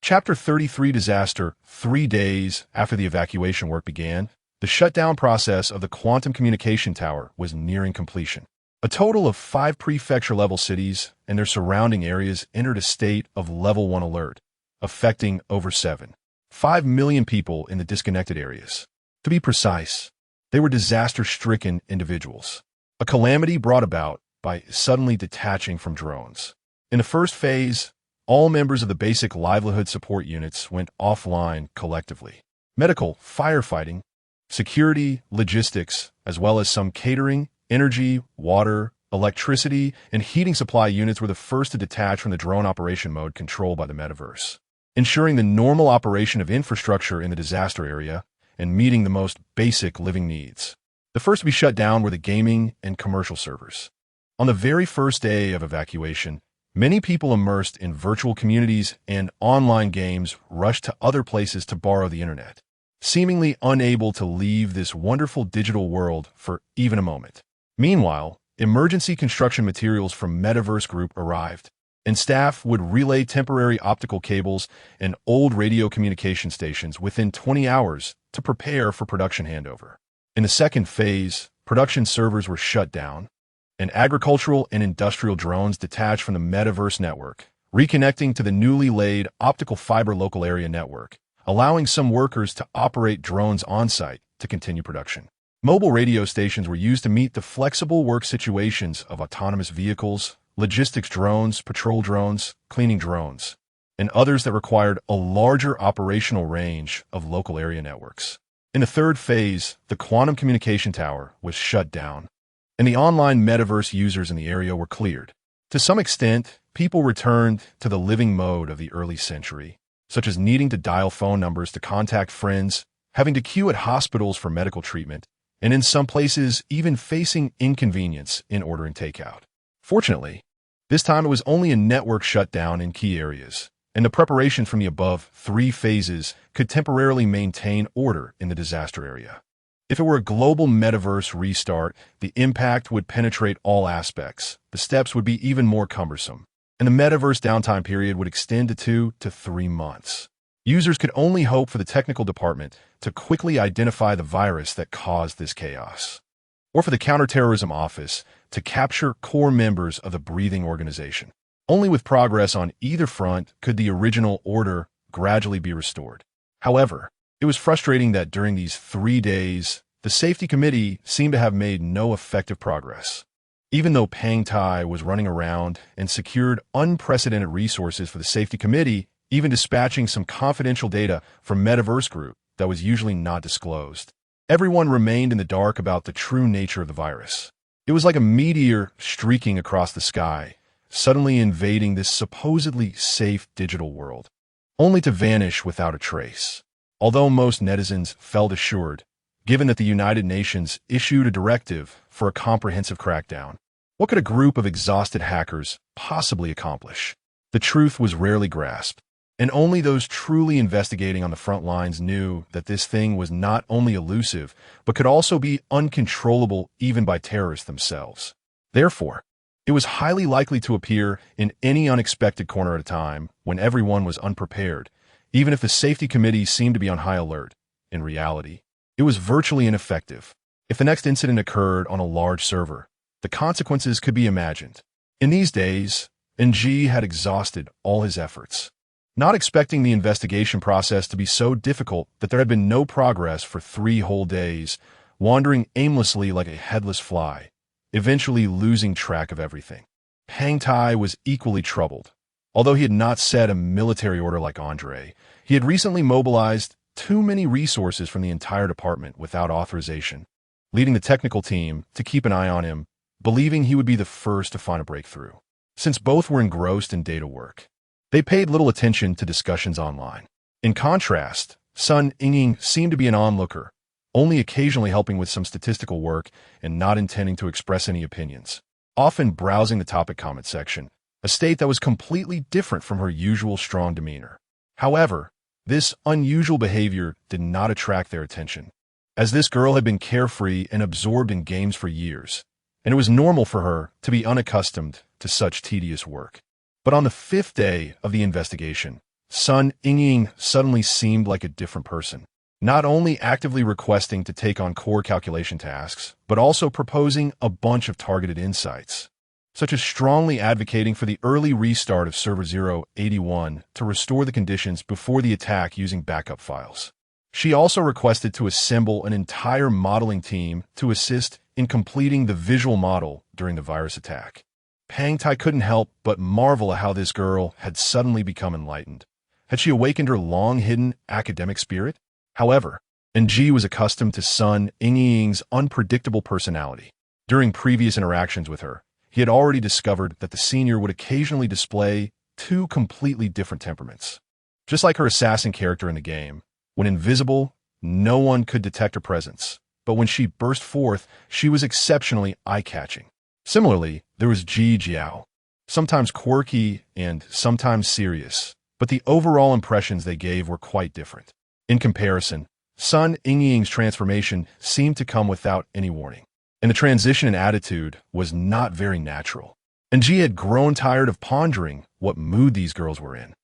Chapter 33 Disaster. 3 days after the evacuation work began, the shutdown process of the quantum communication tower was nearing completion. A total of 5 prefecture-level cities and their surrounding areas entered a state of Level 1 alert, affecting over 5 million people in the disconnected areas. To be precise, they were disaster-stricken individuals, a calamity brought about by suddenly detaching from drones. In the first phase, all members of the basic livelihood support units went offline collectively. Medical, firefighting, security, logistics, as well as some catering, energy, water, electricity, and heating supply units were the first to detach from the drone operation mode controlled by the metaverse, ensuring the normal operation of infrastructure in the disaster area and meeting the most basic living needs. The first to be shut down were the gaming and commercial servers. On the very first day of evacuation, many people immersed in virtual communities and online games rushed to other places to borrow the internet, seemingly unable to leave this wonderful digital world for even a moment. Meanwhile, emergency construction materials from Metaverse Group arrived, and staff would relay temporary optical cables and old radio communication stations within 20 hours to prepare for production handover. In the second phase, production servers were shut down, and agricultural and industrial drones detached from the Metaverse network, reconnecting to the newly laid optical fiber local area network, allowing some workers to operate drones on-site to continue production. Mobile radio stations were used to meet the flexible work situations of autonomous vehicles, logistics drones, patrol drones, cleaning drones, and others that required a larger operational range of local area networks. In the third phase, the quantum communication tower was shut down, and the online metaverse users in the area were cleared. To some extent, people returned to the living mode of the early century, such as needing to dial phone numbers to contact friends, having to queue at hospitals for medical treatment, and in some places even facing inconvenience in ordering takeout. Fortunately, this time it was only a network shutdown in key areas, and the preparation from the above 3 phases could temporarily maintain order in the disaster area. If it were a global metaverse restart, the impact would penetrate all aspects, the steps would be even more cumbersome, and the metaverse downtime period would extend to 2 to 3 months. Users could only hope for the technical department to quickly identify the virus that caused this chaos, or for the counterterrorism office to capture core members of the breathing organization. Only with progress on either front could the original order gradually be restored. However, it was frustrating that during these 3 days, the safety committee seemed to have made no effective progress. Even though Pang Tai was running around and secured unprecedented resources for the safety committee, even dispatching some confidential data from Metaverse Group that was usually not disclosed, everyone remained in the dark about the true nature of the virus. It was like a meteor streaking across the sky, suddenly invading this supposedly safe digital world, only to vanish without a trace. Although most netizens felt assured, given that the United Nations issued a directive for a comprehensive crackdown, what could a group of exhausted hackers possibly accomplish? The truth was rarely grasped, and only those truly investigating on the front lines knew that this thing was not only elusive, but could also be uncontrollable even by terrorists themselves. Therefore, it was highly likely to appear in any unexpected corner at a time when everyone was unprepared, even if the safety committee seemed to be on high alert. In reality, it was virtually ineffective. If the next incident occurred on a large server, the consequences could be imagined. In these days, NG had exhausted all his efforts, not expecting the investigation process to be so difficult that there had been no progress for 3 whole days, wandering aimlessly like a headless fly, eventually losing track of everything. Pang Tai was equally troubled. Although he had not set a military order like Andre, he had recently mobilized too many resources from the entire department without authorization, leading the technical team to keep an eye on him, believing he would be the first to find a breakthrough. Since both were engrossed in data work, they paid little attention to discussions online. In contrast, Sun Ying seemed to be an onlooker, only occasionally helping with some statistical work and not intending to express any opinions, often browsing the topic comment section, a state that was completely different from her usual strong demeanor. However, this unusual behavior did not attract their attention, as this girl had been carefree and absorbed in games for years, and it was normal for her to be unaccustomed to such tedious work. But on the 5th day of the investigation, Sun Ying suddenly seemed like a different person, not only actively requesting to take on core calculation tasks, but also proposing a bunch of targeted insights, such as strongly advocating for the early restart of Server 081 to restore the conditions before the attack using backup files. She also requested to assemble an entire modeling team to assist in completing the visual model during the virus attack. Pang Tai couldn't help but marvel at how this girl had suddenly become enlightened. Had she awakened her long-hidden academic spirit? However, NG was accustomed to Sun Ying's unpredictable personality. During previous interactions with her, he had already discovered that the senior would occasionally display 2 completely different temperaments. Just like her assassin character in the game, when invisible, no one could detect her presence, but when she burst forth, she was exceptionally eye-catching. Similarly, there was Ji Jiao, sometimes quirky and sometimes serious, but the overall impressions they gave were quite different. In comparison, Sun Yingying's transformation seemed to come without any warning, and the transition in attitude was not very natural. And Ji had grown tired of pondering what mood these girls were in.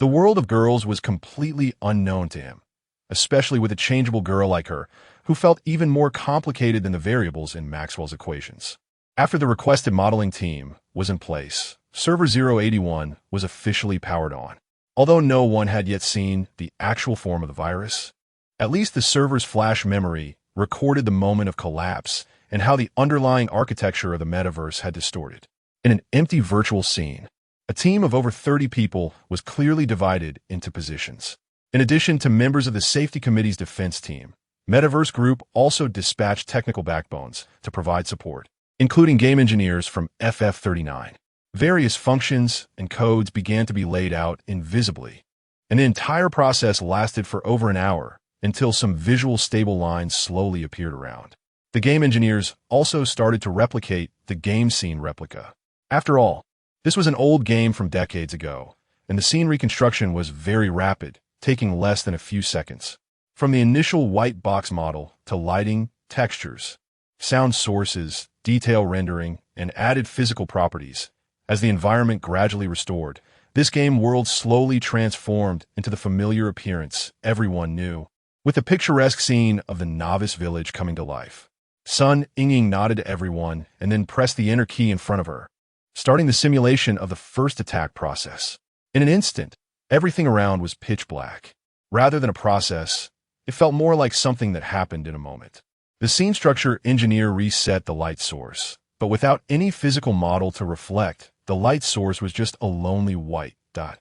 The world of girls was completely unknown to him, especially with a changeable girl like her, who felt even more complicated than the variables in Maxwell's equations. After the requested modeling team was in place, Server 081 was officially powered on. Although no one had yet seen the actual form of the virus, at least the server's flash memory recorded the moment of collapse and how the underlying architecture of the metaverse had distorted. In an empty virtual scene, a team of over 30 people was clearly divided into positions. In addition to members of the Safety Committee's defense team, Metaverse Group also dispatched technical backbones to provide support, including game engineers from FF39. Various functions and codes began to be laid out invisibly, and the entire process lasted for over an hour until some visual stable lines slowly appeared around. The game engineers also started to replicate the game scene replica. After all, this was an old game from decades ago, and the scene reconstruction was very rapid, taking less than a few seconds. From the initial white box model to lighting, textures, sound sources, detail rendering, and added physical properties, as the environment gradually restored, this game world slowly transformed into the familiar appearance everyone knew, with the picturesque scene of the novice village coming to life. Sun Yingying nodded to everyone and then pressed the enter key in front of her, starting the simulation of the first attack process. In an instant, everything around was pitch black. Rather than a process, it felt more like something that happened in a moment. The scene structure engineer reset the light source, but without any physical model to reflect, the light source was just a lonely white dot,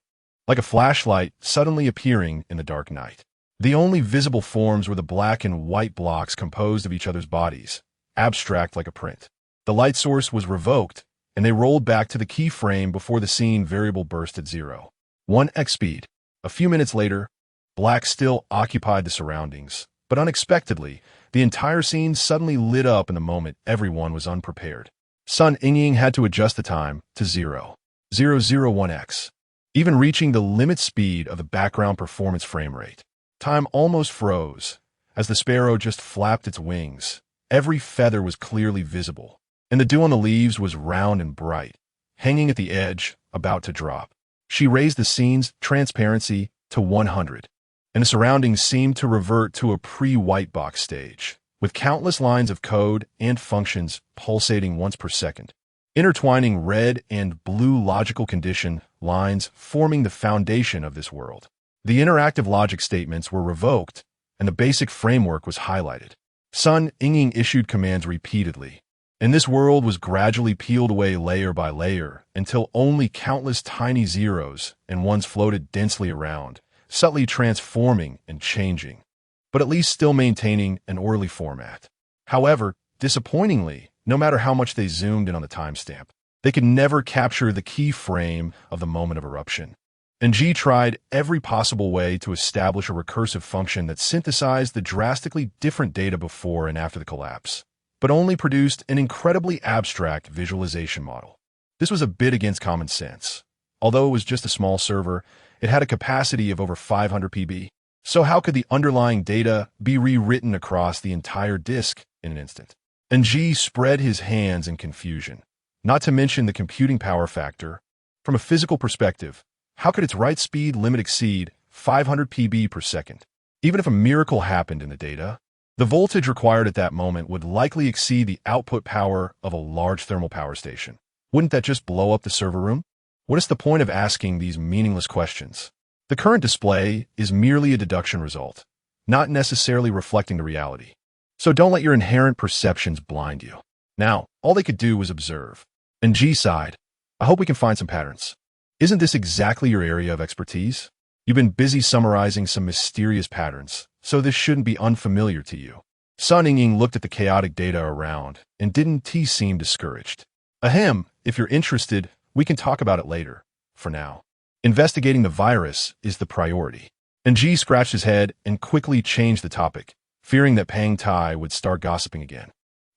like a flashlight suddenly appearing in the dark night. The only visible forms were the black and white blocks composed of each other's bodies, abstract like a print. The light source was revoked, and they rolled back to the keyframe before the scene variable burst at 0. 1x speed. A few minutes later, black still occupied the surroundings, but unexpectedly, the entire scene suddenly lit up in the moment everyone was unprepared. Sun Yingying had to adjust the time to 0.001x, even reaching the limit speed of the background performance frame rate. Time almost froze, as the sparrow just flapped its wings. Every feather was clearly visible, and the dew on the leaves was round and bright, hanging at the edge, about to drop. She raised the scene's transparency to 100, and the surroundings seemed to revert to a pre-white box stage, with countless lines of code and functions pulsating once per second, intertwining red and blue logical condition lines forming the foundation of this world. The interactive logic statements were revoked, and the basic framework was highlighted. Sun Yingying issued commands repeatedly, and this world was gradually peeled away layer by layer until only countless tiny zeros and ones floated densely around, subtly transforming and changing, but at least still maintaining an orderly format. However, disappointingly, no matter how much they zoomed in on the timestamp, they could never capture the key frame of the moment of eruption. And G tried every possible way to establish a recursive function that synthesized the drastically different data before and after the collapse, but only produced an incredibly abstract visualization model. This was a bit against common sense. Although it was just a small server, it had a capacity of over 500 PB. So how could the underlying data be rewritten across the entire disk in an instant? And G spread his hands in confusion, not to mention the computing power factor. From a physical perspective, how could its write speed limit exceed 500 PB per second? Even if a miracle happened in the data, the voltage required at that moment would likely exceed the output power of a large thermal power station. Wouldn't that just blow up the server room? What is the point of asking these meaningless questions? The current display is merely a deduction result, not necessarily reflecting the reality. So don't let your inherent perceptions blind you. Now, all they could do was observe. And G sighed, I hope we can find some patterns. Isn't this exactly your area of expertise? You've been busy summarizing some mysterious patterns, so this shouldn't be unfamiliar to you. Sun Yingying looked at the chaotic data around and didn't seem discouraged. Ahem, if you're interested, we can talk about it later. For now, investigating the virus is the priority. And G scratched his head and quickly changed the topic. fearing that Pang Tai would start gossiping again.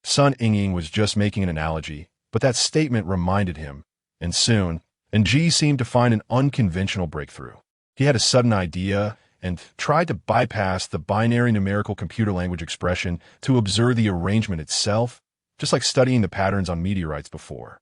Sun Ying was just making an analogy, but that statement reminded him, and soon, Ji seemed to find an unconventional breakthrough. He had a sudden idea and tried to bypass the binary numerical computer language expression to observe the arrangement itself, just like studying the patterns on meteorites before.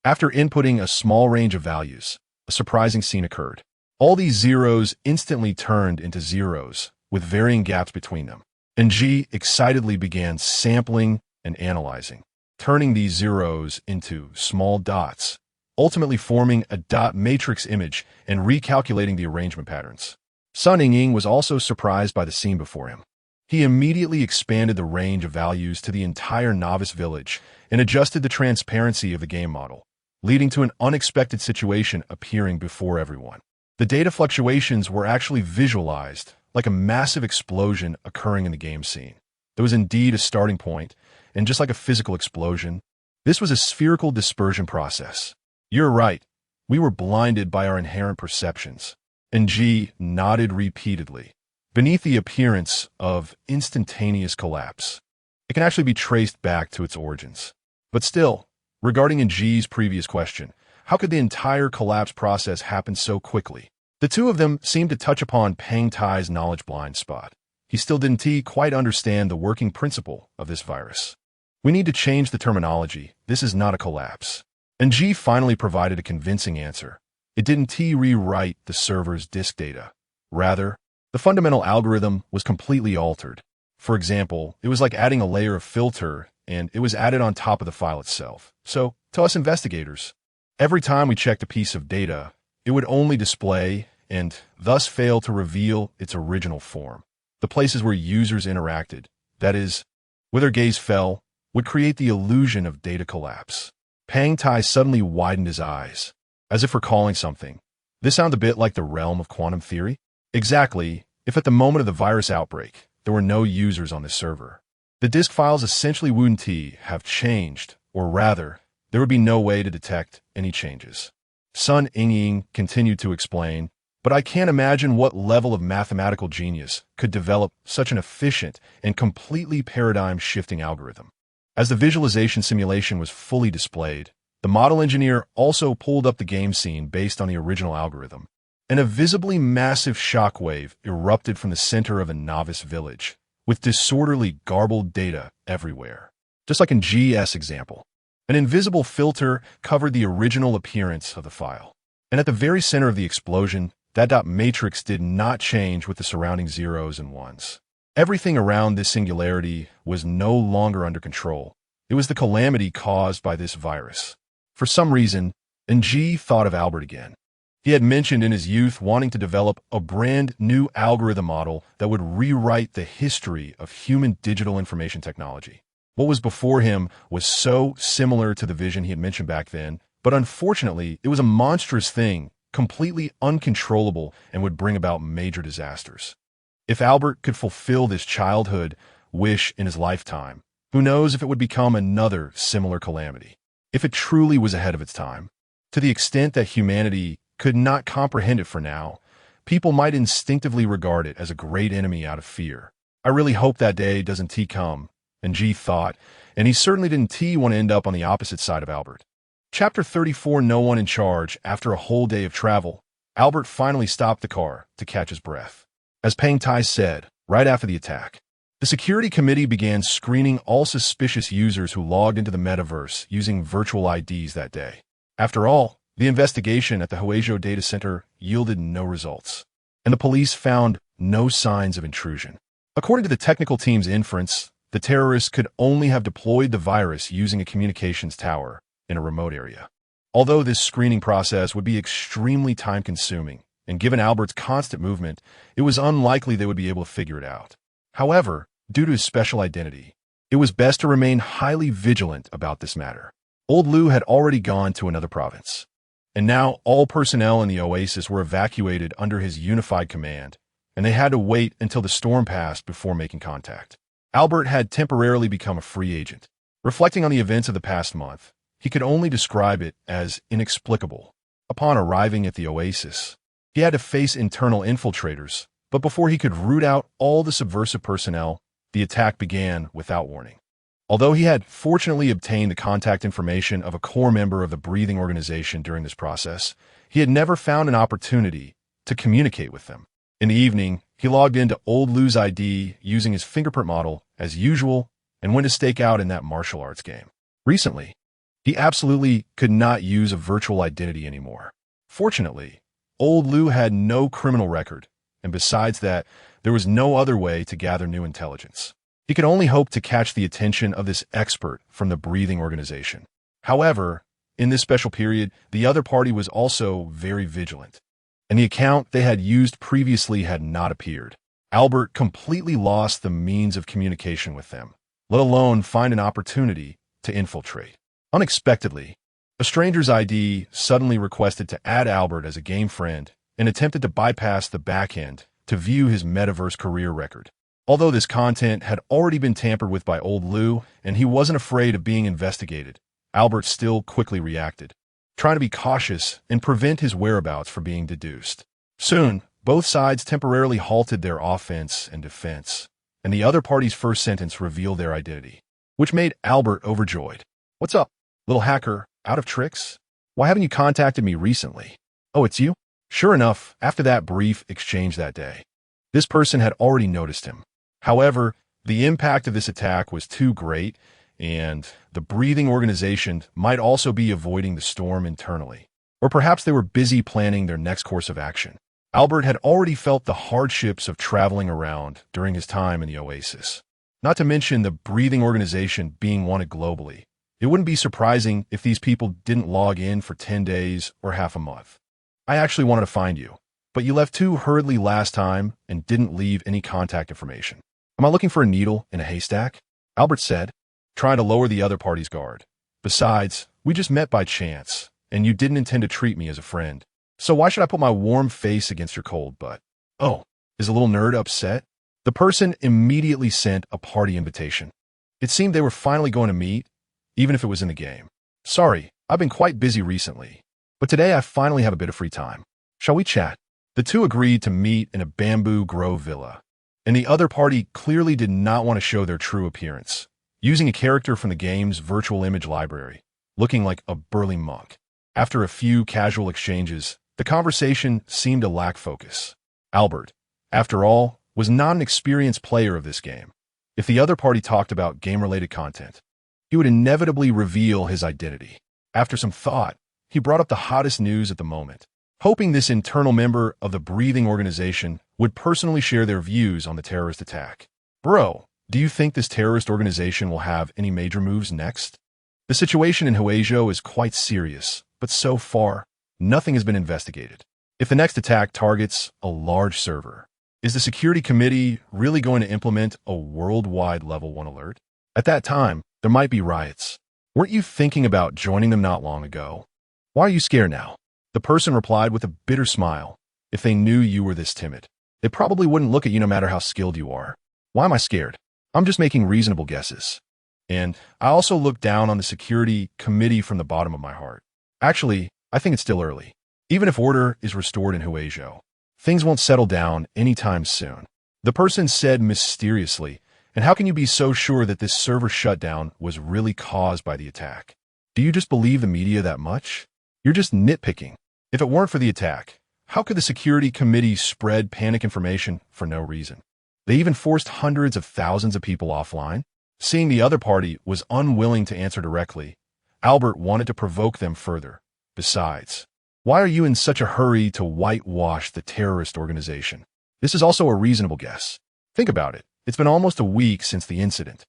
After inputting a small range of values, a surprising scene occurred. All these zeros instantly turned into zeros, with varying gaps between them. And Ji excitedly began sampling and analyzing, turning these zeros into small dots, ultimately forming a dot matrix image and recalculating the arrangement patterns. Sun Ying was also surprised by the scene before him. He immediately expanded the range of values to the entire novice village and adjusted the transparency of the game model, leading to an unexpected situation appearing before everyone. The data fluctuations were actually visualized, like a massive explosion occurring in the game scene. There was indeed a starting point, and just like a physical explosion, this was a spherical dispersion process. You're right, we were blinded by our inherent perceptions. And Ji nodded repeatedly. Beneath the appearance of instantaneous collapse, it can actually be traced back to its origins. But still, regarding Ji's previous question, how could the entire collapse process happen so quickly? The two of them seemed to touch upon Pang Tai's knowledge blind spot. He still didn't quite understand the working principle of this virus. We need to change the terminology. This is not a collapse. And Ji finally provided a convincing answer. It didn't rewrite the server's disk data. Rather, the fundamental algorithm was completely altered. For example, it was like adding a layer of filter, and it was added on top of the file itself. So, to us investigators, every time we checked a piece of data, it would only display and thus fail to reveal its original form. The places where users interacted, that is, where their gaze fell, would create the illusion of data collapse. Pang Tai suddenly widened his eyes, as if recalling something. This sounds a bit like the realm of quantum theory. Exactly, if at the moment of the virus outbreak, there were no users on the server. The disk files essentially wouldn't have changed, or rather, there would be no way to detect any changes. Sun Ying continued to explain, but I can't imagine what level of mathematical genius could develop such an efficient and completely paradigm-shifting algorithm. As the visualization simulation was fully displayed, the model engineer also pulled up the game scene based on the original algorithm, and a visibly massive shockwave erupted from the center of a novice village, with disorderly, garbled data everywhere. Just like in Ji's example, an invisible filter covered the original appearance of the file. And at the very center of the explosion, that dot matrix did not change with the surrounding zeros and ones. Everything around this singularity was no longer under control. It was the calamity caused by this virus. For some reason, Ji thought of Albert again. He had mentioned in his youth wanting to develop a brand new algorithm model that would rewrite the history of human digital information technology. What was before him was so similar to the vision he had mentioned back then, but unfortunately, it was a monstrous thing, completely uncontrollable, and would bring about major disasters. If Albert could fulfill this childhood wish in his lifetime, who knows if it would become another similar calamity? If it truly was ahead of its time, to the extent that humanity could not comprehend it for now, people might instinctively regard it as a great enemy out of fear. I really hope that day doesn't come, and Ji thought, and he certainly didn't want to end up on the opposite side of Albert. Chapter 34, No One in Charge. After a whole day of travel, Albert finally stopped the car to catch his breath. As Pang Tai said, right after the attack, the security committee began screening all suspicious users who logged into the metaverse using virtual IDs that day. After all, the investigation at the Huizhou data center yielded no results, and the police found no signs of intrusion. According to the technical team's inference, the terrorists could only have deployed the virus using a communications tower in a remote area. Although this screening process would be extremely time-consuming, and given Albert's constant movement, it was unlikely they would be able to figure it out. However, due to his special identity, it was best to remain highly vigilant about this matter. Old Liu had already gone to another province, and now all personnel in the oasis were evacuated under his unified command, and they had to wait until the storm passed before making contact. Albert had temporarily become a free agent. Reflecting on the events of the past month, he could only describe it as inexplicable. Upon arriving at the oasis, he had to face internal infiltrators, but before he could root out all the subversive personnel, the attack began without warning. Although he had fortunately obtained the contact information of a core member of the breathing organization during this process, he had never found an opportunity to communicate with them. In the evening, he logged into Old Lou's ID using his fingerprint model as usual and went to stake out in that martial arts game. Recently, he absolutely could not use a virtual identity anymore. Fortunately, Old Lou had no criminal record, and besides that, there was no other way to gather new intelligence. He could only hope to catch the attention of this expert from the breathing organization. However, in this special period, the other party was also very vigilant, and the account they had used previously had not appeared. Albert completely lost the means of communication with them, let alone find an opportunity to infiltrate. Unexpectedly, a stranger's ID suddenly requested to add Albert as a game friend and attempted to bypass the backend to view his metaverse career record. Although this content had already been tampered with by Old Lou and he wasn't afraid of being investigated, Albert still quickly reacted, trying to be cautious and prevent his whereabouts from being deduced. Soon, both sides temporarily halted their offense and defense, and the other party's first sentence revealed their identity, which made Albert overjoyed. "What's up, little hacker? Out of tricks? Why haven't you contacted me recently?" "Oh, it's you?" Sure enough, after that brief exchange that day, this person had already noticed him. However, the impact of this attack was too great, and the breathing organization might also be avoiding the storm internally. Or perhaps they were busy planning their next course of action. Albert had already felt the hardships of traveling around during his time in the Oasis. Not to mention the breathing organization being wanted globally. It wouldn't be surprising if these people didn't log in for 10 days or half a month. "I actually wanted to find you, but you left too hurriedly last time and didn't leave any contact information. Am I looking for a needle in a haystack?" Albert said, trying to lower the other party's guard. "Besides, we just met by chance, and you didn't intend to treat me as a friend. So why should I put my warm face against your cold butt?" "Oh, is the little nerd upset?" The person immediately sent a party invitation. It seemed they were finally going to meet, even if it was in the game. "Sorry, I've been quite busy recently, but today I finally have a bit of free time. Shall we chat?" The two agreed to meet in a bamboo grove villa, and the other party clearly did not want to show their true appearance, using a character from the game's virtual image library, looking like a burly monk. After a few casual exchanges, the conversation seemed to lack focus. Albert, after all, was not an experienced player of this game. If the other party talked about game-related content, he would inevitably reveal his identity. After some thought, he brought up the hottest news at the moment, hoping this internal member of the breathing organization would personally share their views on the terrorist attack. "Bro, do you think this terrorist organization will have any major moves next? The situation in Huizhou is quite serious, but so far, nothing has been investigated. If the next attack targets a large server, is the security committee really going to implement a worldwide level 1 alert? At that time, there might be riots. Weren't you thinking about joining them not long ago? Why are you scared now?" The person replied with a bitter smile. "If they knew you were this timid, they probably wouldn't look at you no matter how skilled you are. Why am I scared? I'm just making reasonable guesses. And I also look down on the security committee from the bottom of my heart. Actually, I think it's still early. Even if order is restored in Huizhou, things won't settle down anytime soon." The person said mysteriously, "And how can you be so sure that this server shutdown was really caused by the attack? Do you just believe the media that much? You're just nitpicking. If it weren't for the attack, how could the security committee spread panic information for no reason? They even forced hundreds of thousands of people offline." Seeing the other party was unwilling to answer directly, Albert wanted to provoke them further. "Besides, why are you in such a hurry to whitewash the terrorist organization? This is also a reasonable guess. Think about it. It's been almost a week since the incident,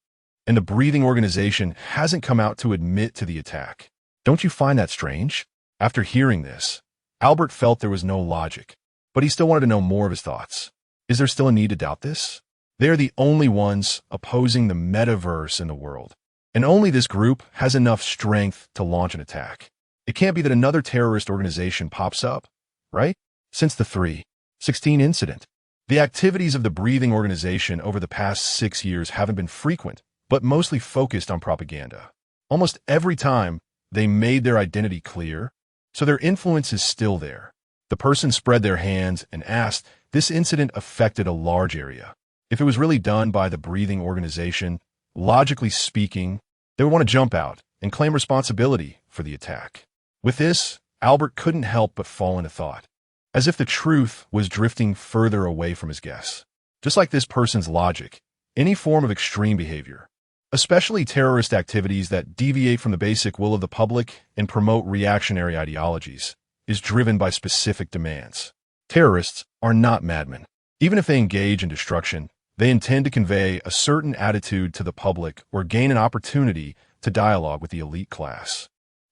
and the breathing organization hasn't come out to admit to the attack. Don't you find that strange?" After hearing this, Albert felt there was no logic, but he still wanted to know more of his thoughts. Is there still a need to doubt this? They are the only ones opposing the metaverse in the world, and only this group has enough strength to launch an attack. It can't be that another terrorist organization pops up, right? Since the 3/16 incident, the activities of the breathing organization over the past 6 years haven't been frequent, but mostly focused on propaganda. Almost every time, they made their identity clear, so their influence is still there. The person spread their hands and asked, "This incident affected a large area. If it was really done by the breathing organization, logically speaking, they would want to jump out and claim responsibility for the attack. With this, Albert couldn't help but fall into thought, as if the truth was drifting further away from his guess. Just like this person's logic, any form of extreme behavior, especially terrorist activities that deviate from the basic will of the public and promote reactionary ideologies, is driven by specific demands. Terrorists are not madmen. Even if they engage in destruction, they intend to convey a certain attitude to the public or gain an opportunity to dialogue with the elite class.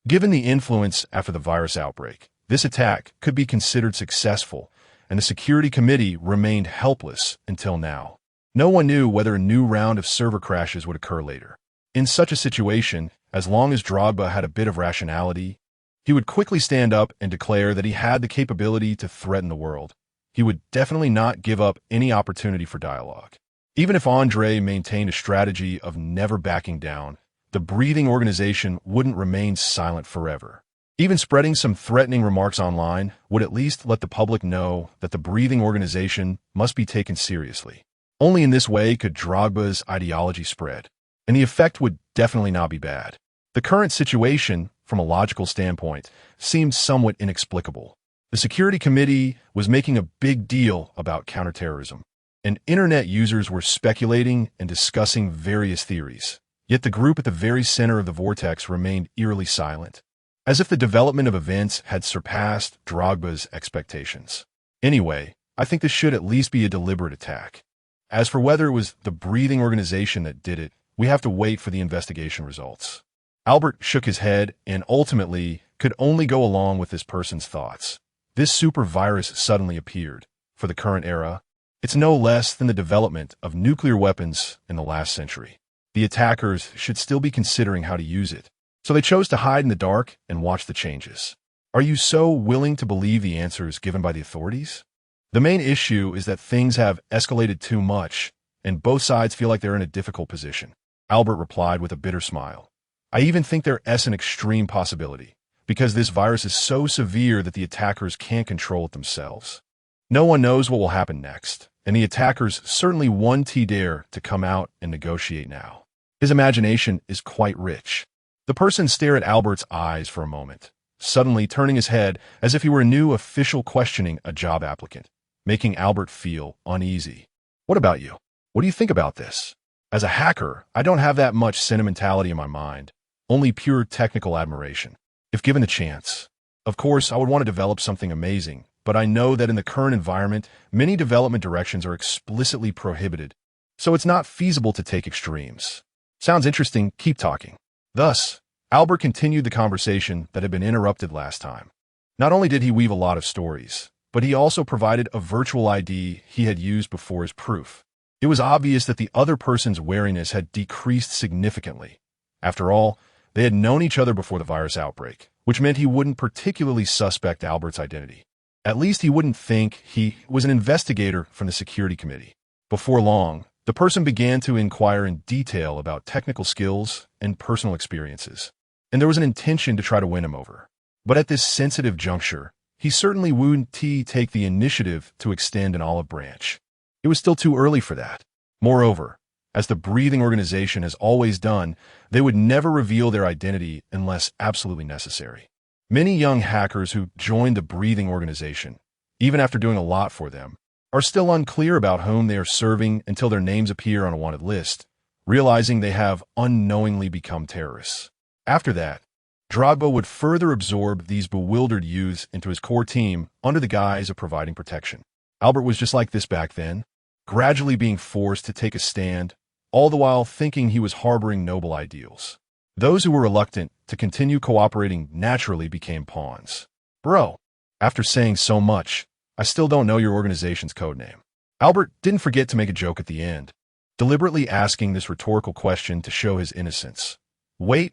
Given the influence after the virus outbreak, this attack could be considered successful, and the Security Committee remained helpless until now. No one knew whether a new round of server crashes would occur later. In such a situation, as long as Drogba had a bit of rationality, he would quickly stand up and declare that he had the capability to threaten the world. He would definitely not give up any opportunity for dialogue. Even if Andre maintained a strategy of never backing down, the breathing organization wouldn't remain silent forever. Even spreading some threatening remarks online would at least let the public know that the breathing organization must be taken seriously. Only in this way could Drogba's ideology spread, and the effect would definitely not be bad. The current situation, from a logical standpoint, seemed somewhat inexplicable. The Security Committee was making a big deal about counterterrorism, and internet users were speculating and discussing various theories. Yet the group at the very center of the vortex remained eerily silent, as if the development of events had surpassed Drogba's expectations. Anyway, I think this should at least be a deliberate attack. As for whether it was the breathing organization that did it, we have to wait for the investigation results. Albert shook his head and ultimately could only go along with this person's thoughts. This super virus suddenly appeared. For the current era, it's no less than the development of nuclear weapons in the last century. The attackers should still be considering how to use it, so they chose to hide in the dark and watch the changes. Are you so willing to believe the answers given by the authorities? The main issue is that things have escalated too much, and both sides feel like they're in a difficult position. Albert replied with a bitter smile. I even think there's an extreme possibility, because this virus is so severe that the attackers can't control it themselves. No one knows what will happen next, and the attackers certainly won't dare to come out and negotiate now. His imagination is quite rich. The person stared at Albert's eyes for a moment, suddenly turning his head as if he were a new official questioning a job applicant, making Albert feel uneasy. What about you? What do you think about this? As a hacker, I don't have that much sentimentality in my mind, only pure technical admiration. If given the chance, of course, I would want to develop something amazing, but I know that in the current environment, many development directions are explicitly prohibited, so it's not feasible to take extremes. Sounds interesting, keep talking. Thus, Albert continued the conversation that had been interrupted last time. Not only did he weave a lot of stories, but he also provided a virtual ID he had used before as proof. It was obvious that the other person's wariness had decreased significantly. After all, they had known each other before the virus outbreak, which meant he wouldn't particularly suspect Albert's identity. At least he wouldn't think he was an investigator from the Security Committee. Before long, the person began to inquire in detail about technical skills and personal experiences, and there was an intention to try to win him over. But at this sensitive juncture, he certainly wouldn't take the initiative to extend an olive branch. It was still too early for that. Moreover, as the breathing organization has always done, they would never reveal their identity unless absolutely necessary. Many young hackers who joined the breathing organization, even after doing a lot for them, are still unclear about whom they are serving until their names appear on a wanted list, realizing they have unknowingly become terrorists. After that, Drogba would further absorb these bewildered youths into his core team under the guise of providing protection. Albert was just like this back then, gradually being forced to take a stand, all the while thinking he was harboring noble ideals. Those who were reluctant to continue cooperating naturally became pawns. Bro, after saying so much, I still don't know your organization's codename. Albert didn't forget to make a joke at the end, deliberately asking this rhetorical question to show his innocence. Wait,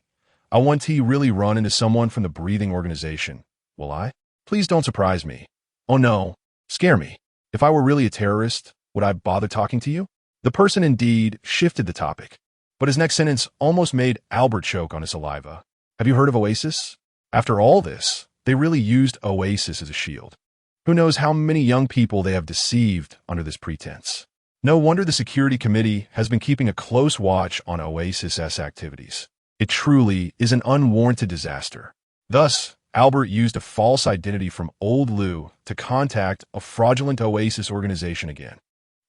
I want to really run into someone from the breathing organization. Will I? Please don't surprise me. Oh no, scare me. If I were really a terrorist, would I bother talking to you? The person indeed shifted the topic, but his next sentence almost made Albert choke on his saliva. Have you heard of Oasis? After all this, they really used Oasis as a shield. Who knows how many young people they have deceived under this pretense? No wonder the security committee has been keeping a close watch on Oasis's activities. It truly is an unwarranted disaster. Thus, Albert used a false identity from Old Lou to contact a fraudulent Oasis organization again.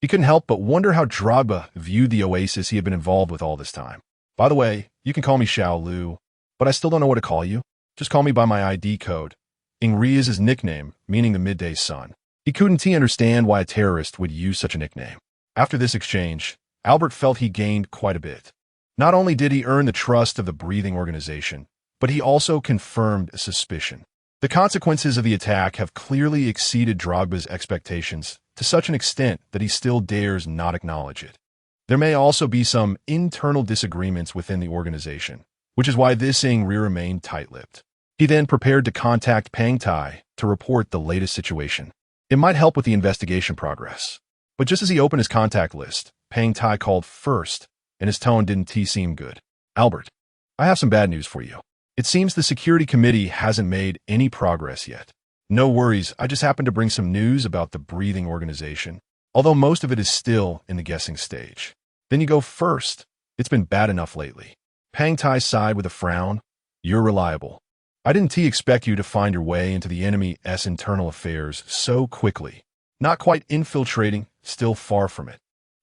He couldn't help but wonder how Drogba viewed the Oasis he had been involved with all this time. By the way, you can call me Xiao Lu, but I still don't know what to call you. Just call me by my ID code. Ingri is his nickname, meaning the midday sun. He couldn't understand why a terrorist would use such a nickname. After this exchange, Albert felt he gained quite a bit. Not only did he earn the trust of the breathing organization, but he also confirmed a suspicion. The consequences of the attack have clearly exceeded Drogba's expectations to such an extent that he still dares not acknowledge it. There may also be some internal disagreements within the organization, which is why this Ingri remained tight-lipped. He then prepared to contact Pang Tai to report the latest situation. It might help with the investigation progress. But just as he opened his contact list, Pang Tai called first, and his tone didn't seem good. Albert, I have some bad news for you. It seems the security committee hasn't made any progress yet. No worries, I just happened to bring some news about the breathing organization, although most of it is still in the guessing stage. Then you go first. It's been bad enough lately. Pang Tai sighed with a frown. You're reliable. I didn't expect you to find your way into the enemy's internal affairs so quickly. Not quite infiltrating, still far from it.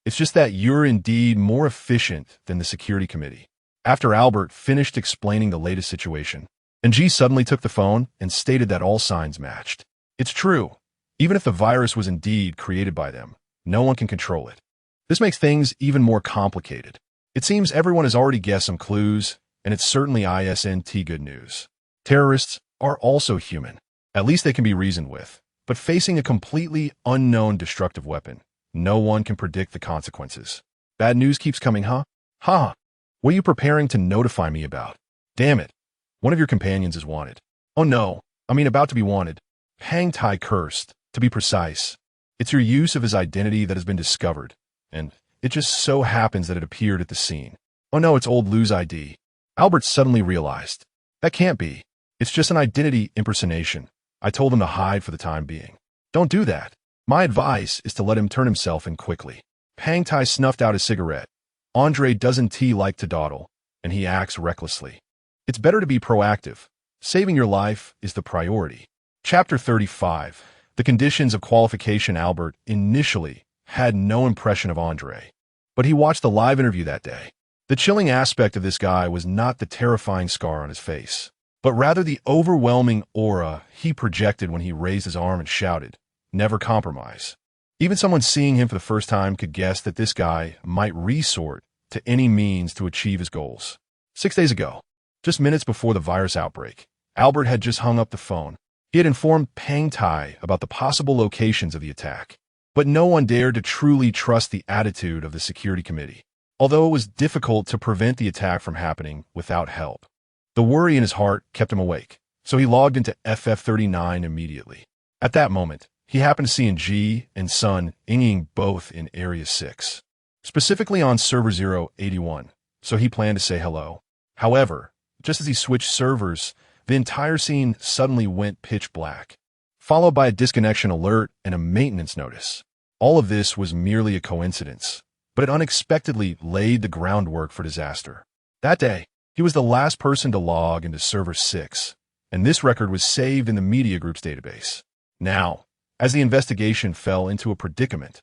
It's just that you're indeed more efficient than the security committee. After Albert finished explaining the latest situation, Ng suddenly took the phone and stated that all signs matched. It's true. Even if the virus was indeed created by them, no one can control it. This makes things even more complicated. It seems everyone has already guessed some clues, and it's certainly isn't good news. Terrorists are also human. At least they can be reasoned with. But facing a completely unknown destructive weapon, no one can predict the consequences. Bad news keeps coming, huh? Ha! What are you preparing to notify me about? Damn it. One of your companions is wanted. Oh no, about to be wanted. Pang Tai cursed, to be precise. It's your use of his identity that has been discovered, and it just so happens that it appeared at the scene. Oh no, it's Old Lou's ID. Albert suddenly realized. That can't be. It's just an identity impersonation. I told him to hide for the time being. Don't do that. My advice is to let him turn himself in quickly. Pang Tai snuffed out his cigarette. Andre doesn't like to dawdle, and he acts recklessly. It's better to be proactive. Saving your life is the priority. Chapter 35. The conditions of qualification. Albert initially had no impression of Andre, but he watched the live interview that day. The chilling aspect of this guy was not the terrifying scar on his face, but rather the overwhelming aura he projected when he raised his arm and shouted, "Never compromise." Even someone seeing him for the first time could guess that this guy might resort to any means to achieve his goals. 6 days ago, just minutes before the virus outbreak, Albert had just hung up the phone. He had informed Pang Tai about the possible locations of the attack, but no one dared to truly trust the attitude of the security committee, although it was difficult to prevent the attack from happening without help. The worry in his heart kept him awake, so he logged into FF39 immediately. At that moment, he happened to see Ng and Sun inging both in Area 6, specifically on Server 081, so he planned to say hello. However, just as he switched servers, the entire scene suddenly went pitch black, followed by a disconnection alert and a maintenance notice. All of this was merely a coincidence, but it unexpectedly laid the groundwork for disaster. That day, he was the last person to log into Server 6, and this record was saved in the media group's database. Now, as the investigation fell into a predicament,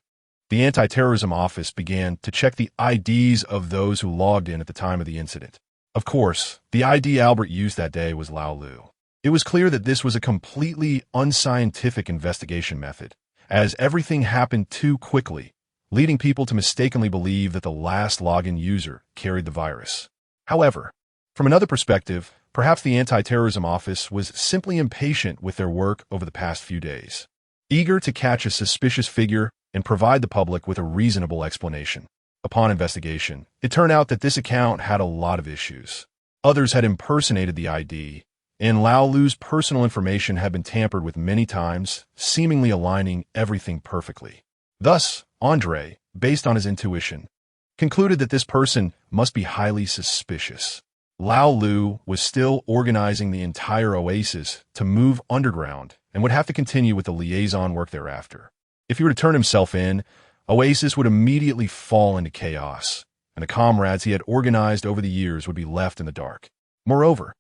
the anti-terrorism office began to check the IDs of those who logged in at the time of the incident. Of course, the ID Albert used that day was Lao Lu. It was clear that this was a completely unscientific investigation method, as everything happened too quickly, leading people to mistakenly believe that the last login user carried the virus. However, from another perspective, perhaps the anti-terrorism office was simply impatient with their work over the past few days, eager to catch a suspicious figure and provide the public with a reasonable explanation. Upon investigation, it turned out that this account had a lot of issues. Others had impersonated the ID, and Lao Lu's personal information had been tampered with many times, seemingly aligning everything perfectly. Thus, Andre, based on his intuition, concluded that this person must be highly suspicious. Lao Lu was still organizing the entire oasis to move underground and would have to continue with the liaison work thereafter. If he were to turn himself in, Oasis would immediately fall into chaos, and the comrades he had organized over the years would be left in the dark. Moreover,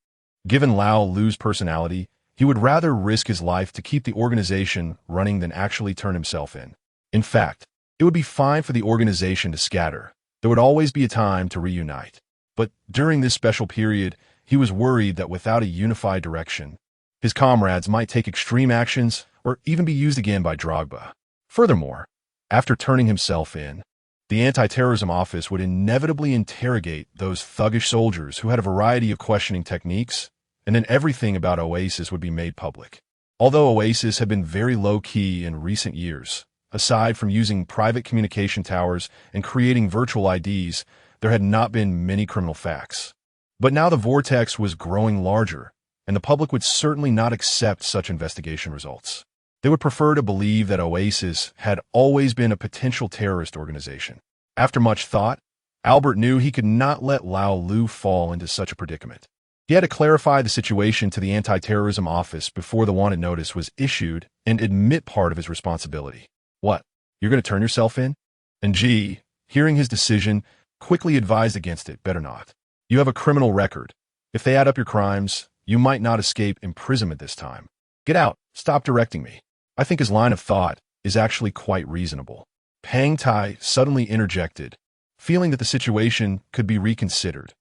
given Lao Lu's personality, he would rather risk his life to keep the organization running than actually turn himself in. In fact, it would be fine for the organization to scatter. There would always be a time to reunite. But during this special period, he was worried that without a unified direction, his comrades might take extreme actions or even be used again by Drogba. Furthermore, after turning himself in, the anti-terrorism office would inevitably interrogate those thuggish soldiers who had a variety of questioning techniques, and then everything about Oasis would be made public. Although Oasis had been very low-key in recent years, aside from using private communication towers and creating virtual IDs, there had not been many criminal facts. But now the vortex was growing larger, and the public would certainly not accept such investigation results. They would prefer to believe that Oasis had always been a potential terrorist organization. After much thought, Albert knew he could not let Lao Lu fall into such a predicament. He had to clarify the situation to the anti-terrorism office before the wanted notice was issued and admit part of his responsibility. What? You're going to turn yourself in? And G, hearing his decision, quickly advised against it. Better not. You have a criminal record. If they add up your crimes, you might not escape imprisonment this time. Get out. Stop directing me. I think his line of thought is actually quite reasonable. Pang Tai suddenly interjected, feeling that the situation could be reconsidered.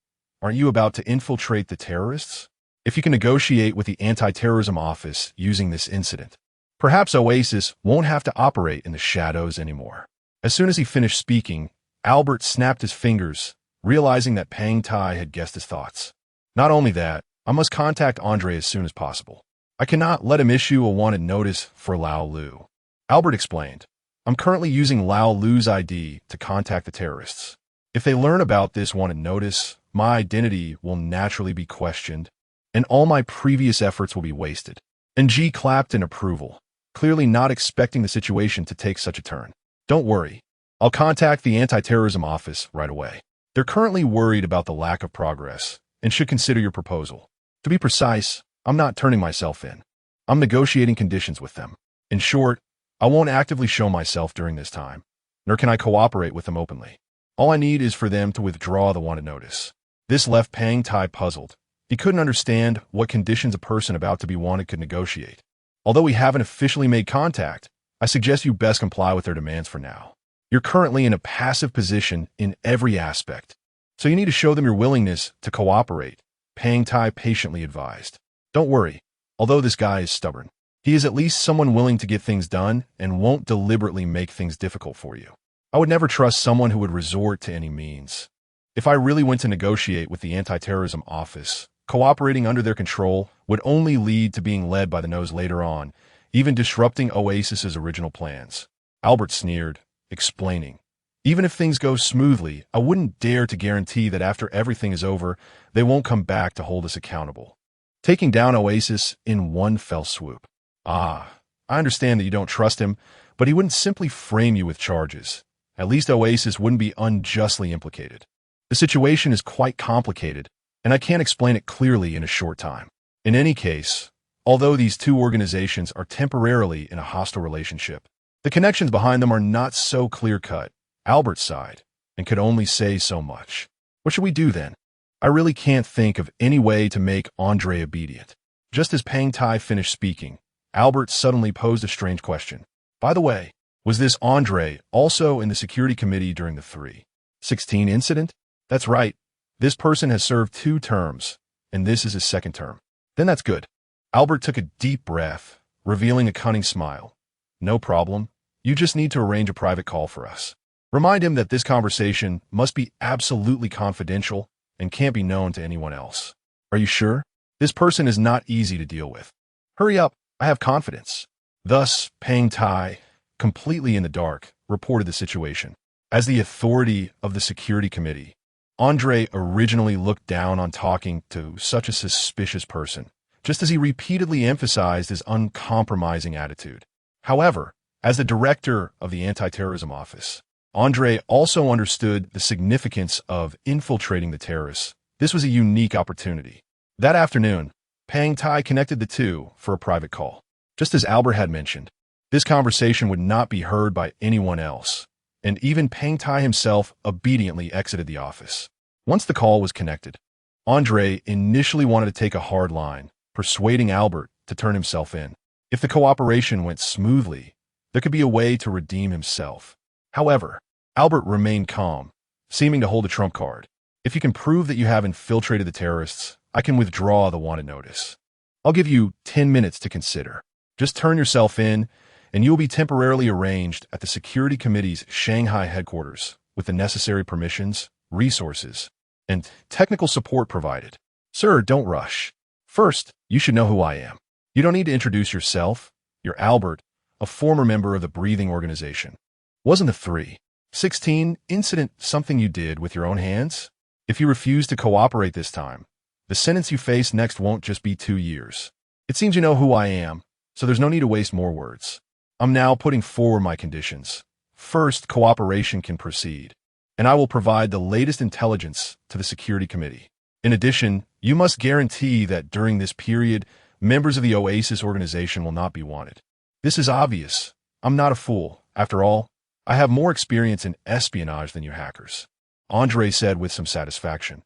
Aren't you about to infiltrate the terrorists? If you can negotiate with the anti-terrorism office using this incident, perhaps Oasis won't have to operate in the shadows anymore. As soon as he finished speaking, Albert snapped his fingers, realizing that Pang Tai had guessed his thoughts. Not only that, I must contact Andre as soon as possible. I cannot let him issue a wanted notice for Lao Lu. Albert explained, I'm currently using Lao Lu's ID to contact the terrorists. If they learn about this wanted notice, my identity will naturally be questioned, and all my previous efforts will be wasted. And G clapped in approval, clearly not expecting the situation to take such a turn. Don't worry. I'll contact the anti-terrorism office right away. They're currently worried about the lack of progress and should consider your proposal. To be precise, I'm not turning myself in. I'm negotiating conditions with them. In short, I won't actively show myself during this time, nor can I cooperate with them openly. All I need is for them to withdraw the wanted notice. This left Pang Tai puzzled. He couldn't understand what conditions a person about to be wanted could negotiate. Although we haven't officially made contact, I suggest you best comply with their demands for now. You're currently in a passive position in every aspect, so you need to show them your willingness to cooperate, Pang Tai patiently advised. Don't worry, although this guy is stubborn. He is at least someone willing to get things done and won't deliberately make things difficult for you. I would never trust someone who would resort to any means. If I really went to negotiate with the anti-terrorism office, cooperating under their control would only lead to being led by the nose later on, even disrupting Oasis's original plans. Albert sneered, explaining, even if things go smoothly, I wouldn't dare to guarantee that after everything is over, they won't come back to hold us accountable. Taking down Oasis in one fell swoop. I understand that you don't trust him, but he wouldn't simply frame you with charges. At least Oasis wouldn't be unjustly implicated. The situation is quite complicated, and I can't explain it clearly in a short time. In any case, although these two organizations are temporarily in a hostile relationship, the connections behind them are not so clear-cut. Albert sighed and could only say so much. What should we do then? I really can't think of any way to make Andre obedient. Just as Pang Tai finished speaking, Albert suddenly posed a strange question. By the way, was this Andre also in the security committee during the 3/16 incident? That's right. This person has served 2 terms, and this is his 2nd term. Then that's good. Albert took a deep breath, revealing a cunning smile. No problem. You just need to arrange a private call for us. Remind him that this conversation must be absolutely confidential and can't be known to anyone else. Are you sure? This person is not easy to deal with. Hurry up, I have confidence. Thus, Pang Tai, completely in the dark, reported the situation. As the authority of the security committee, Andre originally looked down on talking to such a suspicious person, just as he repeatedly emphasized his uncompromising attitude. However, as the director of the anti-terrorism office, Andre also understood the significance of infiltrating the terrorists. This was a unique opportunity. That afternoon, Pang Tai connected the two for a private call. Just as Albert had mentioned, this conversation would not be heard by anyone else, and even Peng Tai himself obediently exited the office. Once the call was connected, Andre initially wanted to take a hard line, persuading Albert to turn himself in. If the cooperation went smoothly, there could be a way to redeem himself. However, Albert remained calm, seeming to hold a trump card. If you can prove that you have infiltrated the terrorists, I can withdraw the wanted notice. I'll give you 10 minutes to consider. Just turn yourself in, and you'll be temporarily arranged at the Security Committee's Shanghai headquarters with the necessary permissions, resources, and technical support provided. Sir, don't rush. First, you should know who I am. You don't need to introduce yourself. You're Albert, a former member of the breathing organization. Wasn't the 3/16 incident something you did with your own hands? If you refuse to cooperate this time, the sentence you face next won't just be 2 years. It seems you know who I am, so there's no need to waste more words. I'm now putting forward my conditions. First, cooperation can proceed, and I will provide the latest intelligence to the Security Committee. In addition, you must guarantee that during this period, members of the Oasis organization will not be wanted. This is obvious. I'm not a fool. After all, I have more experience in espionage than you hackers, Andre said with some satisfaction.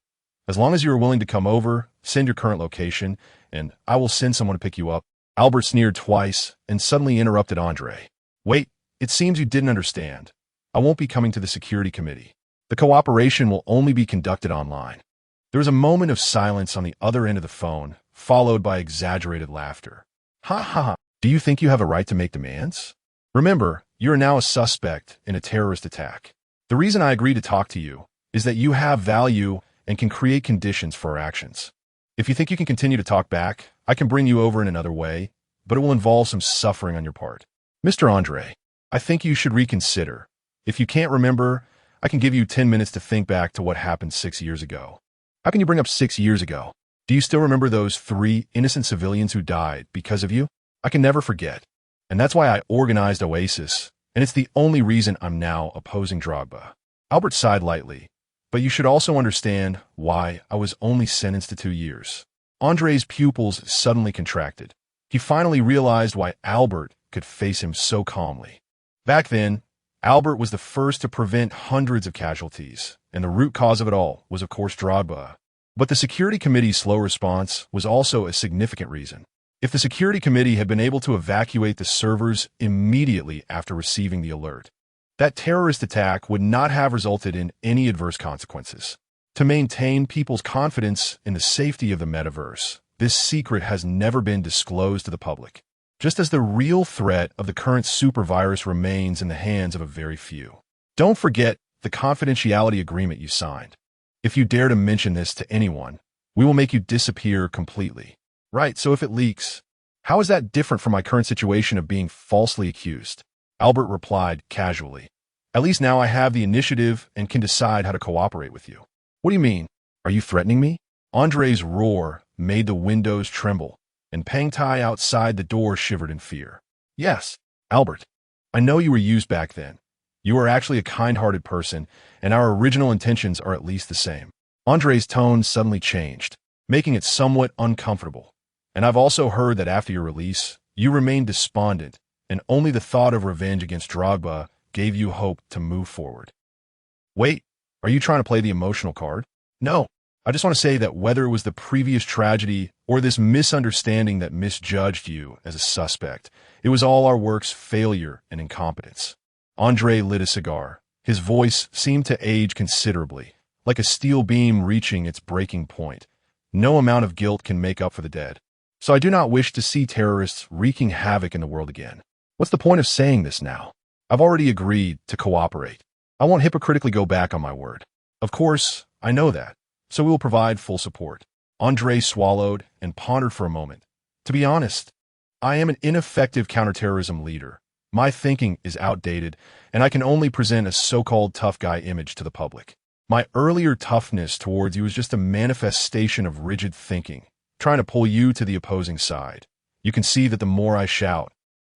As long as you are willing to come over, send your current location, and I will send someone to pick you up. Albert sneered twice and suddenly interrupted Andre. Wait, it seems you didn't understand. I won't be coming to the Security Committee. The cooperation will only be conducted online. There was a moment of silence on the other end of the phone, followed by exaggerated laughter. Ha ha, do you think you have a right to make demands? Remember, you are now a suspect in a terrorist attack. The reason I agreed to talk to you is that you have value and can create conditions for our actions. If you think you can continue to talk back, I can bring you over in another way, but it will involve some suffering on your part. Mr. Andre, I think you should reconsider. If you can't remember, I can give you 10 minutes to think back to what happened 6 years ago. How can you bring up 6 years ago? Do you still remember those 3 innocent civilians who died because of you? I can never forget. And that's why I organized Oasis, and it's the only reason I'm now opposing Drogba. Albert sighed lightly, but you should also understand why I was only sentenced to 2 years. Andre's pupils suddenly contracted. He finally realized why Albert could face him so calmly. Back then, Albert was the first to prevent hundreds of casualties, and the root cause of it all was, of course, Drogba. But the Security Committee's slow response was also a significant reason. If the Security Committee had been able to evacuate the servers immediately after receiving the alert, that terrorist attack would not have resulted in any adverse consequences. To maintain people's confidence in the safety of the metaverse, this secret has never been disclosed to the public, just as the real threat of the current supervirus remains in the hands of a very few. Don't forget the confidentiality agreement you signed. If you dare to mention this to anyone, we will make you disappear completely. Right, so if it leaks, how is that different from my current situation of being falsely accused? Albert replied casually. At least now I have the initiative and can decide how to cooperate with you. What do you mean? Are you threatening me? Andre's roar made the windows tremble, and Peng Tai outside the door shivered in fear. Yes, Albert, I know you were used back then. You are actually a kind-hearted person, and our original intentions are at least the same. Andre's tone suddenly changed, making it somewhat uncomfortable. And I've also heard that after your release, you remained despondent, and only the thought of revenge against Drogba gave you hope to move forward. Wait, are you trying to play the emotional card? No, I just want to say that whether it was the previous tragedy or this misunderstanding that misjudged you as a suspect, it was all our work's failure and incompetence. Andre lit a cigar. His voice seemed to age considerably, like a steel beam reaching its breaking point. No amount of guilt can make up for the dead. So I do not wish to see terrorists wreaking havoc in the world again. What's the point of saying this now? I've already agreed to cooperate. I won't hypocritically go back on my word. Of course, I know that, so we will provide full support. Andre swallowed and pondered for a moment. To be honest, I am an ineffective counterterrorism leader. My thinking is outdated, and I can only present a so-called tough guy image to the public. My earlier toughness towards you is just a manifestation of rigid thinking, trying to pull you to the opposing side. You can see that the more I shout,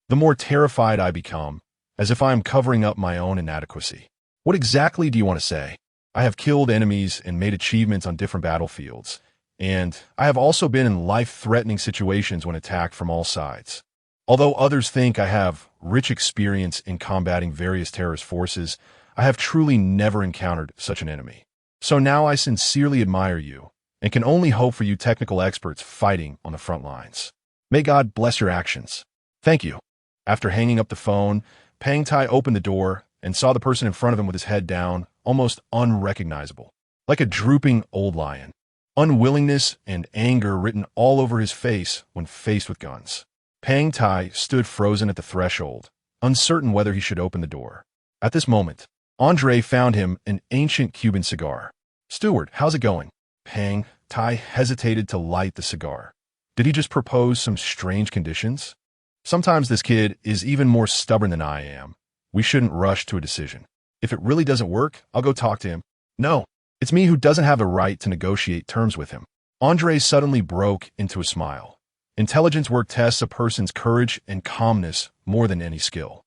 the more terrified I become, as if I am covering up my own inadequacy. What exactly do you want to say? I have killed enemies and made achievements on different battlefields, and I have also been in life-threatening situations when attacked from all sides. Although others think I have rich experience in combating various terrorist forces, I have truly never encountered such an enemy. So now I sincerely admire you, and can only hope for you technical experts fighting on the front lines. May God bless your actions. Thank you. After hanging up the phone, Pang Tai opened the door and saw the person in front of him with his head down, almost unrecognizable, like a drooping old lion. Unwillingness and anger written all over his face when faced with guns. Pang Tai stood frozen at the threshold, uncertain whether he should open the door. At this moment, Andre found him an ancient Cuban cigar. "Steward, how's it going?" Pang Tai hesitated to light the cigar. Did he just propose some strange conditions? Sometimes this kid is even more stubborn than I am. We shouldn't rush to a decision. If it really doesn't work, I'll go talk to him. No, it's me who doesn't have a right to negotiate terms with him. Andre suddenly broke into a smile. Intelligence work tests a person's courage and calmness more than any skill.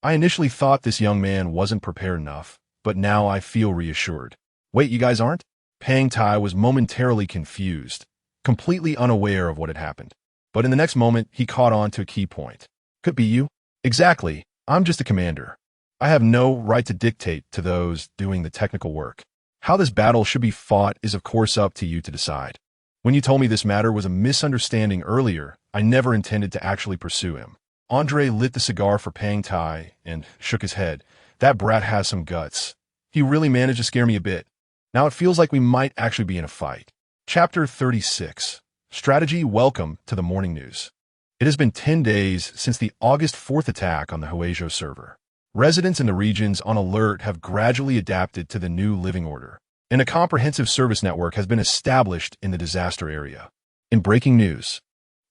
I initially thought this young man wasn't prepared enough, but now I feel reassured. Wait, you guys aren't? Pang Tai was momentarily confused, completely unaware of what had happened. But in the next moment, he caught on to a key point. Could be you. Exactly. I'm just a commander. I have no right to dictate to those doing the technical work. How this battle should be fought is of course up to you to decide. When you told me this matter was a misunderstanding earlier, I never intended to actually pursue him. Andre lit the cigar for Pang Tai and shook his head. That brat has some guts. He really managed to scare me a bit. Now it feels like we might actually be in a fight. Chapter 36. Strategy. Welcome to the morning news. It has been 10 days since the August 4th attack on the Huizhou server. Residents in the regions on alert have gradually adapted to the new living order, and a comprehensive service network has been established in the disaster area. In breaking news,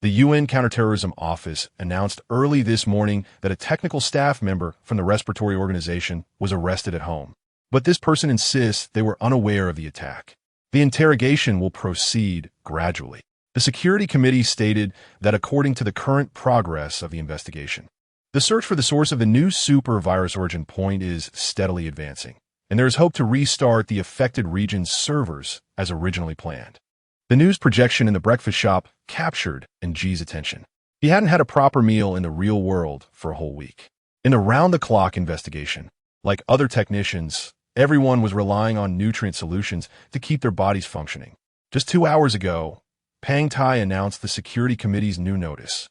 the UN Counterterrorism Office announced early this morning that a technical staff member from the respiratory organization was arrested at home. But this person insists they were unaware of the attack. The interrogation will proceed gradually. The Security Committee stated that according to the current progress of the investigation, the search for the source of the new super virus origin point is steadily advancing, and there is hope to restart the affected region's servers as originally planned. The news projection in the breakfast shop captured Ng's attention. He hadn't had a proper meal in the real world for a whole week. In the round-the-clock investigation, like other technicians, everyone was relying on nutrient solutions to keep their bodies functioning. Just 2 hours ago, Pang Tai announced the Security Committee's new notice,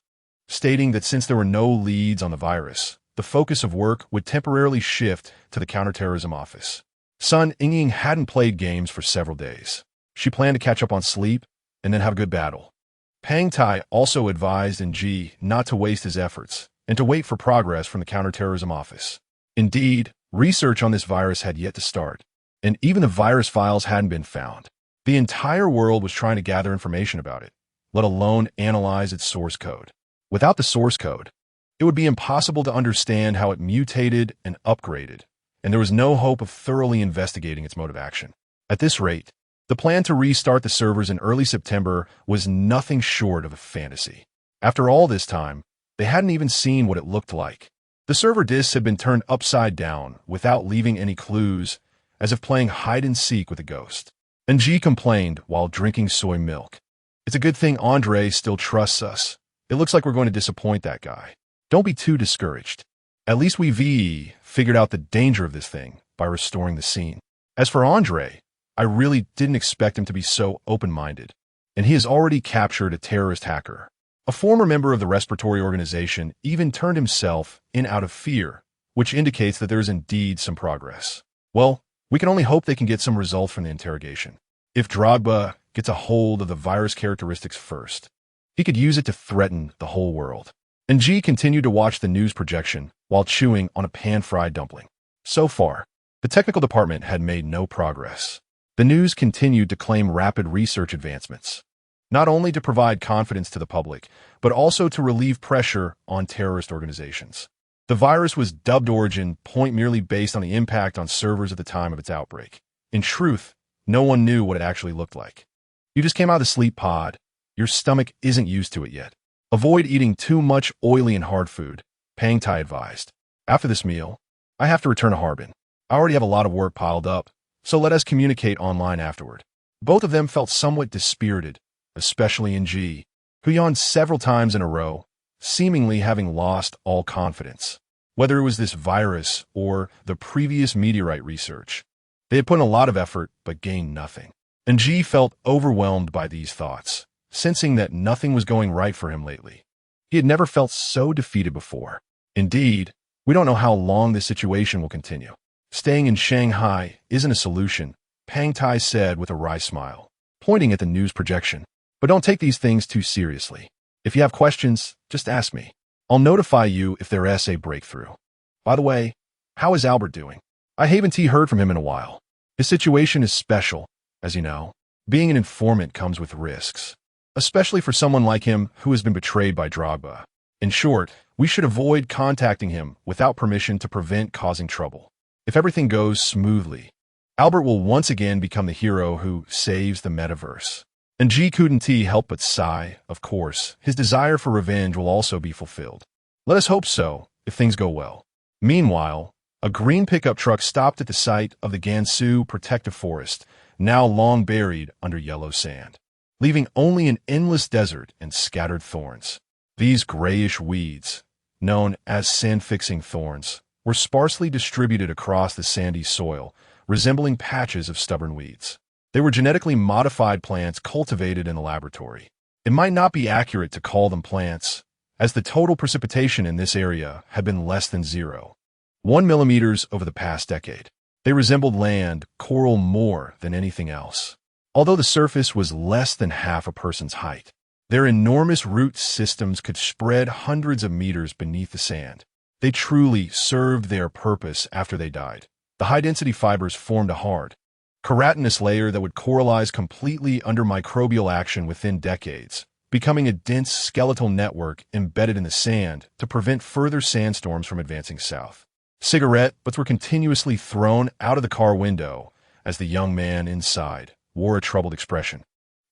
stating that since there were no leads on the virus, the focus of work would temporarily shift to the Counterterrorism Office. Sun Ying hadn't played games for several days. She planned to catch up on sleep and then have a good battle. Pang Tai also advised Ng not to waste his efforts and to wait for progress from the Counterterrorism Office. Indeed, research on this virus had yet to start, and even the virus files hadn't been found. The entire world was trying to gather information about it, let alone analyze its source code. Without the source code, it would be impossible to understand how it mutated and upgraded, and there was no hope of thoroughly investigating its mode of action. At this rate, the plan to restart the servers in early September was nothing short of a fantasy. After all this time, they hadn't even seen what it looked like. The server disks had been turned upside down without leaving any clues, as if playing hide-and-seek with a ghost. Ng complained while drinking soy milk. It's a good thing Andre still trusts us. It looks like we're going to disappoint that guy. Don't be too discouraged. At least we VE figured out the danger of this thing by restoring the scene. As for Andre, I really didn't expect him to be so open-minded, and he has already captured a terrorist hacker. A former member of the respiratory organization even turned himself in out of fear, which indicates that there is indeed some progress. Well, we can only hope they can get some results from the interrogation. If Drogba gets a hold of the virus characteristics first, he could use it to threaten the whole world. Ng continued to watch the news projection while chewing on a pan-fried dumpling. So far, the technical department had made no progress. The news continued to claim rapid research advancements, not only to provide confidence to the public, but also to relieve pressure on terrorist organizations. The virus was dubbed Origin Point merely based on the impact on servers at the time of its outbreak. In truth, no one knew what it actually looked like. You just came out of the sleep pod. Your stomach isn't used to it yet. Avoid eating too much oily and hard food, Pang Tai advised. After this meal, I have to return to Harbin. I already have a lot of work piled up, so let us communicate online afterward. Both of them felt somewhat dispirited, especially Ng, who yawned several times in a row, seemingly having lost all confidence. whether it was this virus or the previous meteorite research. They had put in a lot of effort but gained nothing. And G felt overwhelmed by these thoughts, sensing that nothing was going right for him lately. He had never felt so defeated before. Indeed, we don't know how long this situation will continue. Staying in Shanghai isn't a solution, Pang Tai said with a wry smile, pointing at the news projection. But don't take these things too seriously. If you have questions, just ask me. I'll notify you if there is a breakthrough. By the way, how is Albert doing? I haven't heard from him in a while. His situation is special, as you know. Being an informant comes with risks, especially for someone like him who has been betrayed by Drogba. In short, we should avoid contacting him without permission to prevent causing trouble. If everything goes smoothly, Albert will once again become the hero who saves the metaverse. And G couldn't help but sigh. Of course, his desire for revenge will also be fulfilled. Let us hope so, if things go well. Meanwhile, a green pickup truck stopped at the site of the Gansu Protective Forest, now long buried under yellow sand, leaving only an endless desert and scattered thorns. These grayish weeds, known as sand-fixing thorns, were sparsely distributed across the sandy soil, resembling patches of stubborn weeds. They were genetically modified plants cultivated in the laboratory. It might not be accurate to call them plants, as the total precipitation in this area had been less than 0.1 millimeters over the past decade. They resembled land, coral more than anything else. Although the surface was less than half a person's height, their enormous root systems could spread hundreds of meters beneath the sand. They truly served their purpose after they died. The high-density fibers formed a hard, keratinous layer that would coralize completely under microbial action within decades, becoming a dense skeletal network embedded in the sand to prevent further sandstorms from advancing south. Cigarette butts were continuously thrown out of the car window as the young man inside wore a troubled expression.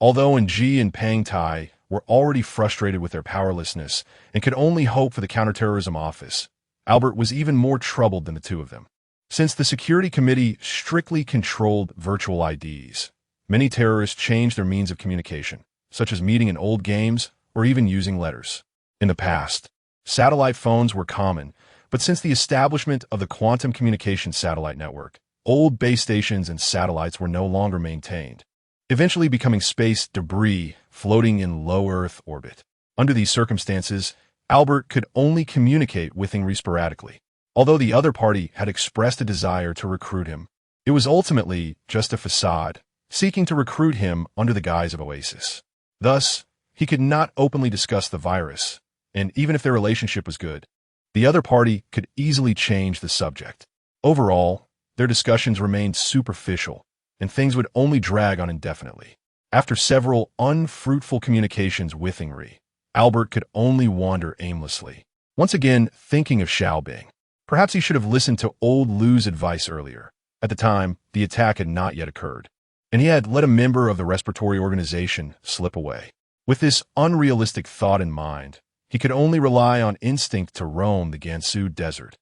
Although Ng and Pang Tai were already frustrated with their powerlessness and could only hope for the counterterrorism office, Albert was even more troubled than the two of them. Since the security committee strictly controlled virtual IDs, many terrorists changed their means of communication, such as meeting in old games or even using letters. In the past, satellite phones were common, but since the establishment of the quantum communication satellite network, old base stations and satellites were no longer maintained, eventually becoming space debris floating in low Earth orbit. Under these circumstances, Albert could only communicate with Ng sporadically. Although the other party had expressed a desire to recruit him, it was ultimately just a facade, seeking to recruit him under the guise of Oasis. Thus, he could not openly discuss the virus, and even if their relationship was good, the other party could easily change the subject. Overall, their discussions remained superficial, and things would only drag on indefinitely. After several unfruitful communications with Ng, Albert could only wander aimlessly, once again thinking of Xiaobing. Perhaps he should have listened to old Lu's advice earlier. At the time, the attack had not yet occurred, and he had let a member of the respiratory organization slip away. With this unrealistic thought in mind, he could only rely on instinct to roam the Gansu desert,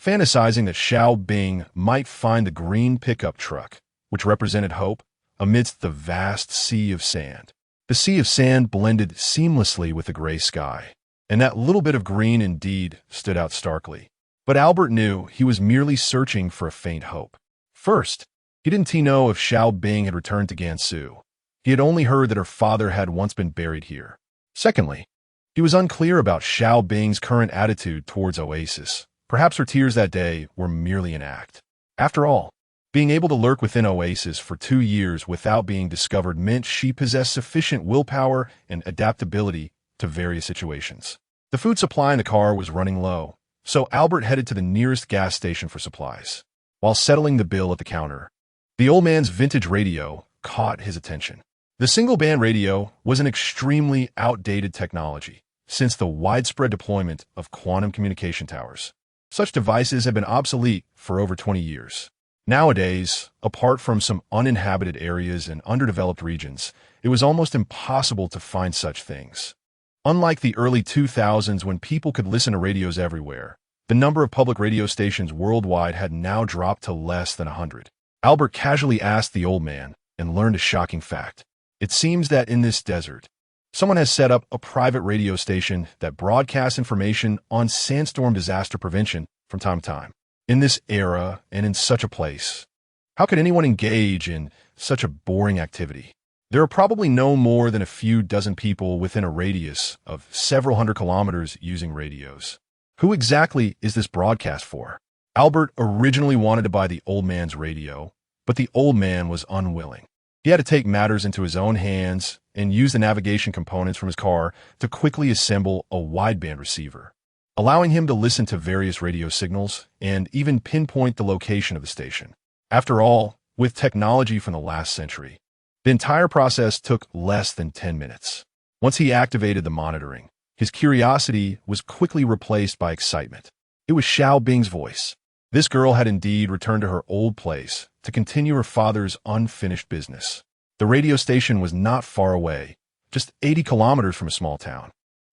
fantasizing that Xiaobing might find the green pickup truck, which represented hope, amidst the vast sea of sand. The sea of sand blended seamlessly with the gray sky, and that little bit of green indeed stood out starkly. But Albert knew he was merely searching for a faint hope. First, he didn't know if Xiaobing had returned to Gansu. He had only heard that her father had once been buried here. Secondly, he was unclear about Xiaobing's current attitude towards Oasis. Perhaps her tears that day were merely an act. After all, being able to lurk within Oasis for 2 years without being discovered meant she possessed sufficient willpower and adaptability to various situations. The food supply in the car was running low, so Albert headed to the nearest gas station for supplies. While settling the bill at the counter, the old man's vintage radio caught his attention. The single-band radio was an extremely outdated technology since the widespread deployment of quantum communication towers. Such devices have been obsolete for over 20 years. Nowadays, apart from some uninhabited areas and underdeveloped regions, it was almost impossible to find such things. Unlike the early 2000s when people could listen to radios everywhere, the number of public radio stations worldwide had now dropped to less than 100. Albert casually asked the old man and learned a shocking fact. It seems that in this desert, someone has set up a private radio station that broadcasts information on sandstorm disaster prevention from time to time. In this era and in such a place, how could anyone engage in such a boring activity? There are probably no more than a few dozen people within a radius of several hundred kilometers using radios. Who exactly is this broadcast for? Albert originally wanted to buy the old man's radio, but the old man was unwilling. He had to take matters into his own hands and use the navigation components from his car to quickly assemble a wideband receiver, allowing him to listen to various radio signals and even pinpoint the location of the station. After all, with technology from the last century, the entire process took less than 10 minutes. Once he activated the monitoring, his curiosity was quickly replaced by excitement. It was Xiao Bing's voice. This girl had indeed returned to her old place to continue her father's unfinished business. The radio station was not far away, just 80 kilometers from a small town.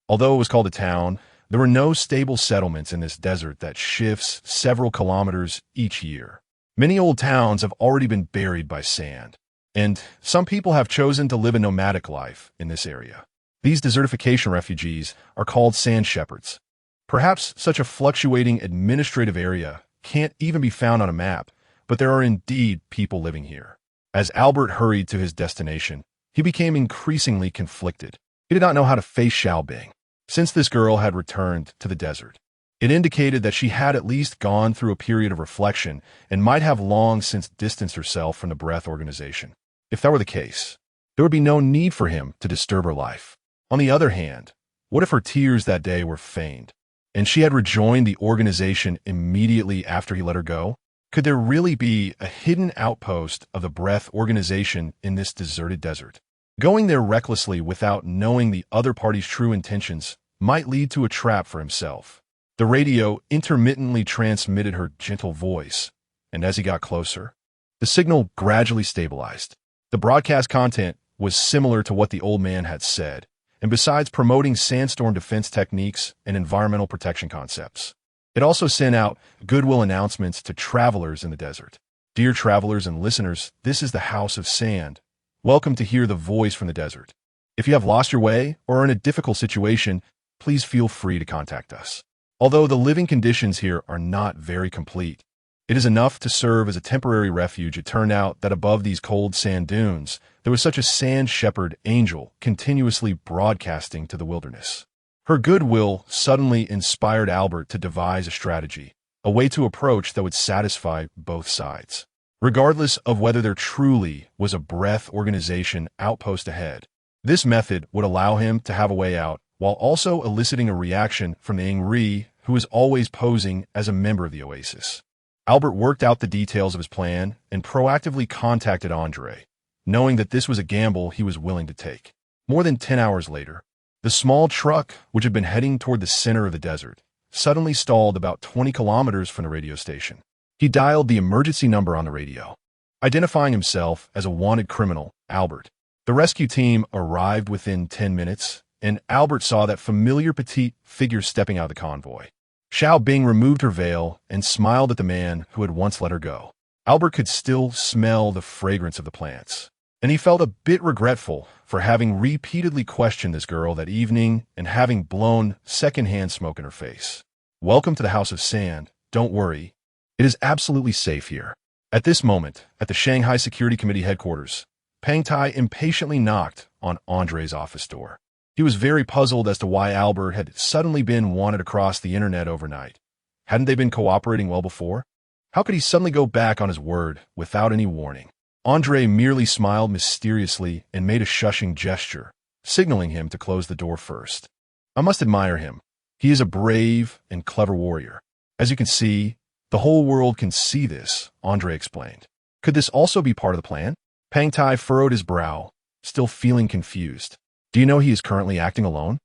Although it was called a town, there were no stable settlements in this desert that shifts several kilometers each year. Many old towns have already been buried by sand, and some people have chosen to live a nomadic life in this area. These desertification refugees are called sand shepherds. Perhaps such a fluctuating administrative area can't even be found on a map, but there are indeed people living here. As Albert hurried to his destination, he became increasingly conflicted. He did not know how to face Xiao Bing. Since this girl had returned to the desert, it indicated that she had at least gone through a period of reflection and might have long since distanced herself from the Breath organization. If that were the case, there would be no need for him to disturb her life. On the other hand, what if her tears that day were feigned, and she had rejoined the organization immediately after he let her go? Could there really be a hidden outpost of the Breath organization in this deserted desert? Going there recklessly without knowing the other party's true intentions might lead to a trap for himself. The radio intermittently transmitted her gentle voice, and as he got closer, the signal gradually stabilized. The broadcast content was similar to what the old man had said, and besides promoting sandstorm defense techniques and environmental protection concepts, it also sent out goodwill announcements to travelers in the desert. Dear travelers and listeners, this is the House of Sand. Welcome to hear the voice from the desert. If you have lost your way or are in a difficult situation, please feel free to contact us. Although the living conditions here are not very complete, it is enough to serve as a temporary refuge. It turned out that above these cold sand dunes, there was such a sand shepherd angel continuously broadcasting to the wilderness. Her goodwill suddenly inspired Albert to devise a strategy, a way to approach that would satisfy both sides. Regardless of whether there truly was a Breath organization outpost ahead, this method would allow him to have a way out while also eliciting a reaction from the Angry, who was always posing as a member of the Oasis. Albert worked out the details of his plan and proactively contacted Andre, knowing that this was a gamble he was willing to take. More than 10 hours later, the small truck, which had been heading toward the center of the desert, suddenly stalled about 20 kilometers from the radio station. He dialed the emergency number on the radio, identifying himself as a wanted criminal, Albert. The rescue team arrived within 10 minutes, and Albert saw that familiar petite figure stepping out of the convoy. Xiao Bing removed her veil and smiled at the man who had once let her go. Albert could still smell the fragrance of the plants, and he felt a bit regretful for having repeatedly questioned this girl that evening and having blown secondhand smoke in her face. Welcome to the House of Sand. Don't worry. It is absolutely safe here. At this moment, at the Shanghai Security Committee headquarters, Pang Tai impatiently knocked on Andre's office door. He was very puzzled as to why Albert had suddenly been wanted across the internet overnight. Hadn't they been cooperating well before? How could he suddenly go back on his word without any warning? Andre merely smiled mysteriously and made a shushing gesture, signaling him to close the door first. I must admire him. He is a brave and clever warrior. As you can see, the whole world can see this, Andre explained. Could this also be part of the plan? Pang Tai furrowed his brow, still feeling confused. Do you know he is currently acting alone?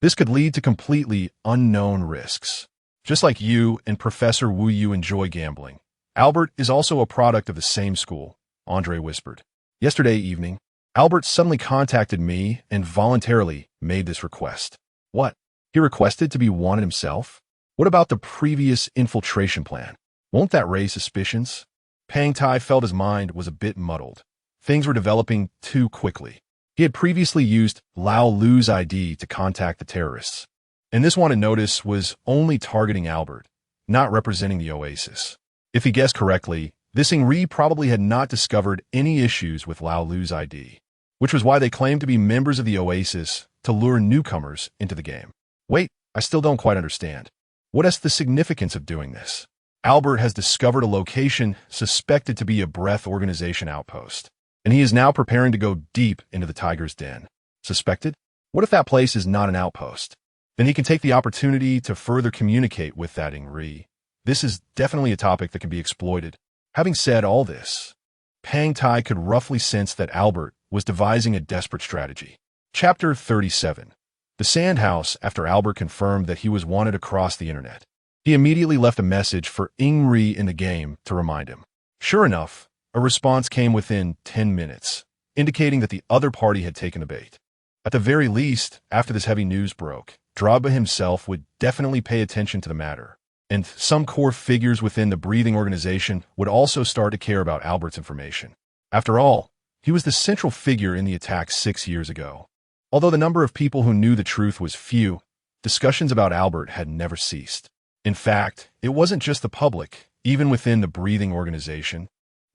This could lead to completely unknown risks. Just like you and Professor Wu Yu enjoy gambling, Albert is also a product of the same school, Andre whispered. Yesterday evening, Albert suddenly contacted me and voluntarily made this request. What? He requested to be wanted himself? What about the previous infiltration plan? Won't that raise suspicions? Pang Tai felt his mind was a bit muddled. Things were developing too quickly. He had previously used Lao Lu's ID to contact the terrorists, and this wanted notice was only targeting Albert. not representing the Oasis. If he guessed correctly, this Ingri probably had not discovered any issues with Lao Lu's ID, which was why they claimed to be members of the Oasis to lure newcomers into the game. Wait, I still don't quite understand. What is the significance of doing this? Albert has discovered a location suspected to be a Breath Organization outpost, and he is now preparing to go deep into the Tiger's Den. Suspected? What if that place is not an outpost? Then he can take the opportunity to further communicate with that Ingri. This is definitely a topic that can be exploited. Having said all this, Pang Tai could roughly sense that Albert was devising a desperate strategy. Chapter 37. The Sandhouse. After Albert confirmed that he was wanted across the internet, he immediately left a message for Ingri in the game to remind him. Sure enough, a response came within 10 minutes, indicating that the other party had taken the bait. At the very least, after this heavy news broke, Drogba himself would definitely pay attention to the matter, and some core figures within the Breathing Organization would also start to care about Albert's information. After all, he was the central figure in the attack 6 years ago. Although the number of people who knew the truth was few, discussions about Albert had never ceased. In fact, it wasn't just the public. Even within the Breathing Organization,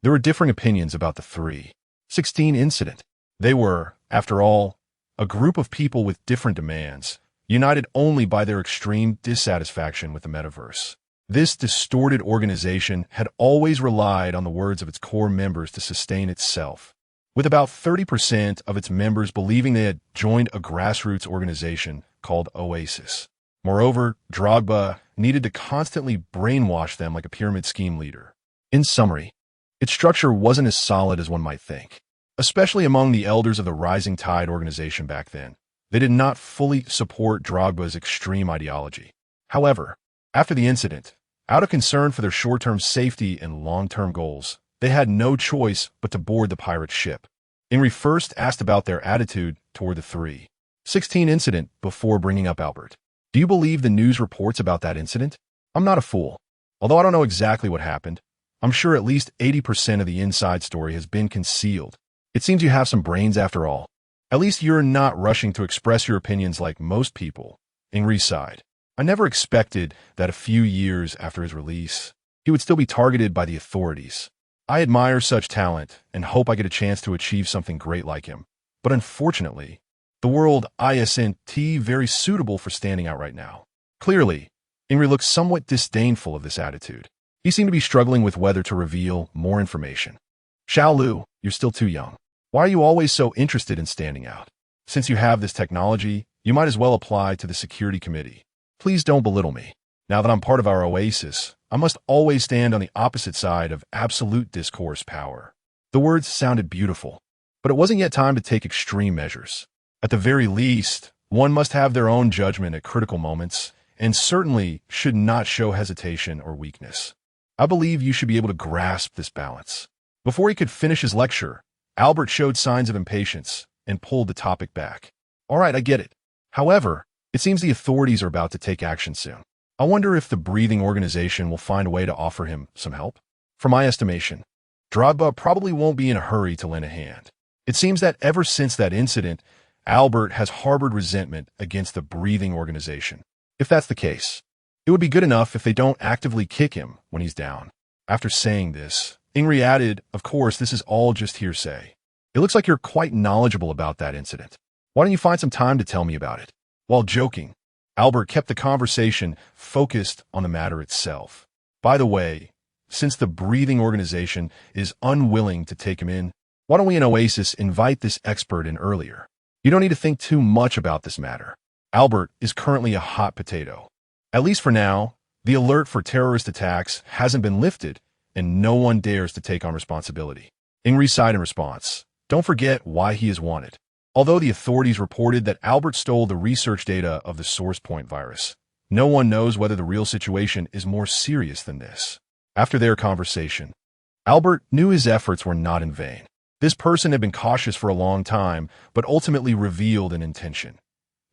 there were differing opinions about the 3/16 incident. They were, after all, a group of people with different demands, united only by their extreme dissatisfaction with the metaverse. This distorted organization had always relied on the words of its core members to sustain itself, with about 30% of its members believing they had joined a grassroots organization called Oasis. Moreover, Drogba needed to constantly brainwash them like a pyramid scheme leader. In summary, its structure wasn't as solid as one might think, especially among the elders of the Rising Tide organization back then. They did not fully support Drogba's extreme ideology. However, after the incident, out of concern for their short-term safety and long-term goals, they had no choice but to board the pirate ship. Ingri first asked about their attitude toward the 3/16 incident before bringing up Albert. Do you believe the news reports about that incident? I'm not a fool. Although I don't know exactly what happened, I'm sure at least 80% of the inside story has been concealed. It seems you have some brains after all. At least you're not rushing to express your opinions like most people. Ingri sighed. I never expected that a few years after his release, he would still be targeted by the authorities. I admire such talent and hope I get a chance to achieve something great like him. But unfortunately, the world isn't very suitable for standing out right now. Clearly, Ingri looked somewhat disdainful of this attitude. He seemed to be struggling with whether to reveal more information. Xiao Lu, you're still too young. Why are you always so interested in standing out? Since you have this technology, you might as well apply to the security committee. Please don't belittle me. Now that I'm part of our Oasis, I must always stand on the opposite side of absolute discourse power. The words sounded beautiful, but it wasn't yet time to take extreme measures. At the very least, one must have their own judgment at critical moments, and certainly should not show hesitation or weakness. I believe you should be able to grasp this balance. Before he could finish his lecture, Albert showed signs of impatience and pulled the topic back. All right, I get it. However, it seems the authorities are about to take action soon. I wonder if the Breathing Organization will find a way to offer him some help. From my estimation, Drogba probably won't be in a hurry to lend a hand. It seems that ever since that incident, Albert has harbored resentment against the Breathing Organization. If that's the case, it would be good enough if they don't actively kick him when he's down. After saying this, Ingri added, of course, this is all just hearsay. It looks like you're quite knowledgeable about that incident. Why don't you find some time to tell me about it? While joking, Albert kept the conversation focused on the matter itself. By the way, since the Breathing Organization is unwilling to take him in, why don't we in Oasis invite this expert in earlier? You don't need to think too much about this matter. Albert is currently a hot potato. At least for now, the alert for terrorist attacks hasn't been lifted, and no one dares to take on responsibility. Ingri sighed in response. Don't forget why he is wanted. Although the authorities reported that Albert stole the research data of the SourcePoint virus, no one knows whether the real situation is more serious than this. After their conversation, Albert knew his efforts were not in vain. This person had been cautious for a long time, but ultimately revealed an intention.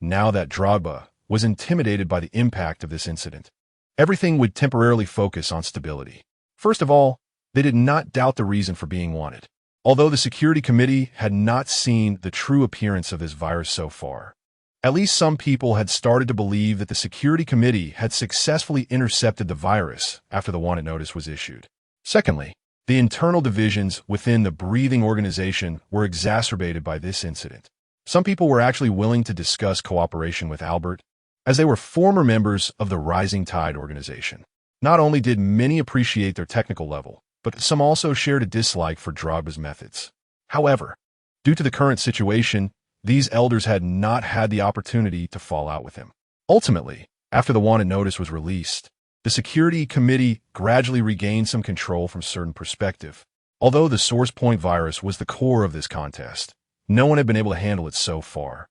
Now that Drogba was intimidated by the impact of this incident, everything would temporarily focus on stability. First of all, they did not doubt the reason for being wanted. Although the security committee had not seen the true appearance of this virus so far, At least some people had started to believe that the security committee had successfully intercepted the virus after the wanted notice was issued. Secondly, the internal divisions within the breathing organization were exacerbated by this incident. Some people were actually willing to discuss cooperation with Albert, as they were former members of the Rising Tide organization. Not only did many appreciate their technical level, but some also shared a dislike for Drogba's methods. However, due to the current situation, these elders had not had the opportunity to fall out with him. Ultimately, after the wanted notice was released, the security committee gradually regained some control from certain perspective. Although the source point virus was the core of this contest, no one had been able to handle it so far.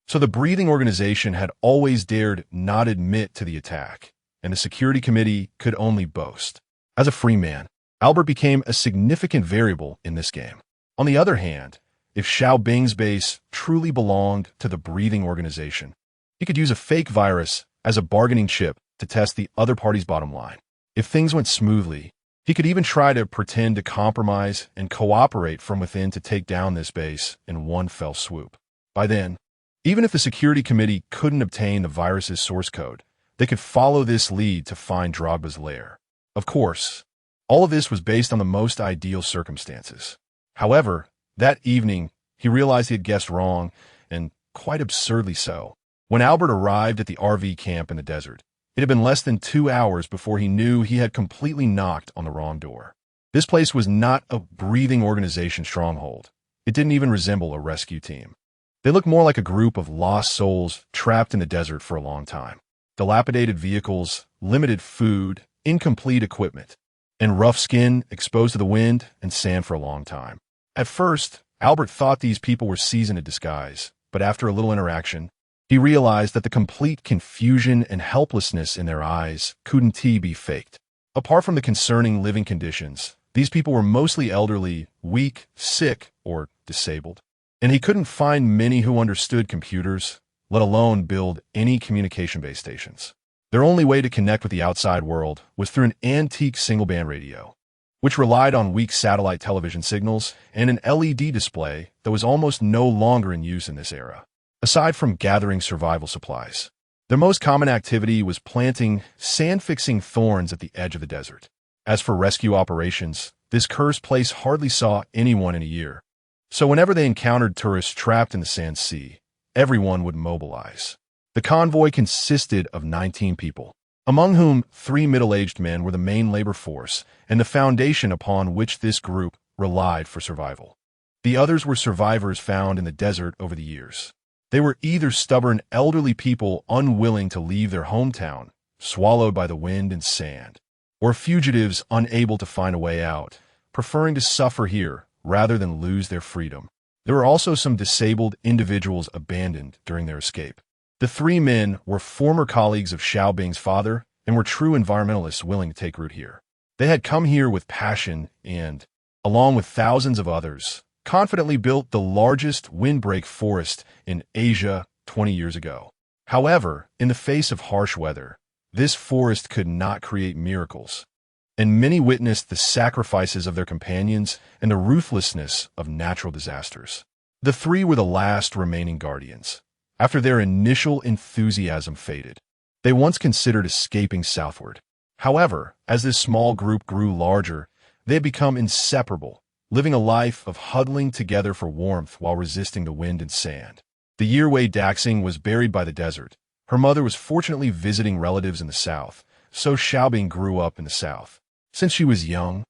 So the breathing organization had always dared not admit to the attack, and the security committee could only boast. As a free man, Albert became a significant variable in this game. On the other hand, if Xiaobing's base truly belonged to the breathing organization, he could use a fake virus as a bargaining chip to test the other party's bottom line. If things went smoothly, he could even try to pretend to compromise and cooperate from within to take down this base in one fell swoop. By then, even if the security committee couldn't obtain the virus's source code, they could follow this lead to find Drogba's lair. Of course, all of this was based on the most ideal circumstances. However, that evening, he realized he had guessed wrong, and quite absurdly so. When Albert arrived at the RV camp in the desert, it had been less than 2 hours before he knew he had completely knocked on the wrong door. This place was not a breathing organization stronghold. It didn't even resemble a rescue team. They looked more like a group of lost souls trapped in the desert for a long time. Dilapidated vehicles, limited food, incomplete equipment, and rough skin exposed to the wind and sand for a long time. At first, Albert thought these people were seasoned in disguise, but after a little interaction, he realized that the complete confusion and helplessness in their eyes couldn't be faked. Apart from the concerning living conditions, these people were mostly elderly, weak, sick, or disabled. And he couldn't find many who understood computers, let alone build any communication-based stations. Their only way to connect with the outside world was through an antique single-band radio, which relied on weak satellite television signals and an LED display that was almost no longer in use in this era. Aside from gathering survival supplies, their most common activity was planting sand-fixing thorns at the edge of the desert. As for rescue operations, this cursed place hardly saw anyone in a year. So whenever they encountered tourists trapped in the sand sea, everyone would mobilize. The convoy consisted of 19 people, among whom 3 middle-aged men were the main labor force and the foundation upon which this group relied for survival. The others were survivors found in the desert over the years. They were either stubborn elderly people unwilling to leave their hometown, swallowed by the wind and sand, or fugitives unable to find a way out, preferring to suffer here rather than lose their freedom. There were also some disabled individuals abandoned during their escape. The 3 men were former colleagues of Xiaobing's father and were true environmentalists willing to take root here. They had come here with passion and, along with thousands of others, confidently built the largest windbreak forest in Asia 20 years ago. However, in the face of harsh weather, this forest could not create miracles, and many witnessed the sacrifices of their companions and the ruthlessness of natural disasters. The 3 were the last remaining guardians. After their initial enthusiasm faded, they once considered escaping southward. However, as this small group grew larger, they had become inseparable, living a life of huddling together for warmth while resisting the wind and sand. The Yearway Daxing was buried by the desert. Her mother was fortunately visiting relatives in the south, so Xiaobing grew up in the south. Since she was young,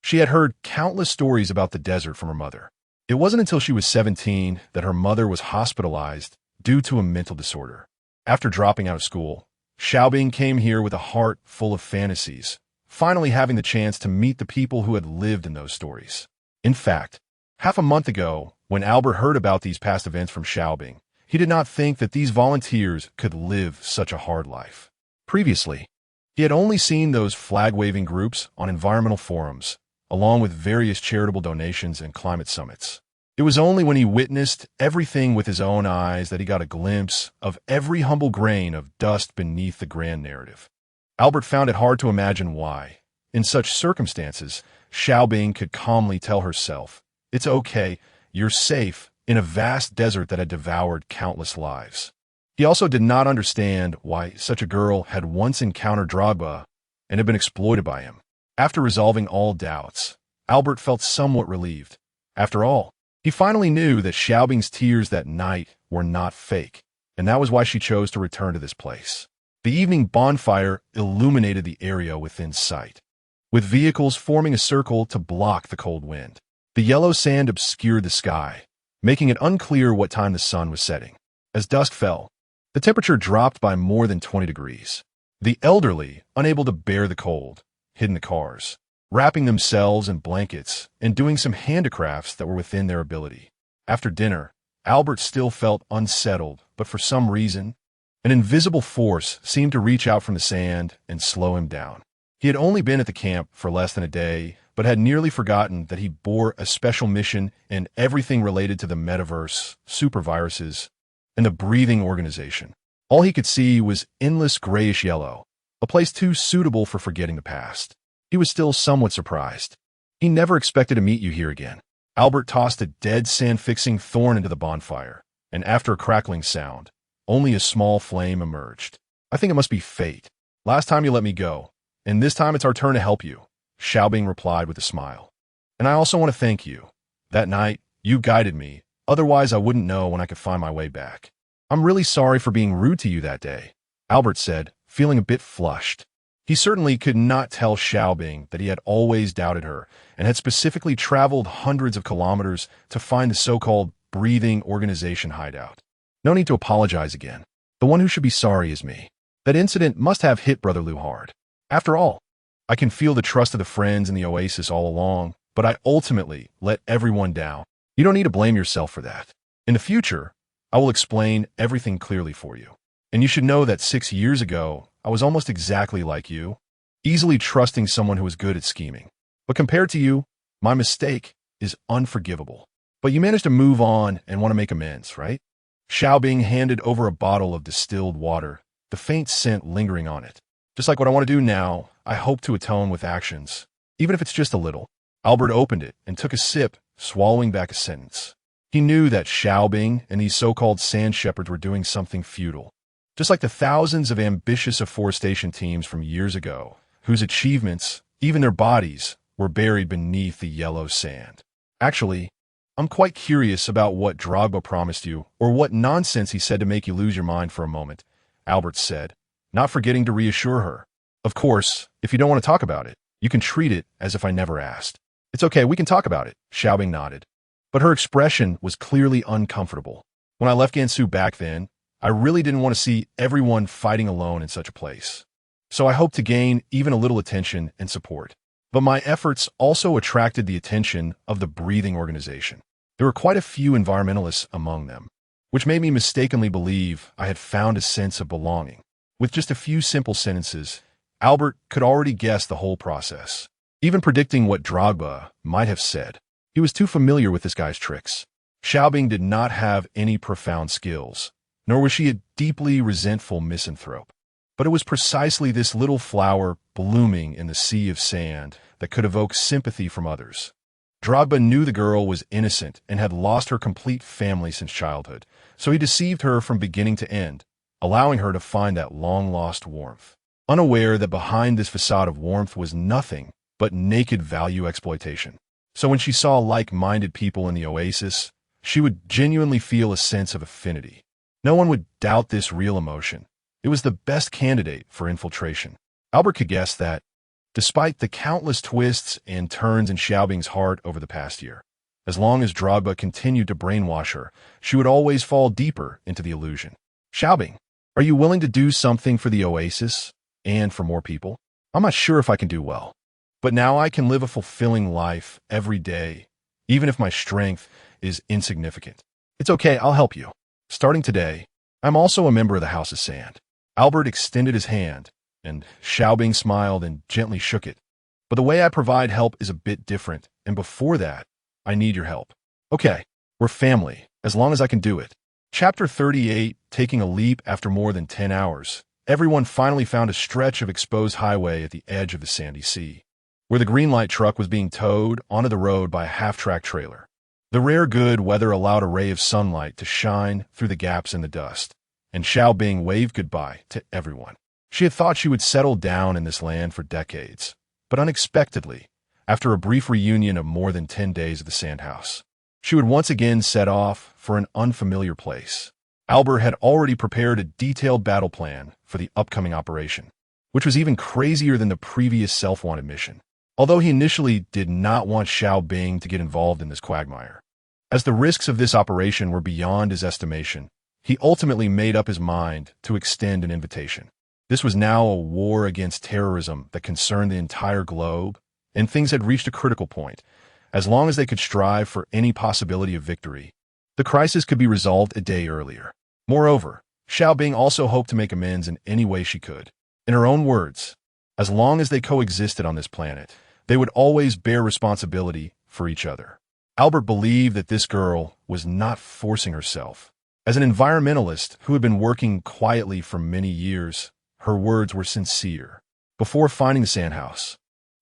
she had heard countless stories about the desert from her mother. It wasn't until she was 17 that her mother was hospitalized due to a mental disorder. After dropping out of school, Xiaobing came here with a heart full of fantasies, finally having the chance to meet the people who had lived in those stories. In fact, half a month ago, when Albert heard about these past events from Xiaobing, he did not think that these volunteers could live such a hard life. Previously, he had only seen those flag-waving groups on environmental forums, along with various charitable donations and climate summits. It was only when he witnessed everything with his own eyes that he got a glimpse of every humble grain of dust beneath the grand narrative. Albert found it hard to imagine why, in such circumstances, Xiaobing could calmly tell herself, "It's okay, you're safe," in a vast desert that had devoured countless lives. He also did not understand why such a girl had once encountered Drogba and had been exploited by him. After resolving all doubts, Albert felt somewhat relieved. After all, he finally knew that Xiaobing's tears that night were not fake, and that was why she chose to return to this place. The evening bonfire illuminated the area within sight, with vehicles forming a circle to block the cold wind. The yellow sand obscured the sky, making it unclear what time the sun was setting. As dusk fell, the temperature dropped by more than 20 degrees. The elderly, unable to bear the cold, hid in the cars, wrapping themselves in blankets and doing some handicrafts that were within their ability. After dinner, Albert still felt unsettled, but for some reason, an invisible force seemed to reach out from the sand and slow him down. He had only been at the camp for less than a day, but had nearly forgotten that he bore a special mission and everything related to the metaverse, superviruses, and the breathing organization. All he could see was endless grayish yellow, a place too suitable for forgetting the past. He was still somewhat surprised. He never expected to meet you here again. Albert tossed a dead sand-fixing thorn into the bonfire, and after a crackling sound, only a small flame emerged. I think it must be fate. Last time you let me go, and this time it's our turn to help you, Xiaobing replied with a smile. And I also want to thank you. That night, you guided me, otherwise I wouldn't know when I could find my way back. I'm really sorry for being rude to you that day, Albert said, feeling a bit flushed. He certainly could not tell Xiaobing that he had always doubted her and had specifically traveled hundreds of kilometers to find the so-called breathing organization hideout. No need to apologize again. The one who should be sorry is me. That incident must have hit Brother Liu hard. After all, I can feel the trust of the friends in the oasis all along, but I ultimately let everyone down. You don't need to blame yourself for that. In the future, I will explain everything clearly for you. And you should know that 6 years ago, I was almost exactly like you, easily trusting someone who was good at scheming. But compared to you, my mistake is unforgivable. But you managed to move on and want to make amends, right? Xiaobing handed over a bottle of distilled water, the faint scent lingering on it. Just like what I want to do now, I hope to atone with actions, even if it's just a little. Albert opened it and took a sip, swallowing back a sentence. He knew that Xiaobing and these so-called sand shepherds were doing something futile. Just like the thousands of ambitious afforestation teams from years ago, whose achievements, even their bodies, were buried beneath the yellow sand. Actually, I'm quite curious about what Drogba promised you, or what nonsense he said to make you lose your mind for a moment, Albert said, not forgetting to reassure her. Of course, if you don't want to talk about it, you can treat it as if I never asked. It's okay, we can talk about it, Xiaobing nodded. But her expression was clearly uncomfortable. When I left Gansu back then, I really didn't want to see everyone fighting alone in such a place. So I hoped to gain even a little attention and support. But my efforts also attracted the attention of the breathing organization. There were quite a few environmentalists among them, which made me mistakenly believe I had found a sense of belonging. With just a few simple sentences, Albert could already guess the whole process, even predicting what Drogba might have said. He was too familiar with this guy's tricks. Xiaobing did not have any profound skills, nor was she a deeply resentful misanthrope. But it was precisely this little flower blooming in the sea of sand that could evoke sympathy from others. Drogba knew the girl was innocent and had lost her complete family since childhood, so he deceived her from beginning to end, allowing her to find that long-lost warmth, unaware that behind this facade of warmth was nothing but naked value exploitation. So when she saw like-minded people in the oasis, she would genuinely feel a sense of affinity. No one would doubt this real emotion. It was the best candidate for infiltration. Albert could guess that, despite the countless twists and turns in Xiaobing's heart over the past year, as long as Drogba continued to brainwash her, she would always fall deeper into the illusion. Xiaobing, are you willing to do something for the oasis and for more people? I'm not sure if I can do well, but now I can live a fulfilling life every day, even if my strength is insignificant. It's okay, I'll help you. Starting today, I'm also a member of the House of Sand. Albert extended his hand, and Xiaobing smiled and gently shook it. But the way I provide help is a bit different, and before that, I need your help. Okay, we're family, as long as I can do it. Chapter 38, taking a leap after more than 10 hours. Everyone finally found a stretch of exposed highway at the edge of the sandy sea, where the green light truck was being towed onto the road by a half-track trailer. The rare good weather allowed a ray of sunlight to shine through the gaps in the dust, and Xiao Bing waved goodbye to everyone. She had thought she would settle down in this land for decades, but unexpectedly, after a brief reunion of more than 10 days at the Sandhouse, she would once again set off for an unfamiliar place. Albert had already prepared a detailed battle plan for the upcoming operation, which was even crazier than the previous self-wanted mission, although he initially did not want Xiao Bing to get involved in this quagmire. As the risks of this operation were beyond his estimation, he ultimately made up his mind to extend an invitation. This was now a war against terrorism that concerned the entire globe, and things had reached a critical point. As long as they could strive for any possibility of victory, the crisis could be resolved a day earlier. Moreover, Xiao Bing also hoped to make amends in any way she could. In her own words, as long as they coexisted on this planet, they would always bear responsibility for each other. Albert believed that this girl was not forcing herself. As an environmentalist who had been working quietly for many years, her words were sincere. Before finding the Sandhouse,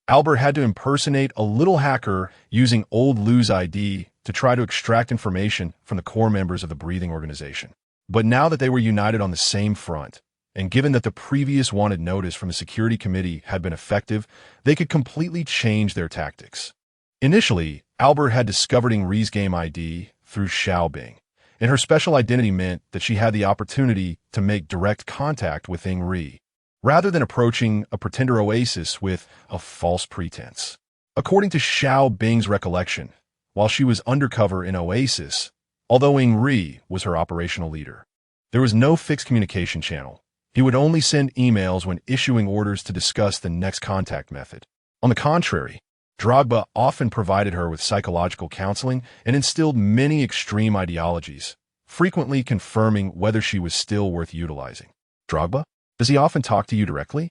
Albert had to impersonate a little hacker using old Lou's ID to try to extract information from the core members of the breathing organization. But now that they were united on the same front, and given that the previous wanted notice from the security committee had been effective, they could completely change their tactics. Initially, Albert had discovered Ingri's game ID through Xiao Bing, and her special identity meant that she had the opportunity to make direct contact with Ingri, rather than approaching a pretender oasis with a false pretense. According to Xiao Bing's recollection, while she was undercover in Oasis, although Ingri was her operational leader, there was no fixed communication channel. He would only send emails when issuing orders to discuss the next contact method. On the contrary, Drogba often provided her with psychological counseling and instilled many extreme ideologies, frequently confirming whether she was still worth utilizing. Drogba? Does he often talk to you directly?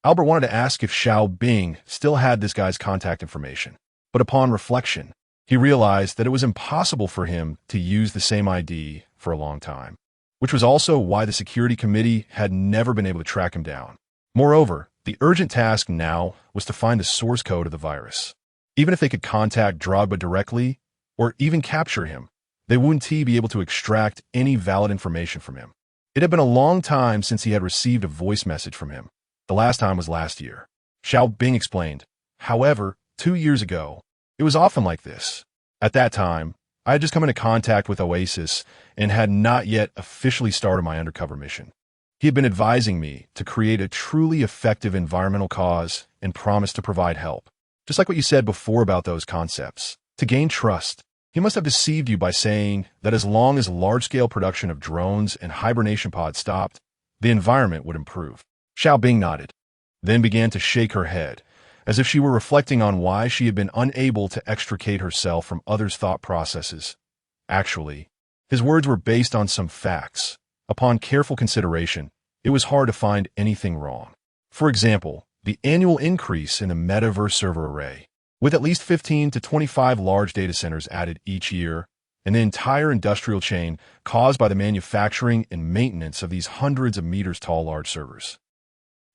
Albert wanted to ask if Xiao Bing still had this guy's contact information, but upon reflection, he realized that it was impossible for him to use the same ID for a long time, which was also why the security committee had never been able to track him down. Moreover, the urgent task now was to find the source code of the virus. Even if they could contact Drogba directly, or even capture him, they wouldn't be able to extract any valid information from him. It had been a long time since he had received a voice message from him. The last time was last year. Xiao Bing explained. However, 2 years ago, it was often like this. At that time, I had just come into contact with Oasis and had not yet officially started my undercover mission. He had been advising me to create a truly effective environmental cause and promised to provide help. Just like what you said before about those concepts. To gain trust, he must have deceived you by saying that as long as large-scale production of drones and hibernation pods stopped, the environment would improve. Xiao Bing nodded, then began to shake her head, as if she were reflecting on why she had been unable to extricate herself from others' thought processes. Actually, his words were based on some facts. Upon careful consideration, it was hard to find anything wrong. For example, the annual increase in the metaverse server array, with at least 15 to 25 large data centers added each year, and the entire industrial chain caused by the manufacturing and maintenance of these hundreds of meters tall large servers.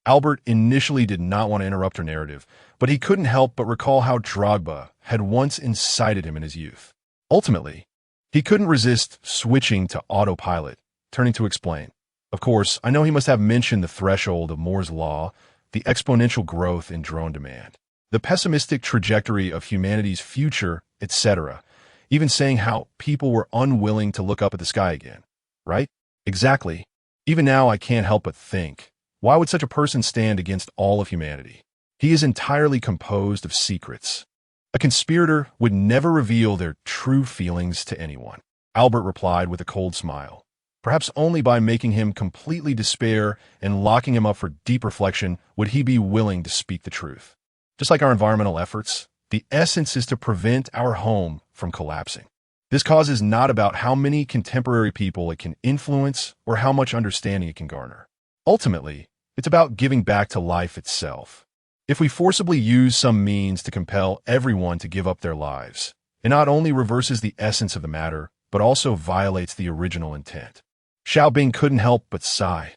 Albert initially did not want to interrupt her narrative, but he couldn't help but recall how Drogba had once incited him in his youth. Ultimately, he couldn't resist switching to autopilot, turning to explain. Of course, I know he must have mentioned the threshold of Moore's law, the exponential growth in drone demand, the pessimistic trajectory of humanity's future, etc., even saying how people were unwilling to look up at the sky again. Right? Exactly. Even now I can't help but think, why would such a person stand against all of humanity? He is entirely composed of secrets. A conspirator would never reveal their true feelings to anyone. Albert replied with a cold smile. Perhaps only by making him completely despair and locking him up for deep reflection would he be willing to speak the truth. Just like our environmental efforts, the essence is to prevent our home from collapsing. This cause is not about how many contemporary people it can influence or how much understanding it can garner. Ultimately, it's about giving back to life itself. If we forcibly use some means to compel everyone to give up their lives, it not only reverses the essence of the matter, but also violates the original intent. Xiao Bing couldn't help but sigh.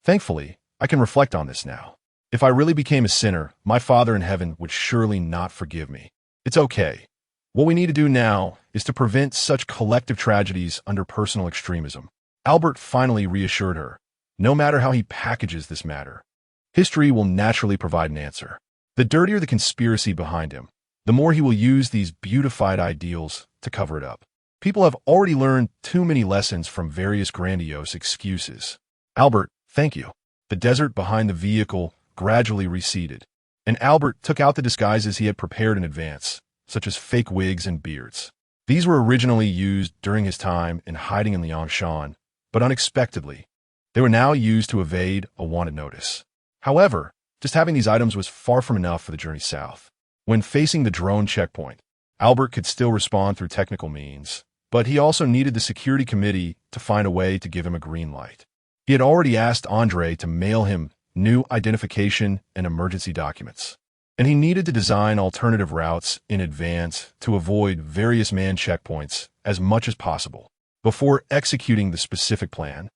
Thankfully, I can reflect on this now. If I really became a sinner, my Father in heaven would surely not forgive me. It's okay. What we need to do now is to prevent such collective tragedies under personal extremism. Albert finally reassured her. No matter how he packages this matter, history will naturally provide an answer. The dirtier the conspiracy behind him, the more he will use these beautified ideals to cover it up. People have already learned too many lessons from various grandiose excuses. Albert, thank you. The desert behind the vehicle gradually receded, and Albert took out the disguises he had prepared in advance, such as fake wigs and beards. These were originally used during his time in hiding in Liangshan, but unexpectedly, they were now used to evade a wanted notice. However, just having these items was far from enough for the journey south. When facing the drone checkpoint, Albert could still respond through technical means, but he also needed the security committee to find a way to give him a green light. He had already asked Andre to mail him new identification and emergency documents, and he needed to design alternative routes in advance to avoid various manned checkpoints as much as possible. Before executing the specific plan,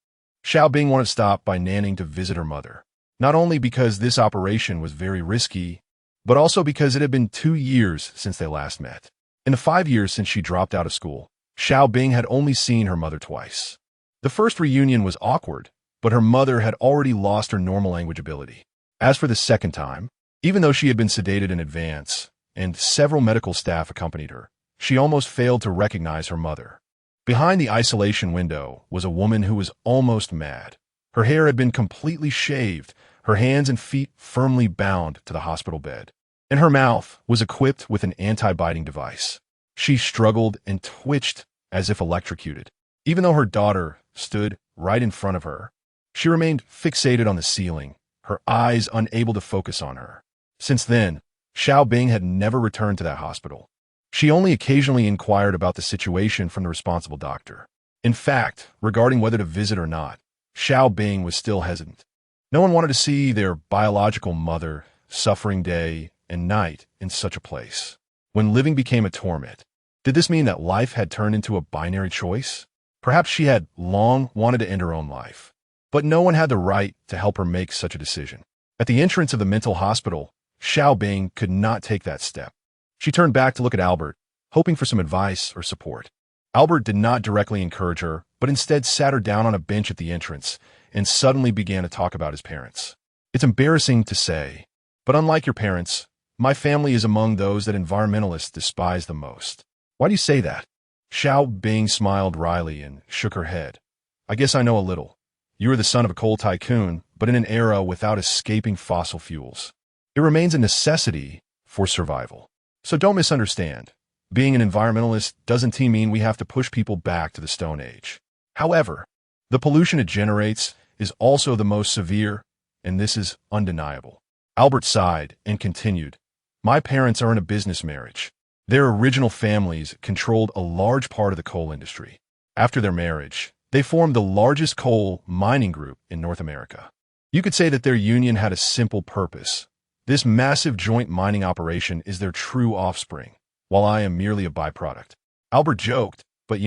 Xiaobing wanted to stop by Nanning to visit her mother, not only because this operation was very risky, but also because it had been 2 years since they last met. In the 5 years since she dropped out of school, Xiaobing had only seen her mother twice. The first reunion was awkward, but her mother had already lost her normal language ability. As for the second time, even though she had been sedated in advance, and several medical staff accompanied her, she almost failed to recognize her mother. Behind the isolation window was a woman who was almost mad. Her hair had been completely shaved, her hands and feet firmly bound to the hospital bed, and her mouth was equipped with an anti-biting device. She struggled and twitched as if electrocuted. Even though her daughter stood right in front of her, she remained fixated on the ceiling, her eyes unable to focus on her. Since then, Xiaobing had never returned to that hospital. She only occasionally inquired about the situation from the responsible doctor. In fact, regarding whether to visit or not, Xiaobing was still hesitant. No one wanted to see their biological mother suffering day and night in such a place. When living became a torment, did this mean that life had turned into a binary choice? Perhaps she had long wanted to end her own life, but no one had the right to help her make such a decision. At the entrance of the mental hospital, Xiaobing could not take that step. She turned back to look at Albert, hoping for some advice or support. Albert did not directly encourage her, but instead sat her down on a bench at the entrance and suddenly began to talk about his parents. It's embarrassing to say, but unlike your parents, my family is among those that environmentalists despise the most. Why do you say that? Xiaobing smiled wryly and shook her head. I guess I know a little. You are the son of a coal tycoon, but in an era without escaping fossil fuels. It remains a necessity for survival. So don't misunderstand. Being an environmentalist doesn't mean we have to push people back to the Stone Age. However, the pollution it generates is also the most severe, and this is undeniable. Albert sighed and continued. My parents are in a business marriage. Their original families controlled a large part of the coal industry. After their marriage, they formed the largest coal mining group in North America. You could say that their union had a simple purpose. This massive joint mining operation is their true offspring, while I am merely a byproduct. Albert joked, but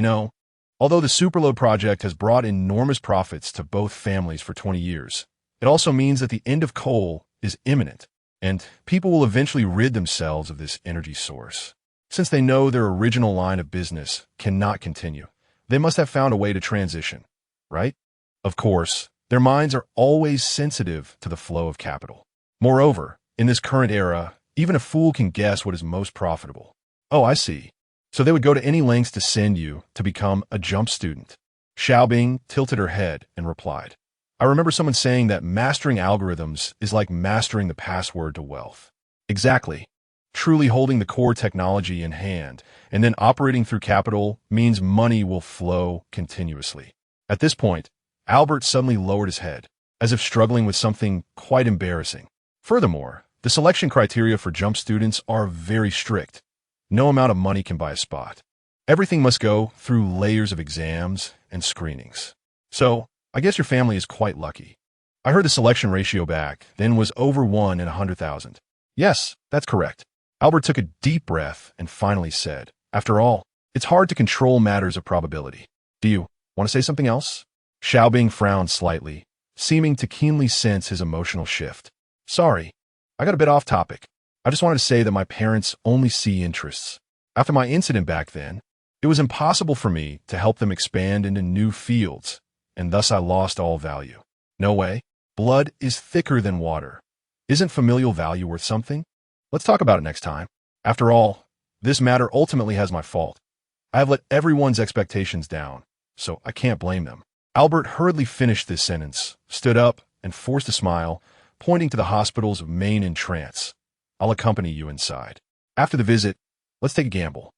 although the Superload project has brought enormous profits to both families for 20 years, it also means that the end of coal is imminent, and people will eventually rid themselves of this energy source. Since they know their original line of business cannot continue, they must have found a way to transition, right? Of course, their minds are always sensitive to the flow of capital. Moreover, in this current era, even a fool can guess what is most profitable. Oh, I see. So they would go to any lengths to send you to become a jump student. Xiaobing tilted her head and replied, I remember someone saying that mastering algorithms is like mastering the password to wealth. Exactly. Truly holding the core technology in hand and then operating through capital means money will flow continuously. At this point, Albert suddenly lowered his head, as if struggling with something quite embarrassing. Furthermore, the selection criteria for jump students are very strict. No amount of money can buy a spot. Everything must go through layers of exams and screenings. So, I guess your family is quite lucky. I heard the selection ratio back then was over 1 in 100,000. Yes, that's correct. Albert took a deep breath and finally said, after all, it's hard to control matters of probability. Do you want to say something else? Xiaobing frowned slightly, seeming to keenly sense his emotional shift. Sorry, I got a bit off topic. I just wanted to say that my parents only see interests. After my incident back then, it was impossible for me to help them expand into new fields, and thus I lost all value. No way. Blood is thicker than water. Isn't familial value worth something? Let's talk about it next time. After all, this matter ultimately has my fault. I have let everyone's expectations down, so I can't blame them. Albert hurriedly finished this sentence, stood up, and forced a smile, pointing to the hospital's main entrance. I'll accompany you inside. After the visit, let's take a gamble.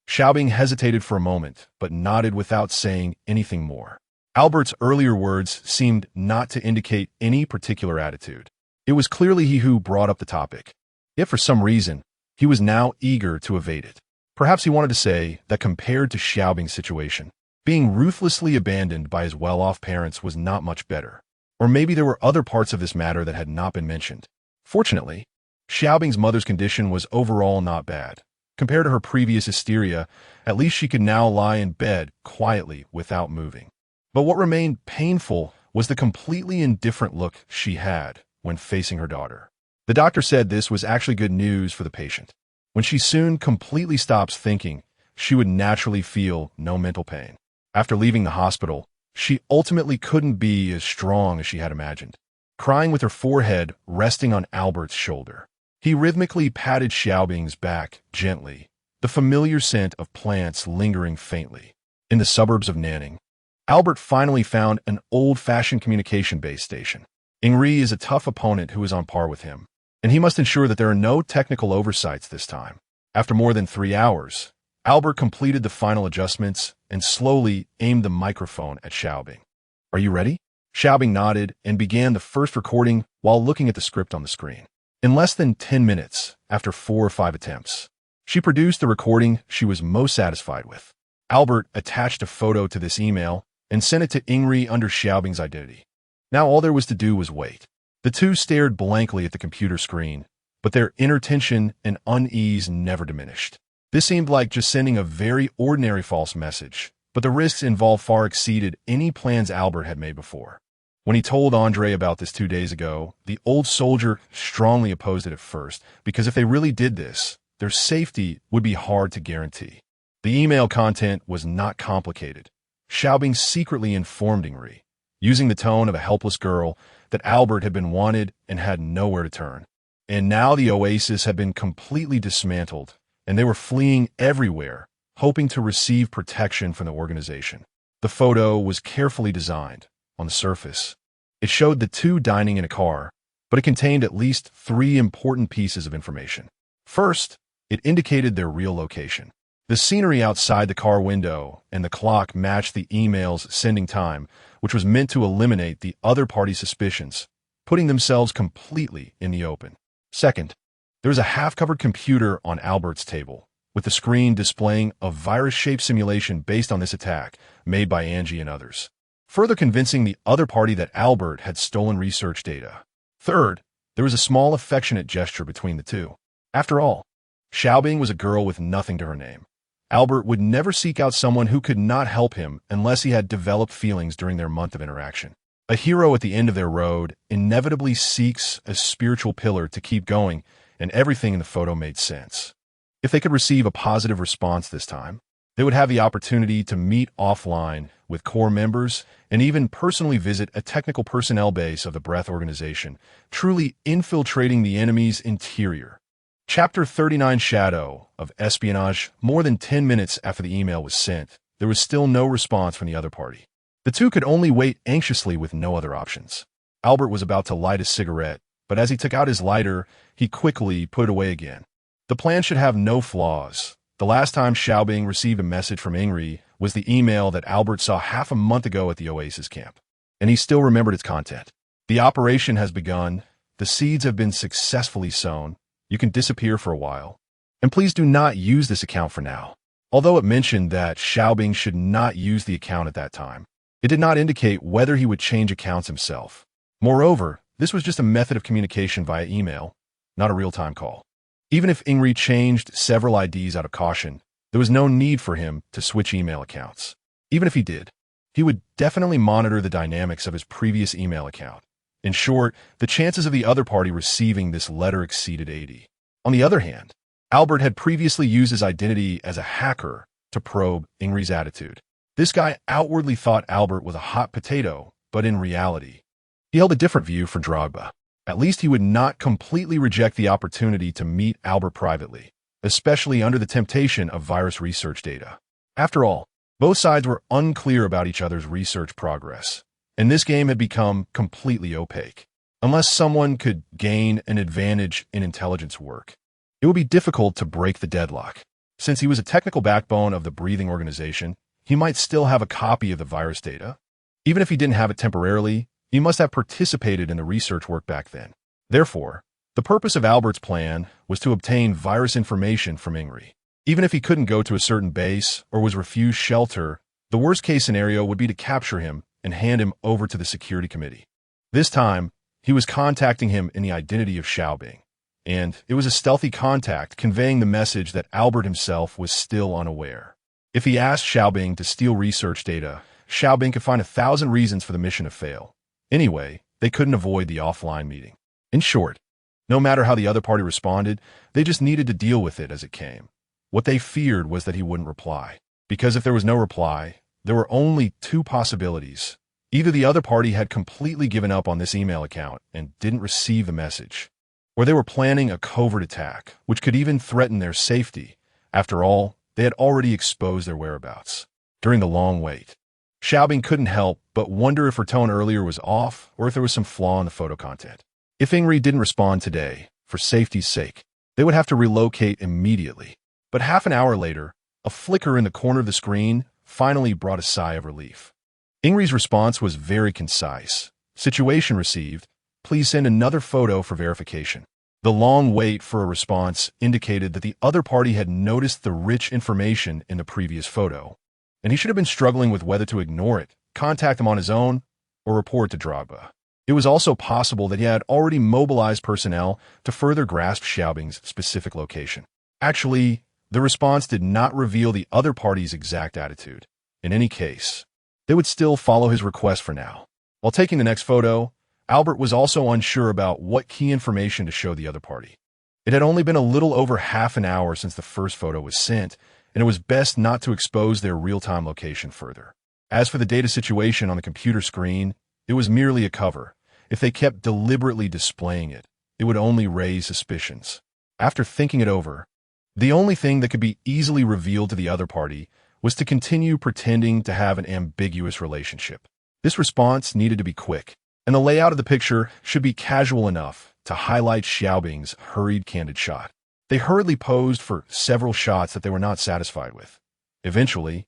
Xiaobing hesitated for a moment, but nodded without saying anything more. Albert's earlier words seemed not to indicate any particular attitude. It was clearly he who brought up the topic. Yet for some reason, he was now eager to evade it. Perhaps he wanted to say that compared to Xiaobing's situation, being ruthlessly abandoned by his well-off parents was not much better. Or maybe there were other parts of this matter that had not been mentioned. Fortunately, Xiaobing's mother's condition was overall not bad. Compared to her previous hysteria, at least she could now lie in bed quietly without moving. But what remained painful was the completely indifferent look she had when facing her daughter. The doctor said this was actually good news for the patient. When she soon completely stops thinking, she would naturally feel no mental pain. After leaving the hospital, she ultimately couldn't be as strong as she had imagined. Crying with her forehead resting on Albert's shoulder, he rhythmically patted Xiaobing's back gently, the familiar scent of plants lingering faintly. In the suburbs of Nanning, Albert finally found an old-fashioned communication base station. Ingri is a tough opponent who is on par with him, and he must ensure that there are no technical oversights this time. After more than 3 hours, Albert completed the final adjustments and slowly aimed the microphone at Xiaobing. Are you ready? Xiaobing nodded and began the first recording while looking at the script on the screen. In less than 10 minutes, after 4 or 5 attempts, she produced the recording she was most satisfied with. Albert attached a photo to this email and sent it to Ingri under Xiaobing's identity. Now all there was to do was wait. The two stared blankly at the computer screen, but their inner tension and unease never diminished. This seemed like just sending a very ordinary false message, but the risks involved far exceeded any plans Albert had made before. When he told Andre about this 2 days ago, the old soldier strongly opposed it at first, because if they really did this, their safety would be hard to guarantee. The email content was not complicated. Xiaobing secretly informed Ingri, using the tone of a helpless girl, that Albert had been wanted and had nowhere to turn. And now the oasis had been completely dismantled, and they were fleeing everywhere, hoping to receive protection from the organization. The photo was carefully designed. On the surface, it showed the two dining in a car, but it contained at least 3 important pieces of information. First, it indicated their real location. The scenery outside the car window and the clock matched the email's sending time, which was meant to eliminate the other party's suspicions, putting themselves completely in the open. Second, there was a half-covered computer on Albert's table, with the screen displaying a virus-shaped simulation based on this attack, made by Angie and others, further convincing the other party that Albert had stolen research data. Third, there was a small affectionate gesture between the two. After all, Xiaobing was a girl with nothing to her name. Albert would never seek out someone who could not help him unless he had developed feelings during their month of interaction. A hero at the end of their road inevitably seeks a spiritual pillar to keep going, and everything in the photo made sense. If they could receive a positive response this time, they would have the opportunity to meet offline with core members and even personally visit a technical personnel base of the Breath organization, truly infiltrating the enemy's interior. Chapter 39 Shadow of Espionage. More than 10 minutes after the email was sent, there was still no response from the other party. The two could only wait anxiously with no other options. Albert was about to light a cigarette, but as he took out his lighter, he quickly put it away again. The plan should have no flaws. The last time Xiaobing received a message from Ingri was the email that Albert saw half a month ago at the Oasis camp, and he still remembered its content. The operation has begun. The seeds have been successfully sown. You can disappear for a while. And please do not use this account for now. Although it mentioned that Xiaobing should not use the account at that time, it did not indicate whether he would change accounts himself. Moreover, this was just a method of communication via email, not a real-time call. Even if Ingri changed several IDs out of caution, there was no need for him to switch email accounts. Even if he did, he would definitely monitor the dynamics of his previous email account. In short, the chances of the other party receiving this letter exceeded 80. On the other hand, Albert had previously used his identity as a hacker to probe Ingri's attitude. This guy outwardly thought Albert was a hot potato, but in reality, he held a different view for Drogba. At least he would not completely reject the opportunity to meet Albert privately, especially under the temptation of virus research data. After all, both sides were unclear about each other's research progress, and this game had become completely opaque. Unless someone could gain an advantage in intelligence work, it would be difficult to break the deadlock. Since he was a technical backbone of the breathing organization, he might still have a copy of the virus data. Even if he didn't have it temporarily, he must have participated in the research work back then. Therefore, the purpose of Albert's plan was to obtain virus information from Ingrid. Even if he couldn't go to a certain base or was refused shelter, the worst-case scenario would be to capture him and hand him over to the security committee. This time, he was contacting him in the identity of Xiaobing, and it was a stealthy contact conveying the message that Albert himself was still unaware. If he asked Xiaobing to steal research data, Xiaobing could find 1,000 reasons for the mission to fail. Anyway, they couldn't avoid the offline meeting. In short, no matter how the other party responded, they just needed to deal with it as it came. What they feared was that he wouldn't reply, because if there was no reply, there were only two possibilities. Either the other party had completely given up on this email account and didn't receive the message, or they were planning a covert attack, which could even threaten their safety. After all, they had already exposed their whereabouts. During the long wait, Xiaobing couldn't help but wonder if her tone earlier was off or if there was some flaw in the photo content. If Ingrid didn't respond today, for safety's sake, they would have to relocate immediately. But half an hour later, a flicker in the corner of the screen finally brought a sigh of relief. Ingrid's response was very concise. Situation received. Please send another photo for verification. The long wait for a response indicated that the other party had noticed the rich information in the previous photo, and he should have been struggling with whether to ignore it, contact him on his own, or report to Drogba. It was also possible that he had already mobilized personnel to further grasp Xiaobing's specific location. Actually, the response did not reveal the other party's exact attitude. In any case, they would still follow his request for now. While taking the next photo, Albert was also unsure about what key information to show the other party. It had only been a little over half an hour since the first photo was sent, and it was best not to expose their real-time location further. As for the data situation on the computer screen, it was merely a cover. If they kept deliberately displaying it, it would only raise suspicions. After thinking it over, the only thing that could be easily revealed to the other party was to continue pretending to have an ambiguous relationship. This response needed to be quick, and the layout of the picture should be casual enough to highlight Xiaobing's hurried candid shot. They hurriedly posed for several shots that they were not satisfied with. Eventually,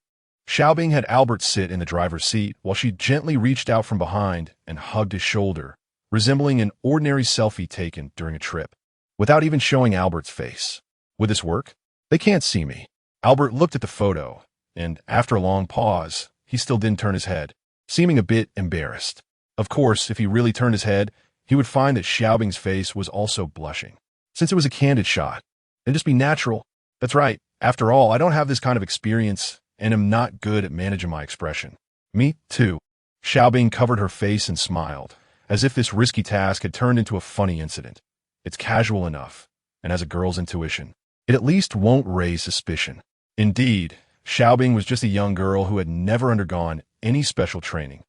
Xiaobing had Albert sit in the driver's seat while she gently reached out from behind and hugged his shoulder, resembling an ordinary selfie taken during a trip, without even showing Albert's face. Would this work? They can't see me. Albert looked at the photo, and after a long pause, he still didn't turn his head, seeming a bit embarrassed. Of course, if he really turned his head, he would find that Xiaobing's face was also blushing. Since it was a candid shot, it'd just be natural. That's right. After all, I don't have this kind of experience and am not good at managing my expression. Me, too. Xiaobing covered her face and smiled, as if this risky task had turned into a funny incident. It's casual enough, and as a girl's intuition, it at least won't raise suspicion. Indeed, Xiaobing was just a young girl who had never undergone any special training.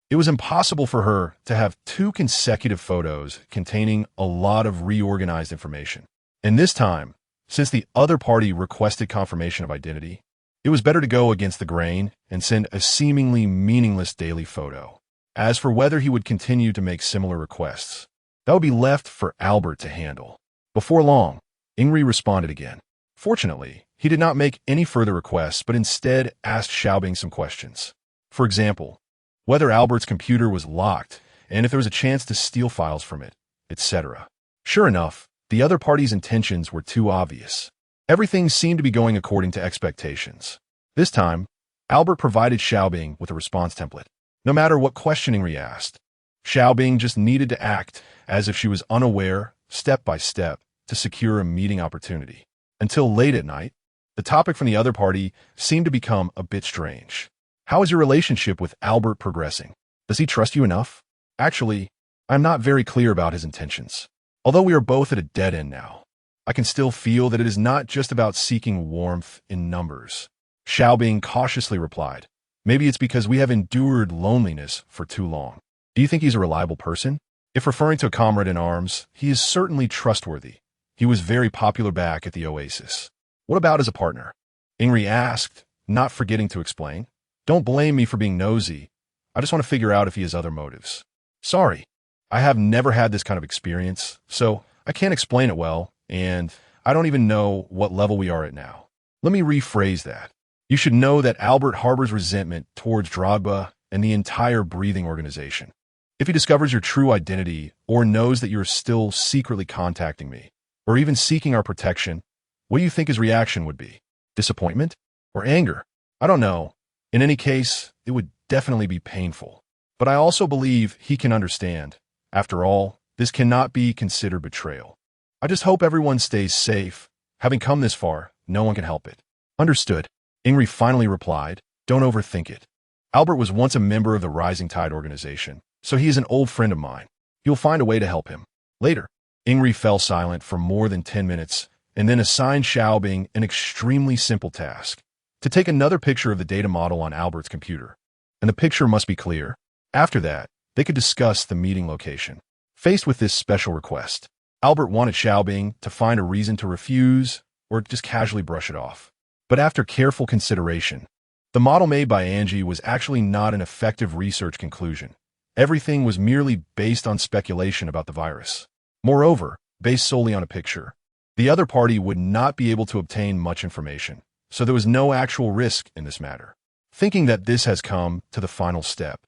It was impossible for her to have 2 consecutive photos containing a lot of reorganized information. And this time, since the other party requested confirmation of identity, it was better to go against the grain and send a seemingly meaningless daily photo. As for whether he would continue to make similar requests, that would be left for Albert to handle. Before long, Ingrid responded again. Fortunately, he did not make any further requests, but instead asked Xiaobing some questions. For example, whether Albert's computer was locked and if there was a chance to steal files from it, etc. Sure enough, the other party's intentions were too obvious. Everything seemed to be going according to expectations. This time, Albert provided Xiaobing with a response template. No matter what questioning we asked, Xiaobing just needed to act as if she was unaware, step by step, to secure a meeting opportunity. Until late at night, the topic from the other party seemed to become a bit strange. How is your relationship with Albert progressing? Does he trust you enough? Actually, I'm not very clear about his intentions. Although we are both at a dead end now, I can still feel that it is not just about seeking warmth in numbers. Xiaobing cautiously replied, Maybe it's because we have endured loneliness for too long. Do you think he's a reliable person? If referring to a comrade in arms, he is certainly trustworthy. He was very popular back at the Oasis. What about as a partner? Ingrid asked, not forgetting to explain. Don't blame me for being nosy. I just want to figure out if he has other motives. Sorry, I have never had this kind of experience, so I can't explain it well, and I don't even know what level we are at now. Let me rephrase that. You should know that Albert harbors resentment towards Drogba and the entire breathing organization. If he discovers your true identity or knows that you're still secretly contacting me, or even seeking our protection, what do you think his reaction would be? Disappointment? Or anger? I don't know. In any case, it would definitely be painful. But I also believe he can understand. After all, this cannot be considered betrayal. I just hope everyone stays safe. Having come this far, no one can help it. Understood. Ingrid finally replied, don't overthink it. Albert was once a member of the Rising Tide organization, so he is an old friend of mine. You'll find a way to help him. Later, Ingrid fell silent for more than 10 minutes and then assigned Xiaobing an extremely simple task: to take another picture of the data model on Albert's computer. And the picture must be clear. After that, they could discuss the meeting location. Faced with this special request, Albert wanted Xiaobing to find a reason to refuse or just casually brush it off. But after careful consideration, the model made by Angie was actually not an effective research conclusion. Everything was merely based on speculation about the virus. Moreover, based solely on a picture, the other party would not be able to obtain much information, so there was no actual risk in this matter. Thinking that this has come to the final step,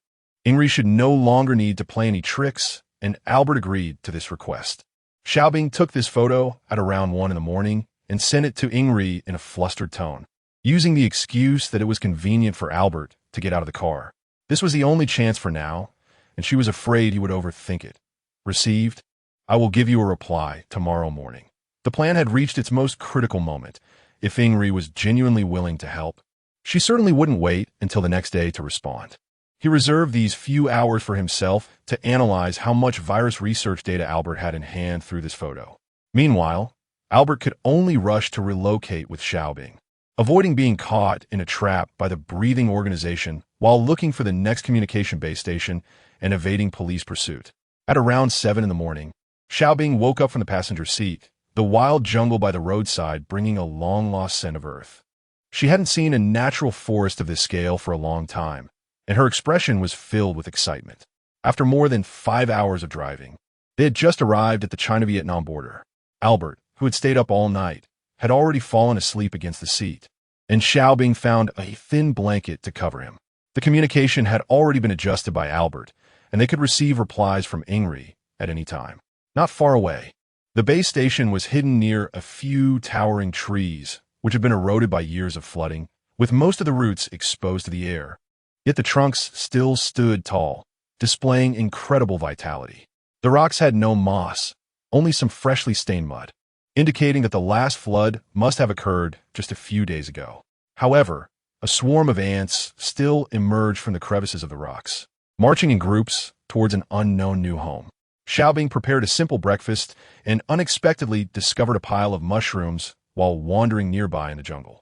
Ingrid should no longer need to play any tricks, and Albert agreed to this request. Xiaobing took this photo at around 1 in the morning and sent it to Ingrid in a flustered tone, using the excuse that it was convenient for Albert to get out of the car. This was the only chance for now, and she was afraid he would overthink it. Received. I will give you a reply tomorrow morning. The plan had reached its most critical moment. If Ingrid was genuinely willing to help, she certainly wouldn't wait until the next day to respond. He reserved these few hours for himself to analyze how much virus research data Albert had in hand through this photo. Meanwhile, Albert could only rush to relocate with Xiaobing, avoiding being caught in a trap by the breathing organization while looking for the next communication base station and evading police pursuit. At around 7 in the morning, Xiaobing woke up from the passenger seat, the wild jungle by the roadside bringing a long-lost scent of earth. She hadn't seen a natural forest of this scale for a long time, and her expression was filled with excitement. After more than 5 hours of driving, they had just arrived at the China-Vietnam border. Albert, who had stayed up all night, had already fallen asleep against the seat, and Xiaobing found a thin blanket to cover him. The communication had already been adjusted by Albert, and they could receive replies from Ingrid at any time. Not far away, the base station was hidden near a few towering trees, which had been eroded by years of flooding, with most of the roots exposed to the air. Yet the trunks still stood tall, displaying incredible vitality. The rocks had no moss, only some freshly stained mud, indicating that the last flood must have occurred just a few days ago. However, a swarm of ants still emerged from the crevices of the rocks, marching in groups towards an unknown new home. Xiaobing prepared a simple breakfast and unexpectedly discovered a pile of mushrooms while wandering nearby in the jungle.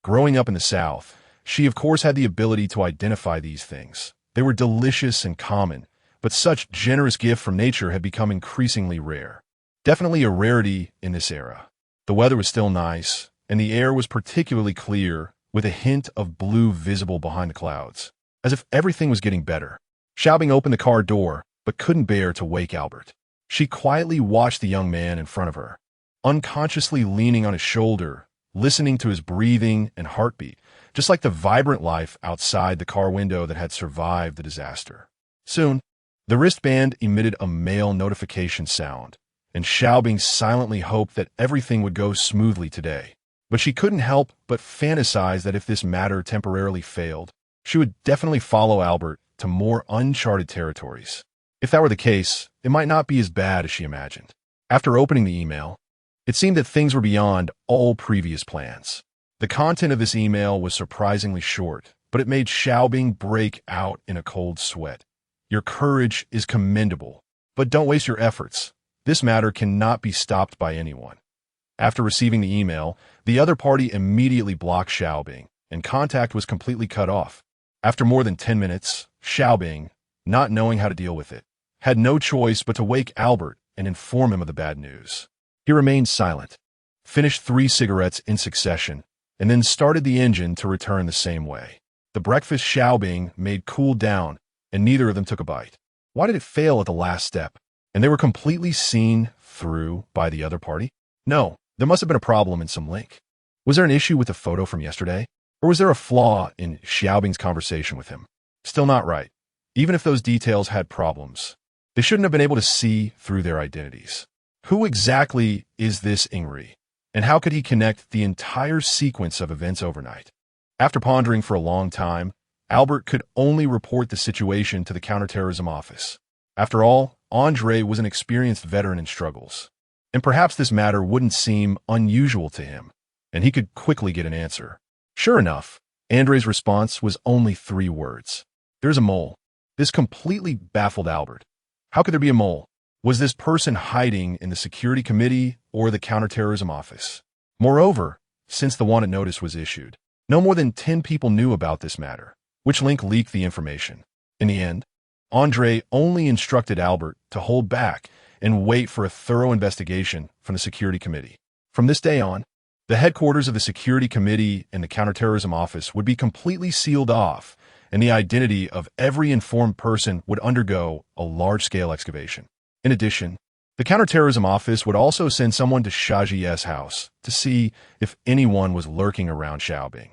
Growing up in the South, she of course had the ability to identify these things. They were delicious and common, but such generous gift from nature had become increasingly rare. Definitely a rarity in this era. The weather was still nice, and the air was particularly clear, with a hint of blue visible behind the clouds, as if everything was getting better. Xiaobing opened the car door, but couldn't bear to wake Albert. She quietly watched the young man in front of her, unconsciously leaning on his shoulder, listening to his breathing and heartbeat, just like the vibrant life outside the car window that had survived the disaster. Soon, the wristband emitted a mail notification sound, and Xiaobing silently hoped that everything would go smoothly today. But she couldn't help but fantasize that if this matter temporarily failed, she would definitely follow Albert to more uncharted territories. If that were the case, it might not be as bad as she imagined. After opening the email, it seemed that things were beyond all previous plans. The content of this email was surprisingly short, but it made Xiaobing break out in a cold sweat. Your courage is commendable, but don't waste your efforts. This matter cannot be stopped by anyone. After receiving the email, the other party immediately blocked Xiaobing, and contact was completely cut off. After more than 10 minutes, Xiaobing, not knowing how to deal with it, had no choice but to wake Albert and inform him of the bad news. He remained silent, finished 3 cigarettes in succession, and then started the engine to return the same way. The breakfast Xiaobing made cooled down, and neither of them took a bite. Why did it fail at the last step? And they were completely seen through by the other party? No, there must have been a problem in some link. Was there an issue with the photo from yesterday? Or was there a flaw in Xiaobing's conversation with him? Still not right. Even if those details had problems, they shouldn't have been able to see through their identities. Who exactly is this Ingri? And how could he connect the entire sequence of events overnight? After pondering for a long time, Albert could only report the situation to the counterterrorism office. After all, Andre was an experienced veteran in struggles, and perhaps this matter wouldn't seem unusual to him, and he could quickly get an answer. Sure enough, Andre's response was only 3 words. There's a mole. This completely baffled Albert. How could there be a mole? Was this person hiding in the security committee or the counterterrorism office? Moreover, since the wanted notice was issued, no more than 10 people knew about this matter. Which link leaked the information? In the end, Andre only instructed Albert to hold back and wait for a thorough investigation from the security committee. From this day on, the headquarters of the security committee and the counterterrorism office would be completely sealed off, and the identity of every informed person would undergo a large-scale excavation. In addition, the counterterrorism office would also send someone to Shaji's house to see if anyone was lurking around Xiaobing.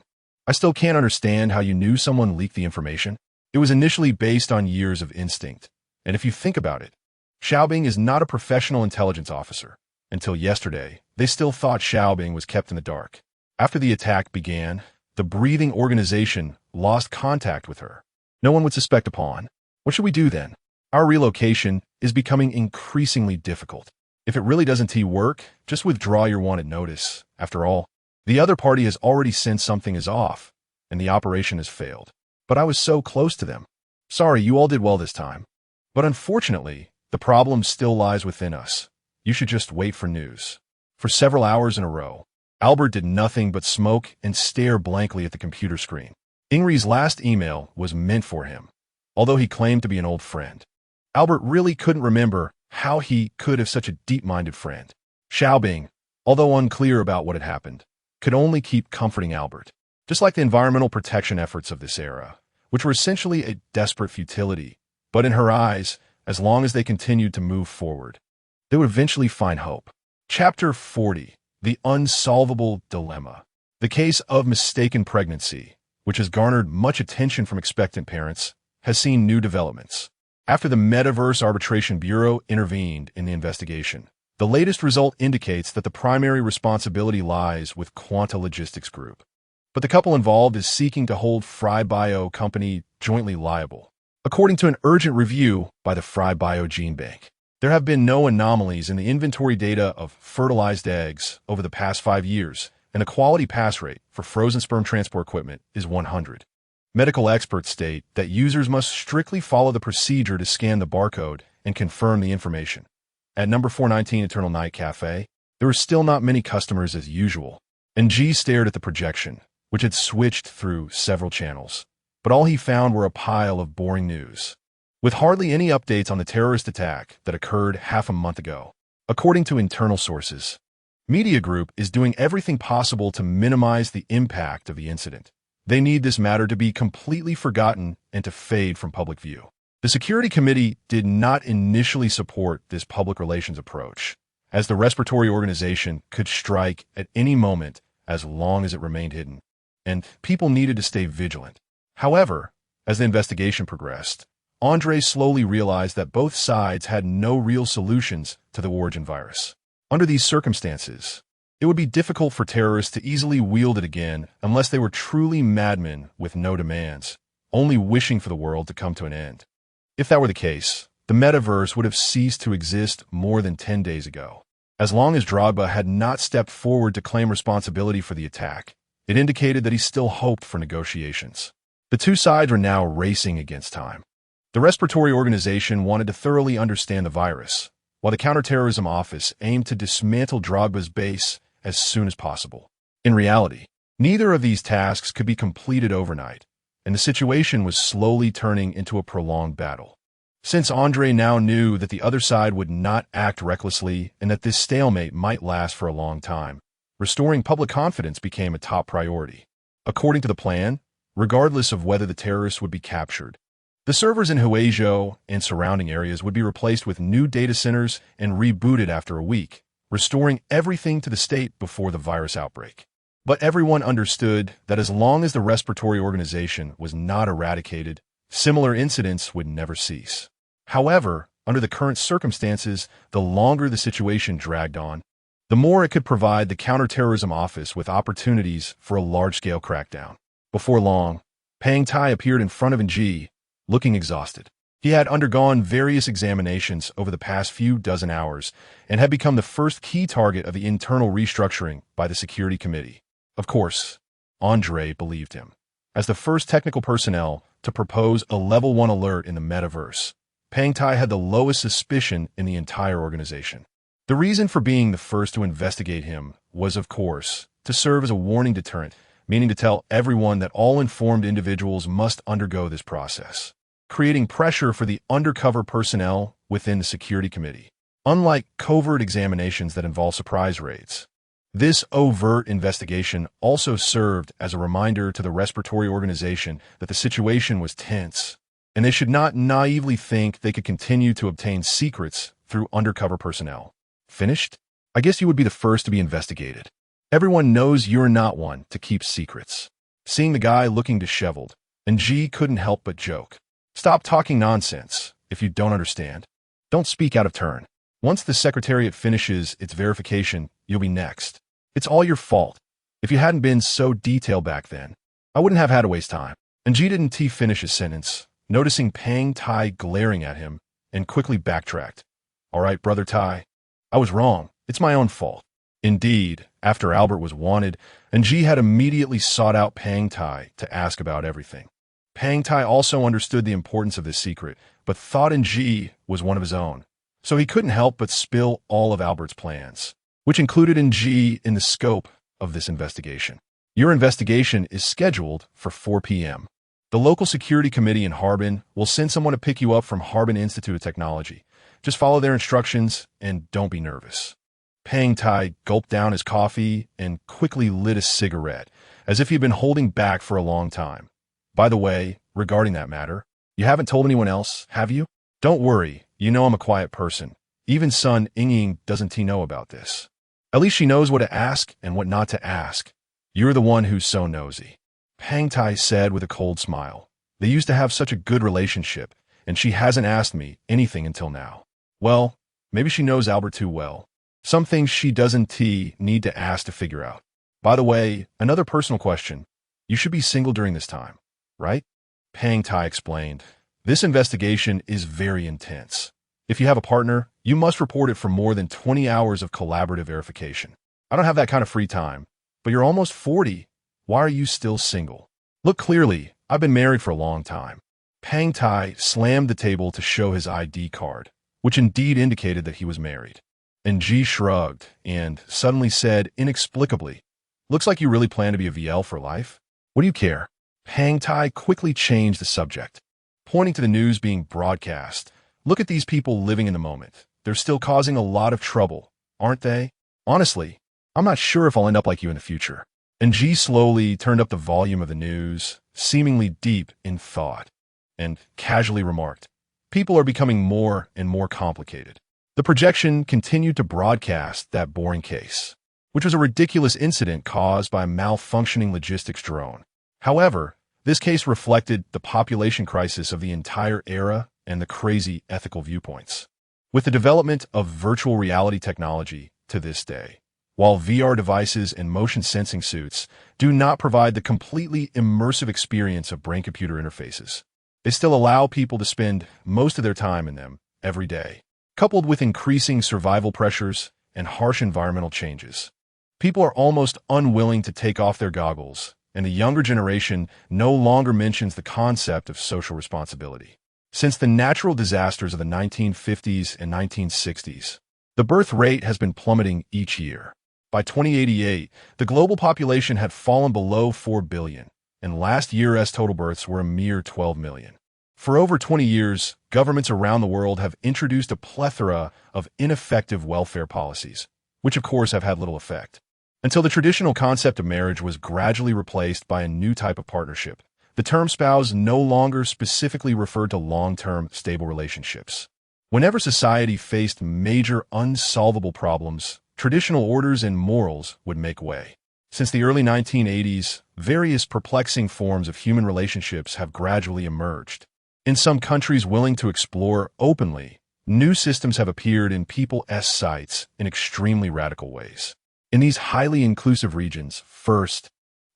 I still can't understand how you knew someone leaked the information. It was initially based on years of instinct, and if you think about it, Xiaobing is not a professional intelligence officer. Until yesterday, they still thought Xiaobing was kept in the dark. After the attack began, the breathing organization lost contact with her. No one would suspect upon. What should we do then? Our relocation is becoming increasingly difficult. If it really doesn't work, just withdraw your wanted notice. After all, the other party has already sensed something is off, and the operation has failed. But I was so close to them. Sorry, you all did well this time. But unfortunately, the problem still lies within us. You should just wait for news. For several hours in a row, Albert did nothing but smoke and stare blankly at the computer screen. Ingri's last email was meant for him, although he claimed to be an old friend. Albert really couldn't remember how he could have such a deep-minded friend. Xiaobing, although unclear about what had happened, could only keep comforting Albert. Just like the environmental protection efforts of this era, which were essentially a desperate futility, but in her eyes, as long as they continued to move forward, they would eventually find hope. Chapter 40. The Unsolvable Dilemma. The case of mistaken pregnancy, which has garnered much attention from expectant parents, has seen new developments. After the Metaverse Arbitration Bureau intervened in the investigation, the latest result indicates that the primary responsibility lies with Quanta Logistics Group. But the couple involved is seeking to hold Fry Bio Company jointly liable. According to an urgent review by the Fry Bio Gene Bank, there have been no anomalies in the inventory data of fertilized eggs over the past 5 years, and the quality pass rate for frozen sperm transport equipment is 100. Medical experts state that users must strictly follow the procedure to scan the barcode and confirm the information. At number 419 Eternal Night Cafe, there were still not many customers as usual, and G stared at the projection, which had switched through several channels. But all he found were a pile of boring news, with hardly any updates on the terrorist attack that occurred half a month ago. According to internal sources, Media Group is doing everything possible to minimize the impact of the incident. They need this matter to be completely forgotten and to fade from public view. The Security Committee did not initially support this public relations approach, as the respiratory organization could strike at any moment as long as it remained hidden, and people needed to stay vigilant. However, as the investigation progressed, Andre slowly realized that both sides had no real solutions to the origin virus. Under these circumstances, it would be difficult for terrorists to easily wield it again unless they were truly madmen with no demands, only wishing for the world to come to an end. If that were the case, the metaverse would have ceased to exist more than 10 days ago. As long as Drogba had not stepped forward to claim responsibility for the attack, it indicated that he still hoped for negotiations. The two sides were now racing against time. The respiratory organization wanted to thoroughly understand the virus, while the counterterrorism office aimed to dismantle Drogba's base as soon as possible. In reality, neither of these tasks could be completed overnight, and the situation was slowly turning into a prolonged battle. Since Andre now knew that the other side would not act recklessly and that this stalemate might last for a long time, restoring public confidence became a top priority. According to the plan, regardless of whether the terrorists would be captured, the servers in Huizhou and surrounding areas would be replaced with new data centers and rebooted after a week, restoring everything to the state before the virus outbreak. But everyone understood that as long as the respiratory organization was not eradicated, similar incidents would never cease. However, under the current circumstances, the longer the situation dragged on, the more it could provide the counterterrorism office with opportunities for a large-scale crackdown. Before long, Pang Tai appeared in front of NG, looking exhausted. He had undergone various examinations over the past few dozen hours and had become the first key target of the internal restructuring by the security committee. Of course, Andre believed him. As the first technical personnel to propose a level 1 alert in the metaverse, Pang Tai had the lowest suspicion in the entire organization. The reason for being the first to investigate him was, of course, to serve as a warning deterrent, meaning to tell everyone that all informed individuals must undergo this process, creating pressure for the undercover personnel within the security committee. Unlike covert examinations that involve surprise raids, this overt investigation also served as a reminder to the respiratory organization that the situation was tense, and they should not naively think they could continue to obtain secrets through undercover personnel. Finished? I guess you would be the first to be investigated. Everyone knows you're not one to keep secrets. Seeing the guy looking disheveled, NG couldn't help but joke. Stop talking nonsense if you don't understand. Don't speak out of turn. Once the Secretariat finishes its verification, you'll be next. It's all your fault. If you hadn't been so detailed back then, I wouldn't have had to waste time. NG didn't finish his sentence, noticing Pang Tai glaring at him, and quickly backtracked. All right, brother Tai. I was wrong. It's my own fault. Indeed, after Albert was wanted, NG had immediately sought out Pang Tai to ask about everything. Pang Tai also understood the importance of this secret, but thought NG was one of his own, so he couldn't help but spill all of Albert's plans, which included NG in the scope of this investigation. Your investigation is scheduled for 4 p.m. The local security committee in Harbin will send someone to pick you up from Harbin Institute of Technology. Just follow their instructions and don't be nervous. Pang Tai gulped down his coffee and quickly lit a cigarette, as if he'd been holding back for a long time. By the way, regarding that matter, you haven't told anyone else, have you? Don't worry, you know I'm a quiet person. Even son Ying doesn't know about this. At least she knows what to ask and what not to ask. You're the one who's so nosy. Pang Tai said with a cold smile. They used to have such a good relationship, and she hasn't asked me anything until now. Well, maybe she knows Albert too well. Some things she doesn't need to ask to figure out. By the way, another personal question. You should be single during this time, right? Pang Tai explained. This investigation is very intense. If you have a partner, you must report it for more than 20 hours of collaborative verification. I don't have that kind of free time, but you're almost 40. Why are you still single? Look clearly, I've been married for a long time. Pang Tai slammed the table to show his ID card, which indeed indicated that he was married. NG shrugged and suddenly said inexplicably, looks like you really plan to be a VL for life. What do you care? Pang Tai quickly changed the subject, pointing to the news being broadcast. Look at these people living in the moment. They're still causing a lot of trouble, aren't they? Honestly, I'm not sure if I'll end up like you in the future. NG slowly turned up the volume of the news, seemingly deep in thought, and casually remarked, people are becoming more and more complicated. The projection continued to broadcast that boring case, which was a ridiculous incident caused by a malfunctioning logistics drone. However, this case reflected the population crisis of the entire era and the crazy ethical viewpoints. With the development of virtual reality technology to this day, while VR devices and motion sensing suits do not provide the completely immersive experience of brain-computer interfaces, they still allow people to spend most of their time in them every day. Coupled with increasing survival pressures and harsh environmental changes, people are almost unwilling to take off their goggles, and the younger generation no longer mentions the concept of social responsibility. Since the natural disasters of the 1950s and 1960s, the birth rate has been plummeting each year. By 2088, the global population had fallen below 4 billion, and last year's total births were a mere 12 million. For over 20 years, governments around the world have introduced a plethora of ineffective welfare policies, which of course have had little effect, until the traditional concept of marriage was gradually replaced by a new type of partnership. The term spouse no longer specifically referred to long-term, stable relationships. Whenever society faced major unsolvable problems, traditional orders and morals would make way. Since the early 1980s, various perplexing forms of human relationships have gradually emerged. In some countries willing to explore openly, new systems have appeared in people's sights in extremely radical ways. In these highly inclusive regions, first,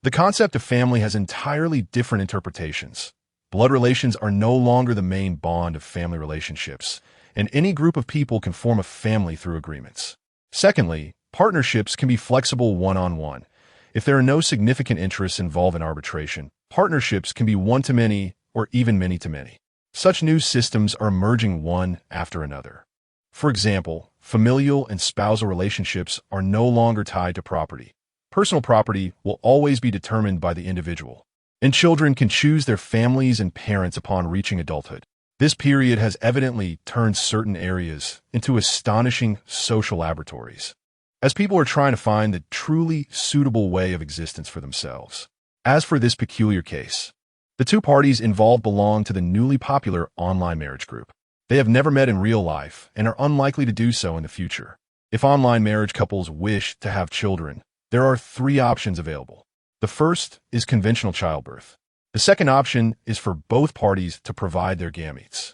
the concept of family has entirely different interpretations. Blood relations are no longer the main bond of family relationships, and any group of people can form a family through agreements. Secondly, partnerships can be flexible one-on-one. If there are no significant interests involved in arbitration, partnerships can be one-to-many or even many-to-many. Such new systems are emerging one after another. For example, familial and spousal relationships are no longer tied to property. Personal property will always be determined by the individual, and children can choose their families and parents upon reaching adulthood. This period has evidently turned certain areas into astonishing social laboratories, as people are trying to find the truly suitable way of existence for themselves. As for this peculiar case, the two parties involved belong to the newly popular online marriage group. They have never met in real life and are unlikely to do so in the future. If online marriage couples wish to have children, there are three options available. The first is conventional childbirth. The second option is for both parties to provide their gametes,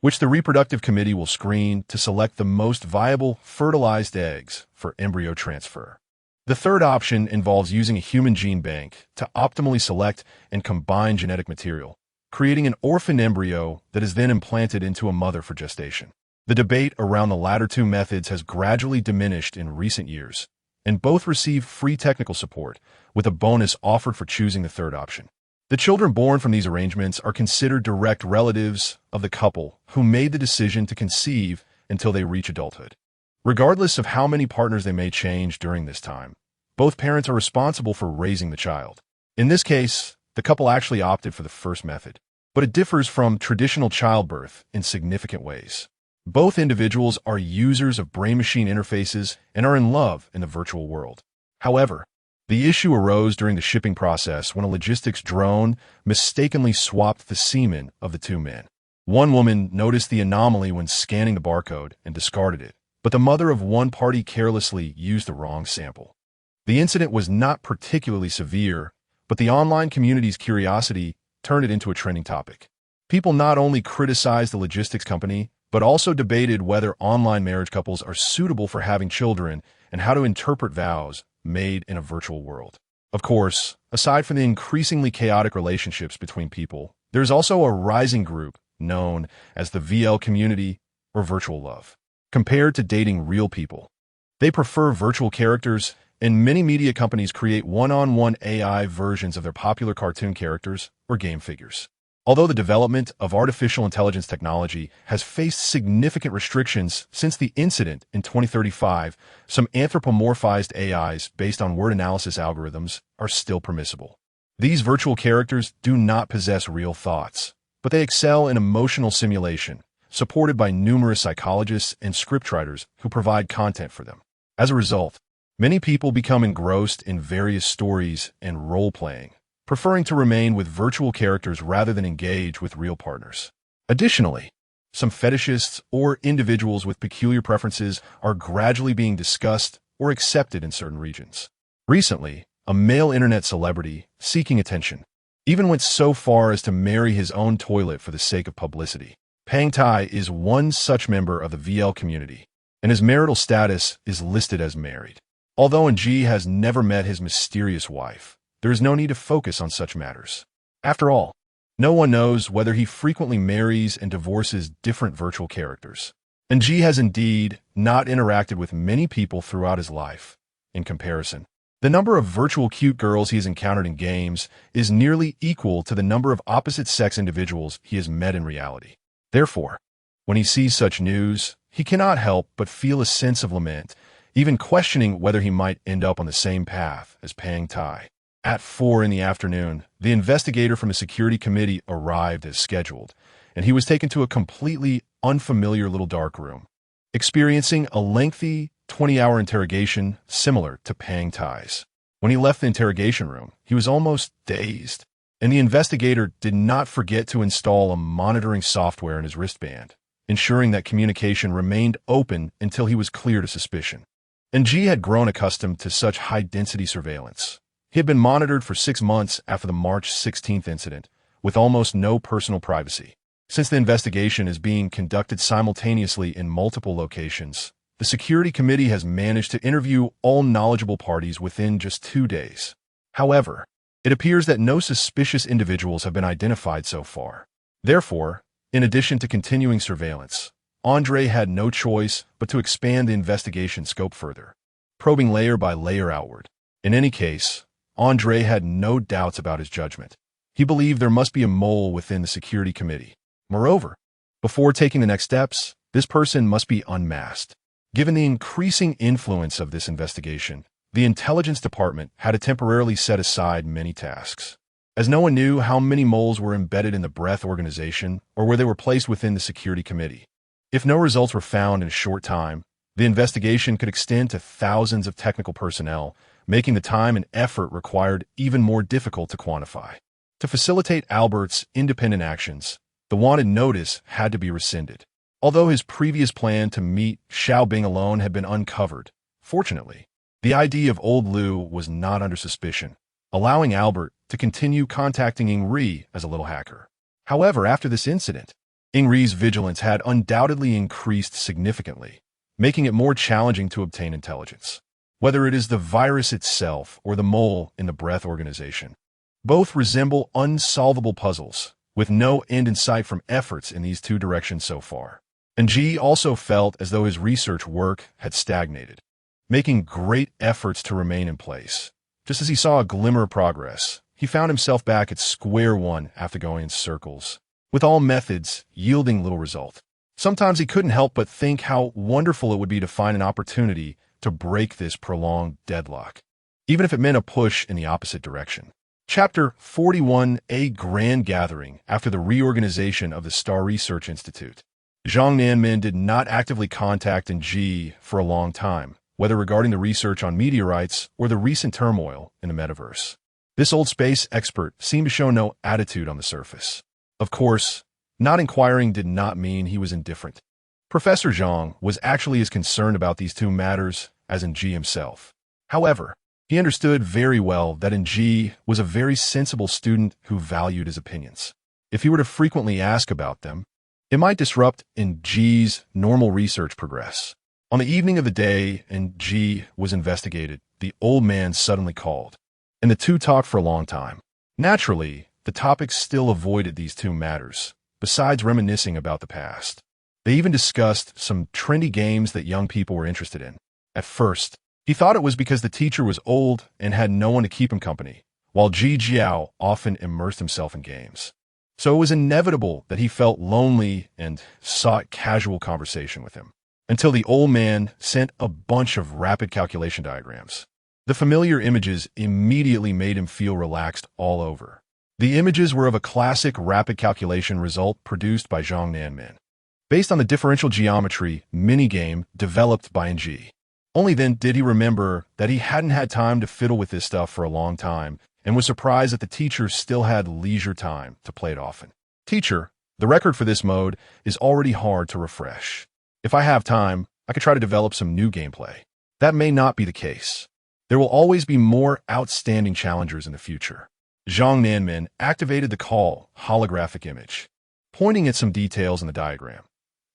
which the reproductive committee will screen to select the most viable fertilized eggs for embryo transfer. The third option involves using a human gene bank to optimally select and combine genetic material, creating an orphan embryo that is then implanted into a mother for gestation. The debate around the latter two methods has gradually diminished in recent years, and both receive free technical support, with a bonus offered for choosing the third option. The children born from these arrangements are considered direct relatives of the couple who made the decision to conceive until they reach adulthood. Regardless of how many partners they may change during this time, both parents are responsible for raising the child. In this case, the couple actually opted for the first method, but it differs from traditional childbirth in significant ways. Both individuals are users of brain-machine interfaces and are in love in the virtual world. However, the issue arose during the shipping process when a logistics drone mistakenly swapped the semen of the two men. One woman noticed the anomaly when scanning the barcode and discarded it, but the mother of one party carelessly used the wrong sample. The incident was not particularly severe, but the online community's curiosity turned it into a trending topic. People not only criticized the logistics company, but also debated whether online marriage couples are suitable for having children and how to interpret vows made in a virtual world. Of course, aside from the increasingly chaotic relationships between people, there's also a rising group known as the VL community or virtual love. Compared to dating real people, they prefer virtual characters, and many media companies create one-on-one AI versions of their popular cartoon characters or game figures. Although the development of artificial intelligence technology has faced significant restrictions since the incident in 2035, some anthropomorphized AIs based on word analysis algorithms are still permissible. These virtual characters do not possess real thoughts, but they excel in emotional simulation, supported by numerous psychologists and scriptwriters who provide content for them. As a result, many people become engrossed in various stories and role-playing, preferring to remain with virtual characters rather than engage with real partners. Additionally, some fetishists or individuals with peculiar preferences are gradually being discussed or accepted in certain regions. Recently, a male internet celebrity seeking attention even went so far as to marry his own toilet for the sake of publicity. Pang Tai is one such member of the VL community, and his marital status is listed as married. Although Ng has never met his mysterious wife, there is no need to focus on such matters. After all, no one knows whether he frequently marries and divorces different virtual characters. Ng has indeed not interacted with many people throughout his life. In comparison, the number of virtual cute girls he has encountered in games is nearly equal to the number of opposite-sex individuals he has met in reality. Therefore, when he sees such news, he cannot help but feel a sense of lament, even questioning whether he might end up on the same path as Pang Tai. At 4 in the afternoon, the investigator from the security committee arrived as scheduled, and he was taken to a completely unfamiliar little dark room, experiencing a lengthy 20-hour interrogation similar to Pang Tai's. When he left the interrogation room, he was almost dazed, and the investigator did not forget to install a monitoring software in his wristband, ensuring that communication remained open until he was cleared of suspicion. And G had grown accustomed to such high-density surveillance. He had been monitored for 6 months after the March 16th incident, with almost no personal privacy. Since the investigation is being conducted simultaneously in multiple locations, the security committee has managed to interview all knowledgeable parties within just 2 days. However, it appears that no suspicious individuals have been identified so far. Therefore, in addition to continuing surveillance, Andre had no choice but to expand the investigation scope further, probing layer by layer outward. In any case, Andre had no doubts about his judgment. He believed there must be a mole within the security committee. Moreover, before taking the next steps, this person must be unmasked. Given the increasing influence of this investigation, the intelligence department had to temporarily set aside many tasks, as no one knew how many moles were embedded in the Breath organization or where they were placed within the security committee. If no results were found in a short time, the investigation could extend to thousands of technical personnel, making the time and effort required even more difficult to quantify. To facilitate Albert's independent actions, the wanted notice had to be rescinded. Although his previous plan to meet Xiaobing alone had been uncovered, fortunately, the ID of old Liu was not under suspicion, allowing Albert to continue contacting Ingri as a little hacker. However, after this incident, Ingri's vigilance had undoubtedly increased significantly, making it more challenging to obtain intelligence. Whether it is the virus itself or the mole in the Breath organization, both resemble unsolvable puzzles, with no end in sight from efforts in these 2 directions so far. And G also felt as though his research work had stagnated, making great efforts to remain in place. Just as he saw a glimmer of progress, he found himself back at square one after going in circles, with all methods yielding little result. Sometimes he couldn't help but think how wonderful it would be to find an opportunity to break this prolonged deadlock, even if it meant a push in the opposite direction. Chapter 41: A Grand Gathering after the reorganization of the Star Research Institute. Zhang Nanmin did not actively contact Ng for a long time, whether regarding the research on meteorites or the recent turmoil in the metaverse. This old space expert seemed to show no attitude on the surface. Of course, not inquiring did not mean he was indifferent. Professor Zhang was actually as concerned about these 2 matters as Ng himself. However, he understood very well that Ng was a very sensible student who valued his opinions. If he were to frequently ask about them, it might disrupt Ng's normal research progress. On the evening of the day Ng was investigated, the old man suddenly called, and the 2 talked for a long time. Naturally, the topics still avoided these 2 matters, besides reminiscing about the past. They even discussed some trendy games that young people were interested in. At first, he thought it was because the teacher was old and had no one to keep him company, while Ji Jiao often immersed himself in games. So it was inevitable that he felt lonely and sought casual conversation with him, until the old man sent a bunch of rapid calculation diagrams. The familiar images immediately made him feel relaxed all over. The images were of a classic rapid calculation result produced by Zhang Nanmin, based on the differential geometry minigame developed by Ng. Only then did he remember that he hadn't had time to fiddle with this stuff for a long time, and was surprised that the teacher still had leisure time to play it often. Teacher, the record for this mode is already hard to refresh. If I have time, I could try to develop some new gameplay. That may not be the case. There will always be more outstanding challengers in the future. Zhang Nanmin activated the call holographic image, pointing at some details in the diagram.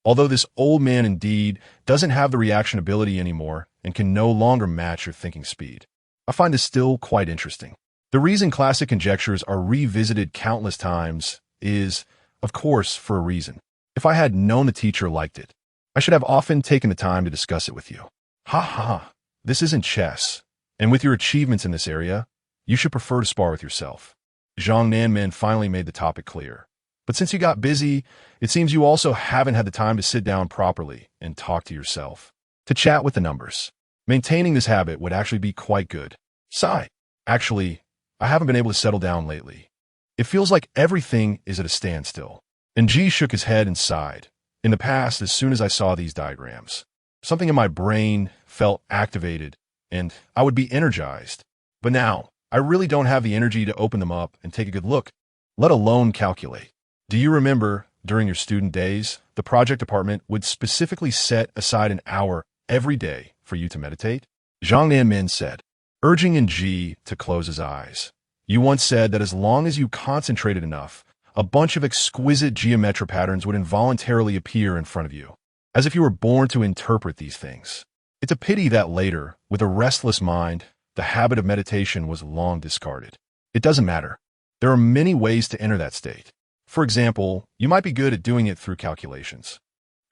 Although this old man indeed doesn't have the reaction ability anymore and can no longer match your thinking speed, I find this still quite interesting. The reason classic conjectures are revisited countless times is, of course, for a reason. If I had known the teacher liked it, I should have often taken the time to discuss it with you. Ha ha, this isn't chess, and with your achievements in this area, you should prefer to spar with yourself. Zhang Nanmin finally made the topic clear. But since you got busy, it seems you also haven't had the time to sit down properly and talk to yourself, to chat with the numbers. Maintaining this habit would actually be quite good. Sigh. Actually, I haven't been able to settle down lately. It feels like everything is at a standstill. And G shook his head and sighed. In the past, as soon as I saw these diagrams, something in my brain felt activated, and I would be energized. But now, I really don't have the energy to open them up and take a good look, let alone calculate. Do you remember, during your student days, the project department would specifically set aside an hour every day for you to meditate? Zhang Nanmin said, urging in Ji to close his eyes. You once said that as long as you concentrated enough, a bunch of exquisite geometric patterns would involuntarily appear in front of you, as if you were born to interpret these things. It's a pity that later, with a restless mind, the habit of meditation was long discarded. It doesn't matter. There are many ways to enter that state. For example, you might be good at doing it through calculations.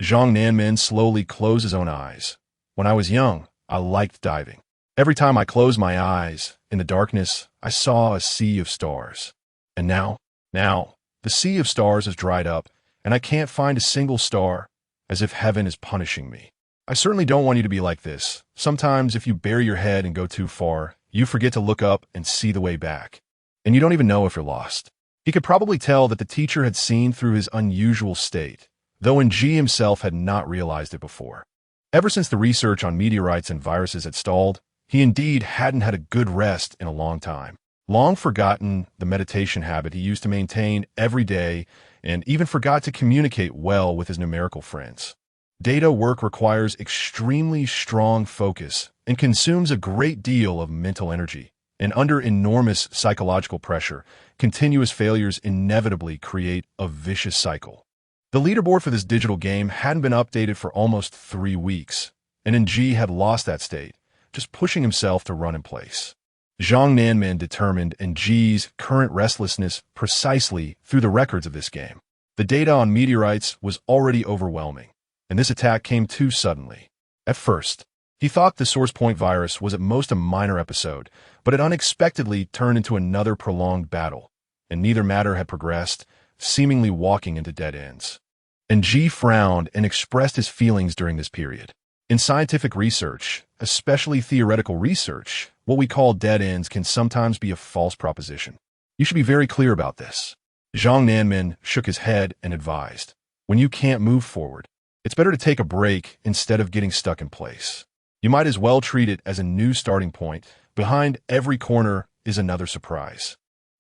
Zhang Nanmin slowly closed his own eyes. When I was young, I liked diving. Every time I closed my eyes, in the darkness, I saw a sea of stars. And now, the sea of stars has dried up, and I can't find a single star, as if heaven is punishing me. I certainly don't want you to be like this. Sometimes if you bury your head and go too far, you forget to look up and see the way back. And you don't even know if you're lost. He could probably tell that the teacher had seen through his unusual state, though Ng himself had not realized it before. Ever since the research on meteorites and viruses had stalled, he indeed hadn't had a good rest in a long time. Long forgotten the meditation habit he used to maintain every day, and even forgot to communicate well with his numerical friends. Data work requires extremely strong focus and consumes a great deal of mental energy. And under enormous psychological pressure, continuous failures inevitably create a vicious cycle. The leaderboard for this digital game hadn't been updated for almost 3 weeks, and Ng had lost that state, just pushing himself to run in place. Zhang Nanmin determined Ng's current restlessness precisely through the records of this game. The data on meteorites was already overwhelming, and this attack came too suddenly. At first, he thought the source point virus was at most a minor episode, but it unexpectedly turned into another prolonged battle, and neither matter had progressed, seemingly walking into dead ends. Ng frowned and expressed his feelings during this period. In scientific research, especially theoretical research, what we call dead ends can sometimes be a false proposition. You should be very clear about this. Zhang Nanmin shook his head and advised, when you can't move forward, it's better to take a break instead of getting stuck in place. You might as well treat it as a new starting point. Behind every corner is another surprise.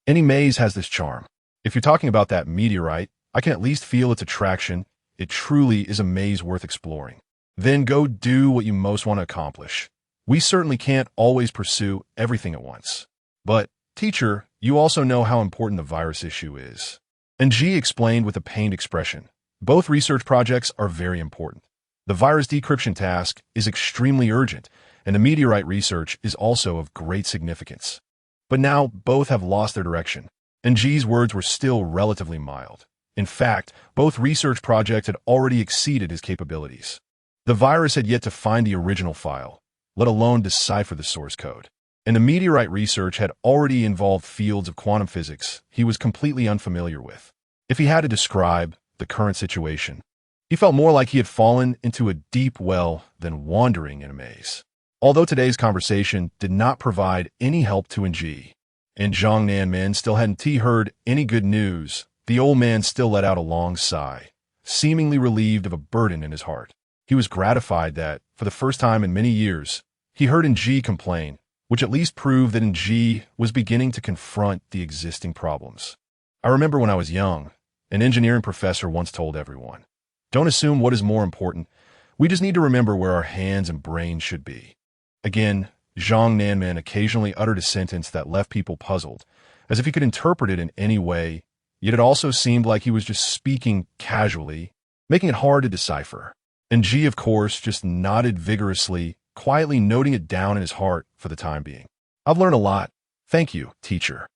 Any maze has this charm. If you're talking about that meteorite, I can at least feel its attraction. It truly is a maze worth exploring. Then go do what you most want to accomplish. We certainly can't always pursue everything at once. But, teacher, you also know how important the virus issue is. Ng explained with a pained expression. Both research projects are very important. The virus decryption task is extremely urgent, and the meteorite research is also of great significance. But now both have lost their direction. Ng's words were still relatively mild. In fact, both research projects had already exceeded his capabilities. The virus had yet to find the original file, let alone decipher the source code. And the meteorite research had already involved fields of quantum physics he was completely unfamiliar with. If he had to describe the current situation, he felt more like he had fallen into a deep well than wandering in a maze. Although today's conversation did not provide any help to Ng, and Zhang Nanmin still hadn't heard any good news, the old man still let out a long sigh, seemingly relieved of a burden in his heart. He was gratified that, for the first time in many years, he heard Ng complain, which at least proved that Ng was beginning to confront the existing problems. I remember when I was young, an engineering professor once told everyone, don't assume what is more important. We just need to remember where our hands and brains should be. Again, Zhang Nanmin occasionally uttered a sentence that left people puzzled, as if he could interpret it in any way, yet it also seemed like he was just speaking casually, making it hard to decipher. Ng, of course, just nodded vigorously, quietly noting it down in his heart for the time being. I've learned a lot. Thank you, teacher.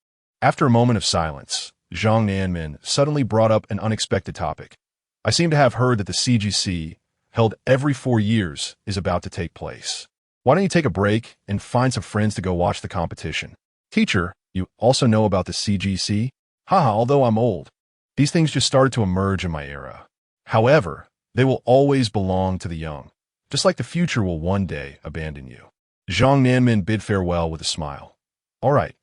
After a moment of silence, Zhang Nanmin suddenly brought up an unexpected topic. I seem to have heard that the CGC, held every 4 years, is about to take place. Why don't you take a break and find some friends to go watch the competition? Teacher, you also know about the CGC? Haha, although I'm old. These things just started to emerge in my era. However, they will always belong to the young, just like the future will one day abandon you. Zhang Nanmin bid farewell with a smile. All right,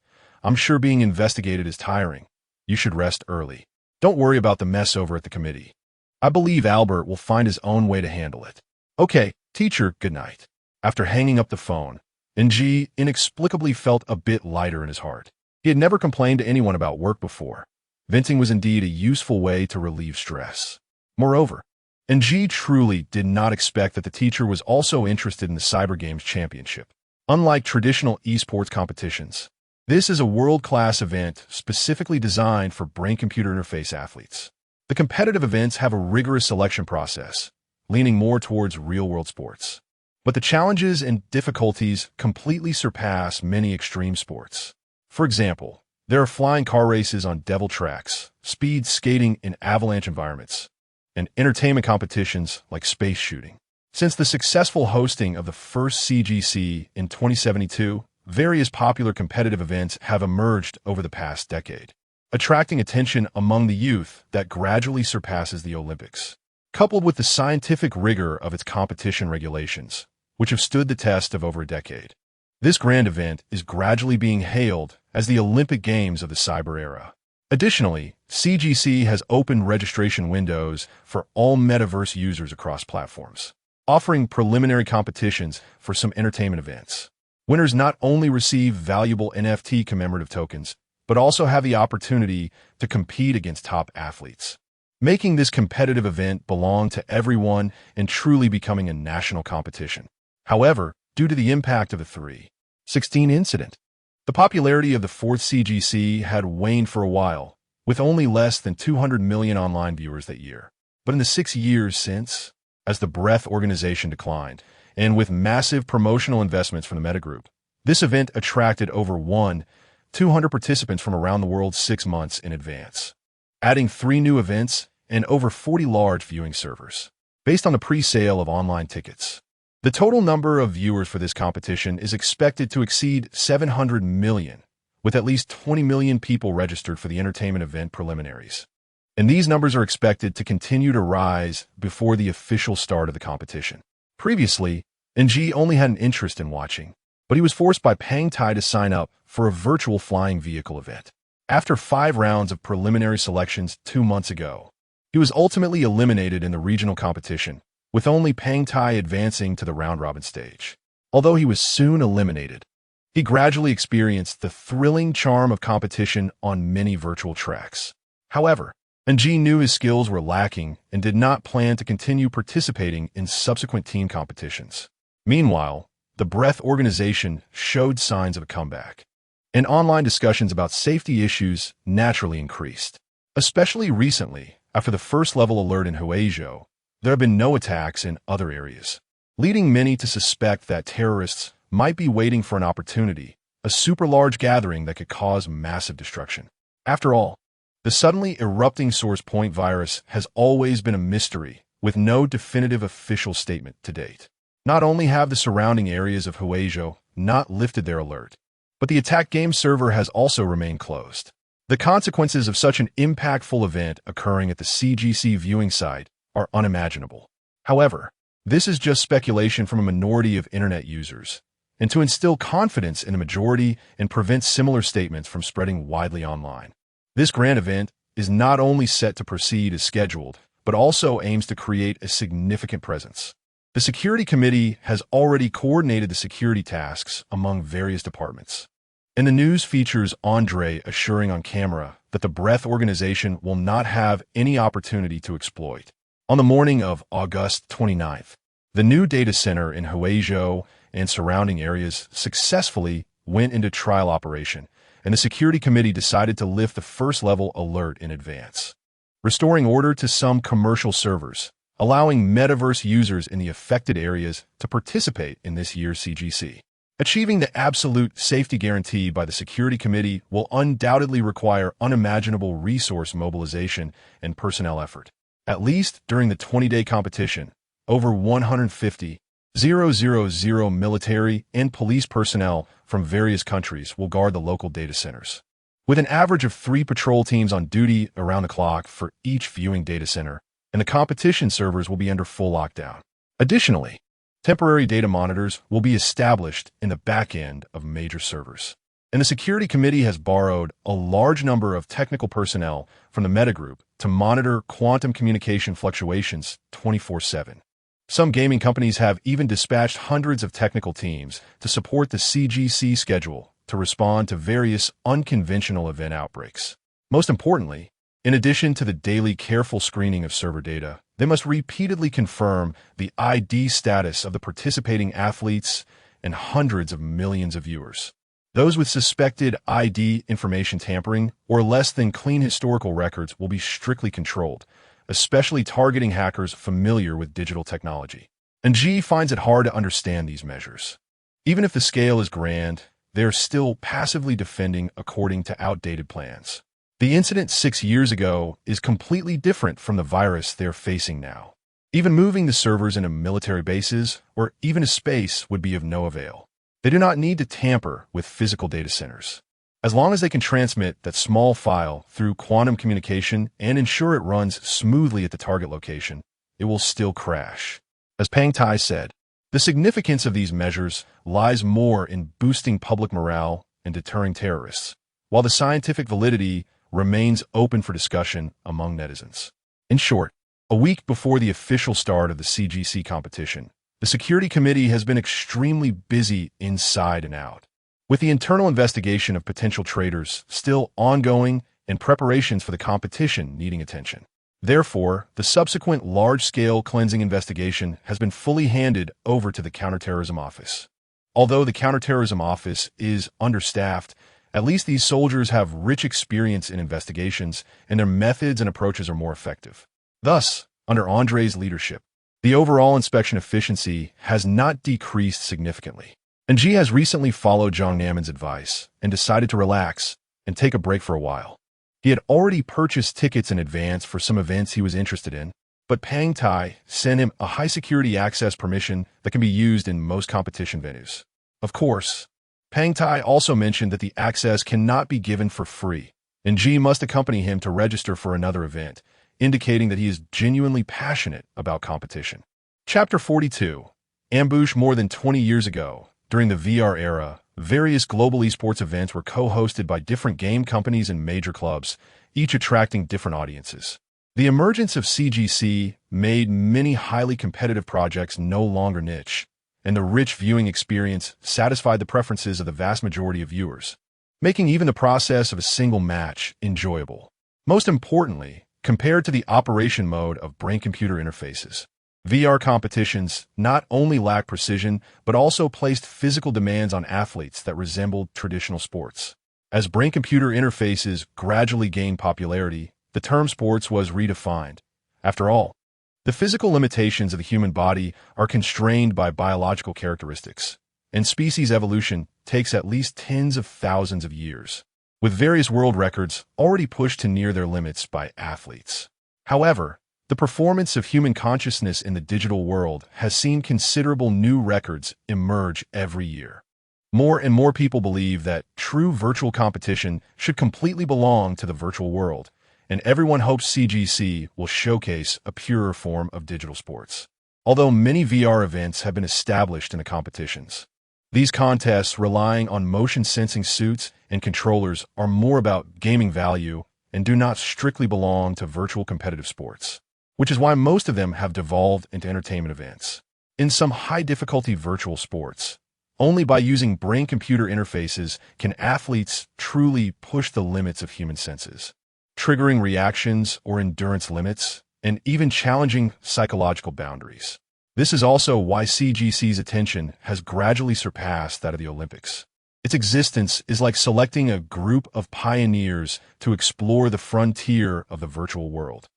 I'm sure being investigated is tiring. You should rest early. Don't worry about the mess over at the committee. I believe Albert will find his own way to handle it. Okay, teacher, good night. After hanging up the phone, NG inexplicably felt a bit lighter in his heart. He had never complained to anyone about work before. Venting was indeed a useful way to relieve stress. Moreover, NG truly did not expect that the teacher was also interested in the Cyber Games Championship. Unlike traditional esports competitions, this is a world-class event specifically designed for brain-computer interface athletes. The competitive events have a rigorous selection process, leaning more towards real-world sports. But the challenges and difficulties completely surpass many extreme sports. For example, there are flying car races on devil tracks, speed skating in avalanche environments, and entertainment competitions like space shooting. Since the successful hosting of the first CGC in 2072, various popular competitive events have emerged over the past decade, attracting attention among the youth that gradually surpasses the Olympics. Coupled with the scientific rigor of its competition regulations, which have stood the test of over a decade, this grand event is gradually being hailed as the Olympic Games of the cyber era. Additionally, CGC has opened registration windows for all metaverse users across platforms, offering preliminary competitions for some entertainment events. Winners not only receive valuable NFT commemorative tokens, but also have the opportunity to compete against top athletes, making this competitive event belong to everyone and truly becoming a national competition. However, due to the impact of the 3/16 incident, the popularity of the fourth CGC had waned for a while, with only less than 200 million online viewers that year. But in the 6 years since, as the Breath organization declined, and with massive promotional investments from the Meta Group, this event attracted over 200 participants from around the world 6 months in advance, adding 3 new events and over 40 large viewing servers. Based on the pre-sale of online tickets, the total number of viewers for this competition is expected to exceed 700 million, with at least 20 million people registered for the entertainment event preliminaries. And these numbers are expected to continue to rise before the official start of the competition. Previously, NG only had an interest in watching, but he was forced by Pang Tai to sign up for a virtual flying vehicle event. After 5 rounds of preliminary selections 2 months ago, he was ultimately eliminated in the regional competition, with only Pang Tai advancing to the round-robin stage. Although he was soon eliminated, he gradually experienced the thrilling charm of competition on many virtual tracks. However, NG knew his skills were lacking and did not plan to continue participating in subsequent team competitions. Meanwhile, the Breath organization showed signs of a comeback, and online discussions about safety issues naturally increased. Especially recently, after the first-level alert in Huizhou, there have been no attacks in other areas, leading many to suspect that terrorists might be waiting for an opportunity, a super-large gathering that could cause massive destruction. After all, the suddenly erupting source point virus has always been a mystery, with no definitive official statement to date. Not only have the surrounding areas of Huizhou not lifted their alert, but the attack game server has also remained closed. The consequences of such an impactful event occurring at the CGC viewing site are unimaginable. However, this is just speculation from a minority of internet users, and to instill confidence in a majority and prevent similar statements from spreading widely online. This grand event is not only set to proceed as scheduled, but also aims to create a significant presence. The Security Committee has already coordinated the security tasks among various departments, and the news features Andre assuring on camera that the Breath organization will not have any opportunity to exploit. On the morning of August 29th, the new data center in Huizhou and surrounding areas successfully went into trial operation, and the Security Committee decided to lift the first-level alert in advance, restoring order to some commercial servers, allowing metaverse users in the affected areas to participate in this year's CGC. Achieving the absolute safety guarantee by the Security Committee will undoubtedly require unimaginable resource mobilization and personnel effort. At least during the 20-day competition, over 150,000 military and police personnel from various countries will guard the local data centers, with an average of 3 patrol teams on duty around the clock for each viewing data center, and the competition servers will be under full lockdown. Additionally, temporary data monitors will be established in the back end of major servers. And the security committee has borrowed a large number of technical personnel from the Meta Group to monitor quantum communication fluctuations 24/7. Some gaming companies have even dispatched hundreds of technical teams to support the CGC schedule to respond to various unconventional event outbreaks. Most importantly, in addition to the daily careful screening of server data, they must repeatedly confirm the ID status of the participating athletes and hundreds of millions of viewers. Those with suspected ID information tampering or less than clean historical records will be strictly controlled, especially targeting hackers familiar with digital technology. And G finds it hard to understand these measures. Even if the scale is grand, they're still passively defending according to outdated plans. The incident 6 years ago is completely different from the virus they're facing now. Even moving the servers into military bases or even to space would be of no avail. They do not need to tamper with physical data centers. As long as they can transmit that small file through quantum communication and ensure it runs smoothly at the target location, it will still crash. As Pang Tai said, the significance of these measures lies more in boosting public morale and deterring terrorists, while the scientific validity remains open for discussion among netizens. In short, a week before the official start of the CGC competition, the security committee has been extremely busy inside and out, with the internal investigation of potential traitors still ongoing and preparations for the competition needing attention. Therefore, the subsequent large-scale cleansing investigation has been fully handed over to the Counterterrorism Office. Although the Counterterrorism Office is understaffed, at least these soldiers have rich experience in investigations, and their methods and approaches are more effective. Thus, under Andre's leadership, the overall inspection efficiency has not decreased significantly. And G has recently followed Zhang Namon's advice and decided to relax and take a break for a while. He had already purchased tickets in advance for some events he was interested in, but Pang Tai sent him a high-security access permission that can be used in most competition venues. Of course, Pang Tai also mentioned that the access cannot be given for free, and G must accompany him to register for another event, indicating that he is genuinely passionate about competition. Chapter 42. Ambush. More than 20 years ago, during the VR era, various global esports events were co-hosted by different game companies and major clubs, each attracting different audiences. The emergence of CGC made many highly competitive projects no longer niche, and the rich viewing experience satisfied the preferences of the vast majority of viewers, making even the process of a single match enjoyable. Most importantly, compared to the operation mode of brain-computer interfaces, VR competitions not only lacked precision, but also placed physical demands on athletes that resembled traditional sports. As brain-computer interfaces gradually gained popularity, the term sports was redefined. After all, the physical limitations of the human body are constrained by biological characteristics, and species evolution takes at least tens of thousands of years, with various world records already pushed to near their limits by athletes. However, the performance of human consciousness in the digital world has seen considerable new records emerge every year. More and more people believe that true virtual competition should completely belong to the virtual world, and everyone hopes CGC will showcase a purer form of digital sports. Although many VR events have been established in the competitions, these contests relying on motion sensing suits and controllers are more about gaming value and do not strictly belong to virtual competitive sports, which is why most of them have devolved into entertainment events. In some high-difficulty virtual sports, only by using brain-computer interfaces can athletes truly push the limits of human senses, triggering reactions or endurance limits, and even challenging psychological boundaries. This is also why CGC's attention has gradually surpassed that of the Olympics. Its existence is like selecting a group of pioneers to explore the frontier of the virtual world,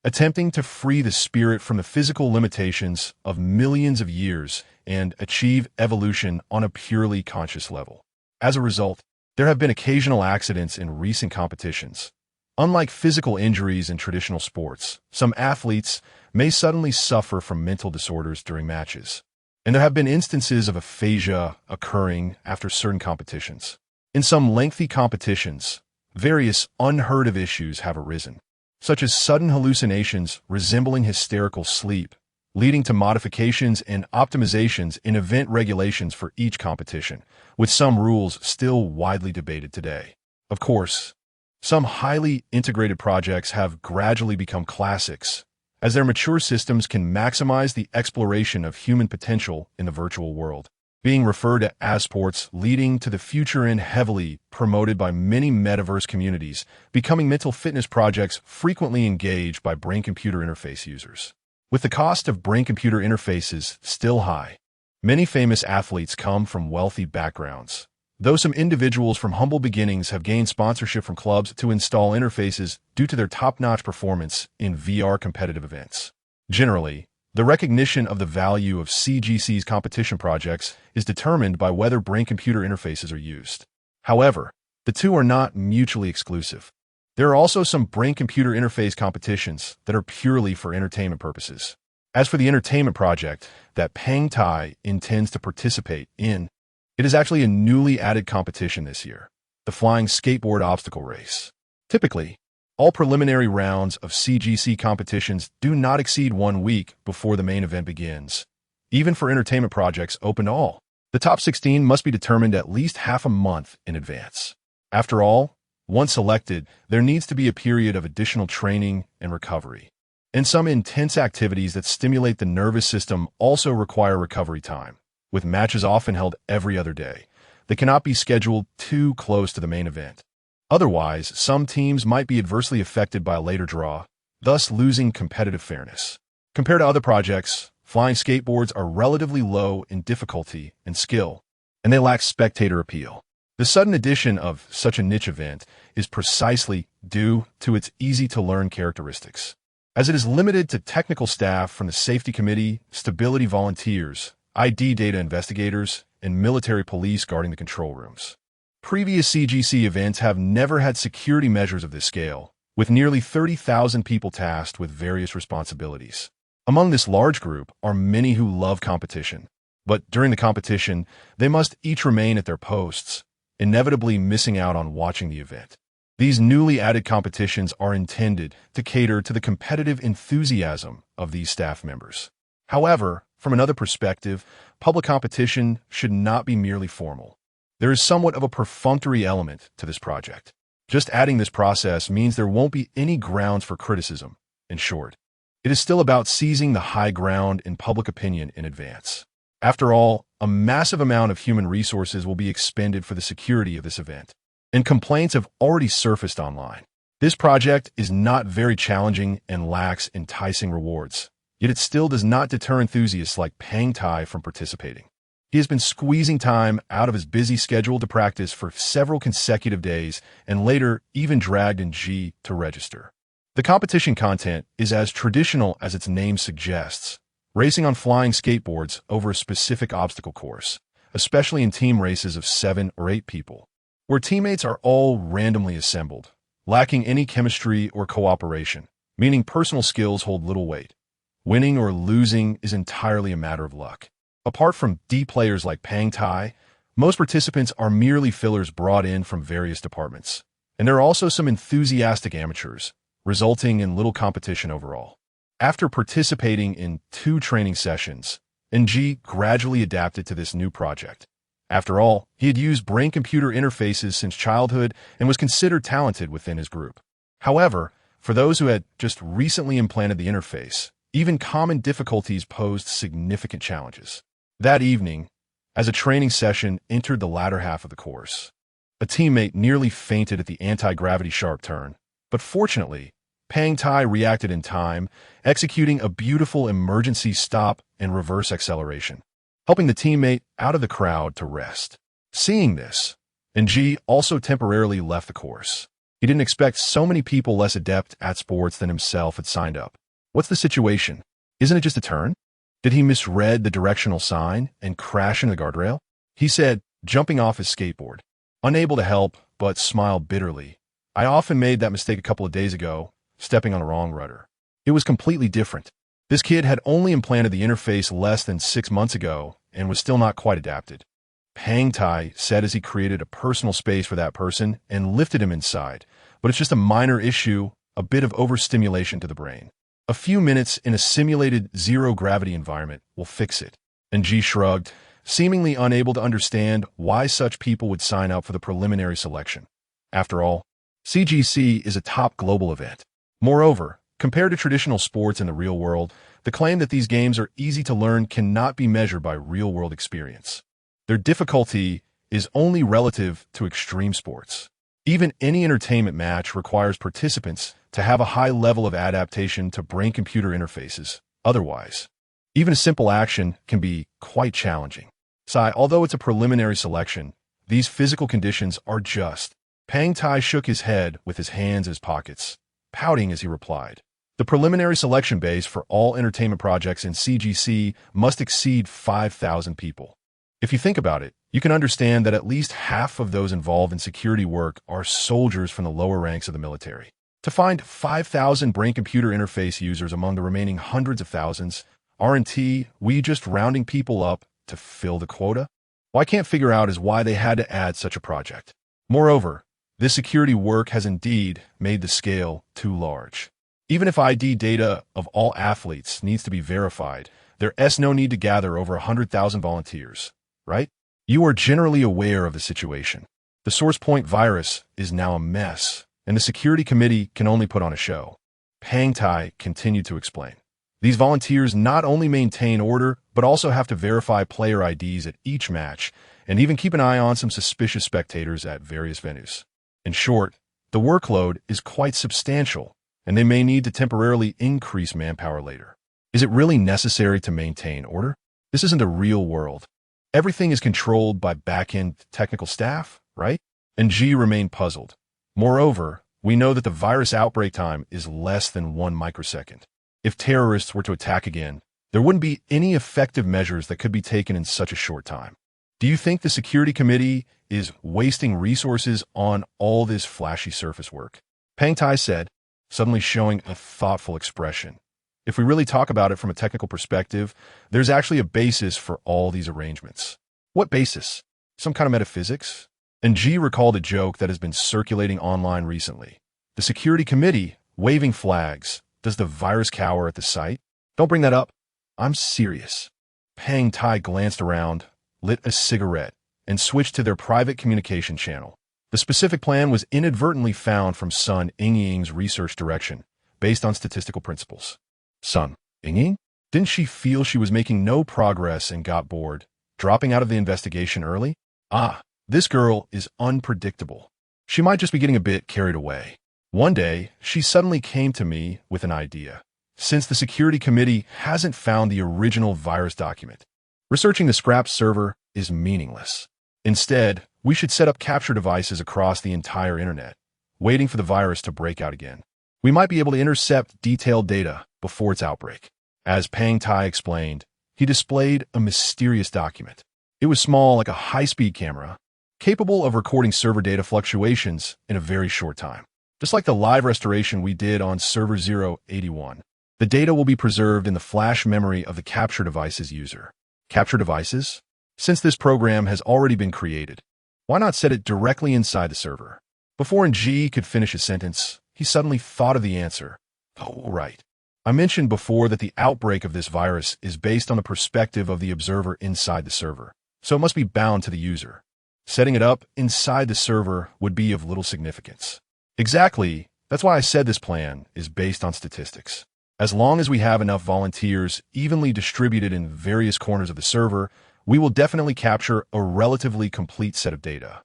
attempting to free the spirit from the physical limitations of millions of years and achieve evolution on a purely conscious level. As a result, there have been occasional accidents in recent competitions. Unlike physical injuries in traditional sports, some athletes may suddenly suffer from mental disorders during matches, and there have been instances of aphasia occurring after certain competitions. In some lengthy competitions, various unheard-of issues have arisen, such as sudden hallucinations resembling hysterical sleep leading to modifications and optimizations in event regulations for each competition, with some rules still widely debated today. Of course, some highly integrated projects have gradually become classics, as their mature systems can maximize the exploration of human potential in the virtual world, being referred to as sports, leading to the future and heavily promoted by many metaverse communities, becoming mental fitness projects frequently engaged by brain-computer interface users. With the cost of brain-computer interfaces still high, many famous athletes come from wealthy backgrounds, though some individuals from humble beginnings have gained sponsorship from clubs to install interfaces due to their top-notch performance in VR competitive events. Generally, the recognition of the value of CGC's competition projects is determined by whether brain-computer interfaces are used. However, the two are not mutually exclusive. There are also some brain-computer interface competitions that are purely for entertainment purposes. As for the entertainment project that Peng Tai intends to participate in, it is actually a newly added competition this year, the Flying Skateboard Obstacle Race. Typically, all preliminary rounds of CGC competitions do not exceed 1 week before the main event begins. Even for entertainment projects open to all, the top 16 must be determined at least half a month in advance. After all, once selected, there needs to be a period of additional training and recovery. And some intense activities that stimulate the nervous system also require recovery time, with matches often held every other day. They cannot be scheduled too close to the main event. Otherwise, some teams might be adversely affected by a later draw, thus losing competitive fairness. Compared to other projects, flying skateboards are relatively low in difficulty and skill, and they lack spectator appeal. The sudden addition of such a niche event is precisely due to its easy-to-learn characteristics, as it is limited to technical staff from the safety committee, stability volunteers, ID data investigators, and military police guarding the control rooms. Previous CGC events have never had security measures of this scale, with nearly 30,000 people tasked with various responsibilities. Among this large group are many who love competition, but during the competition, they must each remain at their posts, inevitably missing out on watching the event. These newly added competitions are intended to cater to the competitive enthusiasm of these staff members. However, from another perspective, public competition should not be merely formal. There is somewhat of a perfunctory element to this project. Just adding this process means there won't be any grounds for criticism. In short, it is still about seizing the high ground in public opinion in advance. After all, a massive amount of human resources will be expended for the security of this event, and complaints have already surfaced online. This project is not very challenging and lacks enticing rewards, yet it still does not deter enthusiasts like Peng Tai from participating. He has been squeezing time out of his busy schedule to practice for several consecutive days and later even dragged in G to register. The competition content is as traditional as its name suggests, racing on flying skateboards over a specific obstacle course, especially in team races of 7 or 8 people, where teammates are all randomly assembled, lacking any chemistry or cooperation, meaning personal skills hold little weight. Winning or losing is entirely a matter of luck. Apart from D players like Peng Tai, most participants are merely fillers brought in from various departments, and there are also some enthusiastic amateurs, resulting in little competition overall. After participating in 2 training sessions, NG gradually adapted to this new project. After all, he had used brain-computer interfaces since childhood and was considered talented within his group. However, for those who had just recently implanted the interface, even common difficulties posed significant challenges. That evening, as a training session entered the latter half of the course, a teammate nearly fainted at the anti-gravity sharp turn, but fortunately, Peng Tai reacted in time, executing a beautiful emergency stop and reverse acceleration, helping the teammate out of the crowd to rest. Seeing this, NG also temporarily left the course. He didn't expect so many people less adept at sports than himself had signed up. What's the situation? Isn't it just a turn? Did he misread the directional sign and crash into the guardrail? He said, jumping off his skateboard. Unable to help, but smiled bitterly. I often made that mistake a couple of days ago, stepping on the wrong rudder. It was completely different. This kid had only implanted the interface less than 6 months ago and was still not quite adapted. Peng Tai said as he created a personal space for that person and lifted him inside, but it's just a minor issue, a bit of overstimulation to the brain. A few minutes in a simulated zero-gravity environment will fix it. And G shrugged, seemingly unable to understand why such people would sign up for the preliminary selection. After all, CGC is a top global event. Moreover, compared to traditional sports in the real world, the claim that these games are easy to learn cannot be measured by real-world experience. Their difficulty is only relative to extreme sports. Even any entertainment match requires participants to have a high level of adaptation to brain-computer interfaces. Otherwise, even a simple action can be quite challenging. Although it's a preliminary selection, these physical conditions are just. Pang Tai shook his head with his hands in his pockets, pouting as he replied. The preliminary selection base for all entertainment projects in CGC must exceed 5,000 people. If you think about it, you can understand that at least half of those involved in security work are soldiers from the lower ranks of the military. To find 5,000 brain-computer interface users among the remaining hundreds of thousands, aren't we just rounding people up to fill the quota? What I can't figure out is why they had to add such a project. Moreover, this security work has indeed made the scale too large. Even if ID data of all athletes needs to be verified, there's no need to gather over 100,000 volunteers, right? You are generally aware of the situation. The SourcePoint virus is now a mess, and the security committee can only put on a show. Pang Tai continued to explain. These volunteers not only maintain order, but also have to verify player IDs at each match, and even keep an eye on some suspicious spectators at various venues. In short, the workload is quite substantial, and they may need to temporarily increase manpower later. Is it really necessary to maintain order? This isn't the real world. Everything is controlled by back-end technical staff, right? And G remained puzzled. Moreover, we know that the virus outbreak time is less than 1 microsecond. If terrorists were to attack again, there wouldn't be any effective measures that could be taken in such a short time. Do you think the security committee is wasting resources on all this flashy surface work? Pang Tai said, suddenly showing a thoughtful expression. If we really talk about it from a technical perspective, there's actually a basis for all these arrangements. What basis? Some kind of metaphysics? And G recalled a joke that has been circulating online recently. The security committee waving flags. Does the virus cower at the sight? Don't bring that up. I'm serious. Pang Tai glanced around, lit a cigarette, and switched to their private communication channel. The specific plan was inadvertently found from Sun Yingying's research direction, based on statistical principles. Sun Yingying? Didn't she feel she was making no progress and got bored, dropping out of the investigation early? This girl is unpredictable. She might just be getting a bit carried away. One day, she suddenly came to me with an idea. Since the security committee hasn't found the original virus document, researching the scrapped server is meaningless. Instead, we should set up capture devices across the entire internet, waiting for the virus to break out again. We might be able to intercept detailed data before its outbreak. As Pang Tai explained, he displayed a mysterious document. It was small like a high-speed camera, capable of recording server data fluctuations in a very short time. Just like the live restoration we did on server 081, the data will be preserved in the flash memory of the capture device's user. Capture devices? Since this program has already been created, why not set it directly inside the server? Before Ng could finish his sentence, he suddenly thought of the answer. Oh, right. I mentioned before that the outbreak of this virus is based on the perspective of the observer inside the server, so it must be bound to the user. Setting it up inside the server would be of little significance. Exactly. That's why I said this plan is based on statistics. As long as we have enough volunteers evenly distributed in various corners of the server, we will definitely capture a relatively complete set of data.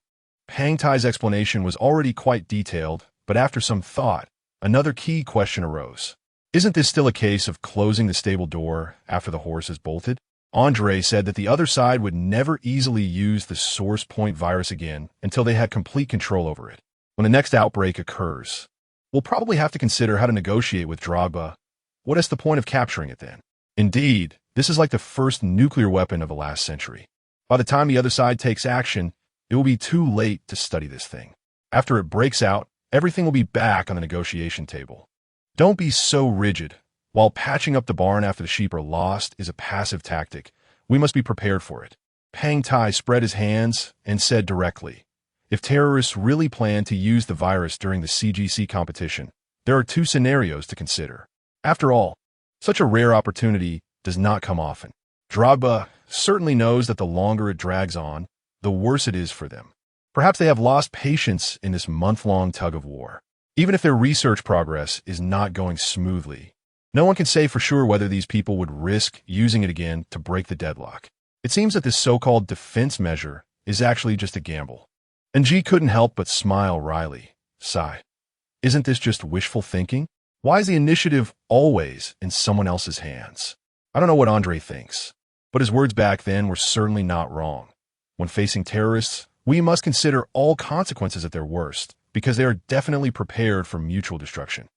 Pang Tai's explanation was already quite detailed, but after some thought, another key question arose. Isn't this still a case of closing the stable door after the horse is bolted? Andre said that the other side would never easily use the SourcePoint virus again until they had complete control over it. When the next outbreak occurs, we'll probably have to consider how to negotiate with Drogba. What is the point of capturing it then? Indeed, this is like the first nuclear weapon of the last century. By the time the other side takes action, it will be too late to study this thing. After it breaks out, everything will be back on the negotiation table. Don't be so rigid. While patching up the barn after the sheep are lost is a passive tactic, we must be prepared for it. Pang Tai spread his hands and said directly, if terrorists really plan to use the virus during the CGC competition, there are two scenarios to consider. After all, such a rare opportunity does not come often. Drogba certainly knows that the longer it drags on, the worse it is for them. Perhaps they have lost patience in this month-long tug-of-war. Even if their research progress is not going smoothly, no one can say for sure whether these people would risk using it again to break the deadlock. It seems that this so-called defense measure is actually just a gamble. And G couldn't help but smile wryly. Sigh. Isn't this just wishful thinking? Why is the initiative always in someone else's hands? I don't know what Andre thinks, but his words back then were certainly not wrong. When facing terrorists, we must consider all consequences at their worst, because they are definitely prepared for mutual destruction.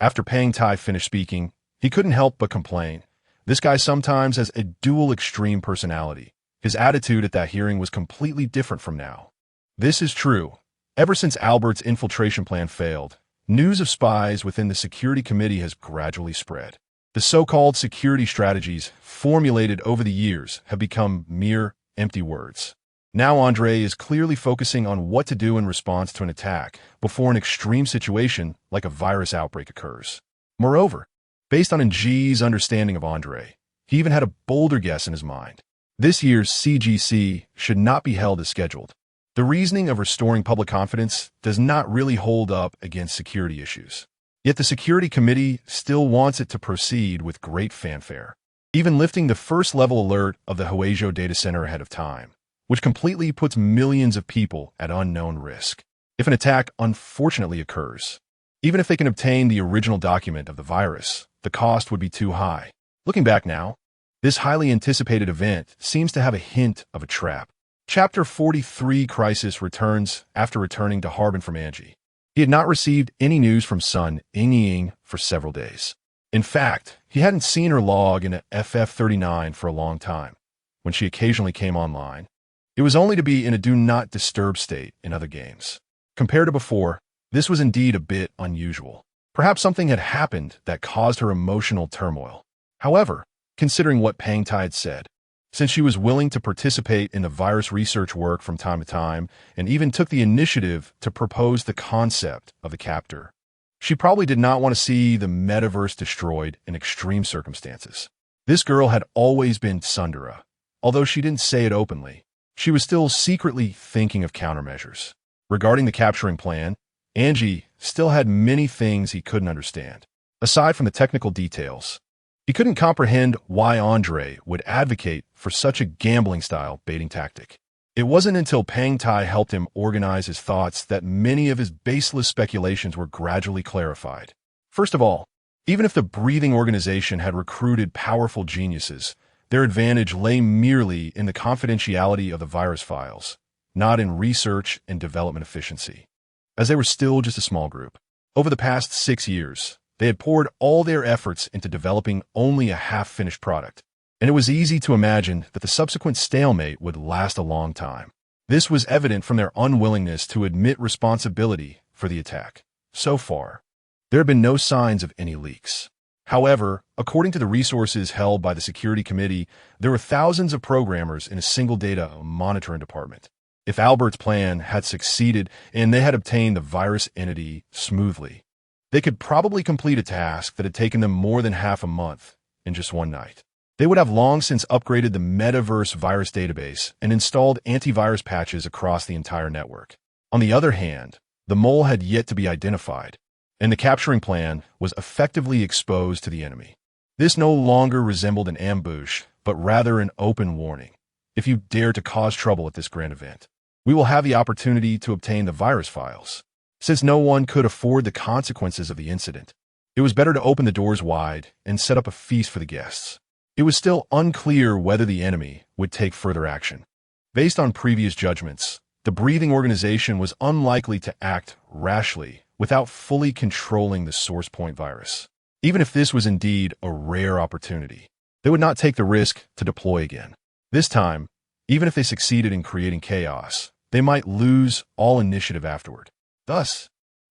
After Pang Tai finished speaking, he couldn't help but complain. This guy sometimes has a dual extreme personality. His attitude at that hearing was completely different from now. This is true. Ever since Albert's infiltration plan failed, news of spies within the Security Committee has gradually spread. The so-called security strategies formulated over the years have become mere empty words. Now Andre is clearly focusing on what to do in response to an attack before an extreme situation like a virus outbreak occurs. Moreover, based on Ng's understanding of Andre, he even had a bolder guess in his mind. This year's CGC should not be held as scheduled. The reasoning of restoring public confidence does not really hold up against security issues. Yet the Security Committee still wants it to proceed with great fanfare, even lifting the first-level alert of the Huizhou data center ahead of time, which completely puts millions of people at unknown risk. If an attack unfortunately occurs, even if they can obtain the original document of the virus, the cost would be too high. Looking back now, this highly anticipated event seems to have a hint of a trap. Chapter 43 Crisis returns after returning to Harbin from Angie. He had not received any news from Sun Ying for several days. In fact, he hadn't seen her log in a FF39 for a long time. When she occasionally came online, it was only to be in a do not disturb state in other games. Compared to before, this was indeed a bit unusual. Perhaps something had happened that caused her emotional turmoil. However, considering what Pang Tai had said, since she was willing to participate in the virus research work from time to time and even took the initiative to propose the concept of the captor, she probably did not want to see the metaverse destroyed in extreme circumstances. This girl had always been tsundere. Although she didn't say it openly, she was still secretly thinking of countermeasures. Regarding the capturing plan, Angie still had many things he couldn't understand. Aside from the technical details, he couldn't comprehend why Andre would advocate for such a gambling-style baiting tactic. It wasn't until Pang Tai helped him organize his thoughts that many of his baseless speculations were gradually clarified. First of all, even if the breathing organization had recruited powerful geniuses, their advantage lay merely in the confidentiality of the virus files, not in research and development efficiency. As they were still just a small group, over the past 6 years, they had poured all their efforts into developing only a half-finished product, and it was easy to imagine that the subsequent stalemate would last a long time. This was evident from their unwillingness to admit responsibility for the attack. So far, there had been no signs of any leaks. However, according to the resources held by the Security Committee, there were thousands of programmers in a single data monitoring department. If Albert's plan had succeeded and they had obtained the virus entity smoothly, they could probably complete a task that had taken them more than half a month in just one night. They would have long since upgraded the metaverse virus database and installed antivirus patches across the entire network. On the other hand, the mole had yet to be identified, and the capturing plan was effectively exposed to the enemy. This no longer resembled an ambush, but rather an open warning. If you dare to cause trouble at this grand event, we will have the opportunity to obtain the virus files. Since no one could afford the consequences of the incident, it was better to open the doors wide and set up a feast for the guests. It was still unclear whether the enemy would take further action. Based on previous judgments, the breathing organization was unlikely to act rashly without fully controlling the source point virus. Even if this was indeed a rare opportunity, they would not take the risk to deploy again. This time, even if they succeeded in creating chaos, they might lose all initiative afterward. Thus,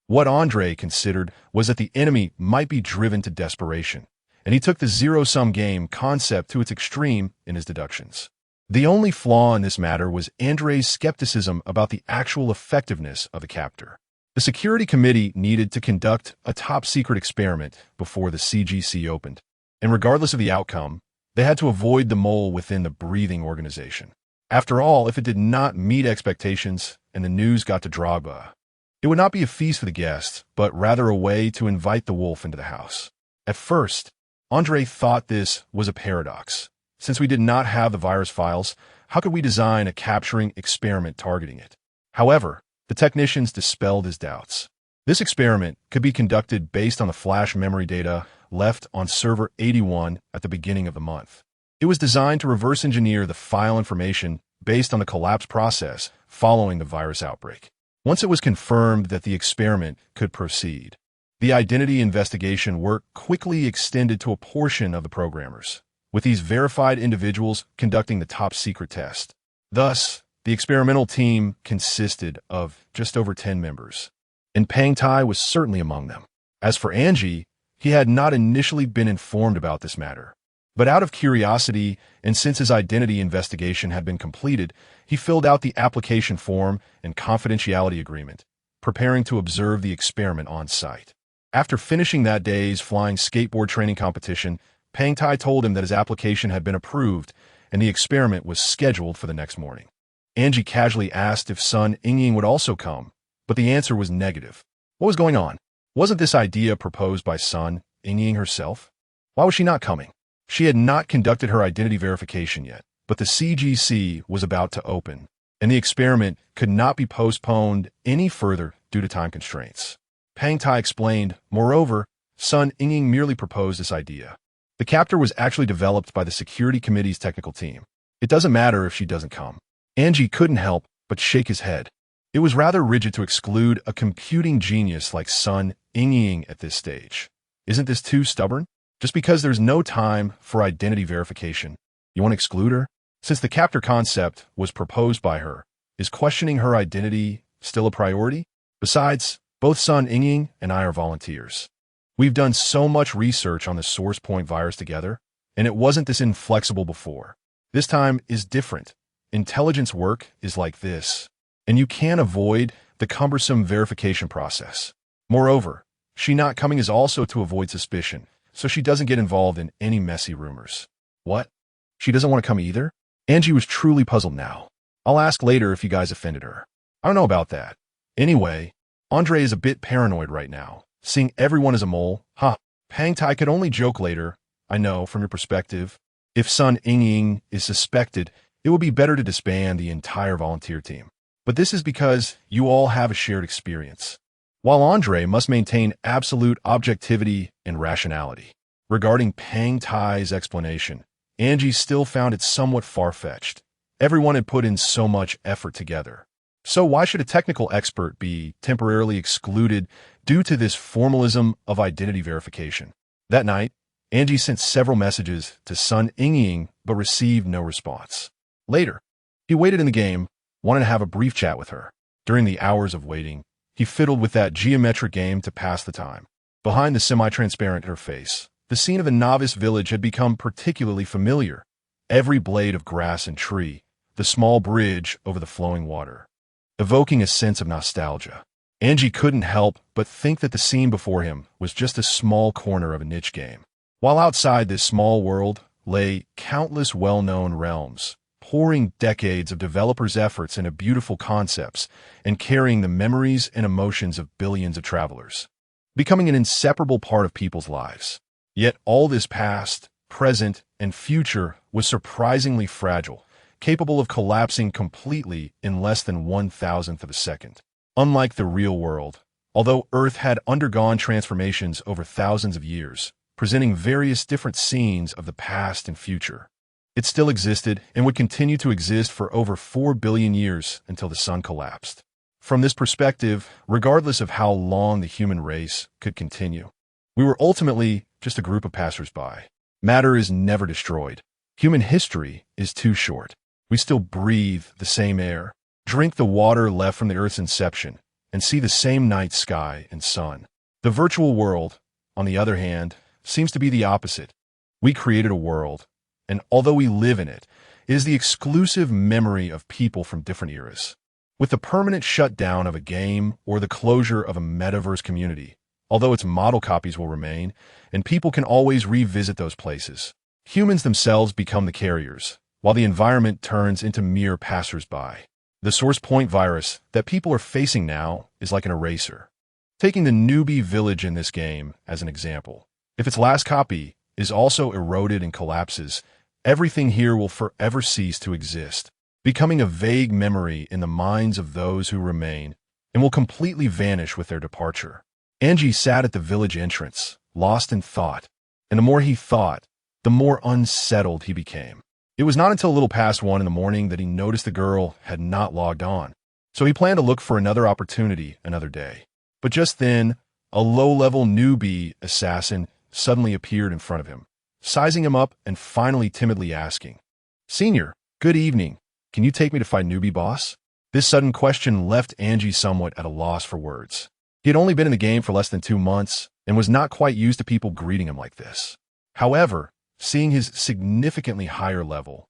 what Andre considered was that the enemy might be driven to desperation, and he took the zero-sum game concept to its extreme in his deductions. The only flaw in this matter was Andre's skepticism about the actual effectiveness of the captor. The security committee needed to conduct a top-secret experiment before the CGC opened. And regardless of the outcome, they had to avoid the mole within the breathing organization. After all, if it did not meet expectations and the news got to Drogba, it would not be a feast for the guests, but rather a way to invite the wolf into the house. At first, Andre thought this was a paradox. Since we did not have the virus files, how could we design a capturing experiment targeting it? However, the technicians dispelled his doubts. This experiment could be conducted based on the flash memory data left on server 81 at the beginning of the month. It was designed to reverse engineer the file information based on the collapse process following the virus outbreak. Once it was confirmed that the experiment could proceed, the identity investigation work quickly extended to a portion of the programmers, with these verified individuals conducting the top-secret test. Thus, the experimental team consisted of just over 10 members, and Pang Tai was certainly among them. As for Angie, he had not initially been informed about this matter. But out of curiosity, and since his identity investigation had been completed, he filled out the application form and confidentiality agreement, preparing to observe the experiment on site. After finishing that day's flying skateboard training competition, Pang Tai told him that his application had been approved and the experiment was scheduled for the next morning. Angie casually asked if Sun Yingying would also come, but the answer was negative. What was going on? Wasn't this idea proposed by Sun Yingying herself? Why was she not coming? She had not conducted her identity verification yet, but the CGC was about to open, and the experiment could not be postponed any further due to time constraints. Pang Tai explained, moreover, Sun Yingying merely proposed this idea. The capture was actually developed by the security committee's technical team. It doesn't matter if she doesn't come. Angie couldn't help but shake his head. It was rather rigid to exclude a computing genius like Sun Yingying at this stage. Isn't this too stubborn? Just because there's no time for identity verification, you want to exclude her? Since the capture concept was proposed by her, is questioning her identity still a priority? Besides, both Sun Yingying and I are volunteers. We've done so much research on the source point virus together, and it wasn't this inflexible before. This time is different. Intelligence work is like this, and you can't avoid the cumbersome verification process. Moreover, she not coming is also to avoid suspicion, so she doesn't get involved in any messy rumors. What? She doesn't want to come either? Angie was truly puzzled now. I'll ask later if you guys offended her. I don't know about that. Anyway, Andre is a bit paranoid right now, seeing everyone as a mole. Pang Tai could only joke later. I know, from your perspective, if Sun Yingying is suspected, it would be better to disband the entire volunteer team. But this is because you all have a shared experience. While Andre must maintain absolute objectivity and rationality. Regarding Pang Tai's explanation, Angie still found it somewhat far-fetched. Everyone had put in so much effort together. So why should a technical expert be temporarily excluded due to this formalism of identity verification? That night, Angie sent several messages to Sun Yingying but received no response. Later, he waited in the game, wanted to have a brief chat with her. During the hours of waiting, he fiddled with that geometric game to pass the time. Behind the semi-transparent interface, the scene of a novice village had become particularly familiar. Every blade of grass and tree, the small bridge over the flowing water, evoking a sense of nostalgia. Angie couldn't help but think that the scene before him was just a small corner of a niche game. While outside this small world lay countless well-known realms, pouring decades of developers' efforts into beautiful concepts and carrying the memories and emotions of billions of travelers, becoming an inseparable part of people's lives. Yet all this past, present, and future was surprisingly fragile, capable of collapsing completely in less than 1/1000th of a second. Unlike the real world, although Earth had undergone transformations over thousands of years, presenting various different scenes of the past and future, it still existed and would continue to exist for over 4 billion years until the sun collapsed. From this perspective, regardless of how long the human race could continue, we were ultimately just a group of passers-by. Matter is never destroyed. Human history is too short. We still breathe the same air, drink the water left from the Earth's inception, and see the same night sky and sun. The virtual world, on the other hand, seems to be the opposite. We created a world, and although we live in it, it is the exclusive memory of people from different eras. With the permanent shutdown of a game or the closure of a metaverse community, although its model copies will remain, and people can always revisit those places, humans themselves become the carriers, while the environment turns into mere passers-by. The source point virus that people are facing now is like an eraser. Taking the newbie village in this game as an example, if its last copy is also eroded and collapses, everything here will forever cease to exist, becoming a vague memory in the minds of those who remain, and will completely vanish with their departure. Angie sat at the village entrance, lost in thought, and the more he thought, the more unsettled he became. It was not until a little past 1 in the morning that he noticed the girl had not logged on, so he planned to look for another opportunity another day. But just then, a low-level newbie assassin suddenly appeared in front of him, sizing him up and finally timidly asking, "Senior, good evening. Can you take me to fight newbie boss?" This sudden question left Angie somewhat at a loss for words. He had only been in the game for less than 2 months and was not quite used to people greeting him like this. However, seeing his significantly higher level,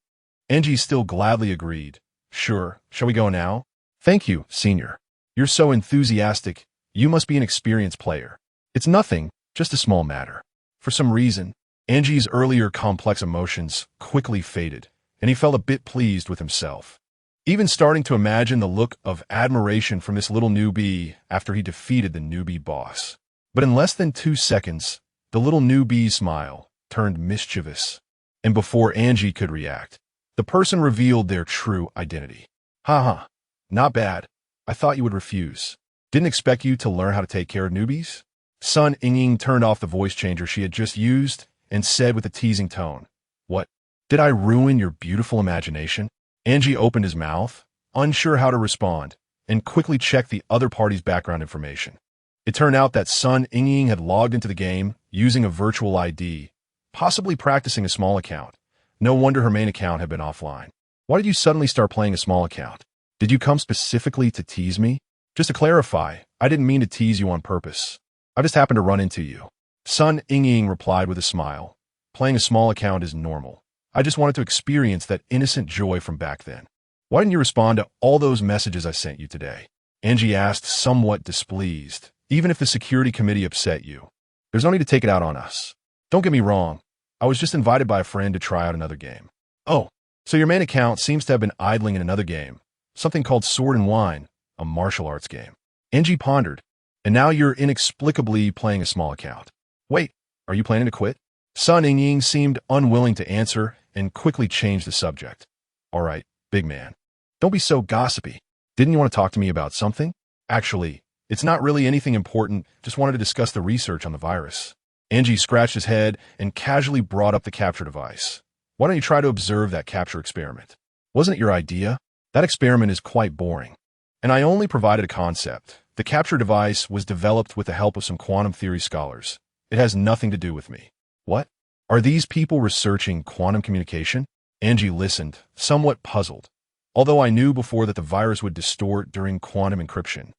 Angie still gladly agreed. "Sure, shall we go now?" "Thank you, Senior. You're so enthusiastic. You must be an experienced player." "It's nothing, just a small matter." For some reason, Angie's earlier complex emotions quickly faded, and he felt a bit pleased with himself, even starting to imagine the look of admiration from this little newbie after he defeated the newbie boss. But in less than 2 seconds, the little newbie's smile turned mischievous, and before Angie could react, the person revealed their true identity. "Haha, not bad. I thought you would refuse. Didn't expect you to learn how to take care of newbies?" Sun Ying turned off the voice changer she had just used and said with a teasing tone, "What? Did I ruin your beautiful imagination?" Angie opened his mouth, unsure how to respond, and quickly checked the other party's background information. It turned out that Sun Ying had logged into the game using a virtual ID, possibly practicing a small account. No wonder her main account had been offline. "Why did you suddenly start playing a small account? Did you come specifically to tease me?" "Just to clarify, I didn't mean to tease you on purpose. I just happened to run into you." Sun Ying replied with a smile. "Playing a small account is normal. I just wanted to experience that innocent joy from back then." "Why didn't you respond to all those messages I sent you today?" Angie asked, somewhat displeased. "Even if the security committee upset you, there's no need to take it out on us. Don't get me wrong. I was just invited by a friend to try out another game." "Oh, so your main account seems to have been idling in another game, something called Sword and Wine, a martial arts game." Angie pondered. "And now you're inexplicably playing a small account. Wait, are you planning to quit?" Sun Ying seemed unwilling to answer and quickly changed the subject. "All right, big man. Don't be so gossipy. Didn't you want to talk to me about something?" "Actually, it's not really anything important. Just wanted to discuss the research on the virus." Angie scratched his head and casually brought up the capture device. "Why don't you try to observe that capture experiment? Wasn't it your idea? That experiment is quite boring. And I only provided a concept. The capture device was developed with the help of some quantum theory scholars. It has nothing to do with me." "What? Are these people researching quantum communication?" Angie listened, somewhat puzzled. "Although I knew before that the virus would distort during quantum encryption.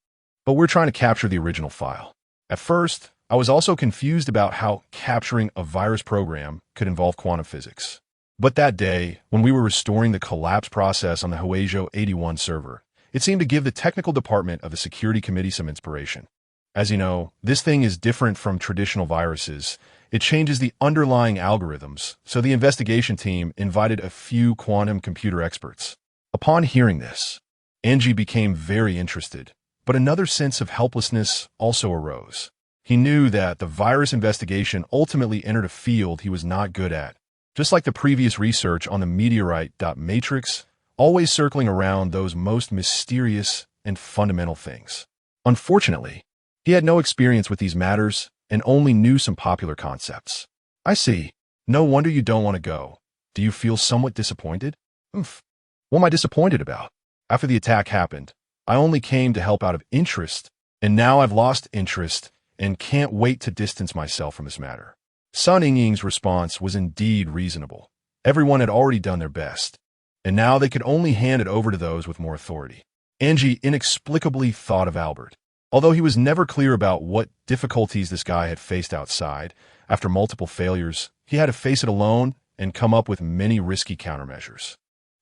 But we're trying to capture the original file." At first, I was also confused about how capturing a virus program could involve quantum physics. But that day, when we were restoring the collapse process on the Huizhou 81 server, it seemed to give the technical department of the security committee some inspiration. As you know, this thing is different from traditional viruses. It changes the underlying algorithms, so the investigation team invited a few quantum computer experts. Upon hearing this, Angie became very interested, but another sense of helplessness also arose. He knew that the virus investigation ultimately entered a field he was not good at, just like the previous research on the meteorite.Matrix, always circling around those most mysterious and fundamental things. Unfortunately, he had no experience with these matters and only knew some popular concepts. "I see. No wonder you don't want to go. Do you feel somewhat disappointed?" "Oof. What am I disappointed about? After the attack happened, I only came to help out of interest, and now I've lost interest and can't wait to distance myself from this matter." Sun Ying's response was indeed reasonable. Everyone had already done their best, and now they could only hand it over to those with more authority. Angie inexplicably thought of Albert. Although he was never clear about what difficulties this guy had faced outside, after multiple failures, he had to face it alone and come up with many risky countermeasures.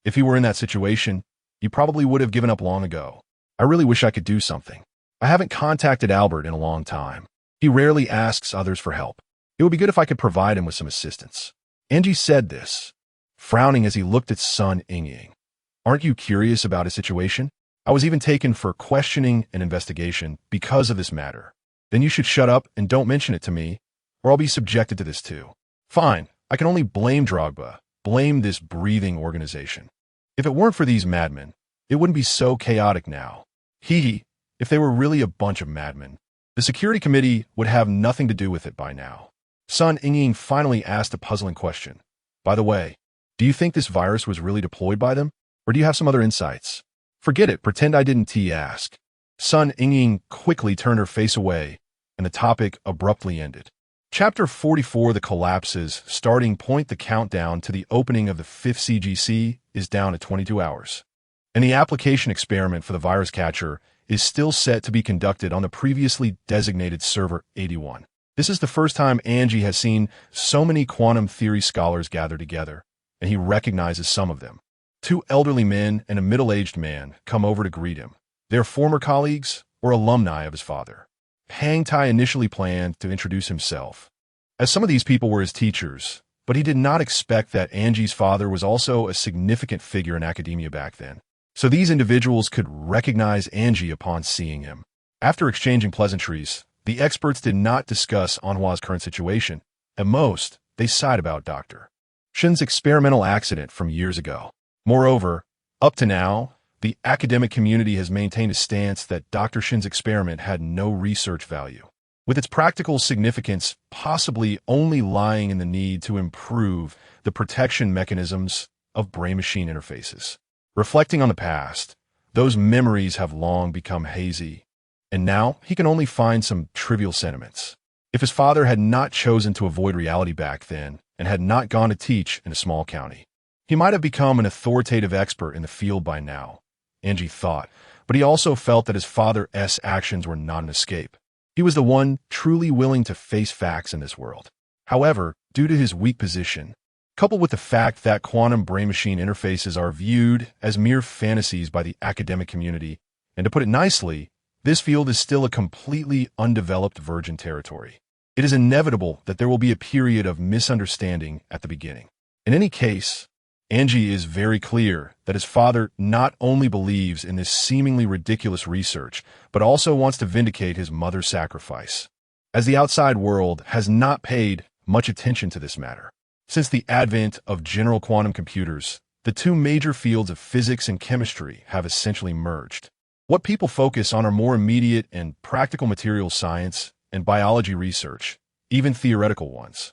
If he were in that situation, he probably would have given up long ago. I really wish I could do something. I haven't contacted Albert in a long time. He rarely asks others for help. It would be good if I could provide him with some assistance. Angie said this, frowning as he looked at son Ying. Aren't you curious about his situation? I was even taken for questioning and investigation because of this matter. Then you should shut up and don't mention it to me, or I'll be subjected to this too. Fine, I can only blame Drogba, blame this breathing organization. If it weren't for these madmen, it wouldn't be so chaotic now. If they were really a bunch of madmen, the security committee would have nothing to do with it by now. Son Ying finally asked a puzzling question. By the way, do you think this virus was really deployed by them? Or do you have some other insights? Forget it, pretend I didn't ask. Son Ying quickly turned her face away, and the topic abruptly ended. Chapter 44, The Collapses, starting point. The countdown to the opening of the 5th CGC is down to 22 hours. And the application experiment for the virus catcher is still set to be conducted on the previously designated server 81. This is the first time Angie has seen so many quantum theory scholars gather together, and he recognizes some of them. 2 elderly men and a middle-aged man come over to greet him. They're former colleagues or alumni of his father. Hang Tai initially planned to introduce himself, as some of these people were his teachers, but he did not expect that Angie's father was also a significant figure in academia back then. So these individuals could recognize Angie upon seeing him. After exchanging pleasantries, the experts did not discuss Anhua's current situation. At most, they sighed about Dr. Shin's experimental accident from years ago. Moreover, up to now, the academic community has maintained a stance that Dr. Shin's experiment had no research value, with its practical significance possibly only lying in the need to improve the protection mechanisms of brain-machine interfaces. Reflecting on the past, those memories have long become hazy, and now he can only find some trivial sentiments. If his father had not chosen to avoid reality back then and had not gone to teach in a small county, he might have become an authoritative expert in the field by now, Angie thought, but he also felt that his father's actions were not an escape. He was the one truly willing to face facts in this world. However, due to his weak position, coupled with the fact that quantum brain-machine interfaces are viewed as mere fantasies by the academic community, and to put it nicely, this field is still a completely undeveloped virgin territory. It is inevitable that there will be a period of misunderstanding at the beginning. In any case, Angie is very clear that his father not only believes in this seemingly ridiculous research, but also wants to vindicate his mother's sacrifice, as the outside world has not paid much attention to this matter. Since the advent of general quantum computers, the 2 major fields of physics and chemistry have essentially merged. What people focus on are more immediate and practical materials science and biology research, even theoretical ones.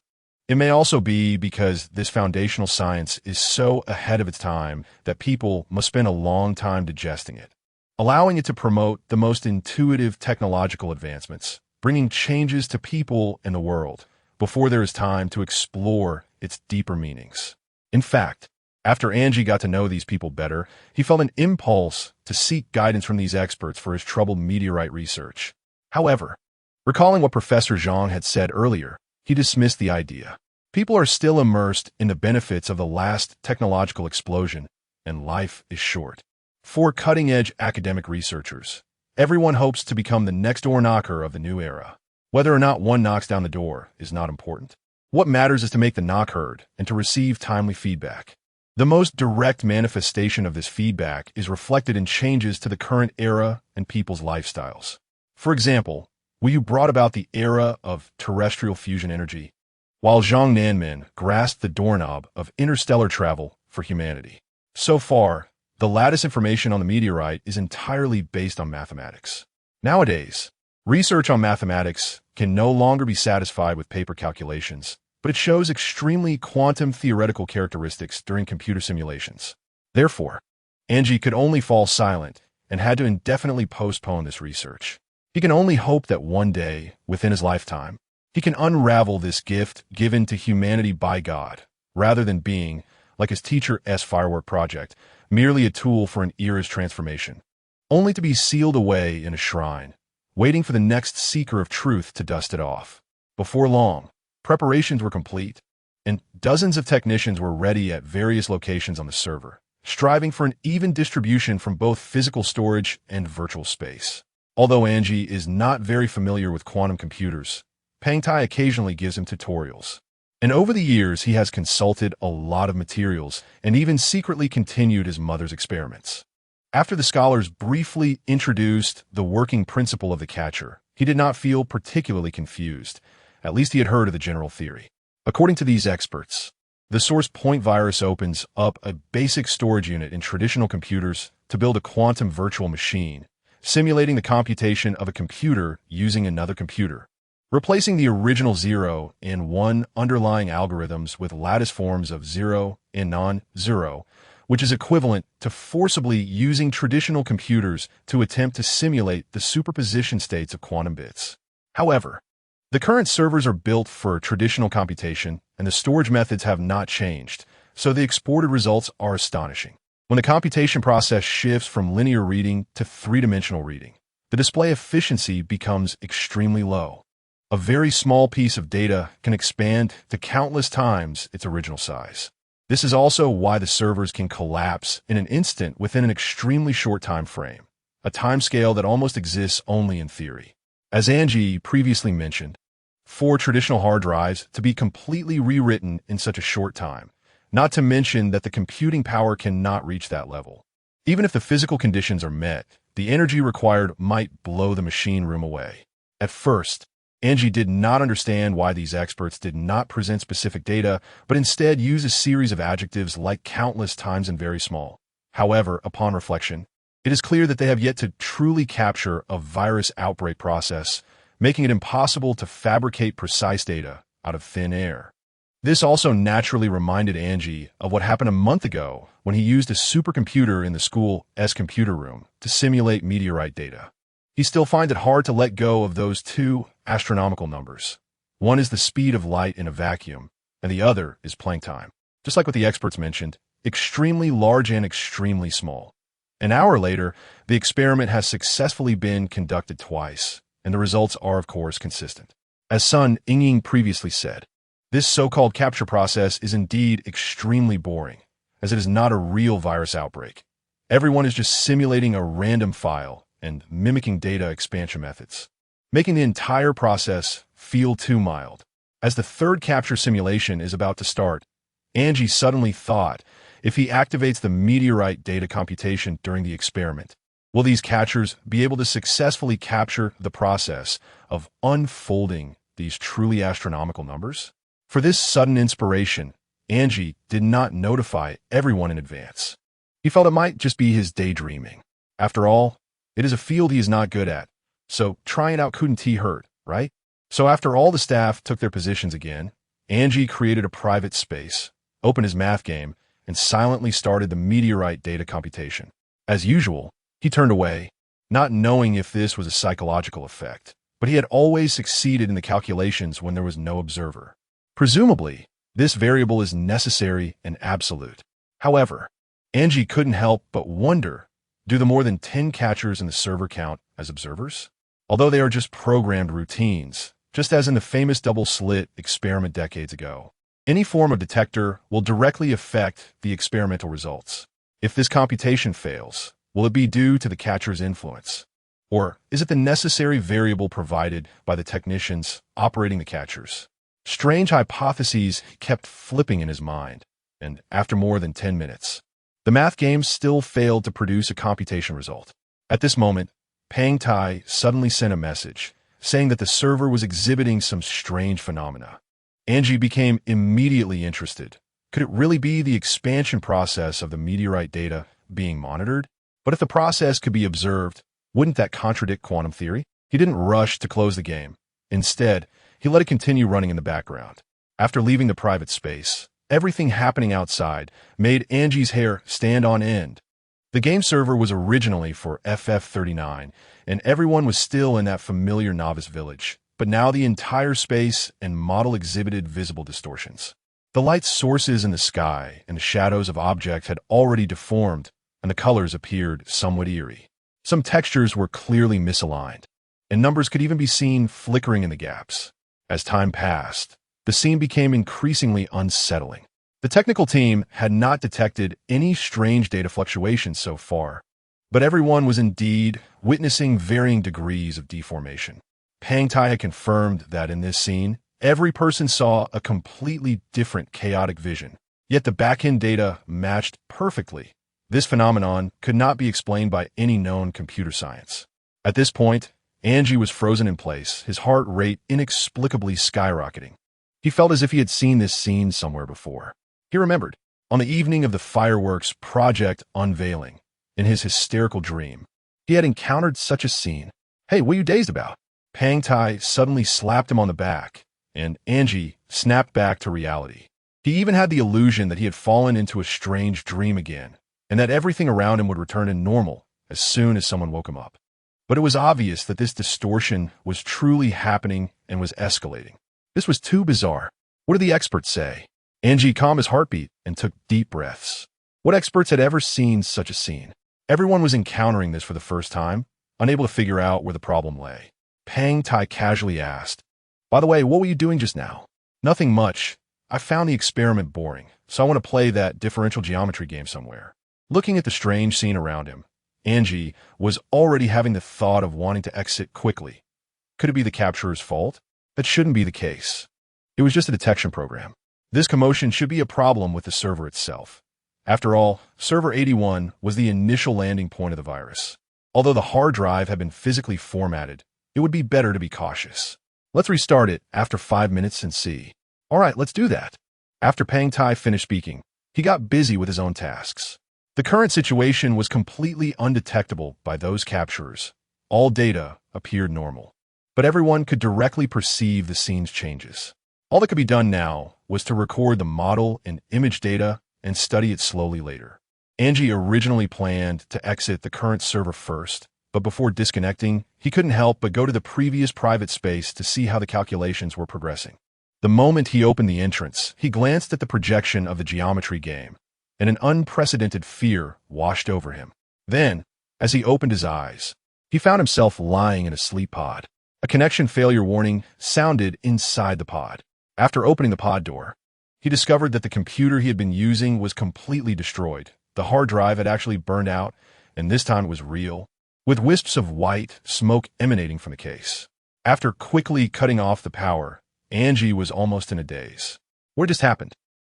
It may also be because this foundational science is so ahead of its time that people must spend a long time digesting it, allowing it to promote the most intuitive technological advancements, bringing changes to people and the world before there is time to explore its deeper meanings. In fact, after Angie got to know these people better, he felt an impulse to seek guidance from these experts for his troubled meteorite research. However, recalling what Professor Zhang had said earlier, he dismissed the idea. People are still immersed in the benefits of the last technological explosion, and life is short. For cutting-edge academic researchers, everyone hopes to become the next door knocker of the new era. Whether or not one knocks down the door is not important. What matters is to make the knock heard and to receive timely feedback. The most direct manifestation of this feedback is reflected in changes to the current era and people's lifestyles. For example, Wu brought about the era of terrestrial fusion energy, while Zhang Nanmen grasped the doorknob of interstellar travel for humanity. So far, the latest information on the meteorite is entirely based on mathematics. Nowadays, research on mathematics can no longer be satisfied with paper calculations, but it shows extremely quantum theoretical characteristics during computer simulations. Therefore, Angie could only fall silent and had to indefinitely postpone this research. He can only hope that one day, within his lifetime, he can unravel this gift given to humanity by God, rather than being, like his teacher's firework project, merely a tool for an era's transformation, only to be sealed away in a shrine, waiting for the next seeker of truth to dust it off. Before long, preparations were complete, and dozens of technicians were ready at various locations on the server, striving for an even distribution from both physical storage and virtual space. Although Angie is not very familiar with quantum computers, Pengtai occasionally gives him tutorials. And over the years, he has consulted a lot of materials and even secretly continued his mother's experiments. After the scholars briefly introduced the working principle of the catcher, he did not feel particularly confused. At least he had heard of the general theory. According to these experts, the source point virus opens up a basic storage unit in traditional computers to build a quantum virtual machine, simulating the computation of a computer using another computer, replacing the original 0 and 1 underlying algorithms with lattice forms of 0 and non-zero, which is equivalent to forcibly using traditional computers to attempt to simulate the superposition states of quantum bits. However, the current servers are built for traditional computation, and the storage methods have not changed, so the exported results are astonishing. When the computation process shifts from linear reading to three-dimensional reading, the display efficiency becomes extremely low. A very small piece of data can expand to countless times its original size. This is also why the servers can collapse in an instant within an extremely short time frame, a timescale that almost exists only in theory. As Angie previously mentioned, for traditional hard drives to be completely rewritten in such a short time, not to mention that the computing power cannot reach that level. Even if the physical conditions are met, the energy required might blow the machine room away. At first, Angie did not understand why these experts did not present specific data, but instead use a series of adjectives like countless times and very small. However, upon reflection, it is clear that they have yet to truly capture a virus outbreak process, making it impossible to fabricate precise data out of thin air. This also naturally reminded Angie of what happened a month ago when he used a supercomputer in the school's computer room to simulate meteorite data. He still finds it hard to let go of those two astronomical numbers. One is the speed of light in a vacuum, and the other is Planck time. Just like what the experts mentioned, extremely large and extremely small. An hour later, the experiment has successfully been conducted twice, and the results are, of course, consistent. As Sun Ying previously said, this so-called capture process is indeed extremely boring, as it is not a real virus outbreak. Everyone is just simulating a random file and mimicking data expansion methods, making the entire process feel too mild. As the third capture simulation is about to start, Angie suddenly thought, if he activates the meteorite data computation during the experiment, will these catchers be able to successfully capture the process of unfolding these truly astronomical numbers? For this sudden inspiration, Angie did not notify everyone in advance. He felt it might just be his daydreaming. After all, it is a field he is not good at, so trying it out couldn't hurt, right? So after all the staff took their positions again, Angie created a private space, opened his math game, and silently started the meteorite data computation. As usual, he turned away, not knowing if this was a psychological effect, but he had always succeeded in the calculations when there was no observer. Presumably, this variable is necessary and absolute. However, Angie couldn't help but wonder, do the more than 10 catchers in the server count as observers? Although they are just programmed routines, just as in the famous double-slit experiment decades ago. Any form of detector will directly affect the experimental results. If this computation fails, will it be due to the catcher's influence? Or is it the necessary variable provided by the technicians operating the catchers? Strange hypotheses kept flipping in his mind, and after more than 10 minutes, the math game still failed to produce a computation result. At this moment, Pengtai suddenly sent a message, saying that the server was exhibiting some strange phenomena. Angie became immediately interested. Could it really be the expansion process of the meteorite data being monitored? But if the process could be observed, wouldn't that contradict quantum theory? He didn't rush to close the game. Instead, he let it continue running in the background. After leaving the private space, everything happening outside made Angie's hair stand on end. The game server was originally for FF39, and everyone was still in that familiar novice village, but now the entire space and model exhibited visible distortions. The light sources in the sky and the shadows of objects had already deformed, and the colors appeared somewhat eerie. Some textures were clearly misaligned, and numbers could even be seen flickering in the gaps. As time passed, the scene became increasingly unsettling. The technical team had not detected any strange data fluctuations so far, but everyone was indeed witnessing varying degrees of deformation. Pang Tai had confirmed that in this scene, every person saw a completely different chaotic vision, yet the back-end data matched perfectly. This phenomenon could not be explained by any known computer science. At this point, Angie was frozen in place, his heart rate inexplicably skyrocketing. He felt as if he had seen this scene somewhere before. He remembered, on the evening of the fireworks project unveiling, in his hysterical dream, he had encountered such a scene. "Hey, what are you dazed about?" Pang Tai suddenly slapped him on the back, and Angie snapped back to reality. He even had the illusion that he had fallen into a strange dream again, and that everything around him would return to normal as soon as someone woke him up. But it was obvious that this distortion was truly happening and was escalating. This was too bizarre. What did the experts say? Angie calmed his heartbeat and took deep breaths. What experts had ever seen such a scene? Everyone was encountering this for the first time, unable to figure out where the problem lay. Pang Tai casually asked, "By the way, what were you doing just now?" "Nothing much. I found the experiment boring, so I want to play that differential geometry game somewhere." Looking at the strange scene around him, Angie was already having the thought of wanting to exit quickly. Could it be the capturer's fault? That shouldn't be the case. It was just a detection program. This commotion should be a problem with the server itself. After all, Server 81 was the initial landing point of the virus. Although the hard drive had been physically formatted, it would be better to be cautious. "Let's restart it after 5 minutes and see." "All right, let's do that." After Pang Tai finished speaking, he got busy with his own tasks. The current situation was completely undetectable by those capturers. All data appeared normal, but everyone could directly perceive the scene's changes. All that could be done now was to record the model and image data and study it slowly later. Angie originally planned to exit the current server first, but before disconnecting, he couldn't help but go to the previous private space to see how the calculations were progressing. The moment he opened the entrance, he glanced at the projection of the geometry game, and an unprecedented fear washed over him. Then, as he opened his eyes, he found himself lying in a sleep pod. A connection failure warning sounded inside the pod. After opening the pod door, he discovered that the computer he had been using was completely destroyed. The hard drive had actually burned out, and this time it was real, with wisps of white smoke emanating from the case. After quickly cutting off the power, Angie was almost in a daze. What just happened?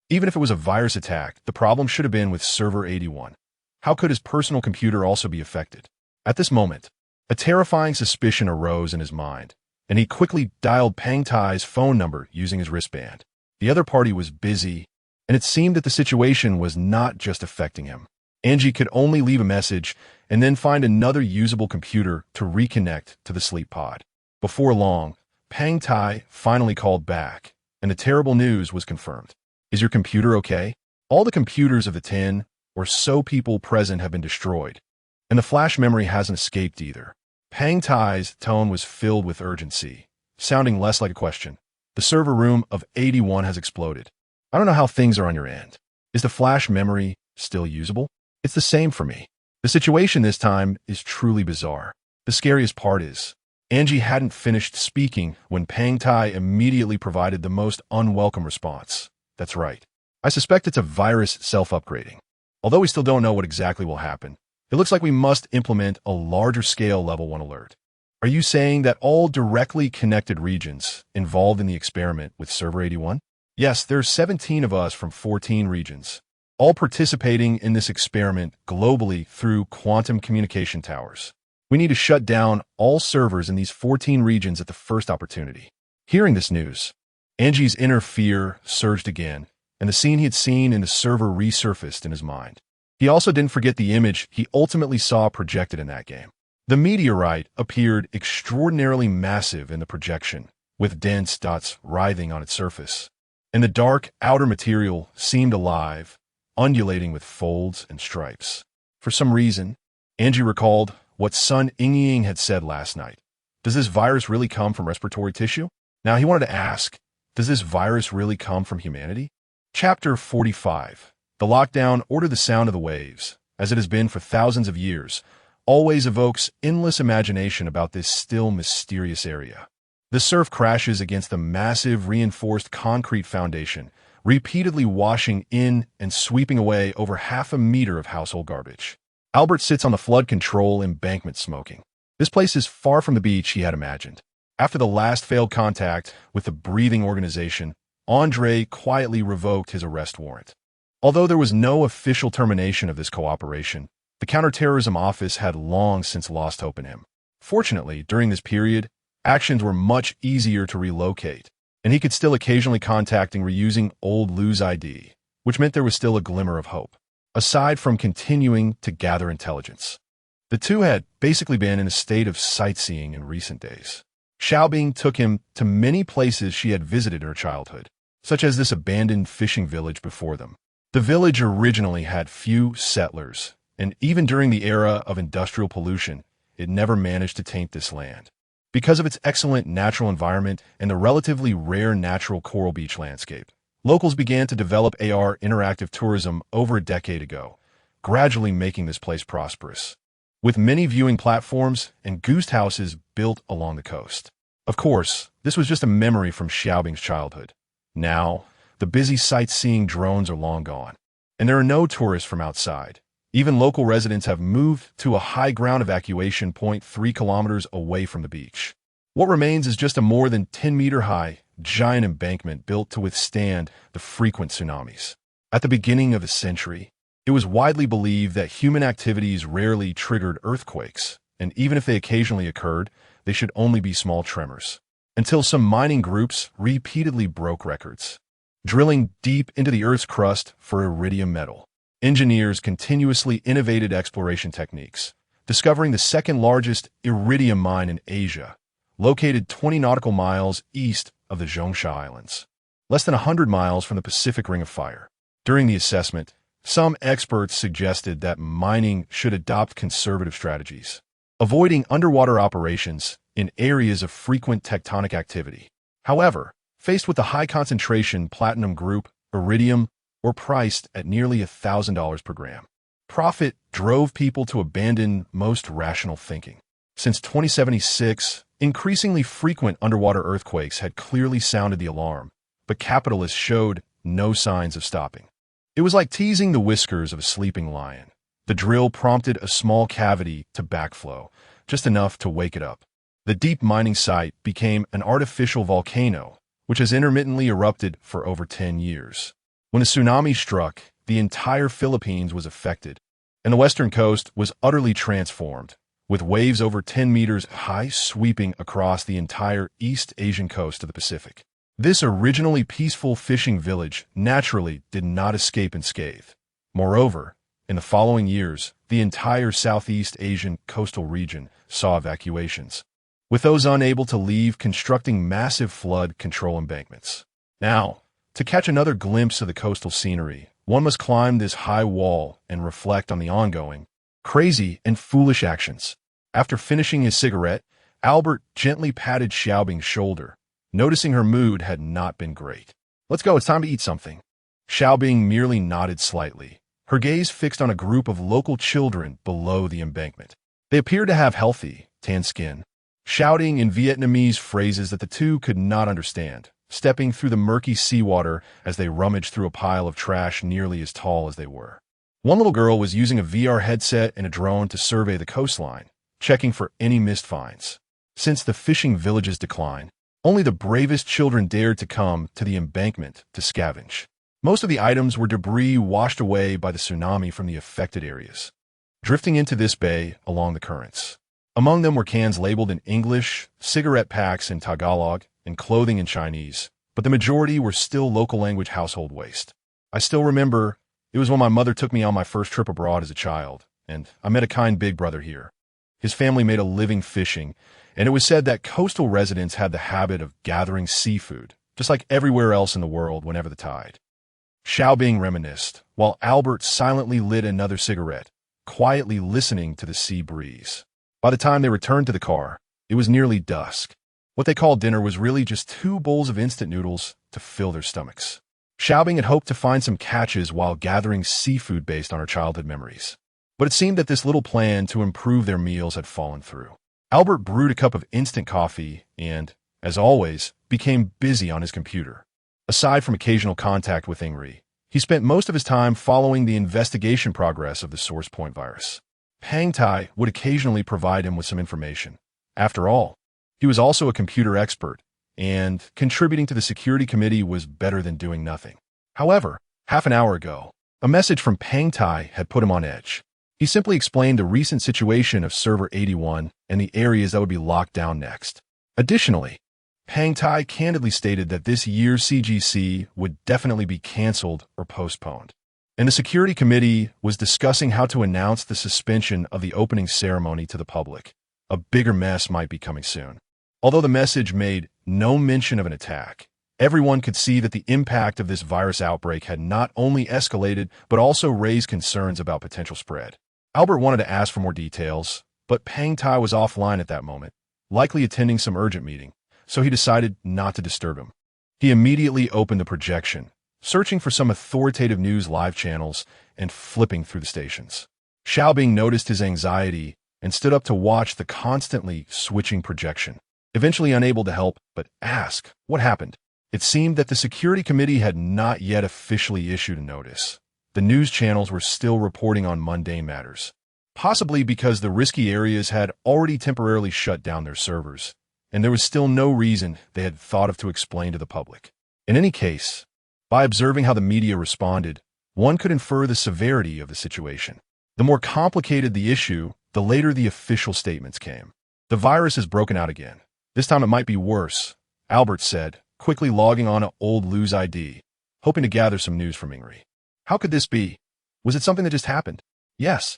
Even if it was a virus attack, the problem should have been with Server 81. How could his personal computer also be affected? At this moment, a terrifying suspicion arose in his mind, and he quickly dialed Pang Tai's phone number using his wristband. The other party was busy, and it seemed that the situation was not just affecting him. Angie could only leave a message and then find another usable computer to reconnect to the sleep pod. Before long, Pang Tai finally called back, and the terrible news was confirmed. "Is your computer okay? All the computers of the 10 or so people present have been destroyed, and the flash memory hasn't escaped either." Pang Tai's tone was filled with urgency, sounding less like a question. "The server room of 81 has exploded. I don't know how things are on your end. Is the flash memory still usable?" "It's the same for me." The situation this time is truly bizarre. The scariest part is, Angie hadn't finished speaking when Pang Tai immediately provided the most unwelcome response. "That's right. I suspect it's a virus self-upgrading. Although we still don't know what exactly will happen, it looks like we must implement a larger scale level 1 alert." "Are you saying that all directly connected regions involved in the experiment with Server 81? "Yes, there's 17 of us from 14 regions, all participating in this experiment globally through quantum communication towers. We need to shut down all servers in these 14 regions at the first opportunity." Hearing this news, Angie's inner fear surged again, and the scene he had seen in the server resurfaced in his mind. He also didn't forget the image he ultimately saw projected in that game. The meteorite appeared extraordinarily massive in the projection, with dense dots writhing on its surface, and the dark outer material seemed alive, undulating with folds and stripes. For some reason, Angie recalled what Sun Ying had said last night. Does this virus really come from respiratory tissue? Now he wanted to ask, does this virus really come from humanity? Chapter 45. The lockdown, or the sound of the waves, as it has been for thousands of years, always evokes endless imagination about this still mysterious area. The surf crashes against the massive reinforced concrete foundation, repeatedly washing in and sweeping away over half a meter of household garbage. Albert sits on the flood control embankment smoking. This place is far from the beach he had imagined. After the last failed contact with the breathing organization, Andre quietly revoked his arrest warrant. Although there was no official termination of this cooperation, the counterterrorism office had long since lost hope in him. Fortunately, during this period, actions were much easier to relocate, and he could still occasionally contact and reusing old Lou's ID, which meant there was still a glimmer of hope, aside from continuing to gather intelligence. The two had basically been in a state of sightseeing in recent days. Xiaobing took him to many places she had visited in her childhood, such as this abandoned fishing village before them. The village originally had few settlers, and even during the era of industrial pollution, it never managed to taint this land. Because of its excellent natural environment and the relatively rare natural coral beach landscape, locals began to develop AR interactive tourism over a decade ago, gradually making this place prosperous, with many viewing platforms and ghost houses built along the coast. Of course, this was just a memory from Xiaobing's childhood. Now, the busy sightseeing drones are long gone, and there are no tourists from outside. Even local residents have moved to a high ground evacuation point 3 kilometers away from the beach. What remains is just a more than 10-meter-high, giant embankment built to withstand the frequent tsunamis. At the beginning of the century, it was widely believed that human activities rarely triggered earthquakes, and even if they occasionally occurred, they should only be small tremors. Until some mining groups repeatedly broke records, drilling deep into the Earth's crust for iridium metal. Engineers continuously innovated exploration techniques, discovering the second-largest iridium mine in Asia, located 20 nautical miles east of the Zhongsha Islands, less than 100 miles from the Pacific Ring of Fire. During the assessment, some experts suggested that mining should adopt conservative strategies, avoiding underwater operations in areas of frequent tectonic activity. However, faced with the high-concentration platinum group, iridium, were priced at nearly $1,000 per gram. Profit drove people to abandon most rational thinking. Since 2076, increasingly frequent underwater earthquakes had clearly sounded the alarm, but capitalists showed no signs of stopping. It was like teasing the whiskers of a sleeping lion. The drill prompted a small cavity to backflow, just enough to wake it up. The deep mining site became an artificial volcano, which has intermittently erupted for over 10 years. When a tsunami struck, the entire Philippines was affected, and the western coast was utterly transformed, with waves over 10 meters high sweeping across the entire East Asian coast of the Pacific. This originally peaceful fishing village naturally did not escape unscathed. Moreover, in the following years, the entire Southeast Asian coastal region saw evacuations, with those unable to leave constructing massive flood control embankments. Now, to catch another glimpse of the coastal scenery, one must climb this high wall and reflect on the ongoing, crazy, and foolish actions. After finishing his cigarette, Albert gently patted Xiaobing's shoulder, noticing her mood had not been great. "Let's go, it's time to eat something." Xiaobing merely nodded slightly, her gaze fixed on a group of local children below the embankment. They appeared to have healthy, tan skin, shouting in Vietnamese phrases that the two could not understand, stepping through the murky seawater as they rummaged through a pile of trash nearly as tall as they were. One little girl was using a VR headset and a drone to survey the coastline, checking for any missed finds. Since the fishing village's decline, only the bravest children dared to come to the embankment to scavenge. Most of the items were debris washed away by the tsunami from the affected areas, drifting into this bay along the currents. Among them were cans labeled in English, cigarette packs in Tagalog, and clothing in Chinese, but the majority were still local language household waste. I still remember it was when my mother took me on my first trip abroad as a child, and I met a kind big brother here. His family made a living fishing, and it was said that coastal residents had the habit of gathering seafood, just like everywhere else in the world whenever the tide. Xiaobing reminisced, while Albert silently lit another cigarette, quietly listening to the sea breeze. By the time they returned to the car, it was nearly dusk. What they called dinner was really just 2 bowls of instant noodles to fill their stomachs. Xiaobing had hoped to find some catches while gathering seafood based on her childhood memories, but it seemed that this little plan to improve their meals had fallen through. Albert brewed a cup of instant coffee and, as always, became busy on his computer. Aside from occasional contact with Ingri, he spent most of his time following the investigation progress of the source point virus. Pang Tai would occasionally provide him with some information. After all, he was also a computer expert, and contributing to the security committee was better than doing nothing. However, half an hour ago, a message from Pang Tai had put him on edge. He simply explained the recent situation of Server 81 and the areas that would be locked down next. Additionally, Pang Tai candidly stated that this year's CGC would definitely be canceled or postponed. And the security committee was discussing how to announce the suspension of the opening ceremony to the public. A bigger mess might be coming soon. Although the message made no mention of an attack, everyone could see that the impact of this virus outbreak had not only escalated, but also raised concerns about potential spread. Albert wanted to ask for more details, but Pang Tai was offline at that moment, likely attending some urgent meeting, so he decided not to disturb him. He immediately opened the projection, searching for some authoritative news live channels and flipping through the stations. Xiaobing noticed his anxiety and stood up to watch the constantly switching projection. Eventually unable to help but ask what happened. It seemed that the security committee had not yet officially issued a notice. The news channels were still reporting on mundane matters, possibly because the risky areas had already temporarily shut down their servers, and there was still no reason they had thought of to explain to the public. In any case, by observing how the media responded, one could infer the severity of the situation. The more complicated the issue, the later the official statements came. The virus has broken out again. This time it might be worse, Albert said, quickly logging on to old Lou's ID, hoping to gather some news from Ingri. How could this be? Was it something that just happened? Yes.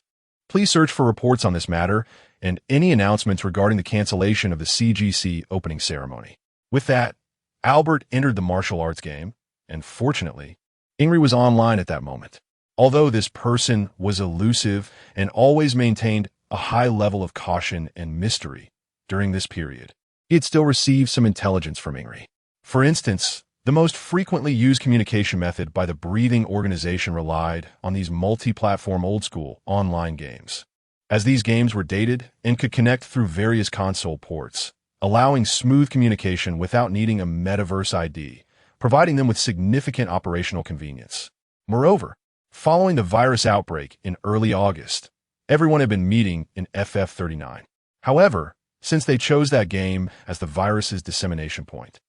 Please search for reports on this matter and any announcements regarding the cancellation of the CGC opening ceremony. With that, Albert entered the martial arts game, and fortunately, Ingri was online at that moment. Although this person was elusive and always maintained a high level of caution and mystery during this period, he had still received some intelligence from Ingri. For instance, the most frequently used communication method by the breathing organization relied on these multi-platform old-school online games, as these games were dated and could connect through various console ports, allowing smooth communication without needing a metaverse ID, providing them with significant operational convenience. Moreover, following the virus outbreak in early August, everyone had been meeting in FF39. However, since they chose that game as the virus's dissemination point,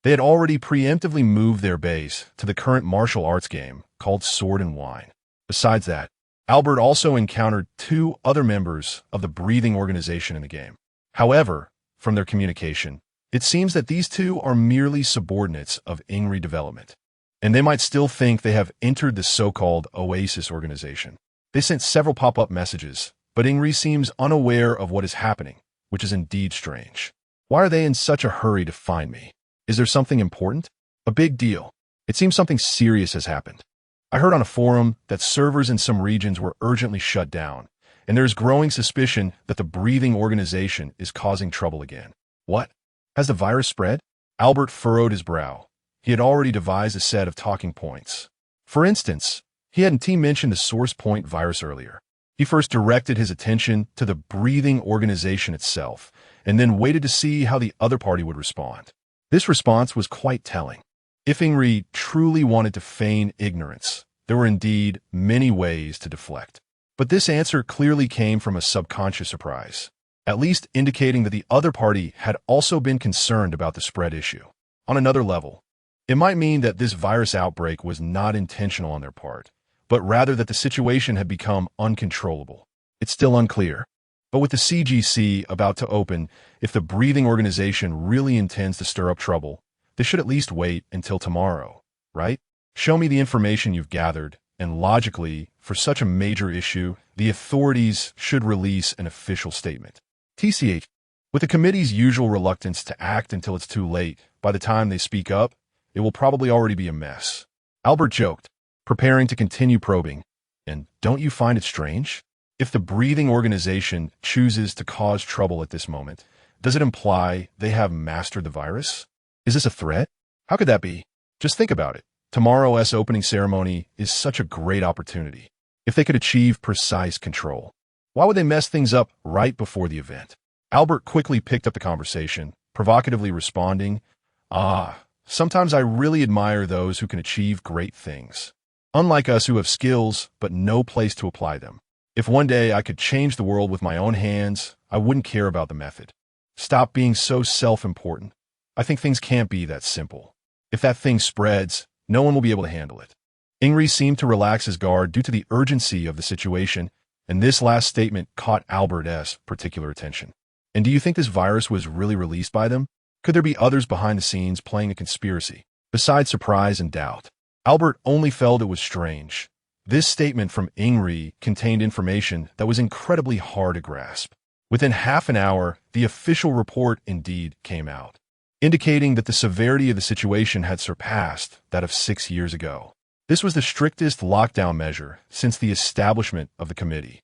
they had already preemptively moved their base to the current martial arts game called Sword and Wine. Besides that, Albert also encountered two other members of the breathing organization in the game. However, from their communication, it seems that these two are merely subordinates of Ingri development, and they might still think they have entered the so-called Oasis organization. They sent several pop-up messages, but Ingri seems unaware of what is happening, which is indeed strange. Why are they in such a hurry to find me? Is there something important? A big deal. It seems something serious has happened. I heard on a forum that servers in some regions were urgently shut down, and there is growing suspicion that the breathing organization is causing trouble again. What? Has the virus spread? Albert furrowed his brow. He had already devised a set of talking points. For instance, he hadn't mentioned the source point virus earlier. He first directed his attention to the breathing organization itself, and then waited to see how the other party would respond. This response was quite telling. If Ingri truly wanted to feign ignorance, there were indeed many ways to deflect. But this answer clearly came from a subconscious surprise, at least indicating that the other party had also been concerned about the spread issue. On another level, it might mean that this virus outbreak was not intentional on their part, but rather that the situation had become uncontrollable. It's still unclear. But with the CGC about to open, if the breathing organization really intends to stir up trouble, they should at least wait until tomorrow, right? Show me the information you've gathered, and logically, for such a major issue, the authorities should release an official statement. TCH, with the committee's usual reluctance to act until it's too late, by the time they speak up, it will probably already be a mess. Albert joked, preparing to continue probing. And don't you find it strange? If the breathing organization chooses to cause trouble at this moment, does it imply they have mastered the virus? Is this a threat? How could that be? Just think about it. Tomorrow's opening ceremony is such a great opportunity. If they could achieve precise control, why would they mess things up right before the event? Albert quickly picked up the conversation, provocatively responding, Sometimes I really admire those who can achieve great things. Unlike us who have skills but no place to apply them. If one day I could change the world with my own hands, I wouldn't care about the method. Stop being so self-important. I think things can't be that simple. If that thing spreads, no one will be able to handle it. Ingri seemed to relax his guard due to the urgency of the situation, and this last statement caught Albert's particular attention. And do you think this virus was really released by them? Could there be others behind the scenes playing a conspiracy? Besides surprise and doubt, Albert only felt it was strange. This statement from Ingri contained information that was incredibly hard to grasp. Within half an hour, the official report indeed came out, indicating that the severity of the situation had surpassed that of 6 years ago. This was the strictest lockdown measure since the establishment of the committee.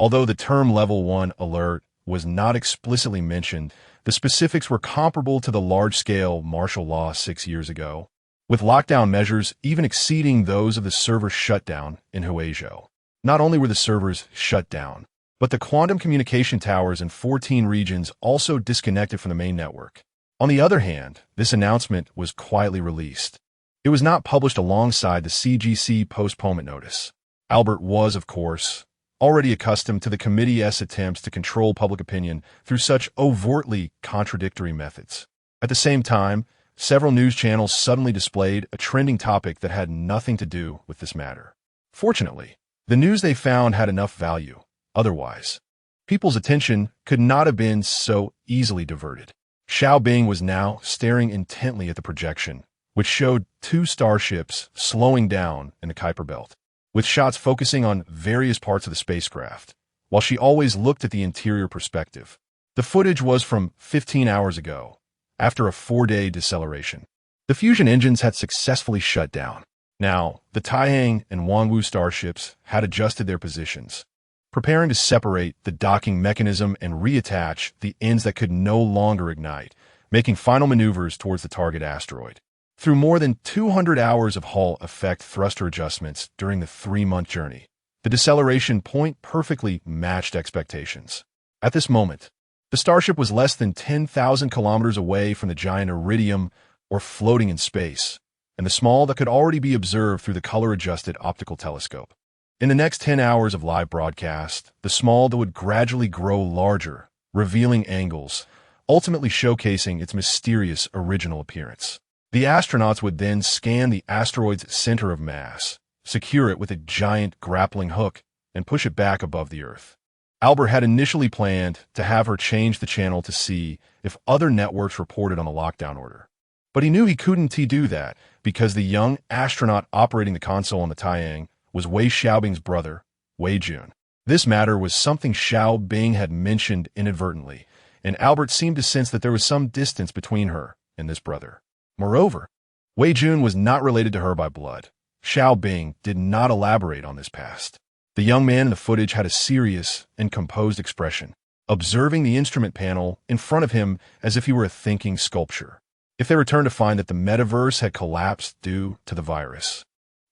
Although the term Level 1 alert was not explicitly mentioned, the specifics were comparable to the large-scale martial law 6 years ago, with lockdown measures even exceeding those of the server shutdown in Huizhou. Not only were the servers shut down, but the quantum communication towers in 14 regions also disconnected from the main network. On the other hand, this announcement was quietly released. It was not published alongside the CGC postponement notice. Albert was, of course, already accustomed to the committee's attempts to control public opinion through such overtly contradictory methods. At the same time, several news channels suddenly displayed a trending topic that had nothing to do with this matter. Fortunately, the news they found had enough value. Otherwise, people's attention could not have been so easily diverted. Xiao Bing was now staring intently at the projection, which showed 2 starships slowing down in the Kuiper Belt, with shots focusing on various parts of the spacecraft, while she always looked at the interior perspective. The footage was from 15 hours ago, after a 4-day deceleration. The fusion engines had successfully shut down. Now, the Taiyang and Wangwu starships had adjusted their positions, preparing to separate the docking mechanism and reattach the ends that could no longer ignite, making final maneuvers towards the target asteroid. Through more than 200 hours of Hall effect thruster adjustments during the 3-month journey, the deceleration point perfectly matched expectations. At this moment, the starship was less than 10,000 kilometers away from the giant iridium, or floating in space, and the small that could already be observed through the color-adjusted optical telescope. In the next 10 hours of live broadcast, the small that would gradually grow larger, revealing angles, ultimately showcasing its mysterious original appearance. The astronauts would then scan the asteroid's center of mass, secure it with a giant grappling hook, and push it back above the Earth. Albert had initially planned to have her change the channel to see if other networks reported on the lockdown order. But he knew he couldn't do that because the young astronaut operating the console on the Taiyang was Wei Xiaobing's brother, Wei Jun. This matter was something Xiao Bing had mentioned inadvertently, and Albert seemed to sense that there was some distance between her and this brother. Moreover, Wei Jun was not related to her by blood. Xiao Bing did not elaborate on this past. The young man in the footage had a serious and composed expression, observing the instrument panel in front of him as if he were a thinking sculpture. If they returned to find that the metaverse had collapsed due to the virus,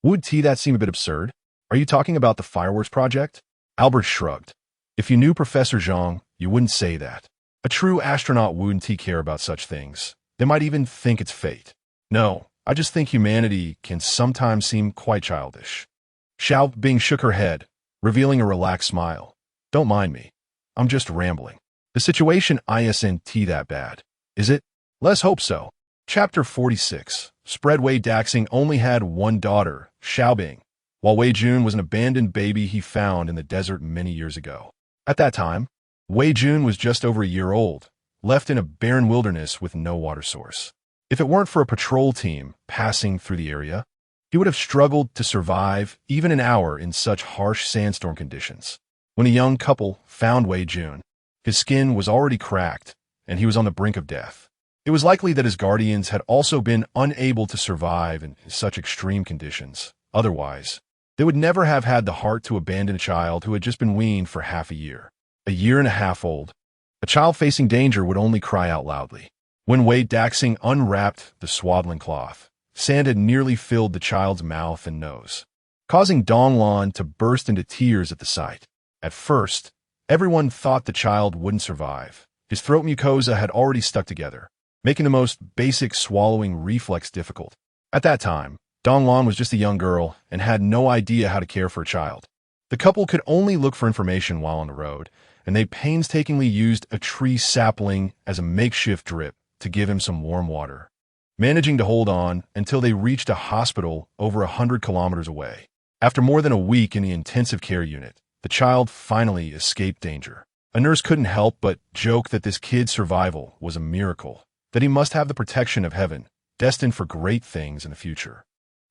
would that seem a bit absurd? Are you talking about the fireworks project? Albert shrugged. If you knew Professor Zhang, you wouldn't say that. A true astronaut wouldn't care about such things. They might even think it's fate. No, I just think humanity can sometimes seem quite childish. Xiao Bing shook her head, revealing a relaxed smile. Don't mind me. I'm just rambling. The situation isn't that bad, is it? Let's hope so. Chapter 46. Spread Wei Daxing only had one daughter, Xiao Bing, while Wei Jun was an abandoned baby he found in the desert many years ago. At that time, Wei Jun was just over a year old, left in a barren wilderness with no water source. If it weren't for a patrol team passing through the area, he would have struggled to survive even an hour in such harsh sandstorm conditions. When a young couple found Wei Jun, his skin was already cracked, and he was on the brink of death. It was likely that his guardians had also been unable to survive in such extreme conditions. Otherwise, they would never have had the heart to abandon a child who had just been weaned for half a year. A year and a half old, a child facing danger would only cry out loudly. When Wei Daxing unwrapped the swaddling cloth, sand had nearly filled the child's mouth and nose, causing Donglan to burst into tears at the sight. At first, everyone thought the child wouldn't survive. His throat mucosa had already stuck together, making the most basic swallowing reflex difficult. At that time, Donglan was just a young girl and had no idea how to care for a child. The couple could only look for information while on the road, and they painstakingly used a tree sapling as a makeshift drip to give him some warm water, managing to hold on until they reached a hospital over 100 kilometers away. After more than a week in the intensive care unit, the child finally escaped danger. A nurse couldn't help but joke that this kid's survival was a miracle, that he must have the protection of heaven, destined for great things in the future.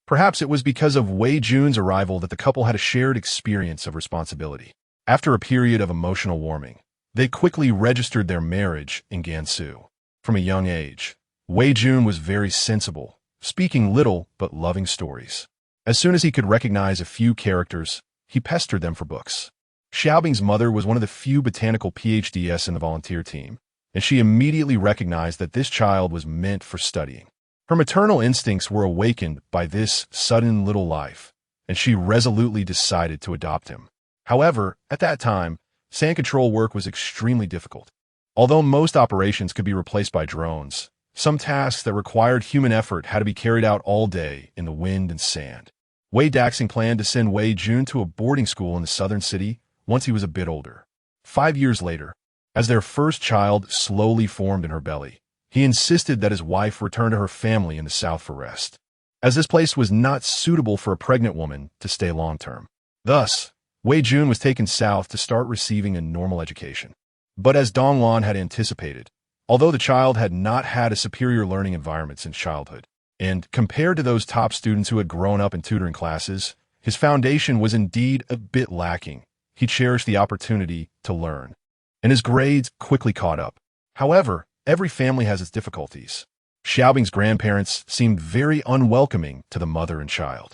Perhaps it was because of Wei Jun's arrival that the couple had a shared experience of responsibility. After a period of emotional warming, they quickly registered their marriage in Gansu. From a young age, Wei Jun was very sensible, speaking little but loving stories. As soon as he could recognize a few characters, he pestered them for books. Xiaobing's mother was one of the few botanical PhDs in the volunteer team, and she immediately recognized that this child was meant for studying. Her maternal instincts were awakened by this sudden little life, and she resolutely decided to adopt him. However, at that time, sand control work was extremely difficult. Although most operations could be replaced by drones, some tasks that required human effort had to be carried out all day in the wind and sand. Wei Daxing planned to send Wei Jun to a boarding school in the southern city once he was a bit older. 5 years later, as their first child slowly formed in her belly, he insisted that his wife return to her family in the south for rest, as this place was not suitable for a pregnant woman to stay long-term. Thus, Wei Jun was taken south to start receiving a normal education. But as Donglan had anticipated, although the child had not had a superior learning environment since childhood, and compared to those top students who had grown up in tutoring classes, his foundation was indeed a bit lacking. He cherished the opportunity to learn, and his grades quickly caught up. However, every family has its difficulties. Xiaobing's grandparents seemed very unwelcoming to the mother and child.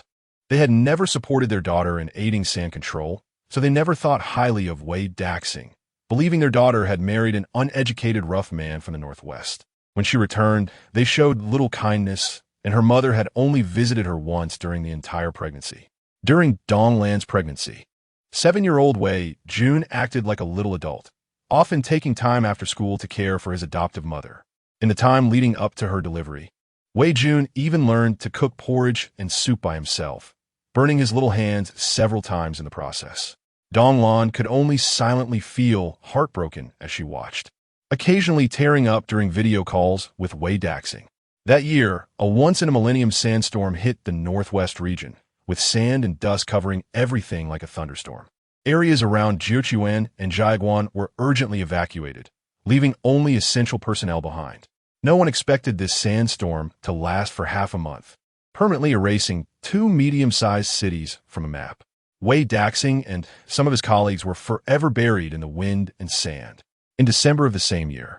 They had never supported their daughter in aiding sand control, so they never thought highly of Wei Daxing, believing their daughter had married an uneducated rough man from the northwest. When she returned, they showed little kindness, and her mother had only visited her once during the entire pregnancy. During Donglan's pregnancy, 7-year-old Wei Jun acted like a little adult, often taking time after school to care for his adoptive mother. In the time leading up to her delivery, Wei Jun even learned to cook porridge and soup by himself, burning his little hands several times in the process. Donglan could only silently feel heartbroken as she watched, occasionally tearing up during video calls with Wei Daxing. That year, a once-in-a-millennium sandstorm hit the northwest region, with sand and dust covering everything like a thunderstorm. Areas around Jiuquan and Jiaguan were urgently evacuated, leaving only essential personnel behind. No one expected this sandstorm to last for half a month, permanently erasing 2 medium-sized cities from a map. Wei Daxing and some of his colleagues were forever buried in the wind and sand. In December of the same year,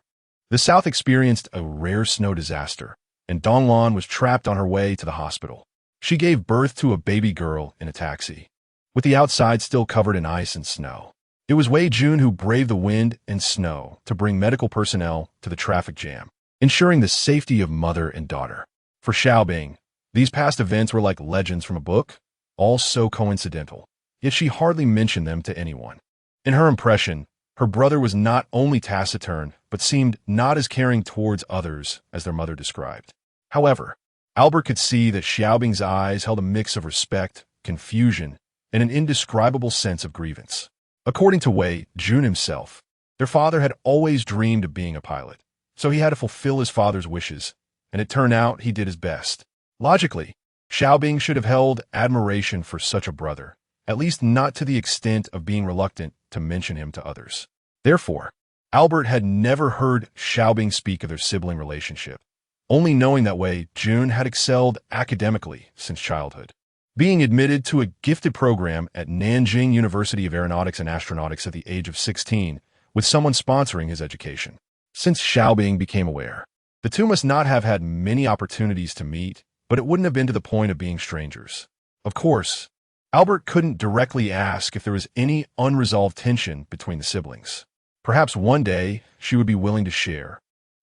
the South experienced a rare snow disaster, and Donglan was trapped on her way to the hospital. She gave birth to a baby girl in a taxi, with the outside still covered in ice and snow. It was Wei Jun who braved the wind and snow to bring medical personnel to the traffic jam, ensuring the safety of mother and daughter. For Xiaobing, these past events were like legends from a book, all so coincidental, yet she hardly mentioned them to anyone. In her impression, her brother was not only taciturn, but seemed not as caring towards others as their mother described. However, Albert could see that Xiaobing's eyes held a mix of respect, confusion, and an indescribable sense of grievance. According to Wei Jun himself, their father had always dreamed of being a pilot, so he had to fulfill his father's wishes, and it turned out he did his best. Logically, Xiaobing should have held admiration for such a brother, at least not to the extent of being reluctant to mention him to others. Therefore, Albert had never heard Xiaobing speak of their sibling relationship, only knowing that Wei Jun had excelled academically since childhood, being admitted to a gifted program at Nanjing University of Aeronautics and Astronautics at the age of 16, with someone sponsoring his education. Since Xiaobing became aware, the two must not have had many opportunities to meet, but it wouldn't have been to the point of being strangers. Of course, Albert couldn't directly ask if there was any unresolved tension between the siblings. Perhaps one day she would be willing to share,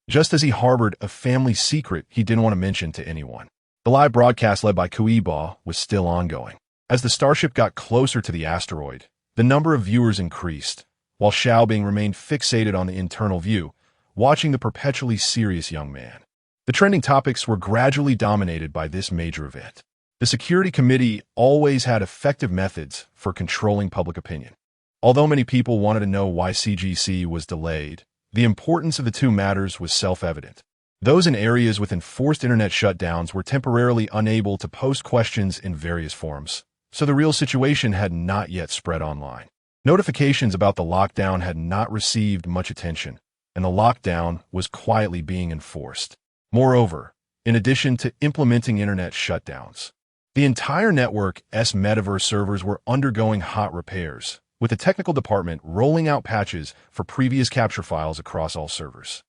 just as he harbored a family secret he didn't want to mention to anyone. The live broadcast led by Kuiba was still ongoing. As the starship got closer to the asteroid, the number of viewers increased, while Xiaobing remained fixated on the internal view, watching the perpetually serious young man. The trending topics were gradually dominated by this major event. The Security Committee always had effective methods for controlling public opinion. Although many people wanted to know why CGC was delayed, the importance of the two matters was self-evident. Those in areas with enforced internet shutdowns were temporarily unable to post questions in various forums, so the real situation had not yet spread online. Notifications about the lockdown had not received much attention, and the lockdown was quietly being enforced. Moreover, in addition to implementing internet shutdowns, the entire network's metaverse servers were undergoing hot repairs, with the technical department rolling out patches for previous capture files across all servers.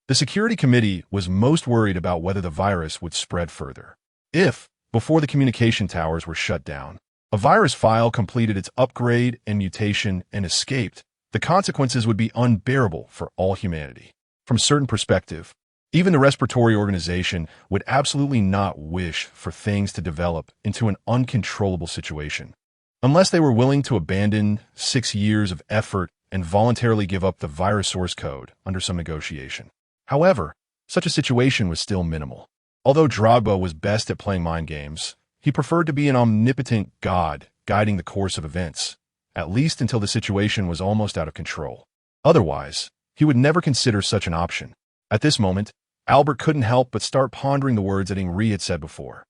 The Security Committee was most worried about whether the virus would spread further. If, before the communication towers were shut down, a virus file completed its upgrade and mutation and escaped, the consequences would be unbearable for all humanity. From a certain perspective, even the respiratory organization would absolutely not wish for things to develop into an uncontrollable situation, unless they were willing to abandon 6 years of effort and voluntarily give up the virus source code under some negotiation. However, such a situation was still minimal. Although Drogba was best at playing mind games, he preferred to be an omnipotent god guiding the course of events, at least until the situation was almost out of control. Otherwise, he would never consider such an option. At this moment, Albert couldn't help but start pondering the words that Henri had said before.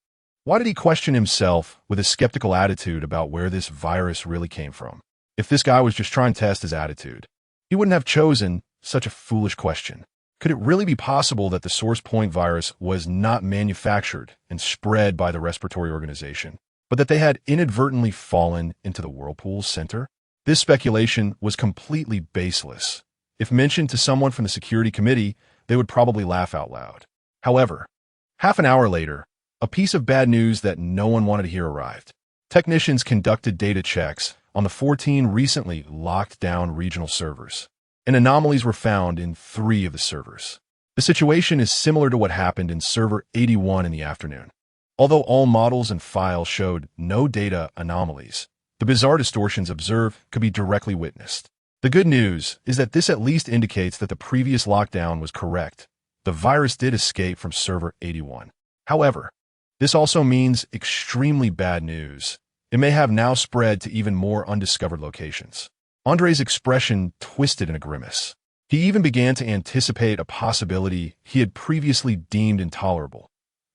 Why did he question himself with a skeptical attitude about where this virus really came from? If this guy was just trying to test his attitude, he wouldn't have chosen such a foolish question. Could it really be possible that the source point virus was not manufactured and spread by the respiratory organization, but that they had inadvertently fallen into the whirlpool's center? This speculation was completely baseless. If mentioned to someone from the Security Committee, they would probably laugh out loud. However, half an hour later, a piece of bad news that no one wanted to hear arrived. Technicians conducted data checks on the 14 recently locked down regional servers, and anomalies were found in 3 of the servers. The situation is similar to what happened in server 81 in the afternoon. Although all models and files showed no data anomalies, the bizarre distortions observed could be directly witnessed. The good news is that this at least indicates that the previous lockdown was correct. The virus did escape from server 81. However, this also means extremely bad news. It may have now spread to even more undiscovered locations. Andre's expression twisted in a grimace. He even began to anticipate a possibility he had previously deemed intolerable.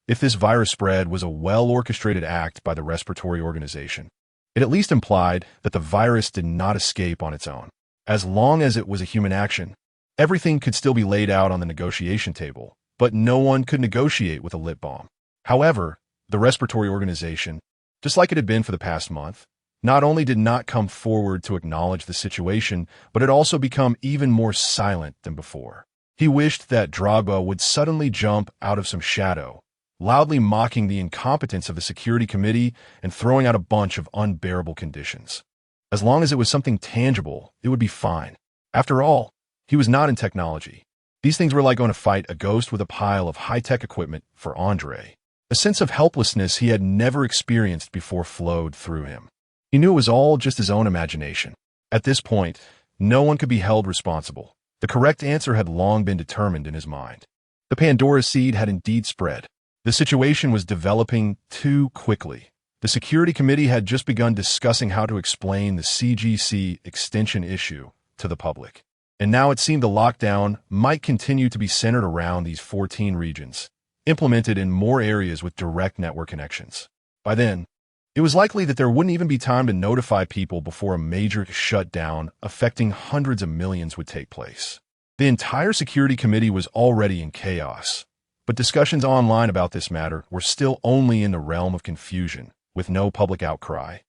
If this virus spread was a well-orchestrated act by the respiratory organization, it at least implied that the virus did not escape on its own. As long as it was a human action, everything could still be laid out on the negotiation table, but no one could negotiate with a lit bomb. However, the respiratory organization, just like it had been for the past month, not only did not come forward to acknowledge the situation, but had also become even more silent than before. He wished that Drogba would suddenly jump out of some shadow, loudly mocking the incompetence of the Security Committee and throwing out a bunch of unbearable conditions. As long as it was something tangible, it would be fine. After all, he was not in technology. These things were like going to fight a ghost with a pile of high-tech equipment for Andre. A sense of helplessness he had never experienced before flowed through him. He knew it was all just his own imagination. At this point, no one could be held responsible. The correct answer had long been determined in his mind. The Pandora seed had indeed spread. The situation was developing too quickly. The Security Committee had just begun discussing how to explain the CGC extension issue to the public. And now it seemed the lockdown might continue to be centered around these 14 regions, implemented in more areas with direct network connections. By then, it was likely that there wouldn't even be time to notify people before a major shutdown affecting hundreds of millions would take place. The entire Security Committee was already in chaos, but discussions online about this matter were still only in the realm of confusion, with no public outcry.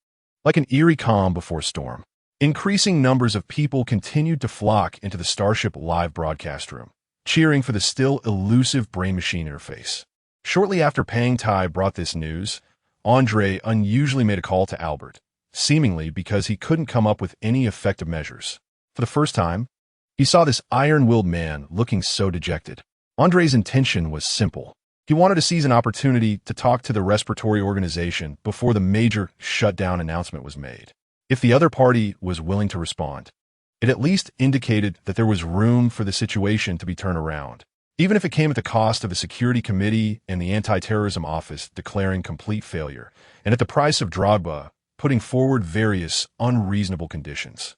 Like an eerie calm before storm, increasing numbers of people continued to flock into the Starship live broadcast room, cheering for the still elusive brain-machine interface. Shortly after Pang Tai brought this news, Andre unusually made a call to Albert, seemingly because he couldn't come up with any effective measures. For the first time, he saw this iron-willed man looking so dejected. Andre's intention was simple. He wanted to seize an opportunity to talk to the respiratory organization before the major shutdown announcement was made. If the other party was willing to respond, it at least indicated that there was room for the situation to be turned around. even if it came at the cost of the Security Committee and the Anti-Terrorism Office declaring complete failure, and at the price of Drogba putting forward various unreasonable conditions.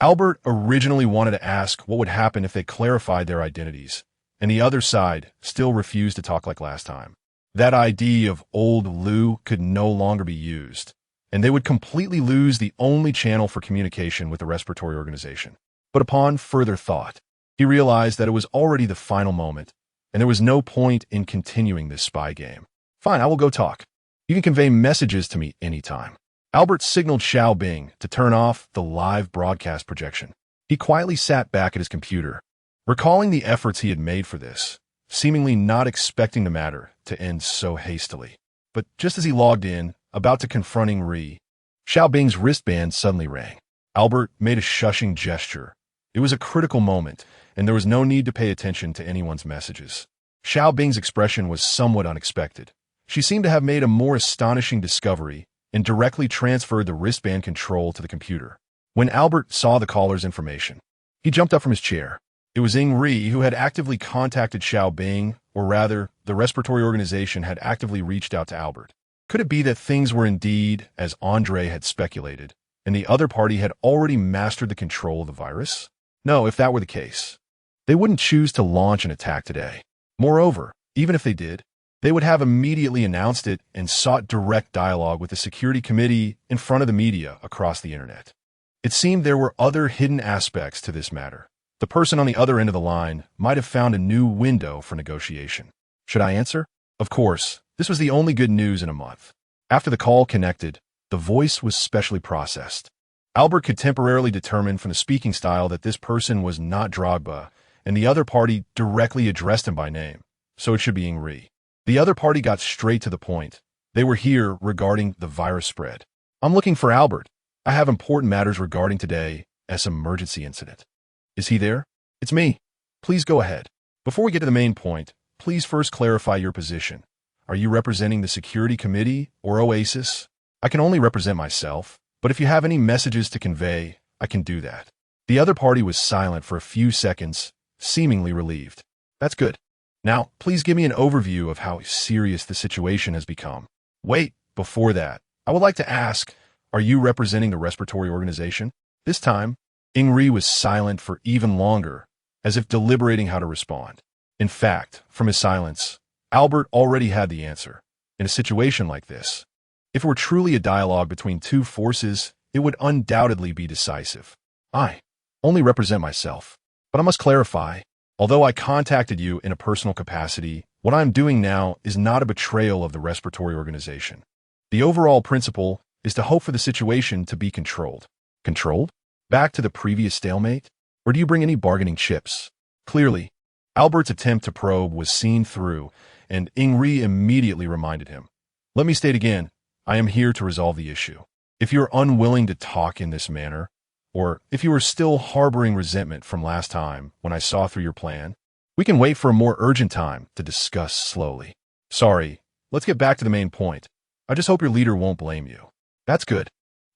Albert originally wanted to ask what would happen if they clarified their identities, and the other side still refused to talk like last time. That ID of Old Lou could no longer be used, and they would completely lose the only channel for communication with the respiratory organization. But upon further thought, he realized that it was already the final moment, and there was no point in continuing this spy game. Fine, I will go talk. You can convey messages to me anytime. Albert signaled Xiao Bing to turn off the live broadcast projection. He quietly sat back at his computer, recalling the efforts he had made for this, seemingly not expecting the matter to end so hastily. But just as he logged in, about to confronting Ri, Xiao Bing's wristband suddenly rang. Albert made a shushing gesture. It was a critical moment, and there was no need to pay attention to anyone's messages. Xiao Bing's expression was somewhat unexpected. She seemed to have made a more astonishing discovery and directly transferred the wristband control to the computer. When Albert saw the caller's information, he jumped up from his chair. It was Ing Ri who had actively contacted Xiao Bing, or rather, the respiratory organization had actively reached out to Albert. Could it be that things were indeed as Andre had speculated, and the other party had already mastered the control of the virus? No, if that were the case, they wouldn't choose to launch an attack today. Moreover, even if they did, they would have immediately announced it and sought direct dialogue with the Security Committee in front of the media across the internet. It seemed there were other hidden aspects to this matter. The person on the other end of the line might have found a new window for negotiation. Should I answer? Of course, this was the only good news in a month. After the call connected, the voice was specially processed. Albert could temporarily determine from the speaking style that this person was not Drogba, and the other party directly addressed him by name, so it should be Ing Ri. The other party got straight to the point. They were here regarding the virus spread. I'm looking for Albert. I have important matters regarding today as an emergency incident. Is he there? It's me. Please go ahead. Before we get to the main point, please first clarify your position. Are you representing the Security Committee or Oasis? I can only represent myself, but if you have any messages to convey, I can do that. The other party was silent for a few seconds, seemingly relieved. That's good. Now, please give me an overview of how serious the situation has become. Wait, before that, I would like to ask, are you representing the respiratory organization? This time, Ing Ri was silent for even longer, as if deliberating how to respond. In fact, from his silence, Albert already had the answer. In a situation like this, if it were truly a dialogue between two forces, it would undoubtedly be decisive. I only represent myself. But I must clarify, although I contacted you in a personal capacity, what I am doing now is not a betrayal of the respiratory organization. The overall principle is to hope for the situation to be controlled. Controlled? Back to the previous stalemate? Or do you bring any bargaining chips? Clearly, Albert's attempt to probe was seen through, and Ing Ri immediately reminded him. Let me state again, I am here to resolve the issue. If you're unwilling to talk in this manner, or if you are still harboring resentment from last time when I saw through your plan, we can wait for a more urgent time to discuss slowly. Sorry, let's get back to the main point. I just hope your leader won't blame you. That's good.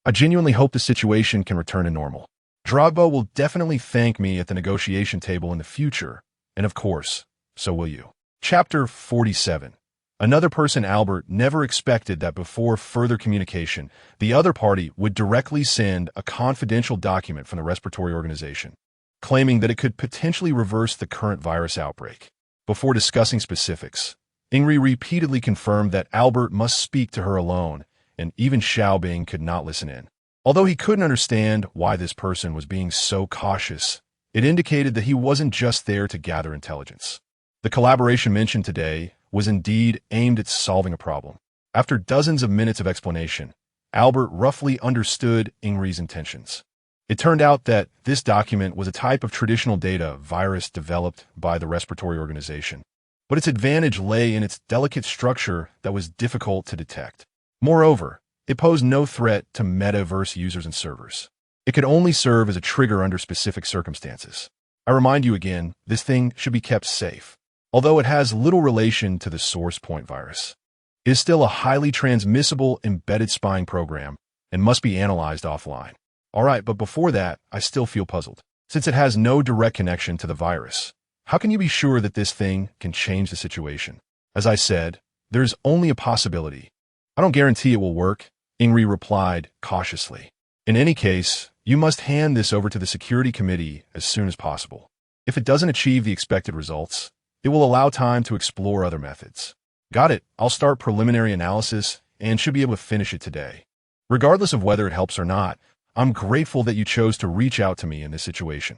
I genuinely hope the situation can return to normal. Drogba will definitely thank me at the negotiation table in the future, and of course, so will you. Chapter 47. Another person. Albert never expected that before further communication, the other party would directly send a confidential document from the respiratory organization, claiming that it could potentially reverse the current virus outbreak. Before discussing specifics, Ing Ri repeatedly confirmed that Albert must speak to her alone, and even Xiao Bing could not listen in. Although he couldn't understand why this person was being so cautious, it indicated that he wasn't just there to gather intelligence. The collaboration mentioned today was indeed aimed at solving a problem. After dozens of minutes of explanation, Albert roughly understood Ing Ri's intentions. It turned out that this document was a type of traditional data virus developed by the respiratory organization, but its advantage lay in its delicate structure that was difficult to detect. Moreover, it posed no threat to metaverse users and servers. It could only serve as a trigger under specific circumstances. I remind you again, this thing should be kept safe. Although it has little relation to the source point virus, it is still a highly transmissible embedded spying program and must be analyzed offline. All right, but before that, I still feel puzzled. Since it has no direct connection to the virus, How can you be sure that this thing can change the situation? As I said, there's only a possibility. I don't guarantee it will work, Ingrid replied cautiously. In any case, you must hand this over to the security committee as soon as possible. If it doesn't achieve the expected results, it will allow time to explore other methods. Got it. I'll start preliminary analysis and should be able to finish it today. Regardless of whether it helps or not, I'm grateful that you chose to reach out to me in this situation.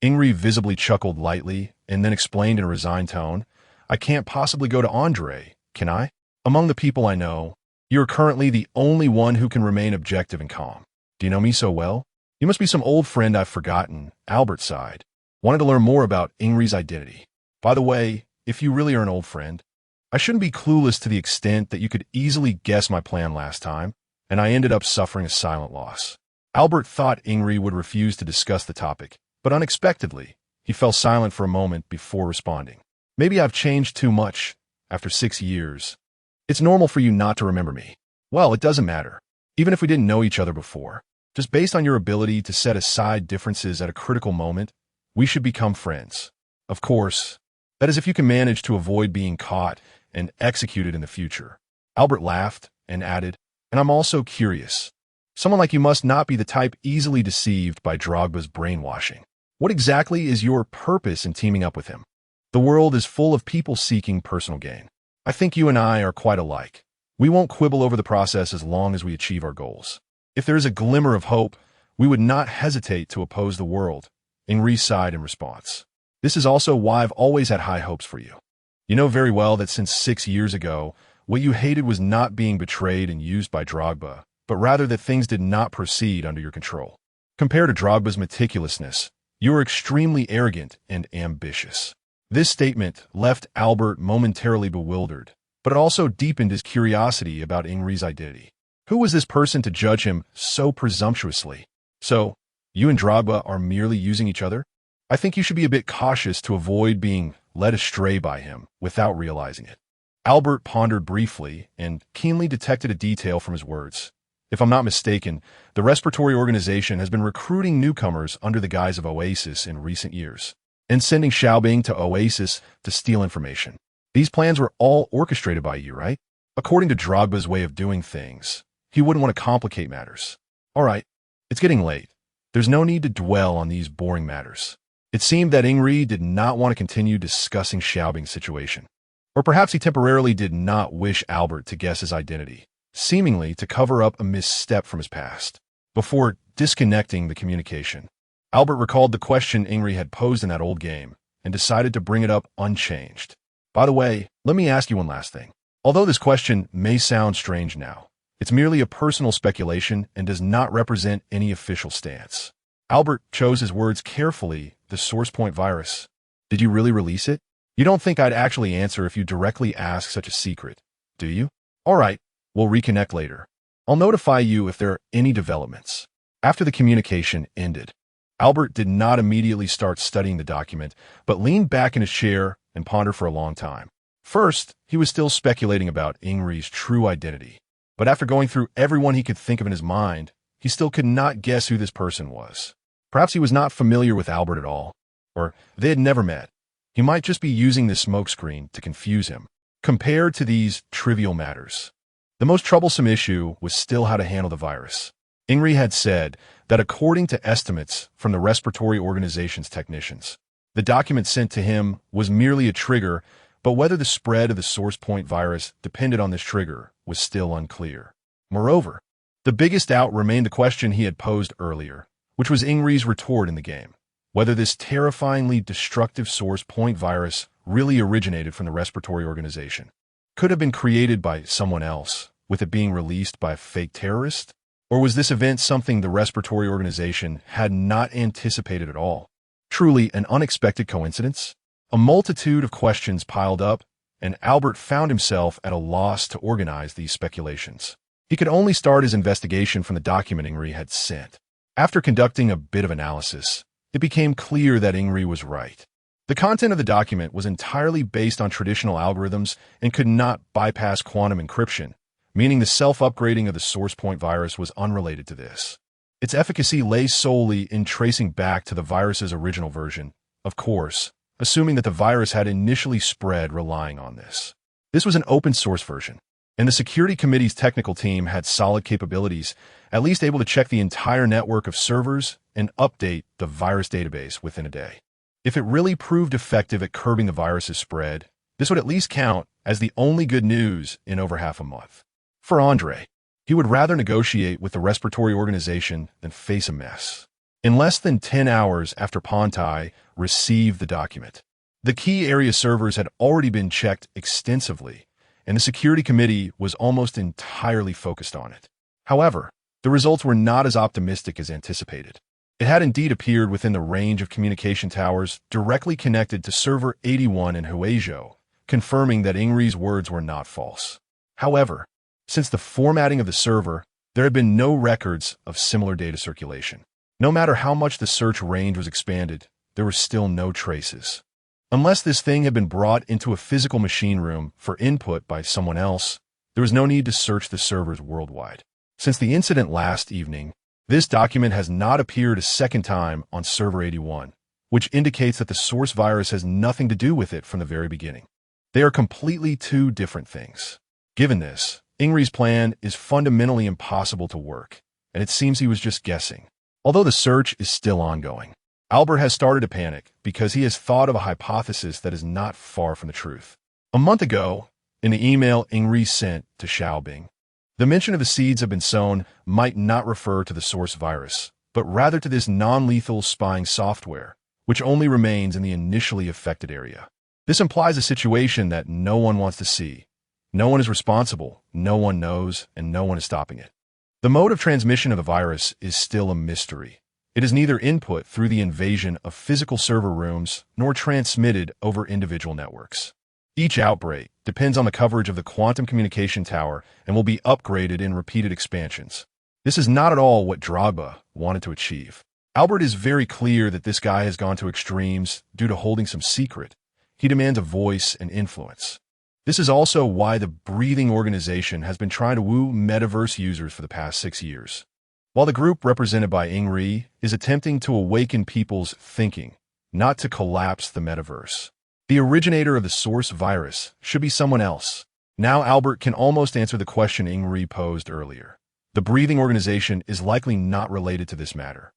Ingrid visibly chuckled lightly and then explained in a resigned tone, I can't possibly go to Andre, can I? Among the people I know, you're currently the only one who can remain objective and calm. Do you know me so well? You must be some old friend I've forgotten, Albert sighed. Wanted to learn more about Ingrid's identity. By the way, if you really are an old friend, I shouldn't be clueless to the extent that you could easily guess my plan last time, and I ended up suffering a silent loss. Albert thought Ingrid would refuse to discuss the topic, but unexpectedly, he fell silent for a moment before responding. Maybe I've changed too much after 6 years. It's normal for you not to remember me. Well, it doesn't matter, even if we didn't know each other before. Just based on your ability to set aside differences at a critical moment, we should become friends. Of course, that is if you can manage to avoid being caught and executed in the future. Albert laughed and added, and I'm also curious. Someone like you must not be the type easily deceived by Drogba's brainwashing. What exactly is your purpose in teaming up with him? The world is full of people seeking personal gain. I think you and I are quite alike. We won't quibble over the process as long as we achieve our goals. If there is a glimmer of hope, we would not hesitate to oppose the world, Ingrid sighed in response. This is also why I've always had high hopes for you. You know very well that since 6 years ago, what you hated was not being betrayed and used by Drogba, but rather that things did not proceed under your control. Compared to Drogba's meticulousness, you are extremely arrogant and ambitious. This statement left Albert momentarily bewildered, but it also deepened his curiosity about Ingrid's identity. Who was this person to judge him so presumptuously? So, you and Drogba are merely using each other? I think you should be a bit cautious to avoid being led astray by him without realizing it. Albert pondered briefly and keenly detected a detail from his words. If I'm not mistaken, the respiratory organization has been recruiting newcomers under the guise of Oasis in recent years, and sending Xiaobing to Oasis to steal information. These plans were all orchestrated by you, right? According to Drogba's way of doing things, he wouldn't want to complicate matters. All right, it's getting late. There's no need to dwell on these boring matters. It seemed that Ingrid did not want to continue discussing Xiaobing's situation. Or perhaps he temporarily did not wish Albert to guess his identity, seemingly to cover up a misstep from his past. Before disconnecting the communication, Albert recalled the question Ingrid had posed in that old game and decided to bring it up unchanged. By the way, let me ask you one last thing. Although this question may sound strange now, it's merely a personal speculation and does not represent any official stance. Albert chose his words carefully. The SourcePoint virus. Did you really release it? You don't think I'd actually answer if you directly ask such a secret, do you? All right, we'll reconnect later. I'll notify you if there are any developments. After the communication ended, Albert did not immediately start studying the document, but leaned back in his chair and pondered for a long time. First, he was still speculating about Ingrid's true identity, but after going through everyone he could think of in his mind, he still could not guess who this person was. Perhaps he was not familiar with Albert at all, or they had never met. He might just be using this smokescreen to confuse him. Compared to these trivial matters, the most troublesome issue was still how to handle the virus. Ingrid had said that according to estimates from the respiratory organization's technicians, the document sent to him was merely a trigger, but whether the spread of the SourcePoint virus depended on this trigger was still unclear. Moreover, the biggest doubt remained the question he had posed earlier, which was Ingrid's retort in the game, whether this terrifyingly destructive SourcePoint virus really originated from the respiratory organization. Could have been created by someone else, with it being released by a fake terrorist? Or was this event something the respiratory organization had not anticipated at all? Truly an unexpected coincidence? A multitude of questions piled up, and Albert found himself at a loss to organize these speculations. He could only start his investigation from the document Ingrid had sent. After conducting a bit of analysis, it became clear that Ingrid was right. The content of the document was entirely based on traditional algorithms and could not bypass quantum encryption, meaning the self-upgrading of the SourcePoint virus was unrelated to this. Its efficacy lay solely in tracing back to the virus's original version, of course, assuming that the virus had initially spread relying on this. This was an open-source version, and the security committee's technical team had solid capabilities, at least able to check the entire network of servers and update the virus database within a day. If it really proved effective at curbing the virus's spread, this would at least count as the only good news in over half a month. For Andre, he would rather negotiate with the respiratory organization than face a mess. In less than 10 hours after Pontai received the document, the key area servers had already been checked extensively, and the security committee was almost entirely focused on it. However, the results were not as optimistic as anticipated. It had indeed appeared within the range of communication towers directly connected to server 81 in Huizhou, confirming that Ingri's words were not false. However, since the formatting of the server, there had been no records of similar data circulation. No matter how much the search range was expanded, there were still no traces. Unless this thing had been brought into a physical machine room for input by someone else, there was no need to search the servers worldwide. Since the incident last evening, this document has not appeared a second time on server 81, which indicates that the source virus has nothing to do with it from the very beginning. They are completely two different things. Given this, Ingri's plan is fundamentally impossible to work, and it seems he was just guessing. Although the search is still ongoing, Albert has started to panic because he has thought of a hypothesis that is not far from the truth. A month ago, in the email Ingri sent to Xiaobing, the mention of the seeds have been sown might not refer to the source virus, but rather to this non-lethal spying software, which only remains in the initially affected area. This implies a situation that no one wants to see. No one is responsible, no one knows, and no one is stopping it. The mode of transmission of the virus is still a mystery. It is neither input through the invasion of physical server rooms nor transmitted over individual networks. Each outbreak depends on the coverage of the quantum communication tower and will be upgraded in repeated expansions. This is not at all what Drogba wanted to achieve. Albert is very clear that this guy has gone to extremes due to holding some secret. He demands a voice and influence. This is also why the Breathing organization has been trying to woo metaverse users for the past 6 years. While the group represented by Ingri is attempting to awaken people's thinking, not to collapse the metaverse. The originator of the source virus should be someone else. Now Albert can almost answer the question Ingri posed earlier. The Breathing organization is likely not related to this matter,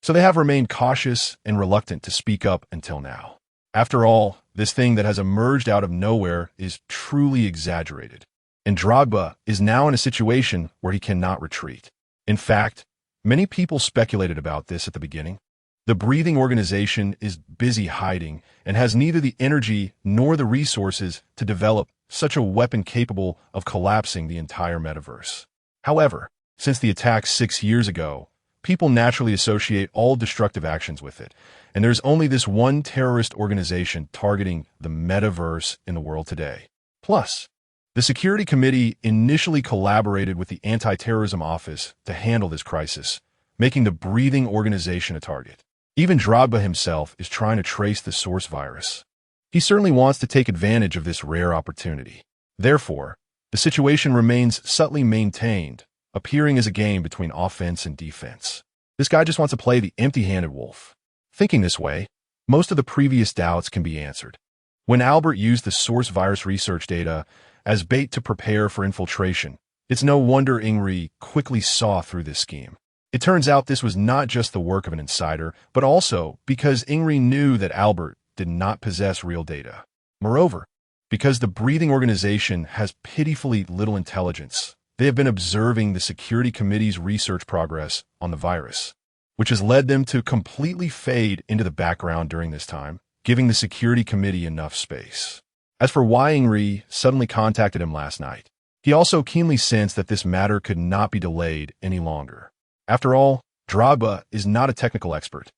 so they have remained cautious and reluctant to speak up until now. After all, this thing that has emerged out of nowhere is truly exaggerated, and Drogba is now in a situation where he cannot retreat. In fact, many people speculated about this at the beginning. The Breathing organization is busy hiding and has neither the energy nor the resources to develop such a weapon capable of collapsing the entire metaverse. However, since the attack 6 years ago, people naturally associate all destructive actions with it, and there's only this one terrorist organization targeting the metaverse in the world today. Plus, the Security Committee initially collaborated with the Anti-Terrorism Office to handle this crisis, making the Breathing organization a target. Even Drogba himself is trying to trace the source virus. He certainly wants to take advantage of this rare opportunity. Therefore, the situation remains subtly maintained, appearing as a game between offense and defense. This guy just wants to play the empty-handed wolf. Thinking this way, most of the previous doubts can be answered. When Albert used the source virus research data as bait to prepare for infiltration, it's no wonder Ingri quickly saw through this scheme. It turns out this was not just the work of an insider, but also because Ingri knew that Albert did not possess real data. Moreover, because the Breathing organization has pitifully little intelligence, they have been observing the Security Committee's research progress on the virus, which has led them to completely fade into the background during this time, giving the Security Committee enough space. As for why Ingri suddenly contacted him last night, he also keenly sensed that this matter could not be delayed any longer. After all, Drogba is not a technical expert.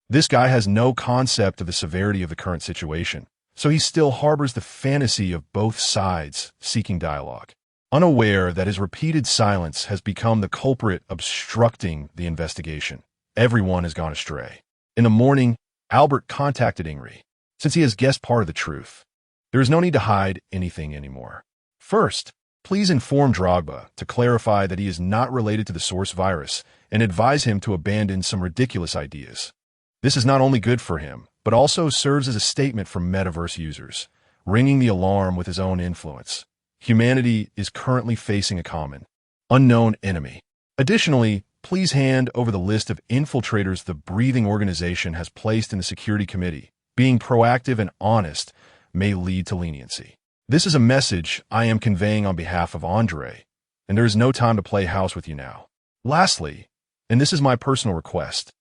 This guy has no concept of the severity of the current situation, so he still harbors the fantasy of both sides seeking dialogue, unaware that his repeated silence has become the culprit obstructing the investigation. Everyone has gone astray. In the morning, Albert contacted Ingri, since he has guessed part of the truth. There is no need to hide anything anymore. First, please inform Drogba to clarify that he is not related to the source virus and advise him to abandon some ridiculous ideas. This is not only good for him, but also serves as a statement for metaverse users, ringing the alarm with his own influence. Humanity is currently facing a common, unknown enemy. Additionally, please hand over the list of infiltrators the Breathing organization has placed in the security committee. Being proactive and honest may lead to leniency. This is a message I am conveying on behalf of Andre, and there is no time to play house with you now. Lastly, and this is my personal request,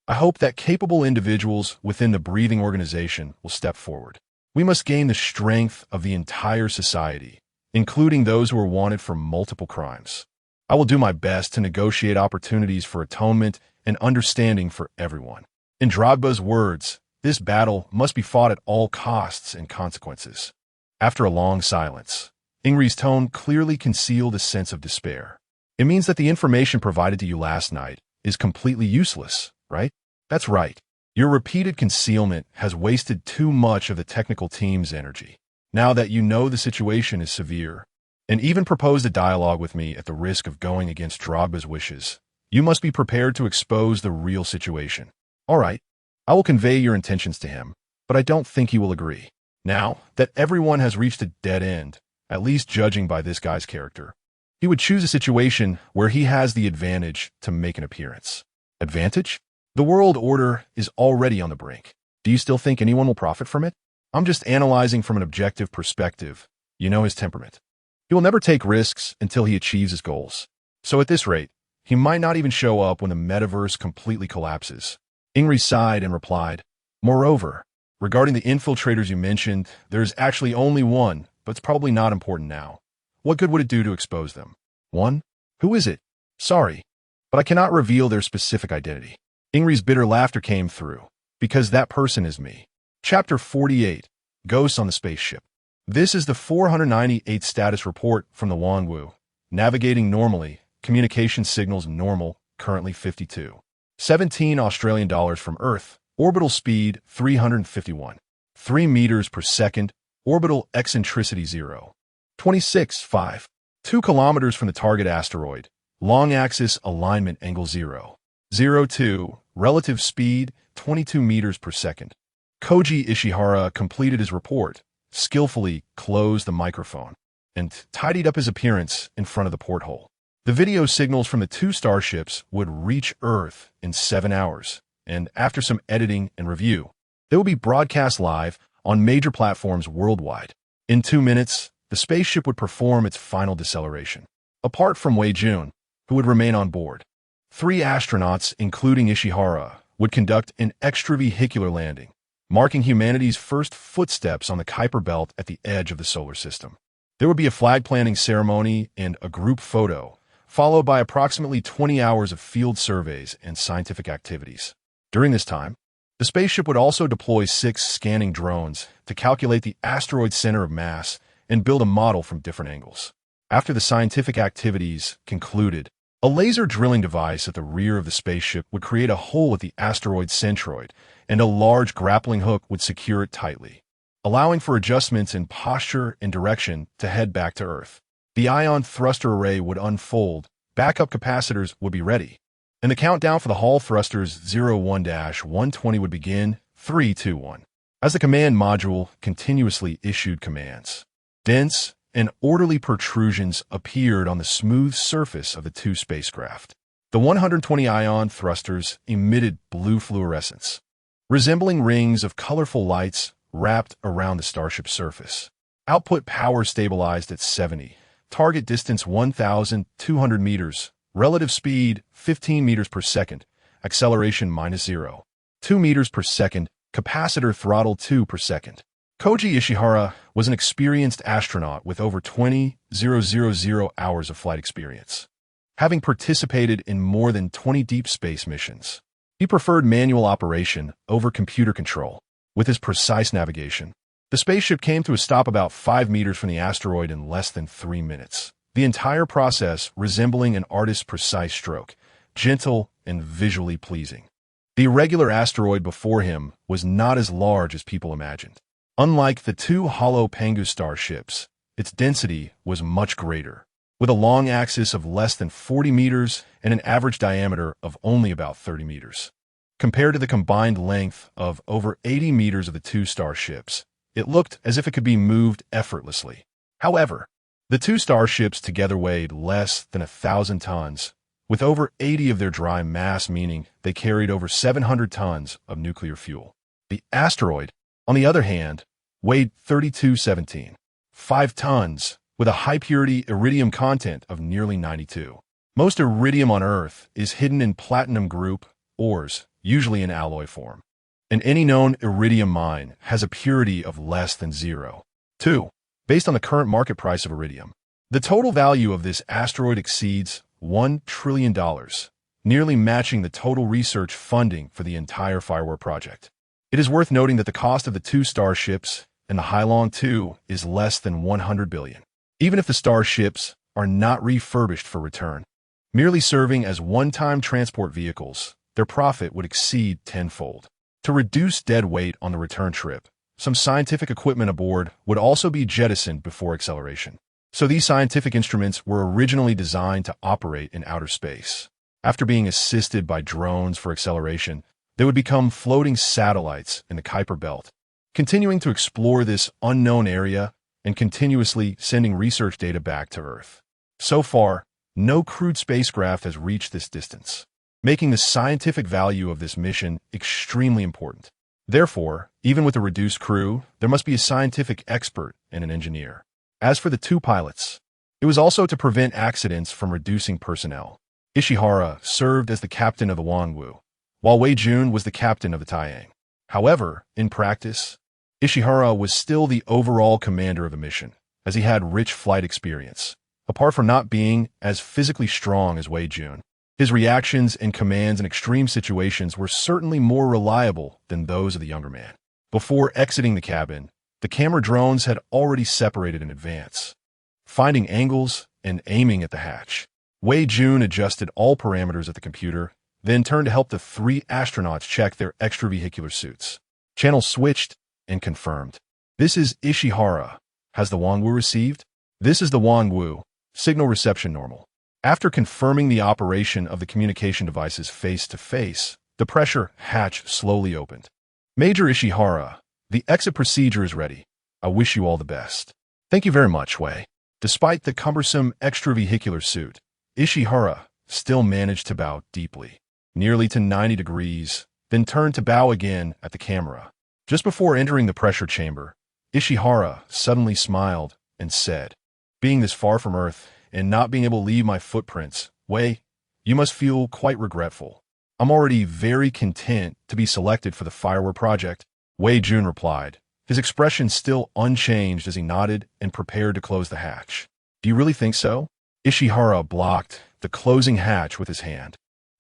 I hope that capable individuals within the Breathing organization will step forward. We must gain the strength of the entire society, including those who are wanted for multiple crimes. I will do my best to negotiate opportunities for atonement and understanding for everyone. In Drogba's words, this battle must be fought at all costs and consequences. After a long silence, Ingri's tone clearly concealed a sense of despair. It means that the information provided to you last night is completely useless, right? That's right. Your repeated concealment has wasted too much of the technical team's energy. Now that you know the situation is severe, and even proposed a dialogue with me at the risk of going against Drogba's wishes, you must be prepared to expose the real situation. All right, I will convey your intentions to him, but I don't think he will agree. Now that everyone has reached a dead end, at least judging by this guy's character, he would choose a situation where he has the advantage to make an appearance. Advantage? The world order is already on the brink. Do you still think anyone will profit from it? I'm just analyzing from an objective perspective. You know his temperament. He will never take risks until he achieves his goals. So at this rate, he might not even show up when the metaverse completely collapses. Ingri sighed and replied, moreover, regarding the infiltrators you mentioned, there's actually only one, but it's probably not important now. What good would it do to expose them? One? Who is it? Sorry, but I cannot reveal their specific identity. Ingri's bitter laughter came through, because that person is me. Chapter 48, Ghosts on the Spaceship. This is the 498th status report from the Wanwu. Navigating normally, communication signals normal, currently 52. 17 Australian dollars from Earth, orbital speed 351. 3 meters per second, orbital eccentricity 0. 26.5. 2 kilometers from the target asteroid, long axis alignment angle 0. 02, relative speed 22 meters per second. Koji Ishihara completed his report, skillfully closed the microphone, and tidied up his appearance in front of the porthole. The video signals from the 2 starships would reach Earth in 7 hours, and after some editing and review, they will be broadcast live on major platforms worldwide. In 2 minutes, the spaceship would perform its final deceleration. Apart from Wei Jun, who would remain on board, 3 astronauts, including Ishihara, would conduct an extravehicular landing, marking humanity's first footsteps on the Kuiper Belt at the edge of the solar system. There would be a flag planting ceremony and a group photo, followed by approximately 20 hours of field surveys and scientific activities. During this time, the spaceship would also deploy 6 scanning drones to calculate the asteroid's center of mass and build a model from different angles. After the scientific activities concluded, a laser drilling device at the rear of the spaceship would create a hole at the asteroid's centroid, and a large grappling hook would secure it tightly, allowing for adjustments in posture and direction to head back to Earth. The ion thruster array would unfold, backup capacitors would be ready, and the countdown for the Hall thrusters 01-120 would begin. 3, 2, 1. As the command module continuously issued commands, dense and orderly protrusions appeared on the smooth surface of the 2 spacecraft. The 120 ion thrusters emitted blue fluorescence, resembling rings of colorful lights wrapped around the starship's surface. Output power stabilized at 70. Target distance 1,200 meters. Relative speed 15 meters per second. Acceleration -0. 2 meters per second. Capacitor throttle 2 per second. Koji Ishihara was an experienced astronaut with over 20,000 hours of flight experience, having participated in more than 20 deep space missions. He preferred manual operation over computer control. With his precise navigation, the spaceship came to a stop about 5 meters from the asteroid in less than 3 minutes. The entire process resembling an artist's precise stroke, gentle and visually pleasing. The irregular asteroid before him was not as large as people imagined. Unlike the 2 hollow Pangu starships, its density was much greater, with a long axis of less than 40 meters and an average diameter of only about 30 meters. Compared to the combined length of over 80 meters of the two starships, it looked as if it could be moved effortlessly. However, the two starships together weighed less than 1,000 tons, with over 80 of their dry mass, meaning they carried over 700 tons of nuclear fuel. The asteroid, on the other hand, weighed 3217, 5 tons, with a high-purity iridium content of nearly 92. Most iridium on Earth is hidden in platinum group ores, usually in alloy form. And any known iridium mine has a purity of less than 0.2. Based on the current market price of iridium, the total value of this asteroid exceeds $1 trillion, nearly matching the total research funding for the entire Firewall project. It is worth noting that the cost of the two starships and the Hailong 2 is less than $100 billion. Even if the starships are not refurbished for return, merely serving as one-time transport vehicles, their profit would exceed tenfold. To reduce dead weight on the return trip, some scientific equipment aboard would also be jettisoned before acceleration. So these scientific instruments were originally designed to operate in outer space. After being assisted by drones for acceleration, they would become floating satellites in the Kuiper Belt, continuing to explore this unknown area and continuously sending research data back to Earth. So far, no crewed spacecraft has reached this distance, making the scientific value of this mission extremely important. Therefore, even with a reduced crew, there must be a scientific expert and an engineer. As for the two pilots, it was also to prevent accidents from reducing personnel. Ishihara served as the captain of the Wangwu, while Wei Jun was the captain of the Taiyang. However, in practice, Ishihara was still the overall commander of the mission, as he had rich flight experience, apart from not being as physically strong as Wei Jun. His reactions and commands in extreme situations were certainly more reliable than those of the younger man. Before exiting the cabin, the camera drones had already separated in advance, finding angles and aiming at the hatch. Wei Jun adjusted all parameters at the computer, then turned to help the 3 astronauts check their extravehicular suits. Channels switched and confirmed. This is Ishihara. Has the Wangwu received? This is the Wangwu. Signal reception normal. After confirming the operation of the communication devices face-to-face, the pressure hatch slowly opened. Major Ishihara, the exit procedure is ready. I wish you all the best. Thank you very much, Wei. Despite the cumbersome extravehicular suit, Ishihara still managed to bow deeply, nearly to 90 degrees, then turned to bow again at the camera. Just before entering the pressure chamber, Ishihara suddenly smiled and said, "Being this far from Earth and not being able to leave my footprints, Wei, you must feel quite regretful. I'm already very content to be selected for the Firewall project." Wei Jun replied, his expression still unchanged as he nodded and prepared to close the hatch. "Do you really think so?" Ishihara blocked the closing hatch with his hand,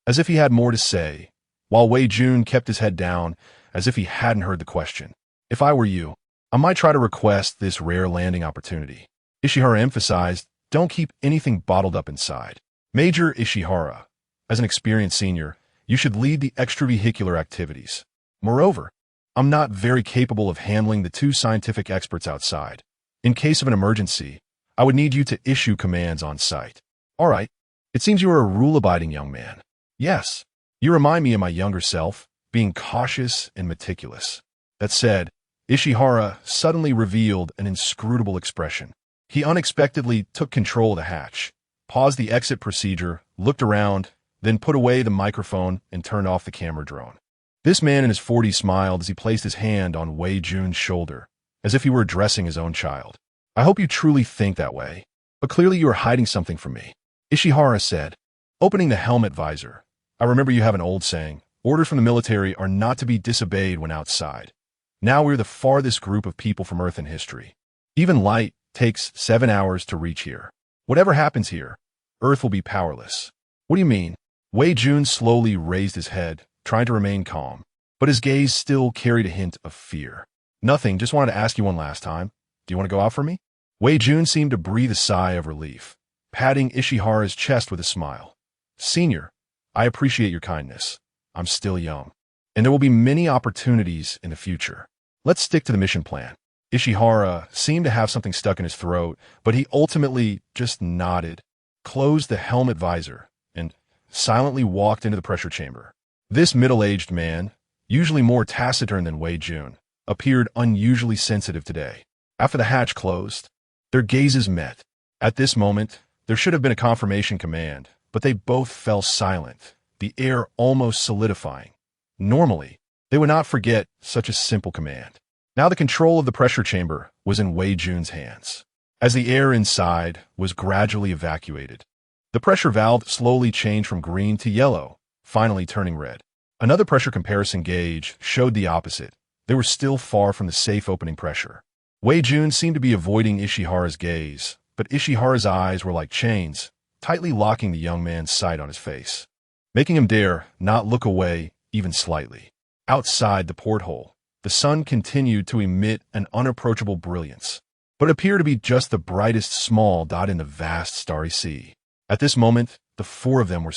as if he had more to say, while Wei Jun kept his head down as if he hadn't heard the question. "If I were you, I might try to request this rare landing opportunity." Ishihara emphasized, "Don't keep anything bottled up inside." Major Ishihara, as an experienced senior, you should lead the extravehicular activities. Moreover, I'm not very capable of handling the 2 scientific experts outside. In case of an emergency, I would need you to issue commands on site. All right. It seems you are a rule-abiding young man. Yes. You remind me of my younger self, being cautious and meticulous. That said, Ishihara suddenly revealed an inscrutable expression. He unexpectedly took control of the hatch, paused the exit procedure, looked around, then put away the microphone and turned off the camera drone. This man in his 40s smiled as he placed his hand on Wei Jun's shoulder, as if he were addressing his own child. "I hope you truly think that way, but clearly you are hiding something from me," Ishihara said, opening the helmet visor. "I remember you have an old saying, orders from the military are not to be disobeyed when outside. Now we're the farthest group of people from Earth in history. Even light takes 7 hours to reach here. Whatever happens here, Earth will be powerless." "What do you mean?" Wei Jun slowly raised his head, trying to remain calm, but his gaze still carried a hint of fear. "Nothing, just wanted to ask you one last time. Do you want to go out for me?" Wei Jun seemed to breathe a sigh of relief, patting Ishihara's chest with a smile. "Senior, I appreciate your kindness. I'm still young, and there will be many opportunities in the future. Let's stick to the mission plan." Ishihara seemed to have something stuck in his throat, but he ultimately just nodded, closed the helmet visor, and silently walked into the pressure chamber. This middle-aged man, usually more taciturn than Wei Jun, appeared unusually sensitive today. After the hatch closed, their gazes met. At this moment, there should have been a confirmation command, but they both fell silent, the air almost solidifying. Normally, they would not forget such a simple command. Now the control of the pressure chamber was in Wei Jun's hands. As the air inside was gradually evacuated, the pressure valve slowly changed from green to yellow, finally turning red. Another pressure comparison gauge showed the opposite. They were still far from the safe opening pressure. Wei Jun seemed to be avoiding Ishihara's gaze, but Ishihara's eyes were like chains, tightly locking the young man's sight on his face, making him dare not look away even slightly. Outside the porthole, the sun continued to emit an unapproachable brilliance, but appeared to be just the brightest small dot in the vast starry sea. At this moment, the four of them were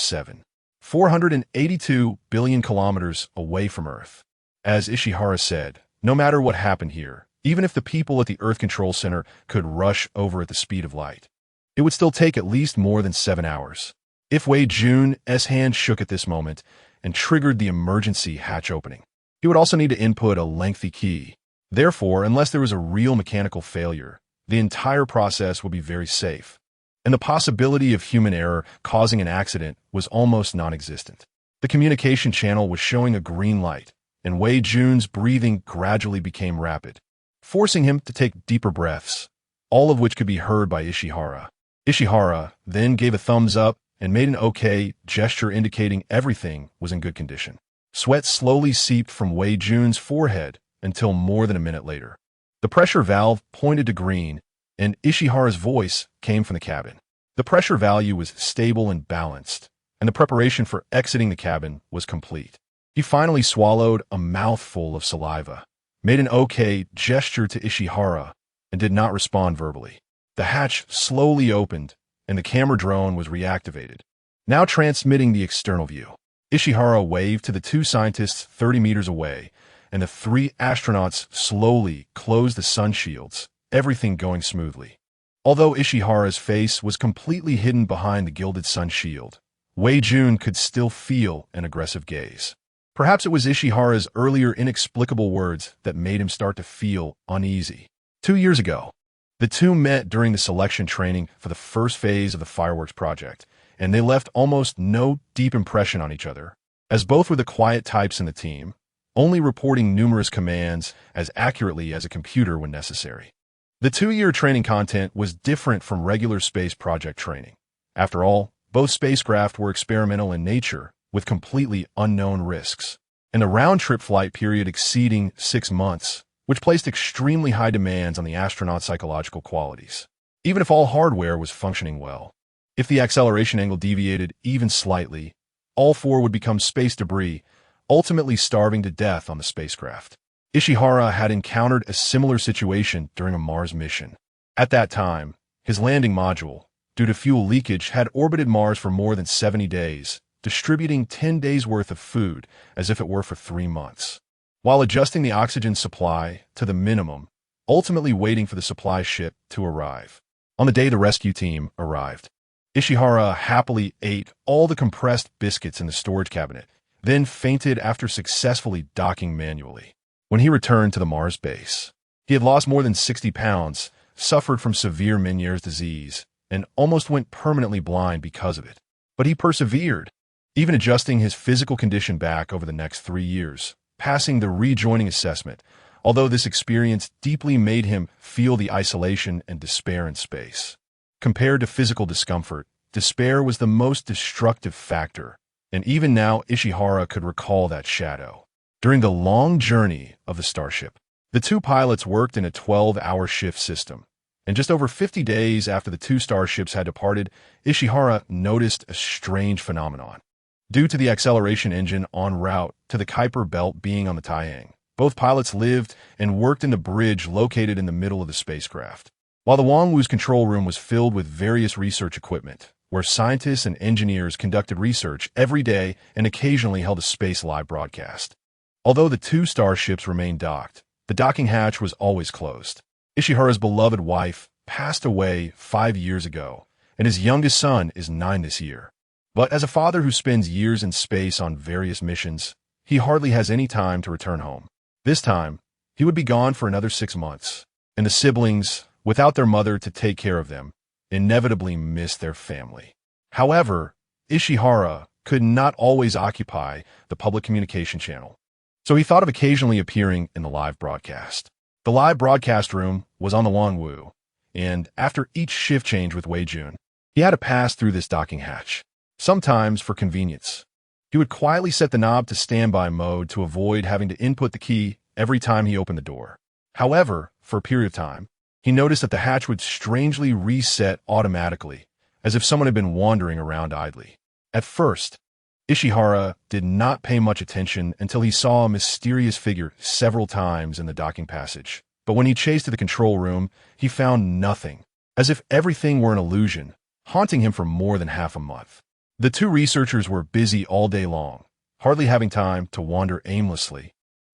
482 billion kilometers away from Earth. As Ishihara said, no matter what happened here, even if the people at the Earth Control Center could rush over at the speed of light, it would still take at least more than 7 hours. If Wei Jun's hand shook at this moment and triggered the emergency hatch opening, he would also need to input a lengthy key. Therefore, unless there was a real mechanical failure, the entire process would be very safe, and the possibility of human error causing an accident was almost non-existent. The communication channel was showing a green light, and Wei Jun's breathing gradually became rapid, forcing him to take deeper breaths, all of which could be heard by Ishihara. Ishihara then gave a thumbs up and made an OK gesture indicating everything was in good condition. Sweat slowly seeped from Wei Jun's forehead until more than a minute later. The pressure valve pointed to green, and Ishihara's voice came from the cabin. The pressure value was stable and balanced, and the preparation for exiting the cabin was complete. He finally swallowed a mouthful of saliva, made an OK gesture to Ishihara, and did not respond verbally. The hatch slowly opened, and the camera drone was reactivated, now transmitting the external view. Ishihara waved to the two scientists 30 meters away, and the three astronauts slowly closed the sun shields, everything going smoothly. Although Ishihara's face was completely hidden behind the gilded sun shield, Wei Jun could still feel an aggressive gaze. Perhaps it was Ishihara's earlier inexplicable words that made him start to feel uneasy. 2 years ago, the two met during the selection training for the first phase of the fireworks project, and they left almost no deep impression on each other, as both were the quiet types in the team, only reporting numerous commands as accurately as a computer when necessary. The 2-year training content was different from regular space project training. After all, both spacecraft were experimental in nature, with completely unknown risks, and a round-trip flight period exceeding 6 months, which placed extremely high demands on the astronauts' psychological qualities, even if all hardware was functioning well. If the acceleration angle deviated even slightly, all four would become space debris, ultimately starving to death on the spacecraft. Ishihara had encountered a similar situation during a Mars mission. At that time, his landing module, due to fuel leakage, had orbited Mars for more than 70 days, distributing 10 days' worth of food as if it were for 3 months, while adjusting the oxygen supply to the minimum, ultimately waiting for the supply ship to arrive. On the day the rescue team arrived, Ishihara happily ate all the compressed biscuits in the storage cabinet, then fainted after successfully docking manually. When he returned to the Mars base, he had lost more than 60 pounds, suffered from severe Meniere's disease, and almost went permanently blind because of it. But he persevered, even adjusting his physical condition back over the next 3 years, passing the rejoining assessment, although this experience deeply made him feel the isolation and despair in space. Compared to physical discomfort, despair was the most destructive factor, and even now Ishihara could recall that shadow. During the long journey of the Starship, the two pilots worked in a 12-hour shift system, and just over 50 days after the two starships had departed, Ishihara noticed a strange phenomenon. Due to the acceleration engine en route to the Kuiper Belt being on the Taiyang, both pilots lived and worked in the bridge located in the middle of the spacecraft, while the Wangwu's control room was filled with various research equipment, where scientists and engineers conducted research every day and occasionally held a space live broadcast. Although the two starships remained docked, the docking hatch was always closed. Ishihara's beloved wife passed away 5 years ago, and his youngest son is 9 this year. But as a father who spends years in space on various missions, he hardly has any time to return home. This time, he would be gone for another 6 months, and the siblings, without their mother to take care of them, inevitably miss their family. However, Ishihara could not always occupy the public communication channel, so he thought of occasionally appearing in the live broadcast. The live broadcast room was on the Wonwoo, and after each shift change with Wei Jun, he had to pass through this docking hatch. Sometimes, for convenience, he would quietly set the knob to standby mode to avoid having to input the key every time he opened the door. However, for a period of time, he noticed that the hatch would strangely reset automatically, as if someone had been wandering around idly. At first, Ishihara did not pay much attention until he saw a mysterious figure several times in the docking passage. But when he chased to the control room, he found nothing, as if everything were an illusion, haunting him for more than half a month. The two researchers were busy all day long, hardly having time to wander aimlessly.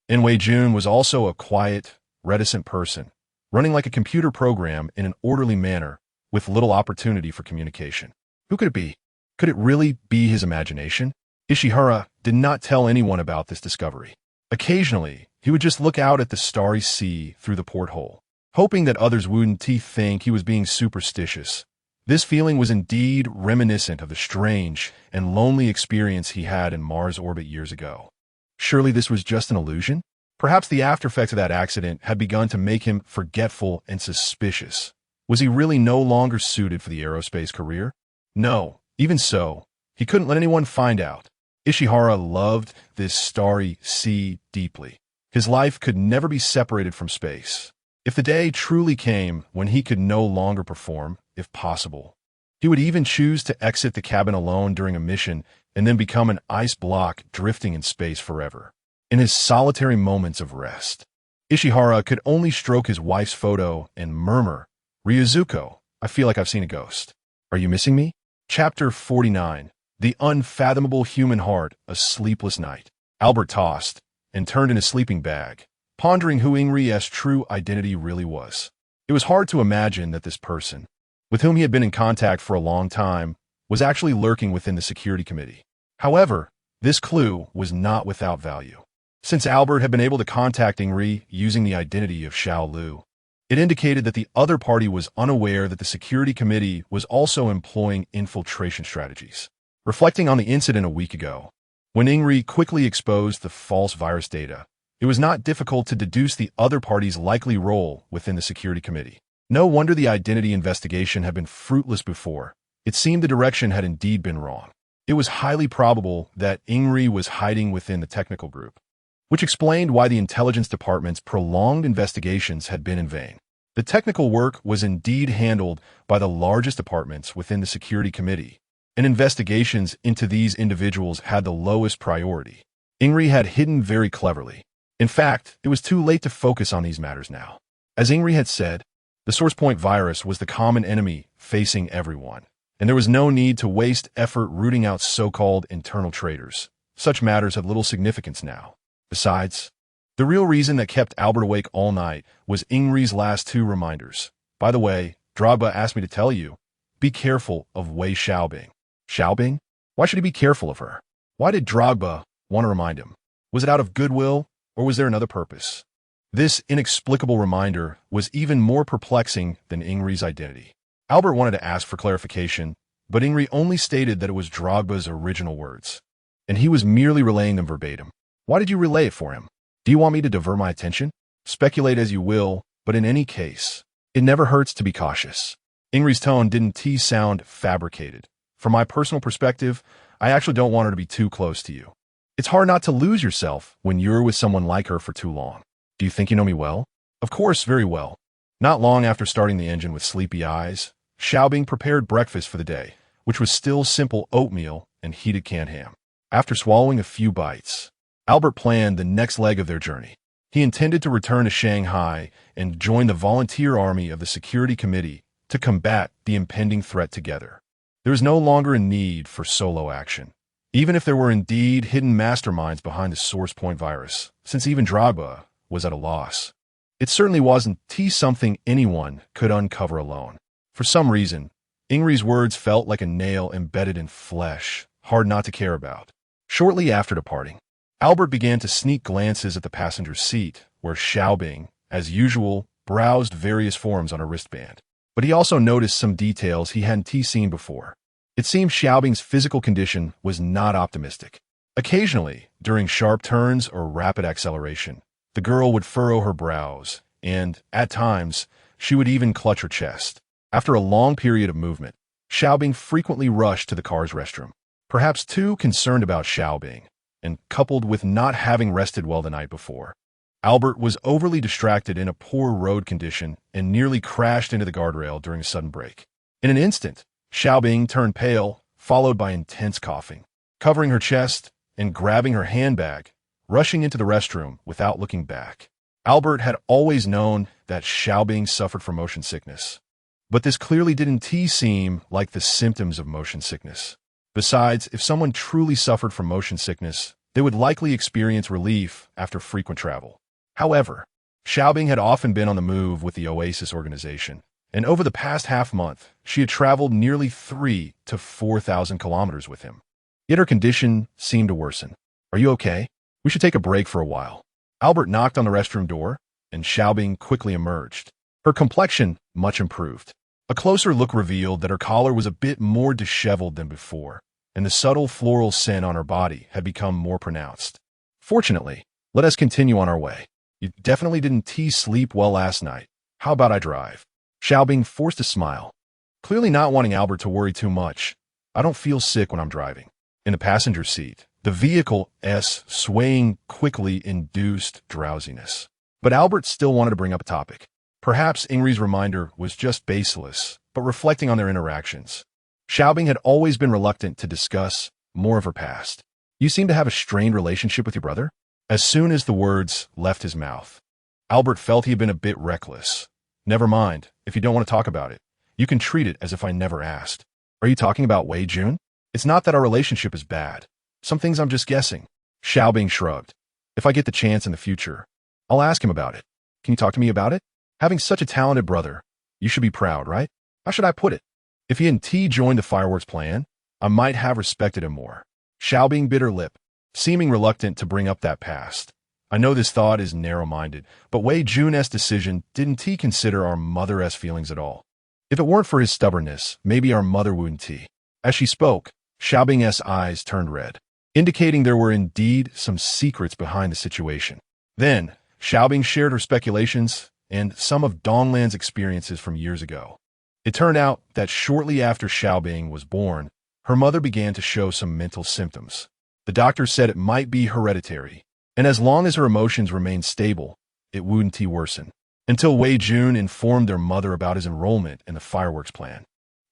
And Wei Jun was also a quiet, reticent person, running like a computer program in an orderly manner with little opportunity for communication. Who could it be? Could it really be his imagination? Ishihara did not tell anyone about this discovery. Occasionally, he would just look out at the starry sea through the porthole, hoping that others wouldn't think he was being superstitious. This feeling was indeed reminiscent of the strange and lonely experience he had in Mars orbit years ago. Surely this was just an illusion? Perhaps the aftereffects of that accident had begun to make him forgetful and suspicious. Was he really no longer suited for the aerospace career? No, even so, he couldn't let anyone find out. Ishihara loved this starry sea deeply. His life could never be separated from space. If the day truly came when he could no longer perform, if possible, he would even choose to exit the cabin alone during a mission and then become an ice block drifting in space forever. In his solitary moments of rest, Ishihara could only stroke his wife's photo and murmur, "Ryuzuko, I feel like I've seen a ghost. Are you missing me?" Chapter 49. The Unfathomable Human Heart, A Sleepless Night. Albert tossed and turned in his sleeping bag, pondering who Ingri's true identity really was. It was hard to imagine that this person, with whom he had been in contact for a long time, was actually lurking within the security committee. However, this clue was not without value. Since Albert had been able to contact Ingri using the identity of Xiao Lu, it indicated that the other party was unaware that the security committee was also employing infiltration strategies. Reflecting on the incident a week ago, when Ingri quickly exposed the false virus data, it was not difficult to deduce the other party's likely role within the security committee. No wonder the identity investigation had been fruitless before. It seemed the direction had indeed been wrong. It was highly probable that Ingri was hiding within the technical group, which explained why the intelligence department's prolonged investigations had been in vain. The technical work was indeed handled by the largest departments within the security committee, and investigations into these individuals had the lowest priority. Ingri had hidden very cleverly. In fact, it was too late to focus on these matters now. As Ingri had said, the SourcePoint virus was the common enemy facing everyone, and there was no need to waste effort rooting out so-called internal traitors. Such matters had little significance now. Besides, the real reason that kept Albert awake all night was Ingri's last two reminders. By the way, Drogba asked me to tell you, be careful of Wei Xiaobing. Xiaobing? Why should he be careful of her? Why did Drogba want to remind him? Was it out of goodwill, or was there another purpose? This inexplicable reminder was even more perplexing than Ingri's identity. Albert wanted to ask for clarification, but Ingri only stated that it was Drogba's original words, and he was merely relaying them verbatim. Why did you relay it for him? Do you want me to divert my attention? Speculate as you will, but in any case, it never hurts to be cautious. Ingri's tone didn't sound fabricated. From my personal perspective, I actually don't want her to be too close to you. It's hard not to lose yourself when you're with someone like her for too long. Do you think you know me well? Of course, very well. Not long after starting the engine with sleepy eyes, Xiaobing prepared breakfast for the day, which was still simple oatmeal and heated canned ham. After swallowing a few bites, Albert planned the next leg of their journey. He intended to return to Shanghai and join the volunteer army of the security committee to combat the impending threat together. There was no longer a need for solo action, even if there were indeed hidden masterminds behind the SourcePoint virus, since even Drogba was at a loss. It certainly wasn't something anyone could uncover alone. For some reason, Ingrid's words felt like a nail embedded in flesh, hard not to care about. Shortly after departing, Albert began to sneak glances at the passenger seat, where Xiaobing, as usual, browsed various forums on her wristband. But he also noticed some details he hadn't seen before. It seemed Xiaobing's physical condition was not optimistic. Occasionally, during sharp turns or rapid acceleration, the girl would furrow her brows, and, at times, she would even clutch her chest. After a long period of movement, Xiaobing frequently rushed to the car's restroom, perhaps too concerned about Xiaobing, and coupled with not having rested well the night before. Albert was overly distracted in a poor road condition and nearly crashed into the guardrail during a sudden break. In an instant, Xiaobing turned pale, followed by intense coughing, covering her chest and grabbing her handbag, rushing into the restroom without looking back. Albert had always known that Xiaobing suffered from motion sickness, but this clearly didn't seem like the symptoms of motion sickness. Besides, if someone truly suffered from motion sickness, they would likely experience relief after frequent travel. However, Xiaobing had often been on the move with the Oasis organization, and over the past half-month, she had traveled nearly 3,000 to 4,000 kilometers with him. Yet her condition seemed to worsen. "Are you okay? We should take a break for a while." Albert knocked on the restroom door, and Xiaobing quickly emerged. Her complexion much improved. A closer look revealed that her collar was a bit more disheveled than before, and the subtle floral scent on her body had become more pronounced. "Fortunately, let us continue on our way. You definitely didn't sleep well last night. How about I drive?" Xiaobing forced a smile, clearly not wanting Albert to worry too much. "I don't feel sick when I'm driving." In the passenger seat, the vehicle's swaying quickly induced drowsiness. But Albert still wanted to bring up a topic. Perhaps Ingrid's reminder was just baseless, but reflecting on their interactions. Xiaobing had always been reluctant to discuss more of her past. "You seem to have a strained relationship with your brother?" As soon as the words left his mouth, Albert felt he had been a bit reckless. "Never mind, if you don't want to talk about it. You can treat it as if I never asked." "Are you talking about Wei Jun?" "It's not that our relationship is bad. Some things I'm just guessing." Xiaobing shrugged. "If I get the chance in the future, I'll ask him about it." "Can you talk to me about it? Having such a talented brother, you should be proud, right? How should I put it? If he hadn't joined the fireworks plan, I might have respected him more." Xiaobing bit her lip, seeming reluctant to bring up that past. "I know this thought is narrow-minded, but Wei Jun's decision didn't consider our mother's feelings at all. If it weren't for his stubbornness, maybe our mother wouldn't." As she spoke, Xiaobing's eyes turned red, indicating there were indeed some secrets behind the situation. Then, Xiaobing shared her speculations and some of Donglan's experiences from years ago. It turned out that shortly after Xiaobing was born, her mother began to show some mental symptoms. The doctor said it might be hereditary, and as long as her emotions remained stable, it wouldn't worsen. Until Wei Jun informed their mother about his enrollment in the fireworks plan.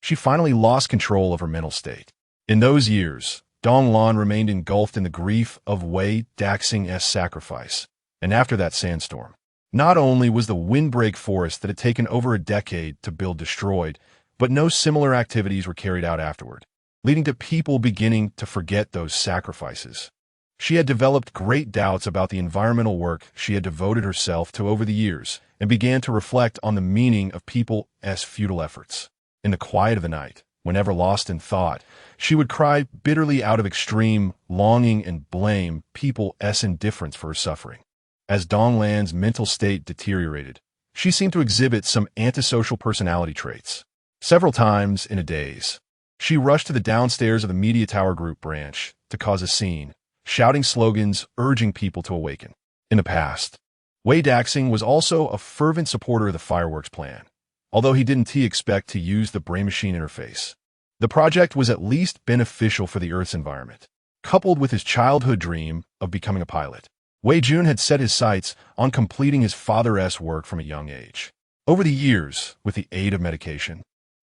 She finally lost control of her mental state. In those years, Donglan remained engulfed in the grief of Wei Daxing's sacrifice, and after that sandstorm, not only was the windbreak forest that had taken over a decade to build destroyed, but no similar activities were carried out afterward, leading to people beginning to forget those sacrifices. She had developed great doubts about the environmental work she had devoted herself to over the years and began to reflect on the meaning of people's futile efforts. In the quiet of the night, whenever lost in thought, she would cry bitterly out of extreme longing and blame people's indifference for her suffering. As Donglan's mental state deteriorated, she seemed to exhibit some antisocial personality traits. Several times in a daze, she rushed to the downstairs of the Media Tower Group branch to cause a scene, shouting slogans urging people to awaken. In the past, Wei Daxing was also a fervent supporter of the fireworks plan, although he didn't expect to use the brain-machine interface. The project was at least beneficial for the Earth's environment. Coupled with his childhood dream of becoming a pilot, Wei Jun had set his sights on completing his father's work from a young age. Over the years, with the aid of medication,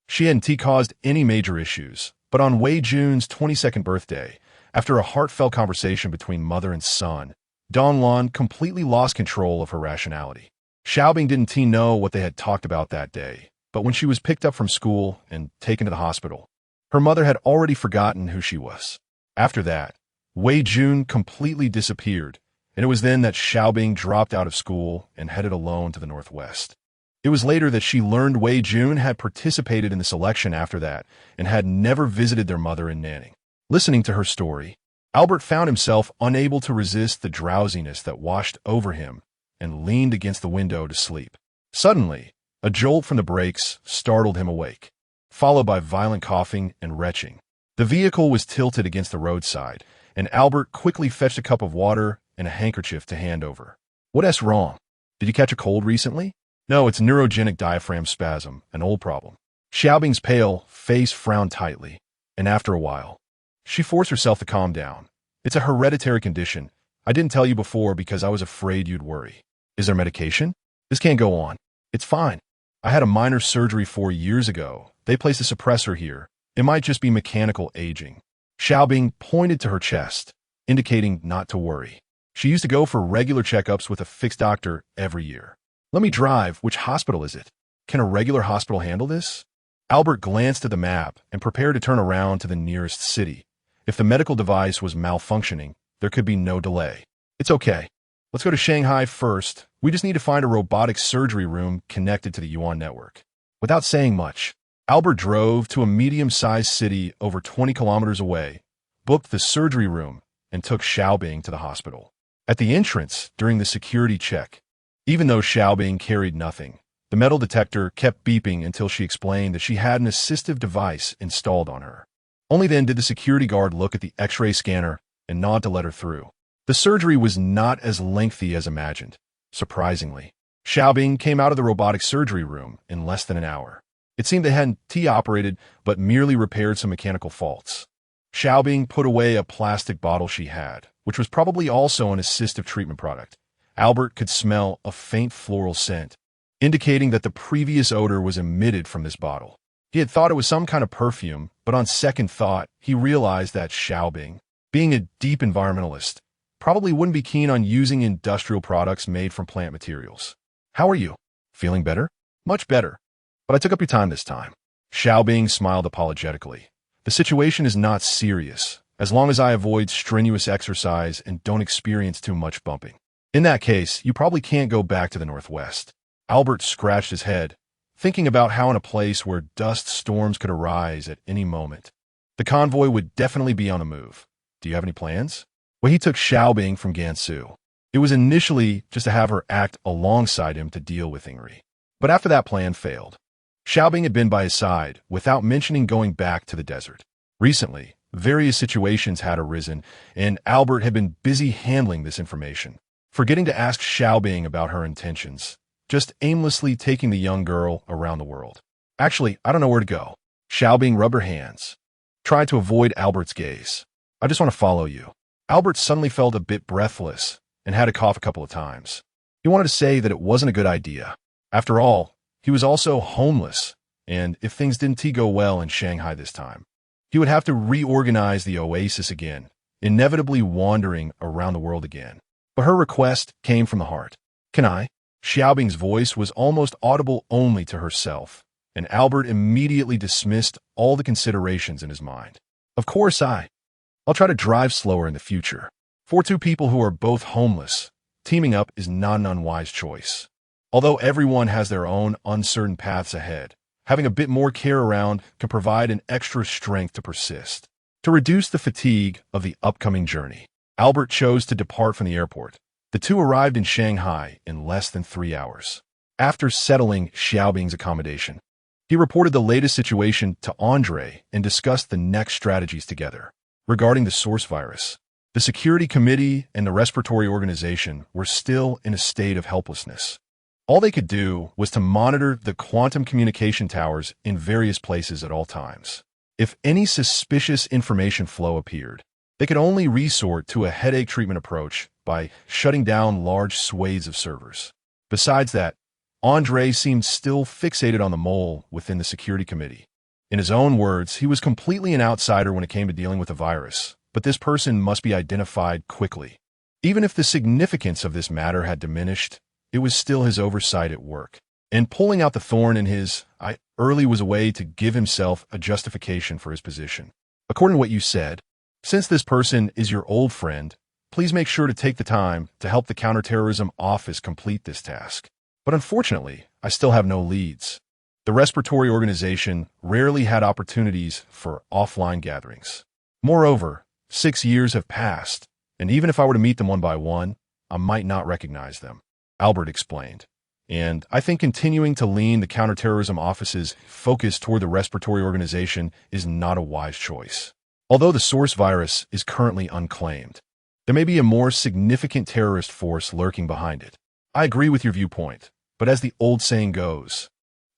she hadn't caused any major issues, but on Wei Jun's 22nd birthday, after a heartfelt conversation between mother and son, Donglan completely lost control of her rationality. Xiaobing didn't know what they had talked about that day, but when she was picked up from school and taken to the hospital, her mother had already forgotten who she was. After that, Wei Jun completely disappeared, and it was then that Xiaobing dropped out of school and headed alone to the northwest. It was later that she learned Wei Jun had participated in the selection after that and had never visited their mother in Nanning. Listening to her story, Albert found himself unable to resist the drowsiness that washed over him and leaned against the window to sleep. Suddenly, a jolt from the brakes startled him awake, followed by violent coughing and retching. The vehicle was tilted against the roadside, and Albert quickly fetched a cup of water and a handkerchief to hand over. "What's wrong? Did you catch a cold recently?" "No, it's neurogenic diaphragm spasm, an old problem." Xiaobing's pale face frowned tightly, and after a while, she forced herself to calm down. "It's a hereditary condition. I didn't tell you before because I was afraid you'd worry." "Is there medication?" "This can't go on." "It's fine. I had a minor surgery 4 years ago. They placed a suppressor here. It might just be mechanical aging." Xiaobing pointed to her chest, indicating not to worry. She used to go for regular checkups with a fixed doctor every year. "Let me drive. Which hospital is it? Can a regular hospital handle this?" Albert glanced at the map and prepared to turn around to the nearest city. If the medical device was malfunctioning, there could be no delay. "It's okay. Let's go to Shanghai first. We just need to find a robotic surgery room connected to the Yuan network." Without saying much, Albert drove to a medium-sized city over 20 kilometers away, booked the surgery room, and took Xiaobing to the hospital. At the entrance, during the security check, even though Xiaobing carried nothing, the metal detector kept beeping until she explained that she had an assistive device installed on her. Only then did the security guard look at the X-ray scanner and nod to let her through. The surgery was not as lengthy as imagined. Surprisingly, Xiaobing came out of the robotic surgery room in less than an hour. It seemed they hadn't T-operated, but merely repaired some mechanical faults. Xiaobing put away a plastic bottle she had, which was probably also an assistive treatment product. Albert could smell a faint floral scent, indicating that the previous odor was emitted from this bottle. He had thought it was some kind of perfume, but on second thought, he realized that Xiaobing, being a deep environmentalist, probably wouldn't be keen on using industrial products made from plant materials. "How are you? Feeling better?" "Much better. But I took up your time this time." Xiaobing smiled apologetically. "The situation is not serious, as long as I avoid strenuous exercise and don't experience too much bumping." "In that case, you probably can't go back to the Northwest." Albert scratched his head, thinking about how in a place where dust storms could arise at any moment, the convoy would definitely be on the move. "Do you have any plans?" Well, he took Xiaobing from Gansu. It was initially just to have her act alongside him to deal with Ingri. But after that plan failed, Xiaobing had been by his side without mentioning going back to the desert. Recently, various situations had arisen, and Albert had been busy handling this information, forgetting to ask Xiaobing about her intentions, just aimlessly taking the young girl around the world. "Actually, I don't know where to go." Xiaobing rubbed her hands, tried to avoid Albert's gaze. "I just want to follow you." Albert suddenly felt a bit breathless and had to cough a couple of times. He wanted to say that it wasn't a good idea. After all, he was also homeless, and if things didn't go well in Shanghai this time, he would have to reorganize the oasis again, inevitably wandering around the world again. But her request came from the heart. "Can I?" Xiaobing's voice was almost audible only to herself, and Albert immediately dismissed all the considerations in his mind. "Of course I'll try to drive slower in the future." For two people who are both homeless, teaming up is not an unwise choice. Although everyone has their own uncertain paths ahead, having a bit more care around can provide an extra strength to persist. To reduce the fatigue of the upcoming journey, Albert chose to depart from the airport. The two arrived in Shanghai in less than 3 hours. After settling Xiaobing's accommodation, he reported the latest situation to Andre and discussed the next strategies together. Regarding the source virus, the Security Committee and the Respiratory Organization were still in a state of helplessness. All they could do was to monitor the quantum communication towers in various places at all times. If any suspicious information flow appeared, they could only resort to a headache treatment approach by shutting down large swathes of servers. Besides that, Andre seemed still fixated on the mole within the Security Committee. In his own words, he was completely an outsider when it came to dealing with the virus, but this person must be identified quickly. Even if the significance of this matter had diminished, it was still his oversight at work. And pulling out the thorn in his eye early was a way to give himself a justification for his position. "According to what you said, since this person is your old friend, please make sure to take the time to help the counterterrorism office complete this task. But unfortunately, I still have no leads. The respiratory organization rarely had opportunities for offline gatherings. Moreover, 6 years have passed, and even if I were to meet them one by one, I might not recognize them, Albert explained. And I think continuing to lean the counterterrorism office's focus toward the respiratory organization is not a wise choice. Although the source virus is currently unclaimed, there may be a more significant terrorist force lurking behind it. I agree with your viewpoint, but as the old saying goes,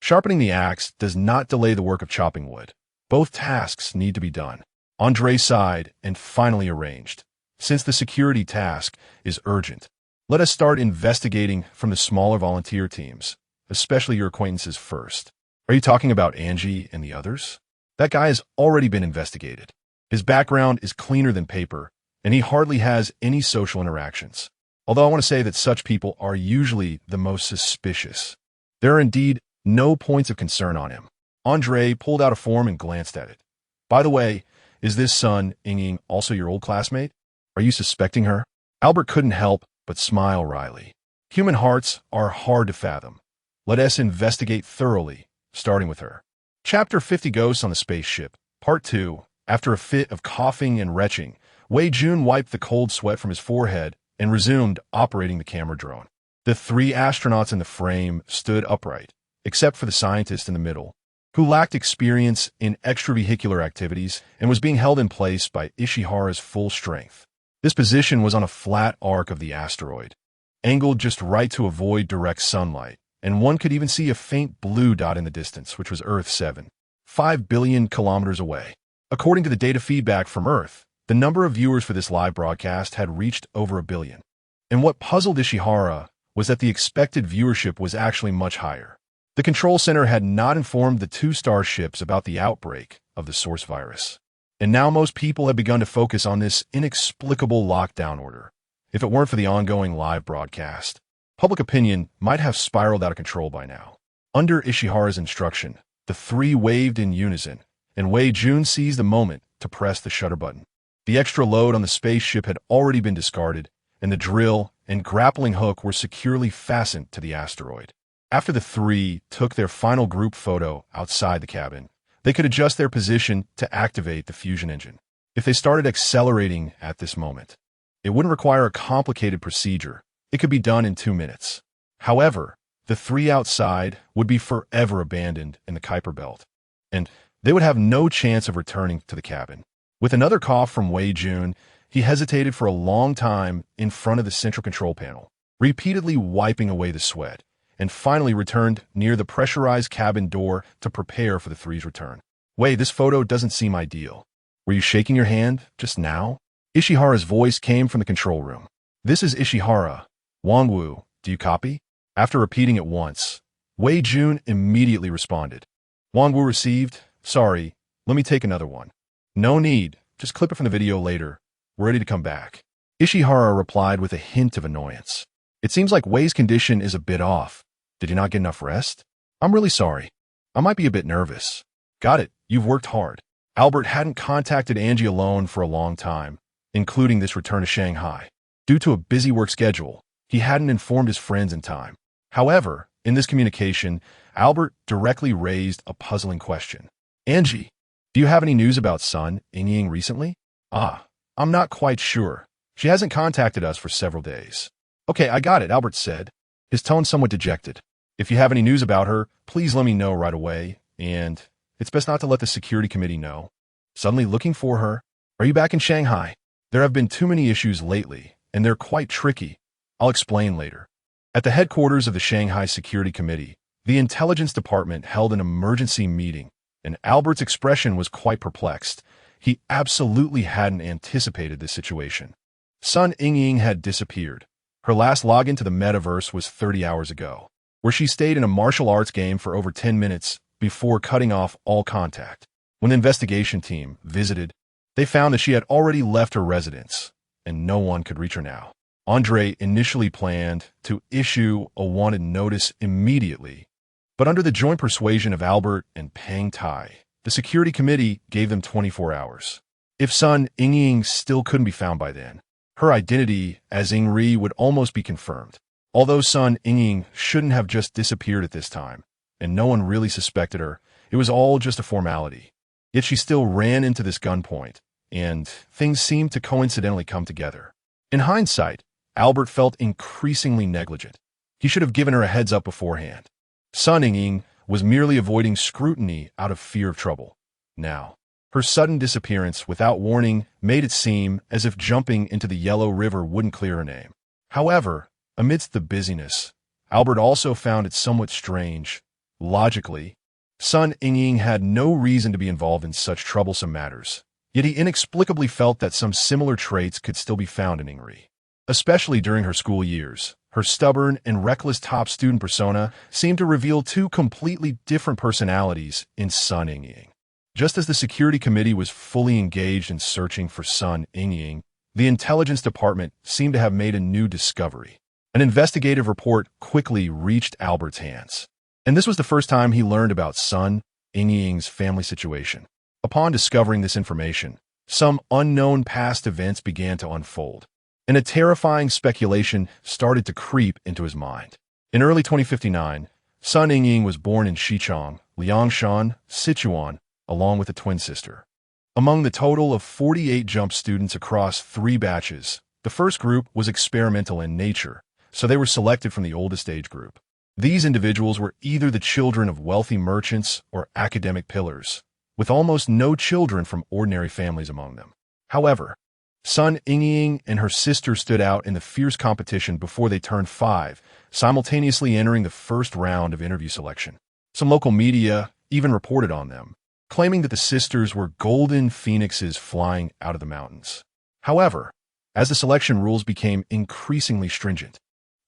sharpening the axe does not delay the work of chopping wood. Both tasks need to be done, Andre sighed and finally arranged. Since the security task is urgent, let us start investigating from the smaller volunteer teams, especially your acquaintances first. Are you talking about Angie and the others? That guy has already been investigated. His background is cleaner than paper, and he hardly has any social interactions. Although I want to say that such people are usually the most suspicious. There are indeed no points of concern on him. Andre pulled out a form and glanced at it. By the way, is this Sun Ying also your old classmate? Are you suspecting her? Albert couldn't help but smile wryly. Human hearts are hard to fathom. Let us investigate thoroughly, starting with her. Chapter 50 Ghosts on the Spaceship, Part 2. After a fit of coughing and retching, Wei Jun wiped the cold sweat from his forehead and resumed operating the camera drone. The 3 astronauts in the frame stood upright, except for the scientist in the middle, who lacked experience in extravehicular activities and was being held in place by Ishihara's full strength. This position was on a flat arc of the asteroid, angled just right to avoid direct sunlight, and one could even see a faint blue dot in the distance, which was Earth 7.5 billion kilometers away. According to the data feedback from Earth, the number of viewers for this live broadcast had reached over 1 billion. And what puzzled Ishihara was that the expected viewership was actually much higher. The control center had not informed the 2 starships about the outbreak of the source virus. And now most people have begun to focus on this inexplicable lockdown order. If it weren't for the ongoing live broadcast, public opinion might have spiraled out of control by now. Under Ishihara's instruction, the 3 waved in unison, and Wei Jun seized the moment to press the shutter button. The extra load on the spaceship had already been discarded, and the drill and grappling hook were securely fastened to the asteroid. After the 3 took their final group photo outside the cabin, they could adjust their position to activate the fusion engine. If they started accelerating at this moment, it wouldn't require a complicated procedure. It could be done in 2 minutes. However, the 3 outside would be forever abandoned in the Kuiper Belt, and they would have no chance of returning to the cabin. With another cough from Wei Jun, he hesitated for a long time in front of the central control panel, repeatedly wiping away the sweat, and finally returned near the pressurized cabin door to prepare for the 3's return. Wei, this photo doesn't seem ideal. Were you shaking your hand just now? Ishihara's voice came from the control room. This is Ishihara. Wangwu, do you copy? After repeating it once, Wei Jun immediately responded. Wangwu received. Sorry, let me take another one. No need, just clip it from the video later. We're ready to come back. Ishihara replied with a hint of annoyance. It seems like Wei's condition is a bit off. Did you not get enough rest? I'm really sorry. I might be a bit nervous. Got it, you've worked hard. Albert hadn't contacted Angie alone for a long time, including this return to Shanghai. Due to a busy work schedule, he hadn't informed his friends in time. However, in this communication, Albert directly raised a puzzling question. Angie, do you have any news about Sun Ying recently? I'm not quite sure. She hasn't contacted us for several days. Okay, I got it, Albert said, his tone somewhat dejected. If you have any news about her, please let me know right away, and it's best not to let the security committee know. Suddenly looking for her. Are you back in Shanghai? There have been too many issues lately, and they're quite tricky. I'll explain later. At the headquarters of the Shanghai Security Committee, the intelligence department held an emergency meeting, and Albert's expression was quite perplexed. He absolutely hadn't anticipated this situation. Sun Ying had disappeared. Her last login to the metaverse was 30 hours ago, where she stayed in a martial arts game for over 10 minutes before cutting off all contact. When the investigation team visited, they found that she had already left her residence, and no one could reach her now. Andre initially planned to issue a wanted notice immediately, but under the joint persuasion of Albert and Peng Tai, the security committee gave them 24 hours. If Sun Ying still couldn't be found by then, her identity as Ying Ri would almost be confirmed. Although Sun Ying shouldn't have just disappeared at this time, and no one really suspected her, it was all just a formality. Yet she still ran into this gunpoint, and things seemed to coincidentally come together. In hindsight, Albert felt increasingly negligent. He should have given her a heads up beforehand. Sun Ying was merely avoiding scrutiny out of fear of trouble. Now, her sudden disappearance without warning made it seem as if jumping into the Yellow River wouldn't clear her name. However, amidst the busyness, Albert also found it somewhat strange. Logically, Sun Ying had no reason to be involved in such troublesome matters, yet he inexplicably felt that some similar traits could still be found in Ingri. Especially during her school years, her stubborn and reckless top student persona seemed to reveal two completely different personalities in Sun Ying. Just as the security committee was fully engaged in searching for Sun Ying, the intelligence department seemed to have made a new discovery. An investigative report quickly reached Albert's hands. And this was the first time he learned about Sun Ying's family situation. Upon discovering this information, some unknown past events began to unfold, and a terrifying speculation started to creep into his mind. In early 2059, Sun Ying was born in Xichang, Liangshan, Sichuan, along with a twin sister. Among the total of 48 jump students across 3 batches, the first group was experimental in nature, so they were selected from the oldest age group. These individuals were either the children of wealthy merchants or academic pillars, with almost no children from ordinary families among them. However, Sun Ying and her sister stood out in the fierce competition before they turned 5, simultaneously entering the first round of interview selection. Some local media even reported on them, claiming that the sisters were golden phoenixes flying out of the mountains. However, as the selection rules became increasingly stringent,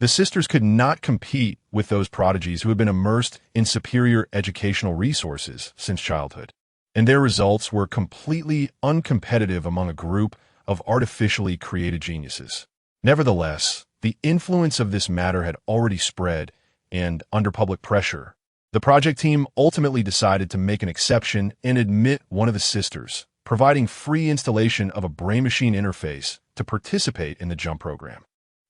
the sisters could not compete with those prodigies who had been immersed in superior educational resources since childhood, and their results were completely uncompetitive among a group of artificially created geniuses. Nevertheless, the influence of this matter had already spread, and under public pressure, the project team ultimately decided to make an exception and admit one of the sisters, providing free installation of a brain-machine interface to participate in the JUMP program.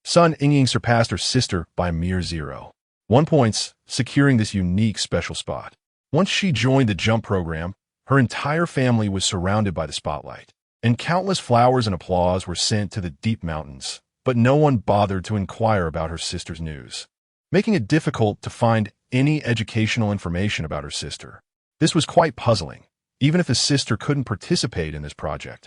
Sun Ying surpassed her sister by a mere 0.1 points, securing this unique special spot. Once she joined the JUMP program, her entire family was surrounded by the spotlight, and countless flowers and applause were sent to the deep mountains, but no one bothered to inquire about her sister's news, making it difficult to find any educational information about her sister. This was quite puzzling, even if the sister couldn't participate in this project.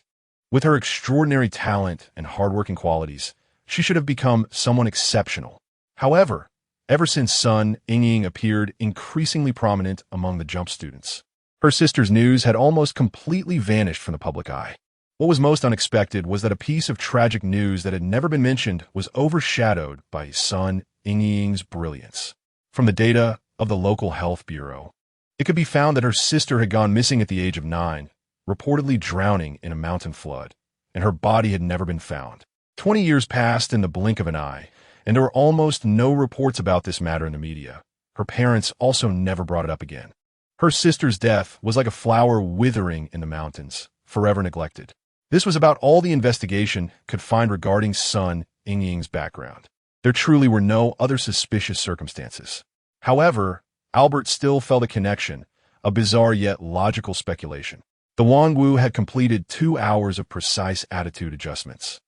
With her extraordinary talent and hardworking qualities, she should have become someone exceptional. However, ever since Sun Ying appeared increasingly prominent among the JUMP students, her sister's news had almost completely vanished from the public eye. What was most unexpected was that a piece of tragic news that had never been mentioned was overshadowed by Sun Ying's brilliance. From the data of the local health bureau, it could be found that her sister had gone missing at the age of 9, reportedly drowning in a mountain flood, and her body had never been found. 20 years passed in the blink of an eye, and there were almost no reports about this matter in the media. Her parents also never brought it up again. Her sister's death was like a flower withering in the mountains, forever neglected. This was about all the investigation could find regarding Sun Ying's background. There truly were no other suspicious circumstances. However, Albert still felt a connection, a bizarre yet logical speculation. The Wangwu had completed 2 hours of precise attitude adjustments,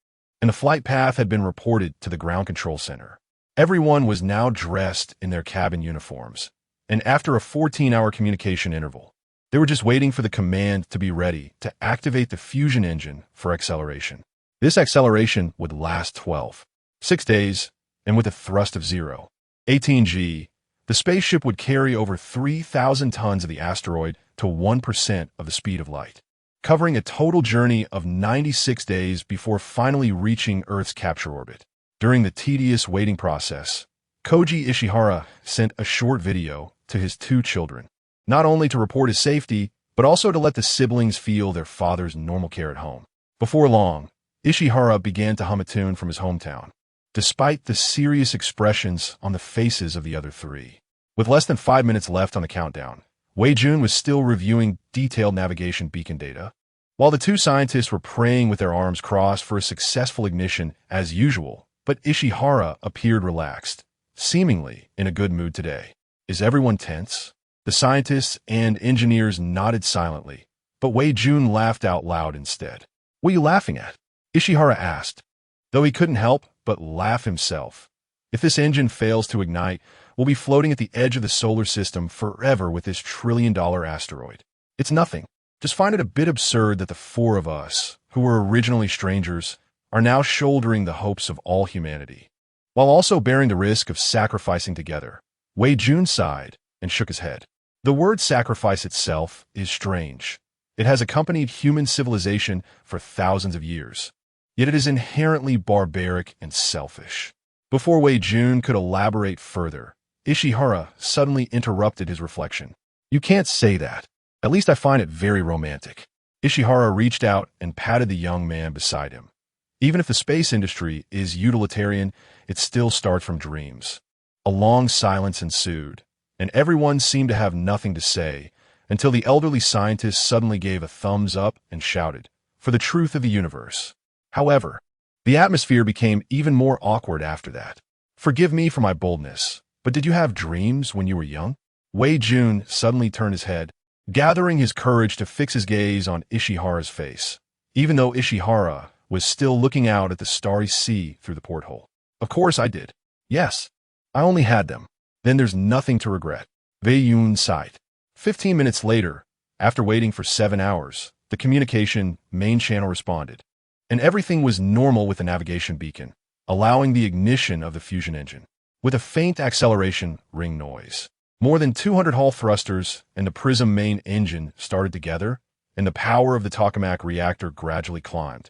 and the flight path had been reported to the ground control center. Everyone was now dressed in their cabin uniforms, and after a 14-hour communication interval, they were just waiting for the command to be ready to activate the fusion engine for acceleration. This acceleration would last 6 days, and with a thrust of 0.18 g, the spaceship would carry over 3,000 tons of the asteroid to 1% of the speed of light, covering a total journey of 96 days before finally reaching Earth's capture orbit. During the tedious waiting process, Koji Ishihara sent a short video to his 2 children, not only to report his safety, but also to let the siblings feel their father's normal care at home. Before long, Ishihara began to hum a tune from his hometown, despite the serious expressions on the faces of the other 3. With less than 5 minutes left on the countdown, Wei Jun was still reviewing detailed navigation beacon data, while the 2 scientists were praying with their arms crossed for a successful ignition as usual, but Ishihara appeared relaxed, seemingly in a good mood today. Is everyone tense? The scientists and engineers nodded silently, but Wei Jun laughed out loud instead. What are you laughing at? Ishihara asked, though he couldn't help but laugh himself. If this engine fails to ignite, we'll be floating at the edge of the solar system forever with this trillion-dollar asteroid. It's nothing. Just find it a bit absurd that the four of us, who were originally strangers, are now shouldering the hopes of all humanity, while also bearing the risk of sacrificing together. Wei Jun sighed and shook his head. The word sacrifice itself is strange. It has accompanied human civilization for thousands of years, yet it is inherently barbaric and selfish. Before Wei Jun could elaborate further, Ishihara suddenly interrupted his reflection. You can't say that. At least I find it very romantic. Ishihara reached out and patted the young man beside him. Even if the space industry is utilitarian, it still starts from dreams. A long silence ensued, and everyone seemed to have nothing to say, until the elderly scientist suddenly gave a thumbs up and shouted, "For the truth of the universe." However, the atmosphere became even more awkward after that. Forgive me for my boldness, but did you have dreams when you were young? Wei Jun suddenly turned his head, gathering his courage to fix his gaze on Ishihara's face, even though Ishihara was still looking out at the starry sea through the porthole. Of course I did. Yes, I only had them. Then there's nothing to regret. Wei Jun sighed. 15 minutes later, after waiting for 7 hours, the communication main channel responded, and everything was normal with the navigation beacon, allowing the ignition of the fusion engine. With a faint acceleration ring noise, more than 200 Hall thrusters and the Prism main engine started together, and the power of the tokamak reactor gradually climbed,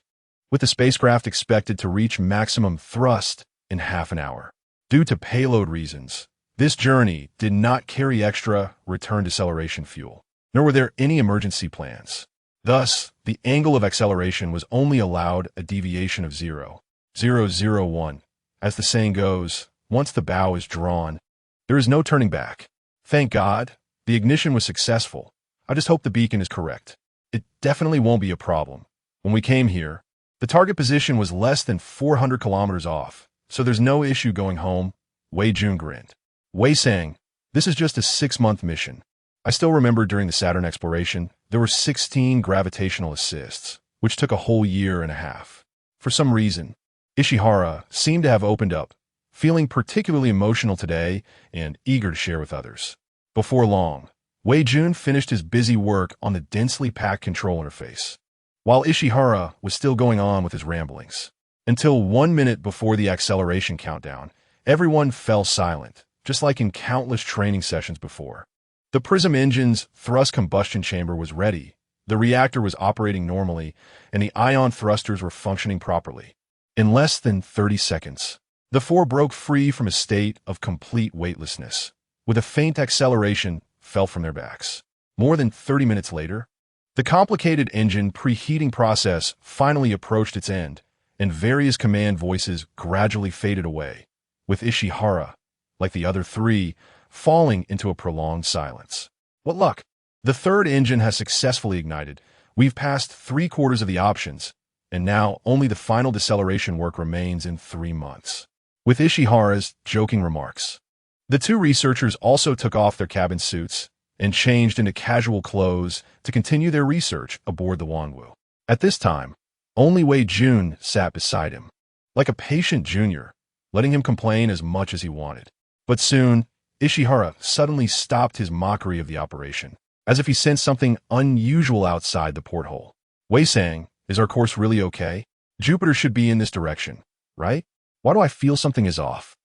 with the spacecraft expected to reach maximum thrust in half an hour. Due to payload reasons, this journey did not carry extra return deceleration fuel, nor were there any emergency plans. Thus, the angle of acceleration was only allowed a deviation of 0.001. As the saying goes, once the bow is drawn, there is no turning back. Thank God, the ignition was successful. I just hope the beacon is correct. It definitely won't be a problem. When we came here, the target position was less than 400 kilometers off, so there's no issue going home. Wei Jun grinned. Wei sang, this is just a 6-month mission. I still remember during the Saturn exploration, there were 16 gravitational assists, which took a whole year and a half. For some reason, Ishihara seemed to have opened up, feeling particularly emotional today and eager to share with others. Before long, Wei Jun finished his busy work on the densely packed control interface, while Ishihara was still going on with his ramblings. Until 1 minute before the acceleration countdown, everyone fell silent, just like in countless training sessions before. The Prism engine's thrust combustion chamber was ready, the reactor was operating normally, and the ion thrusters were functioning properly. In less than 30 seconds, the four broke free from a state of complete weightlessness. With a faint acceleration, fell from their backs. More than 30 minutes later, the complicated engine preheating process finally approached its end, and various command voices gradually faded away, with Ishihara, like the other three, falling into a prolonged silence. What luck! The third engine has successfully ignited. We've passed 3/4 of the options, and now only the final deceleration work remains in 3 months. With Ishihara's joking remarks, the two researchers also took off their cabin suits and changed into casual clothes to continue their research aboard the Wanwu. At this time, only Wei Jun sat beside him, like a patient junior, letting him complain as much as he wanted. But soon, Ishihara suddenly stopped his mockery of the operation, as if he sensed something unusual outside the porthole. Wei sang, is our course really okay? Jupiter should be in this direction, right? Why do I feel something is off?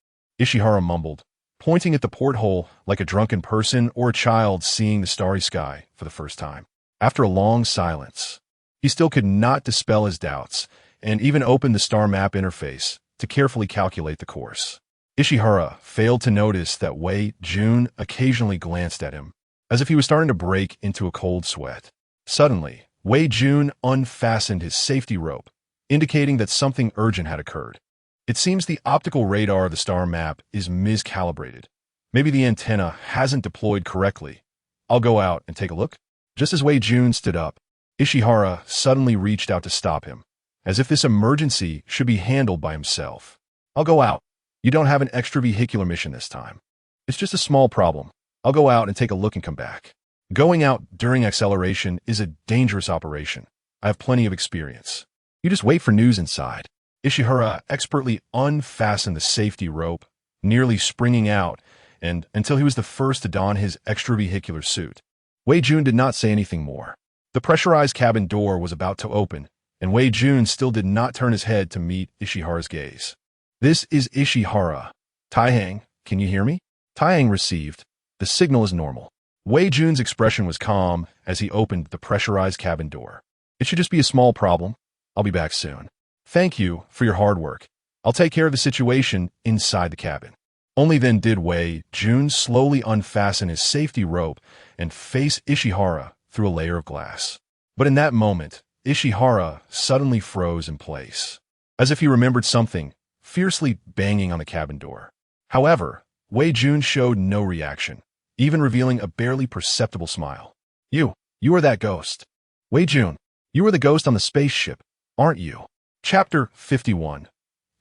Ishihara mumbled, pointing at the porthole like a drunken person or a child seeing the starry sky for the first time. After a long silence, he still could not dispel his doubts and even opened the star map interface to carefully calculate the course. Ishihara failed to notice that Wei Jun occasionally glanced at him, as if he was starting to break into a cold sweat. Suddenly, Wei Jun unfastened his safety rope, indicating that something urgent had occurred. It seems the optical radar of the star map is miscalibrated. Maybe the antenna hasn't deployed correctly. I'll go out and take a look. Just as Wei Jun stood up, Ishihara suddenly reached out to stop him, as if this emergency should be handled by himself. I'll go out. You don't have an extravehicular mission this time. It's just a small problem. I'll go out and take a look and come back. Going out during acceleration is a dangerous operation. I have plenty of experience. You just wait for news inside. Ishihara expertly unfastened the safety rope, nearly springing out, and until he was the first to don his extravehicular suit. Wei Jun did not say anything more. The pressurized cabin door was about to open, and Wei Jun still did not turn his head to meet Ishihara's gaze. This is Ishihara. Taihang, can you hear me? Taihang received. The signal is normal. Wei Jun's expression was calm as he opened the pressurized cabin door. It should just be a small problem. I'll be back soon. Thank you for your hard work. I'll take care of the situation inside the cabin. Only then did Wei Jun slowly unfasten his safety rope and face Ishihara through a layer of glass. But in that moment, Ishihara suddenly froze in place, as if he remembered something, fiercely banging on the cabin door. However, Wei Jun showed no reaction, even revealing a barely perceptible smile. You are that ghost. Wei Jun, you are the ghost on the spaceship, aren't you? Chapter 51.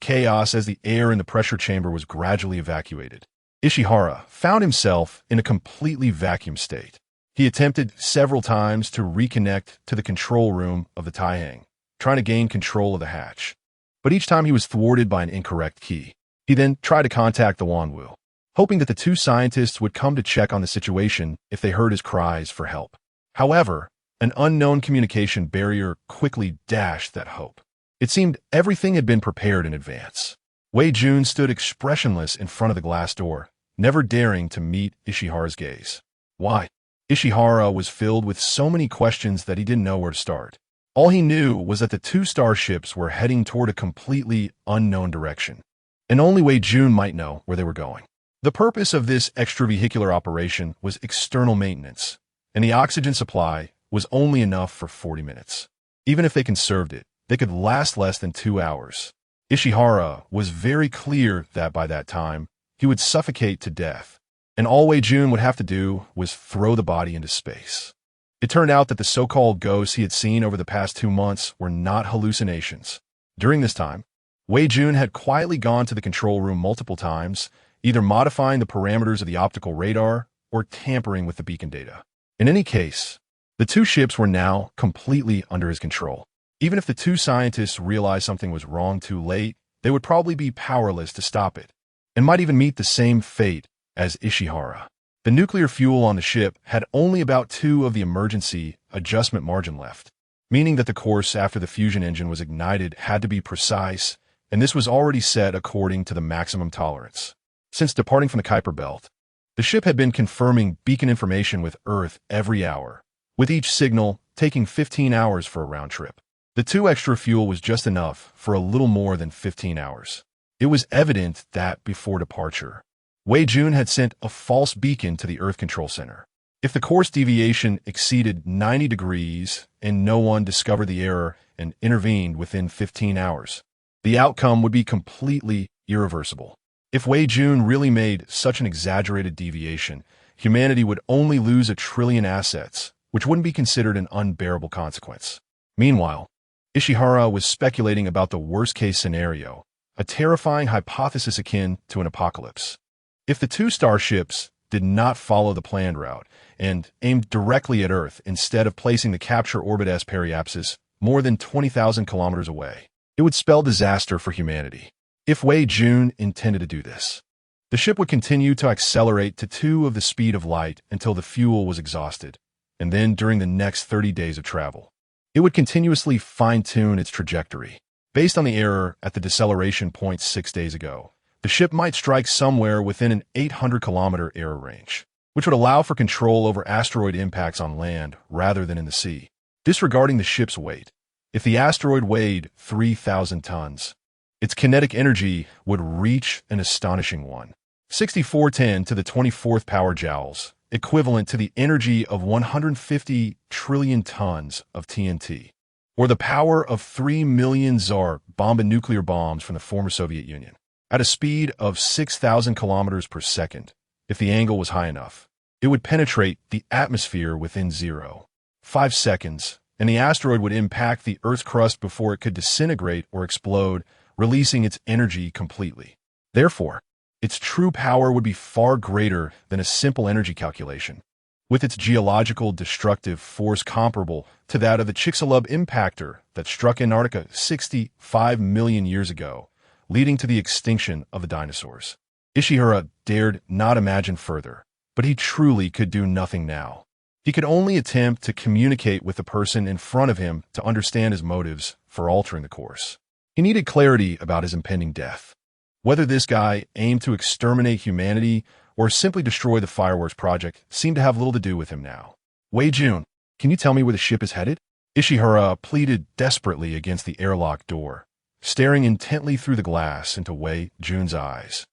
Chaos as the air in the pressure chamber was gradually evacuated. Ishihara found himself in a completely vacuum state. He attempted several times to reconnect to the control room of the Taihang, trying to gain control of the hatch. But each time he was thwarted by an incorrect key. He then tried to contact the Wanwu, hoping that the two scientists would come to check on the situation if they heard his cries for help. However, an unknown communication barrier quickly dashed that hope. It seemed everything had been prepared in advance. Wei Jun stood expressionless in front of the glass door, never daring to meet Ishihara's gaze. Why? Ishihara was filled with so many questions that he didn't know where to start. All he knew was that the two starships were heading toward a completely unknown direction, and only Wei Jun might know where they were going. The purpose of this extravehicular operation was external maintenance, and the oxygen supply was only enough for 40 minutes. Even if they conserved it, they could last less than 2 hours. Ishihara was very clear that by that time, he would suffocate to death, and all Wei Jun would have to do was throw the body into space. It turned out that the so-called ghosts he had seen over the past 2 months were not hallucinations. During this time, Wei Jun had quietly gone to the control room multiple times, either modifying the parameters of the optical radar or tampering with the beacon data. In any case, the two ships were now completely under his control. Even if the two scientists realized something was wrong too late, they would probably be powerless to stop it, and might even meet the same fate as Ishihara. The nuclear fuel on the ship had only about 2 of the emergency adjustment margin left, meaning that the course after the fusion engine was ignited had to be precise, and this was already set according to the maximum tolerance. Since departing from the Kuiper Belt, the ship had been confirming beacon information with Earth every hour, with each signal taking 15 hours for a round trip. The 2 extra fuel was just enough for a little more than 15 hours. It was evident that before departure, Wei Jun had sent a false beacon to the Earth Control Center. If the course deviation exceeded 90 degrees and no one discovered the error and intervened within 15 hours, the outcome would be completely irreversible. If Wei Jun really made such an exaggerated deviation, humanity would only lose 1 trillion assets, which wouldn't be considered an unbearable consequence. Meanwhile, Ishihara was speculating about the worst-case scenario, a terrifying hypothesis akin to an apocalypse. If the 2 starships did not follow the planned route and aimed directly at Earth instead of placing the capture orbit as periapsis more than 20,000 kilometers away, it would spell disaster for humanity. If Wei Jun intended to do this, the ship would continue to accelerate to 2 of the speed of light until the fuel was exhausted, and then during the next 30 days of travel, it would continuously fine-tune its trajectory. Based on the error at the deceleration point 6 days ago, the ship might strike somewhere within an 800-kilometer error range, which would allow for control over asteroid impacts on land rather than in the sea. Disregarding the ship's weight, if the asteroid weighed 3,000 tons, its kinetic energy would reach an astonishing 6410 to the 24th power joules, equivalent to the energy of 150 trillion tons of TNT, or the power of 3 million Tsar nuclear bombs from the former Soviet Union. At a speed of 6,000 kilometers per second, if the angle was high enough, it would penetrate the atmosphere within 0.5 seconds, and the asteroid would impact the Earth's crust before it could disintegrate or explode, releasing its energy completely. Therefore, its true power would be far greater than a simple energy calculation, with its geological destructive force comparable to that of the Chicxulub impactor that struck Antarctica 65 million years ago, leading to the extinction of the dinosaurs. Ishihara dared not imagine further, but he truly could do nothing now. He could only attempt to communicate with the person in front of him to understand his motives for altering the course. He needed clarity about his impending death. Whether this guy aimed to exterminate humanity or simply destroy the fireworks project seemed to have little to do with him now. Wei Jun, can you tell me where the ship is headed? Ishihara pleaded desperately against the airlock door, staring intently through the glass into Wei Jun's eyes,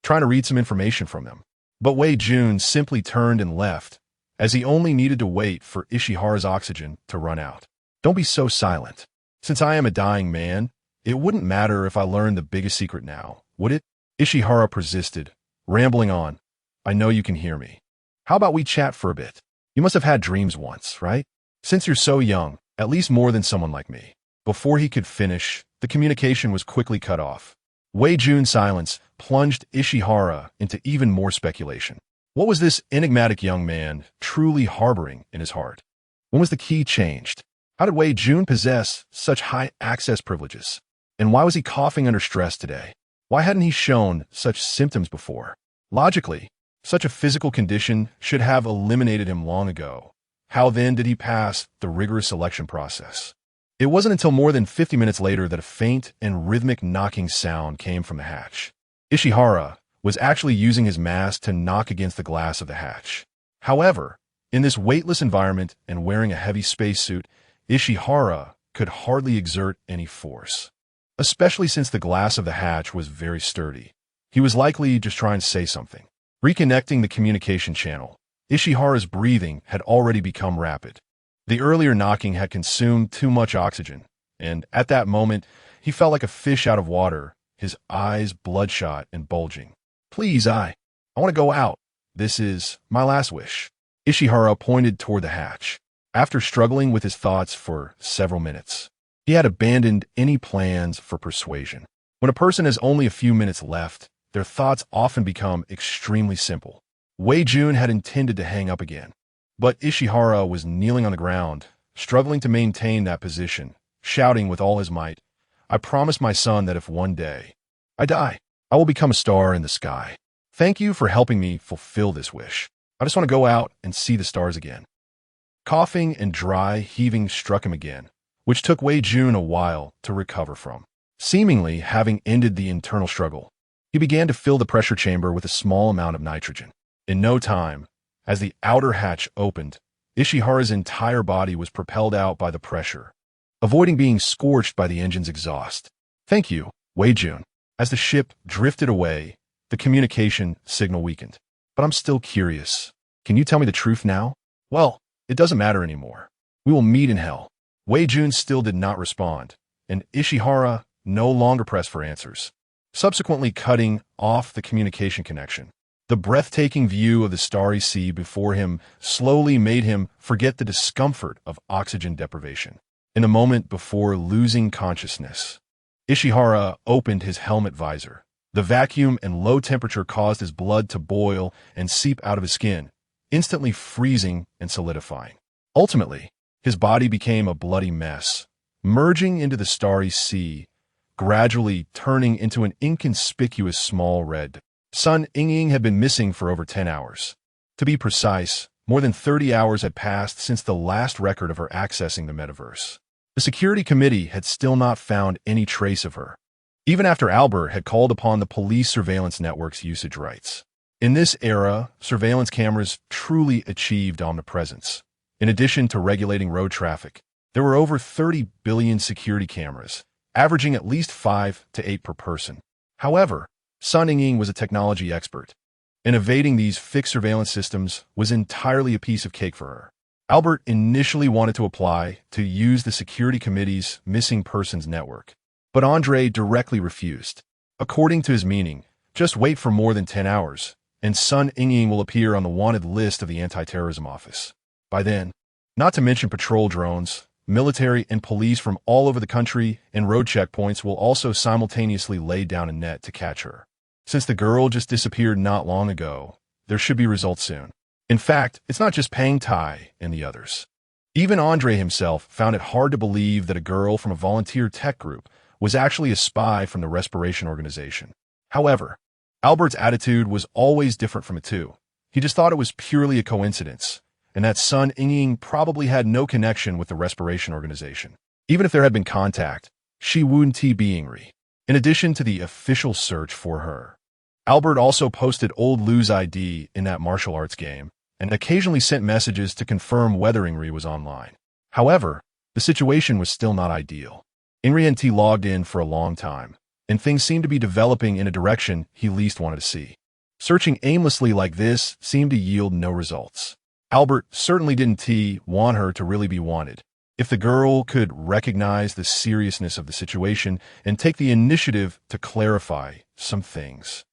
trying to read some information from them. But Wei Jun simply turned and left, as he only needed to wait for Ishihara's oxygen to run out. Don't be so silent. Since I am a dying man, it wouldn't matter if I learned the biggest secret now, would it? Ishihara persisted, rambling on. I know you can hear me. How about we chat for a bit? You must have had dreams once, right? Since you're so young, at least more than someone like me. Before he could finish, the communication was quickly cut off. Wei Jun's silence plunged Ishihara into even more speculation. What was this enigmatic young man truly harboring in his heart? When was the key changed? How did Wei Jun possess such high access privileges? And why was he coughing under stress today? Why hadn't he shown such symptoms before? Logically, such a physical condition should have eliminated him long ago. How then did he pass the rigorous selection process? It wasn't until more than 50 minutes later that a faint and rhythmic knocking sound came from the hatch. Ishihara was actually using his mask to knock against the glass of the hatch. However, in this weightless environment and wearing a heavy spacesuit, Ishihara could hardly exert any force, especially since the glass of the hatch was very sturdy. He was likely just trying to say something. Reconnecting the communication channel, Ishihara's breathing had already become rapid. The earlier knocking had consumed too much oxygen, and at that moment, he felt like a fish out of water, his eyes bloodshot and bulging. Please, I want to go out. This is my last wish. Ishihara pointed toward the hatch. After struggling with his thoughts for several minutes, he had abandoned any plans for persuasion. When a person has only a few minutes left, their thoughts often become extremely simple. Wei Jun had intended to hang up again, but Ishihara was kneeling on the ground, struggling to maintain that position, shouting with all his might, I promise my son that if one day I die, I will become a star in the sky. Thank you for helping me fulfill this wish. I just want to go out and see the stars again. Coughing and dry heaving struck him again, which took Wei Jun a while to recover from. Seemingly having ended the internal struggle, he began to fill the pressure chamber with a small amount of nitrogen. In no time, as the outer hatch opened, Ishihara's entire body was propelled out by the pressure, avoiding being scorched by the engine's exhaust. Thank you, Wei Jun. As the ship drifted away, the communication signal weakened. But I'm still curious. Can you tell me the truth now? Well, it doesn't matter anymore. We will meet in hell. Wei Jun still did not respond, and Ishihara no longer pressed for answers, subsequently cutting off the communication connection. The breathtaking view of the starry sea before him slowly made him forget the discomfort of oxygen deprivation. In the moment before losing consciousness, Ishihara opened his helmet visor. The vacuum and low temperature caused his blood to boil and seep out of his skin, instantly freezing and solidifying. Ultimately, his body became a bloody mess, merging into the starry sea, gradually turning into an inconspicuous small red. Sun Ying had been missing for over 10 hours. To be precise, more than 30 hours had passed since the last record of her accessing the metaverse. The security committee had still not found any trace of her, even after Albert had called upon the police surveillance network's usage rights. In this era, surveillance cameras truly achieved omnipresence. In addition to regulating road traffic, there were over 30 billion security cameras, averaging at least 5 to 8 per person. However, Sun Ying was a technology expert, and evading these fixed surveillance systems was entirely a piece of cake for her. Albert initially wanted to apply to use the security committee's missing persons network, but Andre directly refused. According to his meaning, just wait for more than 10 hours, and Sun Ying will appear on the wanted list of the anti-terrorism office. By then, not to mention patrol drones, military and police from all over the country and road checkpoints will also simultaneously lay down a net to catch her. Since the girl just disappeared not long ago, there should be results soon. In fact, it's not just Pang Tai and the others. Even Andre himself found it hard to believe that a girl from a volunteer tech group was actually a spy from the Respiration Organization. However, Albert's attitude was always different from it too. He just thought it was purely a coincidence, and that Sun Ying probably had no connection with the Respiration Organization. Even if there had been contact, she wouldn't be angry. In addition to the official search for her, Albert also posted old Lou's ID in that martial arts game, and occasionally sent messages to confirm whether Ingri was online. However, the situation was still not ideal. Ingri and T logged in for a long time, and things seemed to be developing in a direction he least wanted to see. Searching aimlessly like this seemed to yield no results. Albert certainly didn't want her to really be wanted. If the girl could recognize the seriousness of the situation and take the initiative to clarify some things,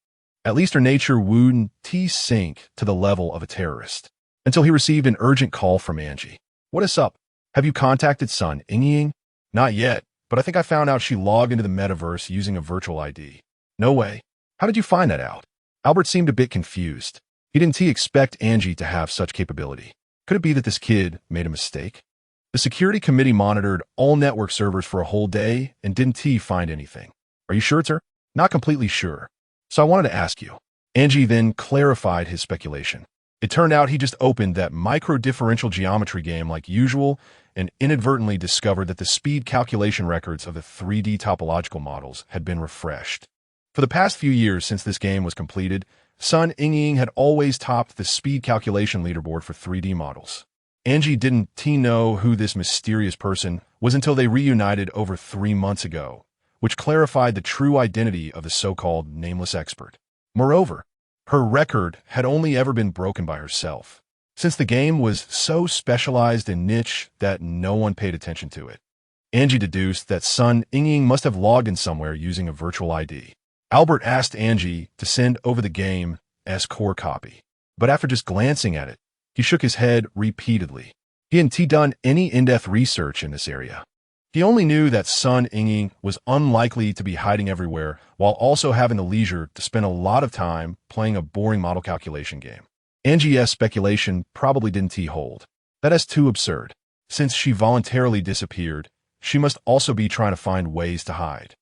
at least her nature wouldn't sink to the level of a terrorist. Until he received an urgent call from Angie. "What is up? Have you contacted Sun Ying?" "Not yet, but I think I found out she logged into the metaverse using a virtual ID." "No way. How did you find that out?" Albert seemed a bit confused. He didn't expect Angie to have such capability. Could it be that this kid made a mistake? The security committee monitored all network servers for a whole day and didn't find anything. "Are you sure it's her?" "Not completely sure. So I wanted to ask you." Angie then clarified his speculation. It turned out he just opened that micro-differential geometry game like usual and inadvertently discovered that the speed calculation records of the 3D topological models had been refreshed. For the past few years since this game was completed, Sun Ying had always topped the speed calculation leaderboard for 3D models. Angie didn't know who this mysterious person was until they reunited over 3 months ago, which clarified the true identity of the so-called nameless expert. Moreover, her record had only ever been broken by herself, since the game was so specialized and niche that no one paid attention to it. Angie deduced that Sun Ying must have logged in somewhere using a virtual ID. Albert asked Angie to send over the game's core copy, but after just glancing at it, he shook his head repeatedly. He hadn't done any in-depth research in this area. He only knew that Sun Ying was unlikely to be hiding everywhere while also having the leisure to spend a lot of time playing a boring model calculation game. Angie's speculation probably didn't hold. That's too absurd. Since she voluntarily disappeared, she must also be trying to find ways to hide.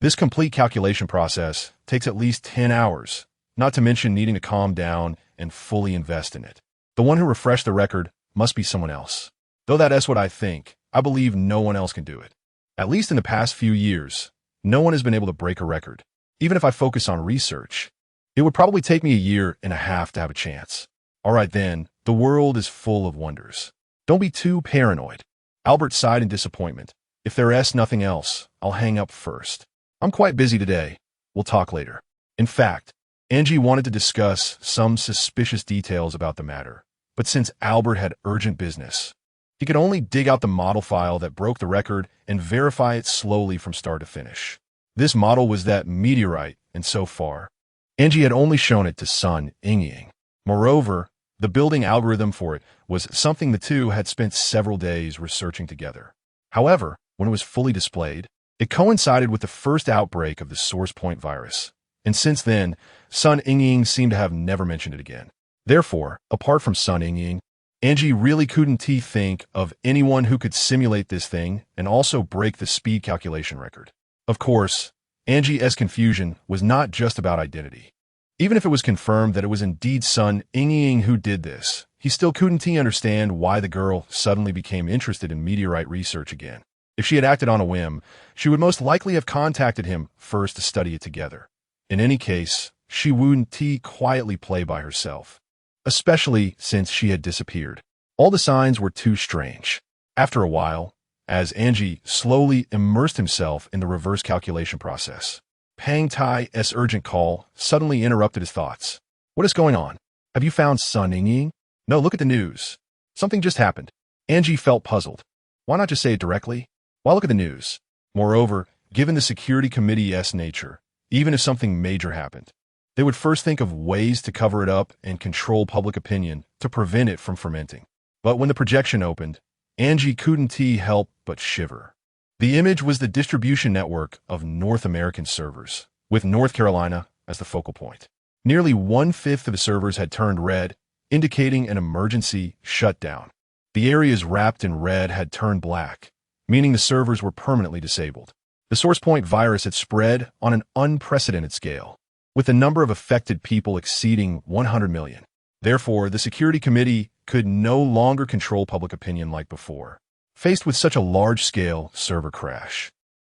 This complete calculation process takes at least 10 hours, not to mention needing to calm down and fully invest in it. The one who refreshed the record must be someone else. Though that's what I think, I believe no one else can do it. At least in the past few years, no one has been able to break a record. Even if I focus on research, it would probably take me a year and a half to have a chance. All right then, the world is full of wonders. Don't be too paranoid. Albert sighed in disappointment. If there's nothing else, I'll hang up first. I'm quite busy today. We'll talk later. In fact, Angie wanted to discuss some suspicious details about the matter, but since Albert had urgent business, he could only dig out the model file that broke the record and verify it slowly from start to finish. This model was that meteorite, and so far, Angie had only shown it to Sun Ying. Moreover, the building algorithm for it was something the two had spent several days researching together. However, when it was fully displayed, it coincided with the first outbreak of the source point virus, and since then, Sun Ying seemed to have never mentioned it again. Therefore, apart from Sun Ying, Angie really couldn't think of anyone who could simulate this thing and also break the speed calculation record. Of course, Angie's confusion was not just about identity. Even if it was confirmed that it was indeed Sun Ying who did this, he still couldn't understand why the girl suddenly became interested in meteorite research again. If she had acted on a whim, she would most likely have contacted him first to study it together. In any case, she wouldn't quietly play by herself, especially since she had disappeared. All the signs were too strange. After a while, as Angie slowly immersed himself in the reverse calculation process, Pang Tai's urgent call suddenly interrupted his thoughts. "What is going on? Have you found Sun Ying?" "No, look at the news. Something just happened." Angie felt puzzled. Why not just say it directly? Why look at the news? Moreover, given the security committee's nature, even if something major happened, they would first think of ways to cover it up and control public opinion to prevent it from fermenting. But when the projection opened, Angie couldn't help but shiver. The image was the distribution network of North American servers, with North Carolina, as the focal point. Nearly one-fifth of the servers had turned red, indicating an emergency shutdown. The areas wrapped in red had turned black, meaning the servers were permanently disabled. The SourcePoint virus had spread on an unprecedented scale, with the number of affected people exceeding 100 million. Therefore, the Security Committee could no longer control public opinion like before. Faced with such a large-scale server crash,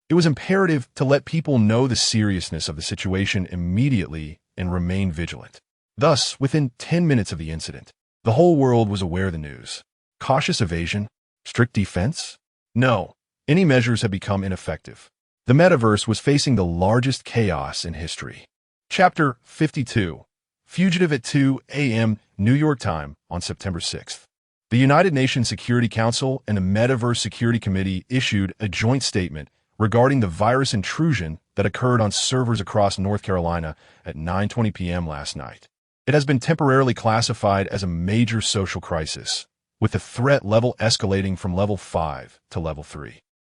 it was imperative to let people know the seriousness of the situation immediately and remain vigilant. Thus, within 10 minutes of the incident, the whole world was aware of the news. Cautious evasion? Strict defense? No, any measures had become ineffective. The metaverse was facing the largest chaos in history. Chapter 52. Fugitive at 2 a.m. New York time on September 6th. The United Nations Security Council and the Metaverse Security Committee issued a joint statement regarding the virus intrusion that occurred on servers across North Carolina at 9:20 p.m. last night. It has been temporarily classified as a major social crisis, with the threat level escalating from level 5 to level 3.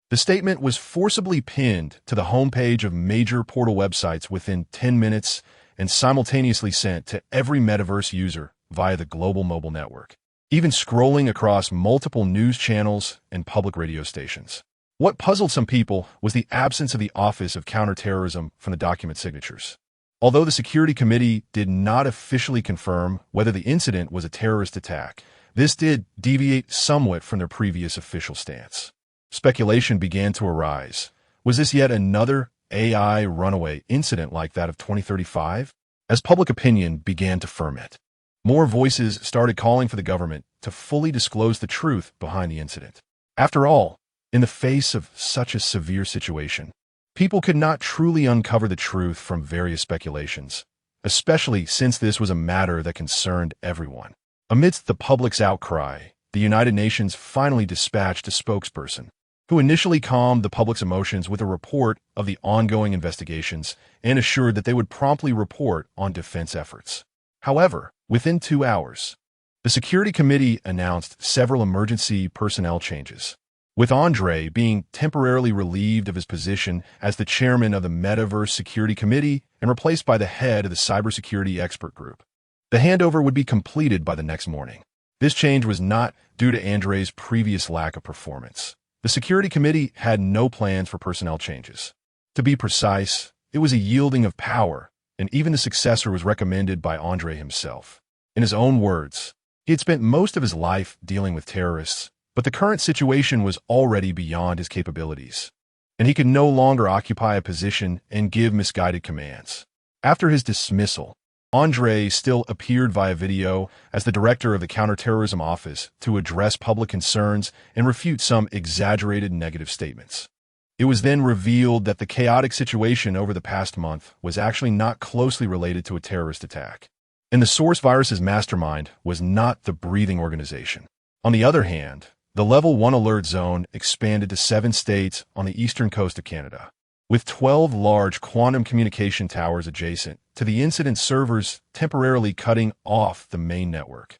The statement was forcibly pinned to the homepage of major portal websites within 10 minutes and simultaneously sent to every metaverse user via the global mobile network, even scrolling across multiple news channels and public radio stations. What puzzled some people was the absence of the Office of Counterterrorism from the document signatures. Although the Security Committee did not officially confirm whether the incident was a terrorist attack, this did deviate somewhat from their previous official stance. Speculation began to arise. Was this yet another AI runaway incident like that of 2035? As public opinion began to ferment, more voices started calling for the government to fully disclose the truth behind the incident. After all, in the face of such a severe situation, people could not truly uncover the truth from various speculations, especially since this was a matter that concerned everyone. Amidst the public's outcry, the United Nations finally dispatched a spokesperson who initially calmed the public's emotions with a report of the ongoing investigations and assured that they would promptly report on defense efforts. However, within 2 hours, the Security Committee announced several emergency personnel changes, with Andre being temporarily relieved of his position as the chairman of the Metaverse Security Committee and replaced by the head of the Cybersecurity Expert Group. The handover would be completed by the next morning. This change was not due to Andre's previous lack of performance. The Security Committee had no plans for personnel changes. To be precise, it was a yielding of power, and even the successor was recommended by Andre himself. In his own words, he had spent most of his life dealing with terrorists, but the current situation was already beyond his capabilities, and he could no longer occupy a position and give misguided commands. After his dismissal, Andre still appeared via video as the director of the Counterterrorism Office to address public concerns and refute some exaggerated negative statements. It was then revealed that the chaotic situation over the past month was actually not closely related to a terrorist attack, and the source virus's mastermind was not the breathing organization. On the other hand, the Level 1 alert zone expanded to 7 states on the eastern coast of Canada, with 12 large quantum communication towers adjacent to the incident servers temporarily cutting off the main network.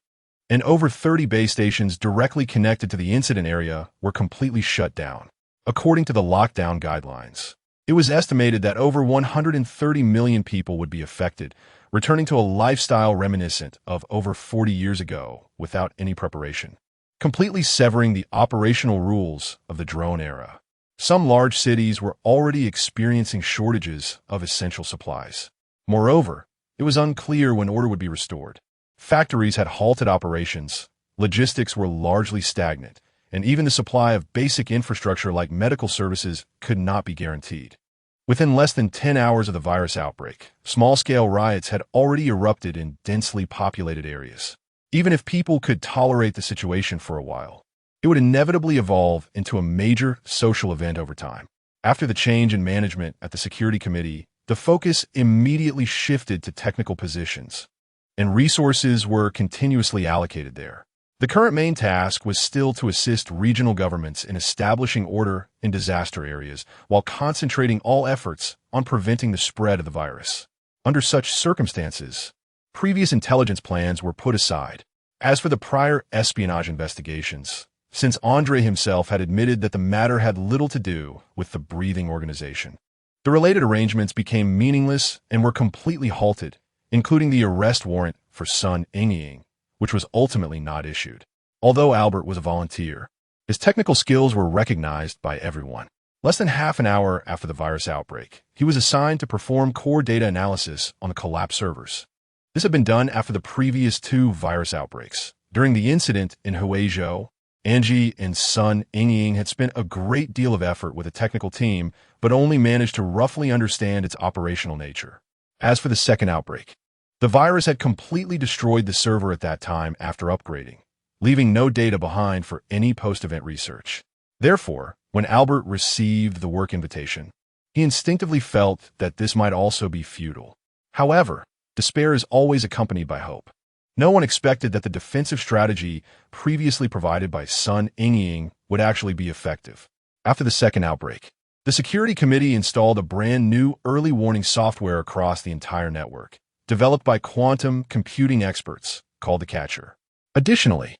And over 30 base stations directly connected to the incident area were completely shut down. According to the lockdown guidelines, it was estimated that over 130 million people would be affected, returning to a lifestyle reminiscent of over 40 years ago without any preparation, completely severing the operational rules of the drone era. Some large cities were already experiencing shortages of essential supplies. Moreover, it was unclear when order would be restored. Factories had halted operations, logistics were largely stagnant, and even the supply of basic infrastructure like medical services could not be guaranteed. Within less than 10 hours of the virus outbreak, small-scale riots had already erupted in densely populated areas. Even if people could tolerate the situation for a while, it would inevitably evolve into a major social event over time. After the change in management at the Security Committee, the focus immediately shifted to technical positions, and resources were continuously allocated there. The current main task was still to assist regional governments in establishing order in disaster areas while concentrating all efforts on preventing the spread of the virus. Under such circumstances, previous intelligence plans were put aside. As for the prior espionage investigations, since Andre himself had admitted that the matter had little to do with the breathing organization, The related arrangements became meaningless and were completely halted, including the arrest warrant for Sun Ying, which was ultimately not issued. Although Albert was a volunteer, his technical skills were recognized by everyone. Less than half an hour after the virus outbreak, he was assigned to perform core data analysis on the collapsed servers. This had been done after the previous 2 virus outbreaks. During the incident in Huizhou, Angie and Sun Ying had spent a great deal of effort with a technical team, but only managed to roughly understand its operational nature. As for the second outbreak, the virus had completely destroyed the server at that time after upgrading, leaving no data behind for any post-event research. Therefore, when Albert received the work invitation, he instinctively felt that this might also be futile. However, despair is always accompanied by hope. No one expected that the defensive strategy previously provided by Sun Ying would actually be effective. After the second outbreak, the security committee installed a brand new early warning software across the entire network, developed by quantum computing experts called the Catcher. Additionally,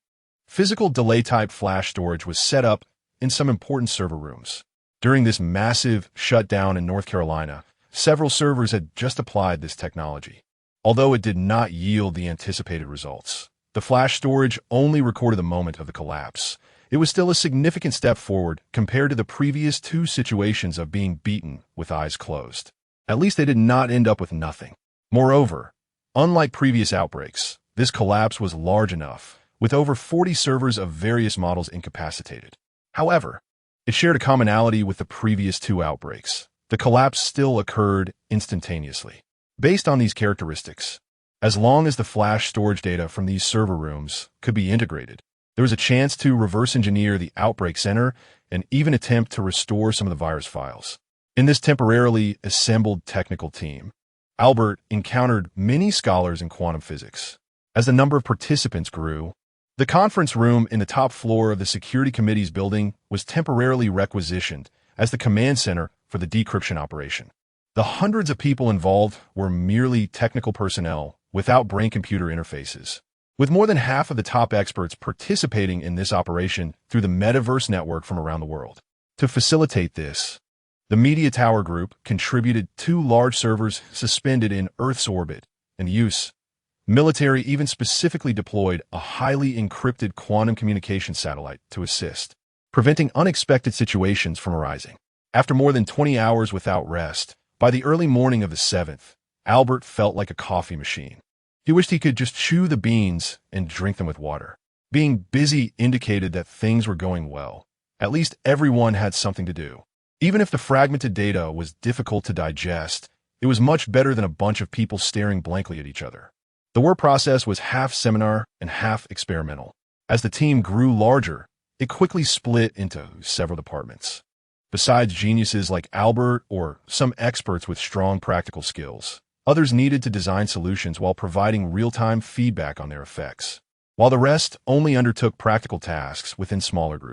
physical delay-type flash storage was set up in some important server rooms. During this massive shutdown in North Carolina, several servers had just applied this technology. Although it did not yield the anticipated results, the flash storage only recorded the moment of the collapse. It was still a significant step forward compared to the previous 2 situations of being beaten with eyes closed. At least they did not end up with nothing. Moreover, unlike previous outbreaks, this collapse was large enough, with over 40 servers of various models incapacitated. However, it shared a commonality with the previous 2 outbreaks. The collapse still occurred instantaneously. Based on these characteristics, as long as the flash storage data from these server rooms could be integrated, there was a chance to reverse engineer the outbreak center and even attempt to restore some of the virus files. In this temporarily assembled technical team, Albert encountered many scholars in quantum physics. As the number of participants grew, the conference room in the top floor of the security committee's building was temporarily requisitioned as the command center for the decryption operation. The hundreds of people involved were merely technical personnel without brain-computer interfaces, with more than half of the top experts participating in this operation through the metaverse network from around the world. To facilitate this, the Media Tower Group contributed 2 large servers suspended in Earth's orbit and use. Military even specifically deployed a highly encrypted quantum communication satellite to assist, preventing unexpected situations from arising. After more than 20 hours without rest, by the early morning of the 7th, Albert felt like a coffee machine. He wished he could just chew the beans and drink them with water. Being busy indicated that things were going well. At least everyone had something to do. Even if the fragmented data was difficult to digest, it was much better than a bunch of people staring blankly at each other. The work process was half seminar and half experimental. As the team grew larger, it quickly split into several departments. Besides geniuses like Albert or some experts with strong practical skills, others needed to design solutions while providing real-time feedback on their effects, while the rest only undertook practical tasks within smaller groups.